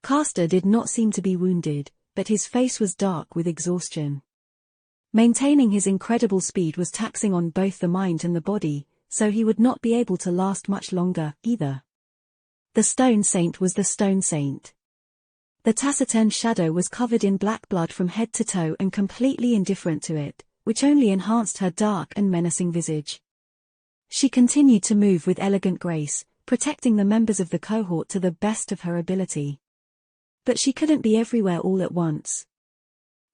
Castor did not seem to be wounded, but his face was dark with exhaustion. Maintaining his incredible speed was taxing on both the mind and the body, so he would not be able to last much longer, either. The Stone Saint was the Stone Saint. The taciturn shadow was covered in black blood from head to toe and completely indifferent to it, which only enhanced her dark and menacing visage. She continued to move with elegant grace, protecting the members of the cohort to the best of her ability. But she couldn't be everywhere all at once.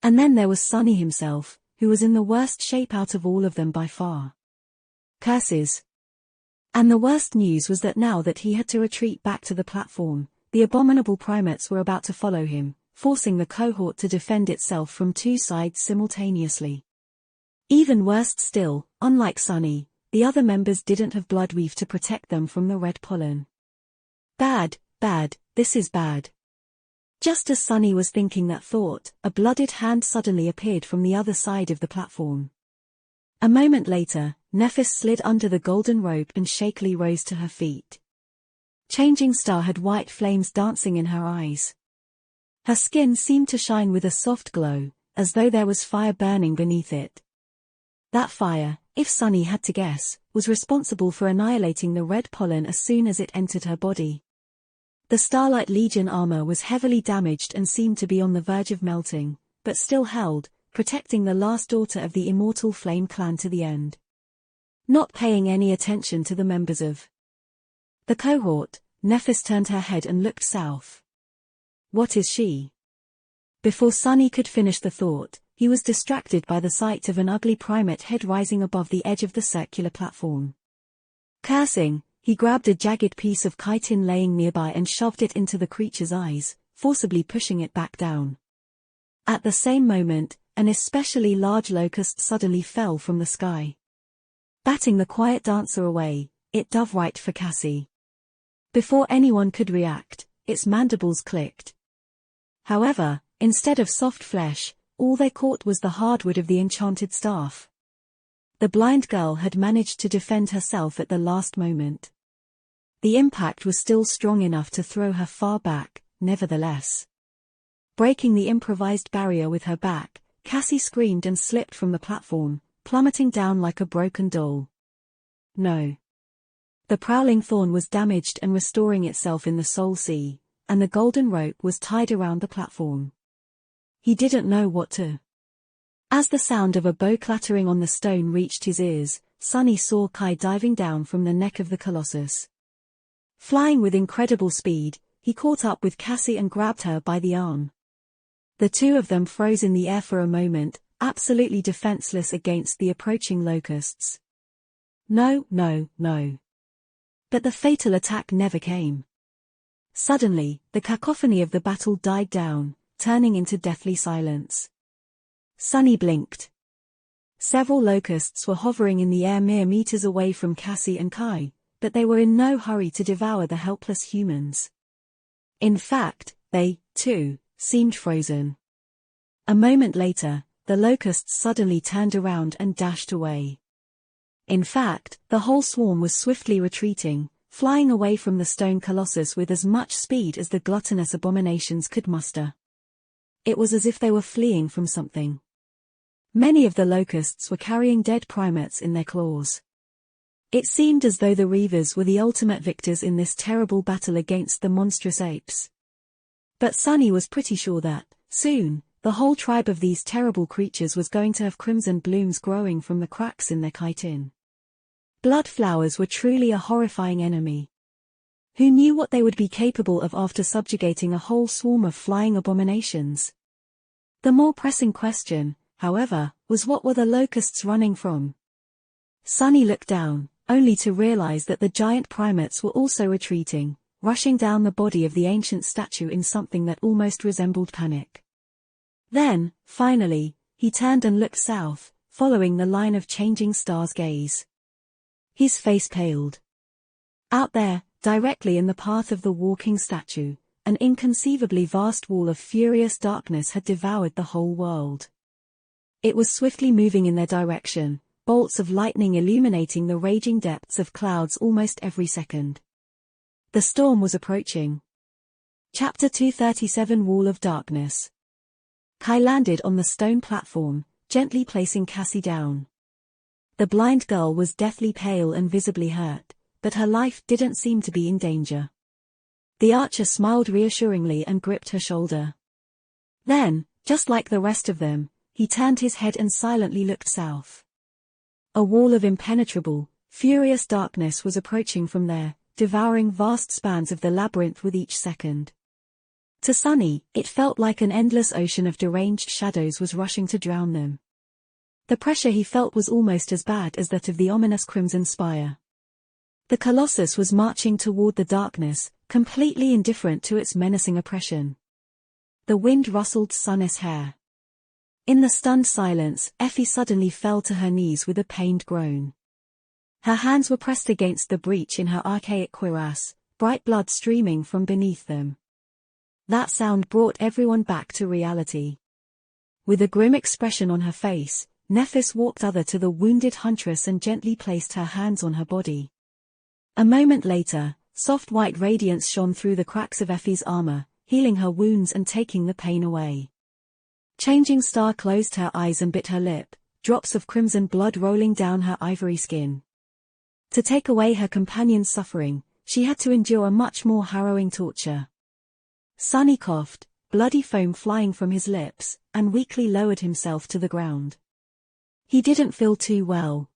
And then there was Sunny himself, who was in the worst shape out of all of them by far. Curses. And the worst news was that now that he had to retreat back to the platform, the abominable primates were about to follow him, forcing the cohort to defend itself from two sides simultaneously. Even worse still, unlike Sunny, the other members didn't have bloodweave to protect them from the red pollen. Bad, this is bad. Just as Sunny was thinking that thought, a blooded hand suddenly appeared from the other side of the platform. A moment later, Nephis slid under the golden robe and shakily rose to her feet. Changing Star had white flames dancing in her eyes. Her skin seemed to shine with a soft glow, as though there was fire burning beneath it. That fire, if Sunny had to guess, was responsible for annihilating the red pollen as soon as it entered her body. The Starlight Legion armor was heavily damaged and seemed to be on the verge of melting, but still held, protecting the last daughter of the immortal Flame clan to the end. Not paying any attention to the members of the cohort, Nephis turned her head and looked south. What is she? Before Sunny could finish the thought, he was distracted by the sight of an ugly primate head rising above the edge of the circular platform. Cursing, he grabbed a jagged piece of chitin laying nearby and shoved it into the creature's eyes, forcibly pushing it back down. At the same moment, an especially large locust suddenly fell from the sky. Batting the quiet dancer away, it dove right for Cassie. Before anyone could react, its mandibles clicked. However, instead of soft flesh, all they caught was the hardwood of the enchanted staff. The blind girl had managed to defend herself at the last moment. The impact was still strong enough to throw her far back, nevertheless. Breaking the improvised barrier with her back, Cassie screamed and slipped from the platform, plummeting down like a broken doll. No. The prowling thorn was damaged and restoring itself in the Soul Sea, and the golden rope was tied around the platform. He didn't know what to. As the sound of a bow clattering on the stone reached his ears, Sunny saw Kai diving down from the neck of the Colossus. Flying with incredible speed, he caught up with Cassie and grabbed her by the arm. The two of them froze in the air for a moment, absolutely defenseless against the approaching locusts. No. But the fatal attack never came. Suddenly, the cacophony of the battle died down, turning into deathly silence. Sunny blinked. Several locusts were hovering in the air mere meters away from Cassie and Kai, but they were in no hurry to devour the helpless humans. In fact, they, too, seemed frozen. A moment later, the locusts suddenly turned around and dashed away. In fact, the whole swarm was swiftly retreating, flying away from the stone colossus with as much speed as the gluttonous abominations could muster. It was as if they were fleeing from something. Many of the locusts were carrying dead primates in their claws. It seemed as though the Reavers were the ultimate victors in this terrible battle against the monstrous apes. But Sunny was pretty sure that, soon, the whole tribe of these terrible creatures was going to have crimson blooms growing from the cracks in their chitin. Blood flowers were truly a horrifying enemy. Who knew what they would be capable of after subjugating a whole swarm of flying abominations? The more pressing question, however, was what were the locusts running from? Sunny looked down, only to realize that the giant primates were also retreating, rushing down the body of the ancient statue in something that almost resembled panic. Then, finally, he turned and looked south, following the line of changing stars' gaze. His face paled. Out there, directly in the path of the walking statue, an inconceivably vast wall of furious darkness had devoured the whole world. It was swiftly moving in their direction, bolts of lightning illuminating the raging depths of clouds almost every second. The storm was approaching. Chapter 237 Wall of Darkness. Kai landed on the stone platform, gently placing Cassie down. The blind girl was deathly pale and visibly hurt, but her life didn't seem to be in danger. The archer smiled reassuringly and gripped her shoulder. Then, just like the rest of them, he turned his head and silently looked south. A wall of impenetrable, furious darkness was approaching from there, devouring vast spans of the labyrinth with each second. To Sunny, it felt like an endless ocean of deranged shadows was rushing to drown them. The pressure he felt was almost as bad as that of the ominous Crimson Spire. The Colossus was marching toward the darkness, completely indifferent to its menacing oppression. The wind rustled Sunny's hair. In the stunned silence, Effie suddenly fell to her knees with a pained groan. Her hands were pressed against the breach in her archaic cuirass, bright blood streaming from beneath them. That sound brought everyone back to reality. With a grim expression on her face, Nephis walked over to the wounded huntress and gently placed her hands on her body. A moment later, soft white radiance shone through the cracks of Effie's armor, healing her wounds and taking the pain away. Changing Star closed her eyes and bit her lip, drops of crimson blood rolling down her ivory skin. To take away her companion's suffering, she had to endure a much more harrowing torture. Sunny coughed, bloody foam flying from his lips, and weakly lowered himself to the ground. He didn't feel too well.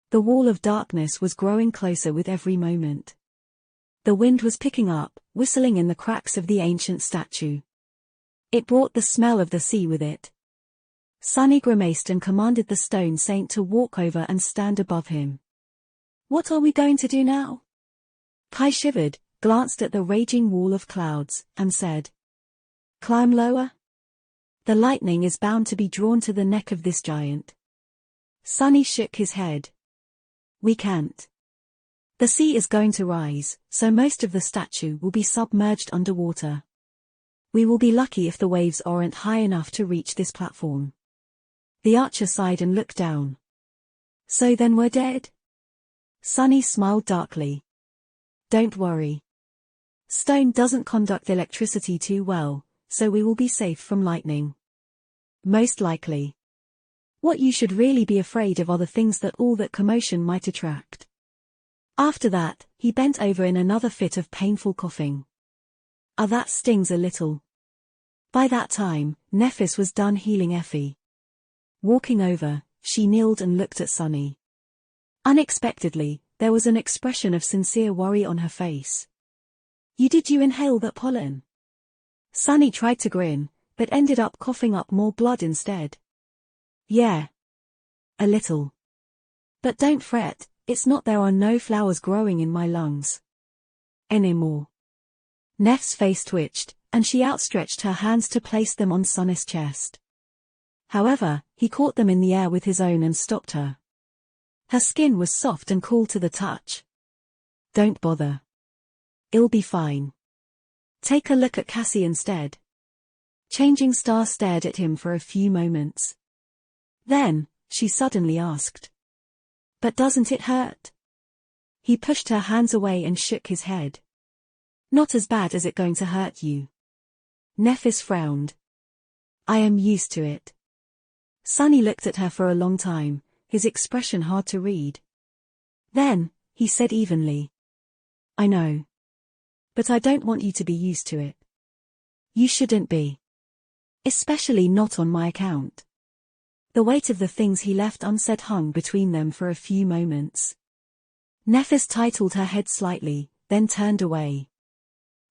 The wall of darkness was growing closer with every moment. The wind was picking up, whistling in the cracks of the ancient statue. It brought the smell of the sea with it. Sunny grimaced and commanded the stone saint to walk over and stand above him. "What are we going to do now?" Kai shivered, glanced at the raging wall of clouds, and said, "Climb lower? The lightning is bound to be drawn to the neck of this giant." Sunny shook his head. "We can't. The sea is going to rise, so most of the statue will be submerged underwater. We will be lucky if the waves aren't high enough to reach this platform." The archer sighed and looked down. "So then we're dead?" Sunny smiled darkly. "Don't worry. Stone doesn't conduct electricity too well, so we will be safe from lightning. Most likely. What you should really be afraid of are the things that all that commotion might attract." After that, he bent over in another fit of painful coughing. That stings a little." By that time, Nephis was done healing Effie. Walking over, she kneeled and looked at Sunny. Unexpectedly, there was an expression of sincere worry on her face. Did you inhale that pollen?" Sunny tried to grin, but ended up coughing up more blood instead. "Yeah. A little. But don't fret, it's not there are no flowers growing in my lungs. Anymore." Neff's face twitched, and she outstretched her hands to place them on Sunny's chest. However, he caught them in the air with his own and stopped her. Her skin was soft and cool to the touch. "Don't bother. It'll be fine. Take a look at Cassie instead." Changing Star stared at him for a few moments. Then, she suddenly asked, "But doesn't it hurt?" He pushed her hands away and shook his head. "Not as bad as it going to hurt you." Nephis frowned. "I am used to it." Sunny looked at her for a long time, his expression hard to read. Then, he said evenly, "I know. But I don't want you to be used to it. You shouldn't be. Especially not on my account." The weight of the things he left unsaid hung between them for a few moments. Nephis titled her head slightly, then turned away.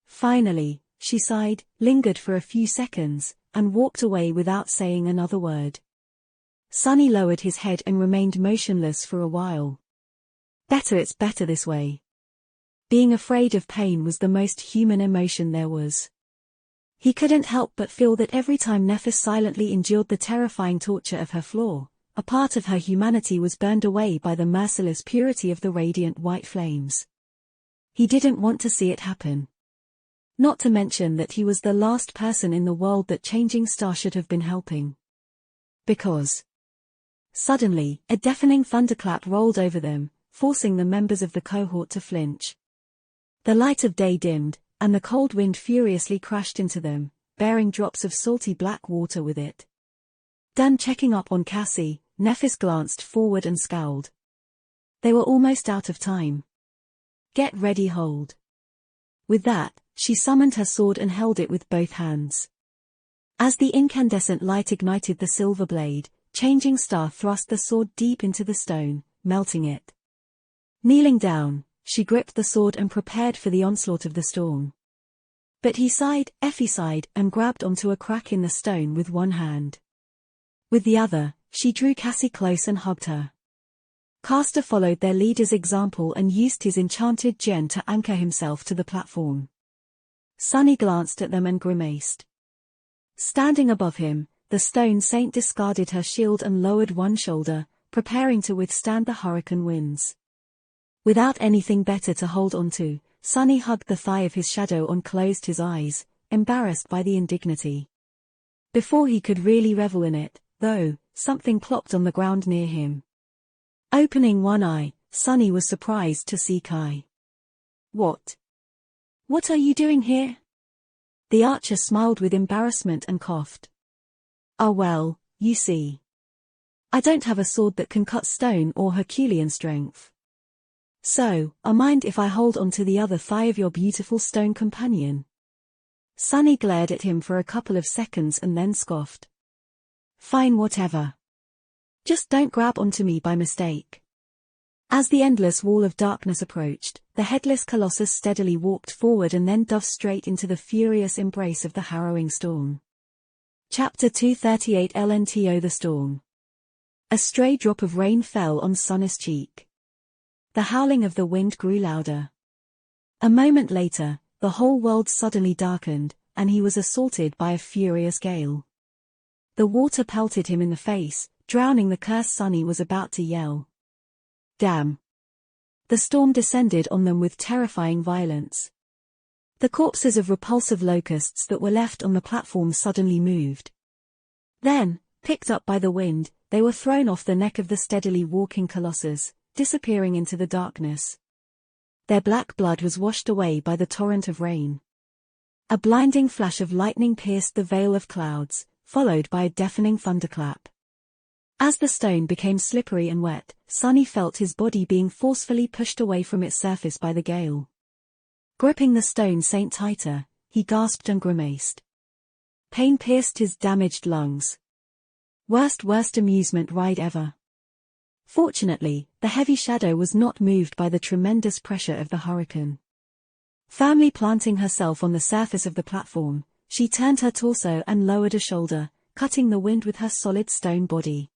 Finally, she sighed, lingered for a few seconds, and walked away without saying another word. Sunny lowered his head and remained motionless for a while. It's better this way. Being afraid of pain was the most human emotion there was. He couldn't help but feel that every time Nephis silently endured the terrifying torture of her floor, a part of her humanity was burned away by the merciless purity of the radiant white flames. He didn't want to see it happen. Not to mention that he was the last person in the world that Changing Star should have been helping. Because suddenly, a deafening thunderclap rolled over them, forcing the members of the cohort to flinch. The light of day dimmed, and the cold wind furiously crashed into them, bearing drops of salty black water with it. Done checking up on Cassie, Nephis glanced forward and scowled. They were almost out of time. "Get ready, hold." With that, she summoned her sword and held it with both hands. As the incandescent light ignited the silver blade, Changing Star thrust the sword deep into the stone, melting it. Kneeling down, she gripped the sword and prepared for the onslaught of the storm. But Effie sighed, and grabbed onto a crack in the stone with one hand. With the other, she drew Cassie close and hugged her. Castor followed their leader's example and used his enchanted gem to anchor himself to the platform. Sunny glanced at them and grimaced. Standing above him, the stone saint discarded her shield and lowered one shoulder, preparing to withstand the hurricane winds. Without anything better to hold onto, Sunny hugged the thigh of his shadow and closed his eyes, embarrassed by the indignity. Before he could really revel in it, though, something plopped on the ground near him. Opening one eye, Sunny was surprised to see Kai. "What? What are you doing here?" The archer smiled with embarrassment and coughed. Well, you see. I don't have a sword that can cut stone or Herculean strength. So, mind if I hold on to the other thigh of your beautiful stone companion? Sunny glared at him for a couple of seconds and then scoffed. Fine, whatever. Just don't grab onto me by mistake. As the endless wall of darkness approached, the headless colossus steadily walked forward and then dove straight into the furious embrace of the harrowing storm. Chapter 238 LNTO The Storm. A stray drop of rain fell on Sunny's cheek. The howling of the wind grew louder. A moment later, the whole world suddenly darkened, and he was assaulted by a furious gale. The water pelted him in the face, drowning the cursed Sunny was about to yell. Damn! The storm descended on them with terrifying violence. The corpses of repulsive locusts that were left on the platform suddenly moved. Then, picked up by the wind, they were thrown off the neck of the steadily walking colossus, disappearing into the darkness. Their black blood was washed away by the torrent of rain. A blinding flash of lightning pierced the veil of clouds, followed by a deafening thunderclap. As the stone became slippery and wet, Sunny felt his body being forcefully pushed away from its surface by the gale. Gripping the stone saint tighter, he gasped and grimaced. Pain pierced his damaged lungs. Worst amusement ride ever. Fortunately, the heavy shadow was not moved by the tremendous pressure of the hurricane. Firmly planting herself on the surface of the platform, she turned her torso and lowered a shoulder, cutting the wind with her solid stone body.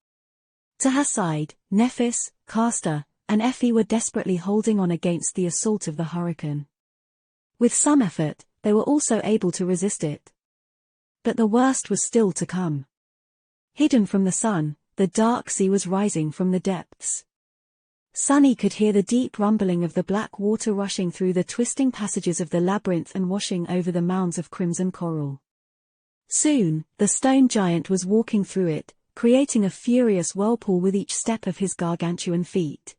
To her side, Nephis, Castor, and Effie were desperately holding on against the assault of the hurricane. With some effort, they were also able to resist it. But the worst was still to come. Hidden from the sun, the dark sea was rising from the depths. Sunny could hear the deep rumbling of the black water rushing through the twisting passages of the labyrinth and washing over the mounds of crimson coral. Soon, the stone giant was walking through it, creating a furious whirlpool with each step of his gargantuan feet.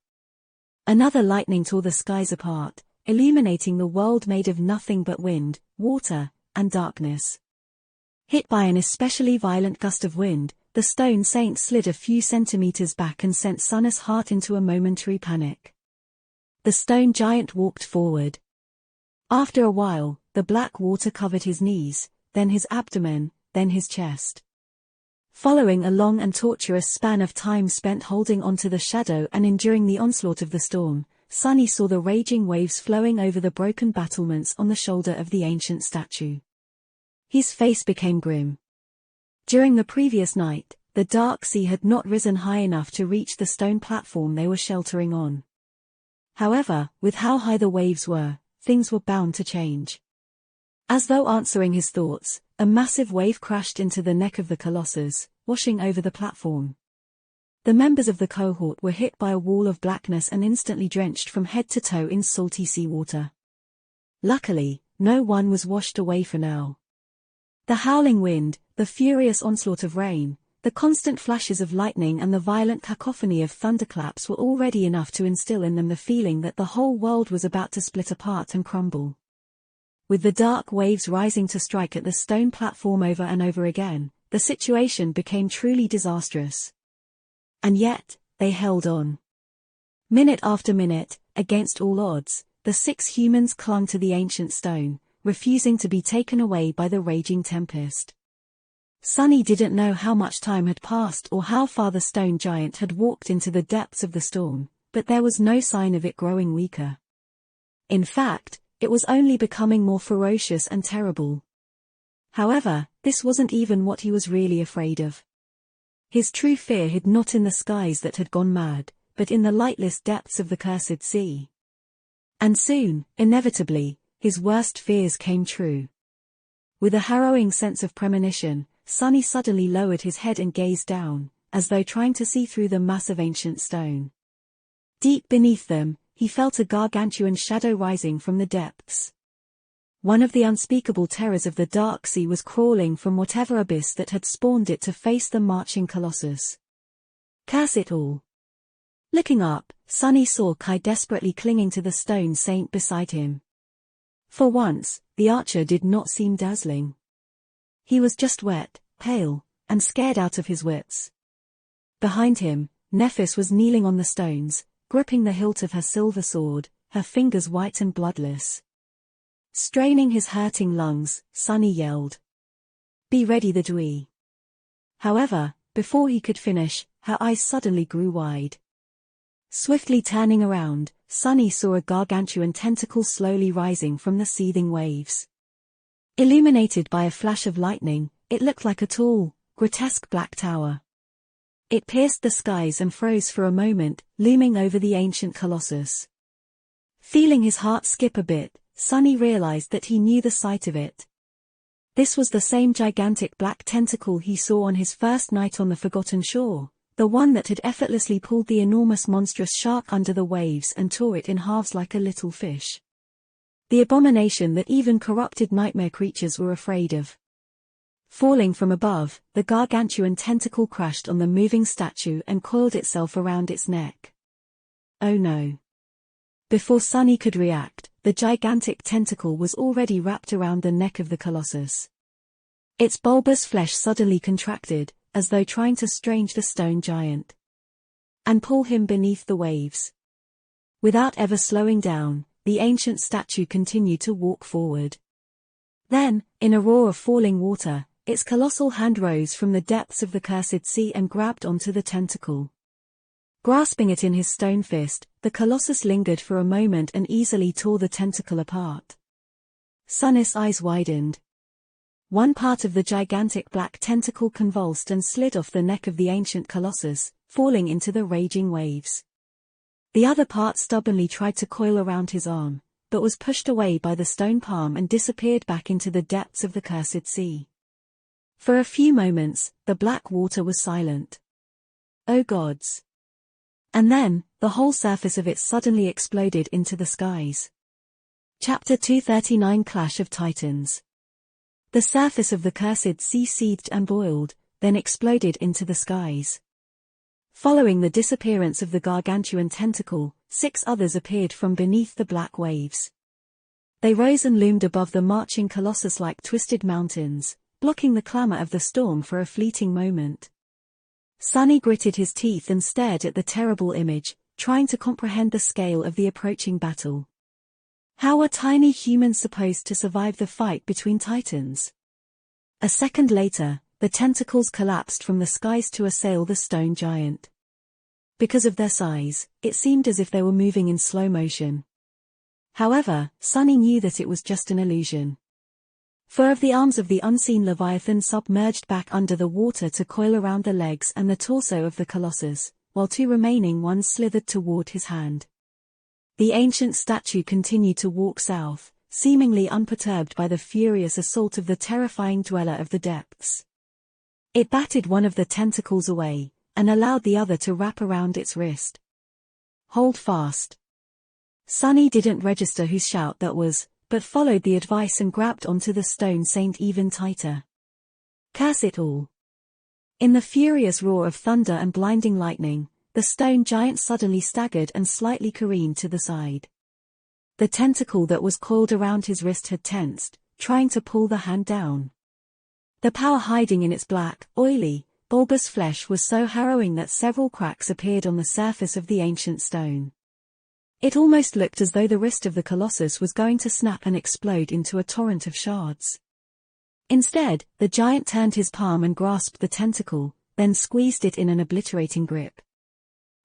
Another lightning tore the skies apart, illuminating the world made of nothing but wind, water, and darkness. Hit by an especially violent gust of wind, the stone saint slid a few centimeters back and sent Sunny's heart into a momentary panic. The stone giant walked forward. After a while, the black water covered his knees, then his abdomen, then his chest. Following a long and torturous span of time spent holding onto the shadow and enduring the onslaught of the storm, Sunny saw the raging waves flowing over the broken battlements on the shoulder of the ancient statue. His face became grim. During the previous night, the dark sea had not risen high enough to reach the stone platform they were sheltering on. However, with how high the waves were, things were bound to change. As though answering his thoughts, a massive wave crashed into the neck of the colossus, washing over the platform. The members of the cohort were hit by a wall of blackness and instantly drenched from head to toe in salty seawater. Luckily, no one was washed away for now. The howling wind, the furious onslaught of rain, the constant flashes of lightning and the violent cacophony of thunderclaps were already enough to instill in them the feeling that the whole world was about to split apart and crumble. With the dark waves rising to strike at the stone platform over and over again, the situation became truly disastrous. And yet, they held on. Minute after minute, against all odds, the 6 humans clung to the ancient stone, refusing to be taken away by the raging tempest. Sunny didn't know how much time had passed or how far the stone giant had walked into the depths of the storm, but there was no sign of it growing weaker. In fact, it was only becoming more ferocious and terrible. However, this wasn't even what he was really afraid of. His true fear hid not in the skies that had gone mad, but in the lightless depths of the cursed sea. And soon, inevitably, his worst fears came true. With a harrowing sense of premonition, Sunny suddenly lowered his head and gazed down, as though trying to see through the mass of ancient stone. Deep beneath them, he felt a gargantuan shadow rising from the depths. One of the unspeakable terrors of the dark sea was crawling from whatever abyss that had spawned it to face the marching colossus. Curse it all. Looking up, Sunny saw Kai desperately clinging to the stone saint beside him. For once, the archer did not seem dazzling. He was just wet, pale, and scared out of his wits. Behind him, Nephis was kneeling on the stones, gripping the hilt of her silver sword, her fingers white and bloodless. Straining his hurting lungs, Sunny yelled, "Be ready the Dwee." However, before he could finish, her eyes suddenly grew wide. Swiftly turning around, Sunny saw a gargantuan tentacle slowly rising from the seething waves. Illuminated by a flash of lightning, it looked like a tall, grotesque black tower. It pierced the skies and froze for a moment, looming over the ancient colossus. Feeling his heart skip a bit, Sunny realized that he knew the sight of it. This was the same gigantic black tentacle he saw on his first night on the Forgotten Shore, the one that had effortlessly pulled the enormous monstrous shark under the waves and tore it in halves like a little fish. The abomination that even corrupted nightmare creatures were afraid of. Falling from above, the gargantuan tentacle crashed on the moving statue and coiled itself around its neck. Oh no! Before Sunny could react, the gigantic tentacle was already wrapped around the neck of the colossus. Its bulbous flesh suddenly contracted, as though trying to strange the stone giant and pull him beneath the waves. Without ever slowing down, the ancient statue continued to walk forward. Then, in a roar of falling water, its colossal hand rose from the depths of the cursed sea and grabbed onto the tentacle. Grasping it in his stone fist, the colossus lingered for a moment and easily tore the tentacle apart. Sunny's eyes widened. One part of the gigantic black tentacle convulsed and slid off the neck of the ancient colossus, falling into the raging waves. The other part stubbornly tried to coil around his arm, but was pushed away by the stone palm and disappeared back into the depths of the cursed sea. For a few moments, the black water was silent. Oh gods! And then, the whole surface of it suddenly exploded into the skies. Chapter 239 Clash of Titans. The surface of the cursed sea seethed and boiled, then exploded into the skies. Following the disappearance of the gargantuan tentacle, 6 others appeared from beneath the black waves. They rose and loomed above the marching colossus like twisted mountains, blocking the clamor of the storm for a fleeting moment. Sunny gritted his teeth and stared at the terrible image, trying to comprehend the scale of the approaching battle. How were tiny humans supposed to survive the fight between titans? A second later, the tentacles collapsed from the skies to assail the stone giant. Because of their size, it seemed as if they were moving in slow motion. However, Sunny knew that it was just an illusion. 4 of the arms of the unseen Leviathan submerged back under the water to coil around the legs and the torso of the colossus, while 2 remaining ones slithered toward his hand. The ancient statue continued to walk south, seemingly unperturbed by the furious assault of the terrifying dweller of the depths. It batted one of the tentacles away, and allowed the other to wrap around its wrist. Hold fast. Sunny didn't register whose shout that was, but followed the advice and grabbed onto the stone saint even tighter. Curse it all. In the furious roar of thunder and blinding lightning, the stone giant suddenly staggered and slightly careened to the side. The tentacle that was coiled around his wrist had tensed, trying to pull the hand down. The power hiding in its black, oily, bulbous flesh was so harrowing that several cracks appeared on the surface of the ancient stone. It almost looked as though the wrist of the colossus was going to snap and explode into a torrent of shards. Instead, the giant turned his palm and grasped the tentacle, then squeezed it in an obliterating grip.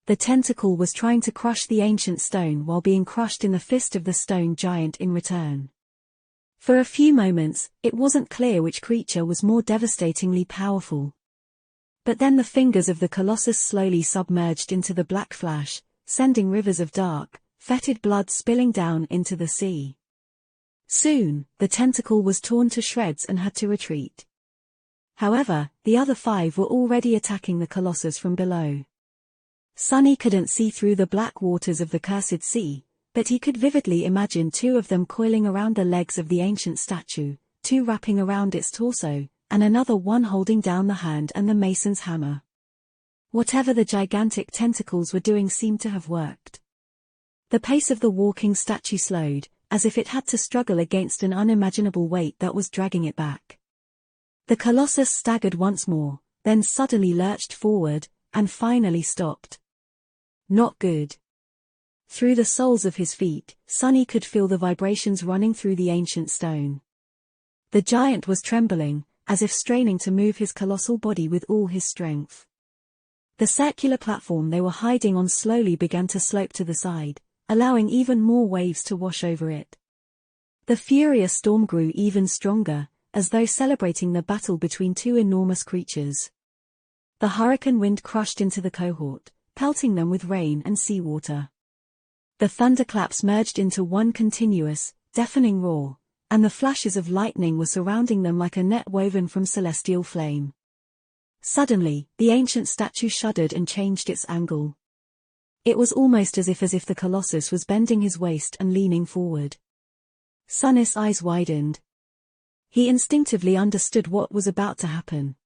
The tentacle was trying to crush the ancient stone while being crushed in the fist of the stone giant in return. For a few moments, it wasn't clear which creature was more devastatingly powerful. But then the fingers of the colossus slowly submerged into the black flash, sending rivers of dark, fetid blood spilling down into the sea. Soon, the tentacle was torn to shreds and had to retreat. However, the other 5 were already attacking the colossus from below. Sunny couldn't see through the black waters of the cursed sea, but he could vividly imagine 2 of them coiling around the legs of the ancient statue, 2 wrapping around its torso, and another one holding down the hand and the mason's hammer. Whatever the gigantic tentacles were doing seemed to have worked. The pace of the walking statue slowed, as if it had to struggle against an unimaginable weight that was dragging it back. The colossus staggered once more, then suddenly lurched forward, and finally stopped. Not good. Through the soles of his feet, Sonny could feel the vibrations running through the ancient stone. The giant was trembling, as if straining to move his colossal body with all his strength. The circular platform they were hiding on slowly began to slope to the side, allowing even more waves to wash over it. The furious storm grew even stronger, as though celebrating the battle between two enormous creatures. The hurricane wind crushed into the cohort, pelting them with rain and seawater. The thunderclaps merged into one continuous, deafening roar, and the flashes of lightning were surrounding them like a net woven from celestial flame. Suddenly, the ancient statue shuddered and changed its angle. It was almost as if the colossus was bending his waist and leaning forward. Sonny's eyes widened. He instinctively understood what was about to happen.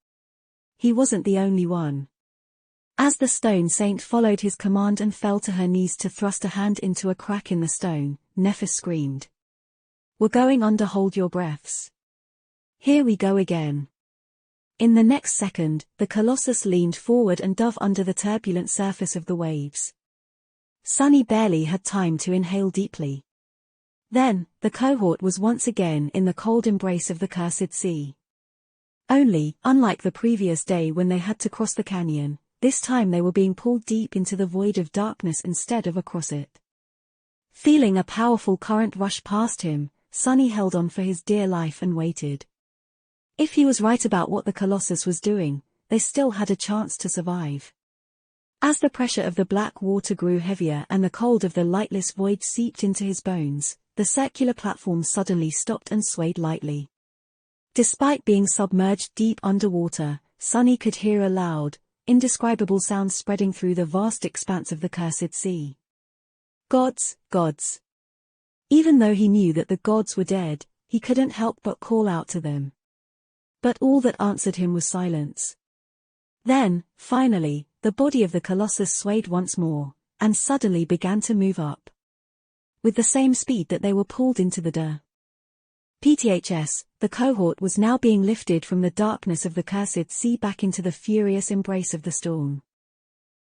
He wasn't the only one. As the stone saint followed his command and fell to her knees to thrust a hand into a crack in the stone, Nephis screamed. "We're going under, hold your breaths. Here we go again." In the next second, the colossus leaned forward and dove under the turbulent surface of the waves. Sonny barely had time to inhale deeply. Then, the cohort was once again in the cold embrace of the cursed sea. Only, unlike the previous day when they had to cross the canyon, this time they were being pulled deep into the void of darkness instead of across it. Feeling a powerful current rush past him, Sonny held on for his dear life and waited. If he was right about what the colossus was doing, they still had a chance to survive. As the pressure of the black water grew heavier and the cold of the lightless void seeped into his bones, the circular platform suddenly stopped and swayed lightly. Despite being submerged deep underwater, Sonny could hear a loud, indescribable sound spreading through the vast expanse of the cursed sea. Gods, gods. Even though he knew that the gods were dead, he couldn't help but call out to them. But all that answered him was silence. Then, finally, the body of the colossus swayed once more, and suddenly began to move up. With the same speed that they were pulled into the PTHS, the cohort was now being lifted from the darkness of the cursed sea back into the furious embrace of the storm.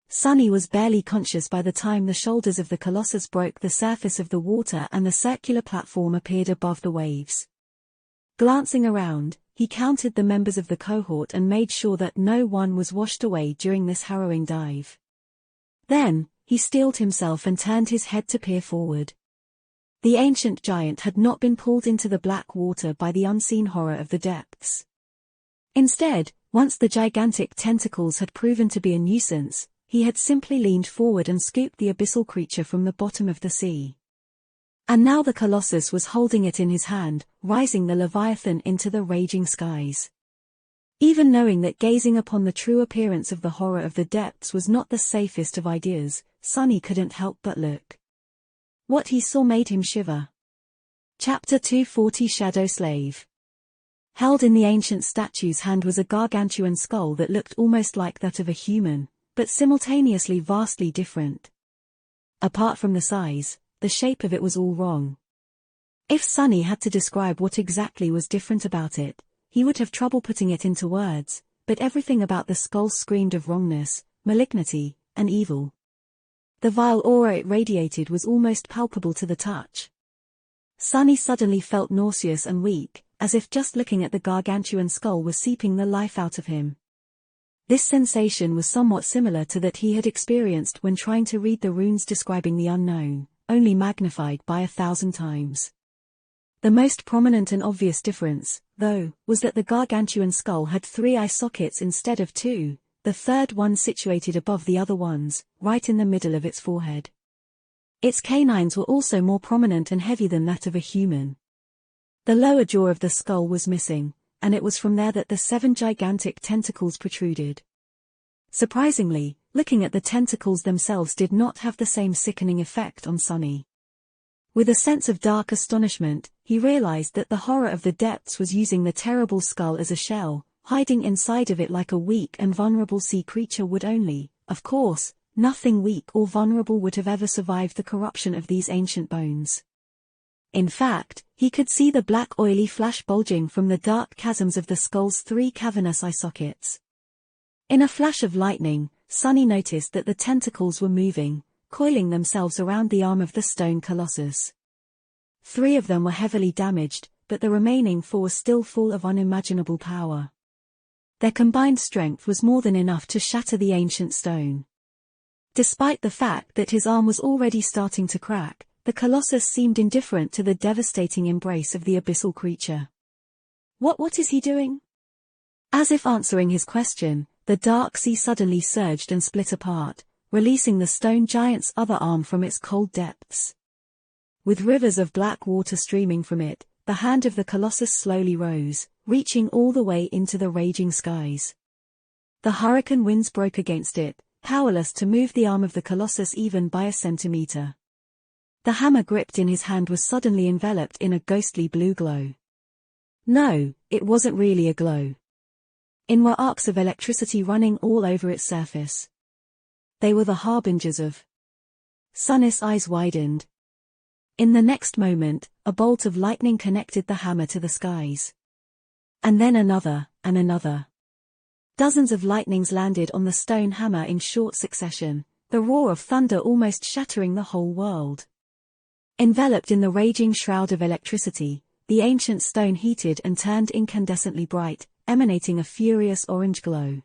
Sonny was barely conscious by the time the shoulders of the colossus broke the surface of the water and the circular platform appeared above the waves. Glancing around, he counted the members of the cohort and made sure that no one was washed away during this harrowing dive. Then, he steeled himself and turned his head to peer forward. The ancient giant had not been pulled into the black water by the unseen horror of the depths. Instead, once the gigantic tentacles had proven to be a nuisance, he had simply leaned forward and scooped the abyssal creature from the bottom of the sea. And now the colossus was holding it in his hand, rising the leviathan into the raging skies. Even knowing that gazing upon the true appearance of the horror of the depths was not the safest of ideas, Sonny couldn't help but look. What he saw made him shiver. Chapter 240 Shadow Slave. Held in the ancient statue's hand was a gargantuan skull that looked almost like that of a human, but simultaneously vastly different. Apart from the size, the shape of it was all wrong. If Sonny had to describe what exactly was different about it, he would have trouble putting it into words, but everything about the skull screamed of wrongness, malignity, and evil. The vile aura it radiated was almost palpable to the touch. Sonny suddenly felt nauseous and weak, as if just looking at the gargantuan skull was seeping the life out of him. This sensation was somewhat similar to that he had experienced when trying to read the runes describing the unknown, only magnified by 1,000 times. The most prominent and obvious difference, though, was that the gargantuan skull had 3 eye sockets instead of 2, the third one situated above the other ones, right in the middle of its forehead. Its canines were also more prominent and heavy than that of a human. The lower jaw of the skull was missing, and it was from there that the 7 gigantic tentacles protruded. Surprisingly, looking at the tentacles themselves did not have the same sickening effect on Sonny. With a sense of dark astonishment, he realized that the horror of the depths was using the terrible skull as a shell, hiding inside of it like a weak and vulnerable sea creature would only, of course, nothing weak or vulnerable would have ever survived the corruption of these ancient bones. In fact, he could see the black oily flash bulging from the dark chasms of the skull's 3 cavernous eye sockets. In a flash of lightning, Sonny noticed that the tentacles were moving, coiling themselves around the arm of the stone colossus. 3 of them were heavily damaged, but the remaining 4 were still full of unimaginable power. Their combined strength was more than enough to shatter the ancient stone. Despite the fact that his arm was already starting to crack, the colossus seemed indifferent to the devastating embrace of the abyssal creature. What is he doing? As if answering his question, the dark sea suddenly surged and split apart, releasing the stone giant's other arm from its cold depths. With rivers of black water streaming from it, the hand of the colossus slowly rose, reaching all the way into the raging skies. The hurricane winds broke against it, powerless to move the arm of the colossus even by a centimeter. The hammer gripped in his hand was suddenly enveloped in a ghostly blue glow. No, it wasn't really a glow. In were arcs of electricity running all over its surface. They were the harbingers of. Sunny's eyes widened. In the next moment, a bolt of lightning connected the hammer to the skies. And then another, and another. Dozens of lightnings landed on the stone hammer in short succession, the roar of thunder almost shattering the whole world. Enveloped in the raging shroud of electricity, the ancient stone heated and turned incandescently bright, emanating a furious orange glow.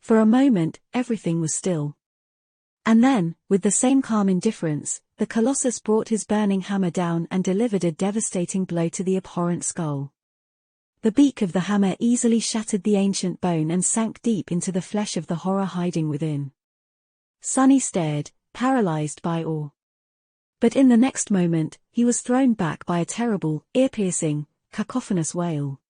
For a moment, everything was still. And then, with the same calm indifference, the colossus brought his burning hammer down and delivered a devastating blow to the abhorrent skull. The beak of the hammer easily shattered the ancient bone and sank deep into the flesh of the horror hiding within. Sunny stared, paralyzed by awe. But in the next moment, he was thrown back by a terrible, ear-piercing, cacophonous wail.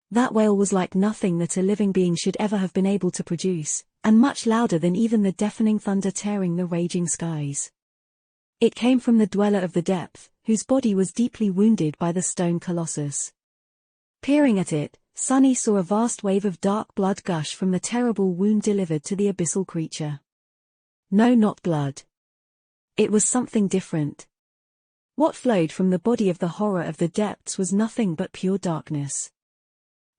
That wail was like nothing that a living being should ever have been able to produce, and much louder than even the deafening thunder tearing the raging skies. It came from the dweller of the depth, whose body was deeply wounded by the stone colossus. Peering at it, Sunny saw a vast wave of dark blood gush from the terrible wound delivered to the abyssal creature. No, not blood. It was something different. What flowed from the body of the horror of the depths was nothing but pure darkness.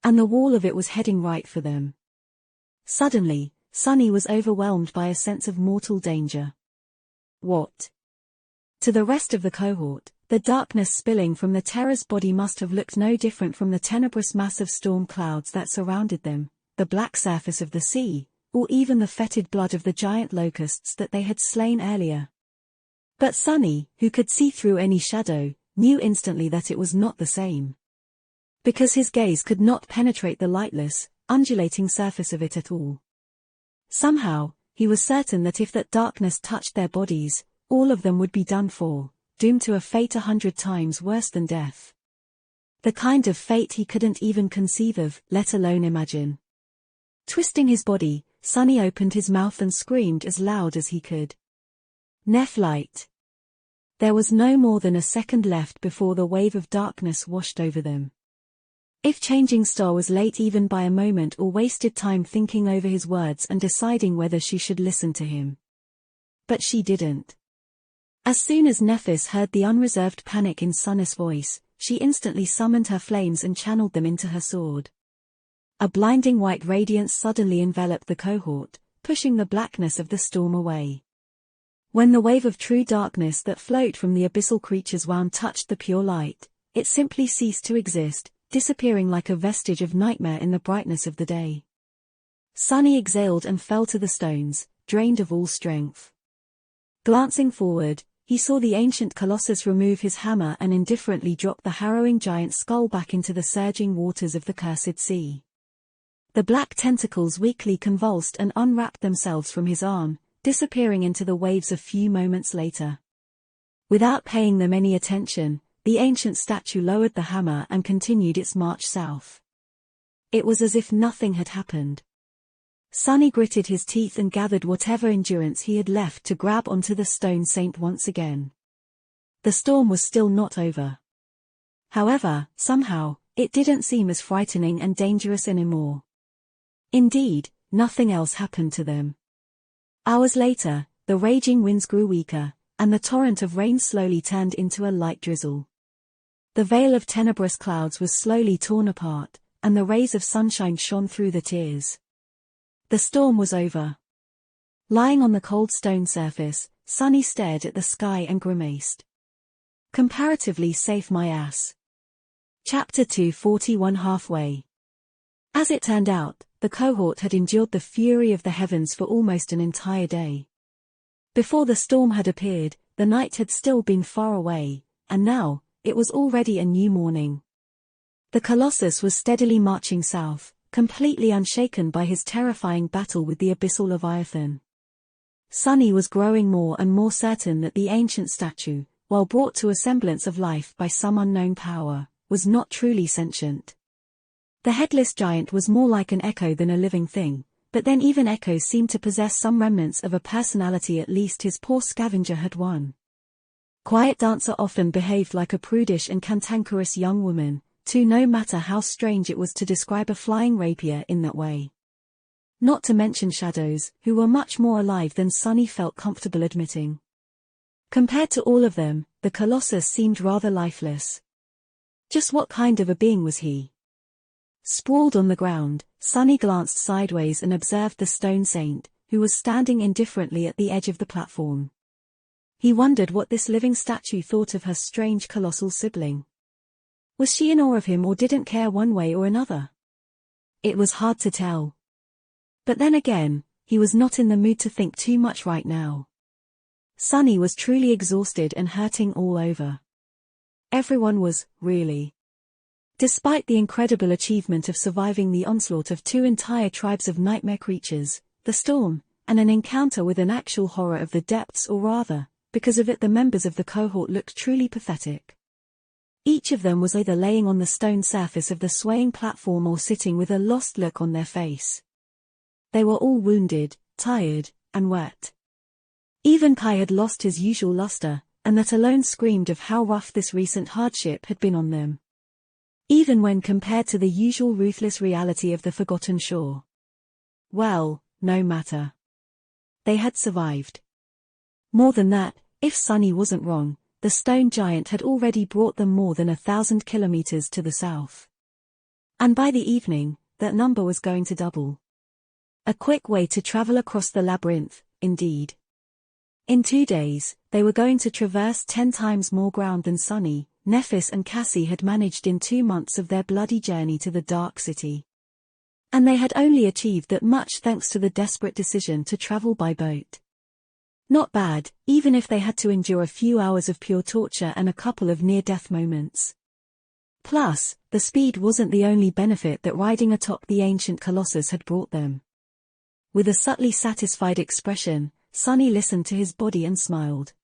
And the wall of it was heading right for them. Suddenly, Sunny was overwhelmed by a sense of mortal danger. What? To the rest of the cohort, the darkness spilling from the terror's body must have looked no different from the tenebrous mass of storm clouds that surrounded them, the black surface of the sea, or even the fetid blood of the giant locusts that they had slain earlier. But Sunny, who could see through any shadow, knew instantly that it was not the same. Because his gaze could not penetrate the lightless, undulating surface of it at all. Somehow, he was certain that if that darkness touched their bodies, all of them would be done for, doomed to a fate 100 times worse than death. The kind of fate he couldn't even conceive of, let alone imagine. Twisting his body, Sunny opened his mouth and screamed as loud as he could. Nephlite. There was no more than a second left before the wave of darkness washed over them. If Changing Star was late even by a moment or wasted time thinking over his words and deciding whether she should listen to him. But she didn't. As soon as Nephis heard the unreserved panic in Sunny's voice, she instantly summoned her flames and channeled them into her sword. A blinding white radiance suddenly enveloped the cohort, pushing the blackness of the storm away. When the wave of true darkness that flowed from the abyssal creature's wand touched the pure light, it simply ceased to exist, disappearing like a vestige of nightmare in the brightness of the day. Sunny exhaled and fell to the stones, drained of all strength. Glancing forward, he saw the ancient colossus remove his hammer and indifferently drop the harrowing giant skull back into the surging waters of the cursed sea. The black tentacles weakly convulsed and unwrapped themselves from his arm, disappearing into the waves a few moments later. Without paying them any attention, the ancient statue lowered the hammer and continued its march south. It was as if nothing had happened. Sunny gritted his teeth and gathered whatever endurance he had left to grab onto the stone saint once again. The storm was still not over. However, somehow, it didn't seem as frightening and dangerous anymore. Indeed, nothing else happened to them. Hours later, the raging winds grew weaker, and the torrent of rain slowly turned into a light drizzle. The veil of tenebrous clouds was slowly torn apart, and the rays of sunshine shone through the tears. The storm was over. Lying on the cold stone surface, Sunny stared at the sky and grimaced. Comparatively safe, my ass. Chapter 241 Halfway. As it turned out, the cohort had endured the fury of the heavens for almost an entire day. Before the storm had appeared, the night had still been far away, and now, it was already a new morning. The Colossus was steadily marching south, completely unshaken by his terrifying battle with the abyssal Leviathan. Sunny was growing more and more certain that the ancient statue, while brought to a semblance of life by some unknown power, was not truly sentient. The headless giant was more like an echo than a living thing, but then even echoes seemed to possess some remnants of a personality. At least his poor scavenger had one. Quiet Dancer often behaved like a prudish and cantankerous young woman, too, no matter how strange it was to describe a flying rapier in that way. Not to mention shadows, who were much more alive than Sunny felt comfortable admitting. Compared to all of them, the Colossus seemed rather lifeless. Just what kind of a being was he? Sprawled on the ground, Sunny glanced sideways and observed the stone saint, who was standing indifferently at the edge of the platform. He wondered what this living statue thought of her strange colossal sibling. Was she in awe of him or didn't care one way or another? It was hard to tell. But then again, he was not in the mood to think too much right now. Sunny was truly exhausted and hurting all over. Everyone was, really. Despite the incredible achievement of surviving the onslaught of 2 entire tribes of nightmare creatures, the storm, and an encounter with an actual horror of the depths, or rather, because of it the members of the cohort looked truly pathetic. Each of them was either laying on the stone surface of the swaying platform or sitting with a lost look on their face. They were all wounded, tired, and wet. Even Kai had lost his usual luster, and that alone screamed of how rough this recent hardship had been on them. Even when compared to the usual ruthless reality of the Forgotten Shore. Well, no matter. They had survived. More than that, if Sunny wasn't wrong, the stone giant had already brought them more than 1,000 kilometers to the south. And by the evening, that number was going to double. A quick way to travel across the labyrinth, indeed. In 2 days, they were going to traverse 10 times more ground than Sunny, Nephis and Cassie had managed in 2 months of their bloody journey to the Dark City. And they had only achieved that much thanks to the desperate decision to travel by boat. Not bad, even if they had to endure a few hours of pure torture and a couple of near-death moments. Plus, the speed wasn't the only benefit that riding atop the ancient Colossus had brought them. With a subtly satisfied expression, Sunny listened to his body and smiled.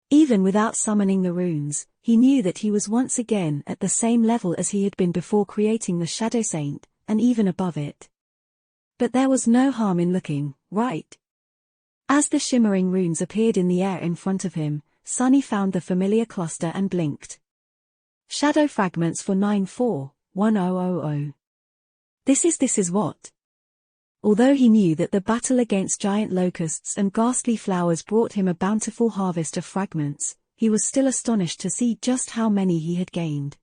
Even without summoning the runes, he knew that he was once again at the same level as he had been before creating the Shadow Saint, and even above it. But there was no harm in looking, right? As the shimmering runes appeared in the air in front of him, Sunny found the familiar cluster and blinked. Shadow fragments for 941000. This is what? Although he knew that the battle against giant locusts and ghastly flowers brought him a bountiful harvest of fragments, he was still astonished to see just how many he had gained.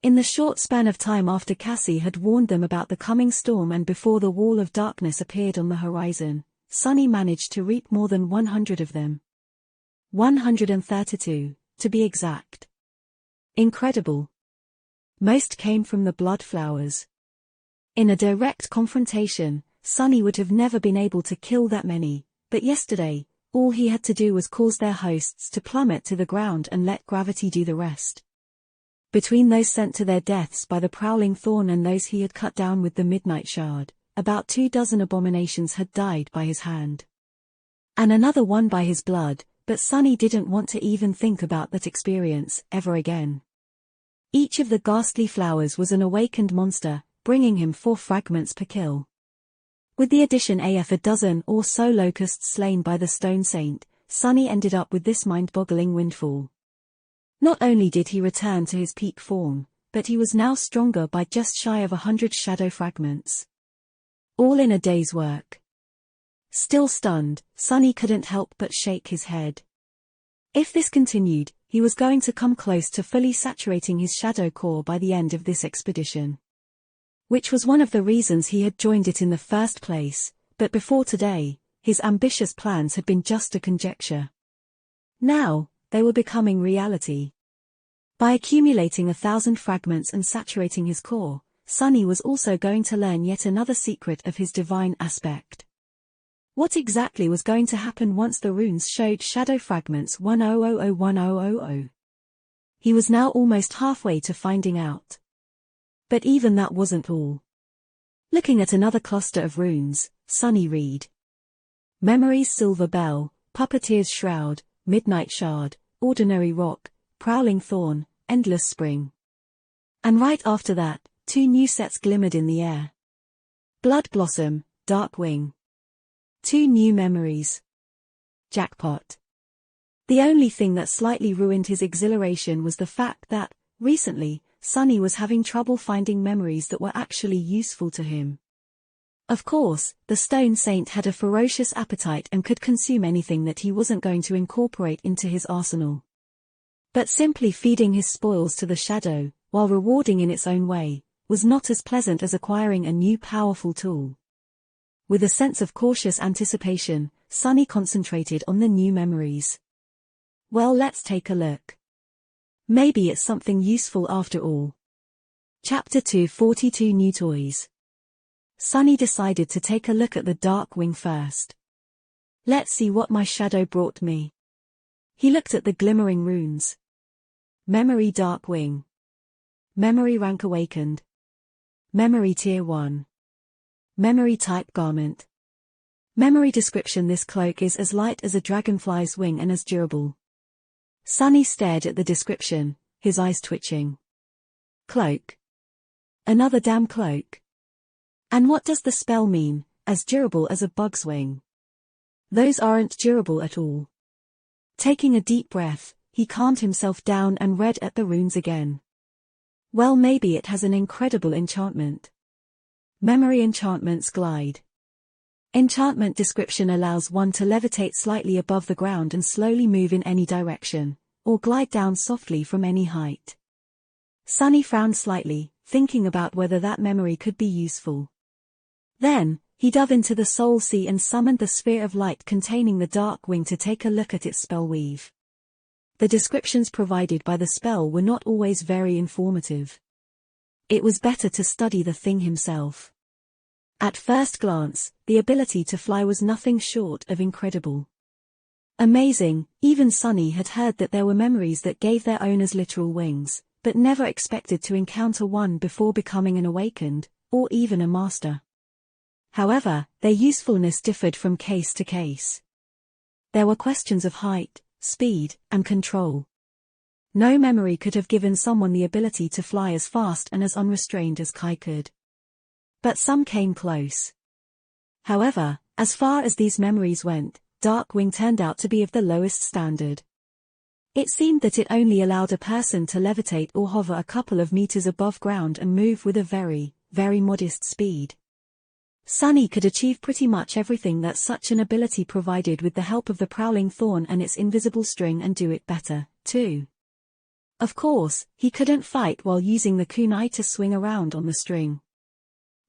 In the short span of time after Cassie had warned them about the coming storm and before the wall of darkness appeared on the horizon, Sunny managed to reap more than 100 of them. 132, to be exact. Incredible. Most came from the blood flowers. In a direct confrontation, Sunny would have never been able to kill that many, but yesterday, all he had to do was cause their hosts to plummet to the ground and let gravity do the rest. Between those sent to their deaths by the prowling thorn and those he had cut down with the midnight shard, about 24 abominations had died by his hand. And another one by his blood, but Sunny didn't want to even think about that experience ever again. Each of the ghastly flowers was an awakened monster, bringing him 4 fragments per kill. With the addition of a dozen or so locusts slain by the Stone Saint, Sunny ended up with this mind-boggling windfall. Not only did he return to his peak form, but he was now stronger by just shy of 100 shadow fragments. All in a day's work. Still stunned, Sunny couldn't help but shake his head. If this continued, he was going to come close to fully saturating his shadow core by the end of this expedition. Which was one of the reasons he had joined it in the first place, but before today, his ambitious plans had been just a conjecture. Now, they were becoming reality. By accumulating 1,000 fragments and saturating his core, Sunny was also going to learn yet another secret of his divine aspect. What exactly was going to happen once the runes showed shadow fragments 10001000? He was now almost halfway to finding out. But even that wasn't all. Looking at another cluster of runes, Sunny read. Memory's Silver Bell, Puppeteer's Shroud, Midnight Shard, Ordinary Rock, Prowling Thorn, Endless Spring. And right after that, 2 new sets glimmered in the air. Blood Blossom, Dark Wing. 2 new memories. Jackpot. The only thing that slightly ruined his exhilaration was the fact that, recently, Sunny was having trouble finding memories that were actually useful to him. Of course, the Stone Saint had a ferocious appetite and could consume anything that he wasn't going to incorporate into his arsenal. But simply feeding his spoils to the shadow, while rewarding in its own way, was not as pleasant as acquiring a new powerful tool. With a sense of cautious anticipation, Sunny concentrated on the new memories. Well, let's take a look. Maybe it's something useful after all. Chapter 2, 42 New Toys. Sunny decided to take a look at the Dark Wing first. Let's see what my shadow brought me. He looked at the glimmering runes. Memory Dark Wing. Memory Rank Awakened. Memory Tier 1. Memory Type Garment. Memory description: this cloak is as light as a dragonfly's wing and as durable. Sunny stared at the description, his eyes twitching. Cloak. Another damn cloak. And what does the spell mean, as durable as a bug's wing? Those aren't durable at all. Taking a deep breath, he calmed himself down and read at the runes again. Well, maybe it has an incredible enchantment. Memory Enchantment's Glide. Enchantment description allows one to levitate slightly above the ground and slowly move in any direction, or glide down softly from any height. Sunny frowned slightly, thinking about whether that memory could be useful. Then, he dove into the Soul Sea and summoned the sphere of light containing the Dark Wing to take a look at its spell weave. The descriptions provided by the spell were not always very informative. It was better to study the thing himself. At first glance, the ability to fly was nothing short of incredible. Amazing. Even Sunny had heard that there were memories that gave their owners literal wings, but never expected to encounter one before becoming an awakened, or even a master. However, their usefulness differed from case to case. There were questions of height, speed, and control. No memory could have given someone the ability to fly as fast and as unrestrained as Kai could. But some came close. However, as far as these memories went, Dark Wing turned out to be of the lowest standard. It seemed that it only allowed a person to levitate or hover a couple of meters above ground and move with a very, very modest speed. Sunny could achieve pretty much everything that such an ability provided with the help of the Prowling Thorn and its invisible string, and do it better, too. Of course, he couldn't fight while using the kunai to swing around on the string.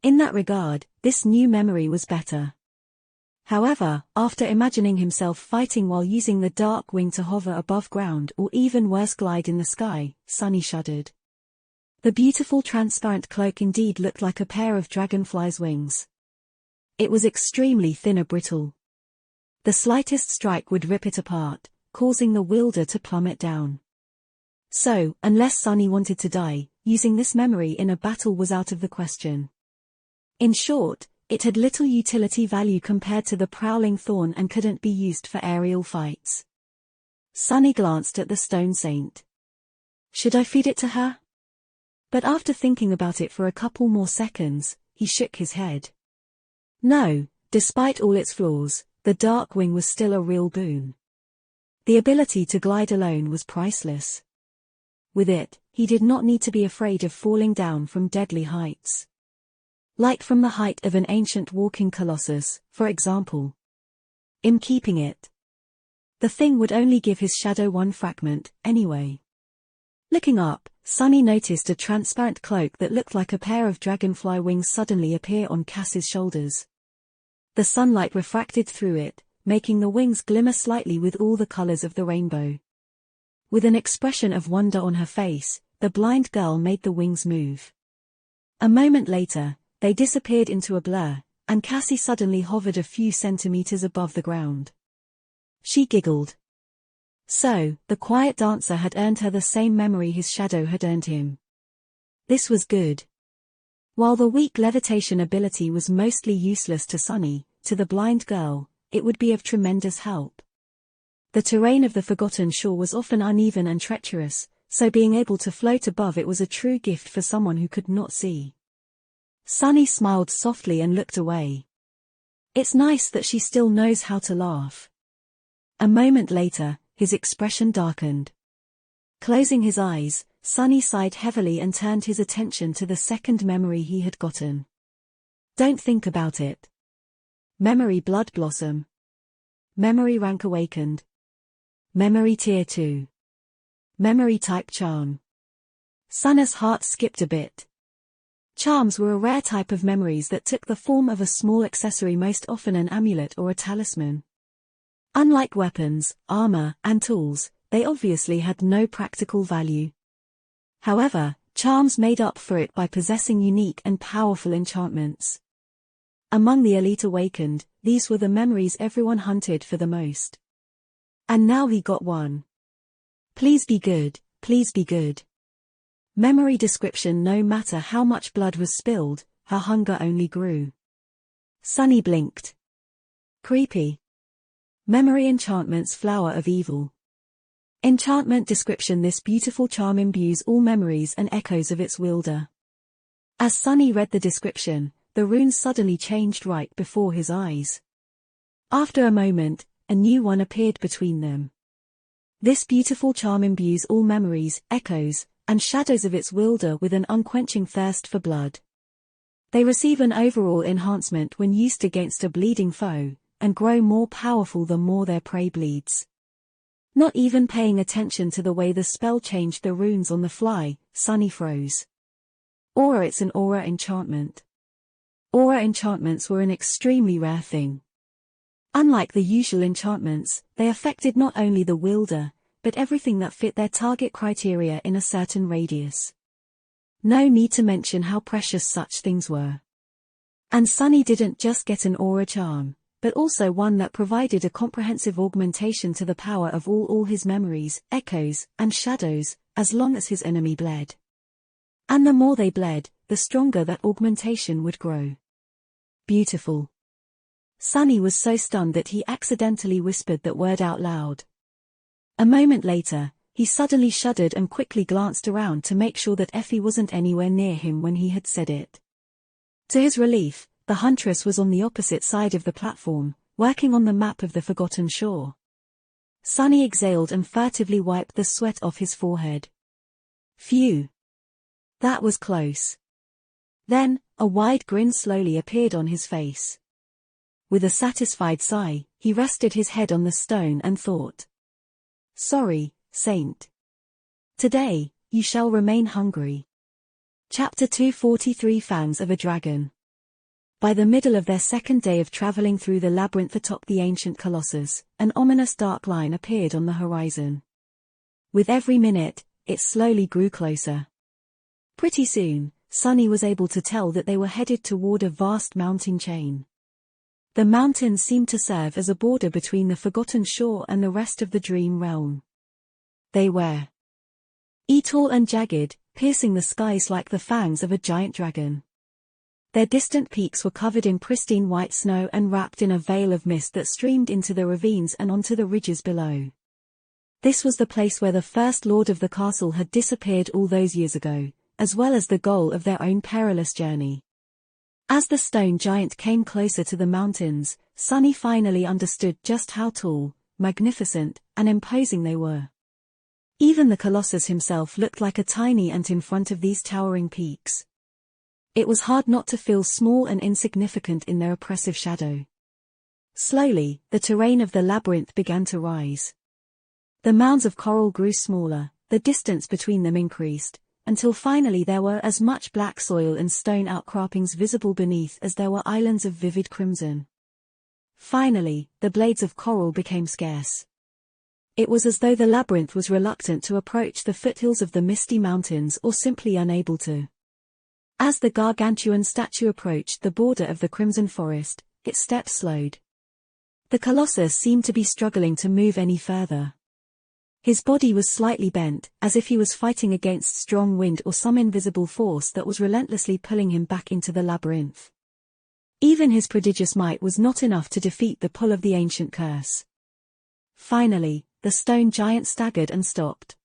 In that regard, this new memory was better. However, after imagining himself fighting while using the Dark Wing to hover above ground or even worse glide in the sky, Sunny shuddered. The beautiful transparent cloak indeed looked like a pair of dragonfly's wings. It was extremely thin and brittle. The slightest strike would rip it apart, causing the wielder to plummet down. So, unless Sunny wanted to die, using this memory in a battle was out of the question. In short, it had little utility value compared to the Prowling Thorn and couldn't be used for aerial fights. Sunny glanced at the Stone Saint. Should I feed it to her? But after thinking about it for a couple more seconds, he shook his head. No, despite all its flaws, the Dark Wing was still a real boon. The ability to glide alone was priceless. With it, he did not need to be afraid of falling down from deadly heights. Like from the height of an ancient walking colossus, for example. In keeping it, the thing would only give his shadow one fragment, anyway. Looking up, Sunny noticed a transparent cloak that looked like a pair of dragonfly wings suddenly appear on Cass's shoulders. The sunlight refracted through it, making the wings glimmer slightly with all the colors of the rainbow. With an expression of wonder on her face, the blind girl made the wings move. A moment later, they disappeared into a blur, and Cassie suddenly hovered a few centimeters above the ground. She giggled. So, the quiet dancer had earned her the same memory his shadow had earned him. This was good. While the weak levitation ability was mostly useless to Sunny, to the blind girl, it would be of tremendous help. The terrain of the Forgotten Shore was often uneven and treacherous, so being able to float above it was a true gift for someone who could not see. Sunny smiled softly and looked away. It's nice that she still knows how to laugh. A moment later, his expression darkened. Closing his eyes, Sunny sighed heavily and turned his attention to the second memory he had gotten. Don't think about it. Memory Blood Blossom. Memory Rank Awakened. Memory Tier 2. Memory Type Charm. Sunny's heart skipped a bit. Charms were a rare type of memories that took the form of a small accessory, most often an amulet or a talisman. Unlike weapons, armor, and tools, they obviously had no practical value. However, charms made up for it by possessing unique and powerful enchantments. Among the elite awakened, these were the memories everyone hunted for the most. And now he got one. Please be good, please be good. Memory description: no matter how much blood was spilled, her hunger only grew. Sunny blinked. Creepy. Memory enchantments: Flower of Evil. Enchantment description: this beautiful charm imbues all memories and echoes of its wielder. As Sunny read the description, the runes suddenly changed right before his eyes. After a moment, a new one appeared between them. This beautiful charm imbues all memories, echoes, and shadows of its wielder with an unquenching thirst for blood. They receive an overall enhancement when used against a bleeding foe, and grow more powerful the more their prey bleeds. Not even paying attention to the way the spell changed the runes on the fly, Sunny froze. Aura: it's an aura enchantment. Aura enchantments were an extremely rare thing. Unlike the usual enchantments, they affected not only the wielder, but everything that fit their target criteria in a certain radius. No need to mention how precious such things were. And Sunny didn't just get an aura charm, but also one that provided a comprehensive augmentation to the power of all his memories, echoes, and shadows, as long as his enemy bled. And the more they bled, the stronger that augmentation would grow. Beautiful. Sunny was so stunned that he accidentally whispered that word out loud. A moment later, he suddenly shuddered and quickly glanced around to make sure that Effie wasn't anywhere near him when he had said it. To his relief, the huntress was on the opposite side of the platform, working on the map of the Forgotten Shore. Sunny exhaled and furtively wiped the sweat off his forehead. Phew. That was close. Then, a wide grin slowly appeared on his face. With a satisfied sigh, he rested his head on the stone and thought. Sorry, Saint. Today, you shall remain hungry. Chapter 243: Fangs of a Dragon. By the middle of their second day of traveling through the labyrinth atop the ancient colossus, an ominous dark line appeared on the horizon. With every minute, it slowly grew closer. Pretty soon, Sunny was able to tell that they were headed toward a vast mountain chain. The mountains seemed to serve as a border between the Forgotten Shore and the rest of the Dream Realm. They were tall and jagged, piercing the skies like the fangs of a giant dragon. Their distant peaks were covered in pristine white snow and wrapped in a veil of mist that streamed into the ravines and onto the ridges below. This was the place where the first lord of the castle had disappeared all those years ago, as well as the goal of their own perilous journey. As the stone giant came closer to the mountains, Sunny finally understood just how tall, magnificent, and imposing they were. Even the Colossus himself looked like a tiny ant in front of these towering peaks. It was hard not to feel small and insignificant in their oppressive shadow. Slowly, the terrain of the labyrinth began to rise. The mounds of coral grew smaller, the distance between them increased, until finally there were as much black soil and stone outcroppings visible beneath as there were islands of vivid crimson. Finally, the blades of coral became scarce. It was as though the labyrinth was reluctant to approach the foothills of the misty mountains or simply unable to. As the gargantuan statue approached the border of the crimson forest, its steps slowed. The colossus seemed to be struggling to move any further. His body was slightly bent, as if he was fighting against strong wind or some invisible force that was relentlessly pulling him back into the labyrinth. Even his prodigious might was not enough to defeat the pull of the ancient curse. Finally, the stone giant staggered and stopped.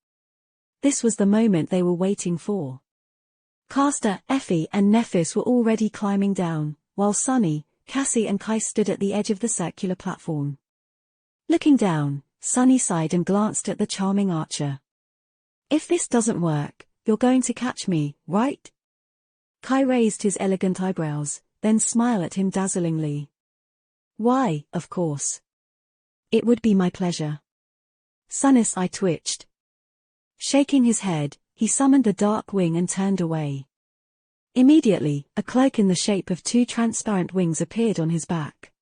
This was the moment they were waiting for. Castor, Effie and Nephis were already climbing down, while Sunny, Cassie and Kai stood at the edge of the circular platform. Looking down, Sunny sighed and glanced at the charming archer. "If this doesn't work, you're going to catch me, right?" Kai raised his elegant eyebrows, then smiled at him dazzlingly. "Why, of course. It would be my pleasure." Sunny's eye twitched. Shaking his head, he summoned the dark wing and turned away. Immediately, a cloak in the shape of two transparent wings appeared on his back.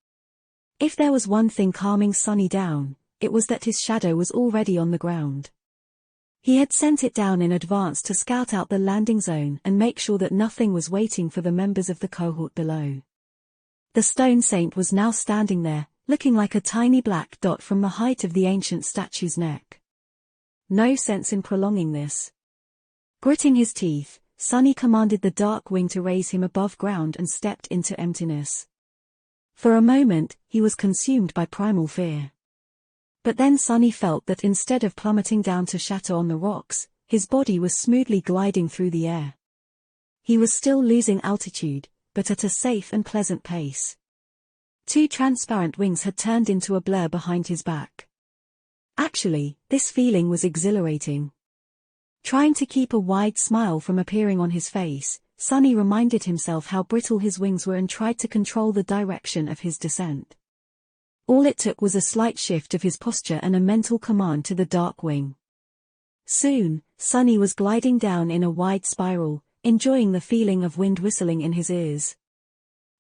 If there was one thing calming Sunny down, it was that his shadow was already on the ground. He had sent it down in advance to scout out the landing zone and make sure that nothing was waiting for the members of the cohort below. The stone saint was now standing there, looking like a tiny black dot from the height of the ancient statue's neck. No sense in prolonging this. Gritting his teeth, Sunny commanded the dark wing to raise him above ground and stepped into emptiness. For a moment, he was consumed by primal fear. But then Sunny felt that instead of plummeting down to shatter on the rocks, his body was smoothly gliding through the air. He was still losing altitude, but at a safe and pleasant pace. Two transparent wings had turned into a blur behind his back. Actually, this feeling was exhilarating. Trying to keep a wide smile from appearing on his face, Sunny reminded himself how brittle his wings were and tried to control the direction of his descent. All it took was a slight shift of his posture and a mental command to the dark wing. Soon, Sunny was gliding down in a wide spiral, enjoying the feeling of wind whistling in his ears.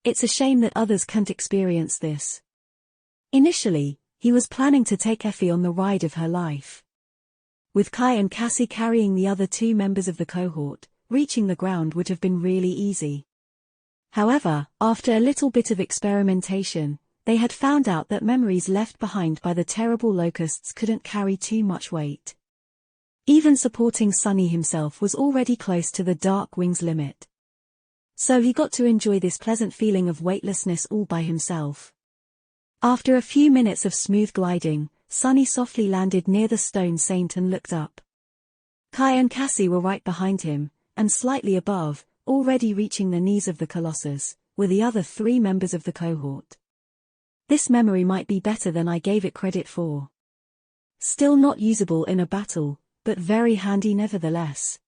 It's a shame that others can't experience this. Initially, he was planning to take Effie on the ride of her life. With Kai and Cassie carrying the other two members of the cohort, reaching the ground would have been really easy. However, after a little bit of experimentation, they had found out that memories left behind by the terrible locusts couldn't carry too much weight. Even supporting Sunny himself was already close to the dark wing's limit. So he got to enjoy this pleasant feeling of weightlessness all by himself. After a few minutes of smooth gliding, Sunny softly landed near the stone saint and looked up. Kai and Cassie were right behind him, and slightly above, already reaching the knees of the colossus, were the other three members of the cohort. This memory might be better than I gave it credit for. Still not usable in a battle, but very handy nevertheless.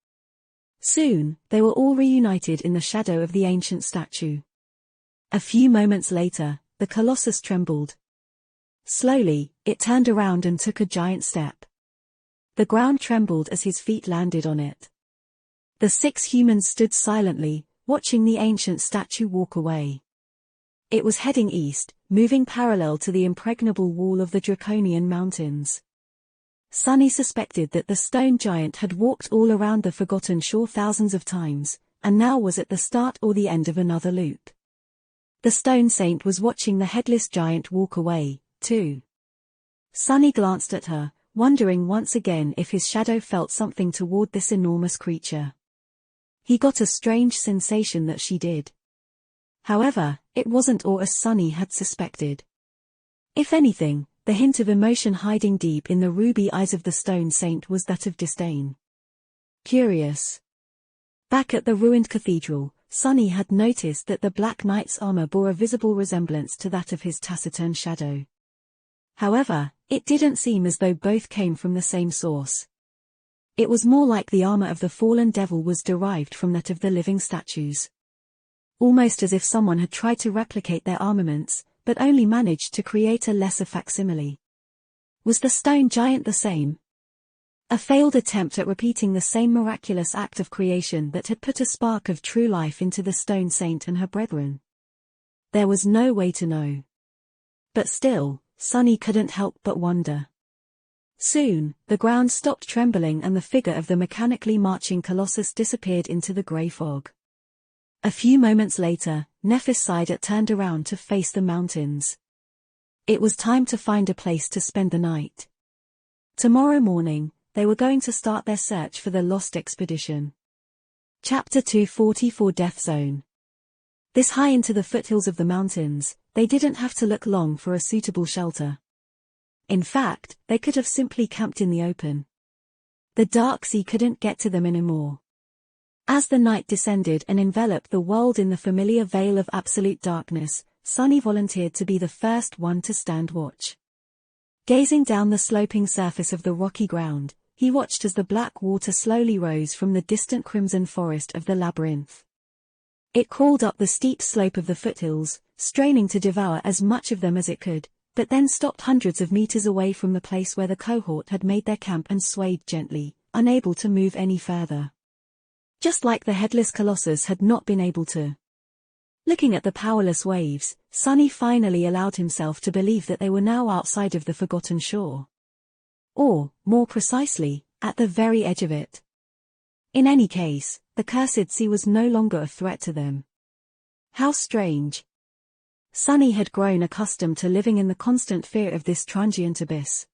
Soon, they were all reunited in the shadow of the ancient statue. A few moments later, the colossus trembled. Slowly, it turned around and took a giant step. The ground trembled as his feet landed on it. The 6 humans stood silently, watching the ancient statue walk away. It was heading east, moving parallel to the impregnable wall of the Draconian mountains. Sunny suspected that the stone giant had walked all around the forgotten shore thousands of times, and now was at the start or the end of another loop. The stone saint was watching the headless giant walk away, too. Sunny glanced at her, wondering once again if his shadow felt something toward this enormous creature. He got a strange sensation that she did. However, it wasn't all as Sunny had suspected. If anything, the hint of emotion hiding deep in the ruby eyes of the stone saint was that of disdain. Curious. Back at the ruined cathedral, Sunny had noticed that the Black Knight's armor bore a visible resemblance to that of his taciturn shadow. However, it didn't seem as though both came from the same source. It was more like the armor of the fallen devil was derived from that of the living statues. Almost as if someone had tried to replicate their armaments, but only managed to create a lesser facsimile. Was the stone giant the same? A failed attempt at repeating the same miraculous act of creation that had put a spark of true life into the stone saint and her brethren? There was no way to know. But still, Sunny couldn't help but wonder. Soon, the ground stopped trembling and the figure of the mechanically marching colossus disappeared into the grey fog. A few moments later, Nephis turned around to face the mountains. It was time to find a place to spend the night. Tomorrow morning, they were going to start their search for the lost expedition. Chapter 244 Death Zone. This high into the foothills of the mountains, they didn't have to look long for a suitable shelter. In fact, they could have simply camped in the open. The dark sea couldn't get to them anymore. As the night descended and enveloped the world in the familiar veil of absolute darkness, Sunny volunteered to be the first one to stand watch. Gazing down the sloping surface of the rocky ground, he watched as the black water slowly rose from the distant crimson forest of the labyrinth. It crawled up the steep slope of the foothills, straining to devour as much of them as it could, but then stopped hundreds of meters away from the place where the cohort had made their camp and swayed gently, unable to move any further. Just like the headless colossus had not been able to. Looking at the powerless waves, Sunny finally allowed himself to believe that they were now outside of the forgotten shore. Or, more precisely, at the very edge of it. In any case, the cursed sea was no longer a threat to them. How strange. Sunny had grown accustomed to living in the constant fear of this transient abyss.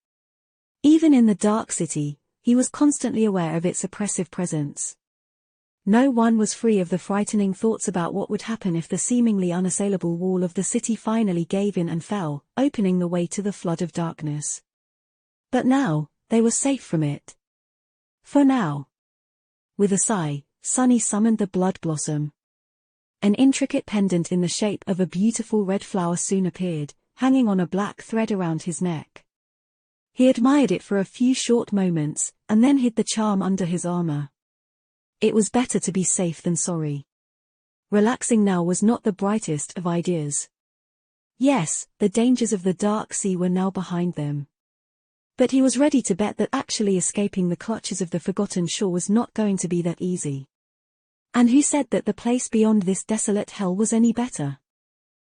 Even in the dark city, he was constantly aware of its oppressive presence. No one was free of the frightening thoughts about what would happen if the seemingly unassailable wall of the city finally gave in and fell, opening the way to the flood of darkness. But now, they were safe from it. For now. With a sigh, Sunny summoned the blood blossom. An intricate pendant in the shape of a beautiful red flower soon appeared, hanging on a black thread around his neck. He admired it for a few short moments, and then hid the charm under his armor. It was better to be safe than sorry. Relaxing now was not the brightest of ideas. Yes, the dangers of the dark sea were now behind them. But he was ready to bet that actually escaping the clutches of the forgotten shore was not going to be that easy. And who said that the place beyond this desolate hell was any better?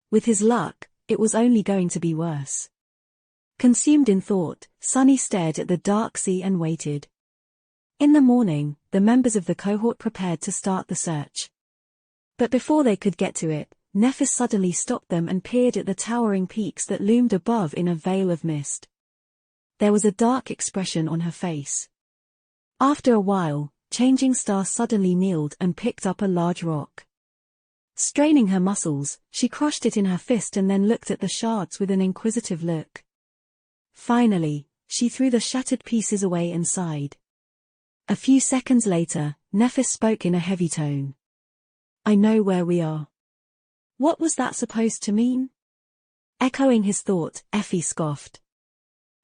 With his luck, it was only going to be worse. Consumed in thought, Sunny stared at the dark sea and waited. In the morning, the members of the cohort prepared to start the search. But before they could get to it, Nephis suddenly stopped them and peered at the towering peaks that loomed above in a veil of mist. There was a dark expression on her face. After a while, Changing Star suddenly kneeled and picked up a large rock. Straining her muscles, she crushed it in her fist and then looked at the shards with an inquisitive look. Finally, she threw the shattered pieces away and sighed. A few seconds later, Nephis spoke in a heavy tone. "I know where we are." What was that supposed to mean? Echoing his thought, Effie scoffed.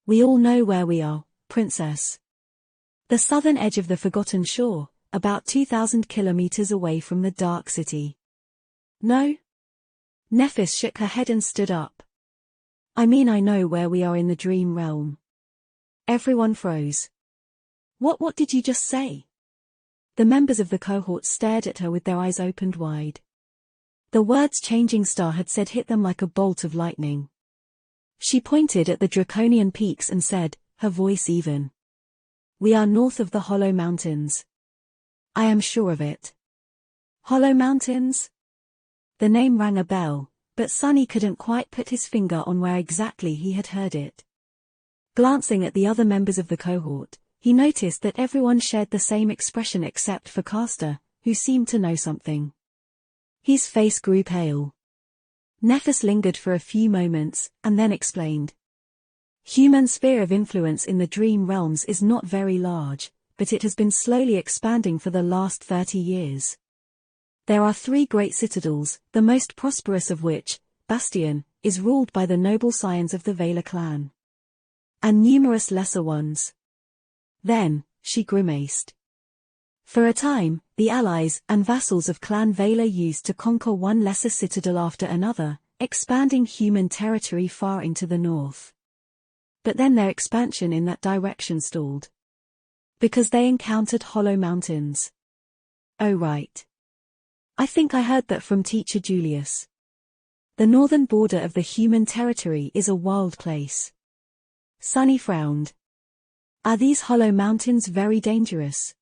"We all know where we are, Princess. The southern edge of the forgotten shore, about 2,000 kilometers away from the dark city." "No?" Nephis shook her head and stood up. "I mean I know where we are in the dream realm." Everyone froze. What did you just say?" The members of the cohort stared at her with their eyes opened wide. The words Changing Star had said hit them like a bolt of lightning. She pointed at the draconian peaks and said, her voice even. "We are north of the Hollow Mountains." "I am sure of it." Hollow Mountains? The name rang a bell, but Sunny couldn't quite put his finger on where exactly he had heard it. Glancing at the other members of the cohort, he noticed that everyone shared the same expression except for Castor, who seemed to know something. His face grew pale. Nephis lingered for a few moments, and then explained. "Human sphere of influence in the dream realms is not very large, but it has been slowly expanding for the last 30 years. There are 3 great citadels, the most prosperous of which, Bastion, is ruled by the noble scions of the Vela clan. And numerous lesser ones." Then, she grimaced. For a time, the allies and vassals of Clan Vela used to conquer one lesser citadel after another, expanding human territory far into the north. But then their expansion in that direction stalled. Because they encountered Hollow Mountains. "Oh right. I think I heard that from Teacher Julius." The northern border of the human territory is a wild place. Sunny frowned. Are these hollow mountains very dangerous?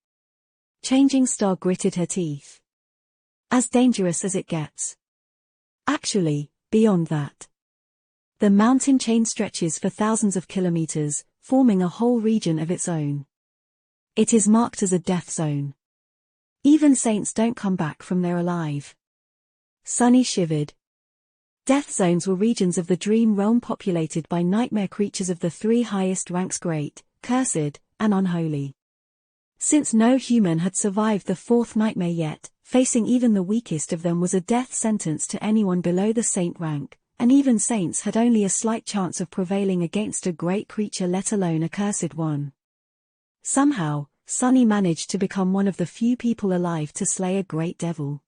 Changing Star gritted her teeth. As dangerous as it gets. Actually, beyond that. The mountain chain stretches for thousands of kilometers, forming a whole region of its own. It is marked as a death zone. Even saints don't come back from there alive. Sunny shivered. Death zones were regions of the dream realm populated by nightmare creatures of the three highest ranks: great, cursed, and unholy. Since no human had survived the fourth nightmare yet, facing even the weakest of them was a death sentence to anyone below the saint rank, and even saints had only a slight chance of prevailing against a great creature, let alone a cursed one. Somehow, Sunny managed to become one of the few people alive to slay a great devil.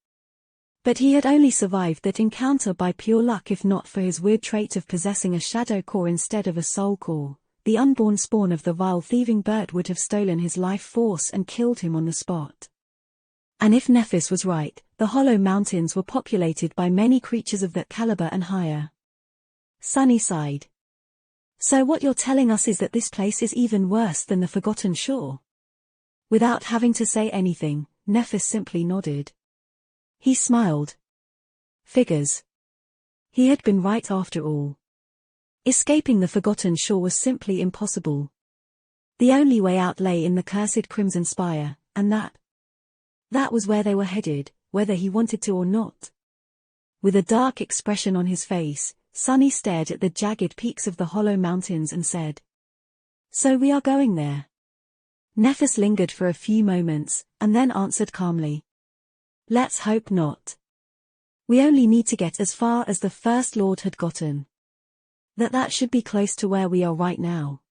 But he had only survived that encounter by pure luck, if not for his weird trait of possessing a shadow core instead of a soul core. The unborn spawn of the vile thieving bird would have stolen his life force and killed him on the spot. And if Nephis was right, the Hollow Mountains were populated by many creatures of that caliber and higher. Sunny sighed. So what you're telling us is that this place is even worse than the Forgotten Shore? Without having to say anything, Nephis simply nodded. He smiled. Figures. He had been right after all. Escaping the Forgotten Shore was simply impossible. The only way out lay in the cursed Crimson Spire, and that was where they were headed, whether he wanted to or not. With a dark expression on his face, Sunny stared at the jagged peaks of the Hollow Mountains and said, "So we are going there?" Nephis lingered for a few moments, and then answered calmly. "Let's hope not. We only need to get as far as the First Lord had gotten. That should be close to where we are right now."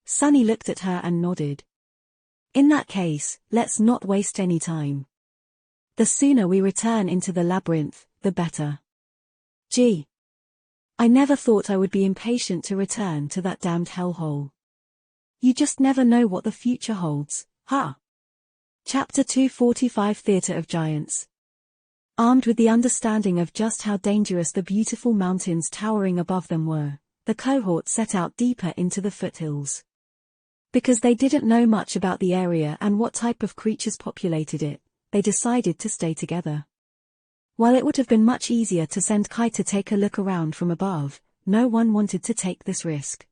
Sunny looked at her and nodded. "In that case, let's not waste any time. The sooner we return into the labyrinth, the better. Gee. I never thought I would be impatient to return to that damned hellhole. You just never know what the future holds, huh?" Chapter 245 Theatre of Giants. Armed with the understanding of just how dangerous the beautiful mountains towering above them were, the cohort set out deeper into the foothills. Because they didn't know much about the area and what type of creatures populated it, they decided to stay together. While it would have been much easier to send Kai to take a look around from above, no one wanted to take this risk.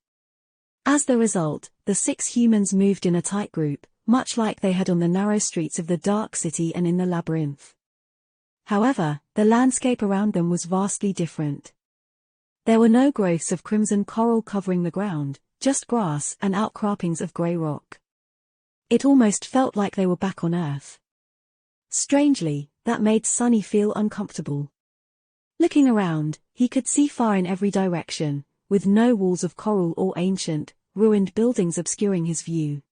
As the result, the 6 humans moved in a tight group, much like they had on the narrow streets of the Dark City and in the labyrinth. However, the landscape around them was vastly different. There were no growths of crimson coral covering the ground, just grass and outcroppings of grey rock. It almost felt like they were back on Earth. Strangely, that made Sunny feel uncomfortable. Looking around, he could see far in every direction, with no walls of coral or ancient, ruined buildings obscuring his view.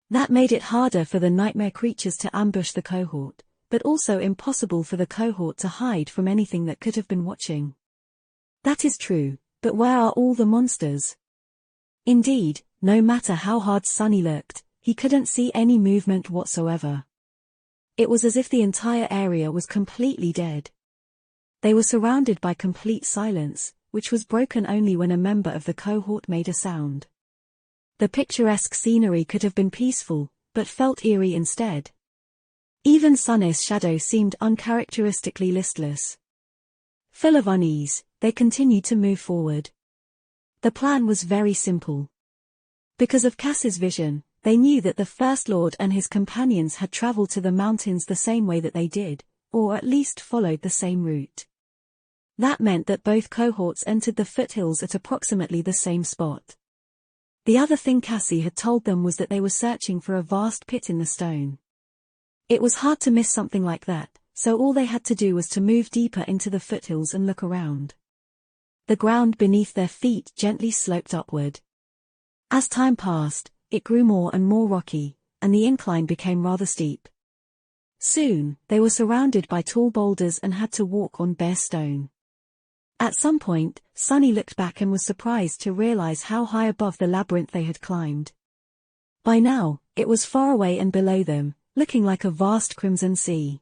That made it harder for the nightmare creatures to ambush the cohort, but also impossible for the cohort to hide from anything that could have been watching. That is true, but where are all the monsters? Indeed, no matter how hard Sunny looked, he couldn't see any movement whatsoever. It was as if the entire area was completely dead. They were surrounded by complete silence, which was broken only when a member of the cohort made a sound. The picturesque scenery could have been peaceful, but felt eerie instead. Even Sunny's shadow seemed uncharacteristically listless. Full of unease, they continued to move forward. The plan was very simple. Because of Cass's vision, they knew that the First Lord and his companions had traveled to the mountains the same way that they did, or at least followed the same route. That meant that both cohorts entered the foothills at approximately the same spot. The other thing Cassie had told them was that they were searching for a vast pit in the stone. It was hard to miss something like that, so all they had to do was to move deeper into the foothills and look around. The ground beneath their feet gently sloped upward. As time passed, it grew more and more rocky, and the incline became rather steep. Soon, they were surrounded by tall boulders and had to walk on bare stone. At some point, Sunny looked back and was surprised to realize how high above the labyrinth they had climbed. By now, it was far away and below them, looking like a vast crimson sea.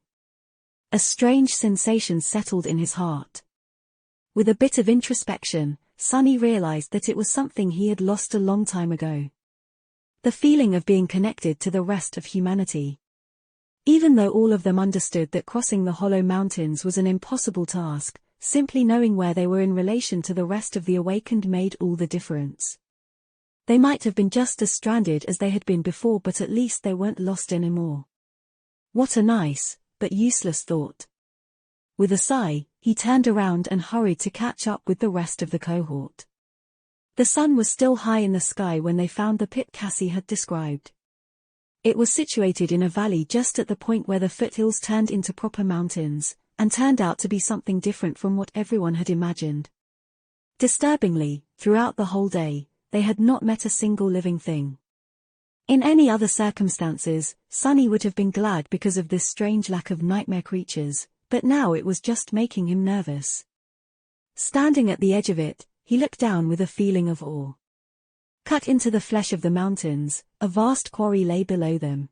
A strange sensation settled in his heart. With a bit of introspection, Sunny realized that it was something he had lost a long time ago. The feeling of being connected to the rest of humanity. Even though all of them understood that crossing the Hollow Mountains was an impossible task, simply knowing where they were in relation to the rest of the Awakened made all the difference. They might have been just as stranded as they had been before, but at least they weren't lost anymore. What a nice, but useless thought. With a sigh, he turned around and hurried to catch up with the rest of the cohort. The sun was still high in the sky when they found the pit Cassie had described. It was situated in a valley just at the point where the foothills turned into proper mountains, and turned out to be something different from what everyone had imagined. Disturbingly, throughout the whole day, they had not met a single living thing. In any other circumstances, Sunny would have been glad because of this strange lack of nightmare creatures, but now it was just making him nervous. Standing at the edge of it, he looked down with a feeling of awe. Cut into the flesh of the mountains, a vast quarry lay below them.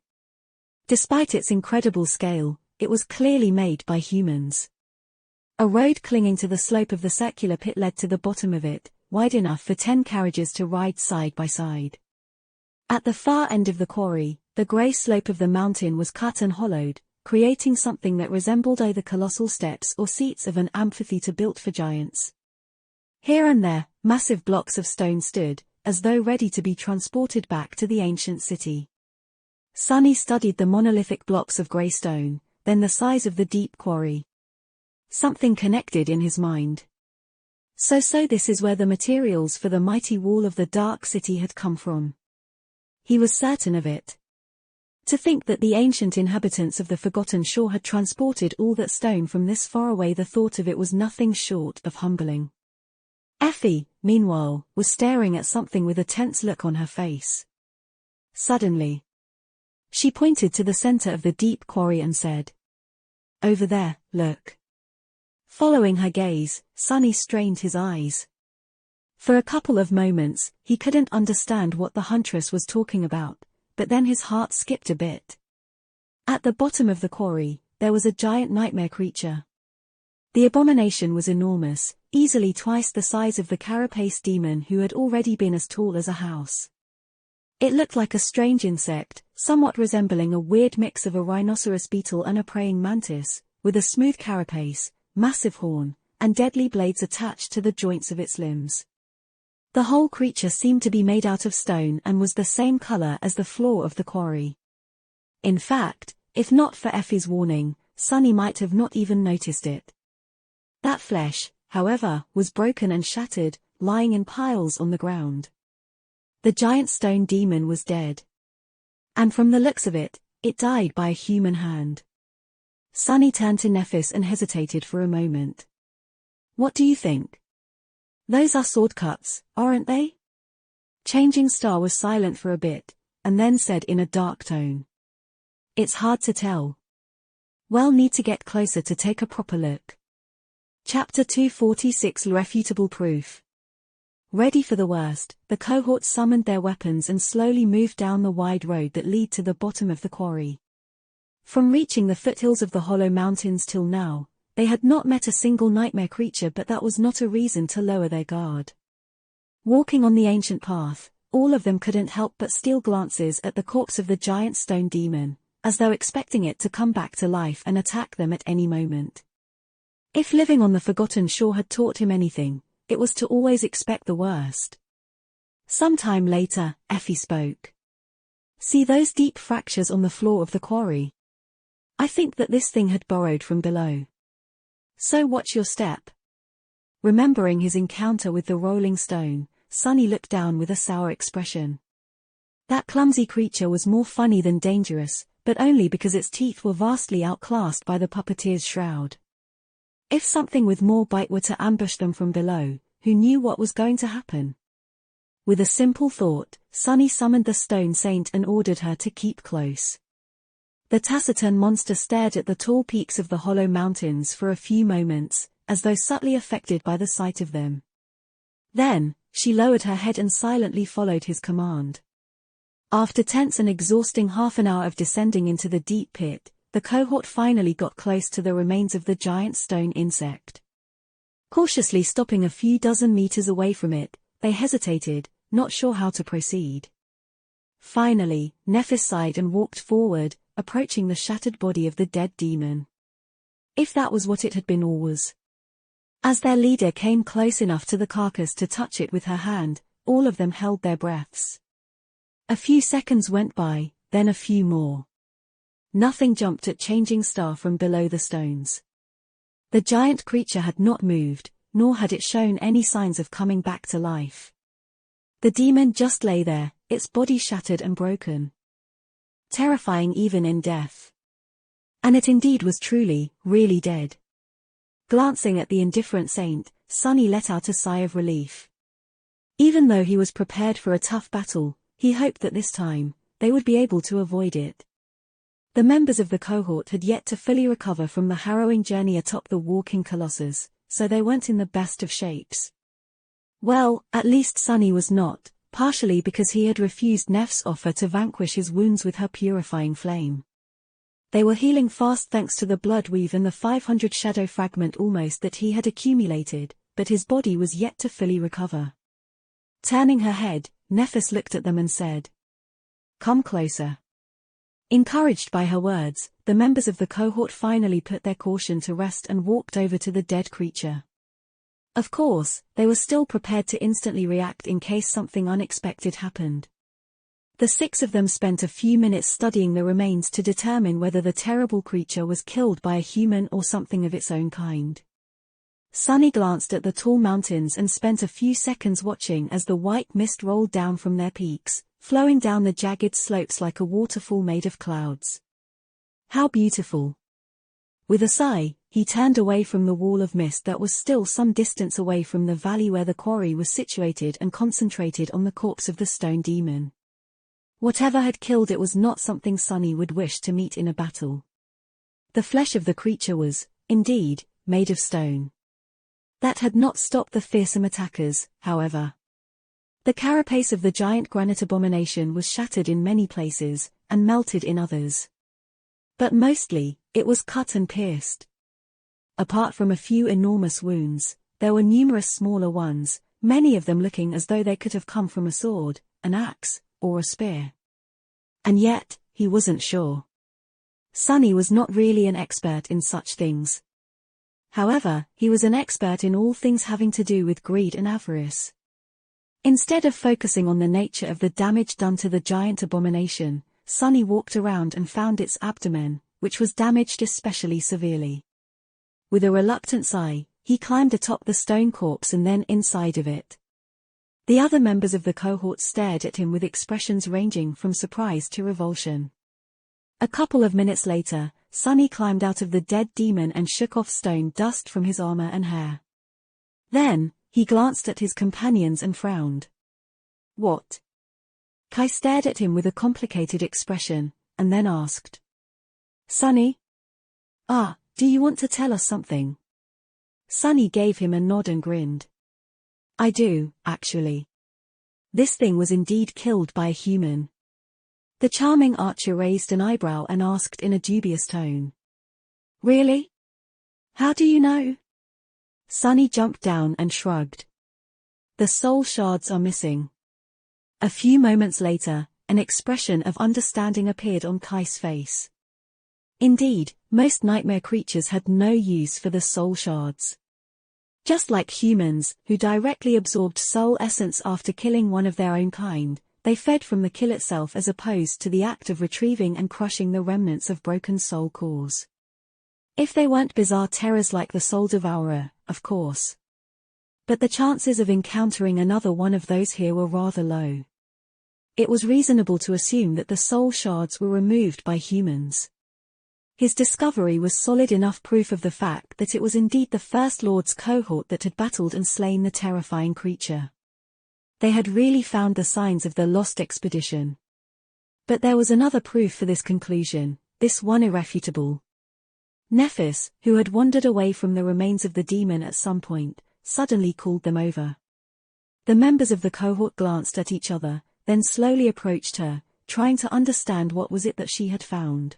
Despite its incredible scale, it was clearly made by humans. A road clinging to the slope of the circular pit led to the bottom of it, wide enough for 10 carriages to ride side by side. At the far end of the quarry, the grey slope of the mountain was cut and hollowed, creating something that resembled either colossal steps or seats of an amphitheater built for giants. Here and there, massive blocks of stone stood, as though ready to be transported back to the ancient city. Sunny studied the monolithic blocks of grey stone, then the size of the deep quarry. Something connected in his mind. So this is where the materials for the mighty wall of the Dark City had come from. He was certain of it. To think that the ancient inhabitants of the Forgotten Shore had transported all that stone from this far away, the thought of it was nothing short of humbling. Effie, meanwhile, was staring at something with a tense look on her face. Suddenly, she pointed to the center of the deep quarry and said, "Over there, look." Following her gaze, Sunny strained his eyes. For a couple of moments, he couldn't understand what the huntress was talking about, but then his heart skipped a bit. At the bottom of the quarry, there was a giant nightmare creature. The abomination was enormous, easily twice the size of the carapace demon who had already been as tall as a house. It looked like a strange insect, somewhat resembling a weird mix of a rhinoceros beetle and a praying mantis, with a smooth carapace, massive horn, and deadly blades attached to the joints of its limbs. The whole creature seemed to be made out of stone and was the same color as the floor of the quarry. In fact, if not for Effie's warning, Sunny might have not even noticed it. That flesh, however, was broken and shattered, lying in piles on the ground. The giant stone demon was dead. And from the looks of it, it died by a human hand. Sunny turned to Nephis and hesitated for a moment. "What do you think? Those are sword cuts, aren't they?" Changing Star was silent for a bit, and then said in a dark tone, "It's hard to tell. We'll need to get closer to take a proper look." Chapter 246 Irrefutable Proof. Ready for the worst, the cohort summoned their weapons and slowly moved down the wide road that led to the bottom of the quarry. From reaching the foothills of the Hollow Mountains till now, they had not met a single nightmare creature, but that was not a reason to lower their guard. Walking on the ancient path, all of them couldn't help but steal glances at the corpse of the giant stone demon, as though expecting it to come back to life and attack them at any moment. If living on the Forgotten Shore had taught him anything, it was to always expect the worst. Sometime later, Effie spoke. "See those deep fractures on the floor of the quarry? I think that this thing had burrowed from below. So watch your step." Remembering his encounter with the rolling stone, Sunny looked down with a sour expression. That clumsy creature was more funny than dangerous, but only because its teeth were vastly outclassed by the puppeteer's shroud. If something with more bite were to ambush them from below, who knew what was going to happen? With a simple thought, Sunny summoned the Stone Saint and ordered her to keep close. The taciturn monster stared at the tall peaks of the Hollow Mountains for a few moments, as though subtly affected by the sight of them. Then, she lowered her head and silently followed his command. After tense and exhausting half an hour of descending into the deep pit, the cohort finally got close to the remains of the giant stone insect. Cautiously stopping a few dozen meters away from it, they hesitated, not sure how to proceed. Finally, Nephis sighed and walked forward, approaching the shattered body of the dead demon. If that was what it had been or was. As their leader came close enough to the carcass to touch it with her hand, all of them held their breaths. A few seconds went by, then a few more. Nothing jumped at Changing Star from below the stones. The giant creature had not moved, nor had it shown any signs of coming back to life. The demon just lay there, its body shattered and broken. Terrifying even in death. And it indeed was truly, really dead. Glancing at the indifferent saint, Sunny let out a sigh of relief. Even though he was prepared for a tough battle, he hoped that this time, they would be able to avoid it. The members of the cohort had yet to fully recover from the harrowing journey atop the walking colossus, so they weren't in the best of shapes. Well, at least Sunny was not, partially because he had refused Neph's offer to vanquish his wounds with her purifying flame. They were healing fast thanks to the blood weave and the 500 shadow fragment almost that he had accumulated, but his body was yet to fully recover. Turning her head, Nephis looked at them and said, "Come closer." Encouraged by her words, the members of the cohort finally put their caution to rest and walked over to the dead creature. Of course, they were still prepared to instantly react in case something unexpected happened. The 6 of them spent a few minutes studying the remains to determine whether the terrible creature was killed by a human or something of its own kind. Sunny glanced at the tall mountains and spent a few seconds watching as the white mist rolled down from their peaks, flowing down the jagged slopes like a waterfall made of clouds. How beautiful! With a sigh, he turned away from the wall of mist that was still some distance away from the valley where the quarry was situated and concentrated on the corpse of the stone demon. Whatever had killed it was not something Sunny would wish to meet in a battle. The flesh of the creature was, indeed, made of stone. That had not stopped the fearsome attackers, however. The carapace of the giant granite abomination was shattered in many places, and melted in others. But mostly, it was cut and pierced. Apart from a few enormous wounds, there were numerous smaller ones, many of them looking as though they could have come from a sword, an axe, or a spear. And yet, he wasn't sure. Sunny was not really an expert in such things. However, he was an expert in all things having to do with greed and avarice. Instead of focusing on the nature of the damage done to the giant abomination, Sunny walked around and found its abdomen, which was damaged especially severely. With a reluctant sigh, he climbed atop the stone corpse and then inside of it. The other members of the cohort stared at him with expressions ranging from surprise to revulsion. A couple of minutes later, Sunny climbed out of the dead demon and shook off stone dust from his armor and hair. Then, he glanced at his companions and frowned. "What?" Kai stared at him with a complicated expression, and then asked. "Sunny? Do you want to tell us something?" Sunny gave him a nod and grinned. "I do, actually. This thing was indeed killed by a human." The charming archer raised an eyebrow and asked in a dubious tone. "Really? How do you know?" Sunny jumped down and shrugged. "The soul shards are missing." A few moments later, an expression of understanding appeared on Kai's face. Indeed, most nightmare creatures had no use for the soul shards. Just like humans, who directly absorbed soul essence after killing one of their own kind, they fed from the kill itself as opposed to the act of retrieving and crushing the remnants of broken soul cores. If they weren't bizarre terrors like the Soul Devourer, of course. But the chances of encountering another one of those here were rather low. It was reasonable to assume that the soul shards were removed by humans. His discovery was solid enough proof of the fact that it was indeed the First Lord's cohort that had battled and slain the terrifying creature. They had really found the signs of the lost expedition. But there was another proof for this conclusion, this one irrefutable. Nephis, who had wandered away from the remains of the demon at some point, suddenly called them over. The members of the cohort glanced at each other, then slowly approached her, trying to understand what was it that she had found.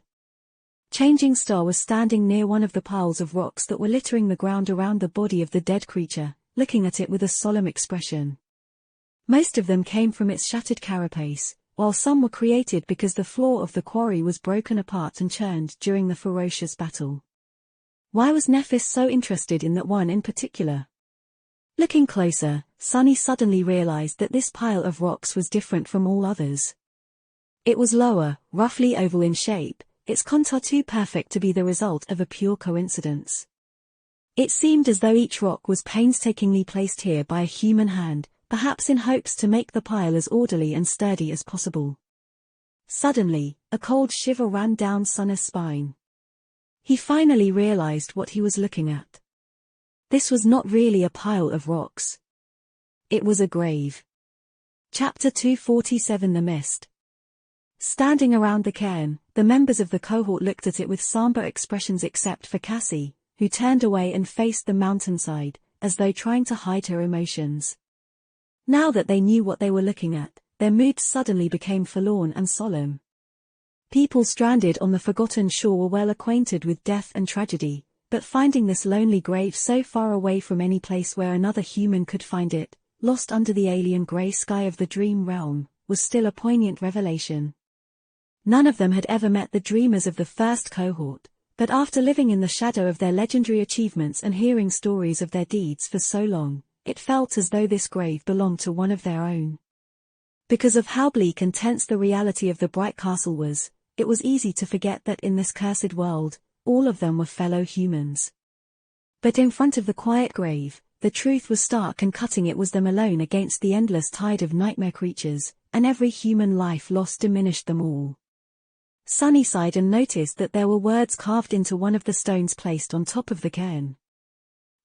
Changing Star was standing near one of the piles of rocks that were littering the ground around the body of the dead creature, looking at it with a solemn expression. Most of them came from its shattered carapace, while some were created because the floor of the quarry was broken apart and churned during the ferocious battle. Why was Nephis so interested in that one in particular? Looking closer, Sunny suddenly realized that this pile of rocks was different from all others. It was lower, roughly oval in shape, its contour too perfect to be the result of a pure coincidence. It seemed as though each rock was painstakingly placed here by a human hand, perhaps in hopes to make the pile as orderly and sturdy as possible. Suddenly, a cold shiver ran down Sunny's spine. He finally realized what he was looking at. This was not really a pile of rocks. It was a grave. Chapter 247 The Mist. Standing around the cairn, the members of the cohort looked at it with somber expressions except for Cassie, who turned away and faced the mountainside, as though trying to hide her emotions. Now that they knew what they were looking at, their mood suddenly became forlorn and solemn. People stranded on the forgotten shore were well acquainted with death and tragedy, but finding this lonely grave so far away from any place where another human could find it, lost under the alien grey sky of the dream realm, was still a poignant revelation. None of them had ever met the dreamers of the first cohort, but after living in the shadow of their legendary achievements and hearing stories of their deeds for so long, it felt as though this grave belonged to one of their own. Because of how bleak and tense the reality of the Bright Castle was, it was easy to forget that in this cursed world, all of them were fellow humans. But in front of the quiet grave, the truth was stark and cutting. It was them alone against the endless tide of nightmare creatures, and every human life lost diminished them all. Sunny sighed and noticed that there were words carved into one of the stones placed on top of the cairn.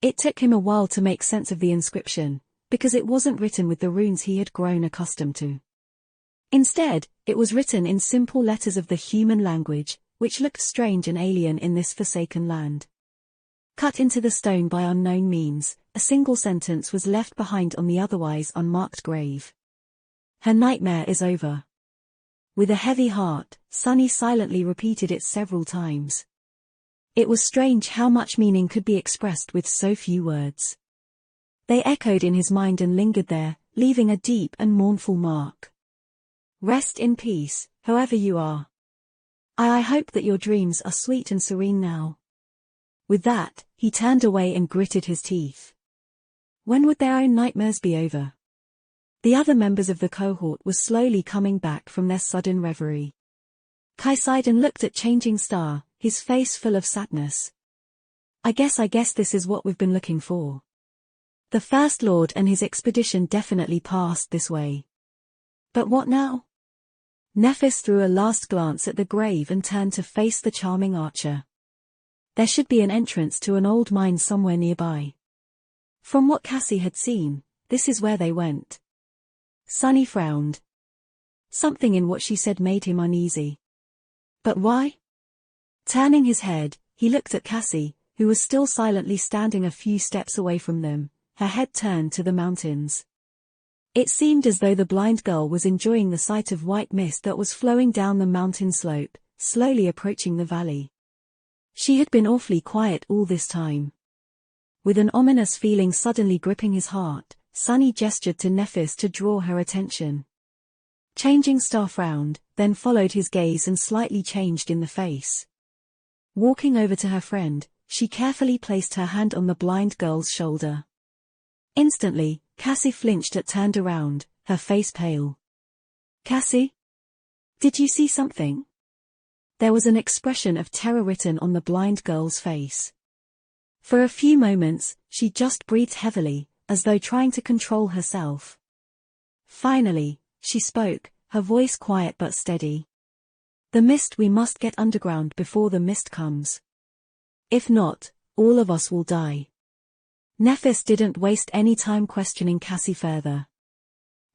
It took him a while to make sense of the inscription, because it wasn't written with the runes he had grown accustomed to. Instead, it was written in simple letters of the human language, which looked strange and alien in this forsaken land. Cut into the stone by unknown means, a single sentence was left behind on the otherwise unmarked grave. Her nightmare is over. With a heavy heart, Sunny silently repeated it several times. It was strange how much meaning could be expressed with so few words. They echoed in his mind and lingered there, leaving a deep and mournful mark. Rest in peace, whoever you are. I hope that your dreams are sweet and serene now. With that, he turned away and gritted his teeth. When would their own nightmares be over? The other members of the cohort were slowly coming back from their sudden reverie. Kai sighed and looked at Changing Star, his face full of sadness. I guess this is what we've been looking for. The First Lord and his expedition definitely passed this way. But what now? Nephis threw a last glance at the grave and turned to face the charming archer. There should be an entrance to an old mine somewhere nearby. From what Cassie had seen, this is where they went. Sunny frowned. Something in what she said made him uneasy. But why? Turning his head, he looked at Cassie, who was still silently standing a few steps away from them, her head turned to the mountains. It seemed as though the blind girl was enjoying the sight of white mist that was flowing down the mountain slope, slowly approaching the valley. She had been awfully quiet all this time. With an ominous feeling suddenly gripping his heart, Sunny gestured to Nephis to draw her attention. Changing Star frowned, then followed his gaze and slightly changed in the face. Walking over to her friend, she carefully placed her hand on the blind girl's shoulder. Instantly, Cassie flinched and turned around, her face pale. Cassie? Did you see something? There was an expression of terror written on the blind girl's face. For a few moments, she just breathed heavily, as though trying to control herself. Finally, she spoke, her voice quiet but steady. The mist. We must get underground before the mist comes. If not, all of us will die. Nephis didn't waste any time questioning Cassie further.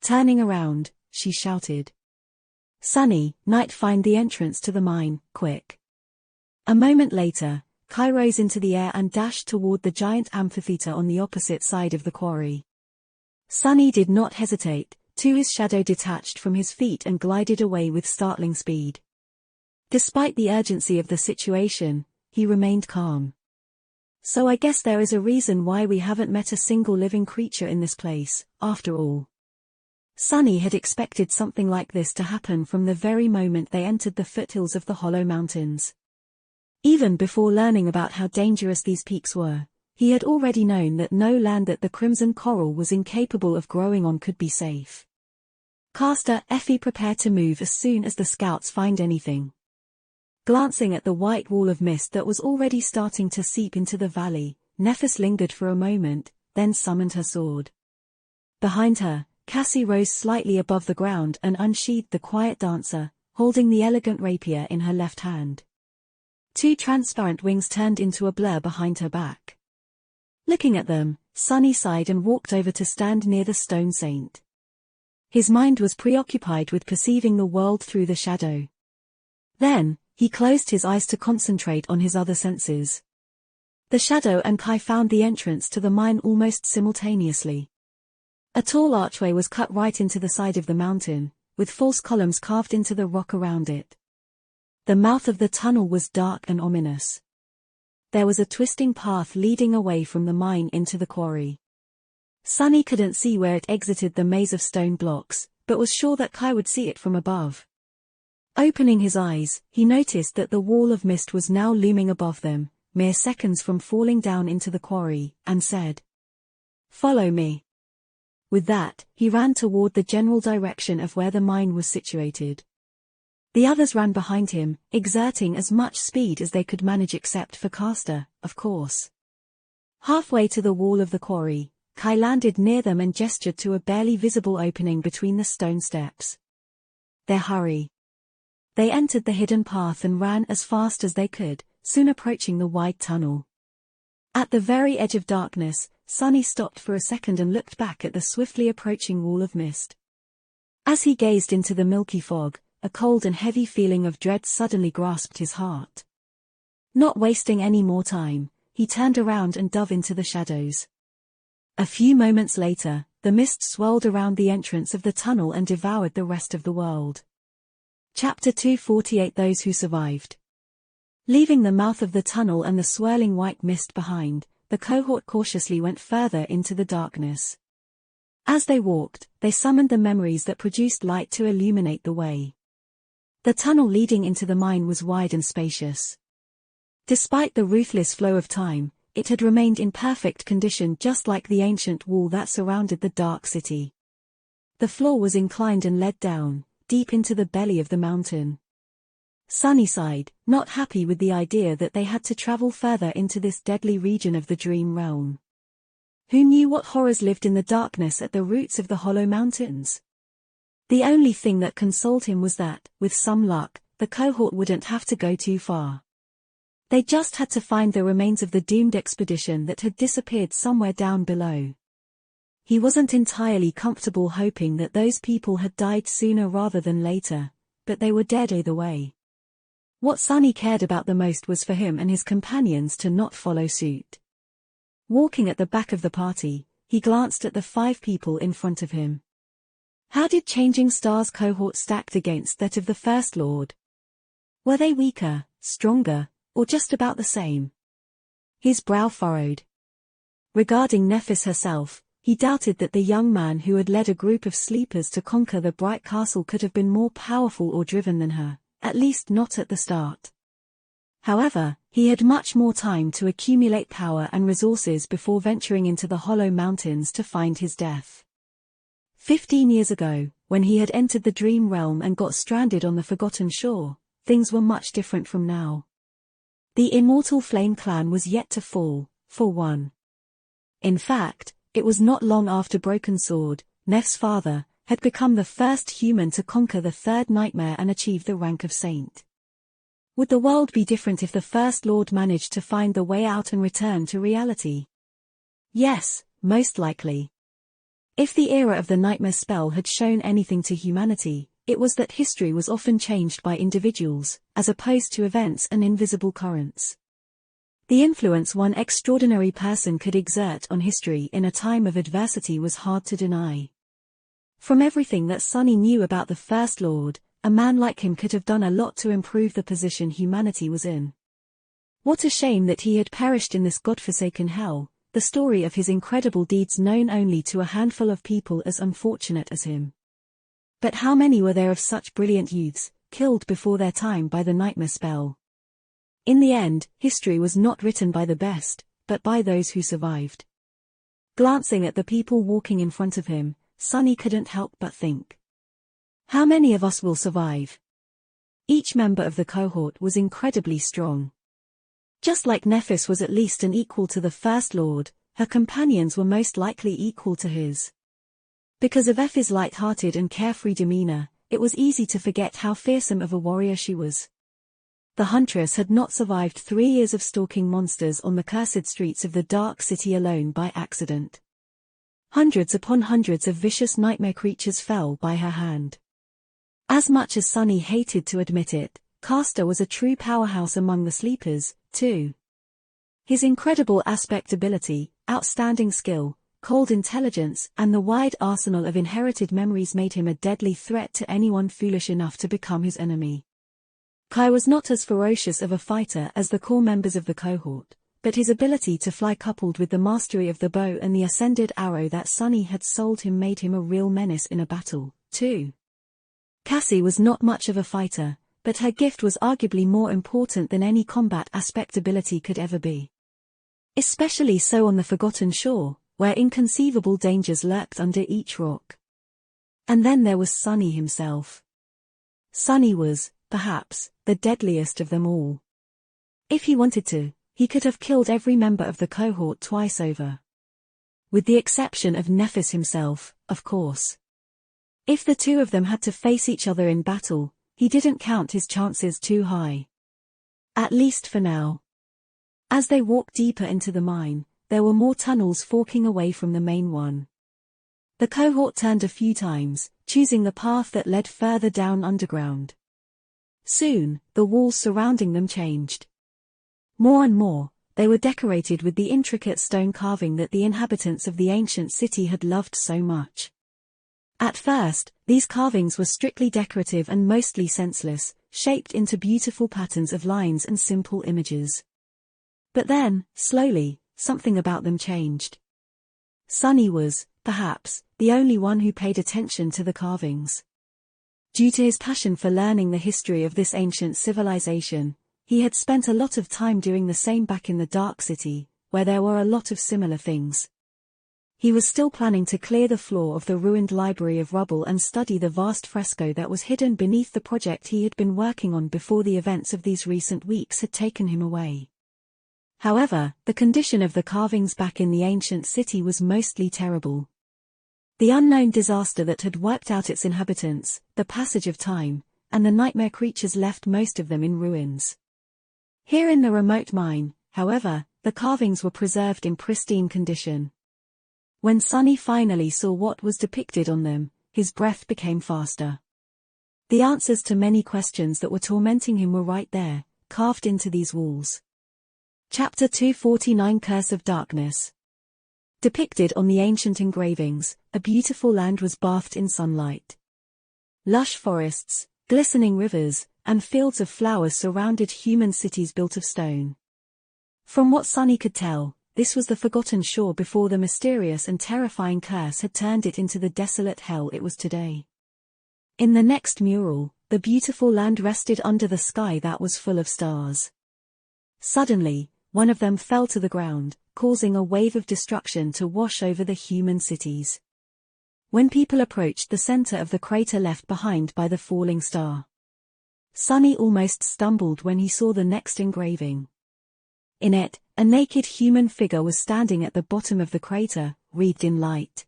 Turning around, she shouted. Sunny, Knight, find the entrance to the mine, quick. A moment later, Kai rose into the air and dashed toward the giant amphitheater on the opposite side of the quarry. Sunny did not hesitate, too. His shadow detached from his feet and glided away with startling speed. Despite the urgency of the situation, he remained calm. So I guess there is a reason why we haven't met a single living creature in this place, after all. Sunny had expected something like this to happen from the very moment they entered the foothills of the Hollow Mountains. Even before learning about how dangerous these peaks were, he had already known that no land that the Crimson Coral was incapable of growing on could be safe. Castor, Effie, prepare to move as soon as the scouts find anything. Glancing at the white wall of mist that was already starting to seep into the valley, Nephis lingered for a moment, then summoned her sword. Behind her, Cassie rose slightly above the ground and unsheathed the quiet dancer, holding the elegant rapier in her left hand. Two transparent wings turned into a blur behind her back. Looking at them, Sunny sighed and walked over to stand near the stone saint. His mind was preoccupied with perceiving the world through the shadow. Then, he closed his eyes to concentrate on his other senses. The shadow and Kai found the entrance to the mine almost simultaneously. A tall archway was cut right into the side of the mountain, with false columns carved into the rock around it. The mouth of the tunnel was dark and ominous. There was a twisting path leading away from the mine into the quarry. Sunny couldn't see where it exited the maze of stone blocks, but was sure that Kai would see it from above. Opening his eyes, he noticed that the wall of mist was now looming above them, mere seconds from falling down into the quarry, and said, "Follow me." With that, he ran toward the general direction of where the mine was situated. The others ran behind him, exerting as much speed as they could manage except for Castor, of course. Halfway to the wall of the quarry, Kai landed near them and gestured to a barely visible opening between the stone steps. Their hurry. They entered the hidden path and ran as fast as they could, soon approaching the wide tunnel. At the very edge of darkness, Sunny stopped for a second and looked back at the swiftly approaching wall of mist. As he gazed into the milky fog, a cold and heavy feeling of dread suddenly grasped his heart. Not wasting any more time, he turned around and dove into the shadows. A few moments later, the mist swirled around the entrance of the tunnel and devoured the rest of the world. Chapter 248 Those Who Survived. Leaving the mouth of the tunnel and the swirling white mist behind, the cohort cautiously went further into the darkness. As they walked, they summoned the memories that produced light to illuminate the way. The tunnel leading into the mine was wide and spacious. Despite the ruthless flow of time, it had remained in perfect condition just like the ancient wall that surrounded the dark city. The floor was inclined and led down, deep into the belly of the mountain. Sunny sighed, not happy with the idea that they had to travel further into this deadly region of the dream realm. Who knew what horrors lived in the darkness at the roots of the Hollow Mountains? The only thing that consoled him was that, with some luck, the cohort wouldn't have to go too far. They just had to find the remains of the doomed expedition that had disappeared somewhere down below. He wasn't entirely comfortable hoping that those people had died sooner rather than later, but they were dead either way. What Sunny cared about the most was for him and his companions to not follow suit. Walking at the back of the party, he glanced at the 5 people in front of him. How did Changing Stars' cohort stacked against that of the First Lord? Were they weaker, stronger, or just about the same? His brow furrowed. Regarding Nephis herself, he doubted that the young man who had led a group of sleepers to conquer the Bright Castle could have been more powerful or driven than her, at least not at the start. However, he had much more time to accumulate power and resources before venturing into the Hollow Mountains to find his death. 15 years ago, when he had entered the Dream Realm and got stranded on the Forgotten Shore, things were much different from now. The Immortal Flame Clan was yet to fall, for one. In fact, it was not long after Broken Sword, Neph's father, had become the first human to conquer the third nightmare and achieve the rank of saint. Would the world be different if the First Lord managed to find the way out and return to reality? Yes, most likely. If the era of the nightmare spell had shown anything to humanity, it was that history was often changed by individuals, as opposed to events and invisible currents. The influence one extraordinary person could exert on history in a time of adversity was hard to deny. From everything that Sunny knew about the First Lord, a man like him could have done a lot to improve the position humanity was in. What a shame that he had perished in this godforsaken hell, the story of his incredible deeds known only to a handful of people as unfortunate as him. But how many were there of such brilliant youths, killed before their time by the nightmare spell? In the end, history was not written by the best, but by those who survived. Glancing at the people walking in front of him, Sunny couldn't help but think. How many of us will survive? Each member of the cohort was incredibly strong. Just like Nephis was at least an equal to the First Lord, her companions were most likely equal to his. Because of Effie's light-hearted and carefree demeanor, it was easy to forget how fearsome of a warrior she was. The huntress had not survived 3 years of stalking monsters on the cursed streets of the Dark City alone by accident. Hundreds upon hundreds of vicious nightmare creatures fell by her hand. As much as Sunny hated to admit it, Castor was a true powerhouse among the sleepers, too. His incredible aspect ability, outstanding skill, cold intelligence, and the wide arsenal of inherited memories made him a deadly threat to anyone foolish enough to become his enemy. Kai was not as ferocious of a fighter as the core members of the cohort, but his ability to fly coupled with the mastery of the bow and the ascended arrow that Sunny had sold him made him a real menace in a battle, too. Cassie was not much of a fighter, but her gift was arguably more important than any combat aspect ability could ever be. Especially so on the Forgotten Shore, where inconceivable dangers lurked under each rock. And then there was Sunny himself. Sunny was, perhaps, the deadliest of them all. If he wanted to, he could have killed every member of the cohort twice over. With the exception of Nephis himself, of course. If the two of them had to face each other in battle, he didn't count his chances too high. At least for now. As they walked deeper into the mine, there were more tunnels forking away from the main one. The cohort turned a few times, choosing the path that led further down underground. Soon, the walls surrounding them changed. More and more, they were decorated with the intricate stone carving that the inhabitants of the ancient city had loved so much. At first, these carvings were strictly decorative and mostly senseless, shaped into beautiful patterns of lines and simple images. But then, slowly, something about them changed. Sunny was, perhaps, the only one who paid attention to the carvings. Due to his passion for learning the history of this ancient civilization, he had spent a lot of time doing the same back in the Dark City, where there were a lot of similar things. He was still planning to clear the floor of the ruined library of rubble and study the vast fresco that was hidden beneath the project he had been working on before the events of these recent weeks had taken him away. However, the condition of the carvings back in the ancient city was mostly terrible. The unknown disaster that had wiped out its inhabitants, the passage of time, and the nightmare creatures left most of them in ruins. Here in the remote mine, however, the carvings were preserved in pristine condition. When Sunny finally saw what was depicted on them, his breath became faster. The answers to many questions that were tormenting him were right there, carved into these walls. Chapter 249 Curse of Darkness. Depicted on the ancient engravings, a beautiful land was bathed in sunlight. Lush forests, glistening rivers, and fields of flowers surrounded human cities built of stone. From what Sunny could tell, this was the Forgotten Shore before the mysterious and terrifying curse had turned it into the desolate hell it was today. In the next mural, the beautiful land rested under the sky that was full of stars. Suddenly, one of them fell to the ground, causing a wave of destruction to wash over the human cities. When people approached the center of the crater left behind by the falling star, Sunny almost stumbled when he saw the next engraving. In it, a naked human figure was standing at the bottom of the crater, wreathed in light.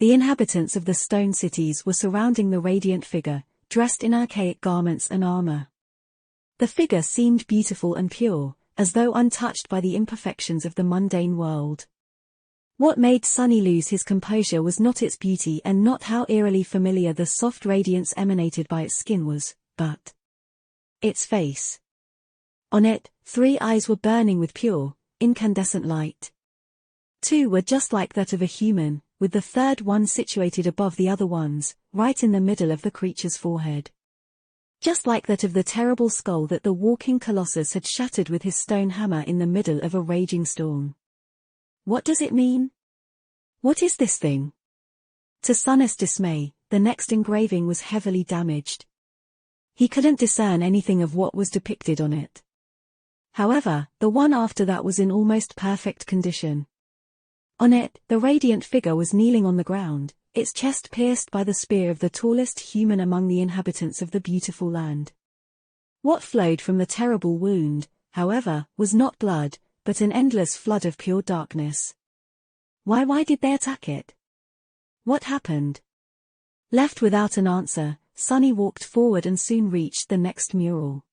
The inhabitants of the stone cities were surrounding the radiant figure, dressed in archaic garments and armor. The figure seemed beautiful and pure, as though untouched by the imperfections of the mundane world. What made Sunny lose his composure was not its beauty and not how eerily familiar the soft radiance emanated by its skin was, but its face. On it, 3 eyes were burning with pure, incandescent light. 2 were just like that of a human, with the third one situated above the other ones, right in the middle of the creature's forehead. just like that of the terrible skull that the walking colossus had shattered with his stone hammer in the middle of a raging storm. What does it mean? What is this thing? To Sunny's dismay, the next engraving was heavily damaged. He couldn't discern anything of what was depicted on it. However, the one after that was in almost perfect condition. On it, the radiant figure was kneeling on the ground, its chest pierced by the spear of the tallest human among the inhabitants of the beautiful land. What flowed from the terrible wound, however, was not blood, but an endless flood of pure darkness. Why did they attack it? What happened? Left without an answer, Sunny walked forward and soon reached the next mural.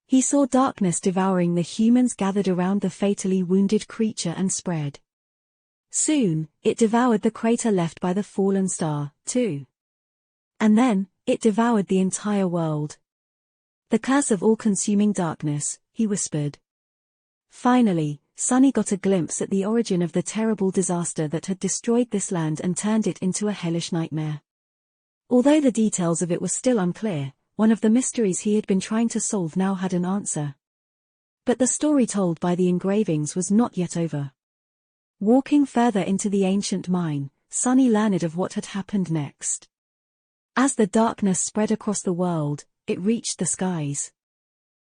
He saw darkness devouring the humans gathered around the fatally wounded creature and spread. Soon, it devoured the crater left by the fallen star, too. And then, it devoured the entire world. The curse of all-consuming darkness, he whispered. Finally, Sunny got a glimpse at the origin of the terrible disaster that had destroyed this land and turned it into a hellish nightmare. Although the details of it were still unclear, one of the mysteries he had been trying to solve now had an answer. But the story told by the engravings was not yet over. Walking further into the ancient mine, Sunny learned of what had happened next. As the darkness spread across the world, it reached the skies.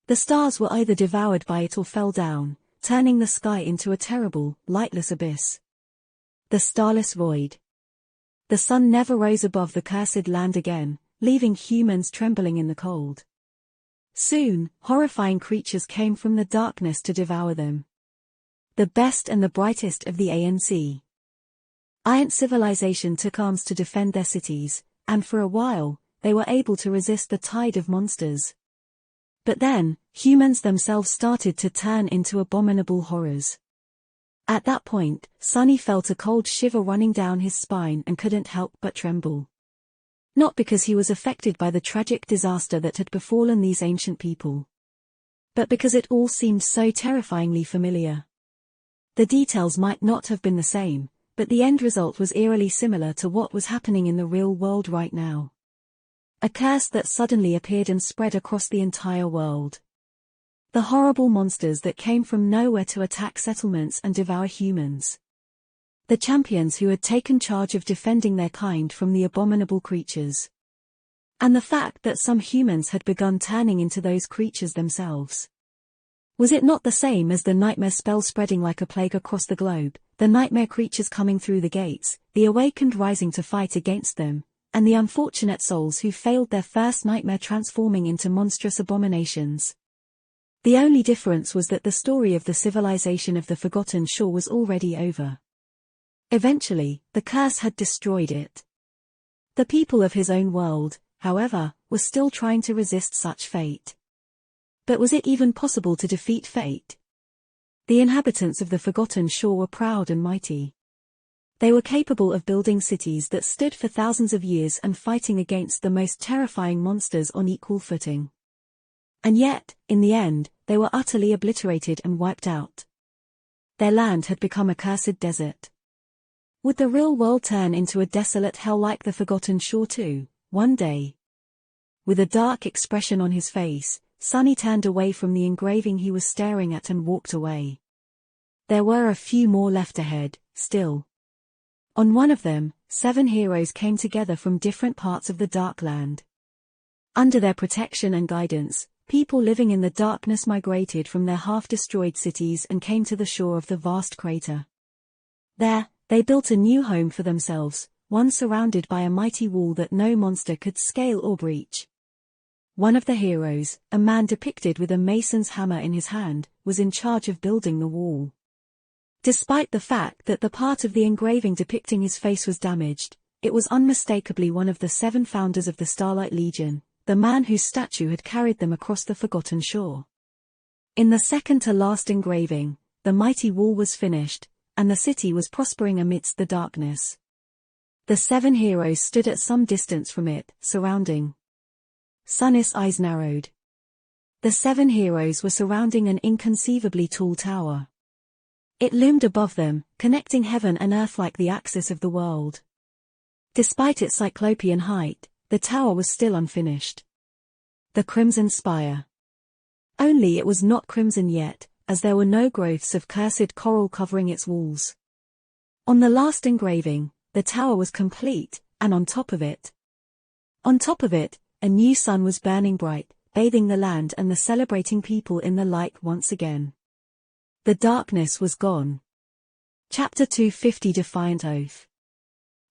The stars were either devoured by it or fell down, turning the sky into a terrible, lightless abyss. The starless void. The sun never rose above the cursed land again, leaving humans trembling in the cold. Soon, horrifying creatures came from the darkness to devour them. The best and the brightest of the ANC. Ant civilization took arms to defend their cities, and for a while, they were able to resist the tide of monsters. But then, humans themselves started to turn into abominable horrors. At that point, Sunny felt a cold shiver running down his spine and couldn't help but tremble. Not because he was affected by the tragic disaster that had befallen these ancient people, but because it all seemed so terrifyingly familiar. The details might not have been the same, but the end result was eerily similar to what was happening in the real world right now. A curse that suddenly appeared and spread across the entire world. The horrible monsters that came from nowhere to attack settlements and devour humans. The champions who had taken charge of defending their kind from the abominable creatures. And the fact that some humans had begun turning into those creatures themselves. Was it not the same as the nightmare spell spreading like a plague across the globe, the nightmare creatures coming through the gates, the awakened rising to fight against them, and the unfortunate souls who failed their first nightmare transforming into monstrous abominations? The only difference was that the story of the civilization of the Forgotten Shore was already over. Eventually, the curse had destroyed it. The people of his own world, however, were still trying to resist such fate. But was it even possible to defeat fate? The inhabitants of the Forgotten Shore were proud and mighty. They were capable of building cities that stood for thousands of years and fighting against the most terrifying monsters on equal footing. And yet, in the end, they were utterly obliterated and wiped out. Their land had become a cursed desert. Would the real world turn into a desolate hell like the Forgotten Shore too, one day? With a dark expression on his face, Sunny turned away from the engraving he was staring at and walked away. There were a few more left ahead, still. On one of them, 7 heroes came together from different parts of the Dark Land. Under their protection and guidance, people living in the darkness migrated from their half-destroyed cities and came to the shore of the vast crater. There, they built a new home for themselves, one surrounded by a mighty wall that no monster could scale or breach. One of the heroes, a man depicted with a mason's hammer in his hand, was in charge of building the wall. Despite the fact that the part of the engraving depicting his face was damaged, it was unmistakably one of the 7 founders of the Starlight Legion, the man whose statue had carried them across the Forgotten Shore. In the second-to-last engraving, the mighty wall was finished, and the city was prospering amidst the darkness. The 7 heroes stood at some distance from it, surrounding. Sunny's eyes narrowed. The 7 heroes were surrounding an inconceivably tall tower. It loomed above them, connecting heaven and earth like the axis of the world. Despite its cyclopean height, the tower was still unfinished. The Crimson Spire. Only it was not crimson yet, as there were no growths of cursed coral covering its walls. On the last engraving, the tower was complete, and on top of it, a new sun was burning bright, bathing the land and the celebrating people in the light once again. The darkness was gone. Chapter 250 Defiant Oath.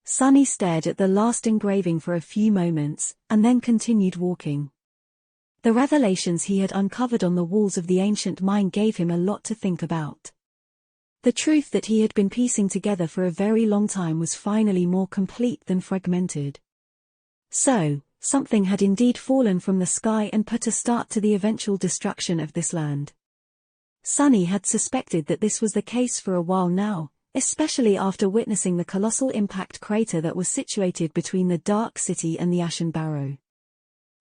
Sunny stared at the last engraving for a few moments, and then continued walking. The revelations he had uncovered on the walls of the ancient mine gave him a lot to think about. The truth that he had been piecing together for a very long time was finally more complete than fragmented. So, something had indeed fallen from the sky and put a start to the eventual destruction of this land. Sunny had suspected that this was the case for a while now, especially after witnessing the colossal impact crater that was situated between the Dark City and the Ashen Barrow.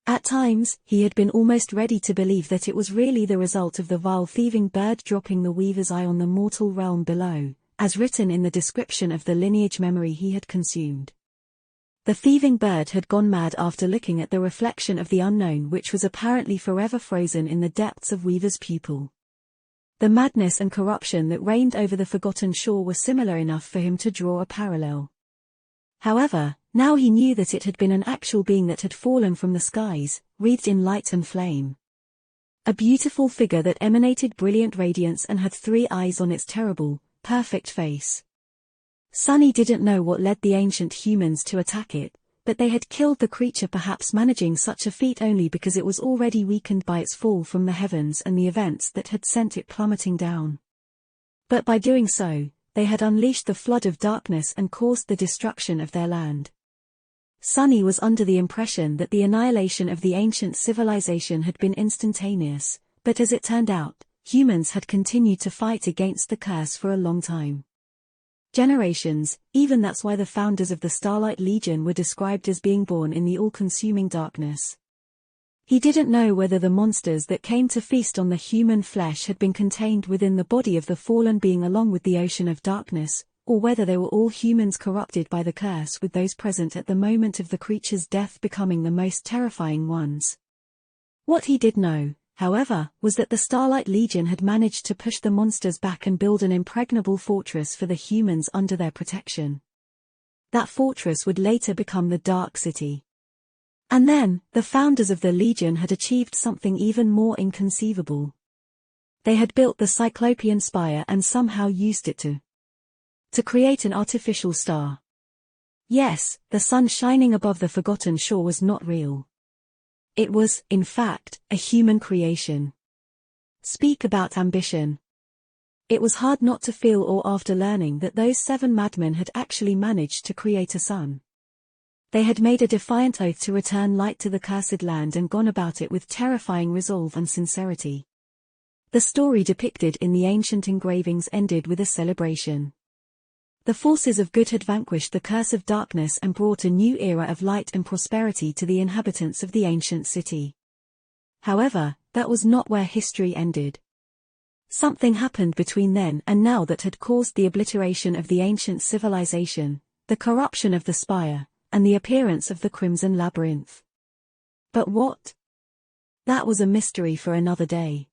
At times, he had been almost ready to believe that it was really the result of the vile thieving bird dropping the Weaver's eye on the mortal realm below, as written in the description of the lineage memory he had consumed. The thieving bird had gone mad after looking at the reflection of the unknown which was apparently forever frozen in the depths of Weaver's pupil. The madness and corruption that reigned over the forgotten shore were similar enough for him to draw a parallel. However, now he knew that it had been an actual being that had fallen from the skies, wreathed in light and flame. A beautiful figure that emanated brilliant radiance and had 3 eyes on its terrible, perfect face. Sunny didn't know what led the ancient humans to attack it, but they had killed the creature, perhaps managing such a feat only because it was already weakened by its fall from the heavens and the events that had sent it plummeting down. But by doing so, they had unleashed the flood of darkness and caused the destruction of their land. Sunny was under the impression that the annihilation of the ancient civilization had been instantaneous, but as it turned out, humans had continued to fight against the curse for a long time. Generations, even that's why the founders of the Starlight Legion were described as being born in the all-consuming darkness. He didn't know whether the monsters that came to feast on the human flesh had been contained within the body of the fallen being along with the ocean of darkness, or whether they were all humans corrupted by the curse, with those present at the moment of the creature's death becoming the most terrifying ones. What he did know, however, was that the Starlight Legion had managed to push the monsters back and build an impregnable fortress for the humans under their protection. That fortress would later become the Dark City. And then, the founders of the Legion had achieved something even more inconceivable. They had built the Cyclopean Spire and somehow used it to create an artificial star. Yes, the sun shining above the forgotten shore was not real. It was, in fact, a human creation. Speak about ambition. It was hard not to feel awe after learning that those 7 madmen had actually managed to create a sun. They had made a defiant oath to return light to the cursed land and gone about it with terrifying resolve and sincerity. The story depicted in the ancient engravings ended with a celebration. The forces of good had vanquished the curse of darkness and brought a new era of light and prosperity to the inhabitants of the ancient city. However, that was not where history ended. Something happened between then and now that had caused the obliteration of the ancient civilization, the corruption of the spire, and the appearance of the Crimson Labyrinth. But what? That was a mystery for another day.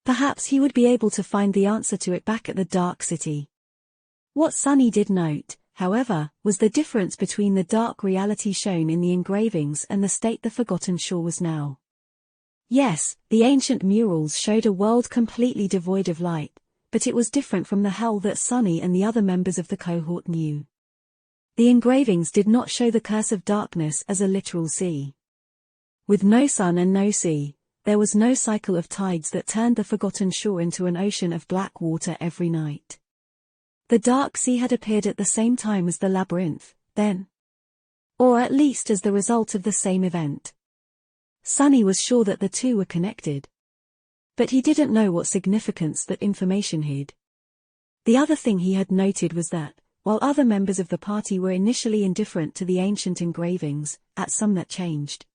Perhaps he would be able to find the answer to it back at the Dark City. What Sunny did note, however, was the difference between the dark reality shown in the engravings and the state the Forgotten Shore was now. Yes, the ancient murals showed a world completely devoid of light, but it was different from the hell that Sunny and the other members of the cohort knew. The engravings did not show the curse of darkness as a literal sea. With no sun and no sea, there was no cycle of tides that turned the Forgotten Shore into an ocean of black water every night. The Dark Sea had appeared at the same time as the labyrinth, then. Or at least as the result of the same event. Sunny was sure that the two were connected. But he didn't know what significance that information hid. The other thing he had noted was that, while other members of the party were initially indifferent to the ancient engravings, at some that changed.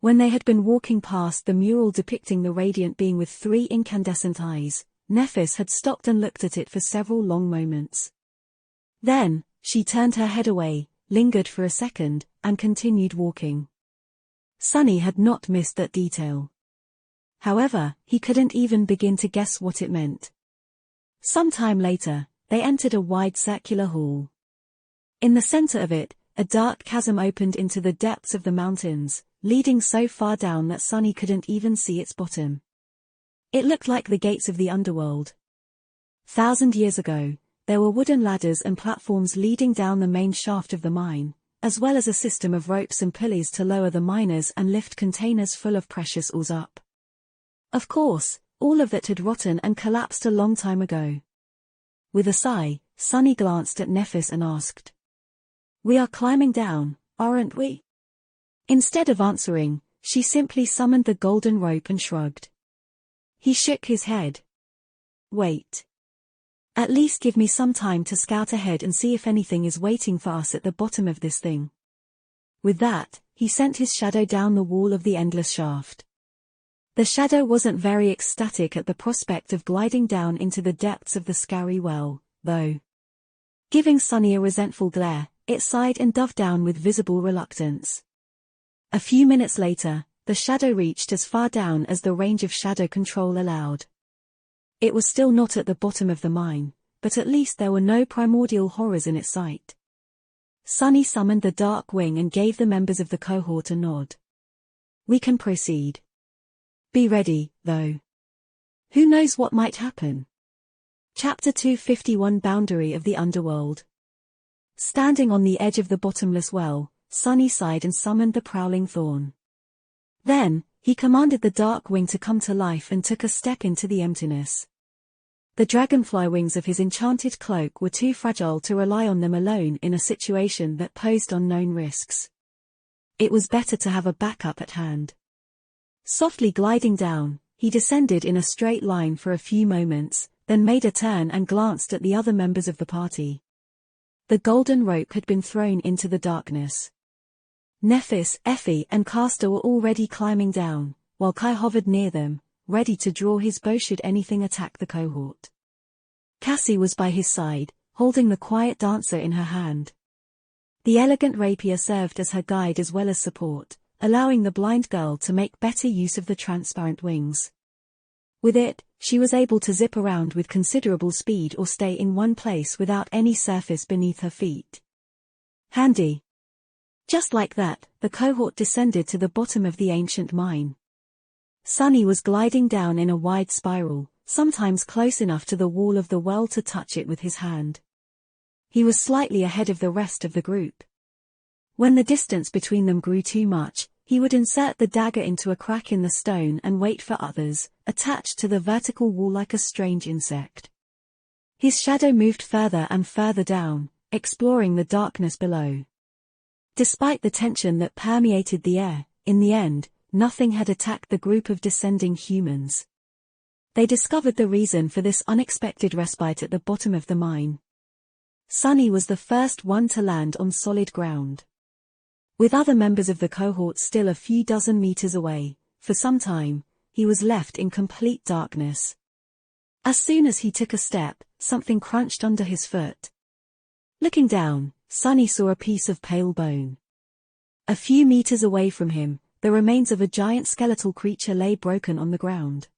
When they had been walking past the mural depicting the radiant being with 3 incandescent eyes, Nephis had stopped and looked at it for several long moments. Then, she turned her head away, lingered for a second, and continued walking. Sunny had not missed that detail. However, he couldn't even begin to guess what it meant. Some time later, they entered a wide circular hall. In the center of it, a dark chasm opened into the depths of the mountains, leading so far down that Sunny couldn't even see its bottom. It looked like the gates of the underworld. 1,000 years ago, there were wooden ladders and platforms leading down the main shaft of the mine, as well as a system of ropes and pulleys to lower the miners and lift containers full of precious ores up. Of course, all of it had rotten and collapsed a long time ago. With a sigh, Sunny glanced at Nephis and asked, "We are climbing down, aren't we?" Instead of answering, she simply summoned the golden rope and shrugged. He shook his head. "Wait. At least give me some time to scout ahead and see if anything is waiting for us at the bottom of this thing." With that, he sent his shadow down the wall of the endless shaft. The shadow wasn't very ecstatic at the prospect of gliding down into the depths of the scary well, though. Giving Sunny a resentful glare, it sighed and dove down with visible reluctance. A few minutes later, the shadow reached as far down as the range of shadow control allowed. It was still not at the bottom of the mine, but at least there were no primordial horrors in its sight. Sunny summoned the dark wing and gave the members of the cohort a nod. "We can proceed. Be ready, though. Who knows what might happen?" Chapter 251 Boundary of the Underworld. Standing on the edge of the bottomless well, Sunny sighed and summoned the prowling thorn. Then, he commanded the dark wing to come to life and took a step into the emptiness. The dragonfly wings of his enchanted cloak were too fragile to rely on them alone in a situation that posed unknown risks. It was better to have a backup at hand. Softly gliding down, he descended in a straight line for a few moments, then made a turn and glanced at the other members of the party. The golden rope had been thrown into the darkness. Nephis, Effie and Castor were already climbing down, while Kai hovered near them, ready to draw his bow should anything attack the cohort. Cassie was by his side, holding the quiet dancer in her hand. The elegant rapier served as her guide as well as support, allowing the blind girl to make better use of the transparent wings. With it, she was able to zip around with considerable speed or stay in one place without any surface beneath her feet. Handy. Just like that, the cohort descended to the bottom of the ancient mine. Sunny was gliding down in a wide spiral, sometimes close enough to the wall of the well to touch it with his hand. He was slightly ahead of the rest of the group. When the distance between them grew too much, he would insert the dagger into a crack in the stone and wait for others, attached to the vertical wall like a strange insect. His shadow moved further and further down, exploring the darkness below. Despite the tension that permeated the air, in the end, nothing had attacked the group of descending humans. They discovered the reason for this unexpected respite at the bottom of the mine. Sunny was the first one to land on solid ground. With other members of the cohort still a few dozen meters away, for some time, he was left in complete darkness. As soon as he took a step, something crunched under his foot. Looking down, Sunny saw a piece of pale bone. A few meters away from him, the remains of a giant skeletal creature lay broken on the ground.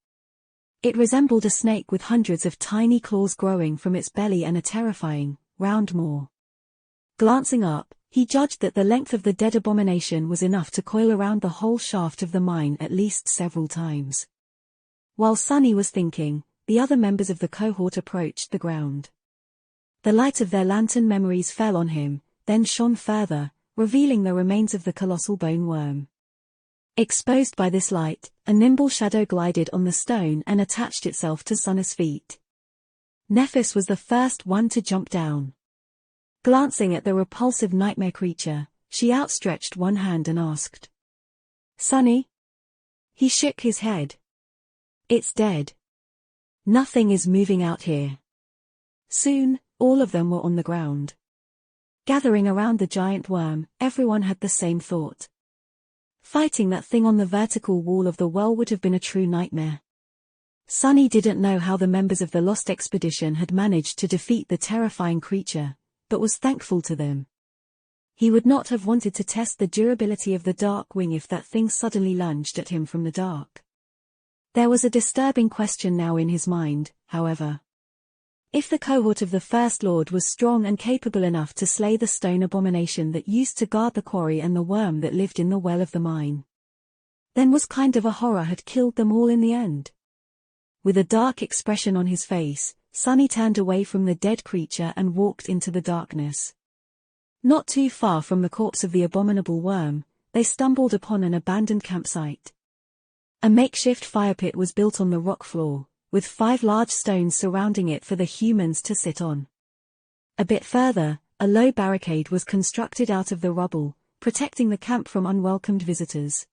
It resembled a snake with hundreds of tiny claws growing from its belly and a terrifying, round maw. Glancing up, he judged that the length of the dead abomination was enough to coil around the whole shaft of the mine at least several times. While Sunny was thinking, the other members of the cohort approached the ground. The light of their lantern memories fell on him, then shone further, revealing the remains of the colossal bone worm. Exposed by this light, a nimble shadow glided on the stone and attached itself to Sunny's feet. Nephis was the first one to jump down. Glancing at the repulsive nightmare creature, she outstretched one hand and asked, "Sunny?" He shook his head. "It's dead. Nothing is moving out here." Soon, all of them were on the ground. Gathering around the giant worm, everyone had the same thought. Fighting that thing on the vertical wall of the well would have been a true nightmare. Sunny didn't know how the members of the Lost Expedition had managed to defeat the terrifying creature, but was thankful to them. He would not have wanted to test the durability of the dark wing if that thing suddenly lunged at him from the dark. There was a disturbing question now in his mind, however. If the cohort of the First Lord was strong and capable enough to slay the stone abomination that used to guard the quarry and the worm that lived in the well of the mine, then what kind of a horror had killed them all in the end? With a dark expression on his face, Sonny turned away from the dead creature and walked into the darkness. Not too far from the corpse of the abominable worm, they stumbled upon an abandoned campsite. A makeshift fire pit was built on the rock floor, with 5 large stones surrounding it for the humans to sit on. A bit further, a low barricade was constructed out of the rubble, protecting the camp from unwelcomed visitors.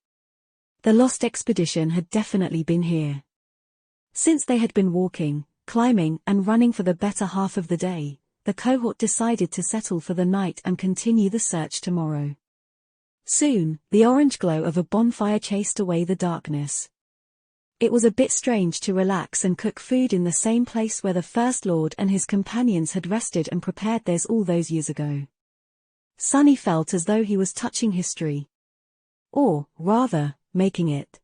The lost expedition had definitely been here. Since they had been walking, climbing, and running for the better half of the day, the cohort decided to settle for the night and continue the search tomorrow. Soon, the orange glow of a bonfire chased away the darkness. It was a bit strange to relax and cook food in the same place where the First Lord and his companions had rested and prepared theirs all those years ago. Sonny felt as though he was touching history. Or, rather, making it.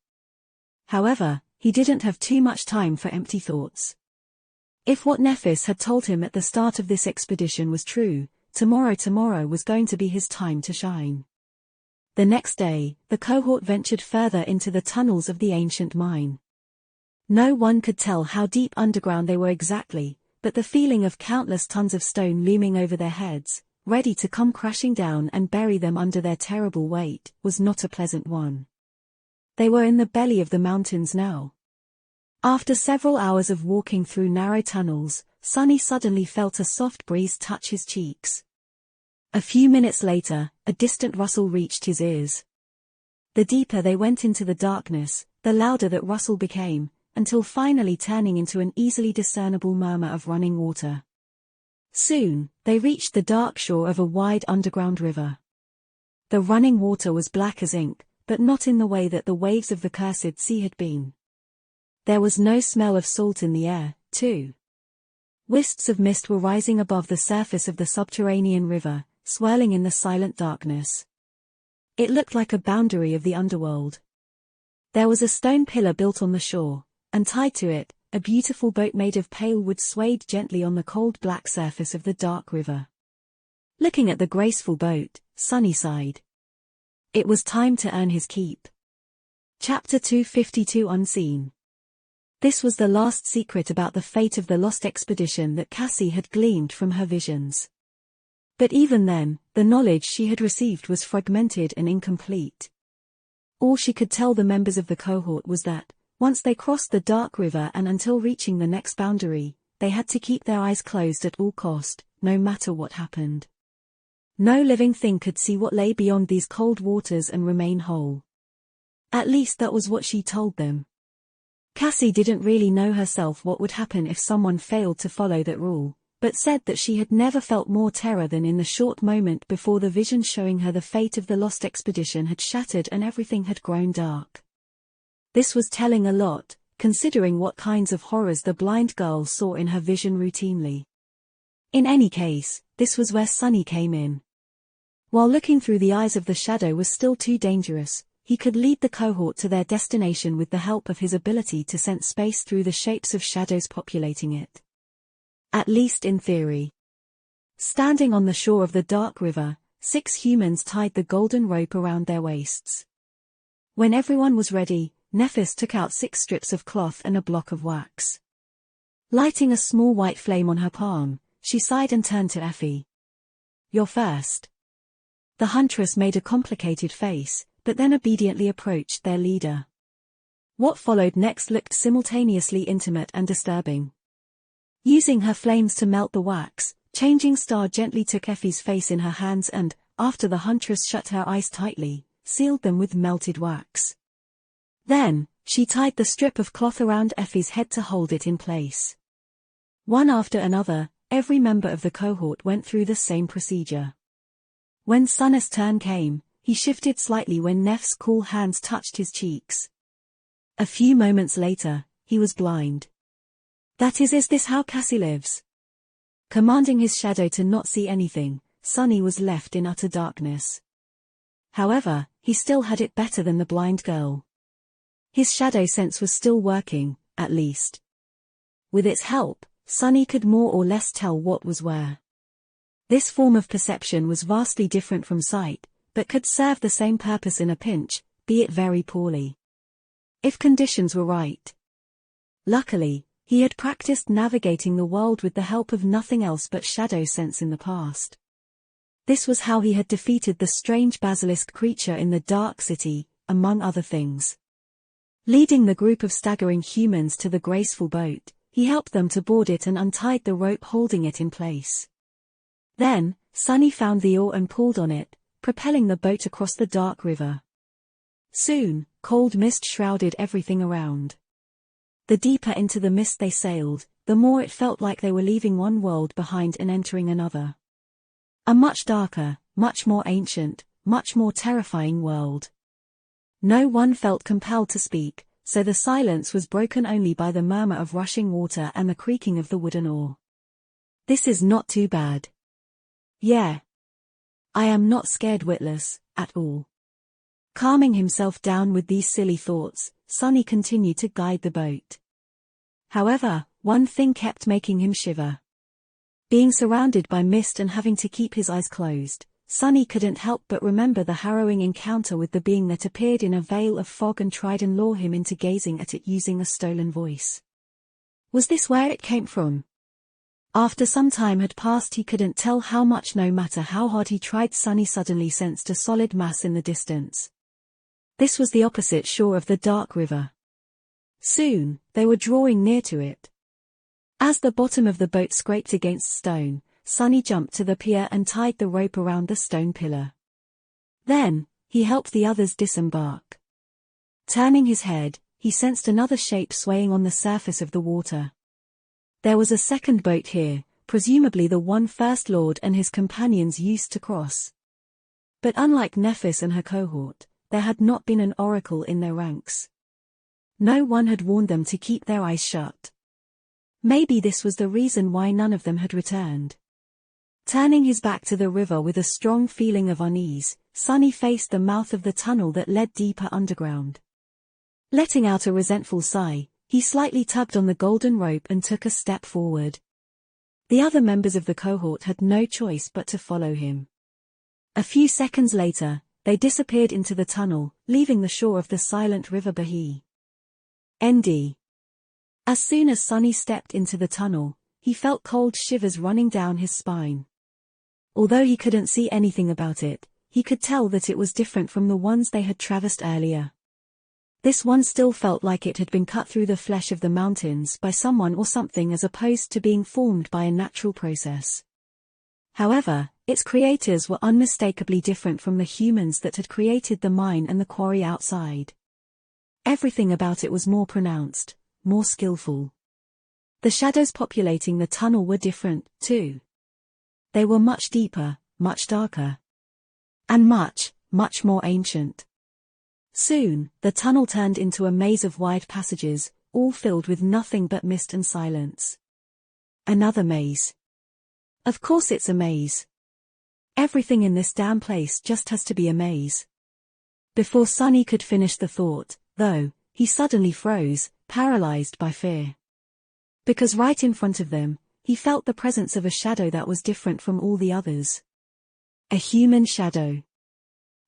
However, he didn't have too much time for empty thoughts. If what Nephis had told him at the start of this expedition was true, tomorrow was going to be his time to shine. The next day, the cohort ventured further into the tunnels of the ancient mine. No one could tell how deep underground they were exactly, but the feeling of countless tons of stone looming over their heads, ready to come crashing down and bury them under their terrible weight, was not a pleasant one. They were in the belly of the mountains now. After several hours of walking through narrow tunnels, Sonny suddenly felt a soft breeze touch his cheeks. A few minutes later, a distant rustle reached his ears. The deeper they went into the darkness, the louder that rustle became, until finally turning into an easily discernible murmur of running water. Soon, they reached the dark shore of a wide underground river. The running water was black as ink, but not in the way that the waves of the cursed sea had been. There was no smell of salt in the air, too. Wisps of mist were rising above the surface of the subterranean river, swirling in the silent darkness. It looked like a boundary of the underworld. There was a stone pillar built on the shore, and tied to it, a beautiful boat made of pale wood swayed gently on the cold black surface of the dark river. Looking at the graceful boat, Sonny sighed. It was time to earn his keep. Chapter 252 Unseen. This was the last secret about the fate of the lost expedition that Cassie had gleaned from her visions. But even then, the knowledge she had received was fragmented and incomplete. All she could tell the members of the cohort was that, once they crossed the dark river and until reaching the next boundary, they had to keep their eyes closed at all cost, no matter what happened. No living thing could see what lay beyond these cold waters and remain whole. At least that was what she told them. Cassie didn't really know herself what would happen if someone failed to follow that rule, but said that she had never felt more terror than in the short moment before the vision showing her the fate of the lost expedition had shattered and everything had grown dark. This was telling a lot, considering what kinds of horrors the blind girl saw in her vision routinely. In any case, this was where Sonny came in. While looking through the eyes of the shadow was still too dangerous, he could lead the cohort to their destination with the help of his ability to sense space through the shapes of shadows populating it. At least in theory. Standing on the shore of the dark river, 6 humans tied the golden rope around their waists. When everyone was ready, Nephis took out 6 strips of cloth and a block of wax. Lighting a small white flame on her palm, she sighed and turned to Effie. "You're first." The huntress made a complicated face, but then obediently approached their leader. What followed next looked simultaneously intimate and disturbing. Using her flames to melt the wax, Changing Star gently took Effie's face in her hands and, after the huntress shut her eyes tightly, sealed them with melted wax. Then, she tied the strip of cloth around Effie's head to hold it in place. One after another, every member of the cohort went through the same procedure. When Sonny's turn came, he shifted slightly when Neff's cool hands touched his cheeks. A few moments later, he was blind. Is this how Cassie lives? Commanding his shadow to not see anything, Sunny was left in utter darkness. However, he still had it better than the blind girl. His shadow sense was still working, at least. With its help, Sunny could more or less tell what was where. This form of perception was vastly different from sight, but could serve the same purpose in a pinch, be it very poorly. If conditions were right. Luckily, he had practiced navigating the world with the help of nothing else but shadow sense in the past. This was how he had defeated the strange basilisk creature in the Dark City, among other things. Leading the group of staggering humans to the graceful boat, he helped them to board it and untied the rope holding it in place. Then, Sunny found the oar and pulled on it, propelling the boat across the dark river. Soon, cold mist shrouded everything around. The deeper into the mist they sailed, the more it felt like they were leaving one world behind and entering another. A much darker, much more ancient, much more terrifying world. No one felt compelled to speak, so the silence was broken only by the murmur of rushing water and the creaking of the wooden oar. This is not too bad. Yeah. I am not scared witless, at all. Calming himself down with these silly thoughts, Sunny continued to guide the boat. However, one thing kept making him shiver. Being surrounded by mist and having to keep his eyes closed, Sunny couldn't help but remember the harrowing encounter with the being that appeared in a veil of fog and tried and lure him into gazing at it using a stolen voice. Was this where it came from? After some time had passed he couldn't tell how much. No matter how hard he tried, Sunny suddenly sensed a solid mass in the distance. This was the opposite shore of the dark river. Soon, they were drawing near to it. As the bottom of the boat scraped against stone, Sunny jumped to the pier and tied the rope around the stone pillar. Then, he helped the others disembark. Turning his head, he sensed another shape swaying on the surface of the water. There was a second boat here, presumably the one First Lord and his companions used to cross. But unlike Nephis and her cohort, there had not been an oracle in their ranks. No one had warned them to keep their eyes shut. Maybe this was the reason why none of them had returned. Turning his back to the river with a strong feeling of unease, Sunny faced the mouth of the tunnel that led deeper underground. Letting out a resentful sigh, he slightly tugged on the golden rope and took a step forward. The other members of the cohort had no choice but to follow him. A few seconds later, they disappeared into the tunnel, leaving the shore of the silent river Bahi. ND. As soon as Sunny stepped into the tunnel, he felt cold shivers running down his spine. Although he couldn't see anything about it, he could tell that it was different from the ones they had traversed earlier. This one still felt like it had been cut through the flesh of the mountains by someone or something as opposed to being formed by a natural process. However, its creators were unmistakably different from the humans that had created the mine and the quarry outside. Everything about it was more pronounced, more skillful. The shadows populating the tunnel were different, too. They were much deeper, much darker. And much, much more ancient. Soon, the tunnel turned into a maze of wide passages, all filled with nothing but mist and silence. Another maze. Of course it's a maze. Everything in this damn place just has to be a maze. Before Sunny could finish the thought, though, he suddenly froze, paralyzed by fear. Because right in front of them, he felt the presence of a shadow that was different from all the others. A human shadow.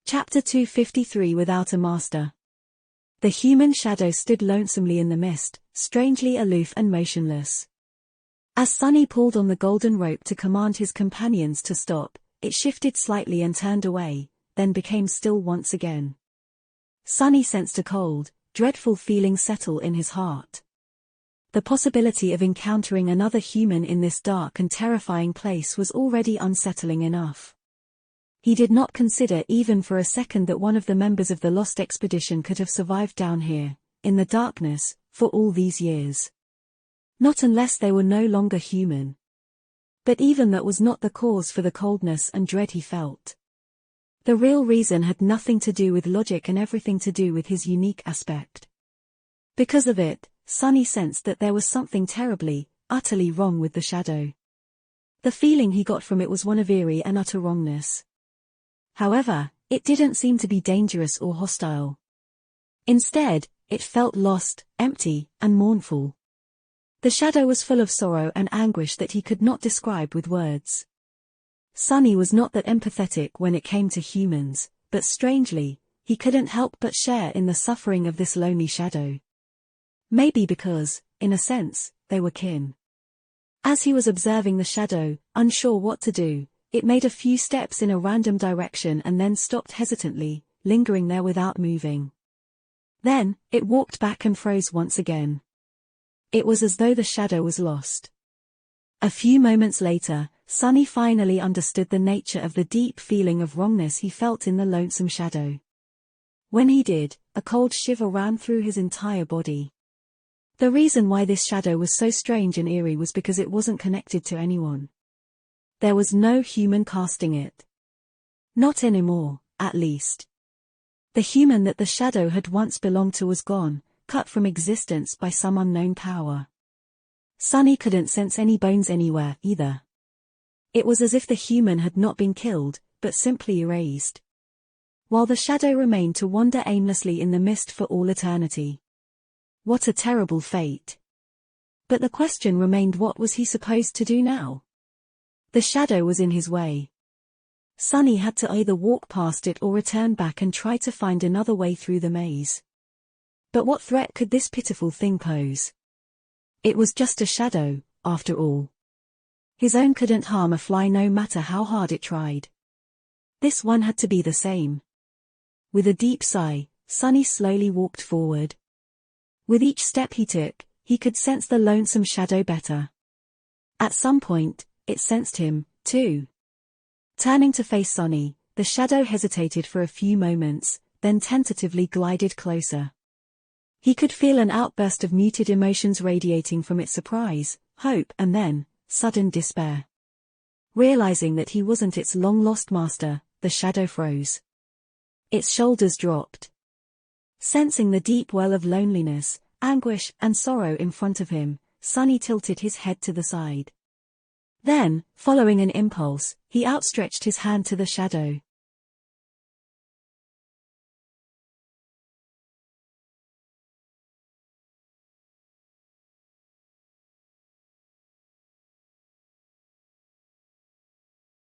Chapter 253 Without a Master. The human shadow stood lonesomely in the mist, strangely aloof and motionless. As Sunny pulled on the golden rope to command his companions to stop, it shifted slightly and turned away, then became still once again. Sunny sensed a cold, dreadful feeling settle in his heart. The possibility of encountering another human in this dark and terrifying place was already unsettling enough. He did not consider even for a second that one of the members of the Lost Expedition could have survived down here, in the darkness, for all these years. Not unless they were no longer human. But even that was not the cause for the coldness and dread he felt. The real reason had nothing to do with logic and everything to do with his unique aspect. Because of it, Sunny sensed that there was something terribly, utterly wrong with the shadow. The feeling he got from it was one of eerie and utter wrongness. However, it didn't seem to be dangerous or hostile. Instead, it felt lost, empty, and mournful. The shadow was full of sorrow and anguish that he could not describe with words. Sunny was not that empathetic when it came to humans, but strangely, he couldn't help but share in the suffering of this lonely shadow. Maybe because, in a sense, they were kin. As he was observing the shadow, unsure what to do, it made a few steps in a random direction and then stopped hesitantly, lingering there without moving. Then, it walked back and froze once again. It was as though the shadow was lost. A few moments later, Sunny finally understood the nature of the deep feeling of wrongness he felt in the lonesome shadow. When he did, a cold shiver ran through his entire body. The reason why this shadow was so strange and eerie was because it wasn't connected to anyone. There was no human casting it. Not anymore, at least. The human that the shadow had once belonged to was gone, cut from existence by some unknown power. Sunny couldn't sense any bones anywhere, either. It was as if the human had not been killed, but simply erased. While the shadow remained to wander aimlessly in the mist for all eternity. What a terrible fate. But the question remained, what was he supposed to do now? The shadow was in his way. Sunny had to either walk past it or return back and try to find another way through the maze. But what threat could this pitiful thing pose? It was just a shadow, after all. His own couldn't harm a fly no matter how hard it tried. This one had to be the same. With a deep sigh, Sunny slowly walked forward. With each step he took, he could sense the lonesome shadow better. At some point, it sensed him, too. Turning to face Sunny, the shadow hesitated for a few moments, then tentatively glided closer. He could feel an outburst of muted emotions radiating from its surprise, hope, and then, sudden despair. Realizing that he wasn't its long-lost master, the shadow froze. Its shoulders dropped. Sensing the deep well of loneliness, anguish, and sorrow in front of him, Sunny tilted his head to the side. Then, following an impulse, he outstretched his hand to the shadow.